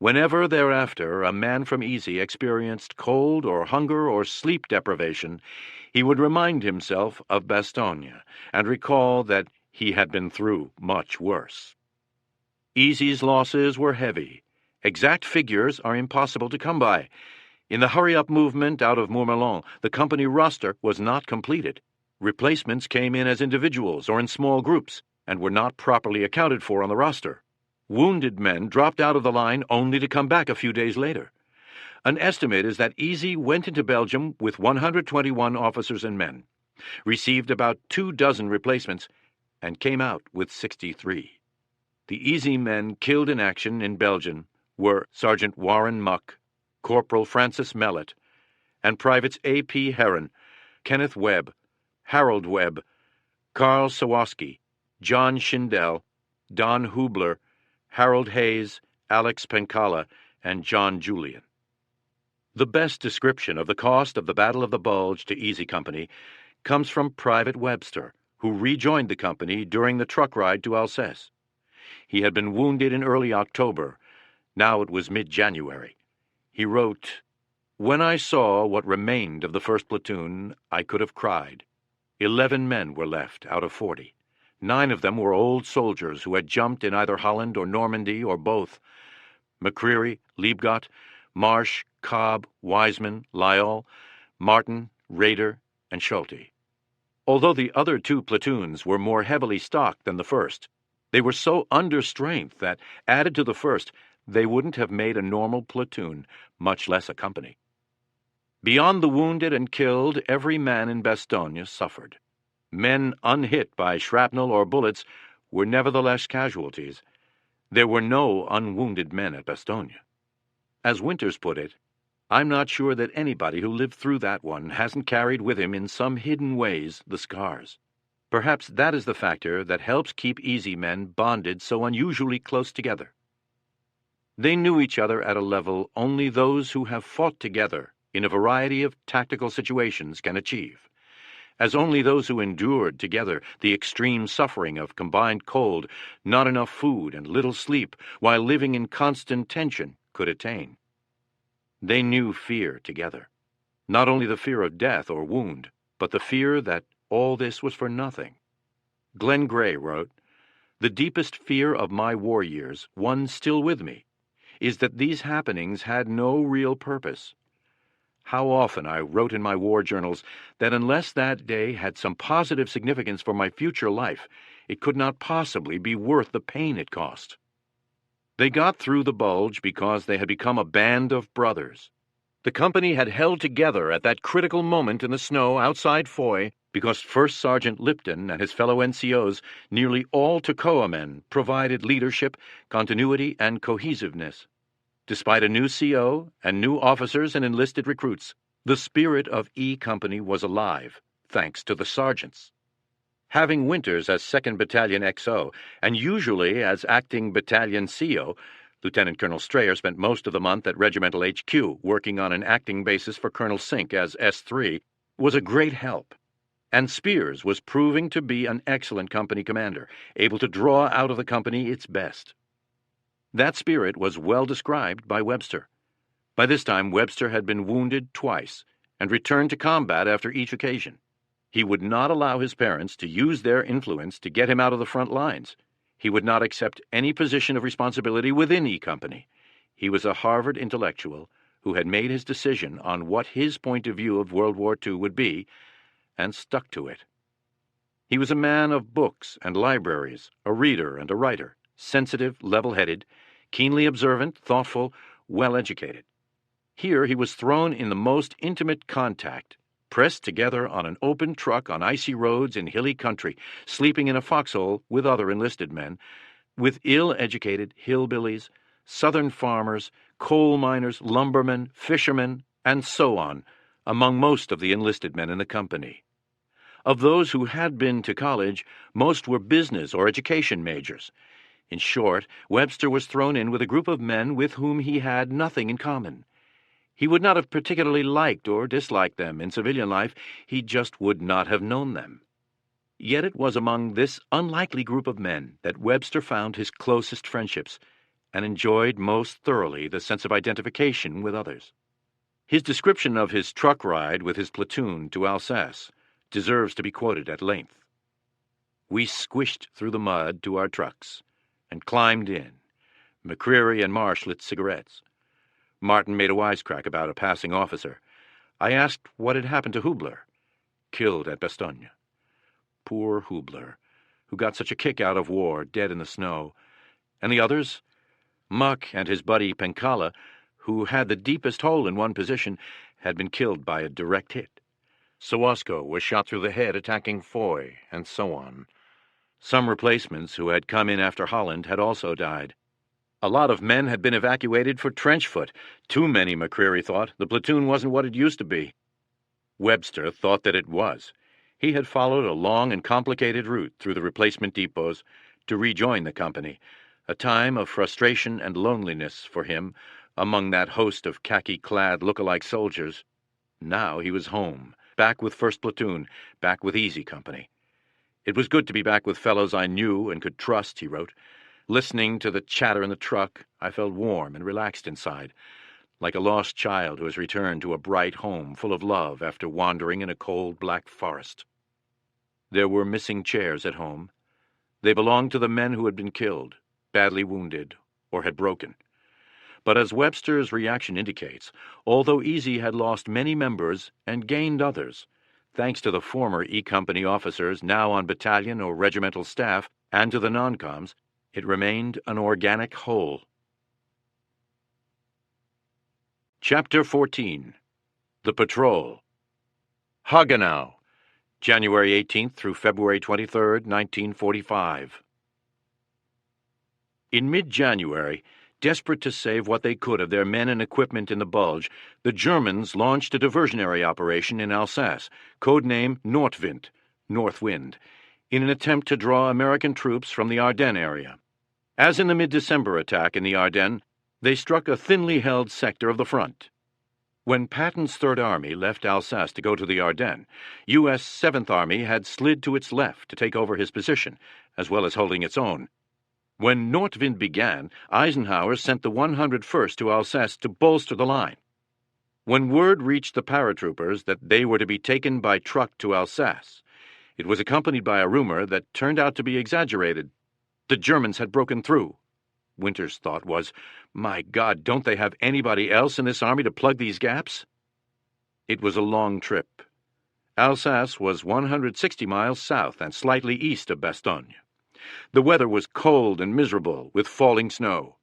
Whenever thereafter a man from Easy experienced cold or hunger or sleep deprivation, he would remind himself of Bastogne and recall that he had been through much worse. Easy's losses were heavy. Exact figures are impossible to come by. In the hurry-up movement out of Mourmelon, the company roster was not completed. Replacements came in as individuals or in small groups and were not properly accounted for on the roster. Wounded men dropped out of the line only to come back a few days later. An estimate is that Easy went into Belgium with 121 officers and men, received about 24 replacements, and came out with 63. The Easy men killed in action in Belgium were Sergeant Warren Muck, Corporal Francis Mellett, and Privates A.P. Heron, Kenneth Webb, Harold Webb, Carl Sawaski, John Schindel, Don Hubler, Harold Hayes, Alex Pencala, and John Julian. The best description of the cost of the Battle of the Bulge to Easy Company comes from Private Webster, who rejoined the company during the truck ride to Alsace. He had been wounded in early October. Now it was mid-January. He wrote, "When I saw what remained of the 1st Platoon, I could have cried. 11 men were left out of 40. 9 of them were old soldiers who had jumped in either Holland or Normandy or both. McCreary, Liebgott, Marsh, Cobb, Wiseman, Lyall, Martin, Rader, and Schulte. Although the other 2 platoons were more heavily stocked than the 1st, they were so under strength that, added to the 1st, they wouldn't have made a normal platoon, much less a company. Beyond the wounded and killed, every man in Bastogne suffered. Men unhit by shrapnel or bullets were nevertheless casualties. There were no unwounded men at Bastogne. As Winters put it, I'm not sure that anybody who lived through that one hasn't carried with him in some hidden ways the scars. Perhaps that is the factor that helps keep Easy men bonded so unusually close together. They knew each other at a level only those who have fought together in a variety of tactical situations can achieve, as only those who endured together the extreme suffering of combined cold, not enough food, and little sleep while living in constant tension could attain. They knew fear together, not only the fear of death or wound, but the fear that all this was for nothing. Glenn Gray wrote, "The deepest fear of my war years, one still with me, is that these happenings had no real purpose. How often I wrote in my war journals that unless that day had some positive significance for my future life, it could not possibly be worth the pain it cost." They got through the Bulge because they had become a band of brothers. The company had held together at that critical moment in the snow outside Foy because First Sergeant Lipton and his fellow NCOs, nearly all Toccoa men, provided leadership, continuity, and cohesiveness. Despite a new CO and new officers and enlisted recruits, the spirit of E Company was alive, thanks to the sergeants. Having Winters as 2nd Battalion XO, and usually as acting Battalion CO, Lieutenant Colonel Strayer spent most of the month at Regimental HQ, working on an acting basis for Colonel Sink as S3, was a great help. And Spears was proving to be an excellent company commander, able to draw out of the company its best. That spirit was well described by Webster. By this time, Webster had been wounded twice and returned to combat after each occasion. He would not allow his parents to use their influence to get him out of the front lines. He would not accept any position of responsibility within E Company. He was a Harvard intellectual who had made his decision on what his point of view of World War II would be, and stuck to it. He was a man of books and libraries, a reader and a writer, sensitive, level-headed, keenly observant, thoughtful, well-educated. Here he was thrown in the most intimate contact, pressed together on an open truck on icy roads in hilly country, sleeping in a foxhole with other enlisted men, with ill-educated hillbillies, southern farmers, coal miners, lumbermen, fishermen, and so on, among most of the enlisted men in the company. Of those who had been to college, most were business or education majors. In short, Webster was thrown in with a group of men with whom he had nothing in common. He would not have particularly liked or disliked them in civilian life, he just would not have known them. Yet it was among this unlikely group of men that Webster found his closest friendships, and enjoyed most thoroughly the sense of identification with others. His description of his truck ride with his platoon to Alsace deserves to be quoted at length. "We squished through the mud to our trucks and climbed in. McCreary and Marsh lit cigarettes. Martin made a wisecrack about a passing officer. I asked what had happened to Hubler. Killed at Bastogne. Poor Hubler, who got such a kick out of war, dead in the snow. And the others? Muck and his buddy Pencala, who had the deepest hole in one position, had been killed by a direct hit. Sawasko was shot through the head attacking Foy, and so on. Some replacements who had come in after Holland had also died. A lot of men had been evacuated for trench foot. Too many, McCreary thought. The platoon wasn't what it used to be. Webster thought that it was. He had followed a long and complicated route through the replacement depots to rejoin the company, a time of frustration and loneliness for him among that host of khaki-clad look-alike soldiers. Now he was home, back with 1st Platoon, back with Easy Company. It was good to be back with fellows I knew and could trust, he wrote. Listening to the chatter in the truck, I felt warm and relaxed inside, like a lost child who has returned to a bright home full of love after wandering in a cold black forest. There were missing chairs at home. They belonged to the men who had been killed, badly wounded, or had broken. But as Webster's reaction indicates, although Easy had lost many members and gained others, thanks to the former E Company officers now on battalion or regimental staff and to the non-coms, it remained an organic whole. Chapter 14. The Patrol. Hagenau, January 18th through February 23rd, 1945. In mid-January, desperate to save what they could of their men and equipment in the Bulge, the Germans launched a diversionary operation in Alsace, codenamed Nordwind, North Wind, in an attempt to draw American troops from the Ardennes area. As in the mid-December attack in the Ardennes, they struck a thinly held sector of the front. When Patton's Third Army left Alsace to go to the Ardennes, U.S. 7th Army had slid to its left to take over his position, as well as holding its own. When Nordwind began, Eisenhower sent the 101st to Alsace to bolster the line. When word reached the paratroopers that they were to be taken by truck to Alsace, it was accompanied by a rumor that turned out to be exaggerated. The Germans had broken through. Winter's thought was, my God, don't they have anybody else in this army to plug these gaps? It was a long trip. Alsace was 160 miles south and slightly east of Bastogne. The weather was cold and miserable, with falling snow.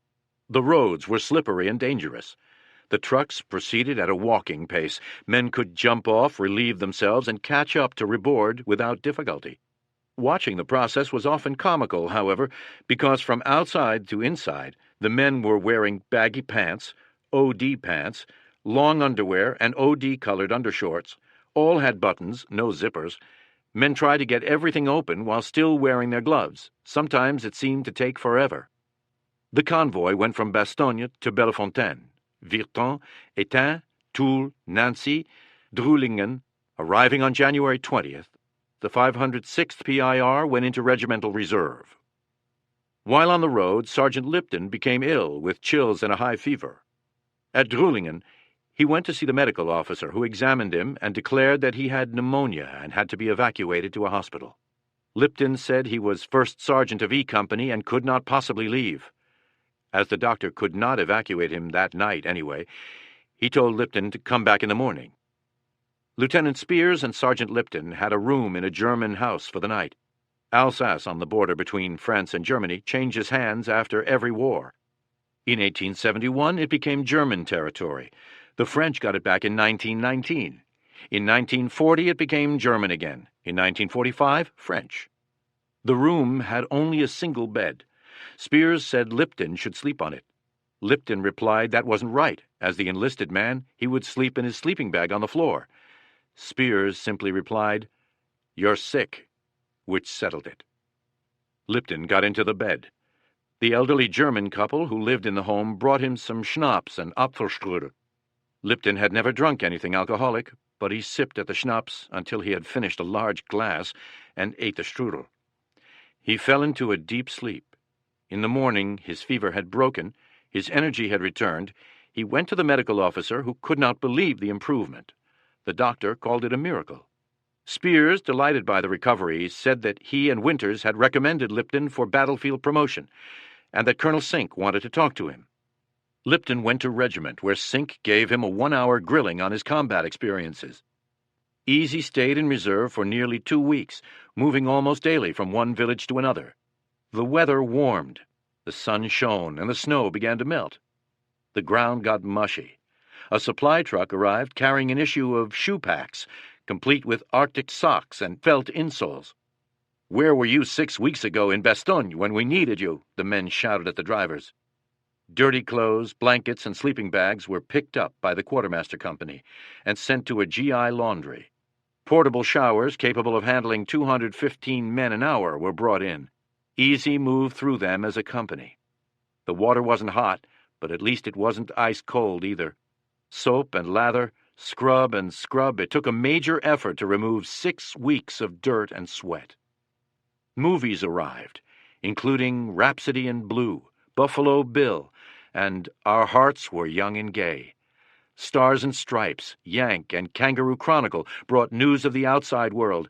The roads were slippery and dangerous. The trucks proceeded at a walking pace. Men could jump off, relieve themselves, and catch up to reboard without difficulty. Watching the process was often comical, however, because from outside to inside, the men were wearing baggy pants, OD pants, long underwear, and OD-colored undershorts. All had buttons, no zippers. Men tried to get everything open while still wearing their gloves. Sometimes it seemed to take forever. The convoy went from Bastogne to Bellefontaine, Virton, Étain, Toul, Nancy, Drulingen. Arriving on January 20th, the 506th PIR went into regimental reserve. While on the road, Sergeant Lipton became ill with chills and a high fever. At Drulingen, he went to see the medical officer, who examined him and declared that he had pneumonia and had to be evacuated to a hospital. Lipton said he was first sergeant of E Company and could not possibly leave. As the doctor could not evacuate him that night anyway, he told Lipton to come back in the morning. Lieutenant Spears and Sergeant Lipton had a room in a German house for the night. Alsace, on the border between France and Germany, changes hands after every war. In 1871, it became German territory. The French got it back in 1919. In 1940, it became German again. In 1945, French. The room had only a single bed. Spears said Lipton should sleep on it. Lipton replied that wasn't right. As the enlisted man, he would sleep in his sleeping bag on the floor. Spears simply replied, "You're sick," which settled it. Lipton got into the bed. The elderly German couple who lived in the home brought him some schnapps and Apfelstrudel. Lipton had never drunk anything alcoholic, but he sipped at the schnapps until he had finished a large glass and ate the strudel. He fell into a deep sleep. In the morning, his fever had broken, his energy had returned. He went to the medical officer, who could not believe the improvement. The doctor called it a miracle. Spears, delighted by the recovery, said that he and Winters had recommended Lipton for battlefield promotion, and that Colonel Sink wanted to talk to him. Lipton went to regiment, where Sink gave him a 1-hour grilling on his combat experiences. Easy stayed in reserve for nearly 2 weeks, moving almost daily from one village to another. The weather warmed, the sun shone, and the snow began to melt. The ground got mushy. A supply truck arrived carrying an issue of shoe packs, complete with Arctic socks and felt insoles. "Where were you 6 weeks ago in Bastogne when we needed you?" the men shouted at the drivers. Dirty clothes, blankets, and sleeping bags were picked up by the quartermaster company and sent to a GI laundry. Portable showers capable of handling 215 men an hour were brought in. Easy moved through them as a company. The water wasn't hot, but at least it wasn't ice cold either. Soap and lather, scrub and scrub, it took a major effort to remove 6 weeks of dirt and sweat. Movies arrived, including Rhapsody in Blue, Buffalo Bill, and Our Hearts Were Young and Gay. Stars and Stripes, Yank, and Kangaroo Chronicle brought news of the outside world,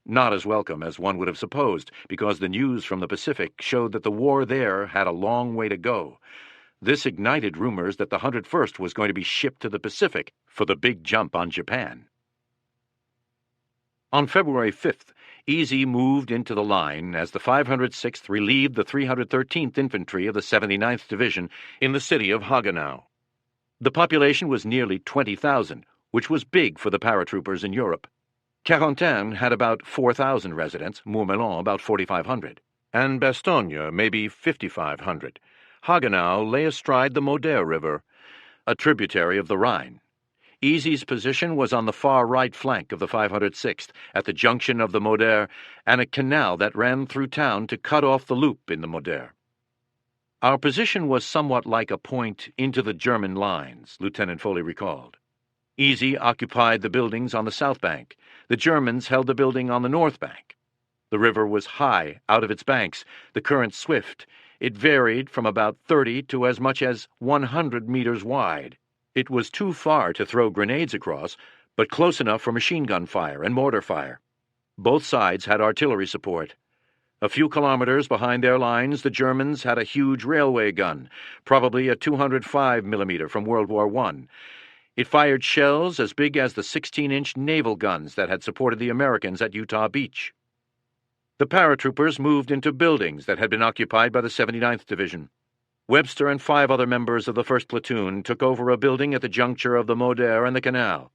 not as welcome as one would have supposed, because the news from the Pacific showed that the war there had a long way to go. This ignited rumors that the 101st was going to be shipped to the Pacific for the big jump on Japan. On February 5th, Easy moved into the line as the 506th relieved the 313th Infantry of the 79th Division in the city of Hagenau. The population was nearly 20,000, which was big for the paratroopers in Europe. Carentan had about 4,000 residents, Mourmelon about 4,500, and Bastogne maybe 5,500. Hagenau lay astride the Moder River, a tributary of the Rhine. Easy's position was on the far right flank of the 506th, at the junction of the Moder and a canal that ran through town to cut off the loop in the Moder. Our position was somewhat like a point into the German lines, Lieutenant Foley recalled. Easy occupied the buildings on the south bank. The Germans held the building on the north bank. The river was high out of its banks, the current swift. It varied from about 30 to as much as 100 meters wide. It was too far to throw grenades across, but close enough for machine gun fire and mortar fire. Both sides had artillery support. A few kilometers behind their lines, the Germans had a huge railway gun, probably a 205 millimeter from World War I. It fired shells as big as the 16-inch naval guns that had supported the Americans at Utah Beach. The paratroopers moved into buildings that had been occupied by the 79th Division. Webster and 5 other members of the 1st Platoon took over a building at the juncture of the Moder and the Canal.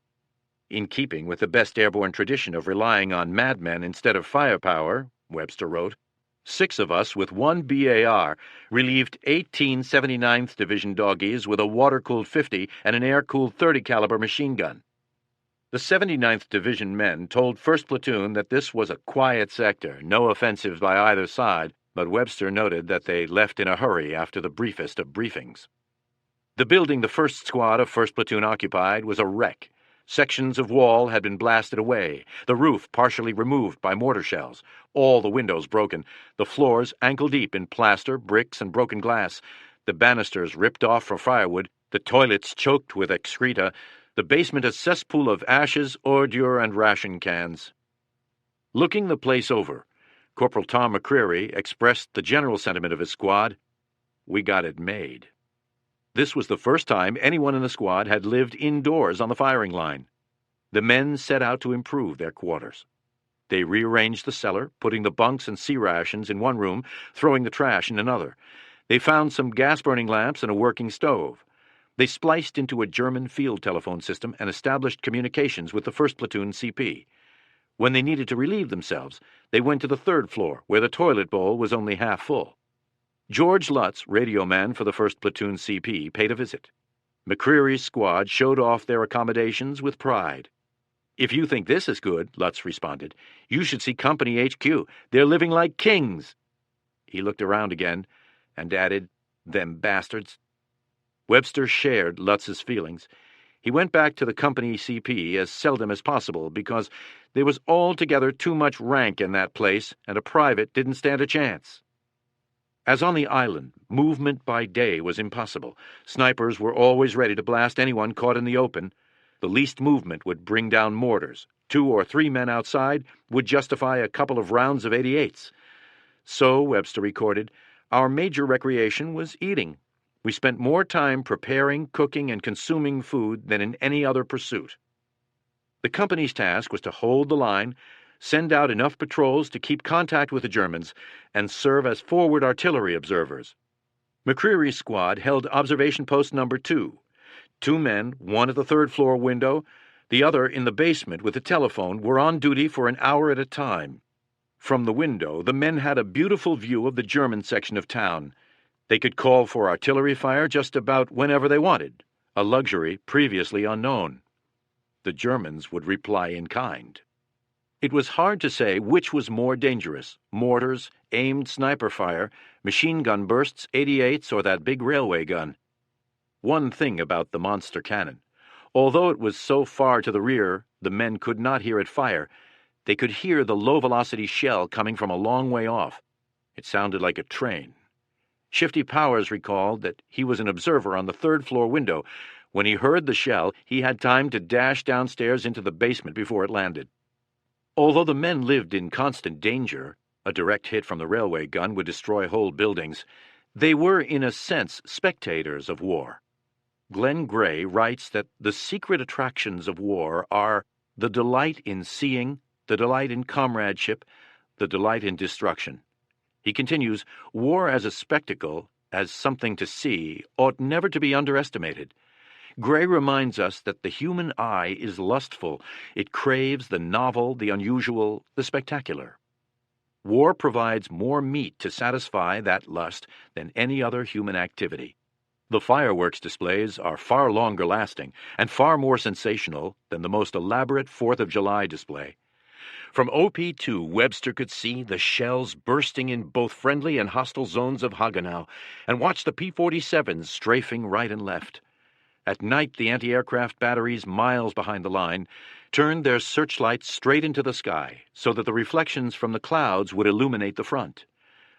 In keeping with the best airborne tradition of relying on madmen instead of firepower, Webster wrote, 6 of us with 1 BAR relieved 18 79th Division doggies with a water-cooled 50 and an air-cooled 30 caliber machine gun. The 79th Division men told 1st Platoon that this was a quiet sector, no offensives by either side, but Webster noted that they left in a hurry after the briefest of briefings. The building the 1st Squad of 1st Platoon occupied was a wreck. Sections of wall had been blasted away, the roof partially removed by mortar shells, all the windows broken, the floors ankle-deep in plaster, bricks, and broken glass, the banisters ripped off for firewood, the toilets choked with excreta, the basement a cesspool of ashes, ordure, and ration cans. Looking the place over, Corporal Tom McCreary expressed the general sentiment of his squad: "We got it made." This was the first time anyone in the squad had lived indoors on the firing line. The men set out to improve their quarters. They rearranged the cellar, putting the bunks and sea rations in one room, throwing the trash in another. They found some gas-burning lamps and a working stove. They spliced into a German field telephone system and established communications with the 1st Platoon CP. When they needed to relieve themselves, they went to the 3rd floor, where the toilet bowl was only half full. George Lutz, radio man for the 1st Platoon CP, paid a visit. McCreary's squad showed off their accommodations with pride. "If you think this is good," Lutz responded, "you should see Company HQ. They're living like kings." He looked around again and added, "Them bastards." Webster shared Lutz's feelings. He went back to the company CP as seldom as possible because there was altogether too much rank in that place and a private didn't stand a chance. As on the island, movement by day was impossible. Snipers were always ready to blast anyone caught in the open. The least movement would bring down mortars. 2 or 3 men outside would justify a couple of rounds of 88s. So, Webster recorded, our major recreation was eating. We spent more time preparing, cooking, and consuming food than in any other pursuit. The company's task was to hold the line, send out enough patrols to keep contact with the Germans, and serve as forward artillery observers. McCreary's squad held observation post number 2. 2 men, one at the 3rd floor window, the other in the basement with a telephone, were on duty for an hour at a time. From the window, the men had a beautiful view of the German section of town. They could call for artillery fire just about whenever they wanted, a luxury previously unknown. The Germans would reply in kind. It was hard to say which was more dangerous, mortars, aimed sniper fire, machine gun bursts, 88s, or that big railway gun. One thing about the monster cannon. Although it was so far to the rear the men could not hear it fire, they could hear the low-velocity shell coming from a long way off. It sounded like a train. Shifty Powers recalled that he was an observer on the 3rd floor window. When he heard the shell, he had time to dash downstairs into the basement before it landed. Although the men lived in constant danger, a direct hit from the railway gun would destroy whole buildings, they were in a sense spectators of war. Glenn Gray writes that the secret attractions of war are the delight in seeing, the delight in comradeship, the delight in destruction. He continues, war as a spectacle, as something to see, ought never to be underestimated. Gray reminds us that the human eye is lustful. It craves the novel, the unusual, the spectacular. War provides more meat to satisfy that lust than any other human activity. The fireworks displays are far longer lasting and far more sensational than the most elaborate 4th of July display. From OP2, Webster could see the shells bursting in both friendly and hostile zones of Hagenau and watch the P-47s strafing right and left. At night, the anti-aircraft batteries miles behind the line turned their searchlights straight into the sky so that the reflections from the clouds would illuminate the front.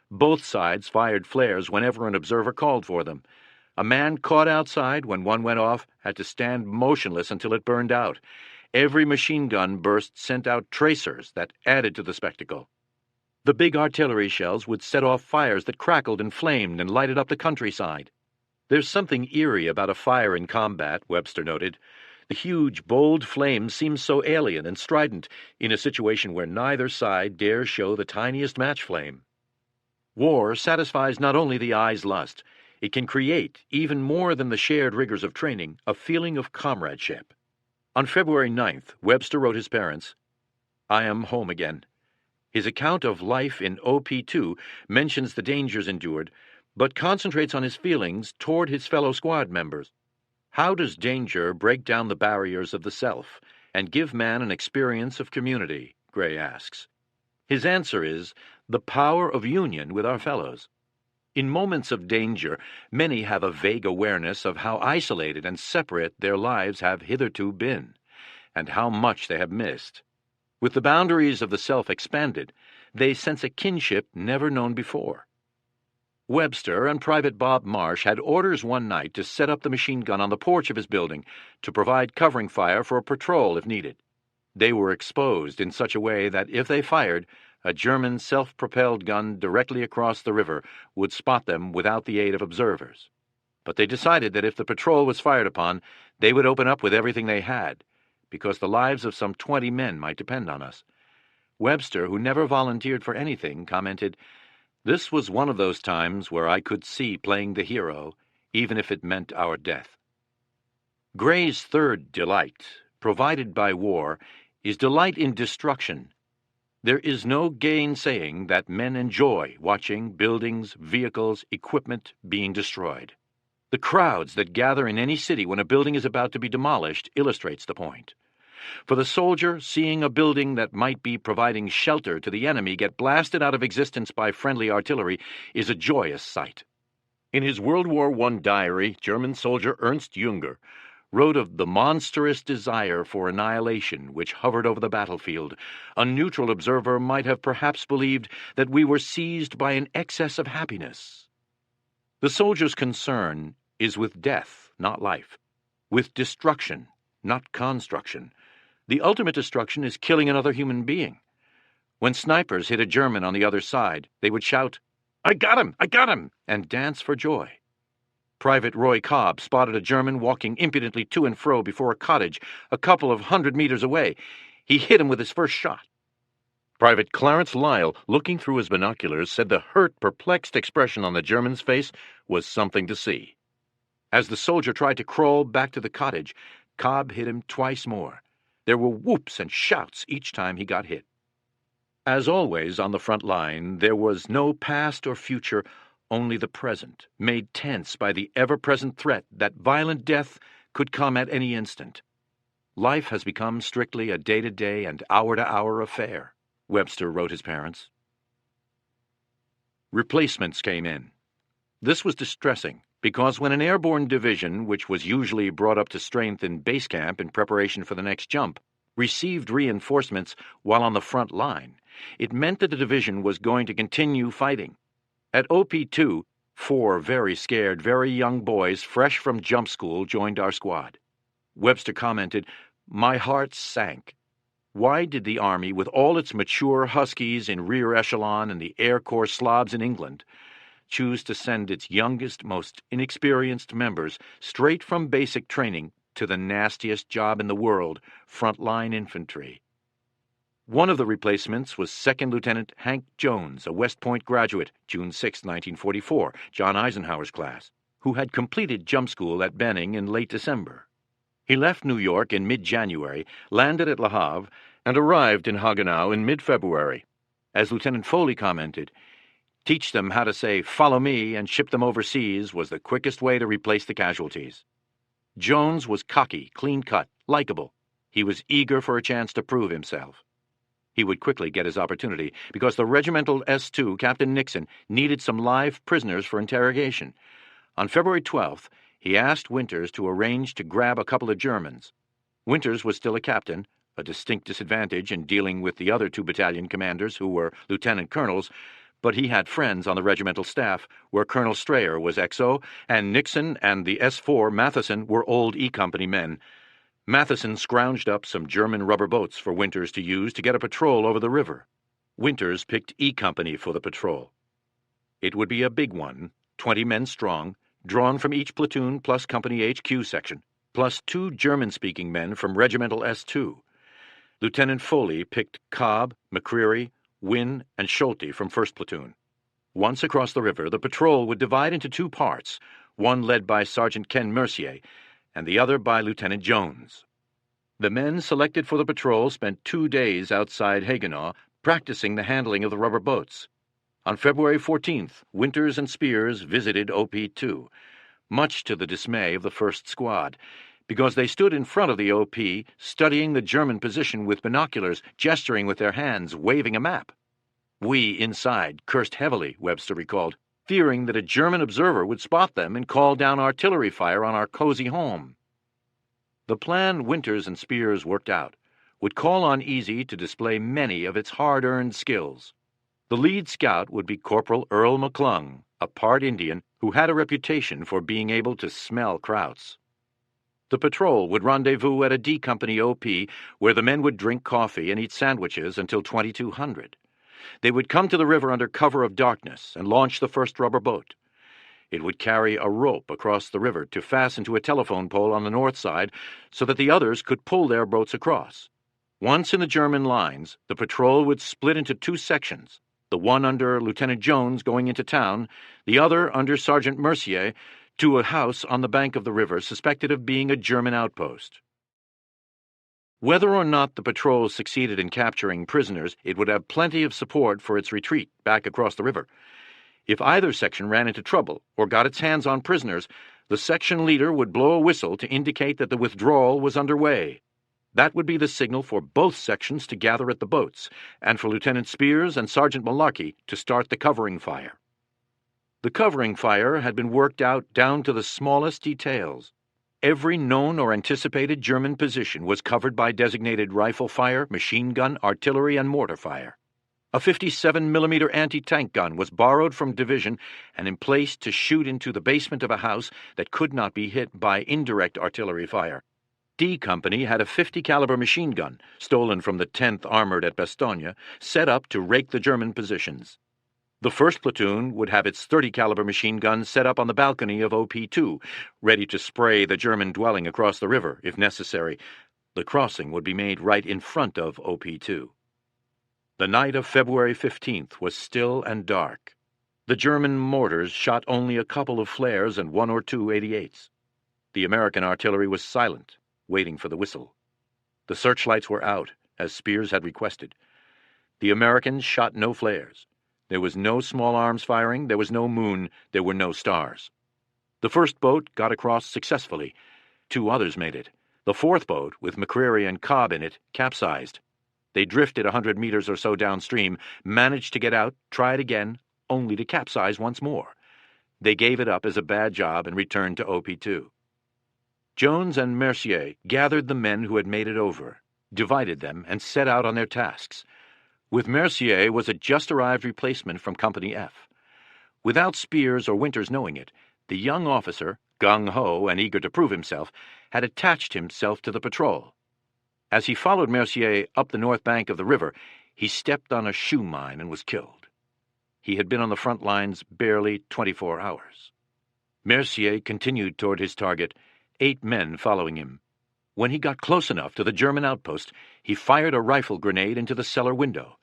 Both sides fired flares whenever an observer called for them. A man caught outside when one went off had to stand motionless until it burned out. Every machine gun burst sent out tracers that added to the spectacle. The big artillery shells would set off fires that crackled and flamed and lighted up the countryside. There's something eerie about a fire in combat, Webster noted. The huge, bold flames seem so alien and strident in a situation where neither side dares show the tiniest match flame. War satisfies not only the eye's lust, It can create, even more than the shared rigors of training, a feeling of comradeship. On February 9th, Webster wrote his parents, "I am home again." His account of life in OP2 mentions the dangers endured, but concentrates on his feelings toward his fellow squad members. How does danger break down the barriers of the self and give man an experience of community? Gray asks. His answer is the power of union with our fellows. In moments of danger, many have a vague awareness of how isolated and separate their lives have hitherto been, and how much they have missed. With the boundaries of the self expanded, they sense a kinship never known before. Webster and Private Bob Marsh had orders one night to set up the machine gun on the porch of his building to provide covering fire for a patrol if needed. They were exposed in such a way that if they fired, a German self-propelled gun directly across the river would spot them without the aid of observers. But they decided that if the patrol was fired upon, they would open up with everything they had, because the lives of some 20 men might depend on us. Webster, who never volunteered for anything, commented, "This was one of those times where I could see playing the hero, even if it meant our death." Gray's third delight, provided by war, is delight in destruction. There is no gainsaying that men enjoy watching buildings, vehicles, equipment being destroyed. The crowds that gather in any city when a building is about to be demolished illustrates the point. For the soldier, seeing a building that might be providing shelter to the enemy get blasted out of existence by friendly artillery is a joyous sight. In his World War I diary, German soldier Ernst Jünger wrote of the monstrous desire for annihilation which hovered over the battlefield. A neutral observer might have perhaps believed that we were seized by an excess of happiness. The soldier's concern is with death, not life, with destruction, not construction. The ultimate destruction is killing another human being. When snipers hit a German on the other side, they would shout, "I got him! I got him!" and dance for joy. Private Roy Cobb spotted a German walking impudently to and fro before a cottage a couple of 100 meters away. He hit him with his first shot. Private Clarence Lyle, looking through his binoculars, said the hurt, perplexed expression on the German's face was something to see. As the soldier tried to crawl back to the cottage, Cobb hit him twice more. There were whoops and shouts each time he got hit. As always on the front line, there was no past or future, only the present, made tense by the ever-present threat that violent death could come at any instant. Life has become strictly a day-to-day and hour-to-hour affair, Webster wrote his parents. Replacements came in. This was distressing, because when an airborne division, which was usually brought up to strength in base camp in preparation for the next jump, received reinforcements while on the front line, it meant that the division was going to continue fighting. At OP2, 4 very scared, very young boys fresh from jump school joined our squad. Webster commented, "My heart sank. Why did the Army, with all its mature Huskies in rear echelon and the Air Corps slobs in England, choose to send its youngest, most inexperienced members straight from basic training to the nastiest job in the world, frontline infantry?" One of the replacements was 2nd Lieutenant Hank Jones, a West Point graduate, June 6, 1944, John Eisenhower's class, who had completed jump school at Benning in late December. He left New York in mid-January, landed at Le Havre, and arrived in Haguenau in mid-February. As Lieutenant Foley commented, "Teach them how to say 'follow me' and ship them overseas was the quickest way to replace the casualties." Jones was cocky, clean-cut, likable. He was eager for a chance to prove himself. He would quickly get his opportunity, because the regimental S2, Captain Nixon, needed some live prisoners for interrogation. On February 12th, he asked Winters to arrange to grab a couple of Germans. Winters was still a captain, a distinct disadvantage in dealing with the other 2 battalion commanders, who were lieutenant colonels, but he had friends on the regimental staff, where Colonel Strayer was XO, and Nixon and the S4 Matheson were old E Company men. Matheson scrounged up some German rubber boats for Winters to use to get a patrol over the river. Winters picked E Company for the patrol. It would be a big one, 20 men strong, drawn from each platoon plus Company HQ section, plus 2 German-speaking men from Regimental S2. Lieutenant Foley picked Cobb, McCreary, Wynne, and Schulte from 1st Platoon. Once across the river, the patrol would divide into two parts, one led by Sergeant Ken Mercier and the other by Lieutenant Jones. The men selected for the patrol spent 2 days outside Haguenau practicing the handling of the rubber boats. On February 14th, Winters and Spears visited OP-2, much to the dismay of the 1st Squad, because they stood in front of the OP studying the German position with binoculars, gesturing with their hands, waving a map. We, inside, cursed heavily, Webster recalled, fearing that a German observer would spot them and call down artillery fire on our cozy home. The plan Winters and Spears worked out would call on Easy to display many of its hard-earned skills. The lead scout would be Corporal Earl McClung, a part Indian who had a reputation for being able to smell krauts. The patrol would rendezvous at a D Company OP where the men would drink coffee and eat sandwiches until 2200. They would come to the river under cover of darkness and launch the first rubber boat. It would carry a rope across the river to fasten to a telephone pole on the north side so that the others could pull their boats across. Once in the German lines, the patrol would split into two sections, the one under Lieutenant Jones going into town, the other under Sergeant Mercier, to a house on the bank of the river suspected of being a German outpost. Whether or not the patrol succeeded in capturing prisoners, it would have plenty of support for its retreat back across the river. If either section ran into trouble or got its hands on prisoners, the section leader would blow a whistle to indicate that the withdrawal was underway. That would be the signal for both sections to gather at the boats, and for Lieutenant Spears and Sergeant Malarkey to start the covering fire. The covering fire had been worked out down to the smallest details. Every known or anticipated German position was covered by designated rifle fire, machine gun, artillery, and mortar fire. A 57mm anti-tank gun was borrowed from Division and emplaced to shoot into the basement of a house that could not be hit by indirect artillery fire. D Company had a 50-caliber machine gun, stolen from the 10th Armored at Bastogne, set up to rake the German positions. The 1st Platoon would have its 30-caliber machine gun set up on the balcony of OP-2, ready to spray the German dwelling across the river, if necessary. The crossing would be made right in front of OP-2. The night of February 15th was still and dark. The German mortars shot only a couple of flares and 1 or 2 88s. The American artillery was silent, waiting for the whistle. The searchlights were out, as Spears had requested. The Americans shot no flares. There was no small arms firing, there was no moon, there were no stars. The first boat got across successfully. 2 others made it. The 4th boat, with McCreary and Cobb in it, capsized. They drifted 100 meters or so downstream, managed to get out, tried again, only to capsize once more. They gave it up as a bad job and returned to OP-2. Jones and Mercier gathered the men who had made it over, divided them, and set out on their tasks. With Mercier was a just-arrived replacement from Company F. Without Spears or Winters knowing it, the young officer, gung-ho and eager to prove himself, had attached himself to the patrol. As he followed Mercier up the north bank of the river, he stepped on a shoe mine and was killed. He had been on the front lines barely 24 hours. Mercier continued toward his target, 8 men following him. When he got close enough to the German outpost, he fired a rifle grenade into the cellar window.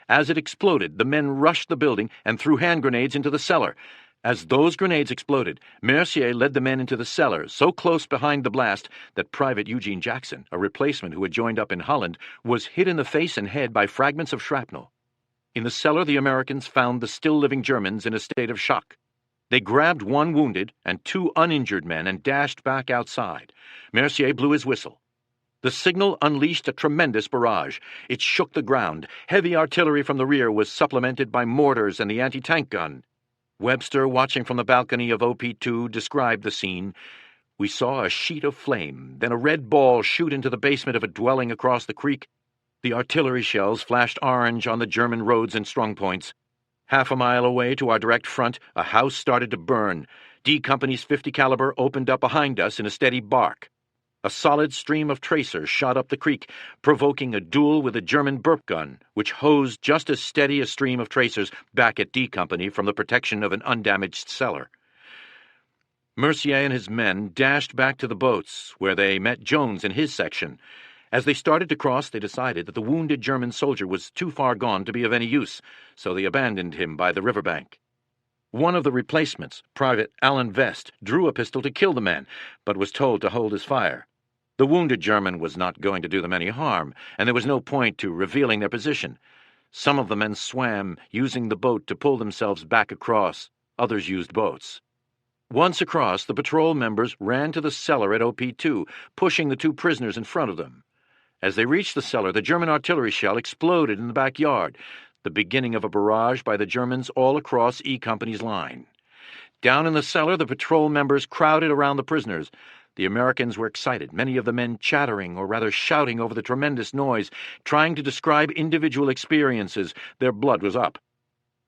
As it exploded, the men rushed the building and threw hand grenades into the cellar. As those grenades exploded, Mercier led the men into the cellar, so close behind the blast that Private Eugene Jackson, a replacement who had joined up in Holland, was hit in the face and head by fragments of shrapnel. In the cellar, the Americans found the still-living Germans in a state of shock. They grabbed 1 wounded and 2 uninjured men and dashed back outside. Mercier blew his whistle. The signal unleashed a tremendous barrage. It shook the ground. Heavy artillery from the rear was supplemented by mortars and the anti-tank gun. Webster, watching from the balcony of OP-2, described the scene. We saw a sheet of flame, then a red ball shoot into the basement of a dwelling across the creek. The artillery shells flashed orange on the German roads and strongpoints. Half a mile away to our direct front, a house started to burn. D Company's 50 caliber opened up behind us in a steady bark. A solid stream of tracers shot up the creek, provoking a duel with a German burp gun, which hosed just as steady a stream of tracers back at D Company from the protection of an undamaged cellar. Mercier and his men dashed back to the boats, where they met Jones in his section. As they started to cross, they decided that the wounded German soldier was too far gone to be of any use, so they abandoned him by the riverbank. One of the replacements, Private Alan Vest, drew a pistol to kill the man, but was told to hold his fire. The wounded German was not going to do them any harm, and there was no point to revealing their position. Some of the men swam, using the boat to pull themselves back across. Others used boats. Once across, the patrol members ran to the cellar at OP2, pushing the two prisoners in front of them. As they reached the cellar, the German artillery shell exploded in the backyard, the beginning of a barrage by the Germans all across E Company's line. Down in the cellar, the patrol members crowded around the prisoners. The Americans were excited, many of the men chattering, or rather shouting over the tremendous noise, trying to describe individual experiences. Their blood was up.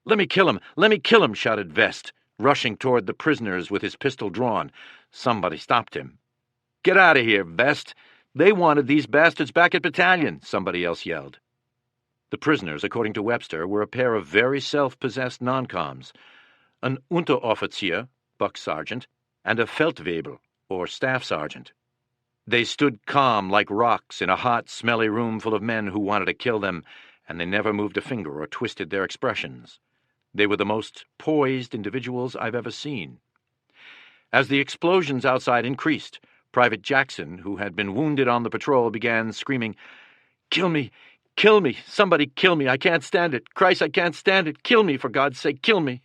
"Let me kill him! Let me kill him!" shouted Vest, rushing toward the prisoners with his pistol drawn. Somebody stopped him. "Get out of here, Vest! They wanted these bastards back at battalion," somebody else yelled. The prisoners, according to Webster, were a pair of very self-possessed non-coms, an Unteroffizier, buck sergeant, and a Feldwebel, or staff sergeant. They stood calm like rocks in a hot, smelly room full of men who wanted to kill them, and they never moved a finger or twisted their expressions. They were the most poised individuals I've ever seen. As the explosions outside increased, Private Jackson, who had been wounded on the patrol, began screaming, "Kill me! Kill me! Somebody kill me! I can't stand it! Christ, I can't stand it! Kill me, for God's sake, kill me!"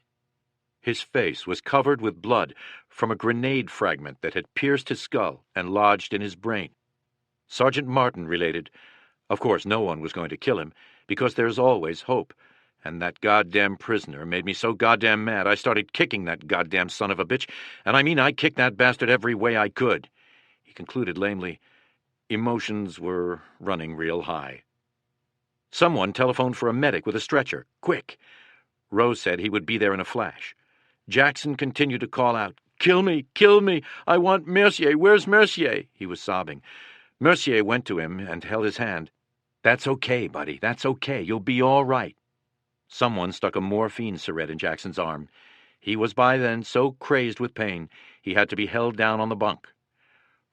His face was covered with blood from a grenade fragment that had pierced his skull and lodged in his brain. Sergeant Martin related, "Of course no one was going to kill him, because there's always hope, and that goddamn prisoner made me so goddamn mad I started kicking that goddamn son of a bitch, and I mean I kicked that bastard every way I could." He concluded lamely, "Emotions were running real high." Someone telephoned for a medic with a stretcher. Quick! Rose said he would be there in a flash. Jackson continued to call out, "Kill me! Kill me! I want Mercier! Where's Mercier?" He was sobbing. Mercier went to him and held his hand. "That's okay, buddy. That's okay. You'll be all right." Someone stuck a morphine syringe in Jackson's arm. He was by then so crazed with pain he had to be held down on the bunk.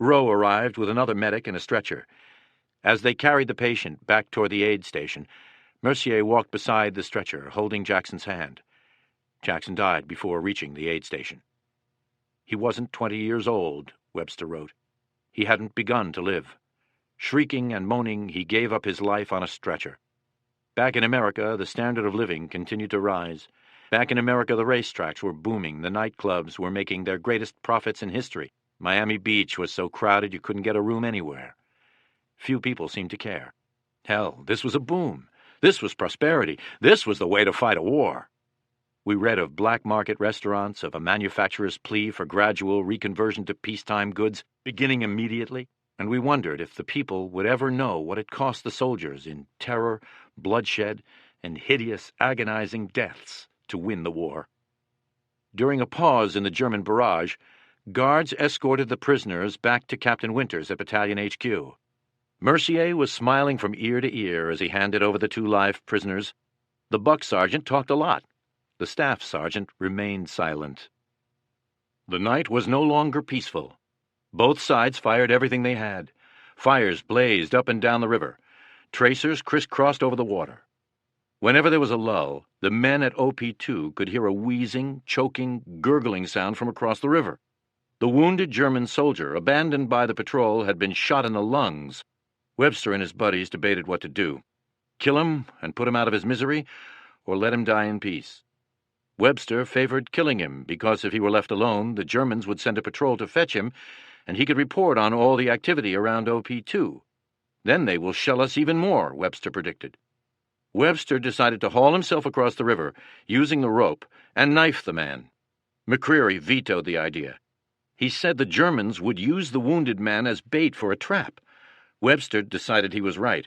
Rowe arrived with another medic and a stretcher. As they carried the patient back toward the aid station, Mercier walked beside the stretcher, holding Jackson's hand. Jackson died before reaching the aid station. He wasn't 20 years old, Webster wrote. He hadn't begun to live. Shrieking and moaning, he gave up his life on a stretcher. Back in America, the standard of living continued to rise. Back in America, the racetracks were booming, the nightclubs were making their greatest profits in history. Miami Beach was so crowded you couldn't get a room anywhere. Few people seemed to care. Hell, this was a boom. This was prosperity. This was the way to fight a war. We read of black market restaurants, of a manufacturer's plea for gradual reconversion to peacetime goods beginning immediately, and we wondered if the people would ever know what it cost the soldiers in terror, bloodshed, and hideous, agonizing deaths to win the war. During a pause in the German barrage, guards escorted the prisoners back to Captain Winters at Battalion HQ. Mercier was smiling from ear to ear as he handed over the two live prisoners. The buck sergeant talked a lot. The staff sergeant remained silent. The night was no longer peaceful. Both sides fired everything they had. Fires blazed up and down the river. Tracers crisscrossed over the water. Whenever there was a lull, the men at OP2 could hear a wheezing, choking, gurgling sound from across the river. The wounded German soldier, abandoned by the patrol, had been shot in the lungs. Webster and his buddies debated what to do. Kill him and put him out of his misery, or let him die in peace. Webster favored killing him because if he were left alone, the Germans would send a patrol to fetch him, and he could report on all the activity around OP2. Then they will shell us even more, Webster predicted. Webster decided to haul himself across the river, using the rope, and knife the man. McCreary vetoed the idea. He said the Germans would use the wounded man as bait for a trap. Webster decided he was right.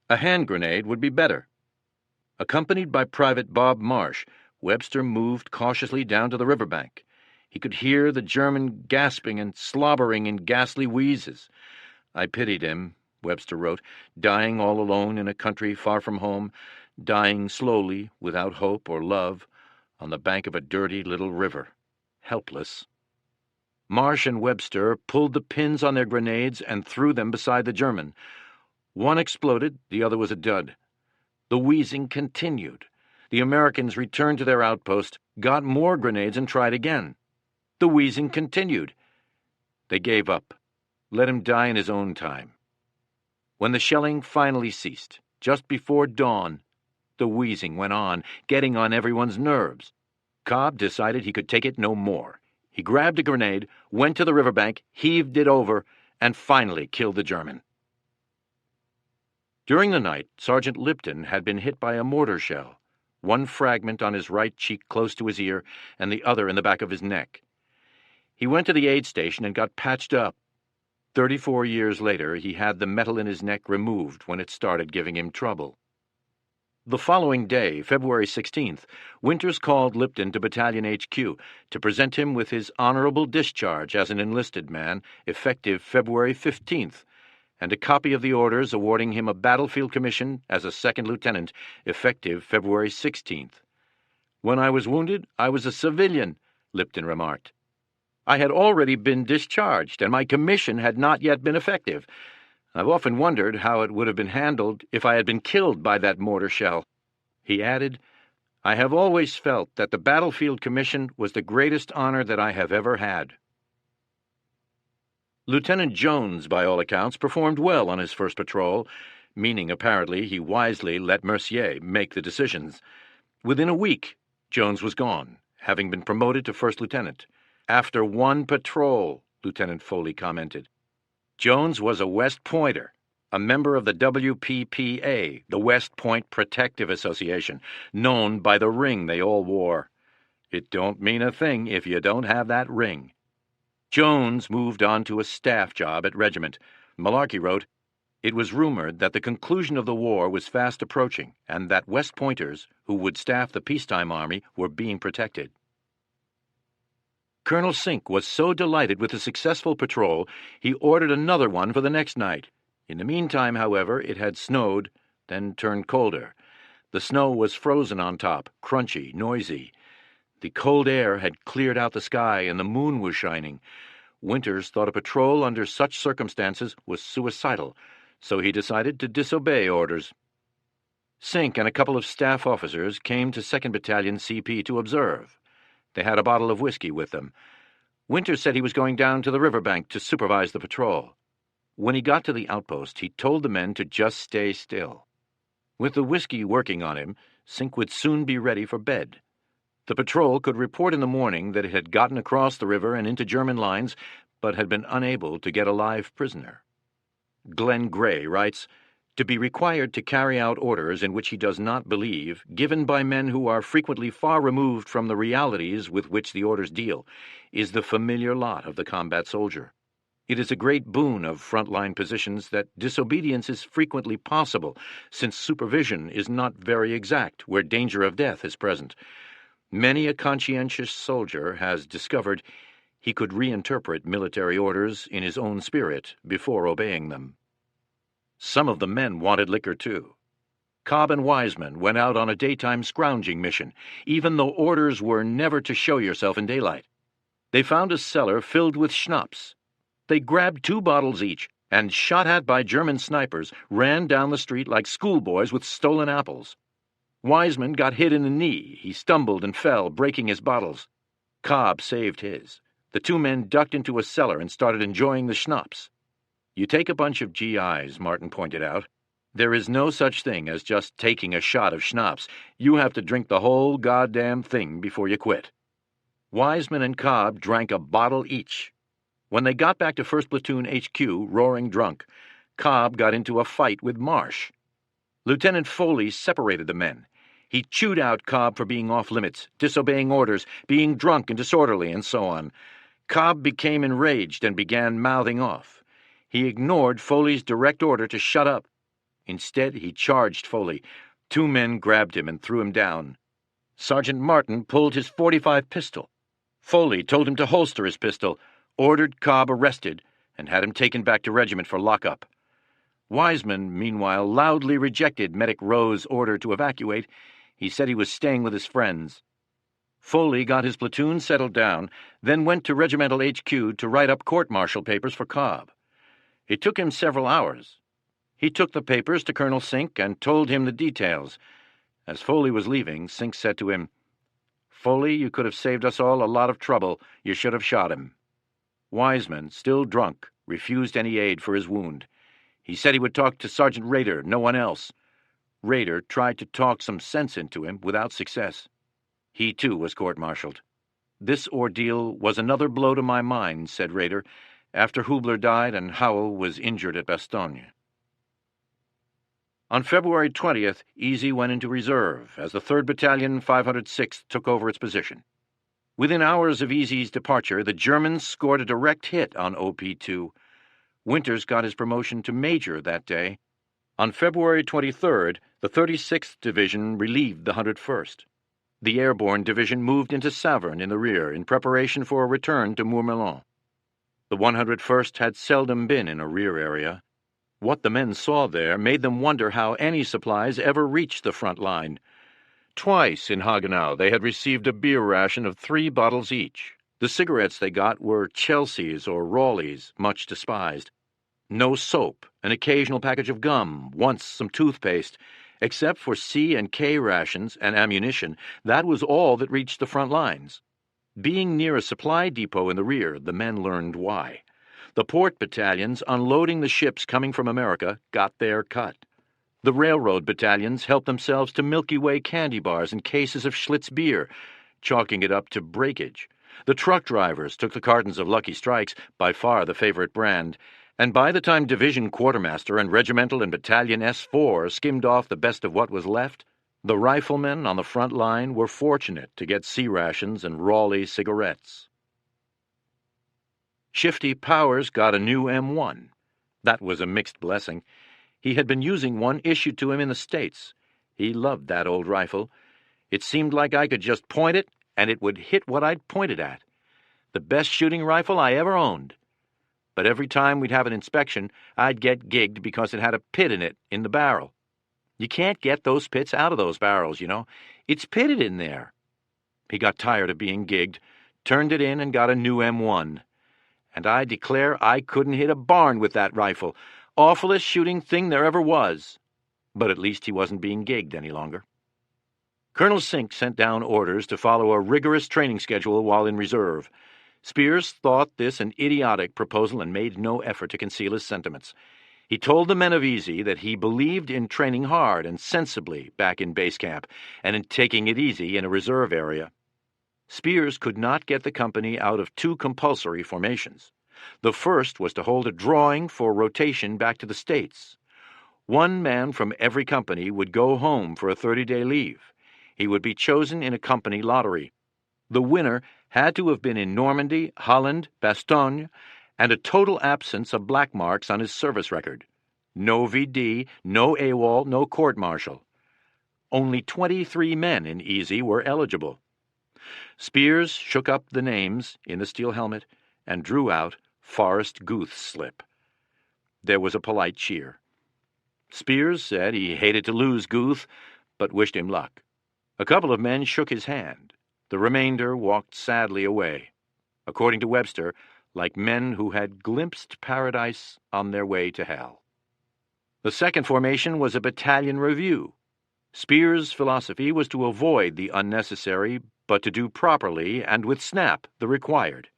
A hand grenade would be better. Accompanied by Private Bob Marsh, Webster moved cautiously down to the riverbank. He could hear the German gasping and slobbering in ghastly wheezes. "I pitied him," Webster wrote, "dying all alone in a country far from home, dying slowly, without hope or love, on the bank of a dirty little river, helpless." Marsh and Webster pulled the pins on their grenades and threw them beside the German. One exploded, the other was a dud. The wheezing continued. The Americans returned to their outpost, got more grenades and tried again. The wheezing continued. They gave up. Let him die in his own time. When the shelling finally ceased, just before dawn, the wheezing went on, getting on everyone's nerves. Cobb decided he could take it no more. He grabbed a grenade, went to the riverbank, heaved it over, and finally killed the German. During the night, Sergeant Lipton had been hit by a mortar shell, one fragment on his right cheek close to his ear and the other in the back of his neck. He went to the aid station and got patched up. 34 years later, he had the metal in his neck removed when it started giving him trouble. The following day, February 16th, Winters called Lipton to Battalion HQ to present him with his honorable discharge as an enlisted man, effective February 15th, and a copy of the orders awarding him a battlefield commission as a second lieutenant, effective February 16th. "When I was wounded, I was a civilian," Lipton remarked. "I had already been discharged, and my commission had not yet been effective. I've often wondered how it would have been handled if I had been killed by that mortar shell." He added, "I have always felt that the battlefield commission was the greatest honor that I have ever had." Lieutenant Jones, by all accounts, performed well on his first patrol, meaning apparently he wisely let Mercier make the decisions. Within a week, Jones was gone, having been promoted to first lieutenant. "After one patrol," Lieutenant Foley commented. Jones was a West Pointer, a member of the WPPA, the West Point Protective Association, known by the ring they all wore. It don't mean a thing if you don't have that ring. Jones moved on to a staff job at Regiment. Malarkey wrote, "It was rumored that the conclusion of the war was fast approaching and that West Pointers, who would staff the peacetime army, were being protected." Colonel Sink was so delighted with the successful patrol, he ordered another one for the next night. In the meantime, however, it had snowed, then turned colder. The snow was frozen on top, crunchy, noisy. The cold air had cleared out the sky and the moon was shining. Winters thought a patrol under such circumstances was suicidal, so he decided to disobey orders. Sink and a couple of staff officers came to 2nd Battalion CP to observe. They had a bottle of whiskey with them. Winters said he was going down to the riverbank to supervise the patrol. When he got to the outpost, he told the men to just stay still. With the whiskey working on him, Sink would soon be ready for bed. The patrol could report in the morning that it had gotten across the river and into German lines, but had been unable to get a live prisoner. Glenn Gray writes, "To be required to carry out orders in which he does not believe, given by men who are frequently far removed from the realities with which the orders deal, is the familiar lot of the combat soldier. It is a great boon of front-line positions that disobedience is frequently possible, since supervision is not very exact where danger of death is present. Many a conscientious soldier has discovered he could reinterpret military orders in his own spirit before obeying them." Some of the men wanted liquor, too. Cobb and Wiseman went out on a daytime scrounging mission, even though orders were never to show yourself in daylight. They found a cellar filled with schnapps. They grabbed 2 bottles each, and, shot at by German snipers, ran down the street like schoolboys with stolen apples. Wiseman got hit in the knee. He stumbled and fell, breaking his bottles. Cobb saved his. The 2 men ducked into a cellar and started enjoying the schnapps. "You take a bunch of GIs," Martin pointed out. "There is no such thing as just taking a shot of schnapps. You have to drink the whole goddamn thing before you quit." Wiseman and Cobb drank a bottle each. When they got back to 1st Platoon HQ, roaring drunk, Cobb got into a fight with Marsh. Lieutenant Foley separated the men. He chewed out Cobb for being off-limits, disobeying orders, being drunk and disorderly, and so on. Cobb became enraged and began mouthing off. He ignored Foley's direct order to shut up. Instead, he charged Foley. 2 men grabbed him and threw him down. Sergeant Martin pulled his .45 pistol. Foley told him to holster his pistol, ordered Cobb arrested, and had him taken back to regiment for lockup. Wiseman, meanwhile, loudly rejected Medic Rowe's order to evacuate. He said he was staying with his friends. Foley got his platoon settled down, then went to regimental HQ to write up court-martial papers for Cobb. It took him several hours. He took the papers to Colonel Sink and told him the details. As Foley was leaving, Sink said to him, Foley, you could have saved us all a lot of trouble. You should have shot him." Wiseman, still drunk, refused any aid for his wound. He said he would talk to Sergeant Rader, no one else. Rader tried to talk some sense into him without success. He, too, was court-martialed. "This ordeal was another blow to my mind," said Rader, after Hubler died and Howell was injured at Bastogne. On February 20th, Easy went into reserve as the 3rd Battalion, 506th, took over its position. Within hours of Easy's departure, the Germans scored a direct hit on OP-2. Winters got his promotion to Major that day. On February 23rd, the 36th Division relieved the 101st. The Airborne Division moved into Saverne in the rear in preparation for a return to Mourmelon. The 101st had seldom been in a rear area. What the men saw there made them wonder how any supplies ever reached the front line. Twice in Hagenau they had received a beer ration of 3 bottles each. The cigarettes they got were Chelsea's or Rawleys, much despised. No soap, an occasional package of gum, once some toothpaste. Except for C and K rations and ammunition, that was all that reached the front lines. Being near a supply depot in the rear, the men learned why. The port battalions unloading the ships coming from America got their cut. The railroad battalions helped themselves to Milky Way candy bars and cases of Schlitz beer, chalking it up to breakage. The truck drivers took the cartons of Lucky Strikes, by far the favorite brand, and by the time Division Quartermaster and Regimental and Battalion S4 skimmed off the best of what was left, the riflemen on the front line were fortunate to get C rations and Raleigh cigarettes. Shifty Powers got a new M1. That was a mixed blessing. He had been using one issued to him in the States. He loved that old rifle. It seemed like I could just point it, and it would hit what I'd pointed at. The best shooting rifle I ever owned. But every time we'd have an inspection, I'd get gigged because it had a pit in it in the barrel. You can't get those pits out of those barrels, you know. It's pitted in there. He got tired of being gigged, turned it in, and got a new M1. And I declare I couldn't hit a barn with that rifle. Awfulest shooting thing there ever was. But at least he wasn't being gigged any longer. Colonel Sink sent down orders to follow a rigorous training schedule while in reserve. Spears thought this an idiotic proposal and made no effort to conceal his sentiments. He told the men of Easy that he believed in training hard and sensibly back in base camp and in taking it easy in a reserve area. Spears could not get the company out of 2 compulsory formations. The first was to hold a drawing for rotation back to the States. 1 man from every company would go home for a 30-day leave. He would be chosen in a company lottery. The winner had to have been in Normandy, Holland, Bastogne, and a total absence of black marks on his service record. No VD, no AWOL, no court-martial. Only 23 men in Easy were eligible. Spears shook up the names in the steel helmet and drew out Forrest Guth's slip. There was a polite cheer. Spears said he hated to lose Guth, but wished him luck. A couple of men shook his hand. The remainder walked sadly away, according to Webster, like men who had glimpsed paradise on their way to hell. The second formation was a battalion review. Spears' philosophy was to avoid the unnecessary, but to do properly and with snap the required.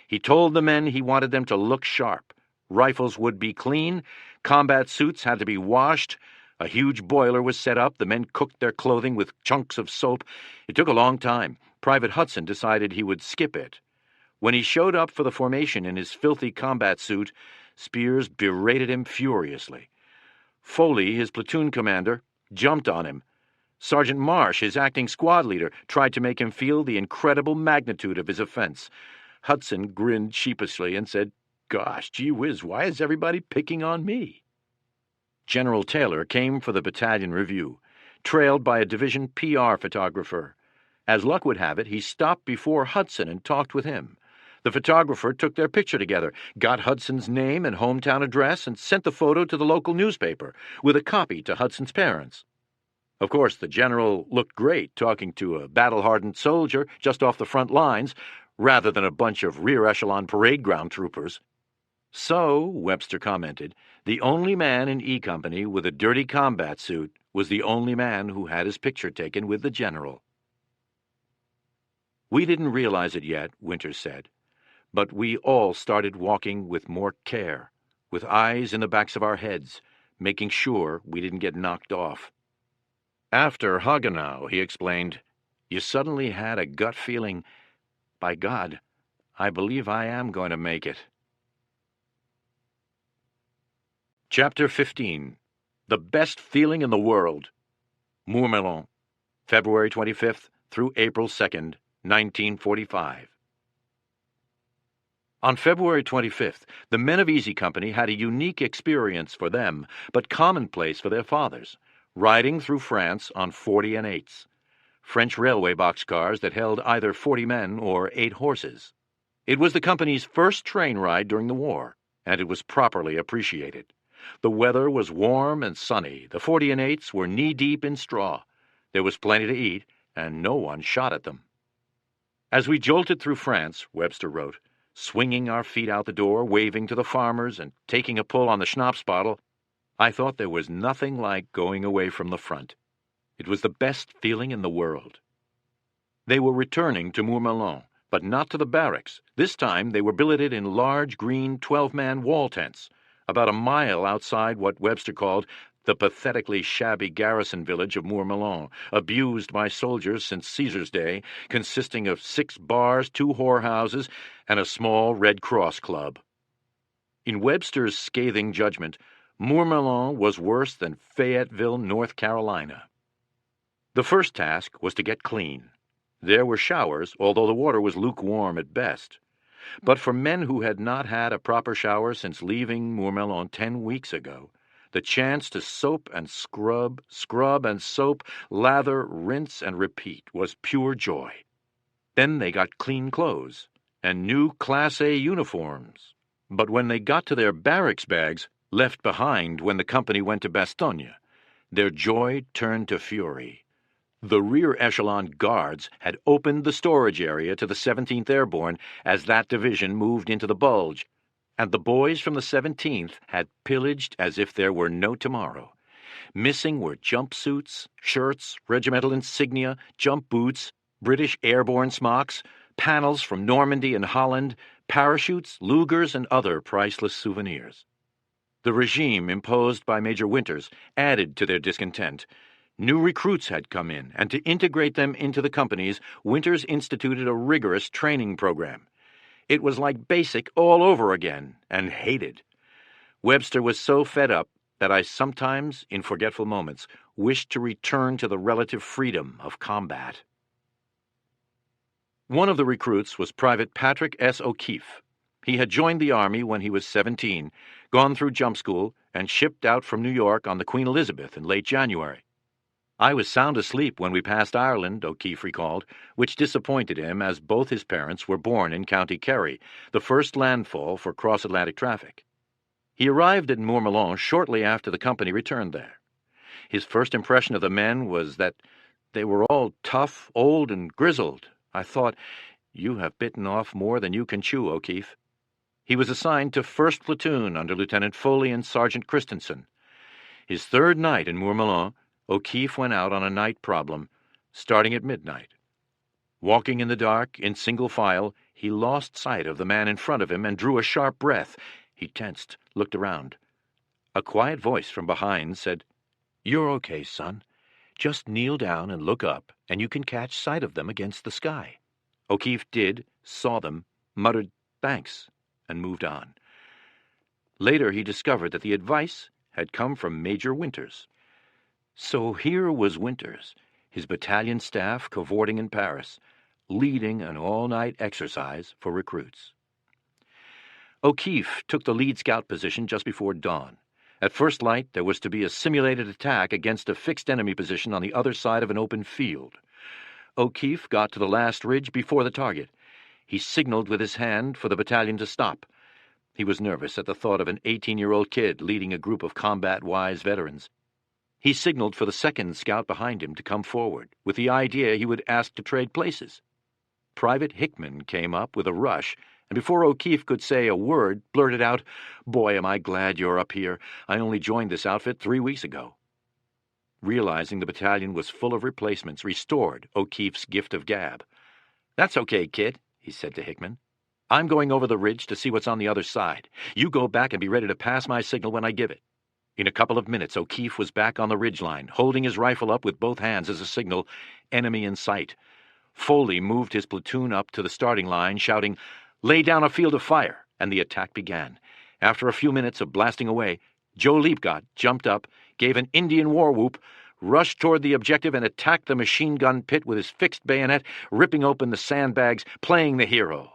He told the men he wanted them to look sharp. Rifles would be clean, combat suits had to be washed, a huge boiler was set up, the men cooked their clothing with chunks of soap. It took a long time. Private Hudson decided he would skip it. When he showed up for the formation in his filthy combat suit, Spears berated him furiously. Foley, his platoon commander, jumped on him. Sergeant Marsh, his acting squad leader, tried to make him feel the incredible magnitude of his offense. Hudson grinned sheepishly and said, "Gosh, gee whiz, why is everybody picking on me?" General Taylor came for the battalion review, trailed by a division PR photographer. As luck would have it, he stopped before Hudson and talked with him. The photographer took their picture together, got Hudson's name and hometown address, and sent the photo to the local newspaper, with a copy to Hudson's parents. Of course, the general looked great talking to a battle-hardened soldier just off the front lines, rather than a bunch of rear-echelon parade ground troopers. So, Webster commented, the only man in E Company with a dirty combat suit was the only man who had his picture taken with the general. We didn't realize it yet, Winters said, but we all started walking with more care, with eyes in the backs of our heads, making sure we didn't get knocked off. After Hagenau, he explained, you suddenly had a gut feeling, by God, I believe I am going to make it. Chapter 15. The Best Feeling in the World. Mourmelon, February 25th through April 2nd, 1945. On February 25th, the men of Easy Company had a unique experience for them, but commonplace for their fathers, riding through France on 40 and 8s, French railway boxcars that held either 40 men or 8 horses. It was the company's first train ride during the war, and it was properly appreciated. The weather was warm and sunny. The 40 and 8s were knee-deep in straw. There was plenty to eat, and no one shot at them. As we jolted through France, Webster wrote, swinging our feet out the door, waving to the farmers, and taking a pull on the schnapps bottle, I thought there was nothing like going away from the front. It was the best feeling in the world. They were returning to Mourmelon, but not to the barracks. This time they were billeted in large green 12-man wall tents, about a mile outside what Webster called the pathetically shabby garrison village of Mourmelon, abused by soldiers since Caesar's day, consisting of 6 bars, 2 whorehouses, and a small Red Cross club. In Webster's scathing judgment, Mourmelon was worse than Fayetteville, North Carolina. The first task was to get clean. There were showers, although the water was lukewarm at best. But for men who had not had a proper shower since leaving Mourmelon 10 weeks ago, the chance to soap and scrub, scrub and soap, lather, rinse, and repeat was pure joy. Then they got clean clothes and new Class A uniforms. But when they got to their barracks bags, left behind when the company went to Bastogne, their joy turned to fury. The rear echelon guards had opened the storage area to the 17th Airborne as that division moved into the bulge, and the boys from the 17th had pillaged as if there were no tomorrow. Missing were jumpsuits, shirts, regimental insignia, jump boots, British airborne smocks, panels from Normandy and Holland, parachutes, Lugers, and other priceless souvenirs. The regime imposed by Major Winters added to their discontent. New recruits had come in, and to integrate them into the companies, Winters instituted a rigorous training program. It was like basic all over again, and hated. Webster was so fed up that I sometimes, in forgetful moments, wished to return to the relative freedom of combat. One of the recruits was Private Patrick S. O'Keefe. He had joined the Army when he was 17, gone through jump school, and shipped out from New York on the Queen Elizabeth in late January. I was sound asleep when we passed Ireland, O'Keefe recalled, which disappointed him as both his parents were born in County Kerry, the first landfall for cross-Atlantic traffic. He arrived at Mourmelon shortly after the company returned there. His first impression of the men was that they were all tough, old, and grizzled. I thought, you have bitten off more than you can chew, O'Keefe. He was assigned to 1st Platoon under Lieutenant Foley and Sergeant Christensen. His 3rd night in Mourmelon, O'Keefe went out on a night problem, starting at midnight. Walking in the dark, in single file, he lost sight of the man in front of him and drew a sharp breath. He tensed, looked around. A quiet voice from behind said, "You're okay, son. Just kneel down and look up, and you can catch sight of them against the sky." O'Keefe did, saw them, muttered thanks, and moved on. Later he discovered that the advice had come from Major Winters. So here was Winters, his battalion staff cavorting in Paris, leading an all-night exercise for recruits. O'Keefe took the lead scout position just before dawn. At first light, there was to be a simulated attack against a fixed enemy position on the other side of an open field. O'Keefe got to the last ridge before the target. He signaled with his hand for the battalion to stop. He was nervous at the thought of an 18-year-old kid leading a group of combat-wise veterans. He signaled for the 2nd scout behind him to come forward, with the idea he would ask to trade places. Private Hickman came up with a rush, and before O'Keefe could say a word, blurted out, "Boy, am I glad you're up here. I only joined this outfit 3 weeks ago." Realizing the battalion was full of replacements, restored O'Keefe's gift of gab. "That's okay, kid," he said to Hickman. "I'm going over the ridge to see what's on the other side. You go back and be ready to pass my signal when I give it." In a couple of minutes, O'Keefe was back on the ridgeline, holding his rifle up with both hands as a signal, "Enemy in sight." Foley moved his platoon up to the starting line, shouting, "Lay down a field of fire," and the attack began. After a few minutes of blasting away, Joe Leapgott jumped up, gave an Indian war whoop, rushed toward the objective, and attacked the machine gun pit with his fixed bayonet, ripping open the sandbags, playing the hero.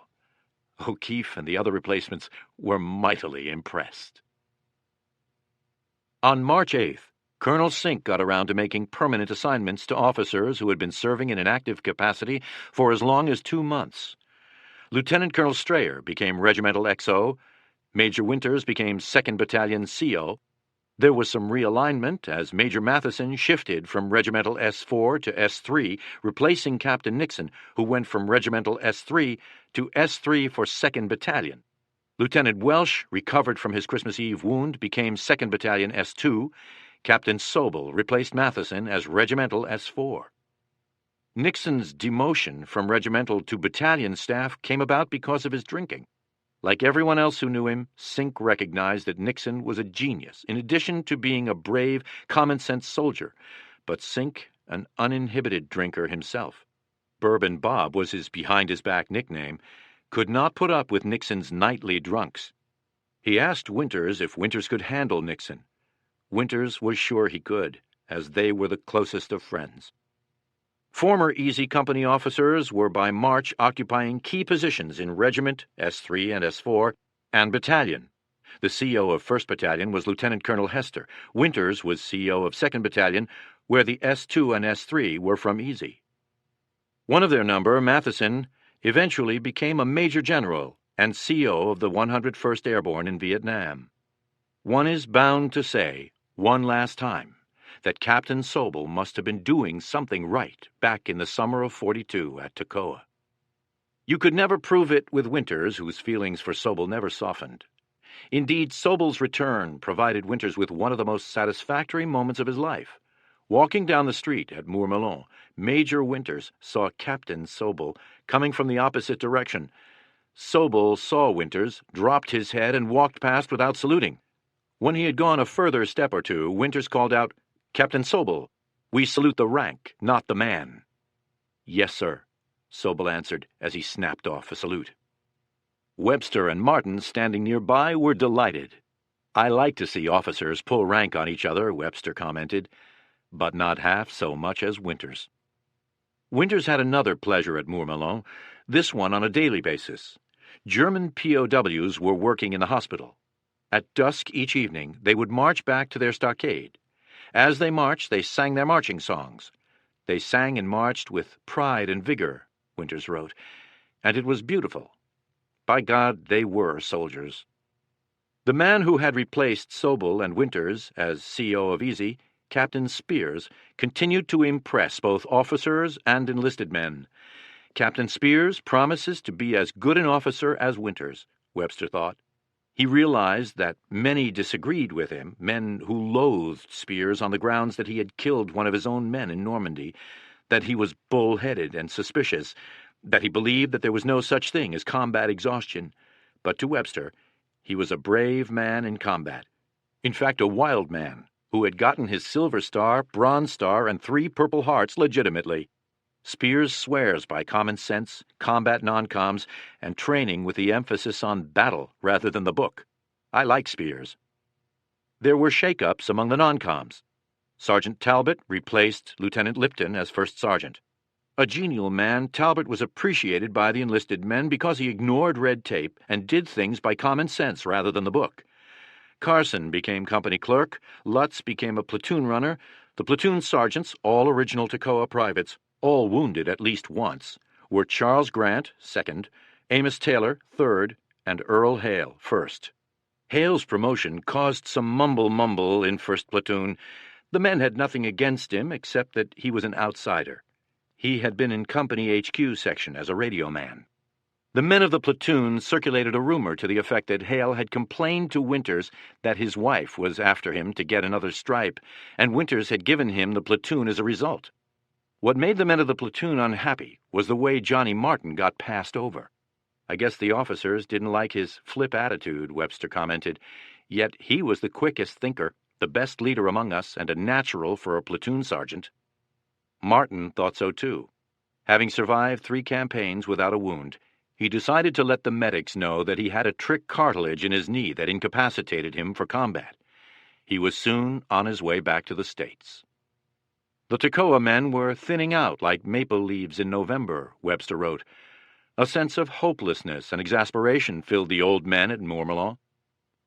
O'Keefe and the other replacements were mightily impressed. On March 8th, Colonel Sink got around to making permanent assignments to officers who had been serving in an active capacity for as long as 2 months. Lieutenant Colonel Strayer became Regimental XO, Major Winters became 2nd Battalion CO. There was some realignment as Major Matheson shifted from Regimental S4 to S3, replacing Captain Nixon, who went from Regimental S3 to S3 for 2nd Battalion. Lieutenant Welsh, recovered from his Christmas Eve wound, became 2nd Battalion S2. Captain Sobel replaced Matheson as Regimental S4. Nixon's demotion from regimental to battalion staff came about because of his drinking. Like everyone else who knew him, Sink recognized that Nixon was a genius, in addition to being a brave, common-sense soldier, but Sink an uninhibited drinker himself. Bourbon Bob was his behind-his-back nickname, could not put up with Nixon's nightly drunks. He asked Winters if Winters could handle Nixon. Winters was sure he could, as they were the closest of friends. Former Easy Company officers were by March occupying key positions in Regiment, S3 and S4, and Battalion. The CO of 1st Battalion was Lieutenant Colonel Hester. Winters was CO of 2nd Battalion, where the S2 and S3 were from Easy. One of their number, Matheson, eventually became a Major General and CO of the 101st Airborne in Vietnam. One is bound to say, one last time, that Captain Sobel must have been doing something right back in the summer of '42 at Toccoa. You could never prove it with Winters, whose feelings for Sobel never softened. Indeed, Sobel's return provided Winters with one of the most satisfactory moments of his life. Walking down the street at Mourmelon, Major Winters saw Captain Sobel coming from the opposite direction. Sobel saw Winters, dropped his head, and walked past without saluting. When he had gone a further step or two, Winters called out, "Captain Sobel, we salute the rank, not the man." "Yes, sir," Sobel answered as he snapped off a salute. Webster and Martin, standing nearby, were delighted. "I like to see officers pull rank on each other," Webster commented, "but not half so much as Winters." Winters had another pleasure at Mourmelon, this one on a daily basis. German POWs were working in the hospital. At dusk each evening, they would march back to their stockade. As they marched, they sang their marching songs. They sang and marched with pride and vigor, Winters wrote, and it was beautiful. By God, they were soldiers. The man who had replaced Sobel and Winters as CO of Easy, Captain Spears, continued to impress both officers and enlisted men. Captain Spears promises to be as good an officer as Winters, Webster thought. He realized that many disagreed with him, men who loathed Spears on the grounds that he had killed one of his own men in Normandy, that he was bull-headed and suspicious, that he believed that there was no such thing as combat exhaustion. But to Webster, he was a brave man in combat. In fact, a wild man who had gotten his Silver Star, Bronze Star, and 3 Purple Hearts legitimately. Spears swears by common sense, combat non-coms, and training with the emphasis on battle rather than the book. I like Spears. There were shake-ups among the non-coms. Sergeant Talbot replaced Lieutenant Lipton as first sergeant. A genial man, Talbot was appreciated by the enlisted men because he ignored red tape and did things by common sense rather than the book. Carson became company clerk, Lutz became a platoon runner, the platoon sergeants, all original Toccoa privates, all wounded at least once, were Charles Grant, 2nd, Amos Taylor, 3rd, and Earl Hale, 1st. Hale's promotion caused some mumble in 1st Platoon. The men had nothing against him except that he was an outsider. He had been in Company HQ section as a radio man. The men of the platoon circulated a rumor to the effect that Hale had complained to Winters that his wife was after him to get another stripe, and Winters had given him the platoon as a result. What made the men of the platoon unhappy was the way Johnny Martin got passed over. I guess the officers didn't like his flip attitude, Webster commented, yet he was the quickest thinker, the best leader among us, and a natural for a platoon sergeant. Martin thought so too. Having survived 3 campaigns without a wound, he decided to let the medics know that he had a trick cartilage in his knee that incapacitated him for combat. He was soon on his way back to the States. The Toccoa men were thinning out like maple leaves in November, Webster wrote. A sense of hopelessness and exasperation filled the old men at Moormelaw.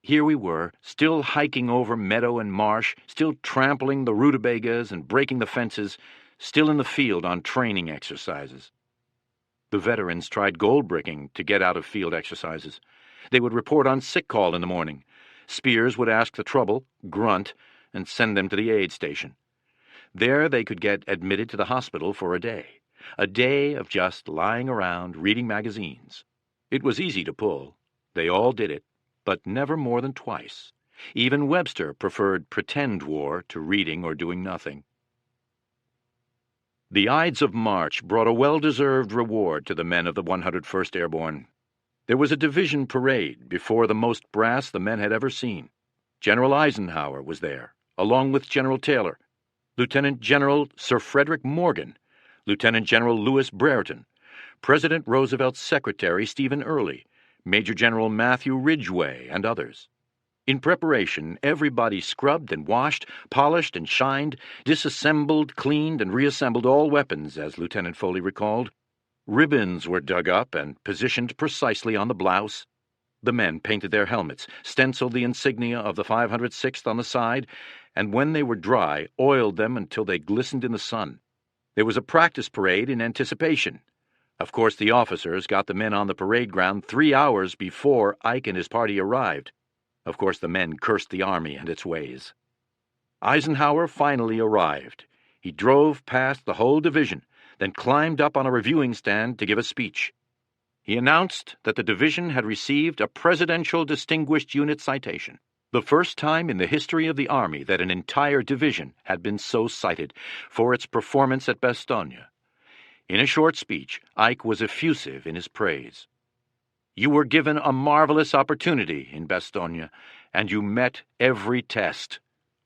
Here we were, still hiking over meadow and marsh, still trampling the rutabagas and breaking the fences, still in the field on training exercises. The veterans tried gold-bricking to get out of field exercises. They would report on sick call in the morning. Spears would ask the trouble, grunt, and send them to the aid station. There they could get admitted to the hospital for a day of just lying around reading magazines. It was easy to pull. They all did it, but never more than twice. Even Webster preferred pretend war to reading or doing nothing. The Ides of March brought a well-deserved reward to the men of the 101st Airborne. There was a division parade before the most brass the men had ever seen. General Eisenhower was there, along with General Taylor, Lieutenant General Sir Frederick Morgan, Lieutenant General Louis Brereton, President Roosevelt's secretary Stephen Early, Major General Matthew Ridgway, and others. In preparation, everybody scrubbed and washed, polished and shined, disassembled, cleaned, and reassembled all weapons, as Lieutenant Foley recalled. Ribbons were dug up and positioned precisely on the blouse. The men painted their helmets, stenciled the insignia of the 506th on the side, and when they were dry, oiled them until they glistened in the sun. There was a practice parade in anticipation. Of course, the officers got the men on the parade ground 3 hours before Ike and his party arrived. Of course, the men cursed the Army and its ways. Eisenhower finally arrived. He drove past the whole division, then climbed up on a reviewing stand to give a speech. He announced that the division had received a Presidential Distinguished Unit citation, the first time in the history of the Army that an entire division had been so cited for its performance at Bastogne. In a short speech, Ike was effusive in his praise. You were given a marvelous opportunity in Bastogne, and you met every test.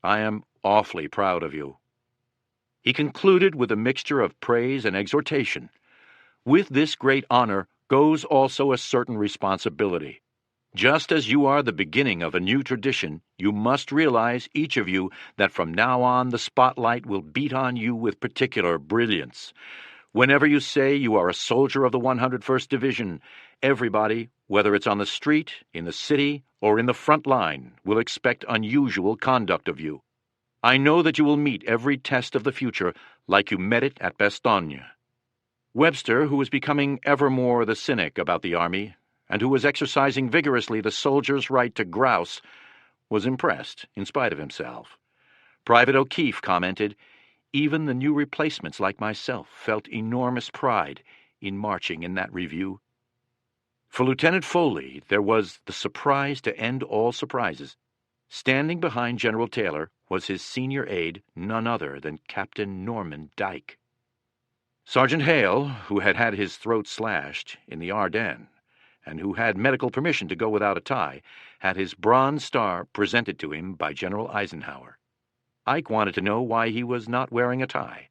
I am awfully proud of you. He concluded with a mixture of praise and exhortation. With this great honor goes also a certain responsibility. Just as you are the beginning of a new tradition, you must realize, each of you, that from now on the spotlight will beat on you with particular brilliance. Whenever you say you are a soldier of the 101st Division, everybody, whether it's on the street, in the city, or in the front line, will expect unusual conduct of you. I know that you will meet every test of the future like you met it at Bastogne. Webster, who was becoming ever more the cynic about the Army, and who was exercising vigorously the soldier's right to grouse, was impressed, in spite of himself. Private O'Keefe commented, even the new replacements like myself felt enormous pride in marching in that review. For Lieutenant Foley, there was the surprise to end all surprises. Standing behind General Taylor was his senior aide, none other than Captain Norman Dyke. Sergeant Hale, who had had his throat slashed in the Ardennes, and who had medical permission to go without a tie, had his Bronze Star presented to him by General Eisenhower. Ike wanted to know why he was not wearing a tie.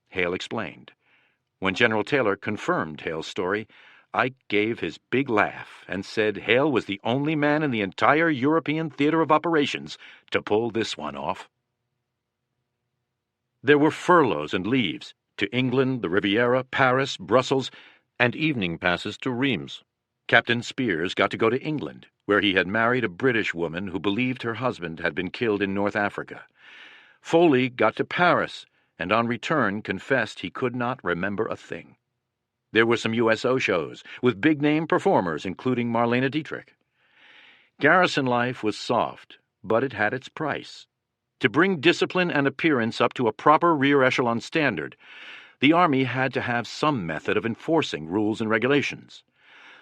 Hale explained. When General Taylor confirmed Hale's story, Ike gave his big laugh and said Hale was the only man in the entire European theater of operations to pull this one off. There were furloughs and leaves to England, the Riviera, Paris, Brussels, and evening passes to Reims. Captain Spears got to go to England, where he had married a British woman who believed her husband had been killed in North Africa. Foley got to Paris, and on return confessed he could not remember a thing. There were some USO shows, with big-name performers, including Marlene Dietrich. Garrison life was soft, but it had its price. To bring discipline and appearance up to a proper rear echelon standard, the Army had to have some method of enforcing rules and regulations.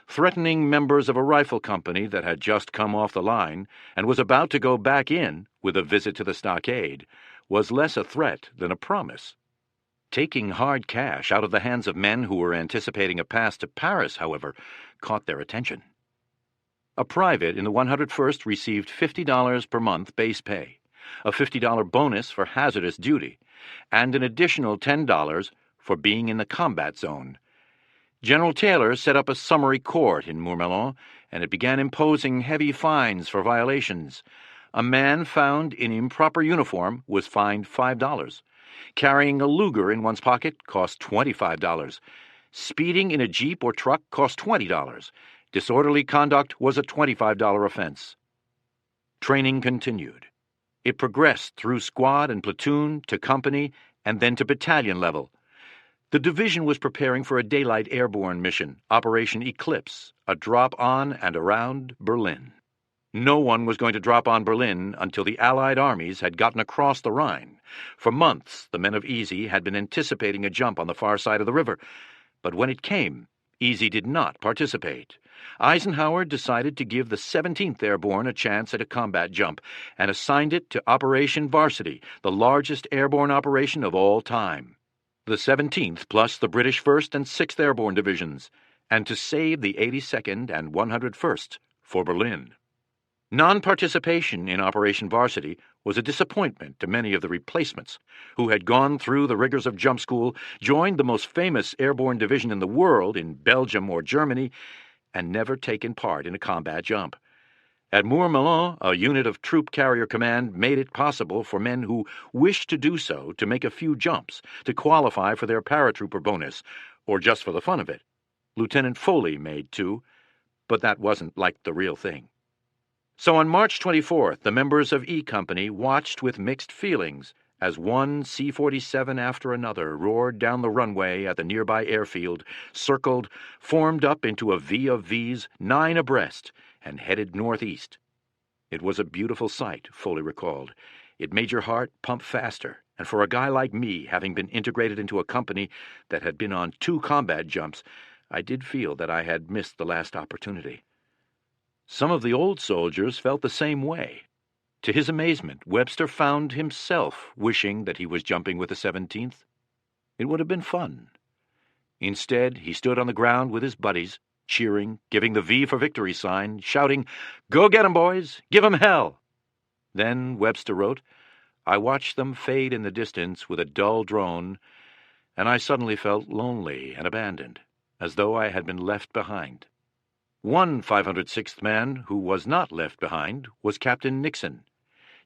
Threatening members of a rifle company that had just come off the line and was about to go back in with a visit to the stockade was less a threat than a promise. Taking hard cash out of the hands of men who were anticipating a pass to Paris, however, caught their attention. A private in the 101st received $50 per month base pay, a $50 bonus for hazardous duty, and an additional $10 for being in the combat zone. General Taylor set up a summary court in Mourmelon, and it began imposing heavy fines for violations. A man found in improper uniform was fined $5. Carrying a Luger in one's pocket cost $25. Speeding in a jeep or truck cost $20. Disorderly conduct was a $25 offense. Training continued. It progressed through squad and platoon to company and then to battalion level. The division was preparing for a daylight airborne mission, Operation Eclipse, a drop on and around Berlin. No one was going to drop on Berlin until the Allied armies had gotten across the Rhine. For months, the men of Easy had been anticipating a jump on the far side of the river, but when it came, Easy did not participate. Eisenhower decided to give the 17th Airborne a chance at a combat jump and assigned it to Operation Varsity, the largest airborne operation of all time. The 17th plus the British 1st and 6th Airborne Divisions, and to save the 82nd and 101st for Berlin. Non-participation in Operation Varsity was a disappointment to many of the replacements, who had gone through the rigors of jump school, joined the most famous airborne division in the world in Belgium or Germany, and never taken part in a combat jump. At Mourmelon, a unit of Troop Carrier Command made it possible for men who wished to do so to make a few jumps to qualify for their paratrooper bonus, or just for the fun of it. Lieutenant Foley made 2, but that wasn't like the real thing. So on March 24th, the members of E Company watched with mixed feelings as one C-47 after another roared down the runway at the nearby airfield, circled, formed up into a V of Vs, 9 abreast, and headed northeast. It was a beautiful sight, Foley recalled. It made your heart pump faster, and for a guy like me, having been integrated into a company that had been on 2 combat jumps, I did feel that I had missed the last opportunity. Some of the old soldiers felt the same way. To his amazement, Webster found himself wishing that he was jumping with the 17th. It would have been fun. Instead, he stood on the ground with his buddies, cheering, giving the V for victory sign, shouting, "Go get 'em, boys! Give 'em hell!" Then, Webster wrote, I watched them fade in the distance with a dull drone, and I suddenly felt lonely and abandoned, as though I had been left behind. One 506th man who was not left behind was Captain Nixon.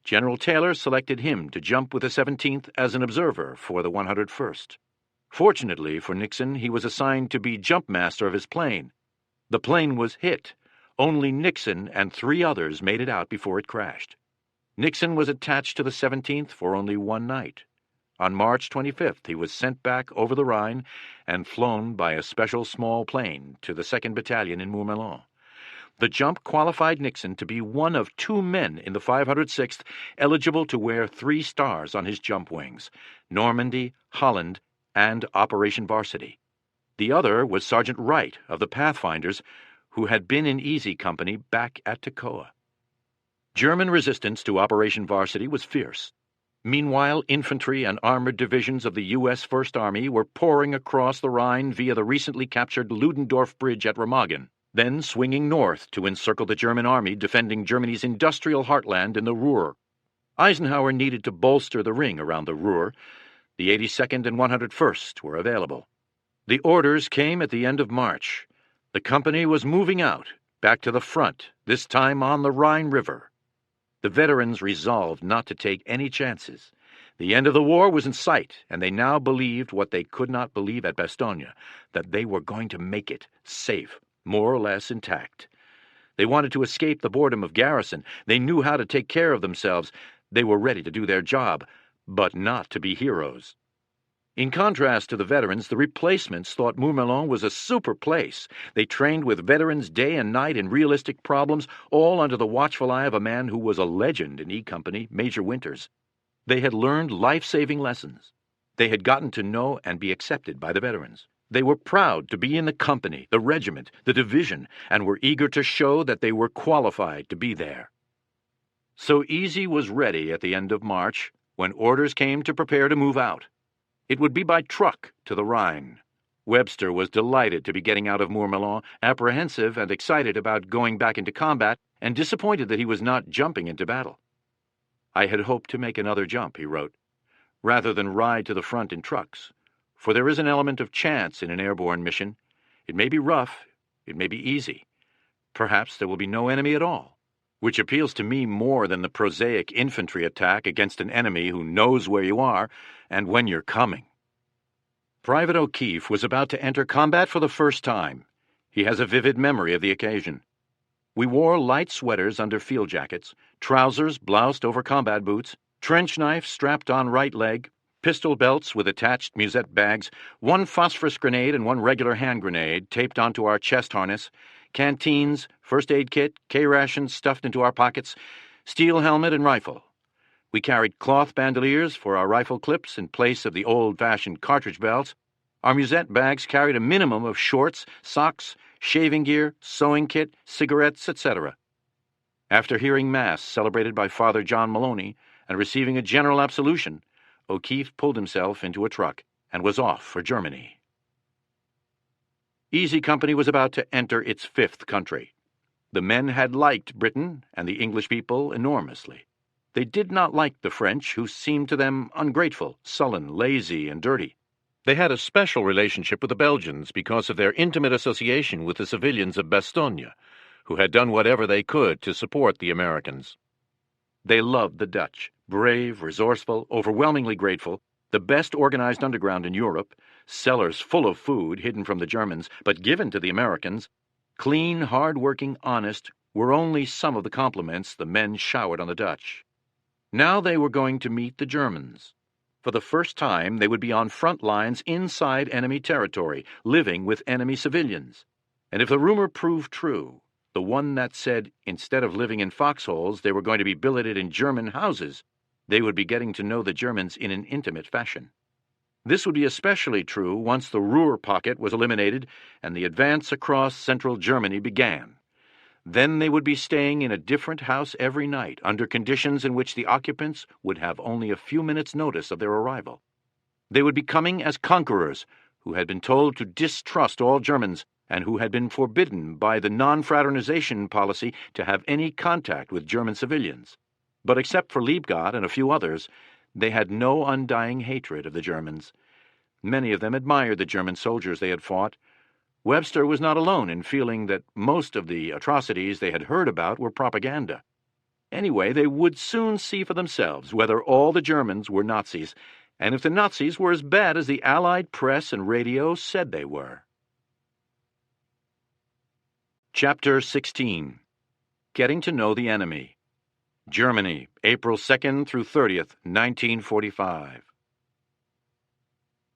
General Taylor selected him to jump with the 17th as an observer for the 101st. Fortunately for Nixon, he was assigned to be jump master of his plane. The plane was hit. Only Nixon and 3 others made it out before it crashed. Nixon was attached to the 17th for only 1 night. On March 25th, he was sent back over the Rhine and flown by a special small plane to the 2nd Battalion in Mourmelon. The jump qualified Nixon to be one of 2 men in the 506th eligible to wear 3 stars on his jump wings: Normandy, Holland, and Operation Varsity. The other was Sergeant Wright of the Pathfinders, who had been in Easy Company back at Toccoa. German resistance to Operation Varsity was fierce. Meanwhile, infantry and armored divisions of the U.S. First Army were pouring across the Rhine via the recently captured Ludendorff Bridge at Remagen, then swinging north to encircle the German army defending Germany's industrial heartland in the Ruhr. Eisenhower needed to bolster the ring around the Ruhr. The 82nd and 101st were available. The orders came at the end of March. The company was moving out, back to the front, this time on the Rhine River. The veterans resolved not to take any chances. The end of the war was in sight, and they now believed what they could not believe at Bastogne, that they were going to make it, safe, more or less intact. They wanted to escape the boredom of garrison. They knew how to take care of themselves. They were ready to do their job, but not to be heroes. In contrast to the veterans, the replacements thought Mourmelon was a super place. They trained with veterans day and night in realistic problems, all under the watchful eye of a man who was a legend in E Company, Major Winters. They had learned life-saving lessons. They had gotten to know and be accepted by the veterans. They were proud to be in the company, the regiment, the division, and were eager to show that they were qualified to be there. So Easy was ready at the end of March, when orders came to prepare to move out. It would be by truck to the Rhine. Webster was delighted to be getting out of Mourmelon, apprehensive and excited about going back into combat, and disappointed that he was not jumping into battle. "I had hoped to make another jump," he wrote, "rather than ride to the front in trucks, for there is an element of chance in an airborne mission. It may be rough, it may be easy. Perhaps there will be no enemy at all, which appeals to me more than the prosaic infantry attack against an enemy who knows where you are and when you're coming." Private O'Keefe was about to enter combat for the first time. He has a vivid memory of the occasion. "We wore light sweaters under field jackets, trousers bloused over combat boots, trench knife strapped on right leg, pistol belts with attached musette bags, one phosphorus grenade and one regular hand grenade taped onto our chest harness, canteens, first aid kit, K-rations stuffed into our pockets, steel helmet and rifle. We carried cloth bandoliers for our rifle clips in place of the old-fashioned cartridge belts. Our musette bags carried a minimum of shorts, socks, shaving gear, sewing kit, cigarettes, etc." After hearing Mass celebrated by Father John Maloney and receiving a general absolution, O'Keefe pulled himself into a truck and was off for Germany. Easy Company was about to enter its fifth country. The men had liked Britain and the English people enormously. They did not like the French, who seemed to them ungrateful, sullen, lazy, and dirty. They had a special relationship with the Belgians because of their intimate association with the civilians of Bastogne, who had done whatever they could to support the Americans. They loved the Dutch, brave, resourceful, overwhelmingly grateful, the best organized underground in Europe, cellars full of food hidden from the Germans but given to the Americans, clean, hard-working, honest, were only some of the compliments the men showered on the Dutch. Now they were going to meet the Germans. For the first time, they would be on front lines inside enemy territory, living with enemy civilians. And if the rumor proved true, the one that said instead of living in foxholes, they were going to be billeted in German houses, they would be getting to know the Germans in an intimate fashion. This would be especially true once the Ruhr pocket was eliminated and the advance across central Germany began. Then they would be staying in a different house every night, under conditions in which the occupants would have only a few minutes' notice of their arrival. They would be coming as conquerors, who had been told to distrust all Germans, and who had been forbidden by the non-fraternization policy to have any contact with German civilians. But except for Liebgott and a few others, they had no undying hatred of the Germans. Many of them admired the German soldiers they had fought. Webster was not alone in feeling that most of the atrocities they had heard about were propaganda. Anyway, they would soon see for themselves whether all the Germans were Nazis, and if the Nazis were as bad as the Allied press and radio said they were. Chapter 16. Getting to Know the Enemy. Germany, April 2nd through 30th, 1945.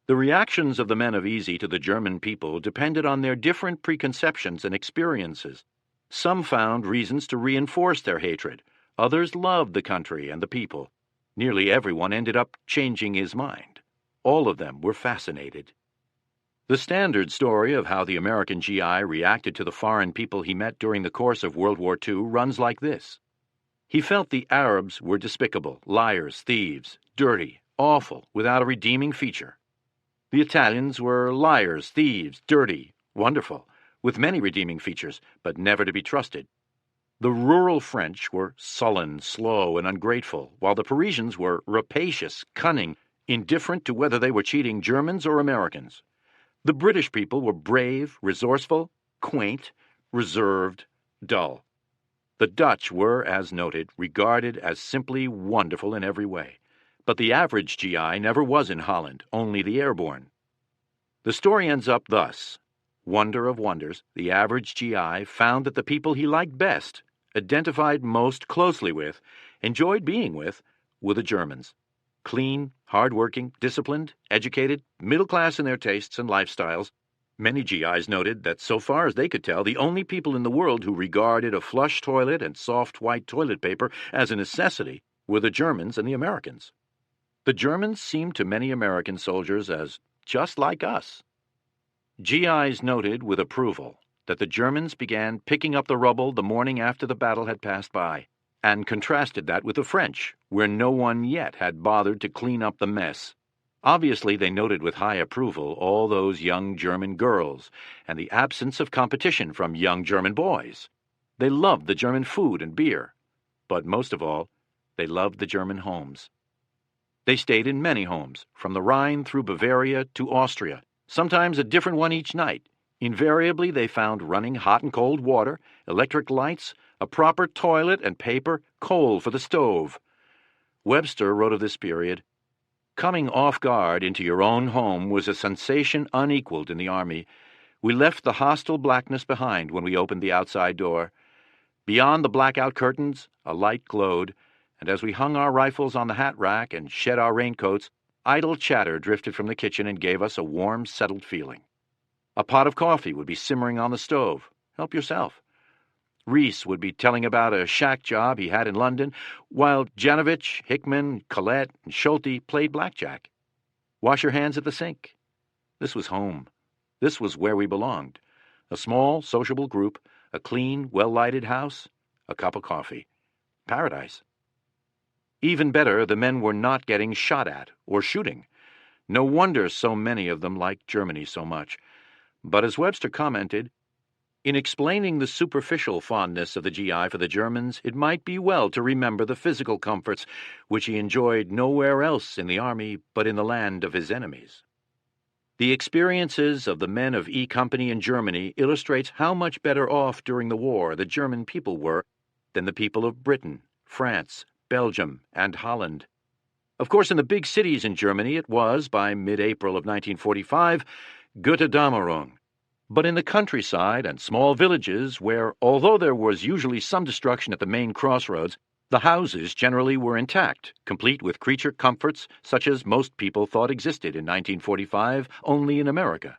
The reactions of the men of Easy to the German people depended on their different preconceptions and experiences. Some found reasons to reinforce their hatred. Others loved the country and the people. Nearly everyone ended up changing his mind. All of them were fascinated. The standard story of how the American GI reacted to the foreign people he met during the course of World War II runs like this. He felt the Arabs were despicable, liars, thieves, dirty, awful, without a redeeming feature. The Italians were liars, thieves, dirty, wonderful, with many redeeming features, but never to be trusted. The rural French were sullen, slow, and ungrateful, while the Parisians were rapacious, cunning, indifferent to whether they were cheating Germans or Americans. The British people were brave, resourceful, quaint, reserved, dull. The Dutch were, as noted, regarded as simply wonderful in every way. But the average GI never was in Holland, only the airborne. The story ends up thus. Wonder of wonders, the average GI found that the people he liked best, identified most closely with, enjoyed being with, were the Germans. Clean, hard-working, disciplined, educated, middle-class in their tastes and lifestyles. Many GIs noted that so far as they could tell, the only people in the world who regarded a flush toilet and soft white toilet paper as a necessity were the Germans and the Americans. The Germans seemed to many American soldiers as just like us. GIs noted with approval that the Germans began picking up the rubble the morning after the battle had passed by, and contrasted that with the French, where no one yet had bothered to clean up the mess. Obviously, they noted with high approval all those young German girls and the absence of competition from young German boys. They loved the German food and beer, but most of all, they loved the German homes. They stayed in many homes, from the Rhine through Bavaria to Austria, sometimes a different one each night. Invariably, they found running hot and cold water, electric lights, a proper toilet and paper, coal for the stove. Webster wrote of this period, "Coming off guard into your own home was a sensation unequaled in the Army. We left the hostile blackness behind when we opened the outside door. Beyond the blackout curtains, a light glowed, and as we hung our rifles on the hat rack and shed our raincoats, idle chatter drifted from the kitchen and gave us a warm, settled feeling. A pot of coffee would be simmering on the stove. Help yourself. Reese would be telling about a shack job he had in London, while Janovich, Hickman, Collette, and Schulte played blackjack. Wash your hands at the sink. This was home. This was where we belonged. A small, sociable group, a clean, well-lighted house, a cup of coffee. Paradise. Even better, the men were not getting shot at or shooting. No wonder so many of them liked Germany so much. But as Webster commented, in explaining the superficial fondness of the GI for the Germans, it might be well to remember the physical comforts which he enjoyed nowhere else in the army but in the land of his enemies. The experiences of the men of E Company in Germany illustrates how much better off during the war the German people were than the people of Britain, France, Belgium, and Holland. Of course, in the big cities in Germany it was, by mid-April of 1945, Götterdämmerung. But in the countryside and small villages where, although there was usually some destruction at the main crossroads, the houses generally were intact, complete with creature comforts such as most people thought existed in 1945 only in America.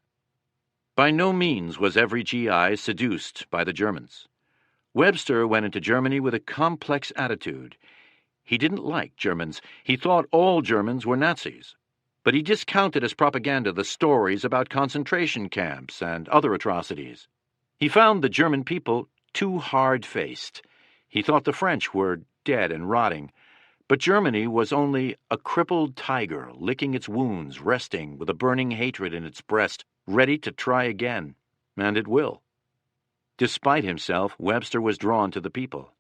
By no means was every GI seduced by the Germans. Webster went into Germany with a complex attitude. He didn't like Germans. He thought all Germans were Nazis. But he discounted as propaganda the stories about concentration camps and other atrocities. He found the German people too hard-faced. He thought the French were dead and rotting. But Germany was only a crippled tiger licking its wounds, resting with a burning hatred in its breast, ready to try again. And it will. Despite himself, Webster was drawn to the people.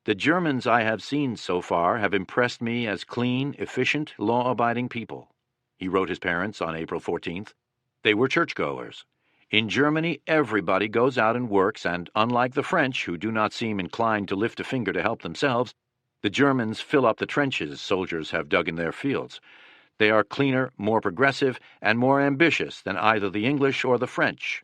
The Germans I have seen so far have impressed me as clean, efficient, law-abiding people. He wrote his parents on April 14th. They were churchgoers. In Germany, everybody goes out and works, and unlike the French, who do not seem inclined to lift a finger to help themselves, the Germans fill up the trenches soldiers have dug in their fields. They are cleaner, more progressive, and more ambitious than either the English or the French.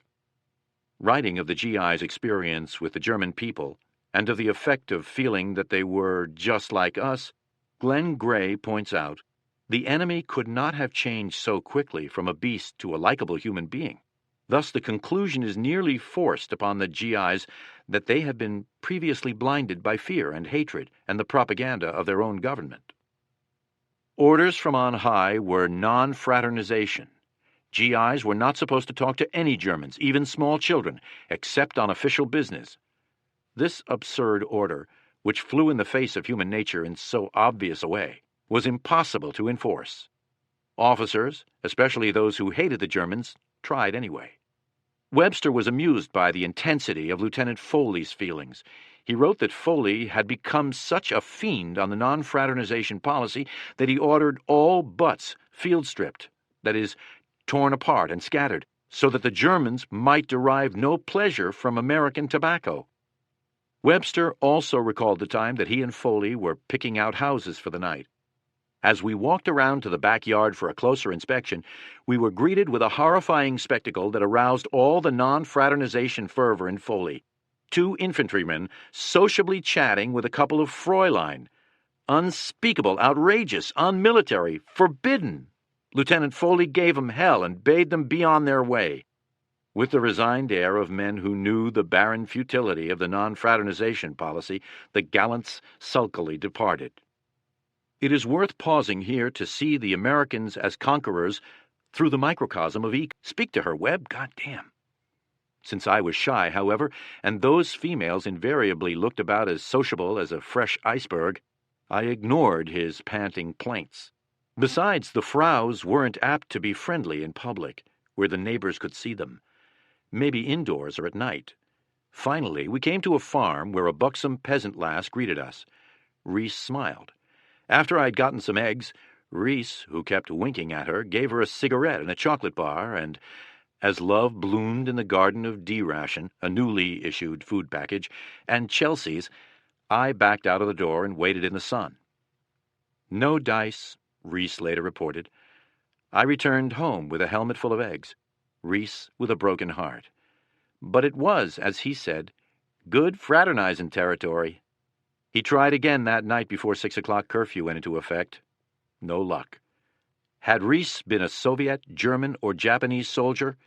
Writing of the GI's experience with the German people, and of the effect of feeling that they were just like us, Glenn Gray points out, the enemy could not have changed so quickly from a beast to a likable human being. Thus the conclusion is nearly forced upon the GIs that they have been previously blinded by fear and hatred and the propaganda of their own government. Orders from on high were non-fraternization. GIs were not supposed to talk to any Germans, even small children, except on official business. This absurd order, which flew in the face of human nature in so obvious a way, was impossible to enforce. Officers, especially those who hated the Germans, tried anyway. Webster was amused by the intensity of Lieutenant Foley's feelings. He wrote that Foley had become such a fiend on the non-fraternization policy that he ordered all butts field-stripped, that is, torn apart and scattered, so that the Germans might derive no pleasure from American tobacco. Webster also recalled the time that he and Foley were picking out houses for the night. As we walked around to the backyard for a closer inspection, we were greeted with a horrifying spectacle that aroused all the non-fraternization fervor in Foley. 2 infantrymen sociably chatting with a couple of Fräulein. Unspeakable, outrageous, unmilitary, forbidden. Lieutenant Foley gave them hell and bade them be on their way. With the resigned air of men who knew the barren futility of the non-fraternization policy, the gallants sulkily departed. It is worth pausing here to see the Americans as conquerors through the microcosm of Speak to her, Webb, goddamn. Since I was shy, however, and those females invariably looked about as sociable as a fresh iceberg, I ignored his panting plaints. Besides, the Fraus weren't apt to be friendly in public, where the neighbors could see them. Maybe indoors or at night. Finally, we came to a farm where a buxom peasant lass greeted us. Reese smiled. After I'd gotten some eggs, Reese, who kept winking at her, gave her a cigarette and a chocolate bar, and as love bloomed in the garden of D-Ration, a newly issued food package, and Chelsea's, I backed out of the door and waited in the sun. No dice, Reese later reported. I returned home with a helmet full of eggs, Reese with a broken heart. But it was, as he said, good fraternizing territory. He tried again that night before 6 o'clock curfew went into effect. No luck. Had Reese been a Soviet, German, or Japanese soldier,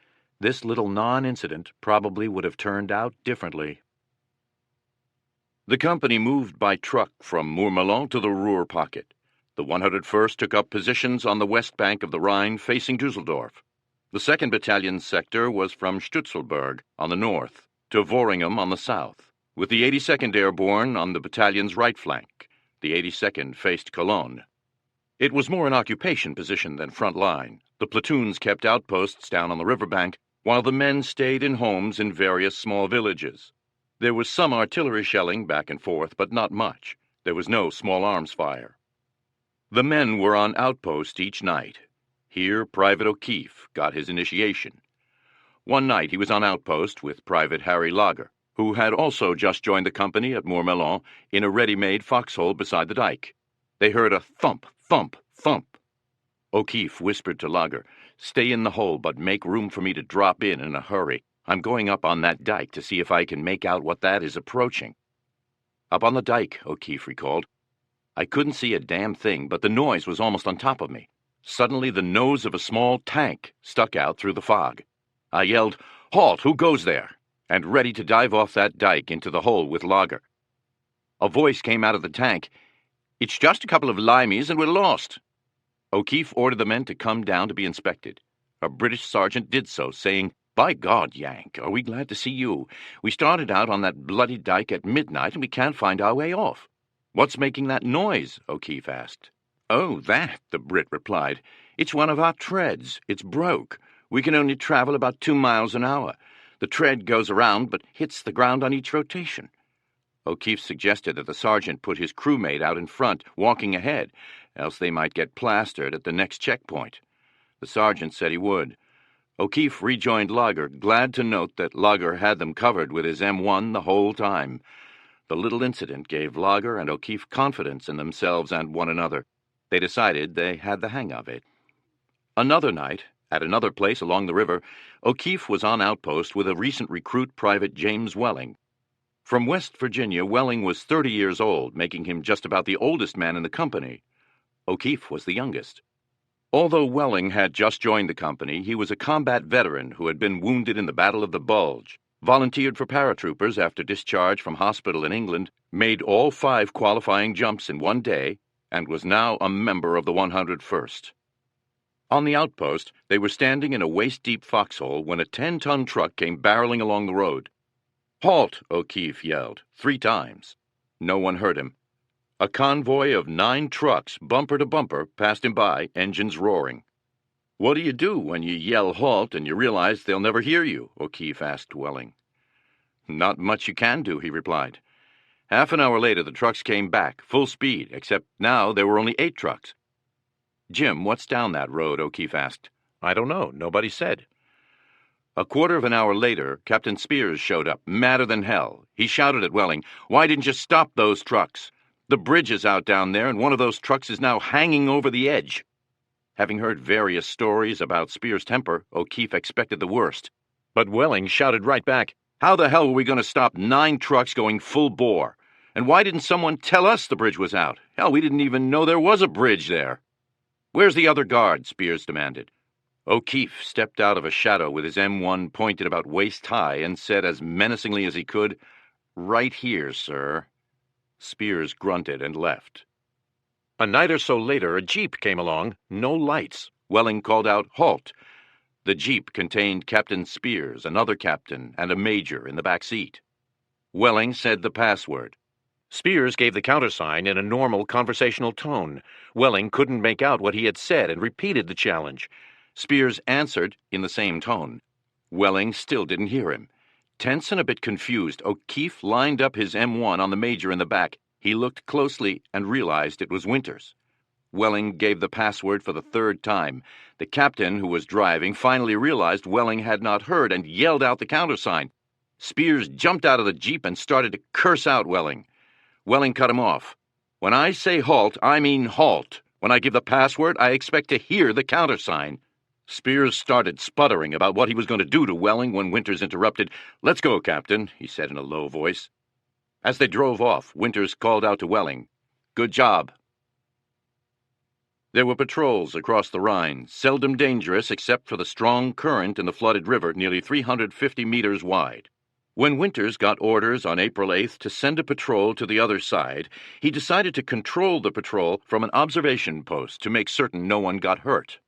this little non-incident probably would have turned out differently. The company moved by truck from Mourmelon to the Ruhr pocket. The 101st took up positions on the west bank of the Rhine facing Dusseldorf. The 2nd Battalion sector was from Stutzelberg on the north to Worringham on the south, with the 82nd Airborne on the battalion's right flank. The 82nd faced Cologne. It was more an occupation position than front line. The platoons kept outposts down on the riverbank, while the men stayed in homes in various small villages. There was some artillery shelling back and forth, but not much. There was no small arms fire. The men were on outpost each night. Here Private O'Keefe got his initiation. One night he was on outpost with Private Harry Lager, who had also just joined the company at Mourmelon in a ready-made foxhole beside the dike. They heard a thump, thump, thump. O'Keefe whispered to Lager, "Stay in the hole, but make room for me to drop in a hurry. I'm going up on that dike to see if I can make out what that is approaching." Up on the dike, O'Keefe recalled. I couldn't see a damn thing, but the noise was almost on top of me. Suddenly the nose of a small tank stuck out through the fog. I yelled, "Halt! Who goes there?" and ready to dive off that dike into the hole with Lager. A voice came out of the tank. "It's just a couple of limeys and we're lost." O'Keefe ordered the men to come down to be inspected. A British sergeant did so, saying, "By God, Yank, are we glad to see you. We started out on that bloody dike at midnight and we can't find our way off." "What's making that noise?" O'Keefe asked. "Oh, that," the Brit replied. "It's one of our treads. It's broke. We can only travel about 2 miles an hour. The tread goes around but hits the ground on each rotation." O'Keefe suggested that the sergeant put his crewmate out in front, walking ahead, else they might get plastered at the next checkpoint. The sergeant said he would. O'Keefe rejoined Lager, glad to note that Lager had them covered with his M1 the whole time. The little incident gave Lager and O'Keefe confidence in themselves and one another. They decided they had the hang of it. Another night, at another place along the river, O'Keefe was on outpost with a recent recruit, Private James Welling. From West Virginia, Welling was 30 years old, making him just about the oldest man in the company. O'Keefe was the youngest. Although Welling had just joined the company, he was a combat veteran who had been wounded in the Battle of the Bulge, volunteered for paratroopers after discharge from hospital in England, made all 5 qualifying jumps in one day, and was now a member of the 101st. On the outpost, they were standing in a waist-deep foxhole when a 10-ton truck came barreling along the road. "Halt!" O'Keefe yelled 3 times. No one heard him. A convoy of 9 trucks, bumper to bumper, passed him by, engines roaring. "What do you do when you yell halt and you realize they'll never hear you?" O'Keefe asked Welling. "Not much you can do," he replied. Half an hour later, the trucks came back, full speed, except now there were only 8 trucks. "Jim, what's down that road?" O'Keefe asked. "I don't know. Nobody said." A quarter of an hour later, Captain Spears showed up, madder than hell. He shouted at Welling, "Why didn't you stop those trucks? The bridge is out down there, and one of those trucks is now hanging over the edge." Having heard various stories about Spears' temper, O'Keefe expected the worst. But Welling shouted right back, "How the hell were we going to stop 9 trucks going full bore? And why didn't someone tell us the bridge was out? Hell, we didn't even know there was a bridge there." "Where's the other guard?" Spears demanded. O'Keefe stepped out of a shadow with his M1 pointed about waist-high and said as menacingly as he could, "Right here, sir." Spears grunted and left. A night or so later, a jeep came along, no lights. Welling called out, "Halt!" The jeep contained Captain Spears, another captain, and a major in the back seat. Welling said the password. Spears gave the countersign in a normal conversational tone. Welling couldn't make out what he had said and repeated the challenge. Spears answered in the same tone. Welling still didn't hear him. Tense and a bit confused, O'Keefe lined up his M1 on the major in the back. He looked closely and realized it was Winters. Welling gave the password for the third time. The captain, who was driving, finally realized Welling had not heard and yelled out the countersign. Spears jumped out of the jeep and started to curse out Welling. Welling cut him off. When I say halt, I mean halt. When I give the password, I expect to hear the countersign. Spears started sputtering about what he was going to do to Welling when Winters interrupted. "Let's go, Captain," he said in a low voice. As they drove off, Winters called out to Welling, "Good job." There were patrols across the Rhine, seldom dangerous except for the strong current in the flooded river nearly 350 meters wide. When Winters got orders on April 8th to send a patrol to the other side, he decided to control the patrol from an observation post to make certain no one got hurt.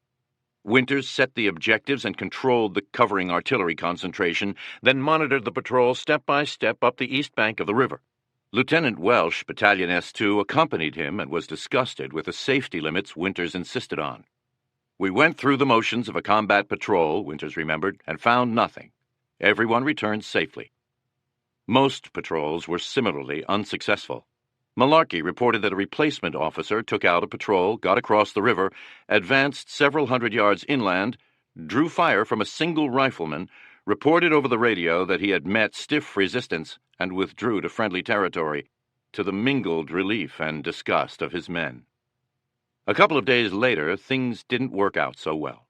Winters set the objectives and controlled the covering artillery concentration, then monitored the patrol step by step up the east bank of the river. Lieutenant Welsh, Battalion S2, accompanied him and was disgusted with the safety limits Winters insisted on. "We went through the motions of a combat patrol," Winters remembered, "and found nothing. Everyone returned safely." Most patrols were similarly unsuccessful. Malarkey reported that a replacement officer took out a patrol, got across the river, advanced several hundred yards inland, drew fire from a single rifleman, reported over the radio that he had met stiff resistance, and withdrew to friendly territory, to the mingled relief and disgust of his men. A couple of days later, things didn't work out so well.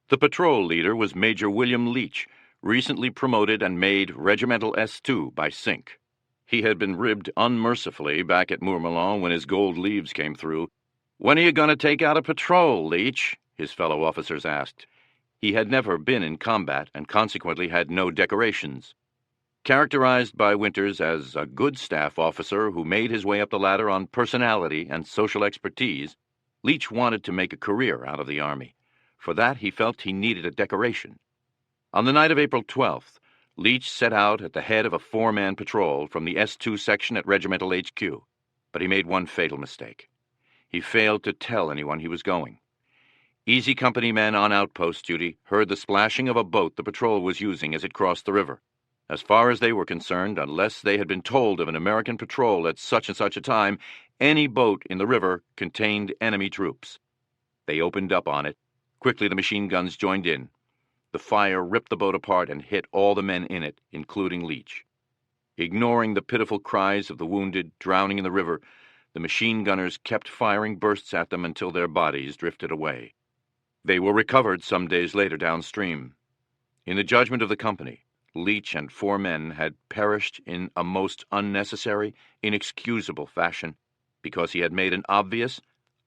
The patrol leader was Major William Leach, recently promoted and made Regimental S2 by Sink. He had been ribbed unmercifully back at Mourmelon when his gold leaves came through. "When are you going to take out a patrol, Leach?" his fellow officers asked. He had never been in combat and consequently had no decorations. Characterized by Winters as a good staff officer who made his way up the ladder on personality and social expertise, Leach wanted to make a career out of the Army. For that, he felt he needed a decoration. On the night of April 12th, Leach set out at the head of a four-man patrol from the S2 section at Regimental HQ, but he made one fatal mistake. He failed to tell anyone he was going. Easy Company men on outpost duty heard the splashing of a boat the patrol was using as it crossed the river. As far as they were concerned, unless they had been told of an American patrol at such and such a time, any boat in the river contained enemy troops. They opened up on it. Quickly the machine guns joined in. The fire ripped the boat apart and hit all the men in it, including Leach. Ignoring the pitiful cries of the wounded drowning in the river, the machine gunners kept firing bursts at them until their bodies drifted away. They were recovered some days later downstream. In the judgment of the company, Leach and four men had perished in a most unnecessary, inexcusable fashion because he had made an obvious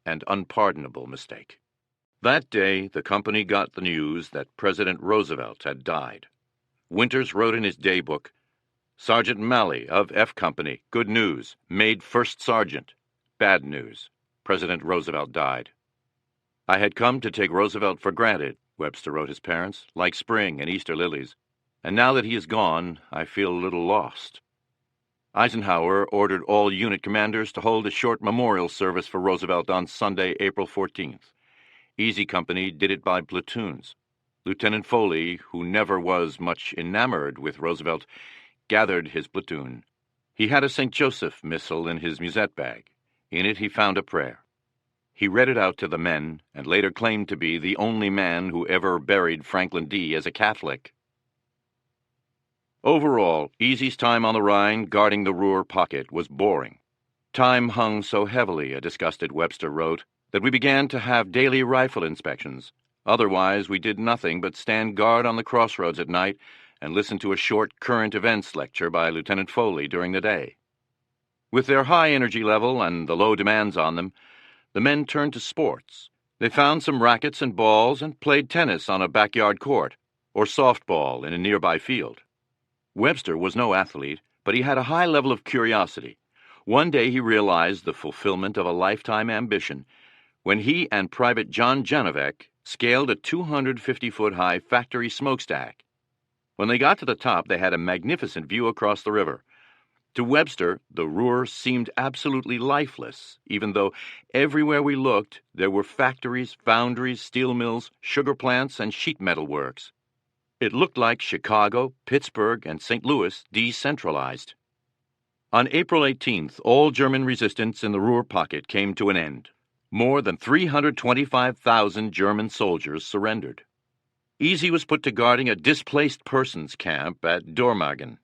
and unpardonable mistake. That day, the company got the news that President Roosevelt had died. Winters wrote in his daybook, "Sergeant Malley of F Company, good news, made first sergeant. Bad news, President Roosevelt died." "I had come to take Roosevelt for granted," Webster wrote his parents, "like spring and Easter lilies. And now that he is gone, I feel a little lost." Eisenhower ordered all unit commanders to hold a short memorial service for Roosevelt on Sunday, April 14th. Easy Company did it by platoons. Lieutenant Foley, who never was much enamored with Roosevelt, gathered his platoon. He had a St. Joseph missal in his musette bag. In it he found a prayer. He read it out to the men and later claimed to be the only man who ever buried Franklin D. as a Catholic. Overall, Easy's time on the Rhine guarding the Ruhr pocket was boring. Time hung so heavily, a disgusted Webster wrote, that we began to have daily rifle inspections. Otherwise, we did nothing but stand guard on the crossroads at night and listen to a short current events lecture by Lieutenant Foley during the day. With their high energy level and the low demands on them, the men turned to sports. They found some rackets and balls and played tennis on a backyard court, or softball in a nearby field. Webster was no athlete, but he had a high level of curiosity. One day he realized the fulfillment of a lifetime ambition when he and Private John Janovec scaled a 250-foot-high factory smokestack. When they got to the top, they had a magnificent view across the river. To Webster, the Ruhr seemed absolutely lifeless, even though everywhere we looked there were factories, foundries, steel mills, sugar plants, and sheet metal works. It looked like Chicago, Pittsburgh, and St. Louis decentralized. On April 18th, all German resistance in the Ruhr pocket came to an end. More than 325,000 German soldiers surrendered. Easy was put to guarding a displaced persons camp at Dormagen.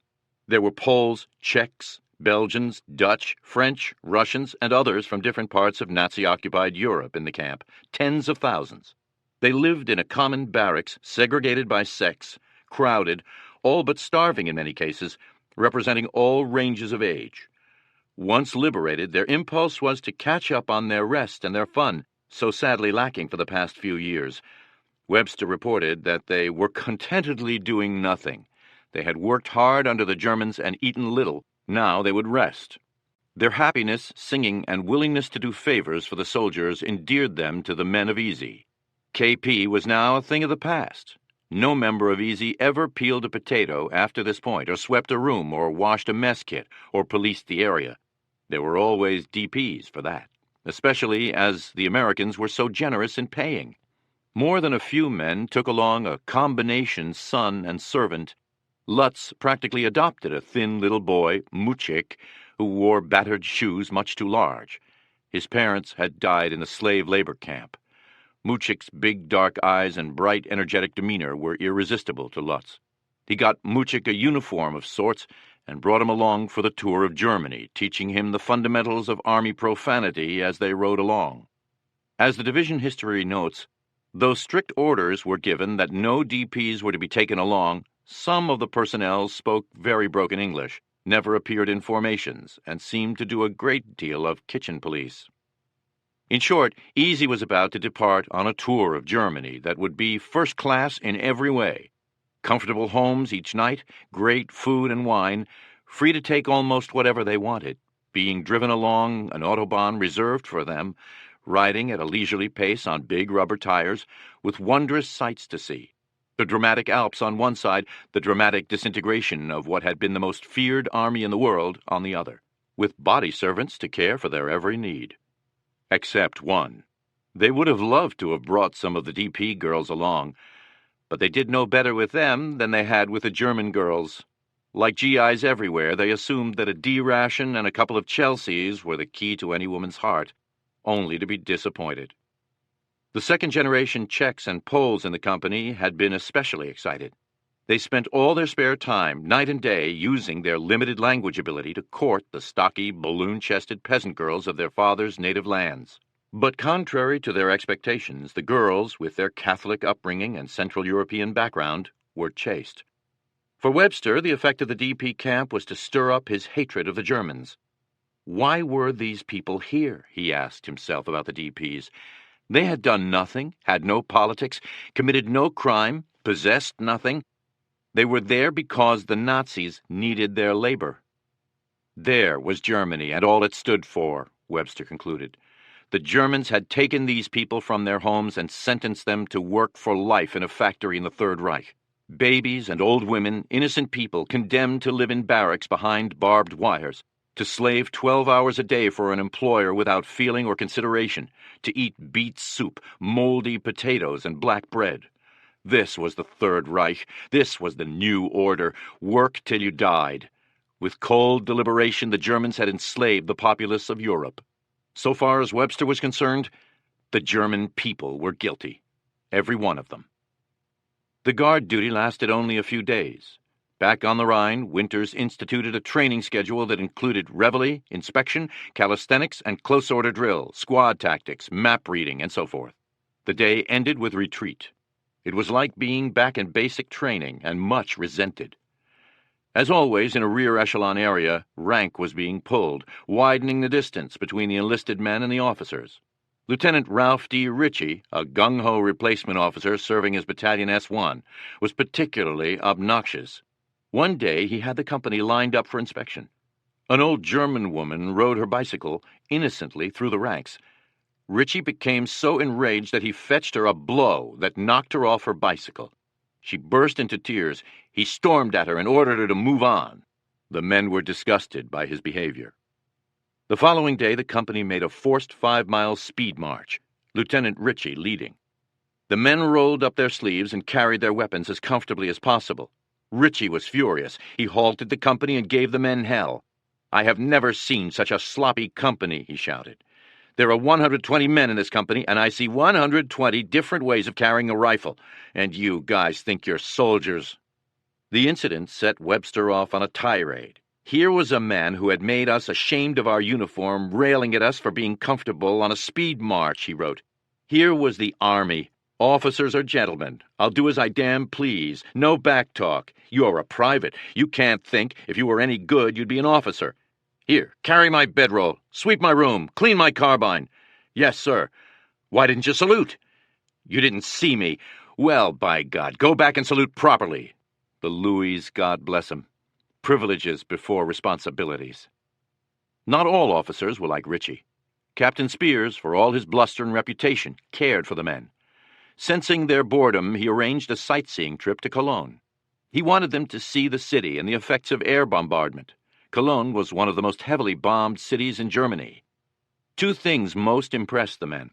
There were Poles, Czechs, Belgians, Dutch, French, Russians, and others from different parts of Nazi-occupied Europe in the camp, tens of thousands. They lived in a common barracks, segregated by sex, crowded, all but starving in many cases, representing all ranges of age. Once liberated, their impulse was to catch up on their rest and their fun, so sadly lacking for the past few years. Webster reported that they were contentedly doing nothing. They had worked hard under the Germans and eaten little. Now they would rest. Their happiness, singing, and willingness to do favors for the soldiers endeared them to the men of Easy. KP was now a thing of the past. No member of Easy ever peeled a potato after this point, or swept a room, or washed a mess kit, or policed the area. There were always DPs for that, especially as the Americans were so generous in paying. More than a few men took along a combination son and servant. Lutz practically adopted a thin little boy, Muchik, who wore battered shoes much too large. His parents had died in the slave labor camp. Muchik's big dark eyes and bright, energetic demeanor were irresistible to Lutz. He got Muchik a uniform of sorts and brought him along for the tour of Germany, teaching him the fundamentals of Army profanity as they rode along. As the division history notes, though strict orders were given that no DPs were to be taken along, some of the personnel spoke very broken English, never appeared in formations, and seemed to do a great deal of kitchen police. In short, Easy was about to depart on a tour of Germany that would be first class in every way. Comfortable homes each night, great food and wine, free to take almost whatever they wanted, being driven along an autobahn reserved for them, riding at a leisurely pace on big rubber tires, with wondrous sights to see. The dramatic Alps on one side, the dramatic disintegration of what had been the most feared army in the world on the other, with body servants to care for their every need. Except one. They would have loved to have brought some of the DP girls along, but they did no better with them than they had with the German girls. Like GIs everywhere, they assumed that a D ration and a couple of Chelseas were the key to any woman's heart, only to be disappointed. The second-generation Czechs and Poles in the company had been especially excited. They spent all their spare time, night and day, using their limited language ability to court the stocky, balloon-chested peasant girls of their fathers' native lands. But contrary to their expectations, the girls, with their Catholic upbringing and Central European background, were chaste. For Webster, the effect of the DP camp was to stir up his hatred of the Germans. Why were these people here, he asked himself about the DPs. They had done nothing, had no politics, committed no crime, possessed nothing. They were there because the Nazis needed their labor. There was Germany and all it stood for, Webster concluded. The Germans had taken these people from their homes and sentenced them to work for life in a factory in the Third Reich. Babies and old women, innocent people, condemned to live in barracks behind barbed wires, to slave 12 hours a day for an employer without feeling or consideration, to eat beet soup, moldy potatoes, and black bread. This was the Third Reich. This was the new order. Work till you died. With cold deliberation, the Germans had enslaved the populace of Europe. So far as Webster was concerned, the German people were guilty. Every one of them. The guard duty lasted only a few days. Back on the Rhine, Winters instituted a training schedule that included reveille, inspection, calisthenics, and close-order drill, squad tactics, map reading, and so forth. The day ended with retreat. It was like being back in basic training and much resented. As always, in a rear echelon area, rank was being pulled, widening the distance between the enlisted men and the officers. Lieutenant Ralph D. Ritchie, a gung-ho replacement officer serving as Battalion S1, was particularly obnoxious. One day he had the company lined up for inspection. An old German woman rode her bicycle innocently through the ranks. Ritchie became so enraged that he fetched her a blow that knocked her off her bicycle. She burst into tears. He stormed at her and ordered her to move on. The men were disgusted by his behavior. The following day, the company made a forced 5-mile speed march, Lieutenant Ritchie leading. The men rolled up their sleeves and carried their weapons as comfortably as possible. Ritchie was furious. He halted the company and gave the men hell. "I have never seen such a sloppy company," he shouted. "There are 120 men in this company, and I see 120 different ways of carrying a rifle, and you guys think you're soldiers." The incident set Webster off on a tirade. Here was a man who had made us ashamed of our uniform, railing at us for being comfortable on a speed march, he wrote. Here was the Army. "Officers are gentlemen. I'll do as I damn please. No back talk. You're a private. You can't think if you were any good you'd be an officer. Here, carry my bedroll. Sweep my room. Clean my carbine. Yes, sir. Why didn't you salute? You didn't see me. Well, by God, go back and salute properly." The Louis, God bless 'em. Privileges before responsibilities. Not all officers were like Ritchie. Captain Spears, for all his bluster and reputation, cared for the men. Sensing their boredom, he arranged a sightseeing trip to Cologne. He wanted them to see the city and the effects of air bombardment. Cologne was one of the most heavily bombed cities in Germany. Two things most impressed the men.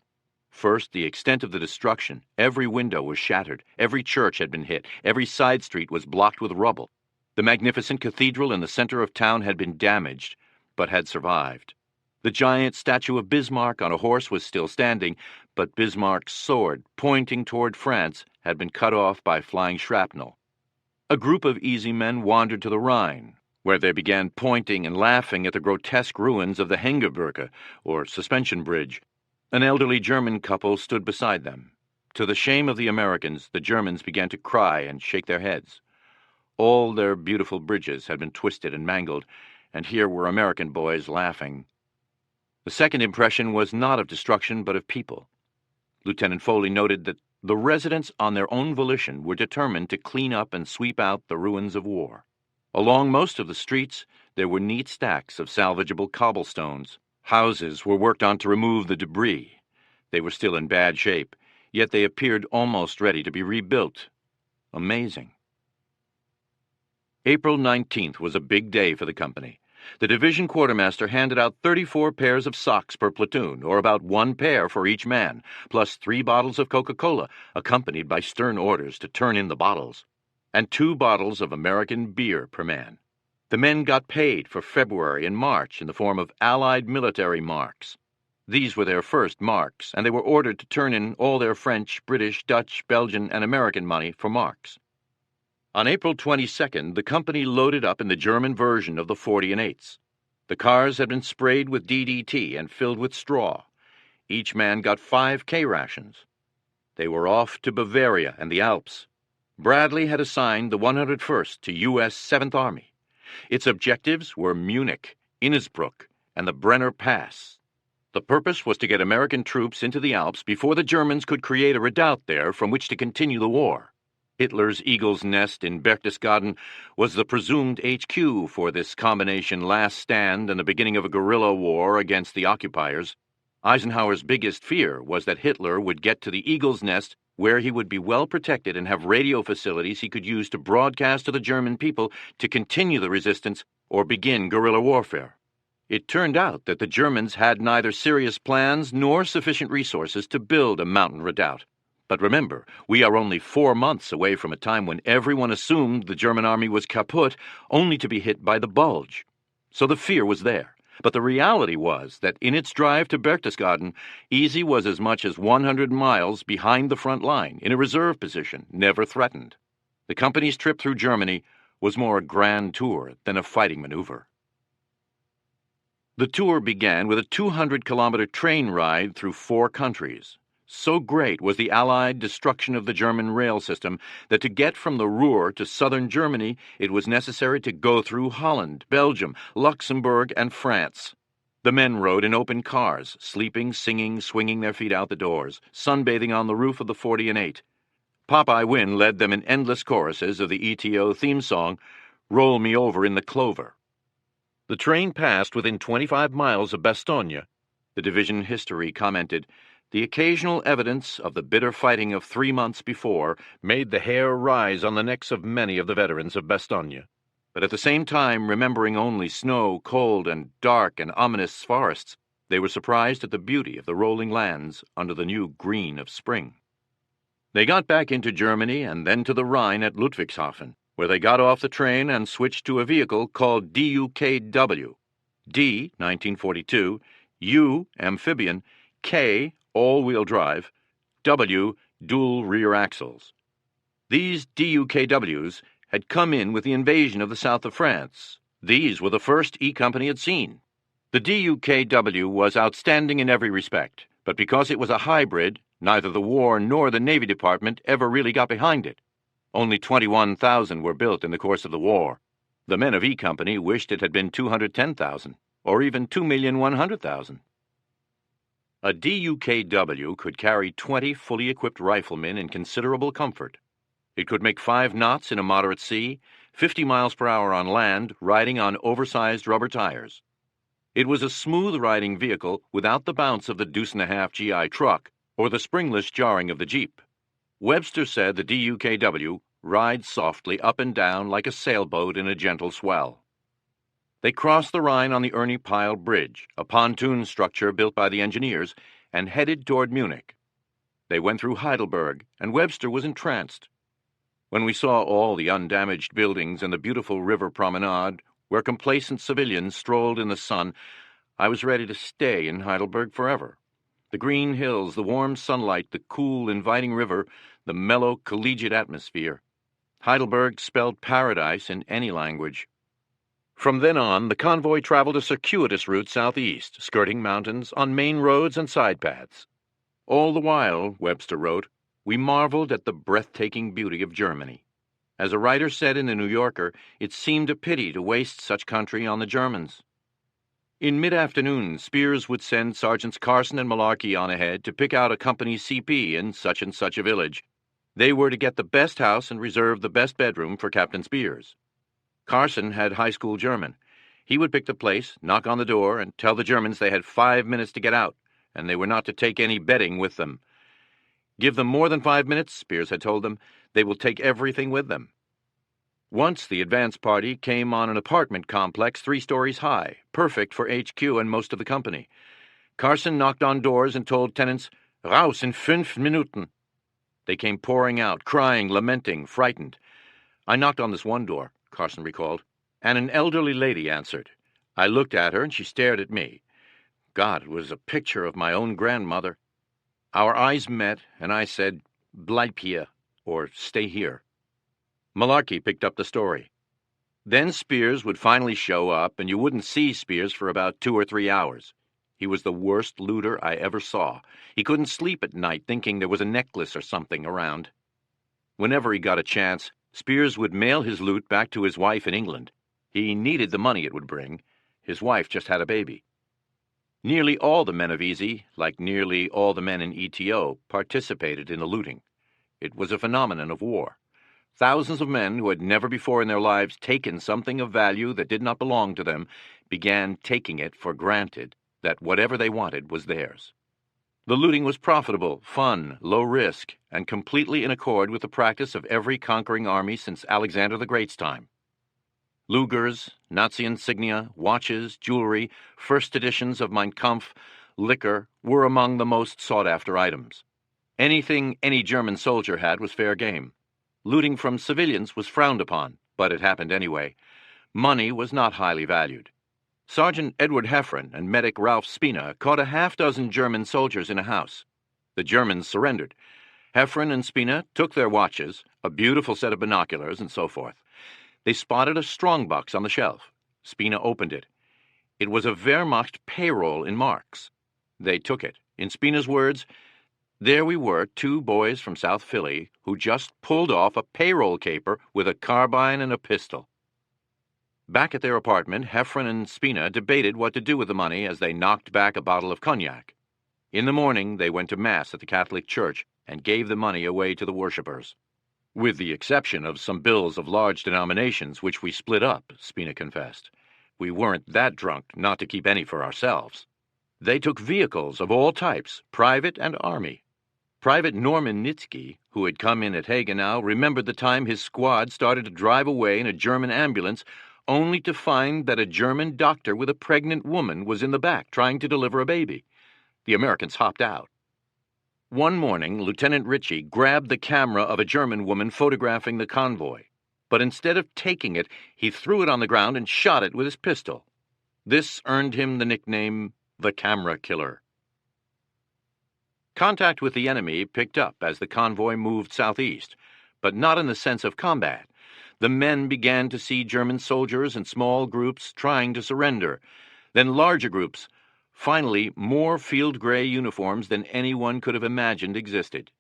First, the extent of the destruction. Every window was shattered. Every church had been hit. Every side street was blocked with rubble. The magnificent cathedral in the center of town had been damaged, but had survived. The giant statue of Bismarck on a horse was still standing, but Bismarck's sword, pointing toward France, had been cut off by flying shrapnel. A group of easy men wandered to the Rhine, where they began pointing and laughing at the grotesque ruins of the Hängebrücke, or suspension bridge. An elderly German couple stood beside them. To the shame of the Americans, the Germans began to cry and shake their heads. All their beautiful bridges had been twisted and mangled, and here were American boys laughing. The second impression was not of destruction, but of people. Lieutenant Foley noted that the residents, on their own volition, were determined to clean up and sweep out the ruins of war. Along most of the streets, there were neat stacks of salvageable cobblestones. Houses were worked on to remove the debris. They were still in bad shape, yet they appeared almost ready to be rebuilt. Amazing. April 19th was a big day for the company. The division quartermaster handed out 34 pairs of socks per platoon, or about 1 pair for each man, plus 3 bottles of Coca-Cola, accompanied by stern orders to turn in the bottles, and 2 bottles of American beer per man. The men got paid for February and March in the form of Allied military marks. These were their first marks, and they were ordered to turn in all their French, British, Dutch, Belgian, and American money for marks. On April 22nd, the company loaded up in the German version of the 40 and 8s. The cars had been sprayed with DDT and filled with straw. Each man got 5 K rations. They were off to Bavaria and the Alps. Bradley had assigned the 101st to U.S. 7th Army. Its objectives were Munich, Innsbruck, and the Brenner Pass. The purpose was to get American troops into the Alps before the Germans could create a redoubt there from which to continue the war. Hitler's Eagle's Nest in Berchtesgaden was the presumed HQ for this combination last stand and the beginning of a guerrilla war against the occupiers. Eisenhower's biggest fear was that Hitler would get to the Eagle's Nest, where he would be well protected and have radio facilities he could use to broadcast to the German people to continue the resistance or begin guerrilla warfare. It turned out that the Germans had neither serious plans nor sufficient resources to build a mountain redoubt. But remember, we are only 4 months away from a time when everyone assumed the German army was kaput, only to be hit by the bulge. So the fear was there. But the reality was that in its drive to Berchtesgaden, Easy was as much as 100 miles behind the front line, in a reserve position, never threatened. The company's trip through Germany was more a grand tour than a fighting maneuver. The tour began with a 200-kilometer train ride through 4 countries. So great was the Allied destruction of the German rail system that to get from the Ruhr to southern Germany, it was necessary to go through Holland, Belgium, Luxembourg, and France. The men rode in open cars, sleeping, singing, swinging their feet out the doors, sunbathing on the roof of the 40 and 8. Popeye Wynne led them in endless choruses of the ETO theme song, "Roll Me Over in the Clover." The train passed within 25 miles of Bastogne. The division history commented, "The occasional evidence of the bitter fighting of 3 months before made the hair rise on the necks of many of the veterans of Bastogne." But at the same time, remembering only snow, cold, and dark and ominous forests, they were surprised at the beauty of the rolling lands under the new green of spring. They got back into Germany and then to the Rhine at Ludwigshafen, where they got off the train and switched to a vehicle called DUKW. D, 1942, U, amphibian, K, all-wheel drive, W, dual rear axles. These DUKWs had come in with the invasion of the south of France. These were the first E Company had seen. The DUKW was outstanding in every respect, but because it was a hybrid, neither the War nor the Navy Department ever really got behind it. Only 21,000 were built in the course of the war. The men of E Company wished it had been 210,000, or even 2,100,000. A DUKW could carry 20 fully equipped riflemen in considerable comfort. It could make 5 knots in a moderate sea, 50 miles per hour on land, riding on oversized rubber tires. It was a smooth-riding vehicle without the bounce of the deuce-and-a-half GI truck or the springless jarring of the Jeep. Webster said the DUKW rides softly up and down like a sailboat in a gentle swell. They crossed the Rhine on the Ernie Pyle Bridge, a pontoon structure built by the engineers, and headed toward Munich. They went through Heidelberg, and Webster was entranced. When we saw all the undamaged buildings and the beautiful river promenade, where complacent civilians strolled in the sun, I was ready to stay in Heidelberg forever. The green hills, the warm sunlight, the cool, inviting river, the mellow, collegiate atmosphere. Heidelberg spelled paradise in any language. From then on, the convoy traveled a circuitous route southeast, skirting mountains on main roads and side paths. All the while, Webster wrote, we marveled at the breathtaking beauty of Germany. As a writer said in the New Yorker, it seemed a pity to waste such country on the Germans. In mid-afternoon, Spears would send Sergeants Carson and Malarkey on ahead to pick out a company CP in such and such a village. They were to get the best house and reserve the best bedroom for Captain Spears. Carson had high school German. He would pick the place, knock on the door, and tell the Germans they had 5 minutes to get out, and they were not to take any bedding with them. Give them more than 5 minutes, Spears had told them, they will take everything with them. Once the advance party came on an apartment complex 3 stories high, perfect for HQ and most of the company. Carson knocked on doors and told tenants, "Raus in 5 Minuten." They came pouring out, crying, lamenting, frightened. I knocked on this one door, Carson recalled, and an elderly lady answered. I looked at her and she stared at me. God, it was a picture of my own grandmother. Our eyes met, and I said, "Bleib hier," or "Stay here." Malarkey picked up the story. Then Spears would finally show up, and you wouldn't see Spears for about 2 or 3 hours. He was the worst looter I ever saw. He couldn't sleep at night thinking there was a necklace or something around. Whenever he got a chance, Spears would mail his loot back to his wife in England. He needed the money it would bring. His wife just had a baby. Nearly all the men of Easy, like nearly all the men in ETO, participated in the looting. It was a phenomenon of war. Thousands of men who had never before in their lives taken something of value that did not belong to them began taking it for granted that whatever they wanted was theirs. The looting was profitable, fun, low risk, and completely in accord with the practice of every conquering army since Alexander the Great's time. Lugers, Nazi insignia, watches, jewelry, first editions of Mein Kampf, liquor were among the most sought-after items. Anything any German soldier had was fair game. Looting from civilians was frowned upon, but it happened anyway. Money was not highly valued. Sergeant Edward Heffron and medic Ralph Spina caught a half-dozen German soldiers in a house. The Germans surrendered. Heffron and Spina took their watches, a beautiful set of binoculars, and so forth. They spotted a strongbox on the shelf. Spina opened it. It was a Wehrmacht payroll in marks. They took it. In Spina's words, there we were, 2 boys from South Philly who just pulled off a payroll caper with a carbine and a pistol. Back at their apartment, Heffron and Spina debated what to do with the money as they knocked back a bottle of cognac. In the morning, they went to Mass at the Catholic Church and gave the money away to the worshippers. With the exception of some bills of large denominations, which we split up, Spina confessed. We weren't that drunk not to keep any for ourselves. They took vehicles of all types, private and army. Private Norman Nitsky, who had come in at Hagenau, remembered the time his squad started to drive away in a German ambulance, only to find that a German doctor with a pregnant woman was in the back trying to deliver a baby. The Americans hopped out. One morning, Lieutenant Ritchie grabbed the camera of a German woman photographing the convoy, but instead of taking it, he threw it on the ground and shot it with his pistol. This earned him the nickname the Camera Killer. Contact with the enemy picked up as the convoy moved southeast, but not in the sense of combat. The men began to see German soldiers in small groups trying to surrender, then larger groups. Finally, more field gray uniforms than anyone could have imagined existed.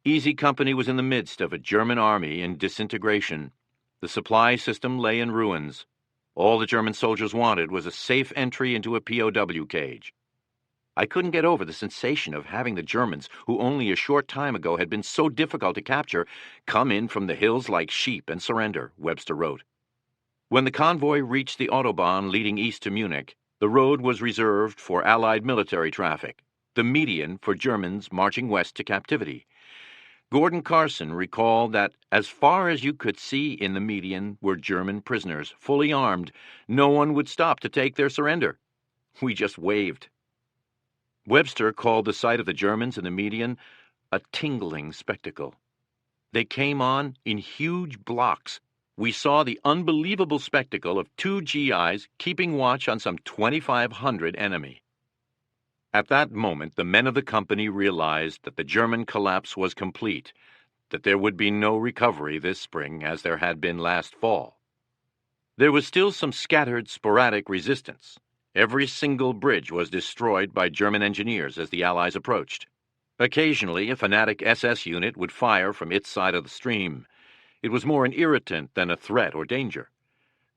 Easy Company was in the midst of a German army in disintegration. The supply system lay in ruins. All the German soldiers wanted was a safe entry into a POW cage. I couldn't get over the sensation of having the Germans, who only a short time ago had been so difficult to capture, come in from the hills like sheep and surrender, Webster wrote. When the convoy reached the Autobahn leading east to Munich, the road was reserved for Allied military traffic, the median for Germans marching west to captivity. Gordon Carson recalled that as far as you could see in the median were German prisoners, fully armed. No one would stop to take their surrender. We just waved. Webster called the sight of the Germans in the median a tingling spectacle. They came on in huge blocks. We saw the unbelievable spectacle of 2 GIs keeping watch on some 2,500 enemy. At that moment, the men of the company realized that the German collapse was complete, that there would be no recovery this spring as there had been last fall. There was still some scattered, sporadic resistance. Every single bridge was destroyed by German engineers as the Allies approached. Occasionally, a fanatic SS unit would fire from its side of the stream. It was more an irritant than a threat or danger.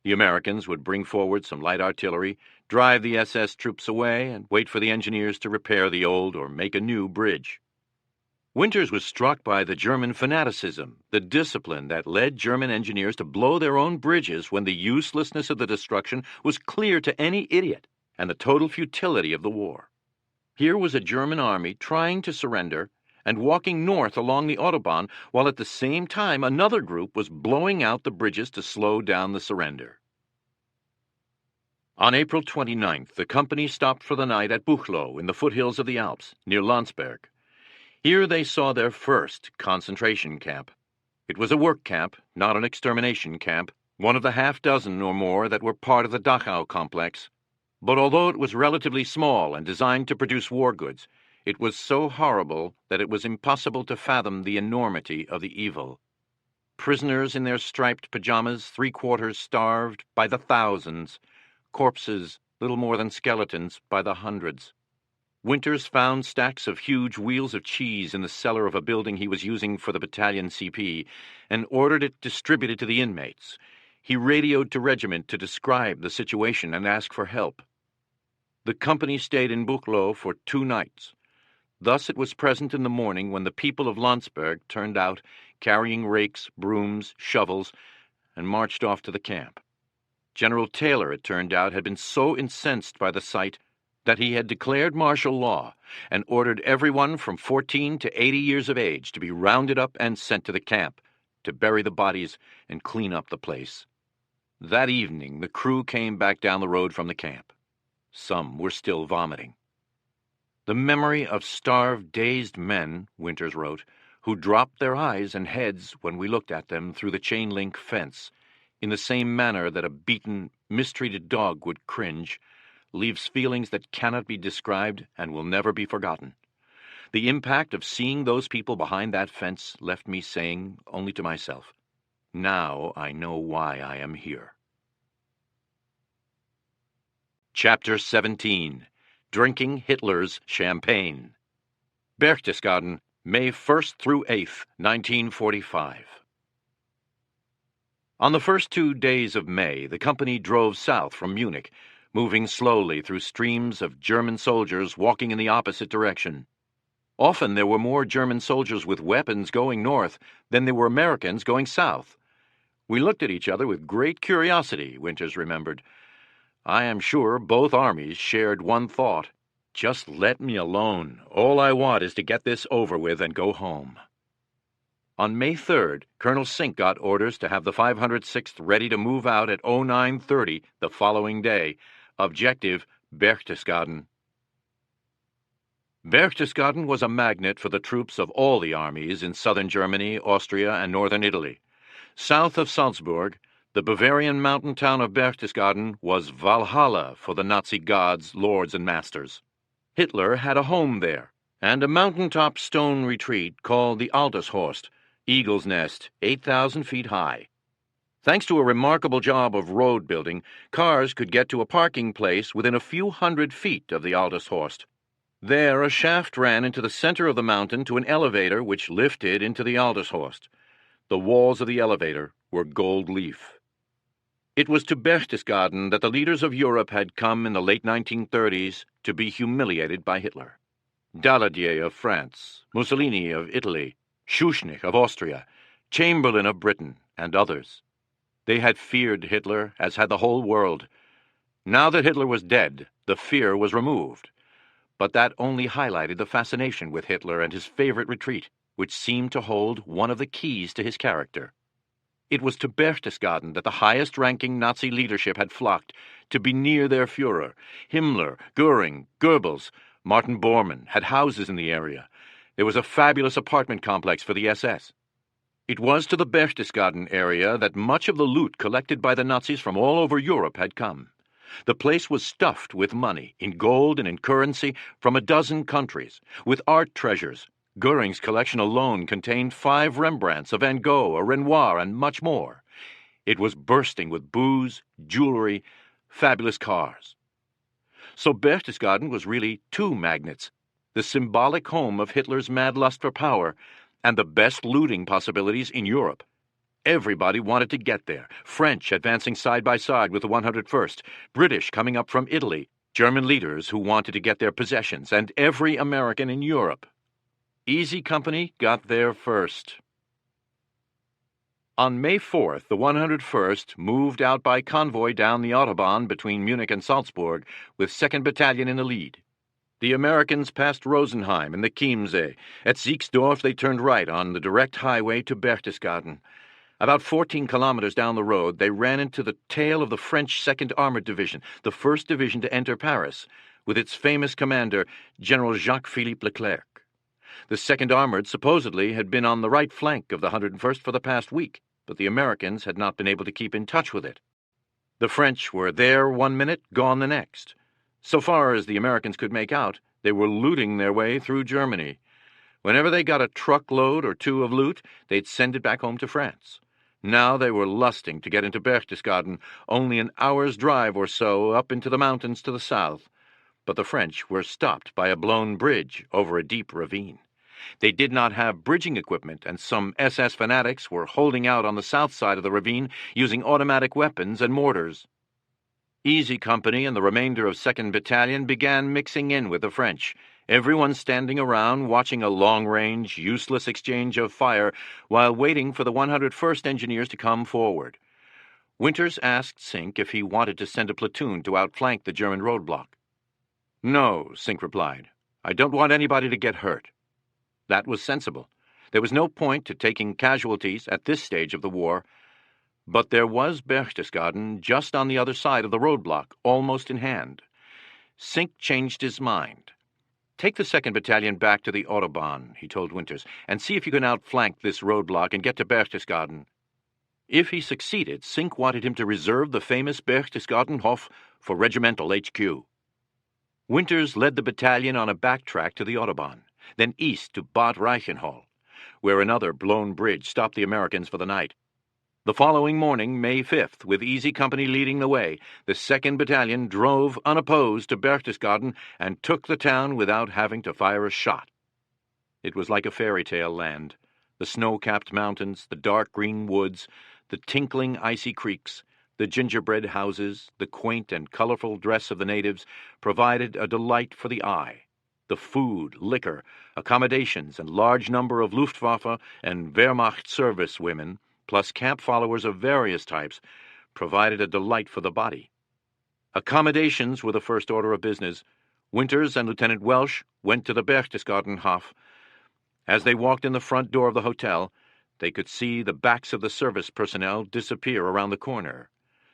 The Americans would bring forward some light artillery, drive the SS troops away, and wait for the engineers to repair the old or make a new bridge. Winters was struck by the German fanaticism, the discipline that led German engineers to blow their own bridges when the uselessness of the destruction was clear to any idiot, and the total futility of the war. Here was a German army trying to surrender and walking north along the Autobahn, while at the same time another group was blowing out the bridges to slow down the surrender. On April 29th, the company stopped for the night at Buchloe in the foothills of the Alps, near Landsberg. Here they saw their first concentration camp. It was a work camp, not an extermination camp, one of the half-dozen or more that were part of the Dachau complex. But although it was relatively small and designed to produce war goods, it was so horrible that it was impossible to fathom the enormity of the evil. Prisoners in their striped pajamas, 3/4 starved, by the thousands. Corpses, little more than skeletons, by the hundreds. Winters found stacks of huge wheels of cheese in the cellar of a building he was using for the battalion CP and ordered it distributed to the inmates. He radioed to regiment to describe the situation and ask for help. The company stayed in Buchloe for 2 nights. Thus it was present in the morning when the people of Landsberg turned out, carrying rakes, brooms, shovels, and marched off to the camp. General Taylor, it turned out, had been so incensed by the sight that he had declared martial law and ordered everyone from 14 to 80 years of age to be rounded up and sent to the camp to bury the bodies and clean up the place. That evening, the crew came back down the road from the camp. Some were still vomiting. The memory of starved, dazed men, Winters wrote, who dropped their eyes and heads when we looked at them through the chain-link fence, in the same manner that a beaten, mistreated dog would cringe, leaves feelings that cannot be described and will never be forgotten. The impact of seeing those people behind that fence left me saying only to myself, "Now I know why I am here." Chapter 17. Drinking Hitler's Champagne. Berchtesgaden, May 1st through 8th, 1945. On the first 2 days of May, the company drove south from Munich, moving slowly through streams of German soldiers walking in the opposite direction. Often there were more German soldiers with weapons going north than there were Americans going south. We looked at each other with great curiosity, Winters remembered. I am sure both armies shared one thought: Just let me alone. All I want is to get this over with and go home. On May 3rd, Colonel Sink got orders to have the 506th ready to move out at 0930 the following day. Objective, Berchtesgaden. Berchtesgaden was a magnet for the troops of all the armies in southern Germany, Austria, and northern Italy. South of Salzburg, the Bavarian mountain town of Berchtesgaden was Valhalla for the Nazi gods, lords, and masters. Hitler had a home there, and a mountaintop stone retreat called the Altershorst, Eagle's Nest, 8,000 feet high. Thanks to a remarkable job of road building, cars could get to a parking place within a few hundred feet of the Altershorst. There, a shaft ran into the center of the mountain to an elevator which lifted into the Altershorst. The walls of the elevator were gold leaf. It was to Berchtesgaden that the leaders of Europe had come in the late 1930s to be humiliated by Hitler. Daladier of France, Mussolini of Italy, Schuschnigg of Austria, Chamberlain of Britain, and others. They had feared Hitler, as had the whole world. Now that Hitler was dead, the fear was removed. But that only highlighted the fascination with Hitler and his favorite retreat, which seemed to hold one of the keys to his character. It was to Berchtesgaden that the highest-ranking Nazi leadership had flocked to be near their Führer. Himmler, Göring, Goebbels, Martin Bormann had houses in the area. There was a fabulous apartment complex for the SS. It was to the Berchtesgaden area that much of the loot collected by the Nazis from all over Europe had come. The place was stuffed with money, in gold and in currency, from a dozen countries, with art treasures. Göring's collection alone contained 5 Rembrandts, a Van Gogh, a Renoir, and much more. It was bursting with booze, jewelry, fabulous cars. So Berchtesgaden was really 2 magnets, the symbolic home of Hitler's mad lust for power, and the best looting possibilities in Europe. Everybody wanted to get there. French advancing side by side with the 101st, British coming up from Italy, German leaders who wanted to get their possessions, and every American in Europe. Easy Company got there first. On May 4th, the 101st moved out by convoy down the Autobahn between Munich and Salzburg, with 2nd Battalion in the lead. The Americans passed Rosenheim and the Chiemsee. At Siegsdorf, they turned right on the direct highway to Berchtesgaden. About 14 kilometers down the road, they ran into the tail of the French 2nd Armored Division, the first division to enter Paris, with its famous commander, General Jacques-Philippe Leclerc. The 2nd Armored supposedly had been on the right flank of the 101st for the past week, but the Americans had not been able to keep in touch with it. The French were there one minute, gone the next. So far as the Americans could make out, they were looting their way through Germany. Whenever they got a truckload or 2 of loot, they'd send it back home to France. Now they were lusting to get into Berchtesgaden, only an hour's drive or so up into the mountains to the south. But the French were stopped by a blown bridge over a deep ravine. They did not have bridging equipment, and some SS fanatics were holding out on the south side of the ravine using automatic weapons and mortars. Easy Company and the remainder of 2nd Battalion began mixing in with the French, everyone standing around watching a long-range, useless exchange of fire while waiting for the 101st Engineers to come forward. Winters asked Sink if he wanted to send a platoon to outflank the German roadblock. "No," Sink replied. "I don't want anybody to get hurt." That was sensible. There was no point to taking casualties at this stage of the war. But there was Berchtesgaden just on the other side of the roadblock, almost in hand. Sink changed his mind. "Take the 2nd Battalion back to the Autobahn," he told Winters, "and see if you can outflank this roadblock and get to Berchtesgaden." If he succeeded, Sink wanted him to reserve the famous Berchtesgaden Hof for regimental HQ. Winters led the battalion on a backtrack to the Autobahn, then east to Bad Reichenhall, where another blown bridge stopped the Americans for the night. The following morning, May 5th, with Easy Company leading the way, the 2nd Battalion drove unopposed to Berchtesgaden and took the town without having to fire a shot. It was like a fairy tale land. The snow-capped mountains, the dark green woods, the tinkling icy creeks, the gingerbread houses, the quaint and colorful dress of the natives provided a delight for the eye. The food, liquor, accommodations, and large number of Luftwaffe and Wehrmacht service women, plus camp followers of various types, provided a delight for the body. Accommodations were the first order of business. Winters and Lieutenant Welsh went to the Berchtesgadenhof. As they walked in the front door of the hotel, they could see the backs of the service personnel disappear around the corner.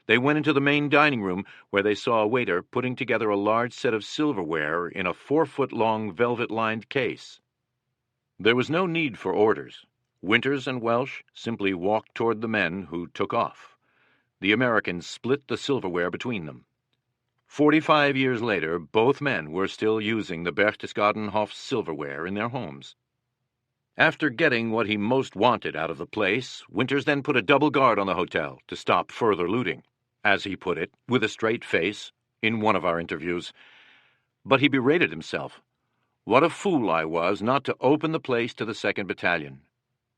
They went into the main dining room, where they saw a waiter putting together a large set of silverware in a 4-foot-long velvet-lined case. There was no need for orders. Winters and Welsh simply walked toward the men, who took off. The Americans split the silverware between them. 45 years later, both men were still using the Berchtesgadenhof silverware in their homes. After getting what he most wanted out of the place, Winters then put a double guard on the hotel to stop further looting, as he put it, with a straight face, in one of our interviews. But he berated himself. What a fool I was not to open the place to the 2nd Battalion.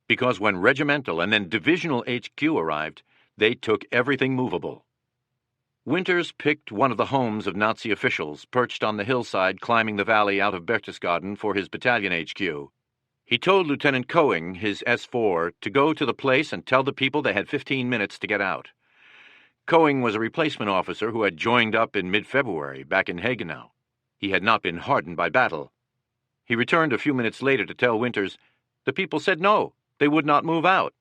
Because when regimental and then divisional HQ arrived, they took everything movable. Winters picked one of the homes of Nazi officials perched on the hillside climbing the valley out of Berchtesgaden for his battalion HQ. He told Lieutenant Coing, his S4, to go to the place and tell the people they had 15 minutes to get out. Coing was a replacement officer who had joined up in mid-February back in Hagenau. He had not been hardened by battle. He returned a few minutes later to tell Winters, "The people said no, they would not move out."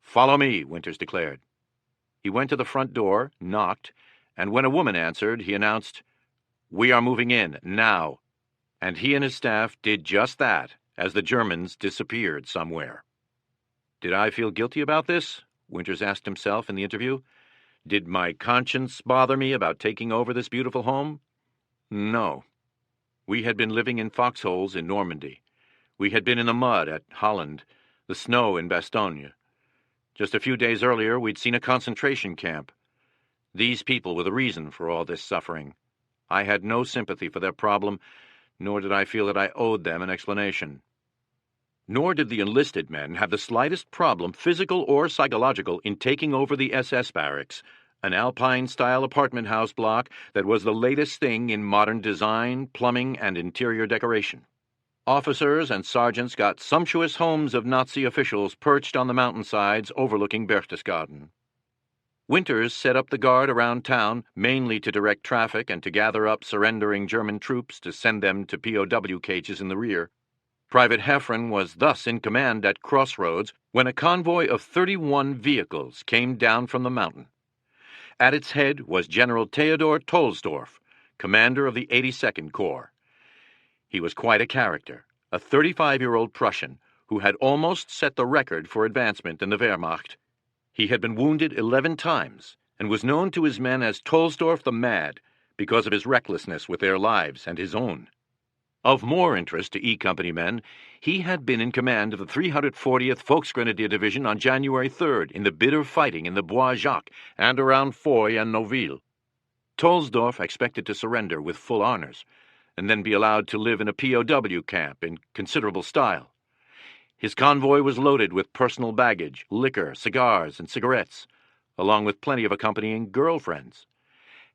"Follow me," Winters declared. He went to the front door, knocked, and when a woman answered, he announced, "We are moving in, now." And he and his staff did just that, as the Germans disappeared somewhere. Did I feel guilty about this? Winters asked himself in the interview. Did my conscience bother me about taking over this beautiful home? No. We had been living in foxholes in Normandy. We had been in the mud at Holland, the snow in Bastogne. Just a few days earlier, we'd seen a concentration camp. These people were the reason for all this suffering. I had no sympathy for their problem, nor did I feel that I owed them an explanation. Nor did the enlisted men have the slightest problem, physical or psychological, in taking over the SS barracks, an Alpine-style apartment house block that was the latest thing in modern design, plumbing, and interior decoration. Officers and sergeants got sumptuous homes of Nazi officials perched on the mountainsides overlooking Berchtesgaden. Winters set up the guard around town, mainly to direct traffic and to gather up surrendering German troops to send them to POW cages in the rear. Private Heffron was thus in command at Crossroads when a convoy of 31 vehicles came down from the mountain. At its head was General Theodor Tollsdorf, commander of the 82nd Corps. He was quite a character, a 35-year-old Prussian who had almost set the record for advancement in the Wehrmacht. He had been wounded 11 times and was known to his men as Tollsdorf the Mad because of his recklessness with their lives and his own. Of more interest to E Company men, he had been in command of the 340th Volksgrenadier Division on January 3rd in the bitter fighting in the Bois Jacques and around Foy and Noville. Tollsdorf expected to surrender with full honors and then be allowed to live in a POW camp in considerable style. His convoy was loaded with personal baggage, liquor, cigars, and cigarettes, along with plenty of accompanying girlfriends.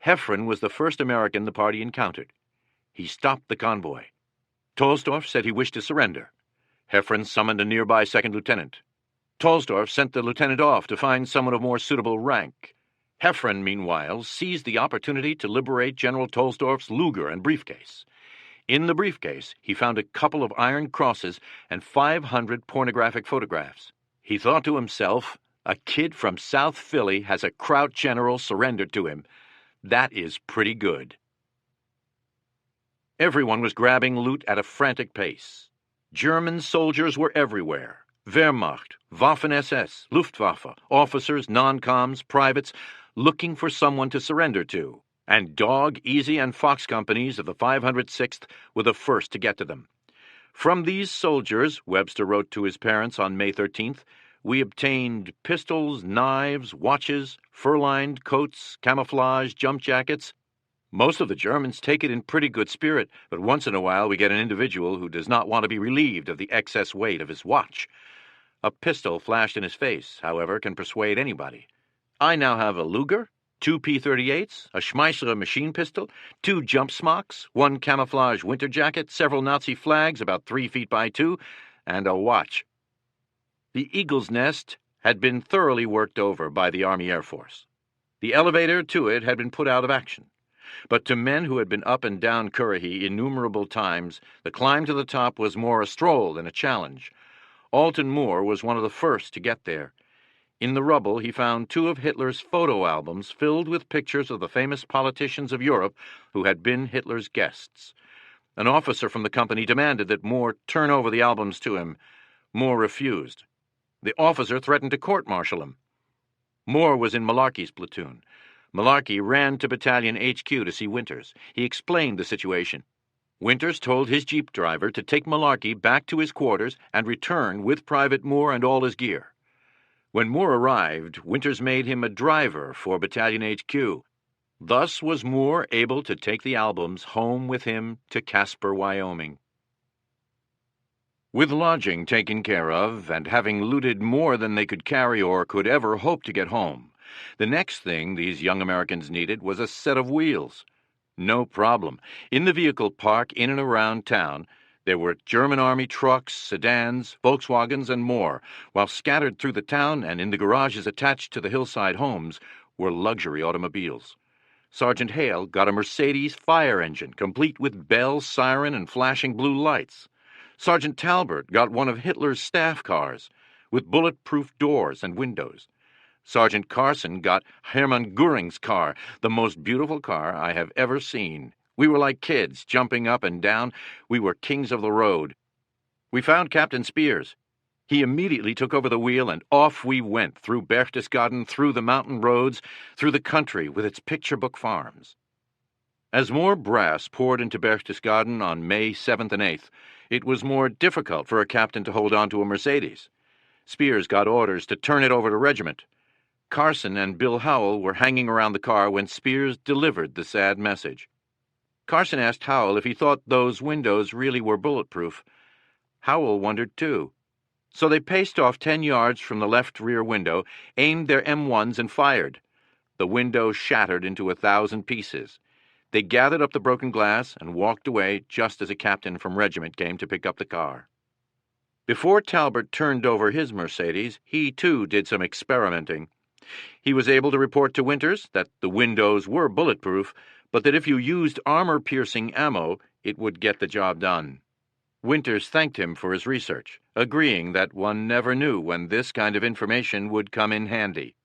Heffron was the first American the party encountered. He stopped the convoy. Tollsdorf said he wished to surrender. Heffron summoned a nearby second lieutenant. Tollsdorf sent the lieutenant off to find someone of more suitable rank. Heffron, meanwhile, seized the opportunity to liberate General Tollsdorf's Luger and briefcase. In the briefcase, he found a couple of iron crosses and 500 pornographic photographs. He thought to himself, a kid from South Philly has a Kraut general surrendered to him. That is pretty good. Everyone was grabbing loot at a frantic pace. German soldiers were everywhere. Wehrmacht, Waffen-SS, Luftwaffe, officers, non-coms, privates, looking for someone to surrender to. And Dog, Easy, and Fox companies of the 506th were the first to get to them. From these soldiers, Webster wrote to his parents on May 13th, we obtained pistols, knives, watches, fur-lined coats, camouflage, jump jackets. Most of the Germans take it in pretty good spirit, but once in a while we get an individual who does not want to be relieved of the excess weight of his watch. A pistol flashed in his face, however, can persuade anybody. I now have a Luger, 2 P-38s, a Schmeisser machine pistol, 2 jump smocks, 1 camouflage winter jacket, several Nazi flags about 3 feet by 2, and a watch. The Eagle's Nest had been thoroughly worked over by the Army Air Force. The elevator to it had been put out of action. but to men who had been up and down Currahee innumerable times, the climb to the top was more a stroll than a challenge. Alton Moore was one of the first to get there. In the rubble, he found 2 of Hitler's photo albums filled with pictures of the famous politicians of Europe who had been Hitler's guests. An officer from the company demanded that Moore turn over the albums to him. Moore refused. The officer threatened to court-martial him. Moore was in Malarkey's platoon. Malarkey ran to Battalion HQ to see Winters. He explained the situation. Winters told his jeep driver to take Malarkey back to his quarters and return with Private Moore and all his gear. When Moore arrived, Winters made him a driver for Battalion HQ. Thus was Moore able to take the albums home with him to Casper, Wyoming. With lodging taken care of, and having looted more than they could carry or could ever hope to get home, the next thing these young Americans needed was a set of wheels. No problem. In the vehicle park in and around town, there were German Army trucks, sedans, Volkswagens, and more, while scattered through the town and in the garages attached to the hillside homes were luxury automobiles. Sergeant Hale got a Mercedes fire engine, complete with bell, siren, and flashing blue lights. Sergeant Talbert got one of Hitler's staff cars, with bulletproof doors and windows. Sergeant Carson got Hermann Göring's car, the most beautiful car I have ever seen. We were like kids, jumping up and down. We were kings of the road. We found Captain Spears. He immediately took over the wheel, and off we went, through Berchtesgaden, through the mountain roads, through the country with its picture book farms. As more brass poured into Berchtesgaden on May 7th and 8th, it was more difficult for a captain to hold on to a Mercedes. Spears got orders to turn it over to regiment. Carson and Bill Howell were hanging around the car when Spears delivered the sad message. Carson asked Howell if he thought those windows really were bulletproof. Howell wondered too. So they paced off 10 yards from the left rear window, aimed their M1s, and fired. The window shattered into 1,000 pieces. They gathered up the broken glass and walked away just as a captain from regiment came to pick up the car. Before Talbert turned over his Mercedes, he too did some experimenting. He was able to report to Winters that the windows were bulletproof, but that if you used armor-piercing ammo, it would get the job done. Winters thanked him for his research, agreeing that one never knew when this kind of information would come in handy.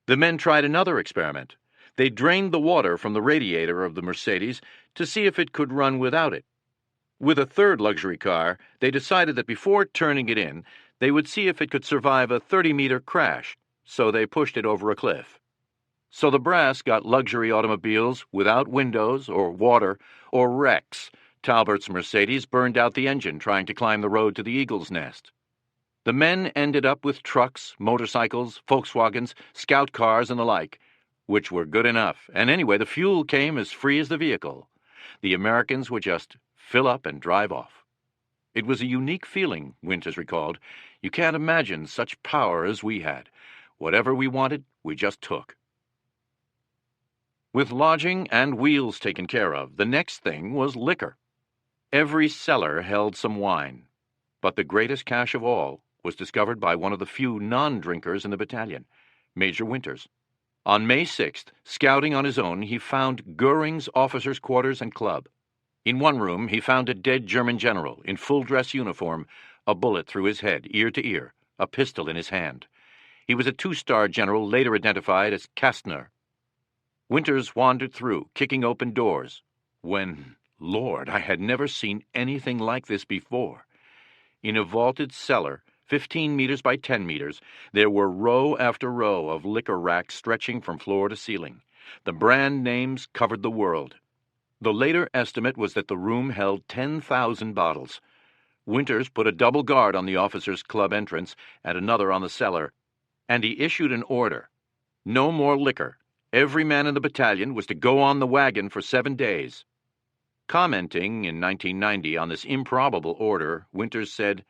The men tried another experiment. They drained the water from the radiator of the Mercedes to see if it could run without it. With a third luxury car, they decided that before turning it in, they would see if it could survive a 30-meter crash, so they pushed it over a cliff. So the brass got luxury automobiles without windows or water or wrecks. Talbert's Mercedes burned out the engine trying to climb the road to the Eagle's Nest. The men ended up with trucks, motorcycles, Volkswagens, scout cars, and the like, which were good enough, and anyway, the fuel came as free as the vehicle. The Americans would just fill up and drive off. It was a unique feeling, Winters recalled. You can't imagine such power as we had. Whatever we wanted, we just took. With lodging and wheels taken care of, the next thing was liquor. Every cellar held some wine, but the greatest cache of all was discovered by one of the few non-drinkers in the battalion, Major Winters. On May 6th, scouting on his own, he found Göring's officers' quarters and club. In one room, he found a dead German general in full-dress uniform, a bullet through his head, ear to ear, a pistol in his hand. He was a 2-star general later identified as Kastner. Winters wandered through, kicking open doors, when, Lord, I had never seen anything like this before. In a vaulted cellar, 15 meters by 10 meters, there were row after row of liquor racks stretching from floor to ceiling. The brand names covered the world. The later estimate was that the room held 10,000 bottles. Winters put a double guard on the officers' club entrance and another on the cellar, and he issued an order. No more liquor. Every man in the battalion was to go on the wagon for 7 days. Commenting in 1990 on this improbable order, Winters said,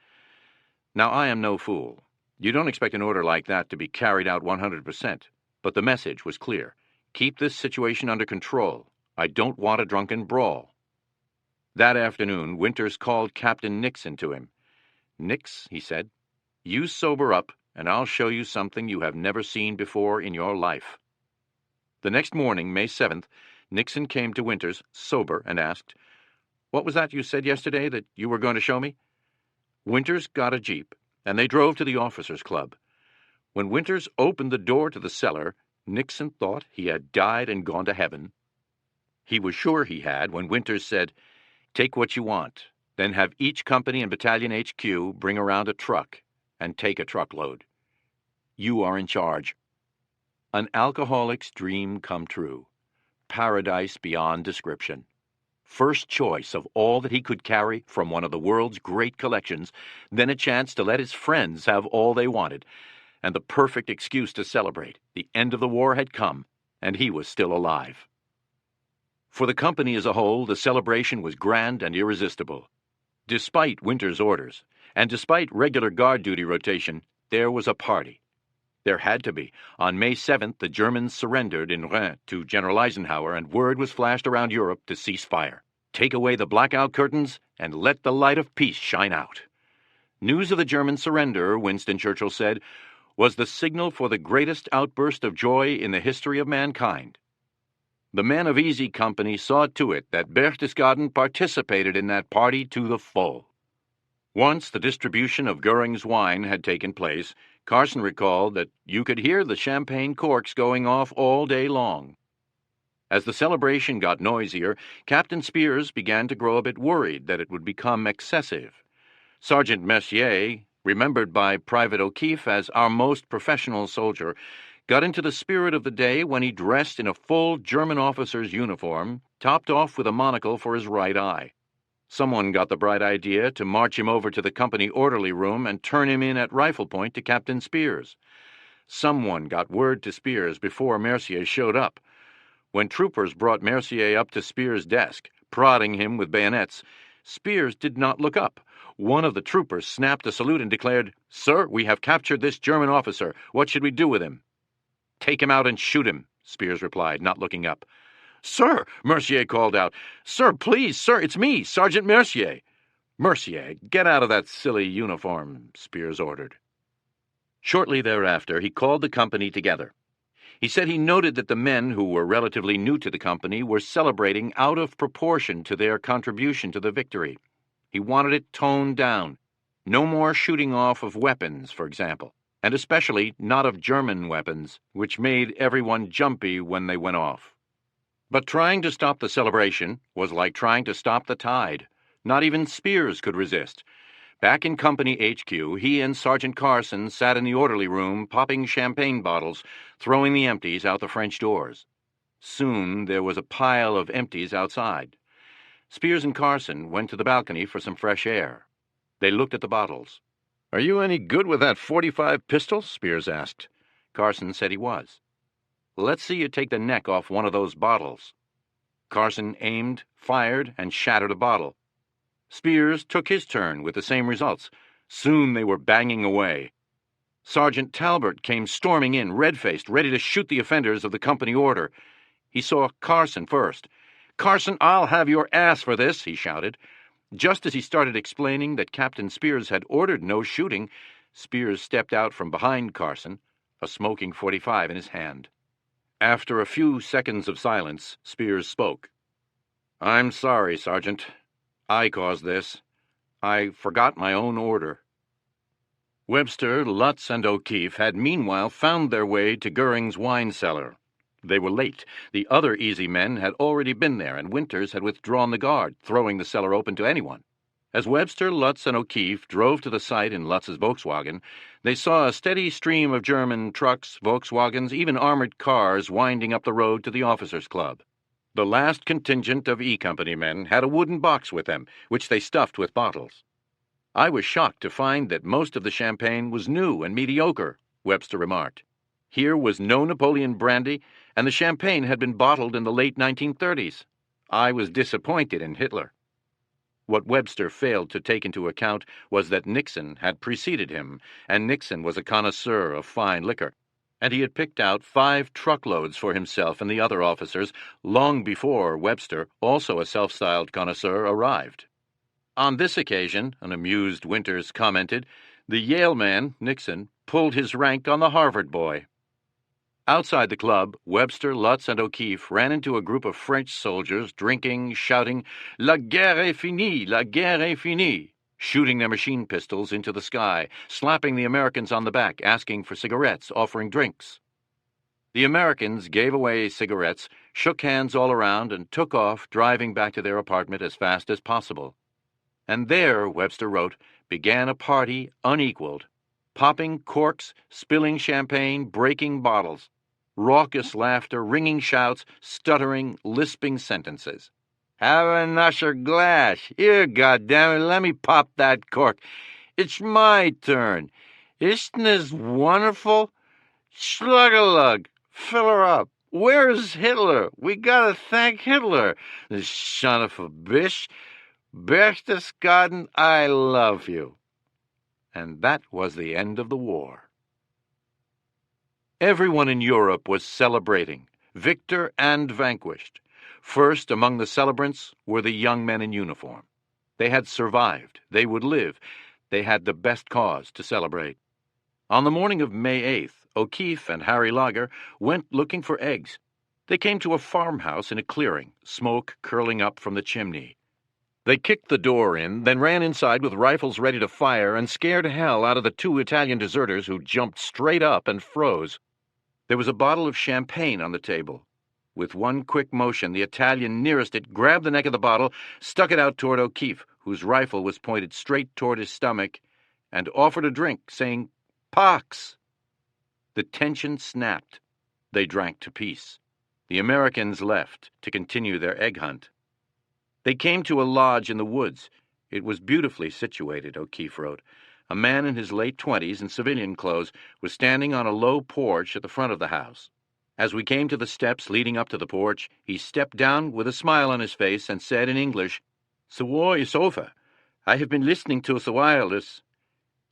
"Now I am no fool. You don't expect an order like that to be carried out 100%, but the message was clear. Keep this situation under control. I don't want a drunken brawl." That afternoon, Winters called Captain Nixon to him. "Nix," he said, "you sober up, and I'll show you something you have never seen before in your life." The next morning, May 7th, Nixon came to Winters, sober, and asked, "What was that you said yesterday that you were going to show me?" Winters got a jeep, and they drove to the officers' club. When Winters opened the door to the cellar, Nixon thought he had died and gone to heaven. He was sure he had when Winters said, "Take what you want, then have each company and battalion HQ bring around a truck and take a truckload. You are in charge." An alcoholic's dream come true. Paradise beyond description. First choice of all that he could carry from one of the world's great collections, then a chance to let his friends have all they wanted, and the perfect excuse to celebrate. The end of the war had come, and he was still alive. For the company as a whole, the celebration was grand and irresistible. Despite Winters' orders, and despite regular guard duty rotation, there was a party. There had to be. On May 7th, the Germans surrendered in Rhin to General Eisenhower, and word was flashed around Europe to cease fire. Take away the blackout curtains, and let the light of peace shine out. News of the German surrender, Winston Churchill said, was the signal for the greatest outburst of joy in the history of mankind. The men of Easy Company saw to it that Berchtesgaden participated in that party to the full. Once the distribution of Goering's wine had taken place, Carson recalled that you could hear the champagne corks going off all day long. As the celebration got noisier, Captain Spears began to grow a bit worried that it would become excessive. Sergeant Mercier, remembered by Private O'Keefe as our most professional soldier, got into the spirit of the day when he dressed in a full German officer's uniform, topped off with a monocle for his right eye. Someone got the bright idea to march him over to the company orderly room and turn him in at rifle point to Captain Spears. Someone got word to Spears before Mercier showed up. When troopers brought Mercier up to Spears' desk, prodding him with bayonets, Spears did not look up. One of the troopers snapped a salute and declared, "Sir, we have captured this German officer. What should we do with him?" "Take him out and shoot him," Spears replied, not looking up. "Sir," Mercier called out. "Sir, please, sir, it's me, Sergeant Mercier." "Mercier, get out of that silly uniform," Spears ordered. Shortly thereafter, he called the company together. He said he noted that the men who were relatively new to the company were celebrating out of proportion to their contribution to the victory. He wanted it toned down. No more shooting off of weapons, for example, and especially not of German weapons, which made everyone jumpy when they went off. But trying to stop the celebration was like trying to stop the tide. Not even Spears could resist. Back in Company HQ, he and Sergeant Carson sat in the orderly room popping champagne bottles, throwing the empties out the French doors. Soon there was a pile of empties outside. Spears and Carson went to the balcony for some fresh air. They looked at the bottles. "Are you any good with that .45 pistol?" Spears asked. Carson said he was. "Let's see you take the neck off one of those bottles." Carson aimed, fired, and shattered a bottle. Spears took his turn with the same results. Soon they were banging away. Sergeant Talbot came storming in, red-faced, ready to shoot the offenders of the company order. He saw Carson first. "Carson, I'll have your ass for this," he shouted. Just as he started explaining that Captain Spears had ordered no shooting, Spears stepped out from behind Carson, a smoking .45 in his hand. After a few seconds of silence, Spears spoke. "I'm sorry, Sergeant. I caused this. I forgot my own order." Webster, Lutz, and O'Keefe had meanwhile found their way to Goering's wine cellar. They were late. The other Easy men had already been there, and Winters had withdrawn the guard, throwing the cellar open to anyone. As Webster, Lutz, and O'Keefe drove to the site in Lutz's Volkswagen, they saw a steady stream of German trucks, Volkswagens, even armored cars winding up the road to the officers' club. The last contingent of E Company men had a wooden box with them, which they stuffed with bottles. "I was shocked to find that most of the champagne was new and mediocre," Webster remarked. Here was no Napoleon brandy, and the champagne had been bottled in the late 1930s. I was disappointed in Hitler. What Webster failed to take into account was that Nixon had preceded him, and Nixon was a connoisseur of fine liquor, and he had picked out 5 truckloads for himself and the other officers long before Webster, also a self-styled connoisseur, arrived. On this occasion, an amused Winters commented, the Yale man, Nixon, pulled his rank on the Harvard boy. Outside the club, Webster, Lutz, and O'Keefe ran into a group of French soldiers drinking, shouting, "La guerre est finie! La guerre est finie!" shooting their machine pistols into the sky, slapping the Americans on the back, asking for cigarettes, offering drinks. The Americans gave away cigarettes, shook hands all around, and took off, driving back to their apartment as fast as possible. And there, Webster wrote, began a party unequaled, popping corks, spilling champagne, breaking bottles, raucous laughter, ringing shouts, stuttering, lisping sentences. "Have another glass. Here, goddammit, let me pop that cork. It's my turn. Isn't this wonderful? Slug-a-lug. Fill her up. Where's Hitler? We gotta thank Hitler. The son of a bitch. Berchtesgaden, I love you." And that was the end of the war. Everyone in Europe was celebrating, victor and vanquished. First among the celebrants were the young men in uniform. They had survived. They would live. They had the best cause to celebrate. On the morning of May 8th, O'Keefe and Harry Lager went looking for eggs. They came to a farmhouse in a clearing, smoke curling up from the chimney. They kicked the door in, then ran inside with rifles ready to fire and scared hell out of the 2 Italian deserters who jumped straight up and froze. There was a bottle of champagne on the table. With one quick motion, the Italian nearest it grabbed the neck of the bottle, stuck it out toward O'Keefe, whose rifle was pointed straight toward his stomach, and offered a drink, saying, "Pax!" The tension snapped. They drank to peace. The Americans left to continue their egg hunt. They came to a lodge in the woods. It was beautifully situated, O'Keefe wrote. A man in his late 20s in civilian clothes was standing on a low porch at the front of the house. As we came to the steps leading up to the porch, he stepped down with a smile on his face and said in English, "The war is over. I have been listening to the wireless."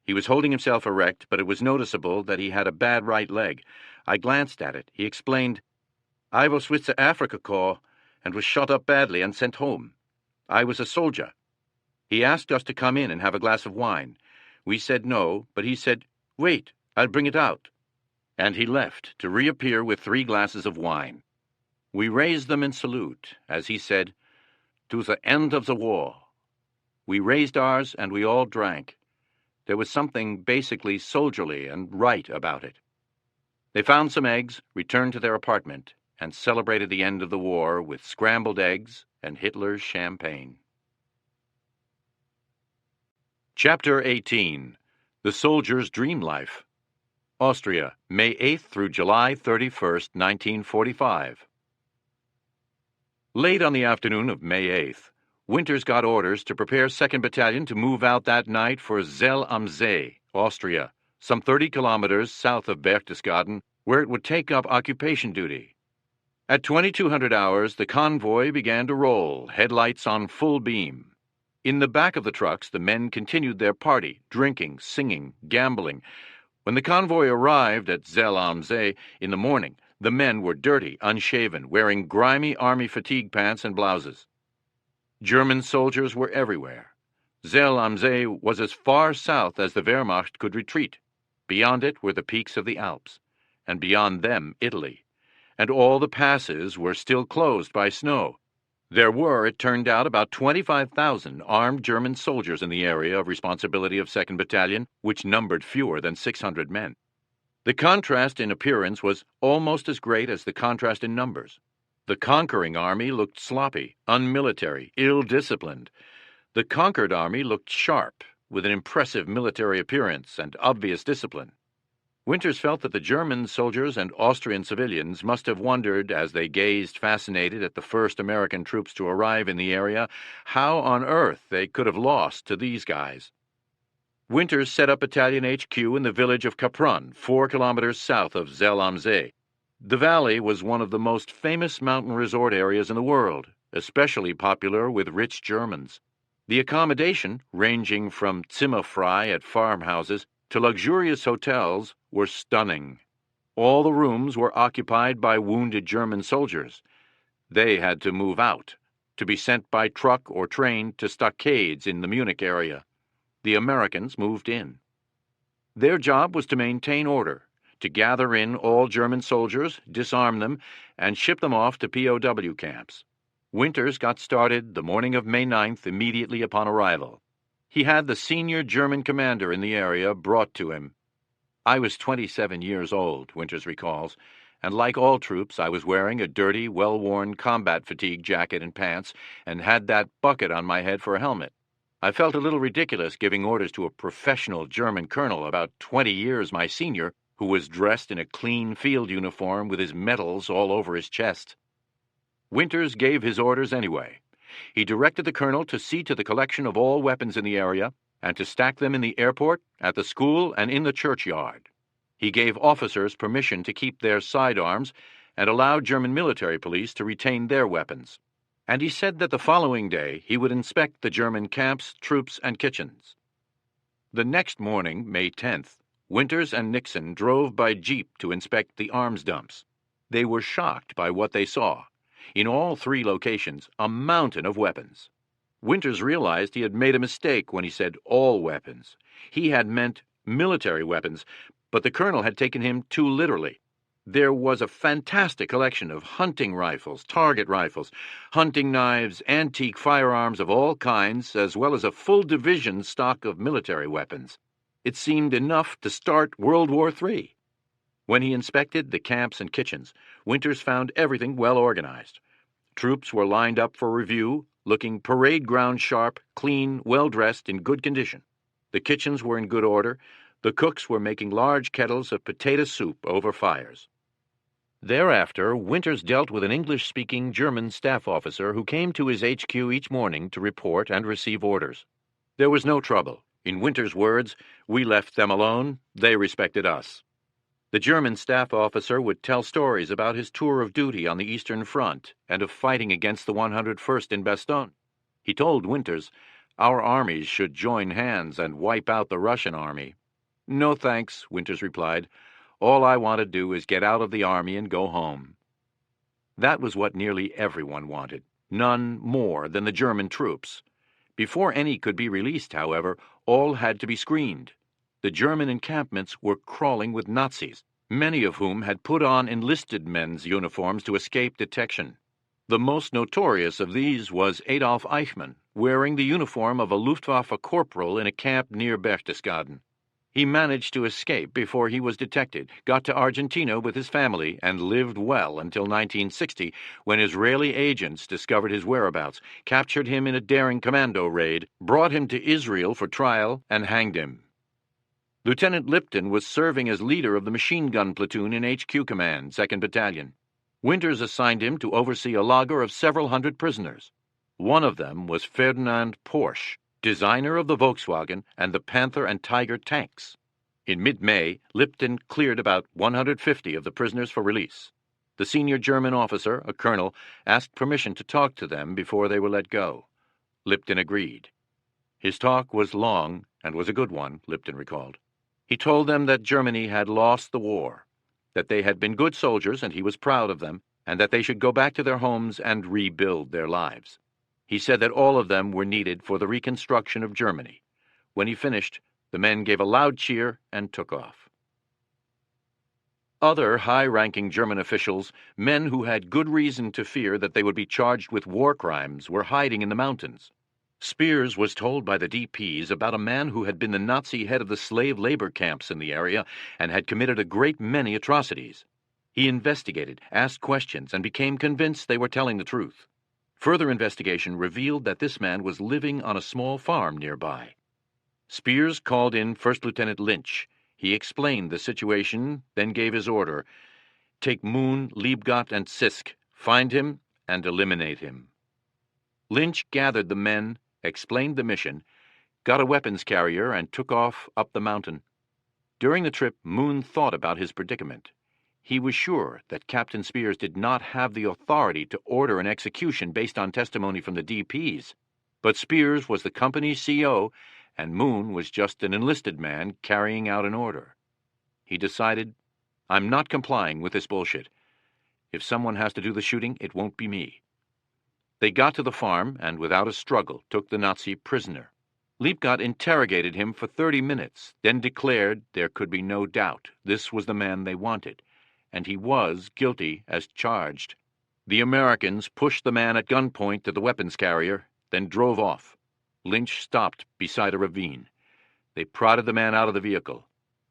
He was holding himself erect, but it was noticeable that he had a bad right leg. I glanced at it. He explained, "I was with the Africa Corps and was shot up badly and sent home. I was a soldier." He asked us to come in and have a glass of wine. We said no, but he said, "Wait, I'll bring it out." And he left to reappear with 3 glasses of wine. We raised them in salute, as he said, "To the end of the war." We raised ours and we all drank. There was something basically soldierly and right about it. They found some eggs, returned to their apartment, and celebrated the end of the war with scrambled eggs and Hitler's champagne. Chapter 18. The Soldier's Dream Life. Austria, May 8th through July 31st, 1945. Late on the afternoon of May 8th, Winters got orders to prepare 2nd Battalion to move out that night for Zell am See, Austria, some 30 kilometers south of Berchtesgaden, where it would take up occupation duty. At 2200 hours, the convoy began to roll, headlights on full beam. In the back of the trucks, the men continued their party, drinking, singing, gambling. When the convoy arrived at Zell am See in the morning, the men were dirty, unshaven, wearing grimy army fatigue pants and blouses. German soldiers were everywhere. Zell am See was as far south as the Wehrmacht could retreat. Beyond it were the peaks of the Alps, and beyond them Italy. And all the passes were still closed by snow. There were, it turned out, about 25,000 armed German soldiers in the area of responsibility of 2nd Battalion, which numbered fewer than 600 men. The contrast in appearance was almost as great as the contrast in numbers. The conquering army looked sloppy, unmilitary, ill-disciplined. The conquered army looked sharp, with an impressive military appearance and obvious discipline. Winters felt that the German soldiers and Austrian civilians must have wondered, as they gazed fascinated at the first American troops to arrive in the area, how on earth they could have lost to these guys. Winters set up Battalion HQ in the village of Capron, 4 kilometers south of Zell am See. The valley was one of the most famous mountain resort areas in the world, especially popular with rich Germans. The accommodation, ranging from Zimmerfrei at farmhouses to luxurious hotels, were stunning. All the rooms were occupied by wounded German soldiers. They had to move out, to be sent by truck or train to stockades in the Munich area. The Americans moved in. Their job was to maintain order, to gather in all German soldiers, disarm them, and ship them off to POW camps. Winters got started the morning of May 9th immediately upon arrival. He had the senior German commander in the area brought to him. I was 27 years old, Winters recalls, and like all troops, I was wearing a dirty, well-worn combat fatigue jacket and pants and had that bucket on my head for a helmet. I felt a little ridiculous giving orders to a professional German colonel about 20 years my senior, who was dressed in a clean field uniform with his medals all over his chest. Winters gave his orders anyway. He directed the colonel to see to the collection of all weapons in the area and to stack them in the airport, at the school, and in the churchyard. He gave officers permission to keep their sidearms and allowed German military police to retain their weapons. And he said that the following day he would inspect the German camps, troops, and kitchens. The next morning, May 10th, Winters and Nixon drove by jeep to inspect the arms dumps. They were shocked by what they saw. In all three locations, a mountain of weapons. Winters realized he had made a mistake when he said all weapons. He had meant military weapons, but the colonel had taken him too literally. There was a fantastic collection of hunting rifles, target rifles, hunting knives, antique firearms of all kinds, as well as a full division stock of military weapons. It seemed enough to start World War III. When he inspected the camps and kitchens, Winters found everything well organized. Troops were lined up for review, looking parade ground sharp, clean, well-dressed, in good condition. The kitchens were in good order. The cooks were making large kettles of potato soup over fires. Thereafter, Winters dealt with an English-speaking German staff officer who came to his HQ each morning to report and receive orders. There was no trouble. In Winters' words, we left them alone, they respected us. The German staff officer would tell stories about his tour of duty on the Eastern Front and of fighting against the 101st in Bastogne. He told Winters, our armies should join hands and wipe out the Russian army. No thanks, Winters replied. All I want to do is get out of the army and go home. That was what nearly everyone wanted, none more than the German troops. Before any could be released, however, all had to be screened. The German encampments were crawling with Nazis, many of whom had put on enlisted men's uniforms to escape detection. The most notorious of these was Adolf Eichmann, wearing the uniform of a Luftwaffe corporal in a camp near Berchtesgaden. He managed to escape before he was detected, got to Argentina with his family, and lived well until 1960, when Israeli agents discovered his whereabouts, captured him in a daring commando raid, brought him to Israel for trial, and hanged him. Lieutenant Lipton was serving as leader of the machine gun platoon in HQ Command, 2nd Battalion. Winters assigned him to oversee a lager of several hundred prisoners. One of them was Ferdinand Porsche, designer of the Volkswagen and the Panther and Tiger tanks. In mid-May, Lipton cleared about 150 of the prisoners for release. The senior German officer, a colonel, asked permission to talk to them before they were let go. Lipton agreed. His talk was long and was a good one, Lipton recalled. He told them that Germany had lost the war, that they had been good soldiers and he was proud of them, and that they should go back to their homes and rebuild their lives. He said that all of them were needed for the reconstruction of Germany. When he finished, the men gave a loud cheer and took off. Other high-ranking German officials, men who had good reason to fear that they would be charged with war crimes, were hiding in the mountains. Spears was told by the DPs about a man who had been the Nazi head of the slave labor camps in the area and had committed a great many atrocities. He investigated, asked questions, and became convinced they were telling the truth. Further investigation revealed that this man was living on a small farm nearby. Spears called in First Lieutenant Lynch. He explained the situation, then gave his order. Take Moon, Liebgott, and Sisk, find him, and eliminate him. Lynch gathered the men, explained the mission, got a weapons carrier, and took off up the mountain. During the trip, Moon thought about his predicament. He was sure that Captain Spears did not have the authority to order an execution based on testimony from the DPs. But Spears was the company's CO, and Moon was just an enlisted man carrying out an order. He decided, I'm not complying with this bullshit. If someone has to do the shooting, it won't be me. They got to the farm and, without a struggle, took the Nazi prisoner. Liebgott interrogated him for 30 minutes, then declared there could be no doubt this was the man they wanted, and he was guilty as charged. The Americans pushed the man at gunpoint to the weapons carrier, then drove off. Lynch stopped beside a ravine. They prodded the man out of the vehicle.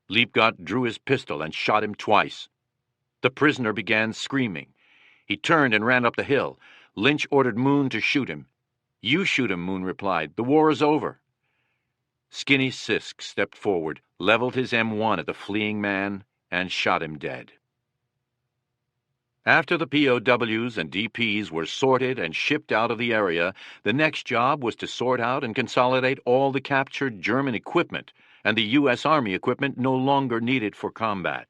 Liebgott drew his pistol and shot him twice. The prisoner began screaming. He turned and ran up the hill. Lynch ordered Moon to shoot him. "You shoot him," Moon replied. "The war is over." Skinny Sisk stepped forward, leveled his M1 at the fleeing man, and shot him dead. After the POWs and DPs were sorted and shipped out of the area, the next job was to sort out and consolidate all the captured German equipment and the U.S. Army equipment no longer needed for combat.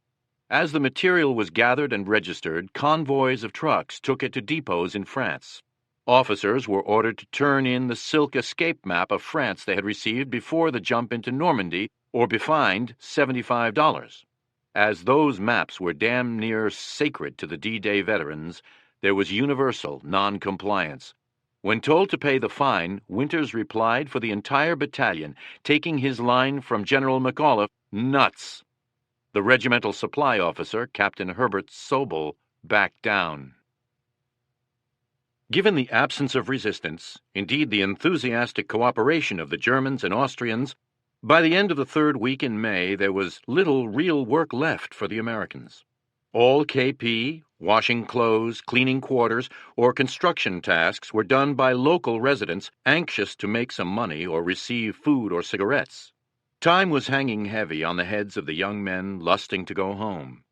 As the material was gathered and registered, convoys of trucks took it to depots in France. Officers were ordered to turn in the silk escape map of France they had received before the jump into Normandy, or be fined $75. As those maps were damn near sacred to the D-Day veterans, there was universal non-compliance. When told to pay the fine, Winters replied for the entire battalion, taking his line from General McAuliffe, "Nuts." The regimental supply officer, Captain Herbert Sobel, backed down. Given the absence of resistance, indeed the enthusiastic cooperation of the Germans and Austrians, by the end of the third week in May there was little real work left for the Americans. All KP, washing clothes, cleaning quarters, or construction tasks were done by local residents anxious to make some money or receive food or cigarettes. Time was hanging heavy on the heads of the young men lusting to go home.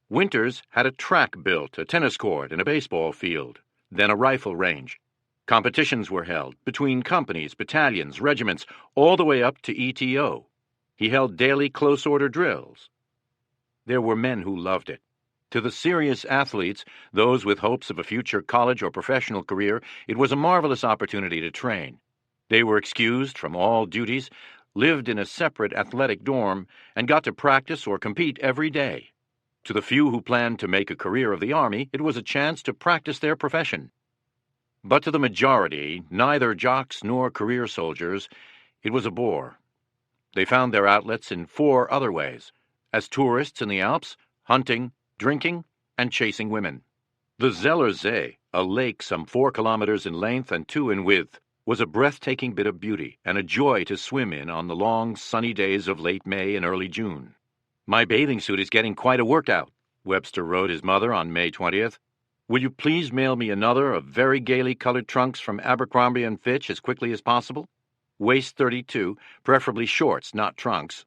Winters had a track built, a tennis court, and a baseball field, then a rifle range. Competitions were held between companies, battalions, regiments, all the way up to ETO. He held daily close-order drills. There were men who loved it. To the serious athletes, those with hopes of a future college or professional career, it was a marvelous opportunity to train. They were excused from all duties, lived in a separate athletic dorm, and got to practice or compete every day. To the few who planned to make a career of the Army, it was a chance to practice their profession. But to the majority, neither jocks nor career soldiers, it was a bore. They found their outlets in 4 other ways: as tourists in the Alps, hunting, drinking, and chasing women. The Zeller See, a lake some 4 kilometers in length and 2 in width, was a breathtaking bit of beauty and a joy to swim in on the long, sunny days of late May and early June. "My bathing suit is getting quite a workout," Webster wrote his mother on May 20th. "Will you please mail me another of very gaily colored trunks from Abercrombie & Fitch as quickly as possible? Waist 32, preferably shorts, not trunks."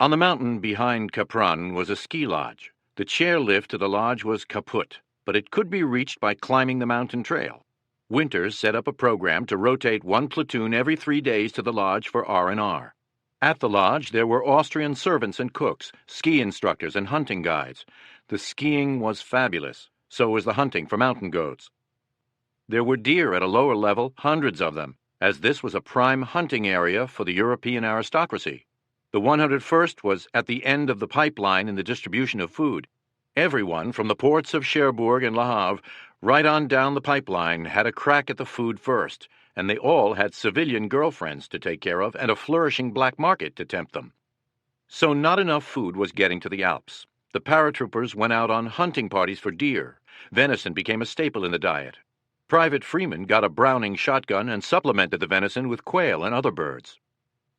On the mountain behind Capron was a ski lodge. The chairlift to the lodge was kaput, but it could be reached by climbing the mountain trail. Winters set up a program to rotate 1 platoon every 3 days to the lodge for R&R. At the lodge, there were Austrian servants and cooks, ski instructors, and hunting guides. The skiing was fabulous. So was the hunting for mountain goats. There were deer at a lower level, hundreds of them, as this was a prime hunting area for the European aristocracy. The 101st was at the end of the pipeline in the distribution of food. Everyone from the ports of Cherbourg and Le Havre right on down the pipeline had a crack at the food first, and they all had civilian girlfriends to take care of and a flourishing black market to tempt them. So not enough food was getting to the Alps. The paratroopers went out on hunting parties for deer. Venison became a staple in the diet. Private Freeman got a Browning shotgun and supplemented the venison with quail and other birds.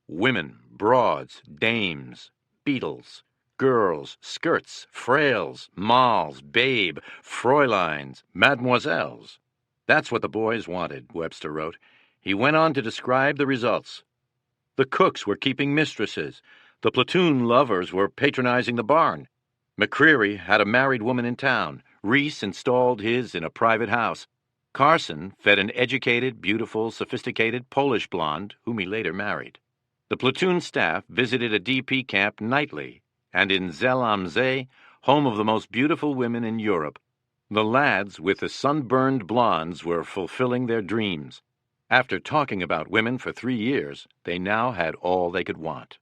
Women, broads, dames, beetles, girls, skirts, frails, malls, babe, fräuleins, mademoiselles. That's what the boys wanted, Webster wrote. He went on to describe the results. The cooks were keeping mistresses. The platoon lovers were patronizing the barn. McCreary had a married woman in town. Reese installed his in a private house. Carson fed an educated, beautiful, sophisticated Polish blonde, whom he later married. The platoon staff visited a DP camp nightly, and in Zell am See, home of the most beautiful women in Europe, the lads with the sunburned blondes were fulfilling their dreams. After talking about women for 3 years, they now had all they could want.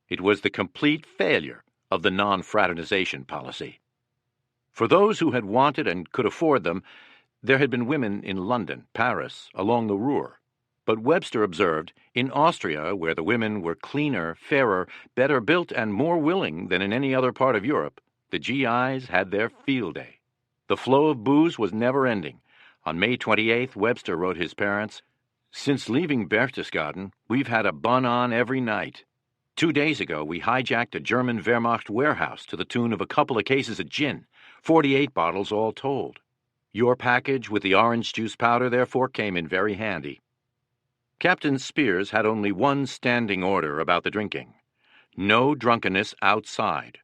It was the complete failure of the non-fraternization policy. For those who had wanted and could afford them, there had been women in London, Paris, along the Ruhr. But Webster observed, in Austria, where the women were cleaner, fairer, better built, and more willing than in any other part of Europe, the GIs had their field day. The flow of booze was never ending. On May 28th, Webster wrote his parents, "Since leaving Berchtesgaden, we've had a bun on every night. 2 days ago, we hijacked a German Wehrmacht warehouse to the tune of a couple of cases of gin, 48 bottles all told. Your package with the orange juice powder, therefore, came in very handy." Captain Spears had only one standing order about the drinking: no drunkenness outside.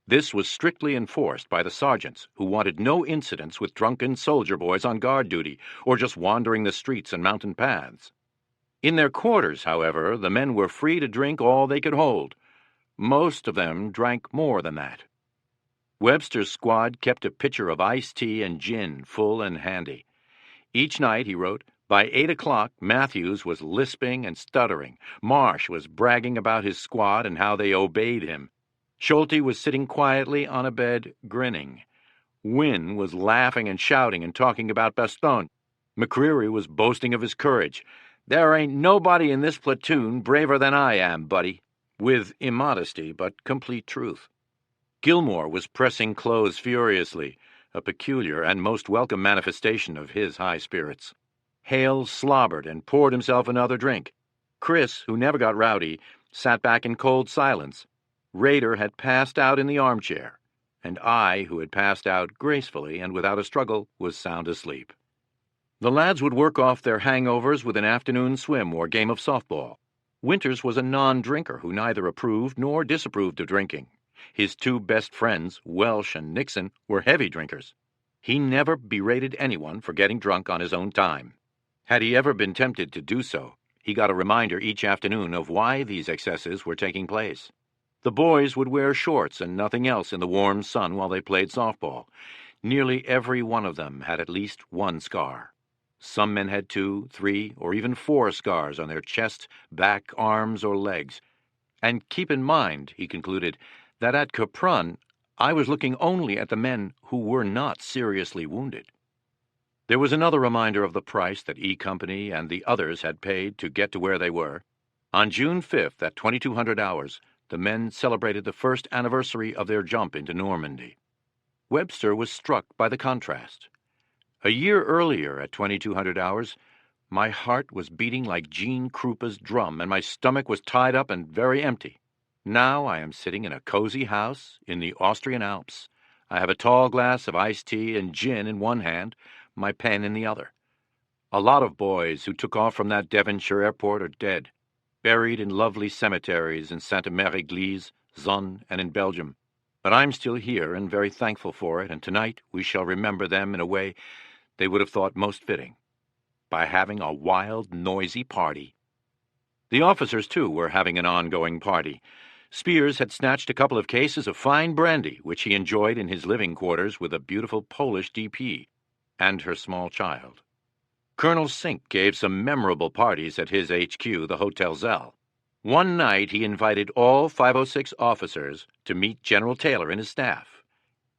This was strictly enforced by the sergeants, who wanted no incidents with drunken soldier boys on guard duty or just wandering the streets and mountain paths. In their quarters, however, the men were free to drink all they could hold. Most of them drank more than that. Webster's squad kept a pitcher of iced tea and gin full and handy. Each night, he wrote, by 8 o'clock, Matthews was lisping and stuttering. Marsh was bragging about his squad and how they obeyed him. Schulte was sitting quietly on a bed, grinning. Wynne was laughing and shouting and talking about Bastogne. McCreary was boasting of his courage. "There ain't nobody in this platoon braver than I am, buddy," with immodesty but complete truth. Gilmore was pressing clothes furiously, a peculiar and most welcome manifestation of his high spirits. Hale slobbered and poured himself another drink. Chris, who never got rowdy, sat back in cold silence. Rader had passed out in the armchair, and I, who had passed out gracefully and without a struggle, was sound asleep. The lads would work off their hangovers with an afternoon swim or game of softball. Winters was a non-drinker who neither approved nor disapproved of drinking. His two best friends, Welsh and Nixon, were heavy drinkers. He never berated anyone for getting drunk on his own time. Had he ever been tempted to do so, he got a reminder each afternoon of why these excesses were taking place. The boys would wear shorts and nothing else in the warm sun while they played softball. Nearly every one of them had at least one scar. Some men had 2, 3, or even 4 scars on their chest, back, arms, or legs. And keep in mind, he concluded, that at Capron I was looking only at the men who were not seriously wounded. There was another reminder of the price that E Company and the others had paid to get to where they were. On June 5th, at 2200 hours, the men celebrated the first anniversary of their jump into Normandy. Webster was struck by the contrast. A year earlier, at 2200 hours, my heart was beating like Gene Krupa's drum, and my stomach was tied up and very empty. Now I am sitting in a cozy house in the Austrian Alps. I have a tall glass of iced tea and gin in one hand, my pen in the other. A lot of boys who took off from that Devonshire airport are dead, buried in lovely cemeteries in Sainte-Mère-Église, Zon, and in Belgium. But I'm still here and very thankful for it, and tonight we shall remember them in a way they would have thought most fitting, by having a wild, noisy party. The officers, too, were having an ongoing party. Spears had snatched a couple of cases of fine brandy, which he enjoyed in his living quarters with a beautiful Polish DP and her small child. Colonel Sink gave some memorable parties at his HQ, the Hotel Zell. One night he invited all 506 officers to meet General Taylor and his staff.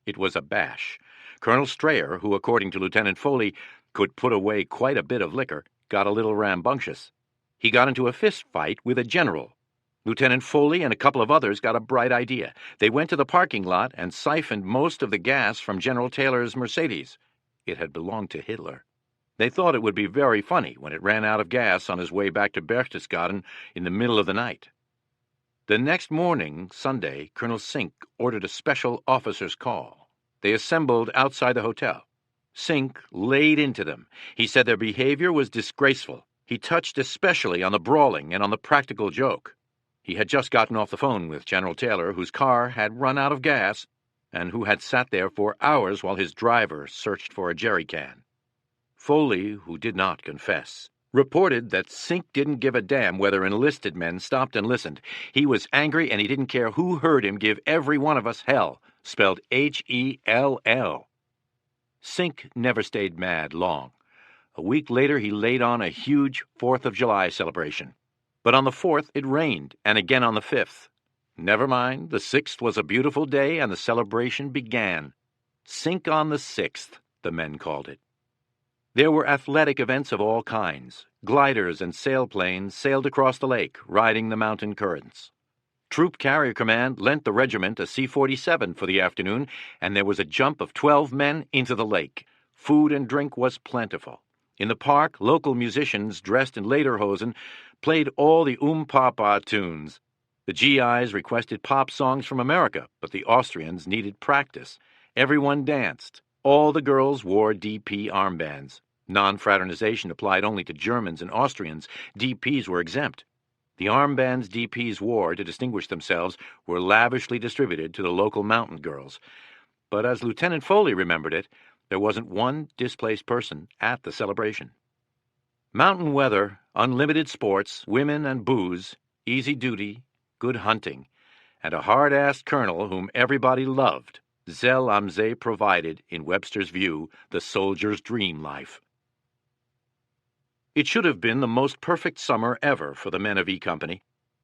It was a bash. Colonel Strayer, who, according to Lieutenant Foley, could put away quite a bit of liquor, got a little rambunctious. He got into a fist fight with a general. Lieutenant Foley and a couple of others got a bright idea. They went to the parking lot and siphoned most of the gas from General Taylor's Mercedes. It had belonged to Hitler. They thought it would be very funny when it ran out of gas on his way back to Berchtesgaden in the middle of the night. The next morning, Sunday, Colonel Sink ordered a special officers' call. They assembled outside the hotel. Sink laid into them. He said their behavior was disgraceful. He touched especially on the brawling and on the practical joke. He had just gotten off the phone with General Taylor, whose car had run out of gas, and who had sat there for hours while his driver searched for a jerry can. Foley, who did not confess, reported that Sink didn't give a damn whether enlisted men stopped and listened. He was angry, and he didn't care who heard him give every one of us hell, spelled H-E-L-L. Sink never stayed mad long. A week later, he laid on a huge 4th of July celebration. But on the 4th, it rained, and again on the 5th. Never mind, the 6th was a beautiful day, and the celebration began. Sink on the 6th, the men called it. There were athletic events of all kinds. Gliders and sailplanes sailed across the lake, riding the mountain currents. Troop Carrier Command lent the regiment a C-47 for the afternoon, and there was a jump of 12 men into the lake. Food and drink was plentiful. In the park, local musicians dressed in lederhosen played all the Papa tunes. The GIs requested pop songs from America, but the Austrians needed practice. Everyone danced. All the girls wore DP armbands. Non-fraternization applied only to Germans and Austrians. DPs were exempt. The armbands DPs wore to distinguish themselves were lavishly distributed to the local mountain girls. But as Lieutenant Foley remembered it, there wasn't one displaced person at the celebration. Mountain weather, unlimited sports, women and booze, easy duty, good hunting, and a hard-assed colonel whom everybody loved, Zell am See provided, in Webster's view, the soldier's dream life. It should have been the most perfect summer ever for the men of E Company.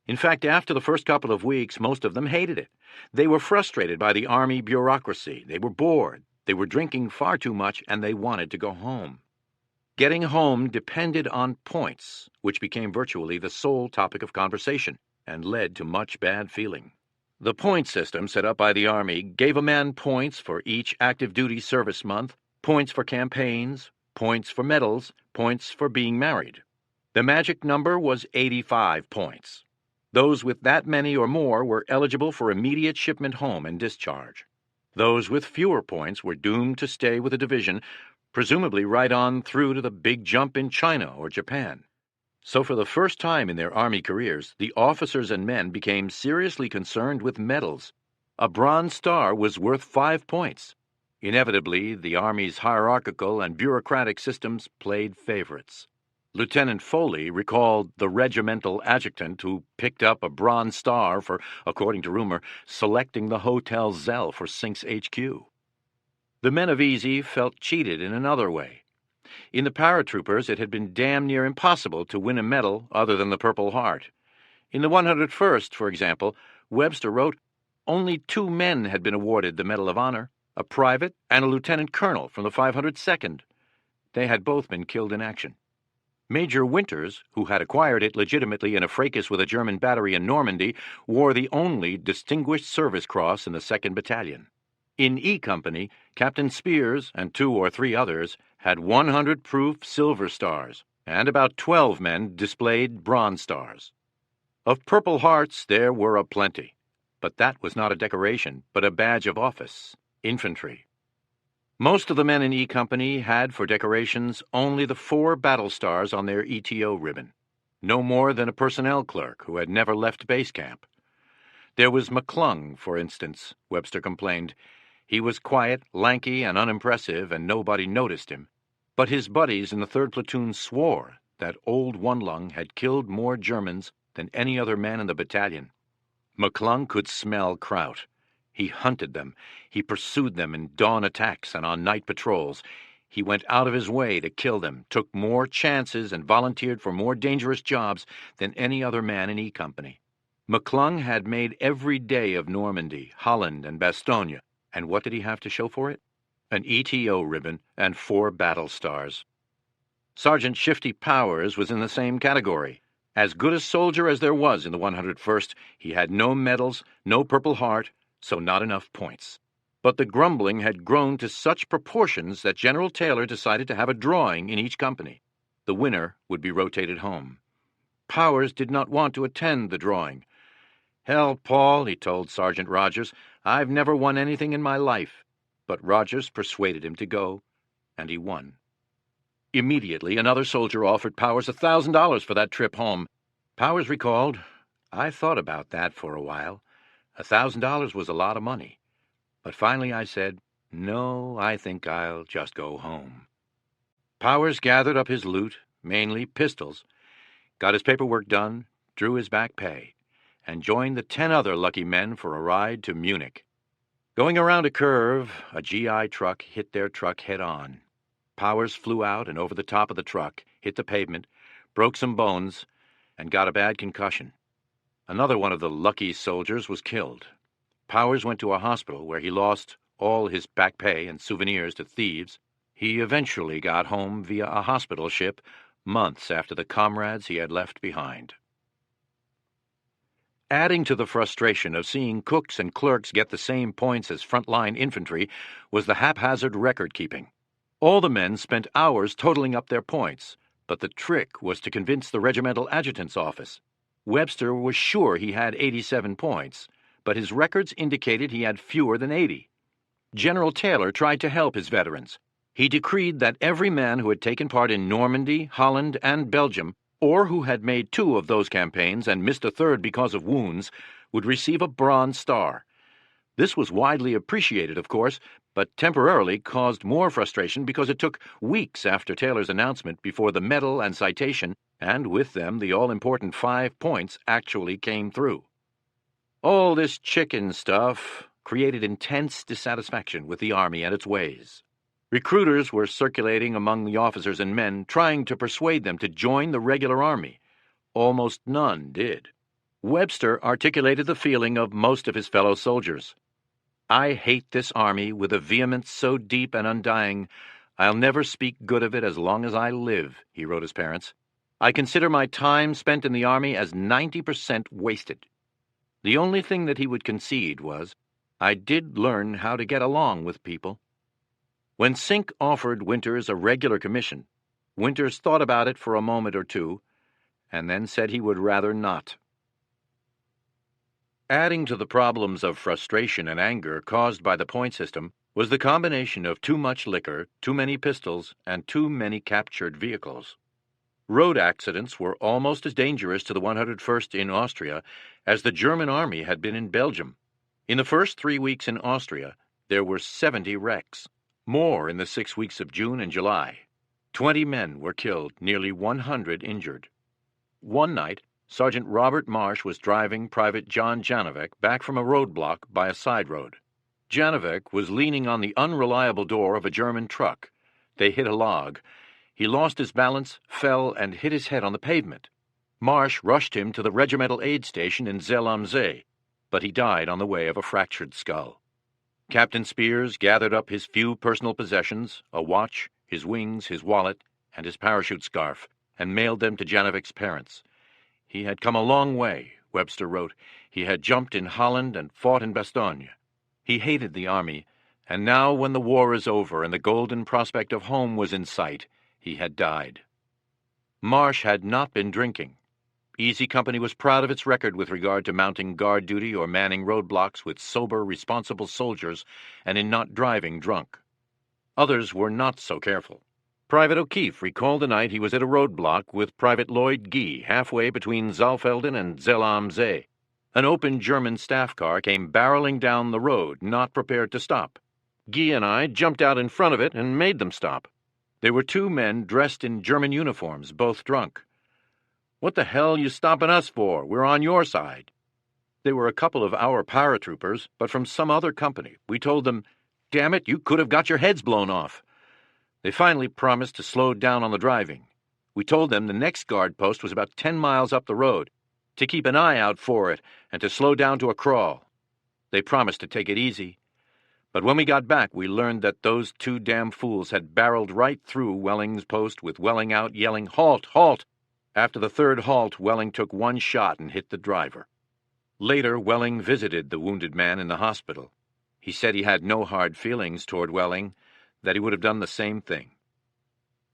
In fact, after the first couple of weeks, most of them hated it. They were frustrated by the Army bureaucracy. They were bored. They were drinking far too much, and they wanted to go home. Getting home depended on points, which became virtually the sole topic of conversation and led to much bad feeling. The point system set up by the Army gave a man points for each active duty service month, points for campaigns, points for medals, points for being married. The magic number was 85 points. Those with that many or more were eligible for immediate shipment home and discharge. Those with fewer points were doomed to stay with the division, presumably right on through to the big jump in China or Japan. So for the first time in their Army careers, the officers and men became seriously concerned with medals. A Bronze Star was worth 5 points. Inevitably, the Army's hierarchical and bureaucratic systems played favorites. Lieutenant Foley recalled the regimental adjutant who picked up a Bronze Star for, according to rumor, selecting the Hotel Zell for Sinks HQ. The men of Easy felt cheated in another way. In the paratroopers, it had been damn near impossible to win a medal other than the Purple Heart. In the 101st, for example, Webster wrote, only 2 men had been awarded the Medal of Honor, a private and a lieutenant colonel from the 502nd. They had both been killed in action. Major Winters, who had acquired it legitimately in a fracas with a German battery in Normandy, wore the only Distinguished Service Cross in the 2nd Battalion. In E Company, Captain Spears and 2 or 3 others had 100-proof Silver Stars, and about 12 men displayed Bronze Stars. Of Purple Hearts there were aplenty, but that was not a decoration, but a badge of office. Infantry. Most of the men in E Company had for decorations only the 4 battle stars on their ETO ribbon, no more than a personnel clerk who had never left base camp. There was McClung, for instance, Webster complained. He was quiet, lanky, and unimpressive, and nobody noticed him. But his buddies in the 3rd Platoon swore that old One-Lung had killed more Germans than any other man in the battalion. McClung could smell kraut. He hunted them. He pursued them in dawn attacks and on night patrols. He went out of his way to kill them, took more chances, and volunteered for more dangerous jobs than any other man in E Company. McClung had made every day of Normandy, Holland, and Bastogne, and what did he have to show for it? An ETO ribbon and 4 battle stars. Sergeant Shifty Powers was in the same category. As good a soldier as there was in the 101st, he had no medals, no Purple Heart, so not enough points. But the grumbling had grown to such proportions that General Taylor decided to have a drawing in each company. The winner would be rotated home. Powers did not want to attend the drawing. "Hell, Paul," he told Sergeant Rogers, "I've never won anything in my life." But Rogers persuaded him to go, and he won. Immediately, another soldier offered Powers $1,000 for that trip home. Powers recalled, "I thought about that for a while. $1,000 was a lot of money. But finally I said, no, I think I'll just go home." Powers gathered up his loot, mainly pistols, got his paperwork done, drew his back pay, and joined the 10 other lucky men for a ride to Munich. Going around a curve, a GI truck hit their truck head-on. Powers flew out and over the top of the truck, hit the pavement, broke some bones, and got a bad concussion. Another one of the lucky soldiers was killed. Powers went to a hospital where he lost all his back pay and souvenirs to thieves, He eventually got home via a hospital ship months after the comrades he had left behind. Adding to the frustration of seeing cooks and clerks get the same points as frontline infantry was the haphazard record-keeping. All the men spent hours totaling up their points, but the trick was to convince the regimental adjutant's office. Webster was sure he had 87 points, but his records indicated he had fewer than 80. General Taylor tried to help his veterans. He decreed that every man who had taken part in Normandy, Holland, and Belgium, or who had made 2 of those campaigns and missed a third because of wounds, would receive a Bronze Star. This was widely appreciated, of course, but temporarily caused more frustration because it took weeks after Taylor's announcement before the medal and citation, and with them the all-important 5 points, actually came through. All this chicken stuff created intense dissatisfaction with the Army and its ways. Recruiters were circulating among the officers and men, trying to persuade them to join the regular Army. Almost none did. Webster articulated the feeling of most of his fellow soldiers. "I hate this Army with a vehemence so deep and undying, I'll never speak good of it as long as I live," he wrote his parents. "I consider my time spent in the Army as 90% wasted." The only thing that he would concede was, "I did learn how to get along with people." When Sink offered Winters a regular commission, Winters thought about it for a moment or two, and then said he would rather not. Adding to the problems of frustration and anger caused by the point system was the combination of too much liquor, too many pistols, and too many captured vehicles. Road accidents were almost as dangerous to the 101st in Austria as the German Army had been in Belgium. In the first 3 weeks in Austria, there were 70 wrecks. More in the 6 weeks of June and July. 20 men were killed, nearly 100 injured. One night, Sergeant Robert Marsh was driving Private John Janovec back from a roadblock by a side road. Janovec was leaning on the unreliable door of a German truck. They hit a log. He lost his balance, fell, and hit his head on the pavement. Marsh rushed him to the regimental aid station in Zell am See, but he died on the way of a fractured skull. Captain Spears gathered up his few personal possessions, a watch, his wings, his wallet, and his parachute scarf, and mailed them to Janovec's parents. He had come a long way, Webster wrote. He had jumped in Holland and fought in Bastogne. He hated the Army, and now when the war is over and the golden prospect of home was in sight, he had died. Marsh had not been drinking. Easy Company was proud of its record with regard to mounting guard duty or manning roadblocks with sober, responsible soldiers and in not driving drunk. Others were not so careful. Private O'Keefe recalled the night he was at a roadblock with Private Lloyd Guy halfway between Saalfelden and Zell am See. An open German staff car came barreling down the road, not prepared to stop. Guy and I jumped out in front of it and made them stop. There were 2 men dressed in German uniforms, both drunk. "What the hell you stopping us for? We're on your side." They were a couple of our paratroopers, but from some other company. We told them, "Damn it, you could have got your heads blown off." They finally promised to slow down on the driving. We told them the next guard post was about 10 miles up the road, to keep an eye out for it and to slow down to a crawl. They promised to take it easy. But when we got back, we learned that those 2 damn fools had barreled right through Welling's post with Welling out yelling, "Halt! Halt!" After the 3rd halt, Welling took 1 shot and hit the driver. Later, Welling visited the wounded man in the hospital. He said he had no hard feelings toward Welling, that he would have done the same thing.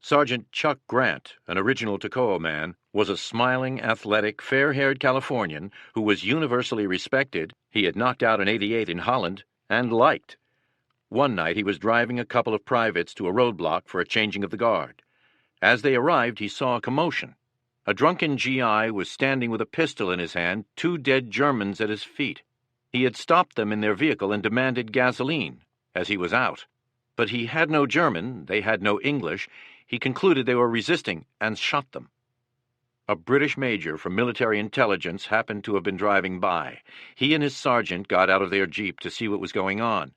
Sergeant Chuck Grant, an original Toccoa man, was a smiling, athletic, fair-haired Californian who was universally respected. He had knocked out an 88 in Holland and liked. One night he was driving a couple of privates to a roadblock for a changing of the guard. As they arrived, he saw a commotion. A drunken GI was standing with a pistol in his hand, 2 dead Germans at his feet. He had stopped them in their vehicle and demanded gasoline, as he was out. But he had no German, they had no English. He concluded they were resisting and shot them. A British major from military intelligence happened to have been driving by. He and his sergeant got out of their jeep to see what was going on.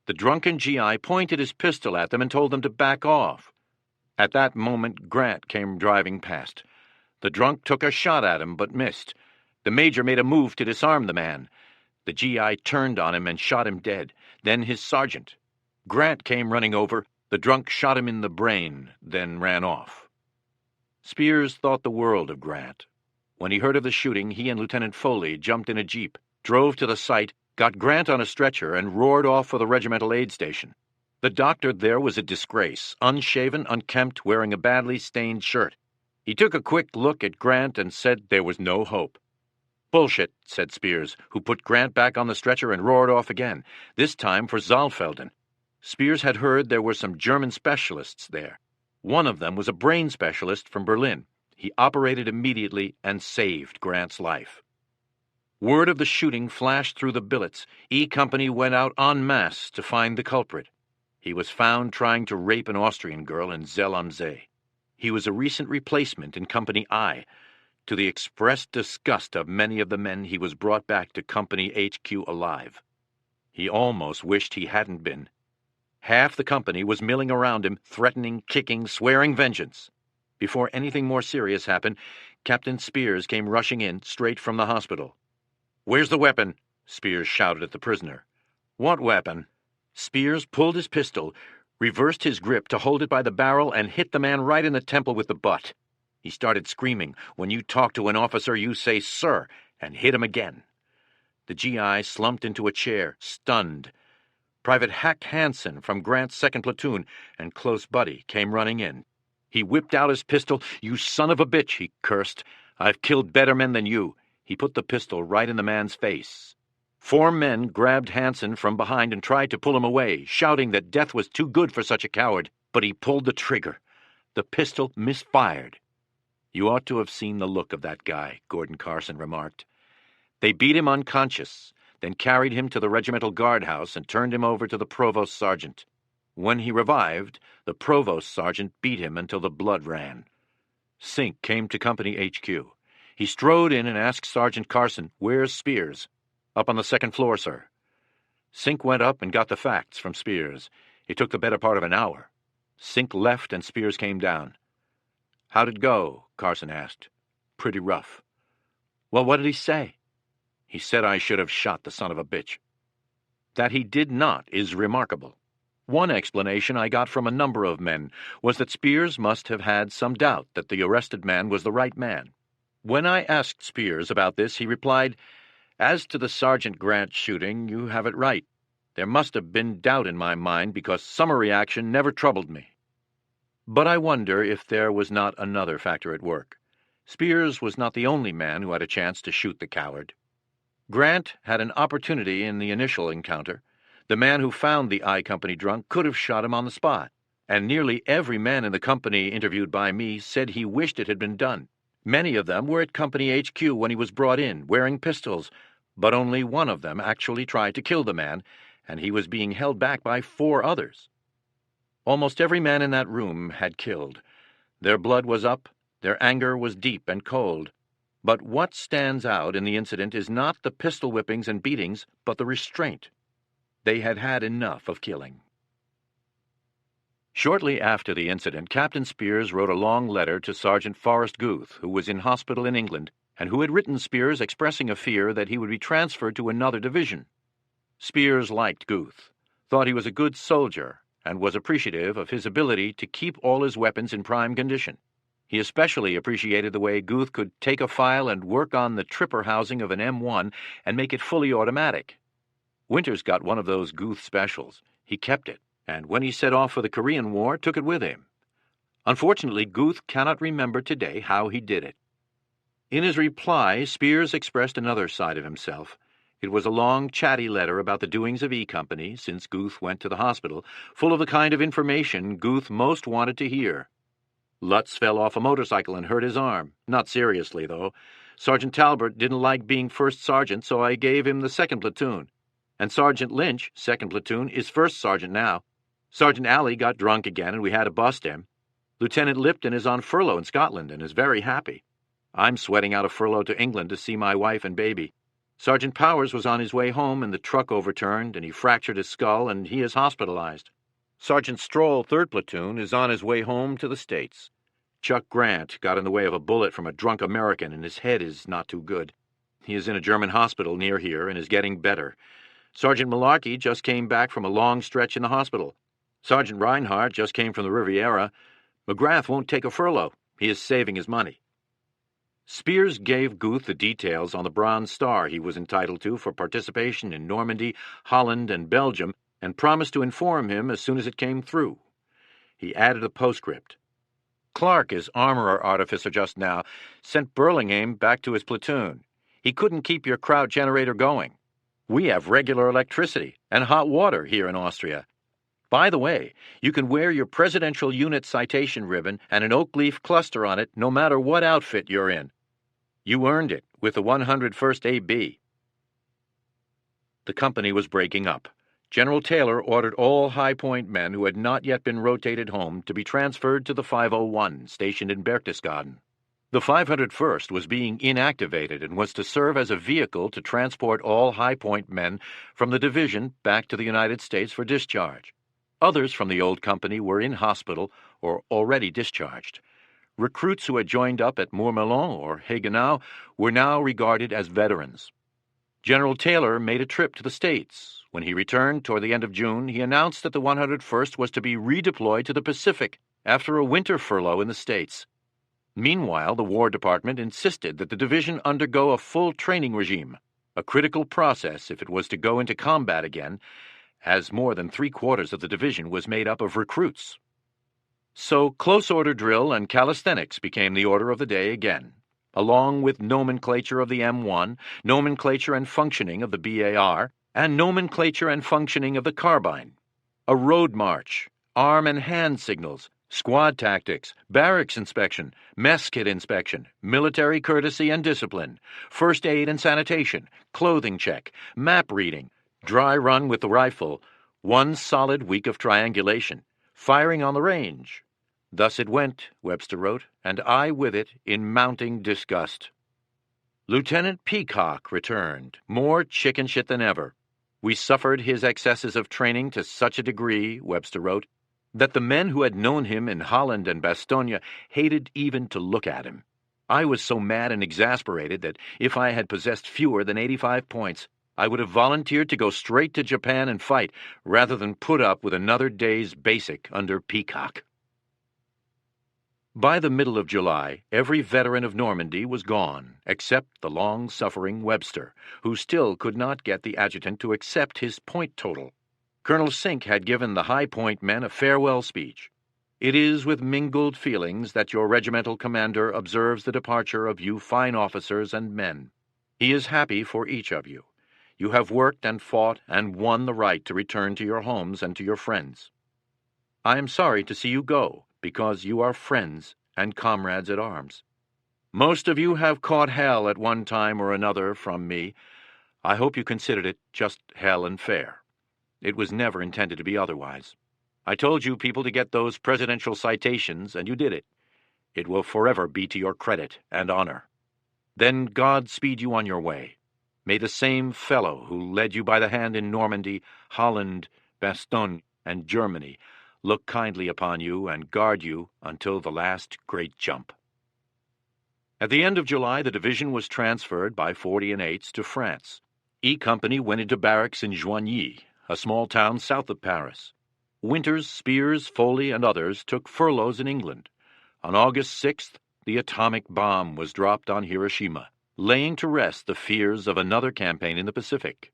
The drunken GI pointed his pistol at them and told them to back off. At that moment, Grant came driving past. The drunk took a shot at him, but missed. The major made a move to disarm the man. The GI turned on him and shot him dead. Then his sergeant. Grant came running over, The drunk shot him in the brain, then ran off. Spears thought the world of Grant. When he heard of the shooting, he and Lieutenant Foley jumped in a jeep, drove to the site, got Grant on a stretcher, and roared off for the regimental aid station. The doctor there was a disgrace, unshaven, unkempt, wearing a badly stained shirt. He took a quick look at Grant and said there was no hope. "Bullshit," said Spears, who put Grant back on the stretcher and roared off again, this time for Saalfelden. Spears had heard there were some German specialists there. One of them was a brain specialist from Berlin. He operated immediately and saved Grant's life. Word of the shooting flashed through the billets. E Company went out en masse to find the culprit. He was found trying to rape an Austrian girl in Zell am See. He was a recent replacement in Company I. To the expressed disgust of many of the men, he was brought back to Company HQ alive. He almost wished he hadn't been. Half the company was milling around him, threatening, kicking, swearing vengeance. Before anything more serious happened, Captain Spears came rushing in, straight from the hospital. "Where's the weapon?" Spears shouted at the prisoner. "What weapon?" Spears pulled his pistol, reversed his grip to hold it by the barrel, and hit the man right in the temple with the butt. He started screaming, "When you talk to an officer, you say 'sir,' and hit him again." The GI slumped into a chair, stunned. Private Hack Hansen from Grant's 2nd Platoon and close buddy came running in. He whipped out his pistol. "You son of a bitch," he cursed. "I've killed better men than you." He put the pistol right in the man's face. 4 men grabbed Hansen from behind and tried to pull him away, shouting that death was too good for such a coward, but he pulled the trigger. The pistol misfired. "You ought to have seen the look of that guy," Gordon Carson remarked. They beat him unconscious, then carried him to the regimental guardhouse and turned him over to the provost sergeant. When he revived, the provost sergeant beat him until the blood ran. Sink came to Company HQ. He strode in and asked Sergeant Carson, "Where's Spears?" "Up on the 2nd floor, sir." Sink went up and got the facts from Spears. It took the better part of an hour. Sink left and Spears came down. "How'd it go?" Carson asked. "Pretty rough." "Well, what did he say?" "He said I should have shot the son of a bitch." That he did not is remarkable. One explanation I got from a number of men was that Spears must have had some doubt that the arrested man was the right man. When I asked Spears about this, he replied, "As to the Sergeant Grant shooting, you have it right. There must have been doubt in my mind because summer reaction never troubled me." But I wonder if there was not another factor at work. Spears was not the only man who had a chance to shoot the coward. Grant had an opportunity in the initial encounter. The man who found the I Company drunk could have shot him on the spot, and nearly every man in the company interviewed by me said he wished it had been done. Many of them were at Company HQ when he was brought in, wearing pistols, but only one of them actually tried to kill the man, and he was being held back by 4 others. Almost every man in that room had killed. Their blood was up, their anger was deep and cold. But what stands out in the incident is not the pistol whippings and beatings, but the restraint. They had had enough of killing. Shortly after the incident, Captain Spears wrote a long letter to Sergeant Forrest Guth, who was in hospital in England, and who had written Spears expressing a fear that he would be transferred to another division. Spears liked Guth, thought he was a good soldier, and was appreciative of his ability to keep all his weapons in prime condition. He especially appreciated the way Guth could take a file and work on the tripper housing of an M1 and make it fully automatic. Winters got one of those Guth specials. He kept it, and when he set off for the Korean War, took it with him. Unfortunately, Guth cannot remember today how he did it. In his reply, Spears expressed another side of himself. It was a long, chatty letter about the doings of E Company since Guth went to the hospital, full of the kind of information Guth most wanted to hear. Lutz fell off a motorcycle and hurt his arm. Not seriously, though. Sergeant Talbot didn't like being first sergeant, so I gave him the 2nd platoon. And Sergeant Lynch, 2nd platoon, is first sergeant now. Sergeant Alley got drunk again and we had to bust him. Lieutenant Lipton is on furlough in Scotland and is very happy. I'm sweating out a furlough to England to see my wife and baby. Sergeant Powers was on his way home and the truck overturned and he fractured his skull and he is hospitalized. Sergeant Stroll, 3rd platoon, is on his way home to the States. Chuck Grant got in the way of a bullet from a drunk American and his head is not too good. He is in a German hospital near here and is getting better. Sergeant Malarkey just came back from a long stretch in the hospital. Sergeant Reinhardt just came from the Riviera. McGrath won't take a furlough. He is saving his money. Spears gave Guth the details on the Bronze Star he was entitled to for participation in Normandy, Holland, and Belgium, and promised to inform him as soon as it came through. He added a postscript. Clark is armorer artificer just now, sent Burlingham back to his platoon. He couldn't keep your crowd generator going. We have regular electricity and hot water here in Austria. By the way, you can wear your presidential unit citation ribbon and an oak leaf cluster on it no matter what outfit you're in. You earned it with the 101st AB. The company was breaking up. General Taylor ordered all High Point men who had not yet been rotated home to be transferred to the 501, stationed in Berchtesgaden. The 501st was being inactivated and was to serve as a vehicle to transport all High Point men from the division back to the United States for discharge. Others from the old company were in hospital or already discharged. Recruits who had joined up at Mourmelon or Haguenau were now regarded as veterans. General Taylor made a trip to the States. When he returned toward the end of June, he announced that the 101st was to be redeployed to the Pacific after a winter furlough in the States. Meanwhile, the War Department insisted that the division undergo a full training regime, a critical process if it was to go into combat again, as more than 3/4 of the division was made up of recruits. So close order drill and calisthenics became the order of the day again, along with nomenclature of the M1, nomenclature and functioning of the BAR, and nomenclature and functioning of the carbine. A road march, arm and hand signals, squad tactics, barracks inspection, mess kit inspection, military courtesy and discipline, first aid and sanitation, clothing check, map reading, dry run with the rifle, 1 solid week of triangulation, firing on the range. Thus it went, Webster wrote, and I with it in mounting disgust. Lieutenant Peacock returned, more chicken shit than ever. We suffered his excesses of training to such a degree, Webster wrote, that the men who had known him in Holland and Bastogne hated even to look at him. I was so mad and exasperated that if I had possessed fewer than 85 points, I would have volunteered to go straight to Japan and fight, rather than put up with another day's basic under Peacock. By the middle of July, every veteran of Normandy was gone, except the long-suffering Webster, who still could not get the adjutant to accept his point total. Colonel Sink had given the High Point men a farewell speech. It is with mingled feelings that your regimental commander observes the departure of you fine officers and men. He is happy for each of you. You have worked and fought and won the right to return to your homes and to your friends. I am sorry to see you go, because you are friends and comrades at arms. Most of you have caught hell at one time or another from me. I hope you considered it just hell and fair. It was never intended to be otherwise. I told you people to get those presidential citations, and you did it. It will forever be to your credit and honor. Then God speed you on your way. May the same fellow who led you by the hand in Normandy, Holland, Bastogne, and Germany look kindly upon you and guard you until the last great jump. At the end of July, the division was transferred by 40 and 8s to France. E Company went into barracks in Joigny, a small town south of Paris. Winters, Spears, Foley, and others took furloughs in England. On August 6th, the atomic bomb was dropped on Hiroshima, laying to rest the fears of another campaign in the Pacific.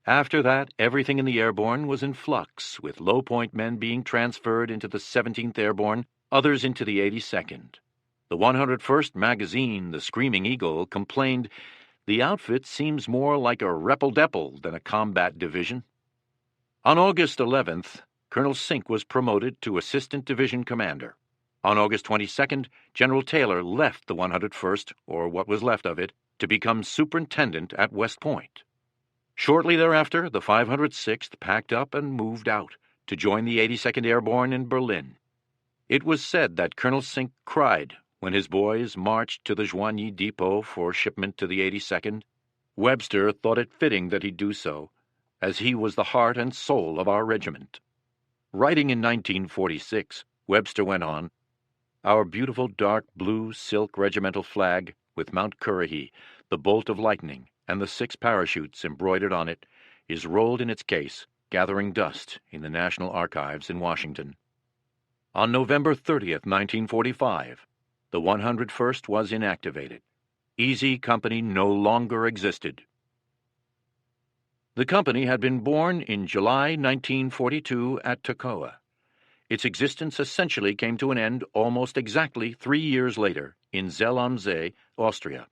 After that, everything in the Airborne was in flux, with low-point men being transferred into the 17th Airborne, others into the 82nd. The 101st Magazine, the Screaming Eagle, complained, "The outfit seems more like a repple-depple than a combat division." On August 11th, Colonel Sink was promoted to Assistant Division Commander. On August 22nd, General Taylor left the 101st, or what was left of it, to become superintendent at West Point. Shortly thereafter, the 506th packed up and moved out to join the 82nd Airborne in Berlin. It was said that Colonel Sink cried when his boys marched to the Joigny depot for shipment to the 82nd. Webster thought it fitting that he do so, as he was the heart and soul of our regiment. Writing in 1946, Webster went on, "Our beautiful dark blue silk regimental flag, with Mount Currahee, the bolt of lightning, and the 6 parachutes embroidered on it, is rolled in its case, gathering dust in the National Archives in Washington. On November 30th, 1945, the 101st was inactivated. Easy Company no longer existed. The company had been born in July 1942 at Toccoa. Its existence essentially came to an end almost exactly 3 years later in Zell am See, Austria.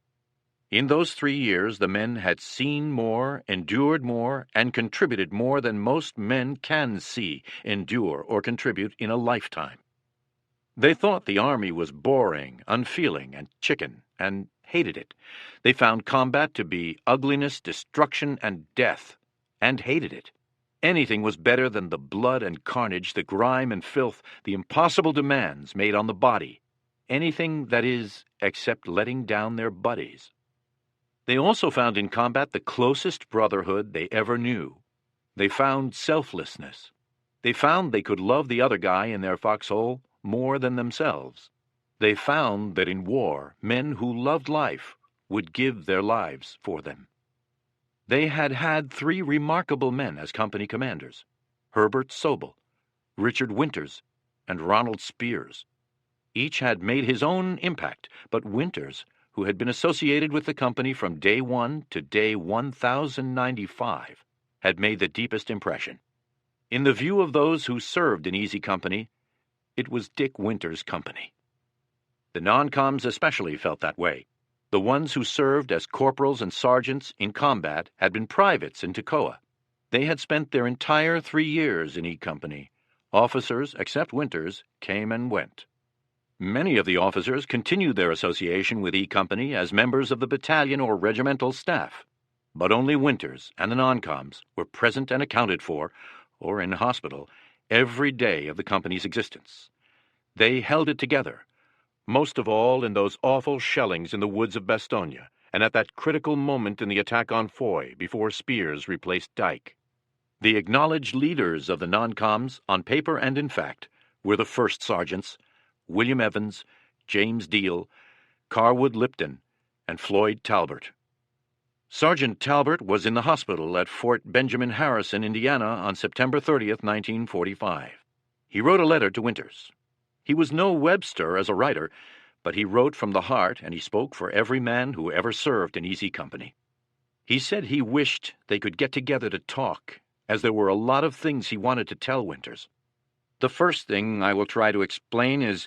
In those 3 years, the men had seen more, endured more, and contributed more than most men can see, endure, or contribute in a lifetime. They thought the army was boring, unfeeling, and chicken, and hated it. They found combat to be ugliness, destruction, and death, and hated it. Anything was better than the blood and carnage, the grime and filth, the impossible demands made on the body. Anything, that is, except letting down their buddies. They also found in combat the closest brotherhood they ever knew. They found selflessness. They found they could love the other guy in their foxhole more than themselves. They found that in war, men who loved life would give their lives for them. They had had 3 remarkable men as company commanders: Herbert Sobel, Richard Winters, and Ronald Spears. Each had made his own impact, but Winters, who had been associated with the company from day 1 to day 1095, had made the deepest impression. In the view of those who served in Easy Company, it was Dick Winters' company. The non-coms especially felt that way. The ones who served as corporals and sergeants in combat had been privates in Toccoa. They had spent their entire 3 years in E Company. Officers, except Winters, came and went. Many of the officers continued their association with E Company as members of the battalion or regimental staff, but only Winters and the non-coms were present and accounted for, or in hospital, every day of the company's existence. They held it together, most of all in those awful shellings in the woods of Bastogne, and at that critical moment in the attack on Foy before Spears replaced Dyke. The acknowledged leaders of the non-coms, on paper and in fact, were the first sergeants, William Evans, James Deal, Carwood Lipton, and Floyd Talbert. Sergeant Talbert was in the hospital at Fort Benjamin Harrison, Indiana, on September 30th, 1945. He wrote a letter to Winters. He was no Webster as a writer, but he wrote from the heart, and he spoke for every man who ever served in Easy Company. He said he wished they could get together to talk, as there were a lot of things he wanted to tell Winters. The first thing I will try to explain is,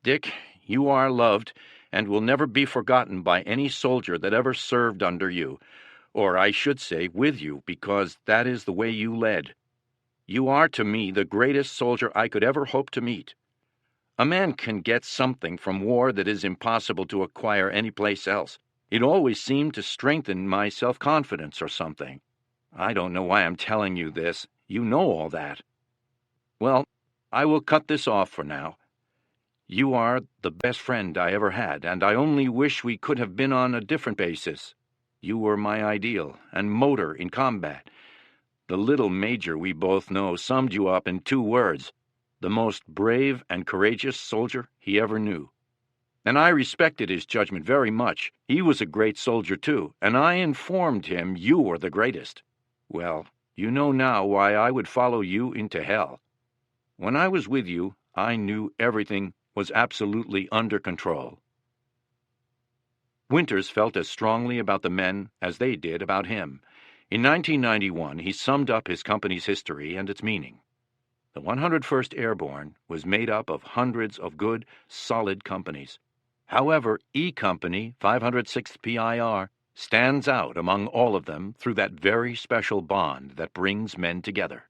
Dick, you are loved and will never be forgotten by any soldier that ever served under you, or I should say with you, because that is the way you led. You are to me the greatest soldier I could ever hope to meet. A man can get something from war that is impossible to acquire anyplace else. It always seemed to strengthen my self-confidence or something. I don't know why I'm telling you this. You know all that. Well, I will cut this off for now. You are the best friend I ever had, and I only wish we could have been on a different basis. You were my ideal and motor in combat. The little major we both know summed you up in 2 words: the most brave and courageous soldier he ever knew. And I respected his judgment very much. He was a great soldier, too, and I informed him you were the greatest. Well, you know now why I would follow you into hell. When I was with you, I knew everything was absolutely under control. Winters felt as strongly about the men as they did about him. In 1991, he summed up his company's history and its meaning. The 101st Airborne was made up of hundreds of good, solid companies. However, E Company, 506th PIR, stands out among all of them through that very special bond that brings men together.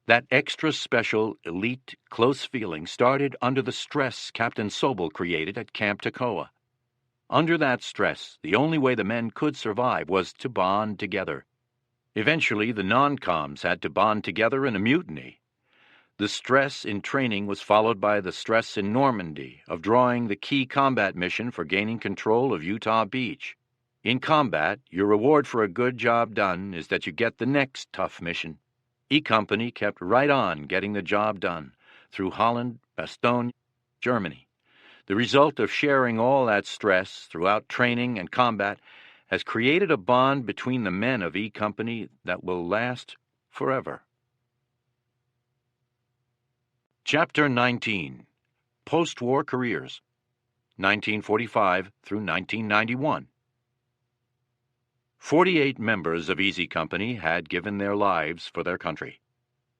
That extra special, elite, close feeling started under the stress Captain Sobel created at Camp Toccoa. Under that stress, the only way the men could survive was to bond together. Eventually, the non-coms had to bond together in a mutiny. The stress in training was followed by the stress in Normandy of drawing the key combat mission for gaining control of Utah Beach. In combat, your reward for a good job done is that you get the next tough mission. E Company kept right on getting the job done, through Holland, Bastogne, Germany. The result of sharing all that stress throughout training and combat has created a bond between the men of E Company that will last forever. Chapter 19. Post-War Careers, 1945 through 1991. 48 members of Easy Company had given their lives for their country.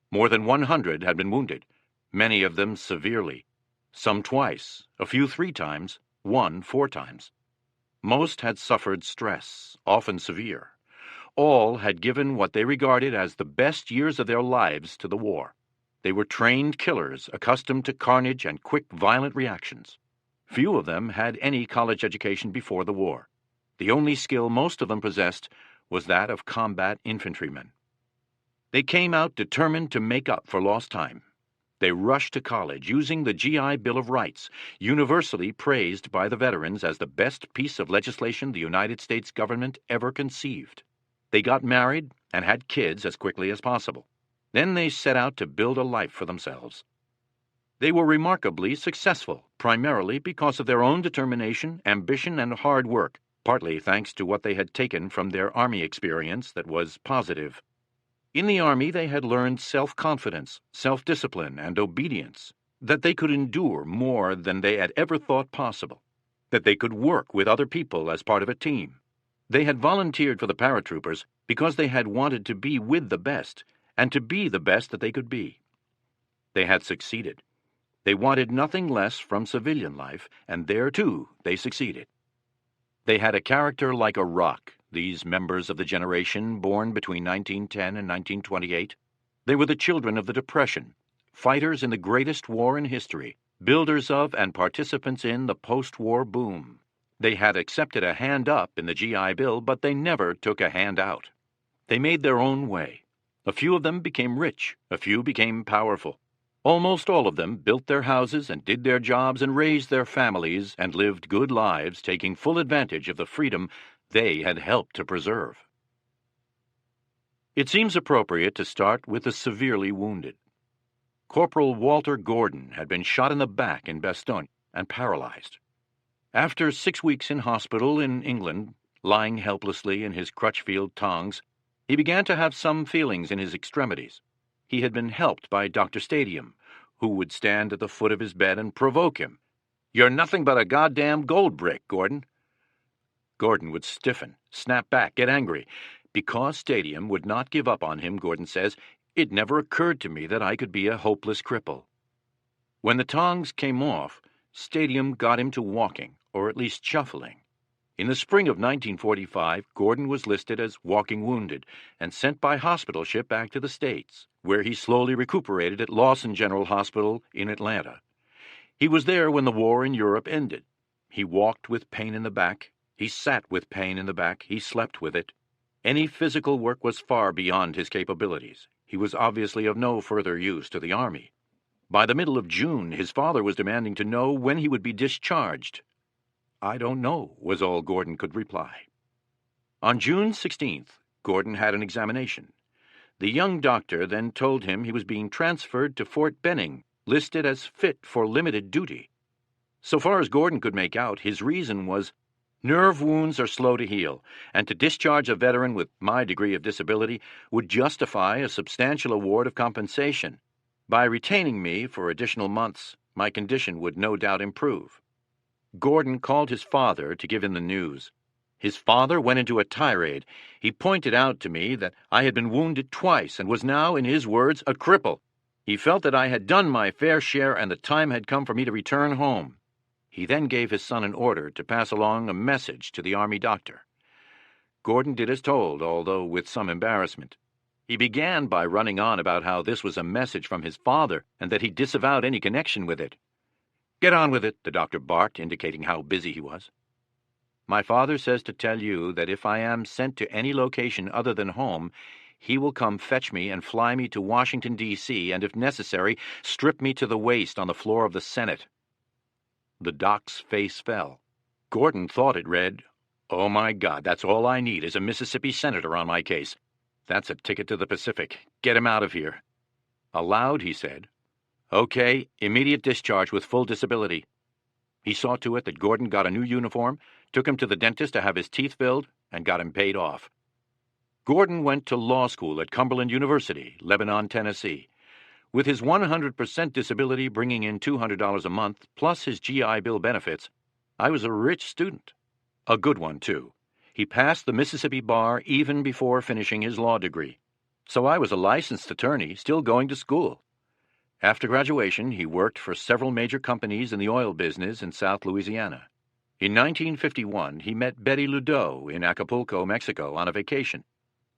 More than 100 had been wounded, many of them severely, some twice, a few 3 times, one 4 times. Most had suffered stress, often severe. All had given what they regarded as the best years of their lives to the war. They were trained killers, accustomed to carnage and quick, violent reactions. Few of them had any college education before the war. The only skill most of them possessed was that of combat infantrymen. They came out determined to make up for lost time. They rushed to college using the GI Bill of Rights, universally praised by the veterans as the best piece of legislation the United States government ever conceived. They got married and had kids as quickly as possible. Then they set out to build a life for themselves. They were remarkably successful, primarily because of their own determination, ambition, and hard work, partly thanks to what they had taken from their Army experience that was positive. In the Army, they had learned self-confidence, self-discipline, and obedience, that they could endure more than they had ever thought possible, that they could work with other people as part of a team. They had volunteered for the paratroopers because they had wanted to be with the best, and to be the best that they could be. They had succeeded. They wanted nothing less from civilian life, and there, too, they succeeded. They had a character like a rock, these members of the generation born between 1910 and 1928. They were the children of the Depression, fighters in the greatest war in history, builders of and participants in the post-war boom. They had accepted a hand up in the GI Bill, but they never took a hand out. They made their own way. A few of them became rich, a few became powerful. Almost all of them built their houses and did their jobs and raised their families and lived good lives, taking full advantage of the freedom they had helped to preserve. It seems appropriate to start with the severely wounded. Corporal Walter Gordon had been shot in the back in Bastogne and paralyzed. After 6 weeks in hospital in England, lying helplessly in his Crutchfield tongs, he began to have some feelings in his extremities. He had been helped by Dr. Stadium, who would stand at the foot of his bed and provoke him. "You're nothing but a goddamn gold brick, Gordon." Gordon would stiffen, snap back, get angry. Because Stadium would not give up on him, Gordon says, it never occurred to me that I could be a hopeless cripple. When the tongs came off, Stadium got him to walking, or at least shuffling. In the spring of 1945, Gordon was listed as walking wounded and sent by hospital ship back to the States, where he slowly recuperated at Lawson General Hospital in Atlanta. He was there when the war in Europe ended. He walked with pain in the back. He sat with pain in the back. He slept with it. Any physical work was far beyond his capabilities. He was obviously of no further use to the Army. By the middle of June, his father was demanding to know when he would be discharged. "I don't know," was all Gordon could reply. On June 16th, Gordon had an examination. The young doctor then told him he was being transferred to Fort Benning, listed as fit for limited duty. So far as Gordon could make out, his reason was, "Nerve wounds are slow to heal, and to discharge a veteran with my degree of disability would justify a substantial award of compensation. By retaining me for additional months, my condition would no doubt improve." Gordon called his father to give him the news. His father went into a tirade. He pointed out to me that I had been wounded twice and was now, in his words, a cripple. He felt that I had done my fair share and the time had come for me to return home. He then gave his son an order to pass along a message to the Army doctor. Gordon did as told, although with some embarrassment. He began by running on about how this was a message from his father and that he disavowed any connection with it. "Get on with it," the doctor barked, indicating how busy he was. "My father says to tell you that if I am sent to any location other than home, he will come fetch me and fly me to Washington, D.C., and if necessary, strip me to the waist on the floor of the Senate." The doc's face fell. Gordon thought it read, "Oh my God, that's all I need is a Mississippi senator on my case. That's a ticket to the Pacific. Get him out of here." Aloud, he said, "Okay, immediate discharge with full disability." He saw to it that Gordon got a new uniform, took him to the dentist to have his teeth filled, and got him paid off. Gordon went to law school at Cumberland University, Lebanon, Tennessee. With his 100% disability bringing in $200 a month, plus his GI Bill benefits, I was a rich student. A good one, too. He passed the Mississippi bar even before finishing his law degree. So I was a licensed attorney, still going to school. After graduation, he worked for several major companies in the oil business in South Louisiana. In 1951, he met Betty Ludeau in Acapulco, Mexico, on a vacation.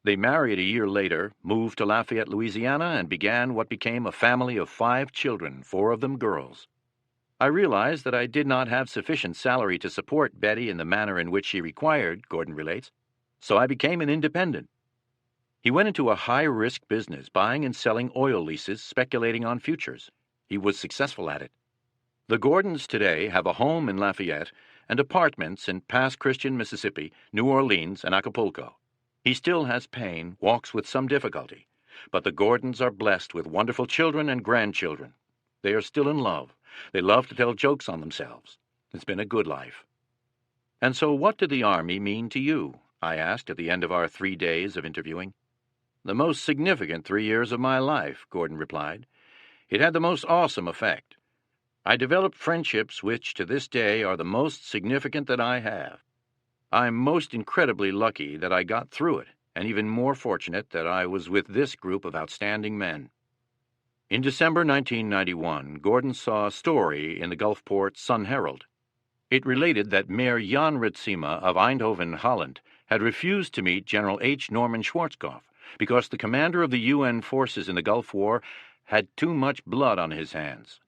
They married a year later, moved to Lafayette, Louisiana, and began what became a family of 5 children, 4 of them girls. I realized that I did not have sufficient salary to support Betty in the manner in which she required, Gordon relates, so I became an independent. He went into a high-risk business, buying and selling oil leases, speculating on futures. He was successful at it. The Gordons today have a home in Lafayette and apartments in Pass Christian, Mississippi, New Orleans, and Acapulco. He still has pain, walks with some difficulty, but the Gordons are blessed with wonderful children and grandchildren. They are still in love. They love to tell jokes on themselves. It's been a good life. And so what did the Army mean to you? I asked at the end of our 3 days of interviewing. The most significant 3 years of my life, Gordon replied. It had the most awesome effect. I developed friendships which to this day are the most significant that I have. I'm most incredibly lucky that I got through it, and even more fortunate that I was with this group of outstanding men. In December 1991, Gordon saw a story in the Gulfport Sun-Herald. It related that Mayor Jan Ritsema of Eindhoven, Holland, had refused to meet General H. Norman Schwarzkopf because the commander of the UN forces in the Gulf War had too much blood on his hands.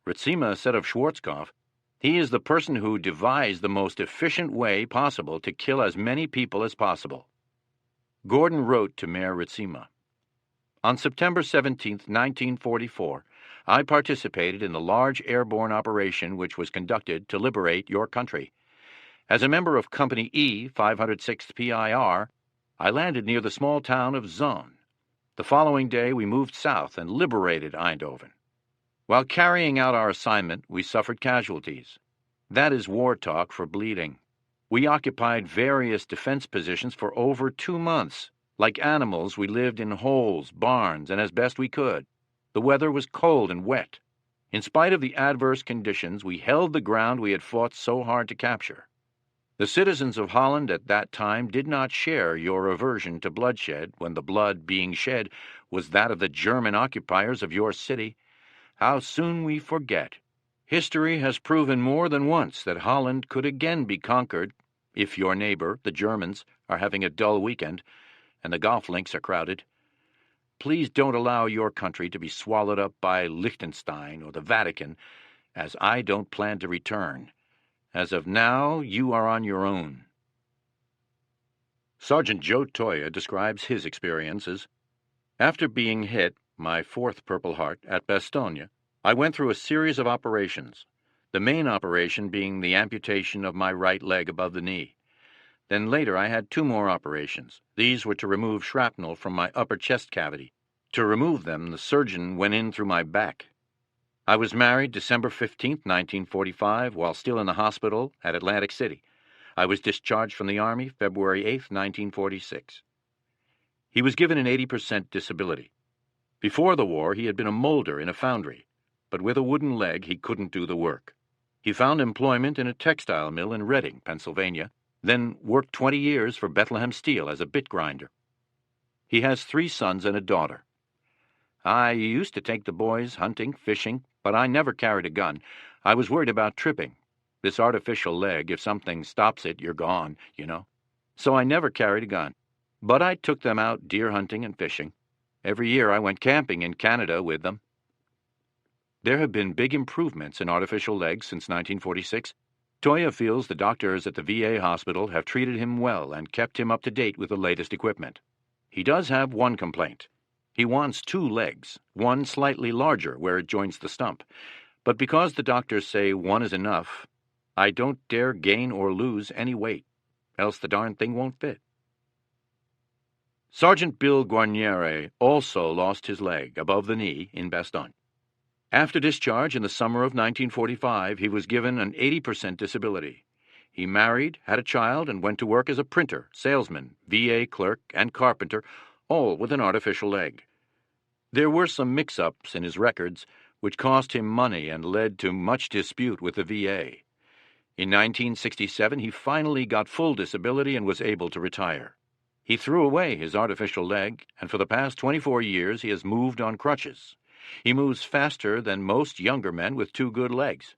Ritsema said of Schwarzkopf, "He is the person who devised the most efficient way possible to kill as many people as possible." Gordon wrote to Mayor Ritsema, "On September 17, 1944, I participated in the large airborne operation which was conducted to liberate your country. As a member of Company E, 506th PIR, I landed near the small town of Zon. The following day we moved south and liberated Eindhoven. While carrying out our assignment, we suffered casualties. That is war talk for bleeding. We occupied various defense positions for over 2 months. Like animals, we lived in holes, barns, and as best we could. The weather was cold and wet. In spite of the adverse conditions, we held the ground we had fought so hard to capture. The citizens of Holland at that time did not share your aversion to bloodshed when the blood being shed was that of the German occupiers of your city. How soon we forget. History has proven more than once that Holland could again be conquered if your neighbor, the Germans, are having a dull weekend and the golf links are crowded. Please don't allow your country to be swallowed up by Liechtenstein or the Vatican, as I don't plan to return. As of now, you are on your own." Sergeant Joe Toya describes his experiences. "After being hit, my 4th Purple Heart, at Bastogne, I went through a series of operations, the main operation being the amputation of my right leg above the knee. Then later I had 2 more operations. These were to remove shrapnel from my upper chest cavity. To remove them, the surgeon went in through my back. I was married December 15, 1945, while still in the hospital at Atlantic City. I was discharged from the Army February 8, 1946. He was given an 80% disability. Before the war, he had been a molder in a foundry, but with a wooden leg, he couldn't do the work. He found employment in a textile mill in Reading, Pennsylvania, then worked 20 years for Bethlehem Steel as a bit grinder. He has 3 sons and a daughter. I used to take the boys hunting, fishing, but I never carried a gun. I was worried about tripping. This artificial leg, if something stops it, you're gone, you know. So I never carried a gun. But I took them out deer hunting and fishing. Every year I went camping in Canada with them." There have been big improvements in artificial legs since 1946. Toya feels the doctors at the VA hospital have treated him well and kept him up to date with the latest equipment. He does have one complaint. He wants 2 legs, one slightly larger where it joins the stump. But because the doctors say one is enough, I don't dare gain or lose any weight, else the darn thing won't fit. Sergeant Bill Guarniere also lost his leg above the knee in Bastogne. After discharge in the summer of 1945, he was given an 80% disability. He married, had a child, and went to work as a printer, salesman, VA clerk, and carpenter, all with an artificial leg. There were some mix-ups in his records, which cost him money and led to much dispute with the VA. In 1967, he finally got full disability and was able to retire. He threw away his artificial leg, and for the past 24 years he has moved on crutches. He moves faster than most younger men with 2 good legs.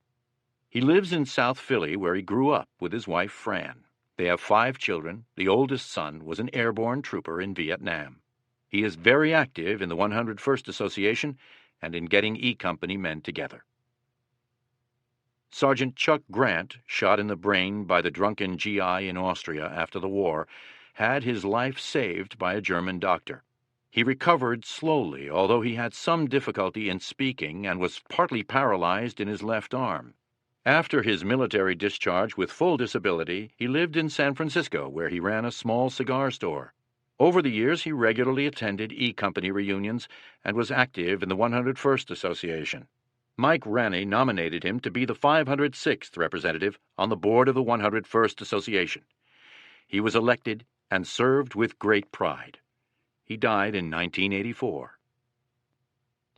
He lives in South Philly, where he grew up with his wife, Fran. They have 5 children. The oldest son was an airborne trooper in Vietnam. He is very active in the 101st Association and in getting E Company men together. Sergeant Chuck Grant, shot in the brain by the drunken GI in Austria after the war, had his life saved by a German doctor. He recovered slowly, although he had some difficulty in speaking and was partly paralyzed in his left arm. After his military discharge with full disability, he lived in San Francisco, where he ran a small cigar store. Over the years, he regularly attended E Company reunions and was active in the 101st Association. Mike Ranney nominated him to be the 506th representative on the board of the 101st Association. He was elected and served with great pride. He died in 1984.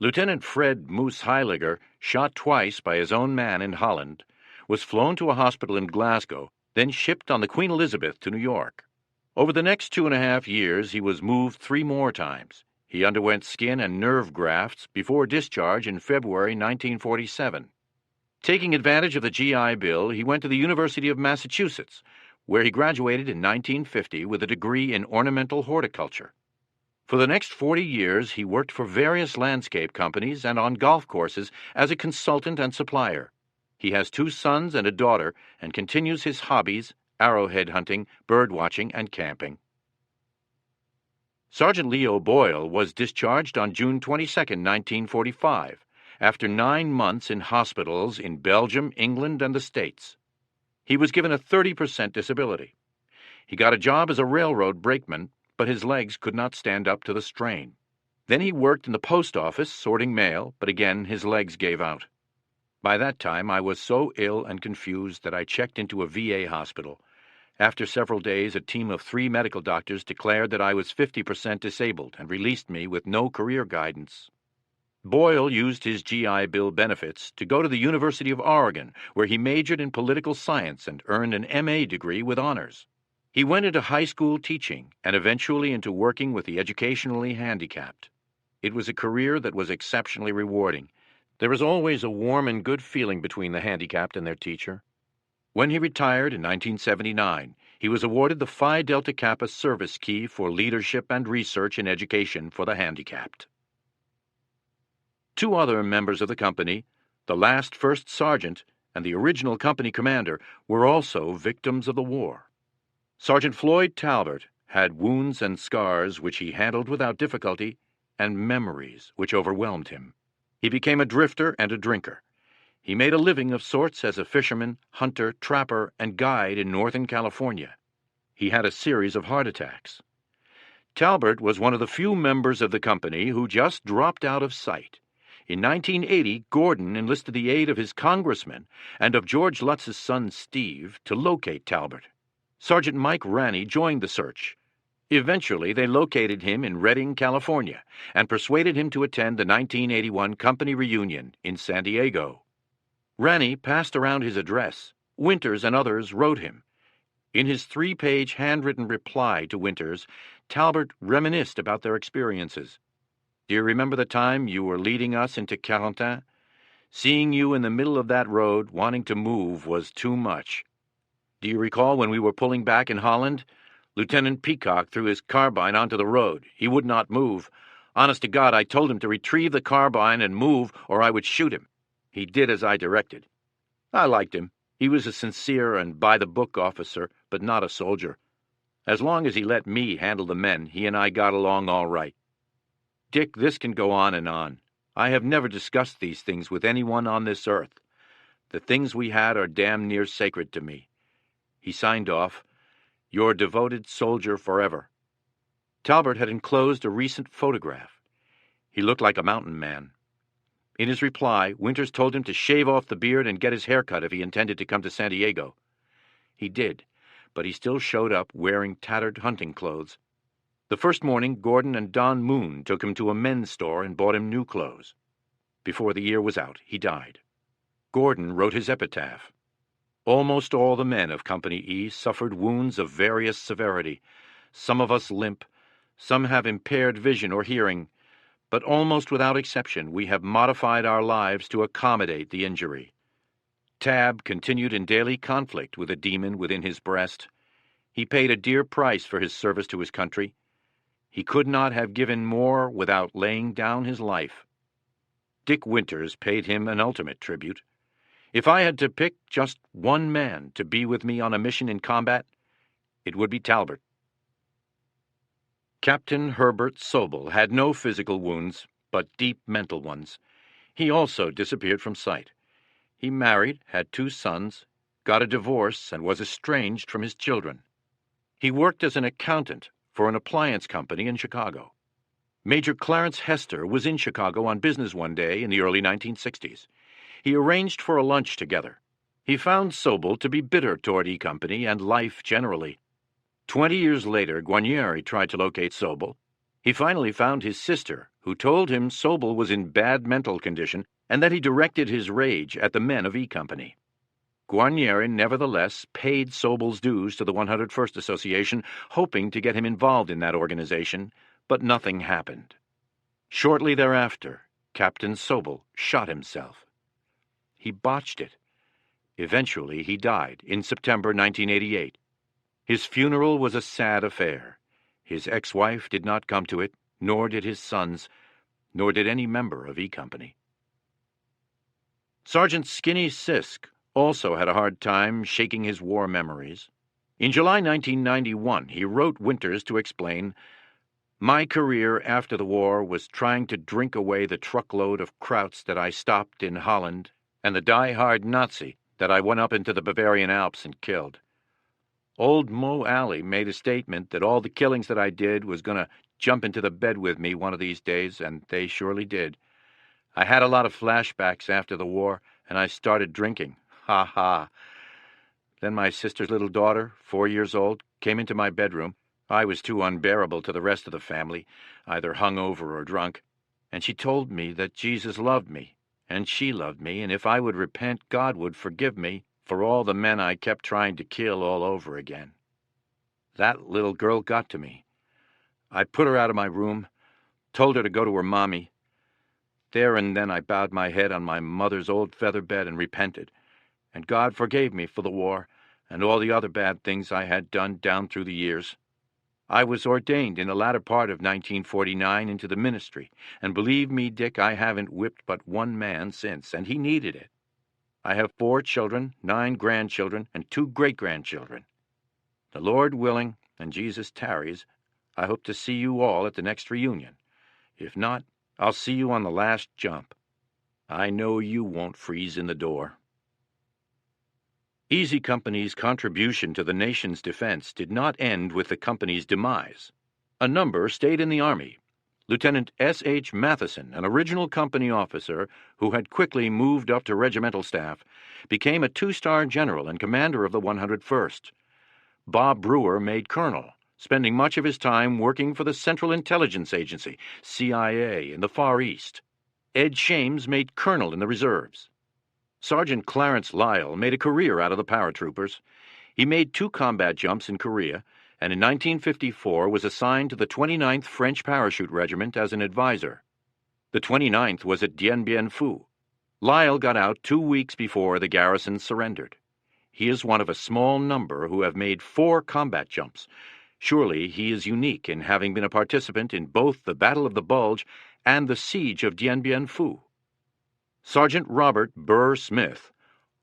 Lieutenant Fred Moose Heiliger, shot twice by his own man in Holland, was flown to a hospital in Glasgow, then shipped on the Queen Elizabeth to New York. Over the next 2.5 years, he was moved 3 more times. He underwent skin and nerve grafts before discharge in February 1947. Taking advantage of the GI Bill, he went to the University of Massachusetts, where he graduated in 1950 with a degree in ornamental horticulture. For the next 40 years, he worked for various landscape companies and on golf courses as a consultant and supplier. He has 2 sons and a daughter and continues his hobbies, arrowhead hunting, bird watching, and camping. Sergeant Leo Boyle was discharged on June 22, 1945, after 9 months in hospitals in Belgium, England, and the States. He was given a 30% disability. He got a job as a railroad brakeman, but his legs could not stand up to the strain. Then he worked in the post office sorting mail, but again his legs gave out. By that time I was so ill and confused that I checked into a VA hospital. After several days, a team of 3 medical doctors declared that I was 50% disabled and released me with no career guidance. Boyle used his GI Bill benefits to go to the University of Oregon, where he majored in political science and earned an MA degree with honors. He went into high school teaching and eventually into working with the educationally handicapped. It was a career that was exceptionally rewarding. There is always a warm and good feeling between the handicapped and their teacher. When he retired in 1979, he was awarded the Phi Delta Kappa Service Key for leadership and research in education for the handicapped. 2 other members of the company, the last first sergeant and the original company commander, were also victims of the war. Sergeant Floyd Talbot had wounds and scars which he handled without difficulty, and memories which overwhelmed him. He became a drifter and a drinker. He made a living of sorts as a fisherman, hunter, trapper, and guide in Northern California. He had a series of heart attacks. Talbot was one of the few members of the company who just dropped out of sight. In 1980, Gordon enlisted the aid of his congressman and of George Lutz's son Steve to locate Talbot. Sergeant Mike Ranney joined the search. Eventually, they located him in Redding, California, and persuaded him to attend the 1981 company reunion in San Diego. Ranney passed around his address. Winters and others wrote him. In his 3-page handwritten reply to Winters, Talbot reminisced about their experiences. "Do you remember the time you were leading us into Carentan? Seeing you in the middle of that road, wanting to move, was too much. Do you recall when we were pulling back in Holland? Lieutenant Peacock threw his carbine onto the road. He would not move. Honest to God, I told him to retrieve the carbine and move, or I would shoot him. He did as I directed. I liked him. He was a sincere and by-the-book officer, but not a soldier. As long as he let me handle the men, he and I got along all right. Dick, this can go on and on. I have never discussed these things with anyone on this earth. The things we had are damn near sacred to me." He signed off, "Your devoted soldier forever." Talbot had enclosed a recent photograph. He looked like a mountain man. In his reply, Winters told him to shave off the beard and get his hair cut if he intended to come to San Diego. He did, but he still showed up wearing tattered hunting clothes. The first morning, Gordon and Don Moon took him to a men's store and bought him new clothes. Before the year was out, he died. Gordon wrote his epitaph. Almost all the men of Company E suffered wounds of various severity. Some of us limp, some have impaired vision or hearing, but almost without exception we have modified our lives to accommodate the injury. Tab continued in daily conflict with a demon within his breast. He paid a dear price for his service to his country. He could not have given more without laying down his life. Dick Winters paid him an ultimate tribute. If I had to pick just one man to be with me on a mission in combat, it would be Talbot. Captain Herbert Sobel had no physical wounds, but deep mental ones. He also disappeared from sight. He married, had 2 sons, got a divorce, and was estranged from his children. He worked as an accountant for an appliance company in Chicago. Major Clarence Hester was in Chicago on business one day in the early 1960s. He arranged for a lunch together. He found Sobel to be bitter toward E Company and life generally. 20 years later, Guarnieri tried to locate Sobel. He finally found his sister, who told him Sobel was in bad mental condition and that he directed his rage at the men of E Company. Guarnieri nevertheless paid Sobel's dues to the 101st Association, hoping to get him involved in that organization, but nothing happened. Shortly thereafter, Captain Sobel shot himself. He botched it. Eventually, he died in September 1988. His funeral was a sad affair. His ex-wife did not come to it, nor did his sons, nor did any member of E Company. Sergeant Skinny Sisk also had a hard time shaking his war memories. In July 1991, he wrote Winters to explain, "My career after the war was trying to drink away the truckload of Krauts that I stopped in Holland and the die-hard Nazi that I went up into the Bavarian Alps and killed. Old Mo Alley made a statement that all the killings that I did was going to jump into the bed with me one of these days, and they surely did. I had a lot of flashbacks after the war, and I started drinking. Ha ha. Then my sister's little daughter, 4 years old, came into my bedroom. I was too unbearable to the rest of the family, either hungover or drunk, and she told me that Jesus loved me, and she loved me, and if I would repent, God would forgive me for all the men I kept trying to kill all over again. That little girl got to me. I put her out of my room, told her to go to her mommy. There and then I bowed my head on my mother's old feather bed and repented, and God forgave me for the war and all the other bad things I had done down through the years. I was ordained in the latter part of 1949 into the ministry, and believe me, Dick, I haven't whipped but one man since, and he needed it. I have 4 children, 9 grandchildren, and 2 great-grandchildren. The Lord willing, and Jesus tarries, I hope to see you all at the next reunion. If not, I'll see you on the last jump. I know you won't freeze in the door." Easy Company's contribution to the nation's defense did not end with the company's demise. A number stayed in the Army. Lieutenant S.H. Matheson, an original company officer who had quickly moved up to regimental staff, became a 2-star general and commander of the 101st. Bob Brewer made colonel, spending much of his time working for the Central Intelligence Agency, CIA, in the Far East. Ed Shames made colonel in the reserves. Sergeant Clarence Lyle made a career out of the paratroopers. He made 2 combat jumps in Korea, and in 1954 was assigned to the 29th French Parachute Regiment as an advisor. The 29th was at Dien Bien Phu. Lyle got out 2 weeks before the garrison surrendered. He is one of a small number who have made 4 combat jumps. Surely he is unique in having been a participant in both the Battle of the Bulge and the Siege of Dien Bien Phu. Sergeant Robert Burr Smith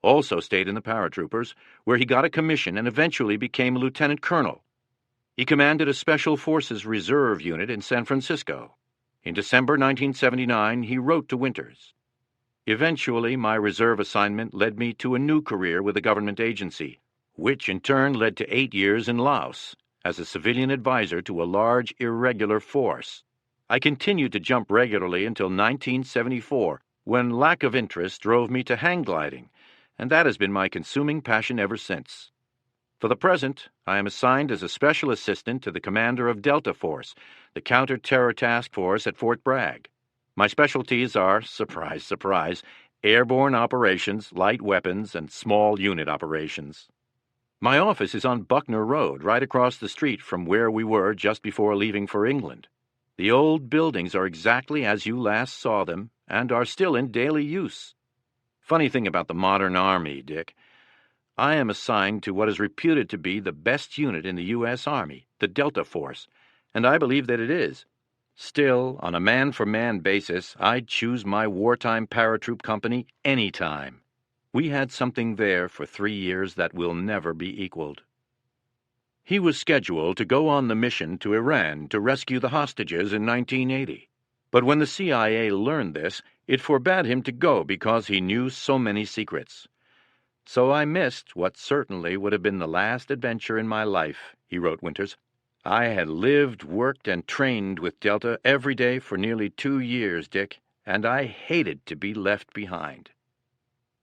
also stayed in the paratroopers, where he got a commission and eventually became a lieutenant colonel. He commanded a Special Forces Reserve unit in San Francisco. In December 1979, he wrote to Winters, "Eventually, my reserve assignment led me to a new career with a government agency, which in turn led to 8 years in Laos as a civilian advisor to a large irregular force. I continued to jump regularly until 1974, when lack of interest drove me to hang gliding, and that has been my consuming passion ever since." For the present, I am assigned as a special assistant to the commander of Delta Force, the counter-terror task force at Fort Bragg. My specialties are, surprise, surprise, airborne operations, light weapons, and small unit operations. My office is on Buckner Road, right across the street from where we were just before leaving for England. The old buildings are exactly as you last saw them and are still in daily use. Funny thing about the modern Army, Dick. I am assigned to what is reputed to be the best unit in the U.S. Army, the Delta Force, and I believe that it is. Still, on a man-for-man basis, I'd choose my wartime paratroop company any time. We had something there for 3 years that will never be equaled. He was scheduled to go on the mission to Iran to rescue the hostages in 1980. But when the CIA learned this, it forbade him to go because he knew so many secrets. So I missed what certainly would have been the last adventure in my life, he wrote Winters. I had lived, worked, and trained with Delta every day for nearly 2 years, Dick, and I hated to be left behind.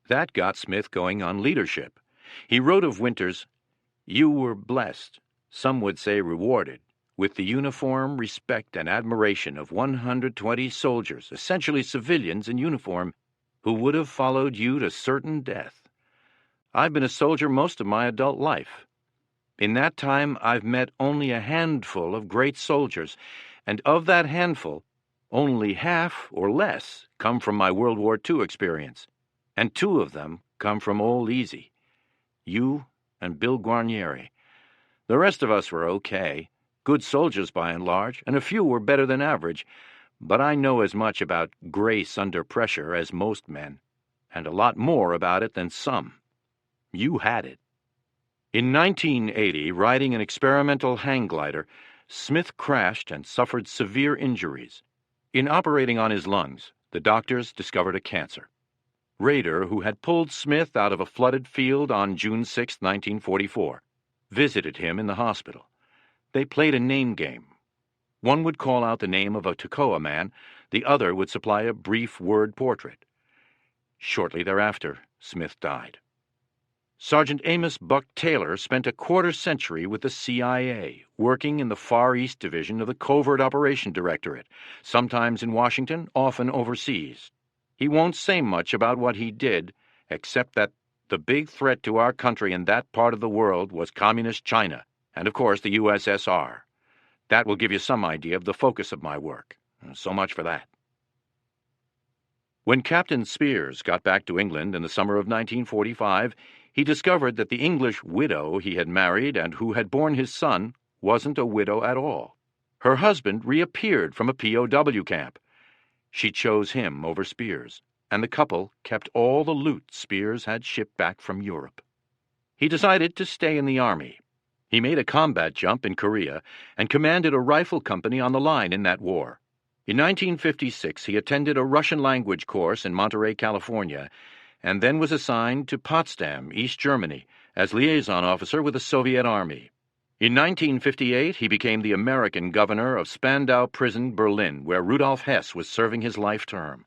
That got Smith going on leadership. He wrote of Winters, "You were blessed, some would say rewarded, with the uniform respect and admiration of 120 soldiers, essentially civilians in uniform, who would have followed you to certain death. I've been a soldier most of my adult life. In that time, I've met only a handful of great soldiers, and of that handful, only half or less come from my World War II experience, and 2 of them come from Old Easy, you and Bill Guarnieri. The rest of us were okay, good soldiers by and large, and a few were better than average, but I know as much about grace under pressure as most men, and a lot more about it than some. You had it." In 1980, riding an experimental hang glider, Smith crashed and suffered severe injuries. In operating on his lungs, the doctors discovered a cancer. Rader, who had pulled Smith out of a flooded field on June 6, 1944, visited him in the hospital. They played a name game. One would call out the name of a Toccoa man, the other would supply a brief word portrait. Shortly thereafter, Smith died. Sergeant Amos Buck Taylor spent a quarter-century with the CIA, working in the Far East Division of the Covert Operation Directorate, sometimes in Washington, often overseas. He won't say much about what he did, except that the big threat to our country in that part of the world was Communist China, and of course the USSR. That will give you some idea of the focus of my work. So much for that. When Captain Spears got back to England in the summer of 1945, he discovered that the English widow he had married and who had borne his son wasn't a widow at all. Her husband reappeared from a POW camp. She chose him over Spears, and the couple kept all the loot Spears had shipped back from Europe. He decided to stay in the Army. He made a combat jump in Korea and commanded a rifle company on the line in that war. In 1956, he attended a Russian language course in Monterey, California, and then was assigned to Potsdam, East Germany, as liaison officer with the Soviet Army. In 1958, he became the American governor of Spandau Prison, Berlin, where Rudolf Hess was serving his life term.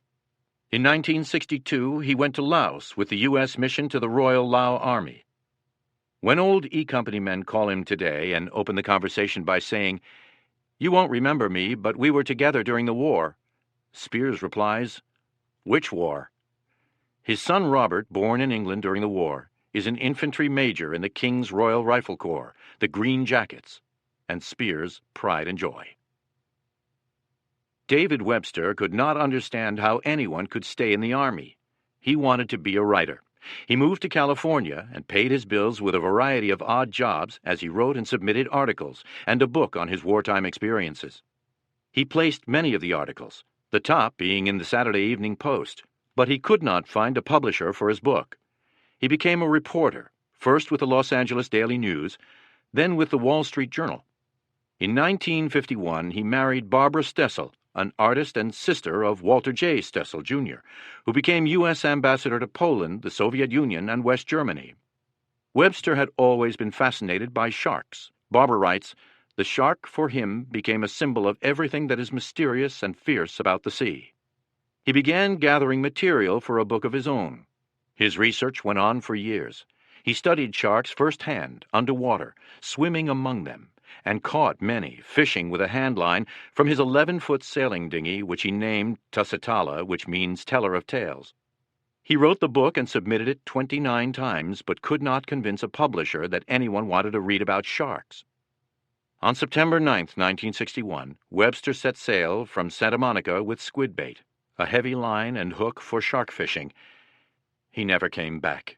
In 1962, he went to Laos with the U.S. mission to the Royal Lao Army. When old E Company men call him today and open the conversation by saying, "You won't remember me, but we were together during the war," Spears replies, "Which war?" His son Robert, born in England during the war, is an infantry major in the King's Royal Rifle Corps, the Green Jackets, and Spears' pride and joy. David Webster could not understand how anyone could stay in the Army. He wanted to be a writer. He moved to California and paid his bills with a variety of odd jobs as he wrote and submitted articles and a book on his wartime experiences. He placed many of the articles, the top being in the Saturday Evening Post, but he could not find a publisher for his book. He became a reporter, first with the Los Angeles Daily News, then with the Wall Street Journal. In 1951, he married Barbara Stessel, an artist and sister of Walter J. Stessel, Jr., who became U.S. Ambassador to Poland, the Soviet Union, and West Germany. Webster had always been fascinated by sharks. Barbara writes, "The shark for him became a symbol of everything that is mysterious and fierce about the sea." He began gathering material for a book of his own. His research went on for years. He studied sharks firsthand, underwater, swimming among them, and caught many, fishing with a hand line from his 11-foot sailing dinghy, which he named Tusitala, which means teller of tales. He wrote the book and submitted it 29 times, but could not convince a publisher that anyone wanted to read about sharks. On September 9, 1961, Webster set sail from Santa Monica with squid bait, a heavy line and hook for shark fishing. He never came back.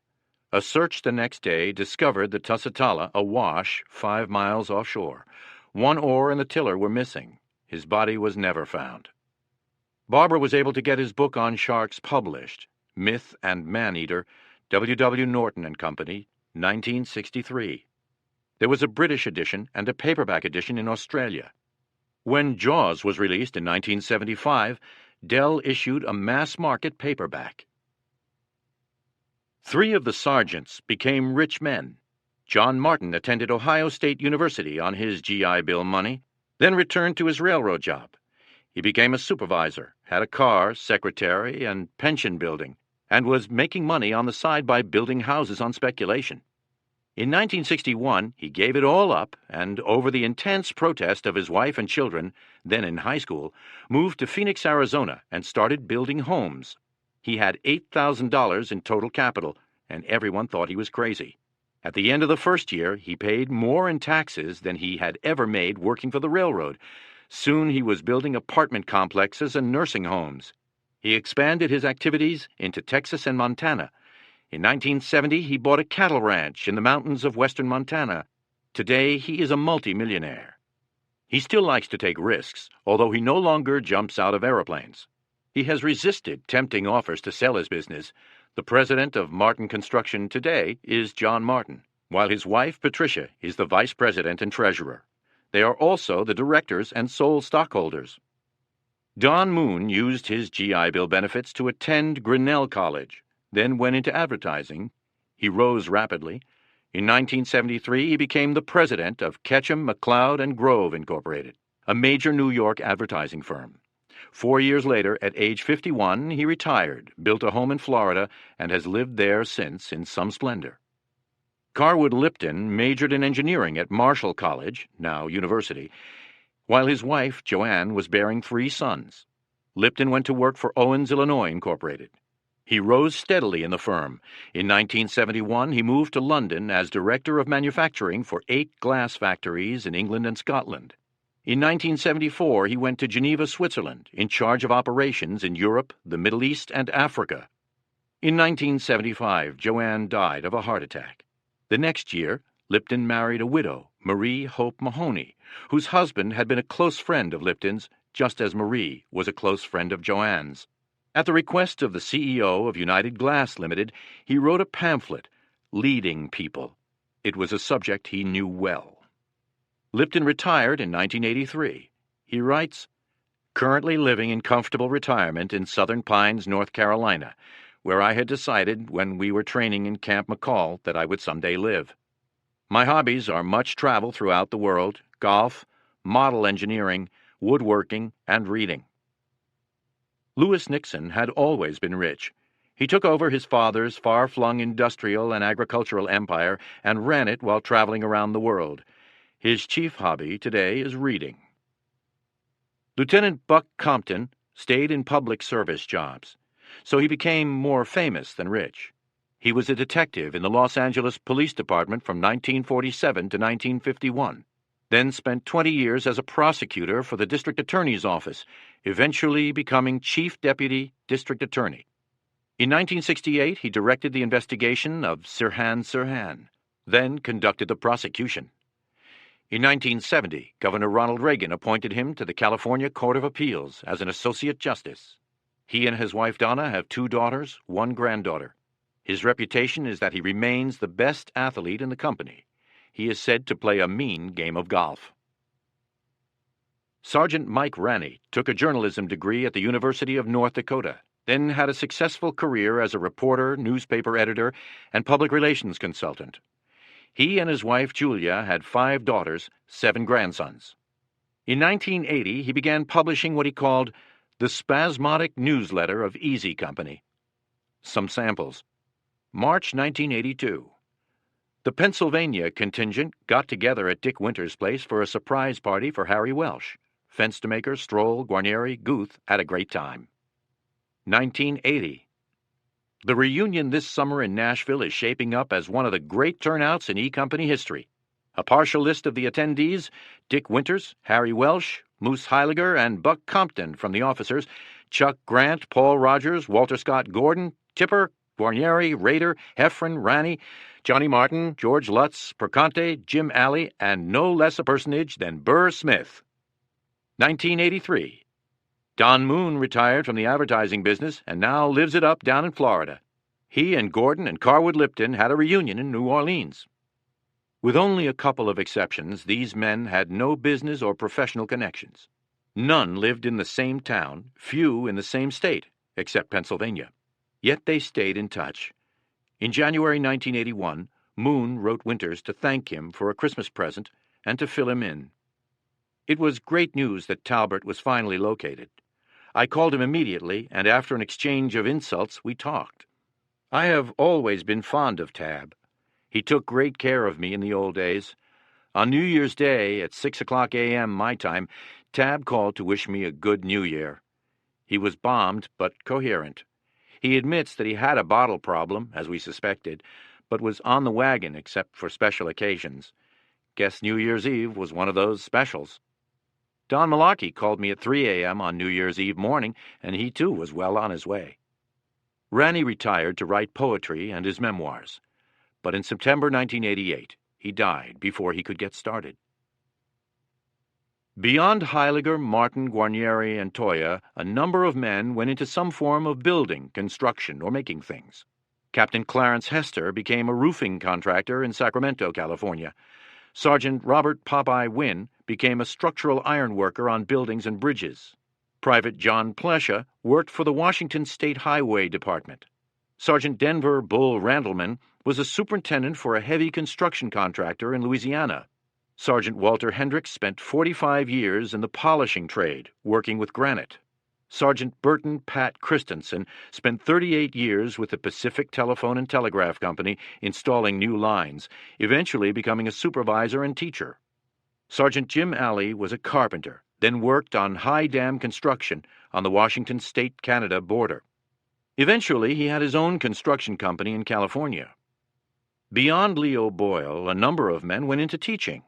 A search the next day discovered the Tusitala awash 5 miles offshore. 1 oar and the tiller were missing. His body was never found. Barber was able to get his book on sharks published, Myth and Man-Eater, W. Norton and Company, 1963. There was a British edition and a paperback edition in Australia. When Jaws was released in 1975, Dell issued a mass-market paperback. 3 of the sergeants became rich men. John Martin attended Ohio State University on his GI Bill money, then returned to his railroad job. He became a supervisor, had a car, secretary, and pension building, and was making money on the side by building houses on speculation. In 1961, he gave it all up and, over the intense protest of his wife and children, then in high school, moved to Phoenix, Arizona, and started building homes. He had $8,000 in total capital, and everyone thought he was crazy. At the end of the first year, he paid more in taxes than he had ever made working for the railroad. Soon he was building apartment complexes and nursing homes. He expanded his activities into Texas and Montana. In 1970, he bought a cattle ranch in the mountains of western Montana. Today, he is a multimillionaire. He still likes to take risks, although he no longer jumps out of aeroplanes. He has resisted tempting offers to sell his business. The president of Martin Construction today is John Martin, while his wife, Patricia, is the vice president and treasurer. They are also the directors and sole stockholders. Don Moon used his GI Bill benefits to attend Grinnell College, then went into advertising. He rose rapidly. In 1973, he became the president of Ketchum, McLeod, and Grove, Incorporated, a major New York advertising firm. 4 years later, at age 51, he retired, built a home in Florida, and has lived there since in some splendor. Carwood Lipton majored in engineering at Marshall College, now university, while his wife, Joanne, was bearing 3 sons. Lipton went to work for Owens, Illinois, Incorporated. He rose steadily in the firm. In 1971, he moved to London as director of manufacturing for 8 glass factories in England and Scotland. In 1974, he went to Geneva, Switzerland, in charge of operations in Europe, the Middle East, and Africa. In 1975, Joanne died of a heart attack. The next year, Lipton married a widow, Marie Hope Mahoney, whose husband had been a close friend of Lipton's, just as Marie was a close friend of Joanne's. At the request of the CEO of United Glass Limited, he wrote a pamphlet, Leading People. It was a subject he knew well. Lipton retired in 1983. He writes, "Currently living in comfortable retirement in Southern Pines, North Carolina, where I had decided when we were training in Camp McCall that I would someday live. My hobbies are much travel throughout the world, golf, model engineering, woodworking, and reading." Lewis Nixon had always been rich. He took over his father's far-flung industrial and agricultural empire and ran it while traveling around the world. His chief hobby today is reading. Lieutenant Buck Compton stayed in public service jobs, so he became more famous than rich. He was a detective in the Los Angeles Police Department from 1947 to 1951, then spent 20 years as a prosecutor for the District Attorney's Office, eventually becoming Chief Deputy District Attorney. In 1968, he directed the investigation of Sirhan Sirhan, then conducted the prosecution. In 1970, Governor Ronald Reagan appointed him to the California Court of Appeals as an Associate Justice. He and his wife Donna have 2 daughters, 1 granddaughter. His reputation is that he remains the best athlete in the company. He is said to play a mean game of golf. Sergeant Mike Ranney took a journalism degree at the University of North Dakota, then had a successful career as a reporter, newspaper editor, and public relations consultant. He and his wife Julia had 5 daughters, 7 grandsons. In 1980, he began publishing what he called the Spasmodic Newsletter of Easy Company. Some samples. March 1982. The Pennsylvania contingent got together at Dick Winter's place for a surprise party for Harry Welsh. Fenstermaker, Stroll, Guarnieri, Guth had a great time. 1980. The reunion this summer in Nashville is shaping up as one of the great turnouts in E Company history. A partial list of the attendees: Dick Winters, Harry Welsh, Moose Heiliger, and Buck Compton from the officers, Chuck Grant, Paul Rogers, Walter Scott Gordon, Tipper, Guarnieri, Rader, Heffron, Ranney, Johnny Martin, George Lutz, Perconte, Jim Alley, and no less a personage than Burr Smith. 1983. Don Moon retired from the advertising business and now lives it up down in Florida. He and Gordon and Carwood Lipton had a reunion in New Orleans. With only a couple of exceptions, these men had no business or professional connections. None lived in the same town, few in the same state, except Pennsylvania. Yet they stayed in touch. In January 1981, Moon wrote Winters to thank him for a Christmas present and to fill him in. It was great news that Talbert was finally located. I called him immediately, and after an exchange of insults, we talked. I have always been fond of Tab. He took great care of me in the old days. On New Year's Day at 6:00 a.m. my time, Tab called to wish me a good New Year. He was bombed, but coherent. He admits that he had a bottle problem, as we suspected, but was on the wagon except for special occasions. Guess New Year's Eve was one of those specials. Don Malarkey called me at 3 a.m. on New Year's Eve morning, and he too was well on his way. Ranney retired to write poetry and his memoirs, but in September 1988 he died before he could get started. Beyond Heiliger, Martin, Guarnieri, and Toya, a number of men went into some form of building, construction, or making things. Captain Clarence Hester became a roofing contractor in Sacramento, California. Sergeant Robert Popeye Wynn became a structural ironworker on buildings and bridges. Private John Plesha worked for the Washington State Highway Department. Sergeant Denver Bull Randleman was a superintendent for a heavy construction contractor in Louisiana. Sergeant Walter Hendricks spent 45 years in the polishing trade, working with granite. Sergeant Burton Pat Christensen spent 38 years with the Pacific Telephone and Telegraph Company installing new lines, eventually becoming a supervisor and teacher. Sergeant Jim Alley was a carpenter, then worked on high dam construction on the Washington State-Canada border. Eventually, he had his own construction company in California. Beyond Leo Boyle, a number of men went into teaching.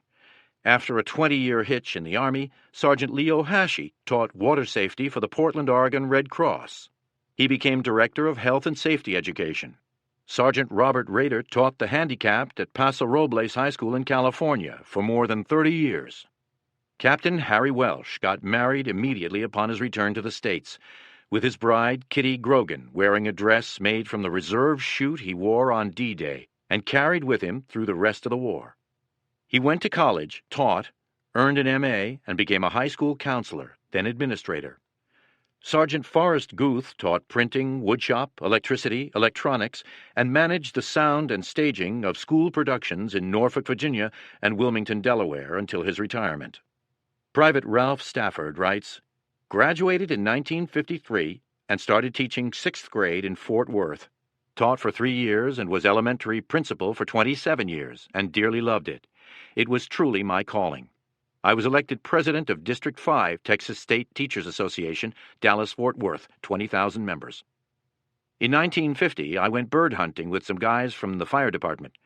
After a 20-year hitch in the Army, Sergeant Leo Hashi taught water safety for the Portland, Oregon Red Cross. He became Director of Health and Safety Education. Sergeant Robert Rader taught the handicapped at Paso Robles High School in California for more than 30 years. Captain Harry Welsh got married immediately upon his return to the States, with his bride, Kitty Grogan, wearing a dress made from the reserve chute he wore on D-Day and carried with him through the rest of the war. He went to college, taught, earned an M.A., and became a high school counselor, then administrator. Sergeant Forrest Guth taught printing, woodshop, electricity, electronics, and managed the sound and staging of school productions in Norfolk, Virginia, and Wilmington, Delaware, until his retirement. Private Ralph Stafford writes, graduated in 1953 and started teaching 6th grade in Fort Worth. Taught for 3 years and was elementary principal for 27 years, and dearly loved it. It was truly my calling. I was elected president of District 5, Texas State Teachers Association, Dallas-Fort Worth, 20,000 members. In 1950, I went bird hunting with some guys from the fire department.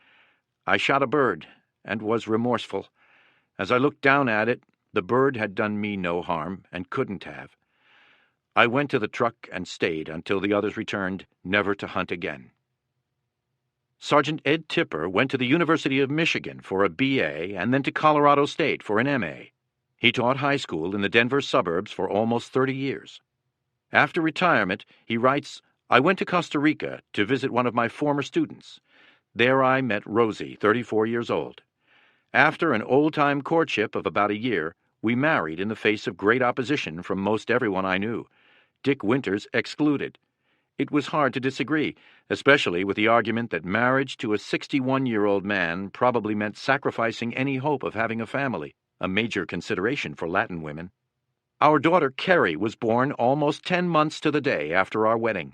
I shot a bird and was remorseful. As I looked down at it, the bird had done me no harm and couldn't have. I went to the truck and stayed until the others returned, never to hunt again. Sergeant Ed Tipper went to the University of Michigan for a B.A. and then to Colorado State for an M.A. He taught high school in the Denver suburbs for almost 30 years. After retirement, he writes, I went to Costa Rica to visit one of my former students. There I met Rosie, 34 years old. After an old-time courtship of about a year, we married in the face of great opposition from most everyone I knew, Dick Winters excluded. It was hard to disagree, especially with the argument that marriage to a 61-year-old man probably meant sacrificing any hope of having a family, a major consideration for Latin women. Our daughter Carrie was born almost 10 months to the day after our wedding.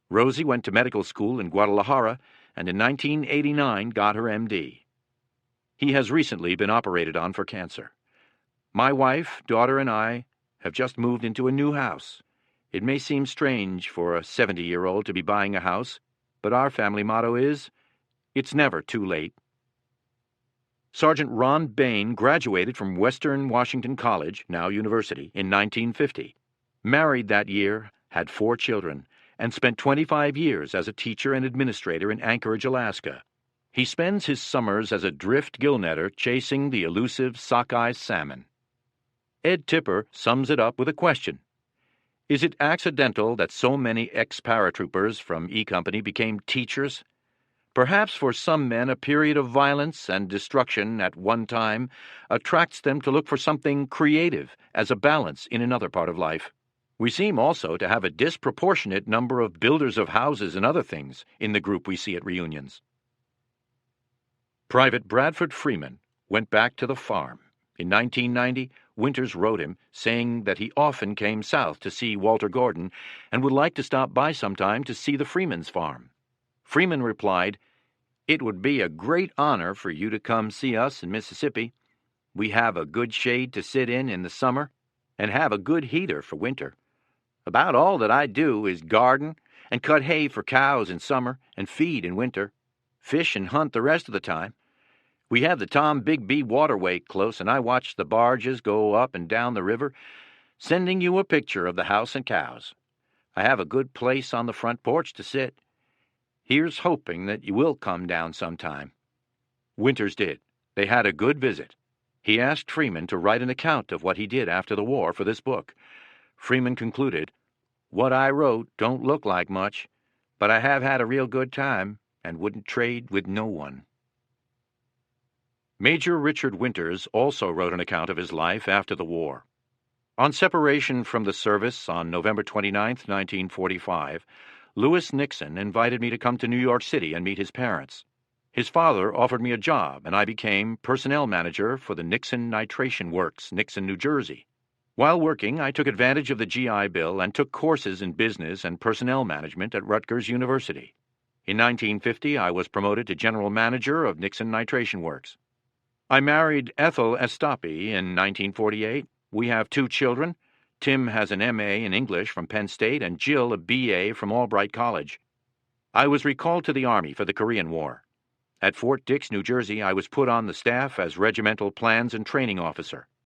Rosie went to medical school in Guadalajara, and in 1989 got her MD. He has recently been operated on for cancer. My wife, daughter, and I have just moved into a new house. It may seem strange for a 70-year-old to be buying a house, but our family motto is, it's never too late. Sergeant Ron Bain graduated from Western Washington College, now university, in 1950. Married that year, had 4 children, and spent 25 years as a teacher and administrator in Anchorage, Alaska. He spends his summers as a drift gillnetter chasing the elusive sockeye salmon. Ed Tipper sums it up with a question. Is it accidental that so many ex-paratroopers from E Company became teachers? Perhaps for some men a period of violence and destruction at one time attracts them to look for something creative as a balance in another part of life. We seem also to have a disproportionate number of builders of houses and other things in the group we see at reunions. Private Bradford Freeman went back to the farm. In 1990, Winters wrote him, saying that he often came south to see Walter Gordon and would like to stop by sometime to see the Freeman's farm. Freeman replied, "It would be a great honor for you to come see us in Mississippi. We have a good shade to sit in the summer and have a good heater for winter. About all that I do is garden and cut hay for cows in summer and feed in winter, fish and hunt the rest of the time. We have the Tom Bigby waterway close, and I watch the barges go up and down the river, sending you a picture of the house and cows. I have a good place on the front porch to sit. Here's hoping that you will come down sometime." Winters did. They had a good visit. He asked Freeman to write an account of what he did after the war for this book. Freeman concluded, "What I wrote don't look like much, but I have had a real good time and wouldn't trade with no one." Major Richard Winters also wrote an account of his life after the war. On separation from the service on November 29, 1945, Lewis Nixon invited me to come to New York City and meet his parents. His father offered me a job, and I became personnel manager for the Nixon Nitration Works, Nixon, New Jersey. While working, I took advantage of the GI Bill and took courses in business and personnel management at Rutgers University. In 1950, I was promoted to general manager of Nixon Nitration Works. I married Ethel Estapi in 1948. We have 2 children. Tim has an M.A. in English from Penn State and Jill a B.A. from Albright College. I was recalled to the Army for the Korean War. At Fort Dix, New Jersey, I was put on the staff as Regimental Plans and Training Officer.